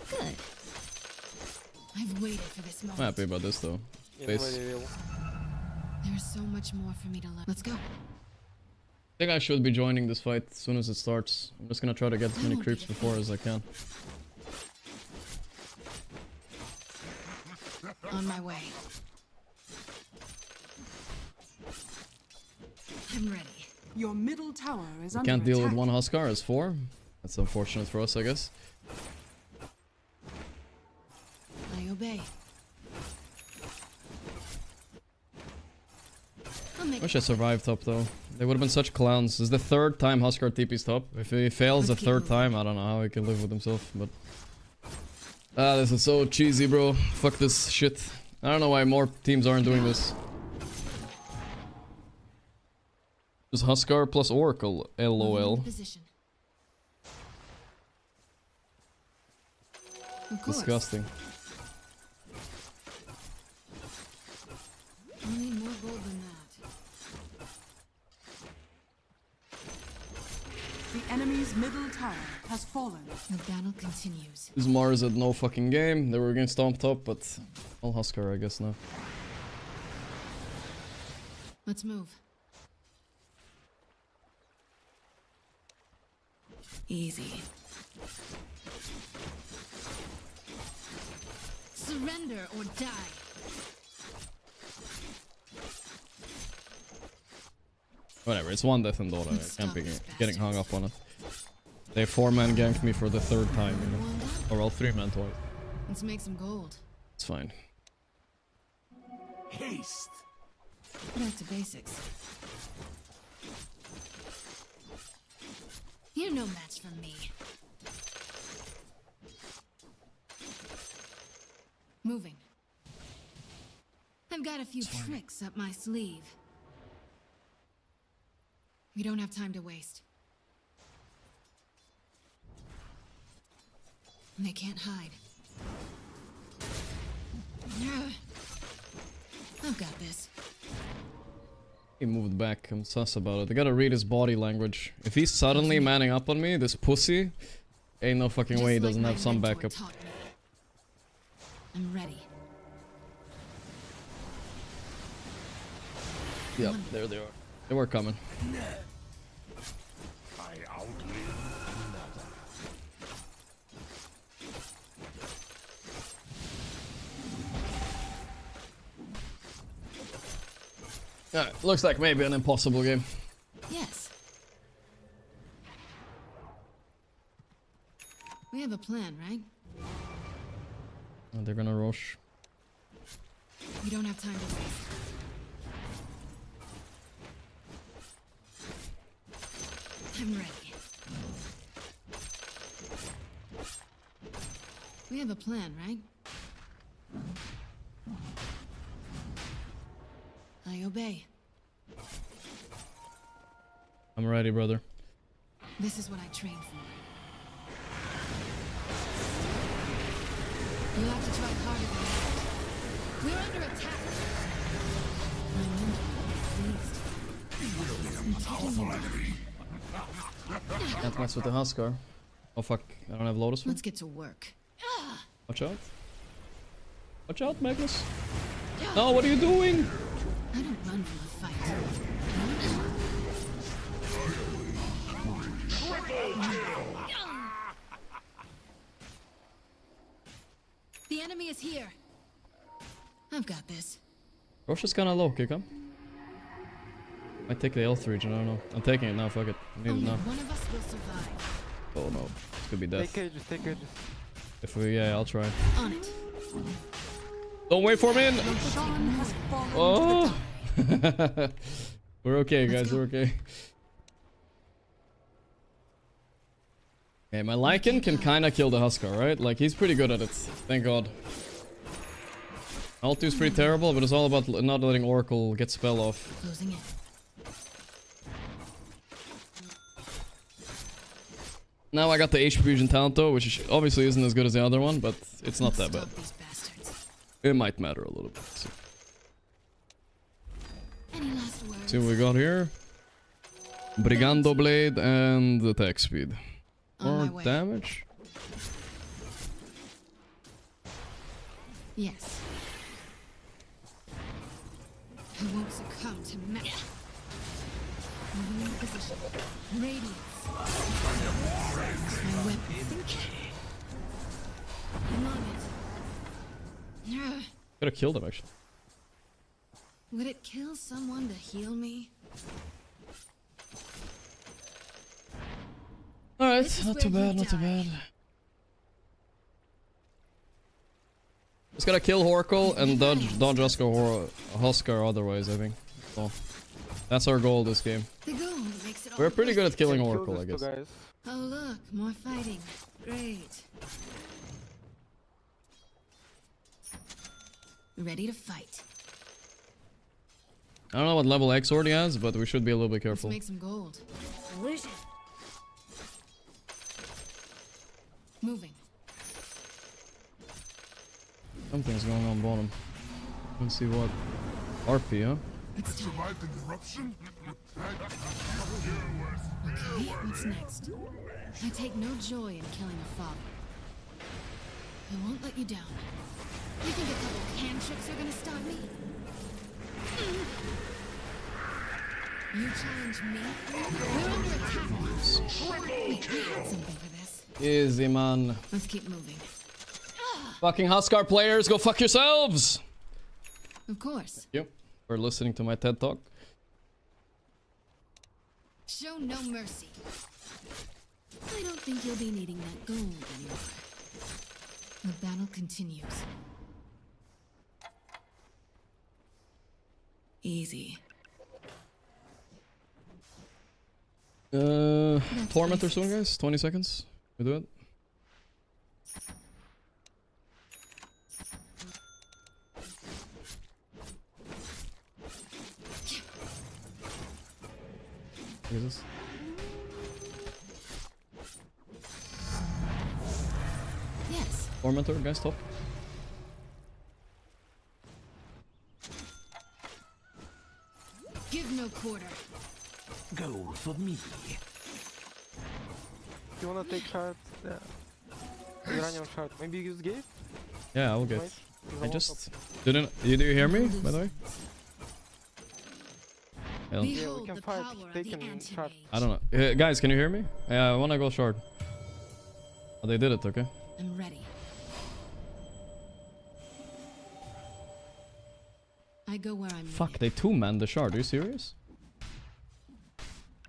Good. I've waited for this I'm moment. happy about this though. Base. There's so much more for me to learn. Let's go. I think I should be joining this fight as soon as it starts. I'm just gonna try to get as many creeps before as I can. On my way. I'm ready. Your middle tower is We under can't deal attack. with one Huskar as 4. That's unfortunate for us, I guess. I obey. I'll make Wish I survived top though. They would have been such clowns. This is the 3rd time Huskar TP's top. If he fails the 3rd time, I don't know how he can live with himself, but... this is so cheesy, bro. Fuck this shit. I don't know why more teams aren't doing this. Just Huskar plus Oracle. LOL. Position. Of course. Disgusting. I need more gold than that. The enemy's middle tower has fallen. The battle continues. This Mars had no fucking game. They were getting stomped up, but all Huskar, I guess now. Let's move. Easy. Surrender or die. Whatever, it's one death in Dota. I can't be getting hung up on it. They 4-man ganked me for the 3rd time, you know. Or well, 3-man twice. Let's make some gold. It's fine. Haste. Back to basics. You're no match for me. Moving. I've got a few tricks up my sleeve. We don't have time to waste. They can't hide. I've got this. He moved back. I'm sus about it. I gotta read his body language. If he's suddenly manning up on me, this pussy, ain't no fucking way he doesn't have some backup. I'm ready. Yep, there they are. They were coming. I outlive another. Alright, looks like maybe an impossible game. Yes. We have a plan, right? Oh, they're gonna rush. We don't have time to waste. I'm ready. We have a plan, right? I obey. I'm ready, brother. This is what I trained for. You'll have to try harder than that. We're under attack. My mentor is pleased. Can't mess with the Huskar. Oh fuck, I don't have Lotus. Let's get to work. Watch out. Watch out, Magnus. No, what are you doing? I don't run from a fight. The enemy is here. I've got this. Rosh is kinda low, kick him. Might take the L3 region, I don't know. I'm taking it now, fuck it. I need it now. One of us will survive. Oh no, this could be death. Take cages, take cages. If we, yeah, I'll try. On it. Don't wait for me in! Oh! We're okay, guys, we're okay. Okay, my Lycan can kinda kill the Huskar, right? Like, he's pretty good at it. Thank god. Alt 2 is pretty terrible, but it's all about not letting Oracle get spell off. Closing in. Now I got the HP Fusion Talento, which obviously isn't as good as the other one, but it's not that bad. It might matter a little bit. So. Any last words? See what we got here. Brigando Blade and attack speed. More damage? Yes. I won't succumb to mess. Moving into position. Radiance. My weapon. I'm on it. Could have killed him actually. Would it kill someone to heal me? Alright, not too bad, not too bad. Just gotta kill Oracle and dodge Huskar otherwise, I think. So, that's our goal this game. We're pretty good at killing Oracle, I guess. Oh look, more fighting. Great. Ready to fight. I don't know what level X Sword he has, but we should be a little bit careful. Let's make some gold. Illusion. Moving. Something's going on bottom. Let's see what. RP, huh? It's time. Okay, what's next? I take no joy in killing a father. I won't let you down. You think a couple hand tricks are gonna stop me? You challenge me? We're under attack. Wait, I had something for this. Easy, man. Let's keep moving. Fucking Huskar players, go fuck yourselves! Of course. Thank you for listening to my TED Talk. Show no mercy. I don't think you'll be needing that gold anymore. The battle continues. Easy. Tormentor soon, guys. 20 seconds. We do it. What is this? Yes. Tormentor, guys, top. Give no quarter. Go for me. You wanna take shard? Yeah. You're running on shard. Maybe use gate? Yeah, I will get. Might. I just didn't. Do you hear me, by the way? Yeah, we can fight. Taking shard. I don't know. Guys, can you hear me? Yeah, I wanna go shard. Oh, they did it, okay. I'm ready. I go where I'm Fuck, they two-man the shard. Are you serious?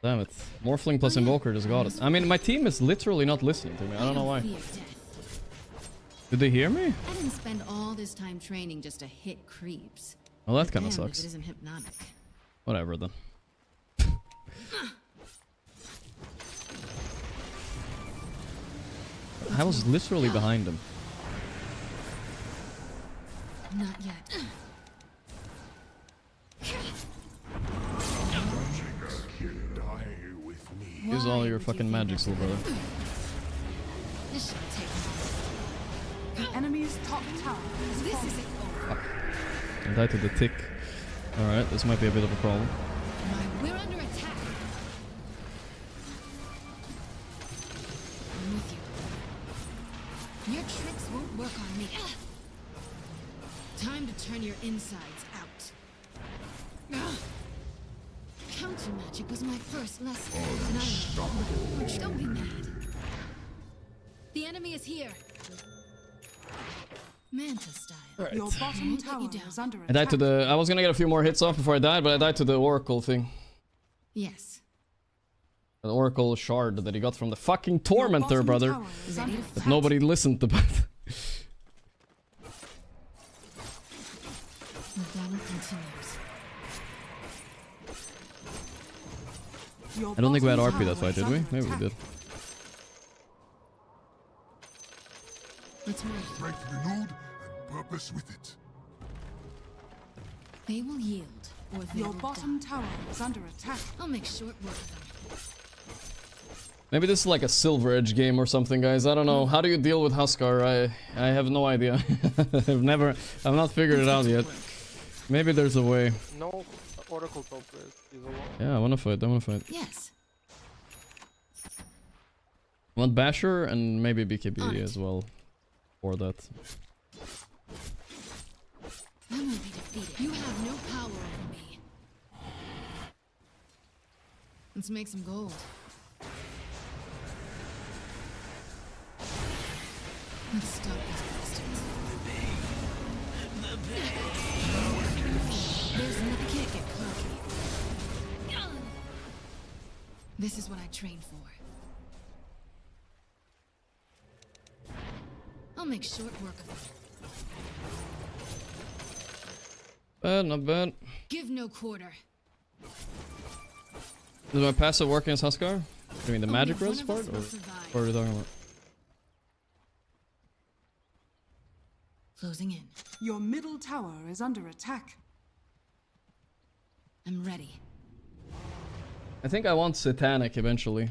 Damn it. Morphling plus Invoker just got it. I mean, my team is literally not listening to me. I don't know why. Did they hear me? I didn't spend all this time training just to hit creeps. Well, that kind of Damn if sucks. It isn't hypnotic. Whatever then. I was literally behind him. Not yet. Use all your fucking magic, little brother. This should take The enemy's top tower is This is it. Fuck. I died to the tick. Alright, this might be a bit of a problem. We're under attack. I'm with you. Your tricks won't work on me. Time to turn your insides out. Counter magic was my first lesson. And don't be mad. The enemy is here. Manta style. Right. Your bottom tower is under I died to attack. the. I was gonna get a few more hits off before I died, but I died to the Oracle thing. Yes. An Oracle shard that he got from the fucking Tormentor, brother. That nobody listened to. The battle continues. I don't think we had RP that fight, did we? Maybe we did. Let's move. Strength renewed and purpose with it. They will yield, or they Your will bottom die. tower is under attack. I'll make short work of them. Maybe this is like a Silver Edge game or something, guys. I don't know. How do you deal with Huskar? I have no idea. I've not figured it out yet. Maybe there's a way. No Oracle top is a wall. Yeah, I wanna fight. Yes. I want Basher and maybe BKB as well. For that. I won't be defeated. You have no power over me. Let's make some gold. Let's stop these bastards. There's nothing. I can't get cocky. This is what I trained for. I'll make short work of it. Bad, not bad. Give no quarter. Does my passive work against Huskar? I mean the magic res part? Or what are you talking about? Closing in. Your middle tower is under attack. I'm ready. I think I want Satanic eventually.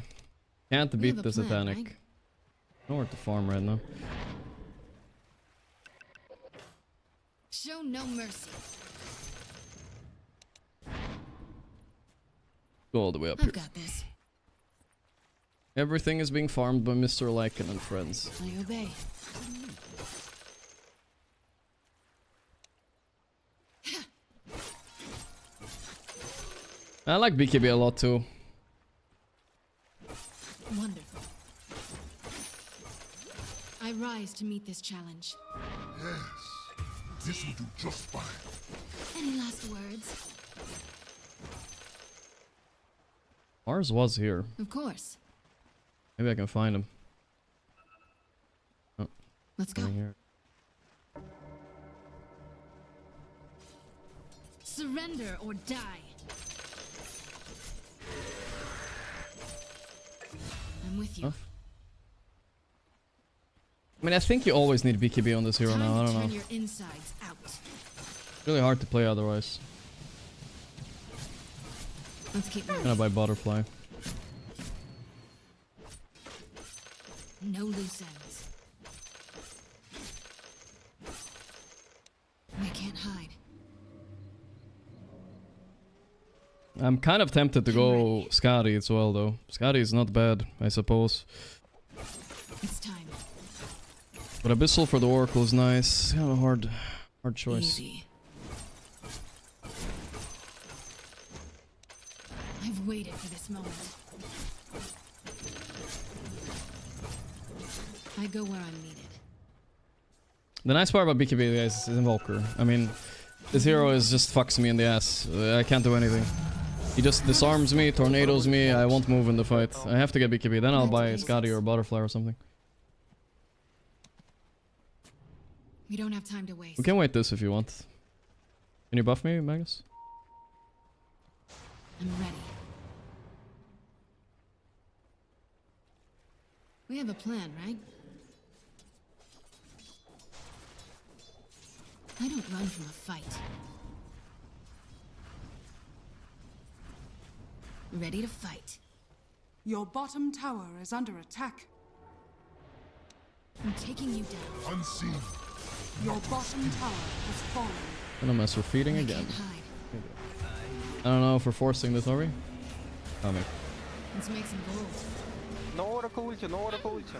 Can't We beat have the a plan, Satanic. right? Nowhere to farm right now. Show no mercy. Go all the way up I've here. got this. Everything is being farmed by Mr. Lycan and friends. I obey. I like BKB a lot too. Wonderful. I rise to meet this challenge. Yes, this will do just fine. Any last words? Mars was here. Of course. Maybe I can find him. Oh, Let's go. right here. Surrender or die. I'm with you. Oh. I mean, I think you always need BKB on this hero Time now. I to don't turn know. your insides out. It's really hard to play otherwise. Let's keep I'm moving. gonna buy Butterfly. No loose ends. I can't hide. I'm kind of tempted to go Skadi as well, though. Skadi is not bad, I suppose. It's time. But Abyssal for the Oracle is nice. Kind of a hard choice. Easy. I've waited for this moment. I go where I'm needed. The nice part about BKB, guys, is Invoker. I mean, this hero is just fucks me in the ass. I can't do anything. He just disarms me, tornadoes me, I won't move in the fight. I have to get BKB, then I'll buy Skadi or Butterfly or something. We don't have time to waste. We can wait this if you want. Can you buff me, Magus? I'm ready. We have a plan, right? I don't run from a fight. Ready to fight. Your bottom tower is under attack. I'm taking you down. Unseen. Your bottom tower has fallen. Gonna mess with feeding I again. can't hide. I don't know if we're forcing this, are we? Coming. Let's make some gold. No Oracle ulti, no Oracle ulti.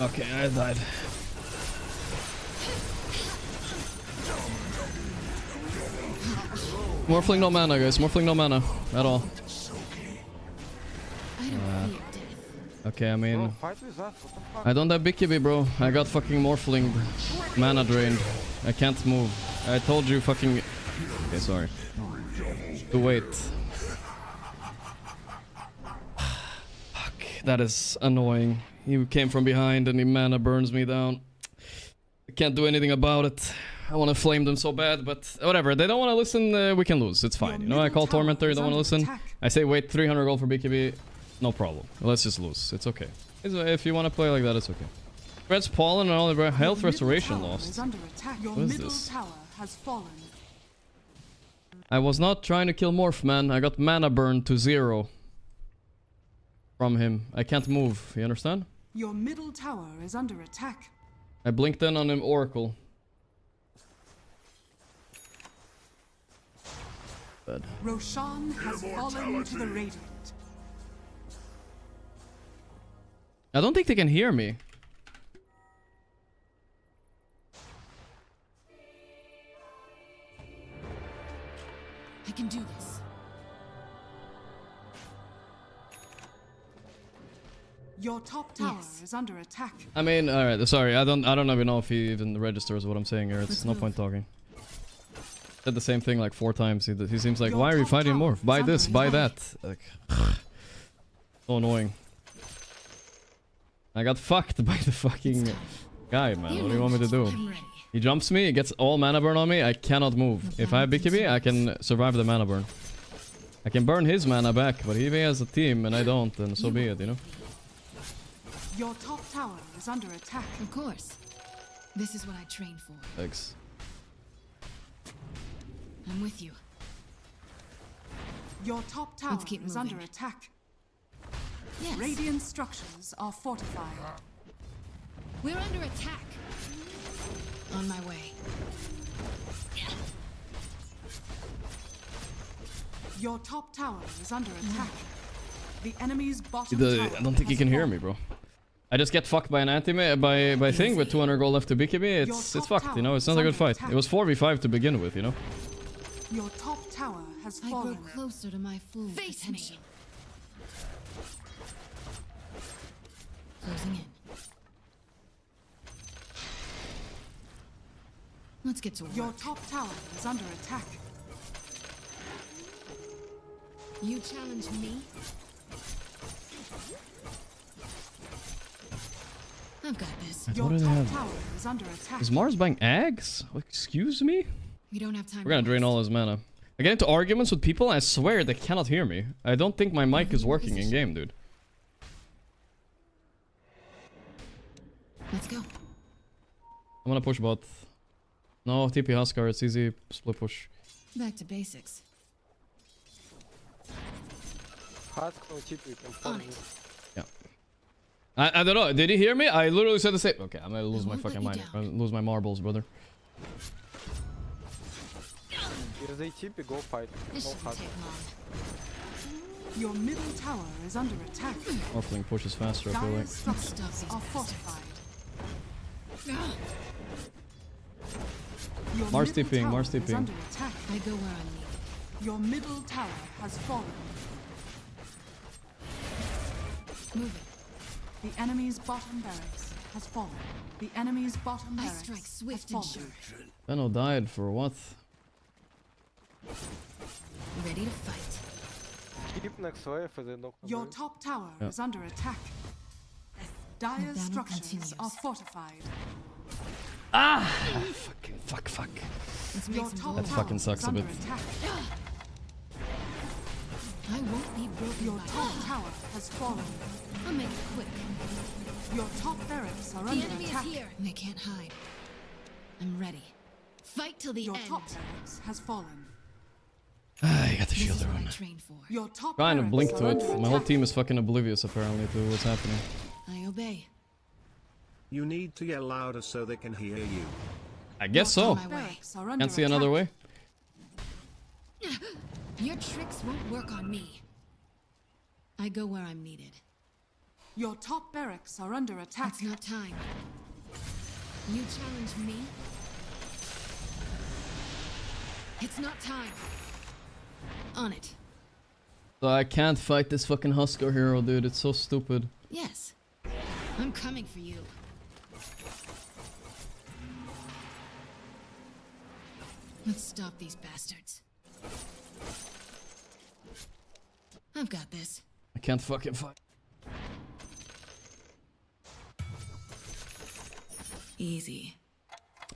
Okay, I died. Morphling no mana, guys. Morphling no mana at all. I don't fear death. Okay, I mean, Bro, fight with us, what the fuck? I don't have BKB, bro. I got fucking Morphling mana drained. I can't move. I told you fucking... Okay, sorry. To wait. Fuck, that is annoying. He came from behind and he mana burns me down. I can't do anything about it. I want to flame them so bad, but whatever. They don't want to listen, we can lose. It's fine. You know, I call Tormentor, you don't want to listen. I say wait 300 gold for BKB. No problem. Let's just lose. It's okay. If you want to play like that, it's okay. Red's Pollen and all the health restoration lost. What is this? Has fallen. I was not trying to kill Morph, man. I got mana burn to 0 from him. I can't move. You understand? Your middle tower is under attack. I blinked in on him Oracle. Bad. Roshan has fallen to the Radiant. I don't think they can hear me. I can do this. Your top tower is under attack. I mean, alright, sorry, I don't even know if he even registers what I'm saying here. It's no point talking. Said the same thing like 4 times. He seems like, why are you fighting more? Buy this, buy that. Like, so annoying. I got fucked by the fucking guy, man. What do you want me to do? He jumps me, he gets all mana burn on me, I cannot move. If I have BKB, I can survive the mana burn. I can burn his mana back, but if he has a team and I don't, then so be it, you know? Your top tower is under attack. Of course. This is what I trained for. Thanks. I'm with you. Your top tower keep is moving. under attack. Yes. Radiant structures are fortified. We're under attack. On my way. Your top tower is under attack. The enemy's bottom tower I don't think he has can hear fallen. me, bro. I just get fucked by an by thing with 200 gold left to BKB. It's fucked, you know. It's not a good fight. It was 4v5 to begin with, you know. Your top tower has I fallen. grow closer to my full potential. Closing in. Let's get to work. Your top tower is under attack. You challenge me? I've got this. What Your do they top have? tower is under attack. Is Mars buying eggs? Excuse me? We don't have time. We're gonna drain all his mana. I get into arguments with people, I swear they cannot hear me. I don't think my mic is working in game, dude. Let's go. I'm gonna push bot. No, TP Huskar, it's easy. Split push. Back to basics. Husk, no chip, you can farm it. Yeah. I don't know. Did he hear me? I literally said the same. Okay, I'm gonna lose my fucking mind. I'm gonna lose my marbles, brother. Here's a chip, go fight. No Husk. Your middle tower is under attack. Morphling pushes faster, I feel like. Dire structures are fortified. Your Mars middle TPing, tower Mars is TPing. under attack. I go where I'm needed. Your middle tower has fallen. Moving. The enemy's bottom barracks has fallen. The enemy's bottom I barracks strike has swift and fallen. sure. Benno died for what? Ready to fight. Keep next wave and then knock them Your away. top tower Yeah. is under attack. Dire battle structures continues. are fortified. Ah! Fuck. Let's make Your some top gold. That tower fucking sucks is a bit. under attack. I won't be broken Your by top tower has fallen. I'll make it quick. Your top barracks are The under enemy attack. is here. They can't hide. I'm ready. Fight till the Your end. top barracks has fallen. Ah, you got the This shield is what I around. trained for. Your top Trying to barracks blink are to it. under My whole attack. team is fucking oblivious apparently to what's happening. I obey. You need to yell louder so they can hear you. I guess On so. my way. Barracks are under Can't see another way. attack. Your tricks won't work on me. I go where I'm needed. Your top barracks are under attack. It's not time. You challenge me? It's not time. On it. So I can't fight this fucking Huskar hero, dude. It's so stupid. Yes. I'm coming for you. Let's stop these bastards. I've got this. I can't fucking fight. Easy.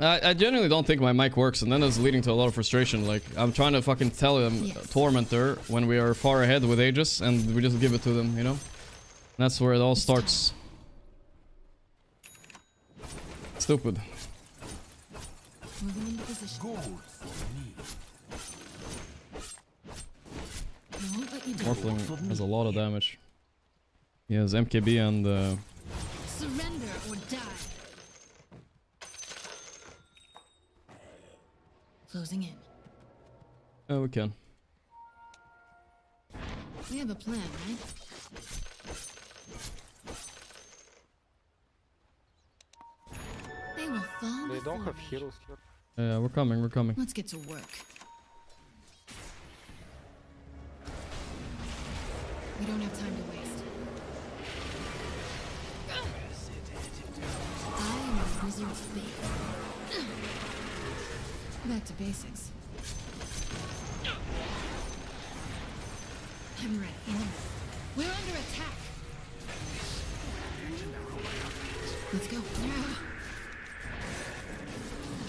I genuinely don't think my mic works, and then it's leading to a lot of frustration. Like, I'm trying to fucking tell them Tormentor when we are far ahead with Aegis, and we just give it to them, you know? That's where it all starts. Stupid. Moving into position. I won't let you down. Morphling has a lot of damage. He has MKB and Surrender or die. Closing in. oh, we can. We have a plan, right? They will fall They before don't have me. heroes here. Yeah, we're coming, we're coming. Let's get to work. We don't have time to waste. I am a wizard's babe. Back to basics. I'm ready. We're under attack. Let's go.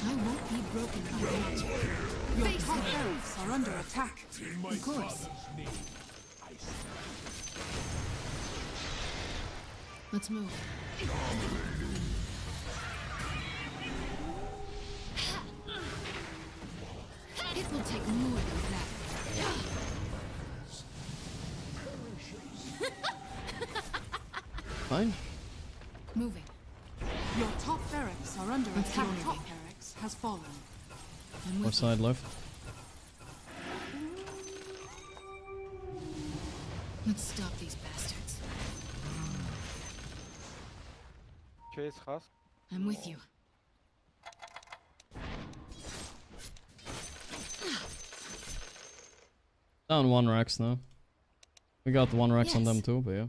I won't be broken by magic. Your Face top it. barracks are under attack. Of course. Let's move. It will take more than that. Fine. Moving. Your top barracks are under Let's attack. keep Your top moving. barracks has fallen. I'm Left with side left. Let's stop these bastards. Chase Husk. I'm with you. Down 1 Rex now. We got the 1 Rex on them too, but yeah.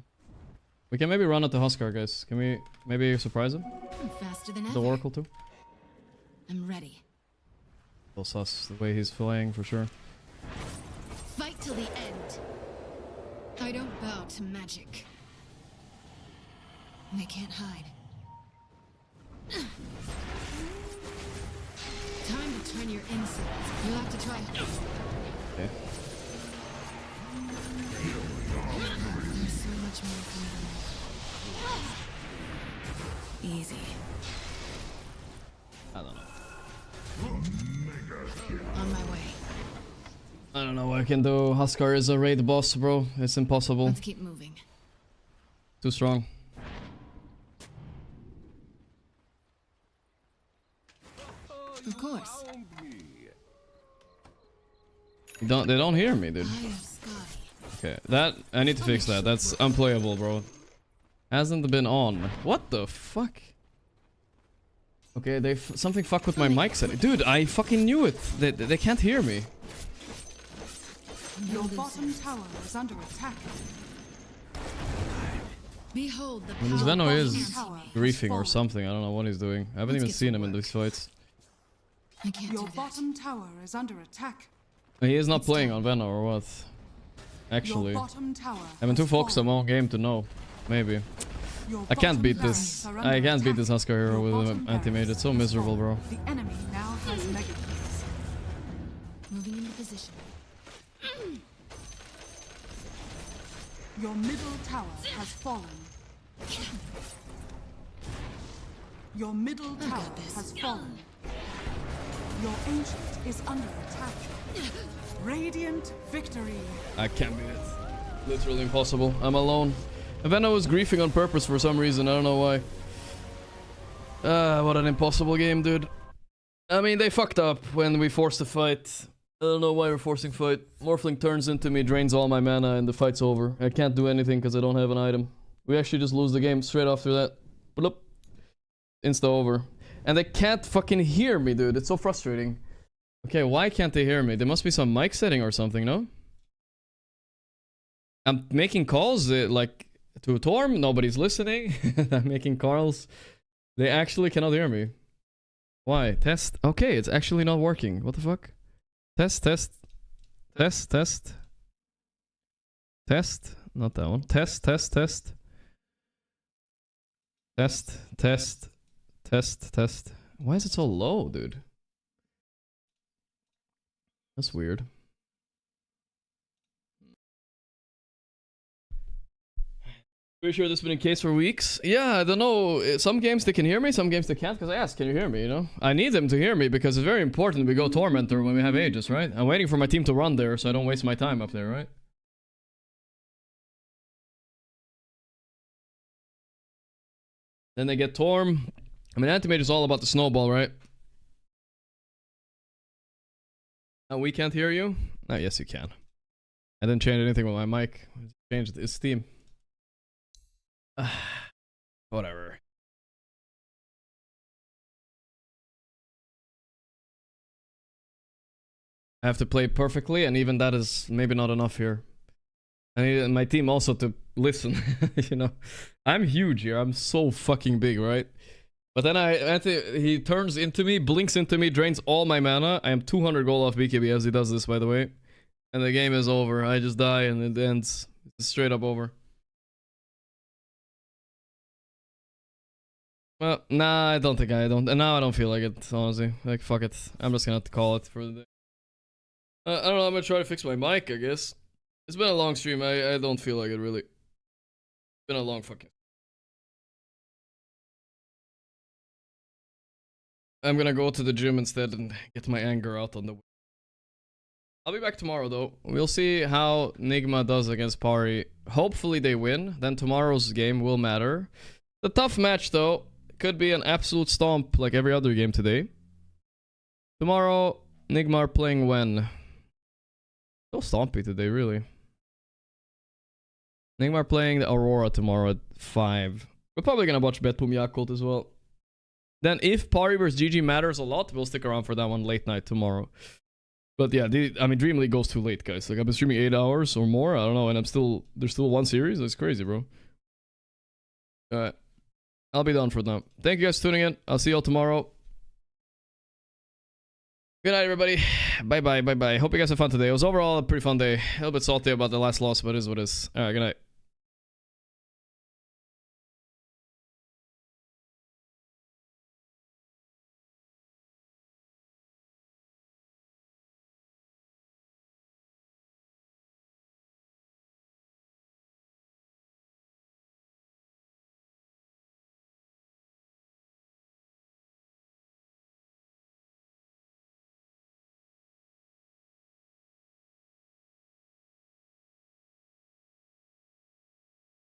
We can maybe run at the Huskar, guys. Can we maybe surprise him? I'm faster than The ever. Oracle too? I'm ready. Well, sus the way he's playing for sure. Fight till the end. I don't bow to magic. They can't hide. Time to turn your insides. You'll have to try. Okay. There's so much more for me. Easy. I don't know. On my way. I don't know what I can do. Huskar is a raid boss, bro. It's impossible. Let's keep moving. Too strong. Of course. They don't hear me, dude. Okay, that I need to fix that. That's unplayable, bro. Hasn't been on. What the fuck? Okay, they something fucked with my mic setting. Dude, I fucking knew it. They can't hear me. Your bottom tower is under attack. Behold the When this power Venno of is Anti-Me. griefing or something, I don't know what he's doing. I haven't even seen him in these fights. I can't Your do that. bottom tower is under attack. He is not playing on Venno or what? Actually, Your bottom tower I've been too has focused on fallen. my own game to know. Maybe. Your I can't bottom beat barracks this. are I under can't beat attack. this Huskar hero Your with bottom an anti-mage. barracks It's so has miserable, fallen. bro. The enemy now has mega kills. Moving into position. Your middle tower has fallen. Your middle tower has fallen. Your ancient is under attack. Radiant victory. I can't beat it. Literally impossible. I'm alone. Venno was griefing on purpose for some reason. I don't know why. What an impossible game, dude. I mean, they fucked up when we forced the fight. I don't know why we're forcing fight. Morphling turns into me, drains all my mana, and the fight's over. I can't do anything because I don't have an item. We actually just lose the game straight after that. Bloop. Insta over. And they can't fucking hear me, dude. It's so frustrating. Okay, why can't they hear me? There must be some mic setting or something, no? I'm making calls, like, to Torm. Nobody's listening. I'm making calls. They actually cannot hear me. Why? Test. Okay, it's actually not working. What the fuck? Test, test. Test, test. Test. Not that one. Test, test, test. Test, test. Test, test. Why is it so low, dude? That's weird. Pretty sure this has been in case for weeks. Yeah, I don't know. Some games they can hear me, some games they can't, because I asked, can you hear me, you know? I need them to hear me because it's very important we go Tormentor when we have Aegis, right? I'm waiting for my team to run there so I don't waste my time up there, right? Then they get Torm. I mean, Antimage is all about the snowball, right? And we can't hear you? Oh, yes, you can. I didn't change anything with my mic. I changed its theme. Whatever. I have to play perfectly, and even that is maybe not enough here. I need my team also to listen. You know, I'm huge here. I'm so fucking big, right? But then he turns into me, blinks into me, drains all my mana. I am 200 gold off BKB as he does this, by the way. And the game is over. I just die and it ends. It's straight up over. Well, nah, I don't think I don't. And now I don't feel like it, honestly. Like, fuck it. I'm just gonna have to call it for the day. I don't know. I'm gonna try to fix my mic, I guess. It's been a long stream. I don't feel like it, really. It's been a long fucking... I'm gonna go to the gym instead and get my anger out on the I'll be back tomorrow though. We'll see how Nigma does against Pari. Hopefully they win. Then tomorrow's game will matter. The tough match though. Could be an absolute stomp like every other game today. Tomorrow, Nigma are playing when? So stompy today, really. Nigma are playing the Aurora tomorrow at 5. We're probably gonna watch Betpum Yakult as well. Then if Pari vs GG matters a lot, we'll stick around for that one late night tomorrow. But yeah, I mean, Dreamleague goes too late, guys. Like, I've been streaming 8 hours or more. I don't know, and there's still one series. That's crazy, bro. Alright. I'll be done for now. Thank you guys for tuning in. I'll see y'all tomorrow. Good night, everybody. Bye-bye, bye-bye. Hope you guys had fun today. It was overall a pretty fun day. A little bit salty about the last loss, but it is what it is. Alright, good night.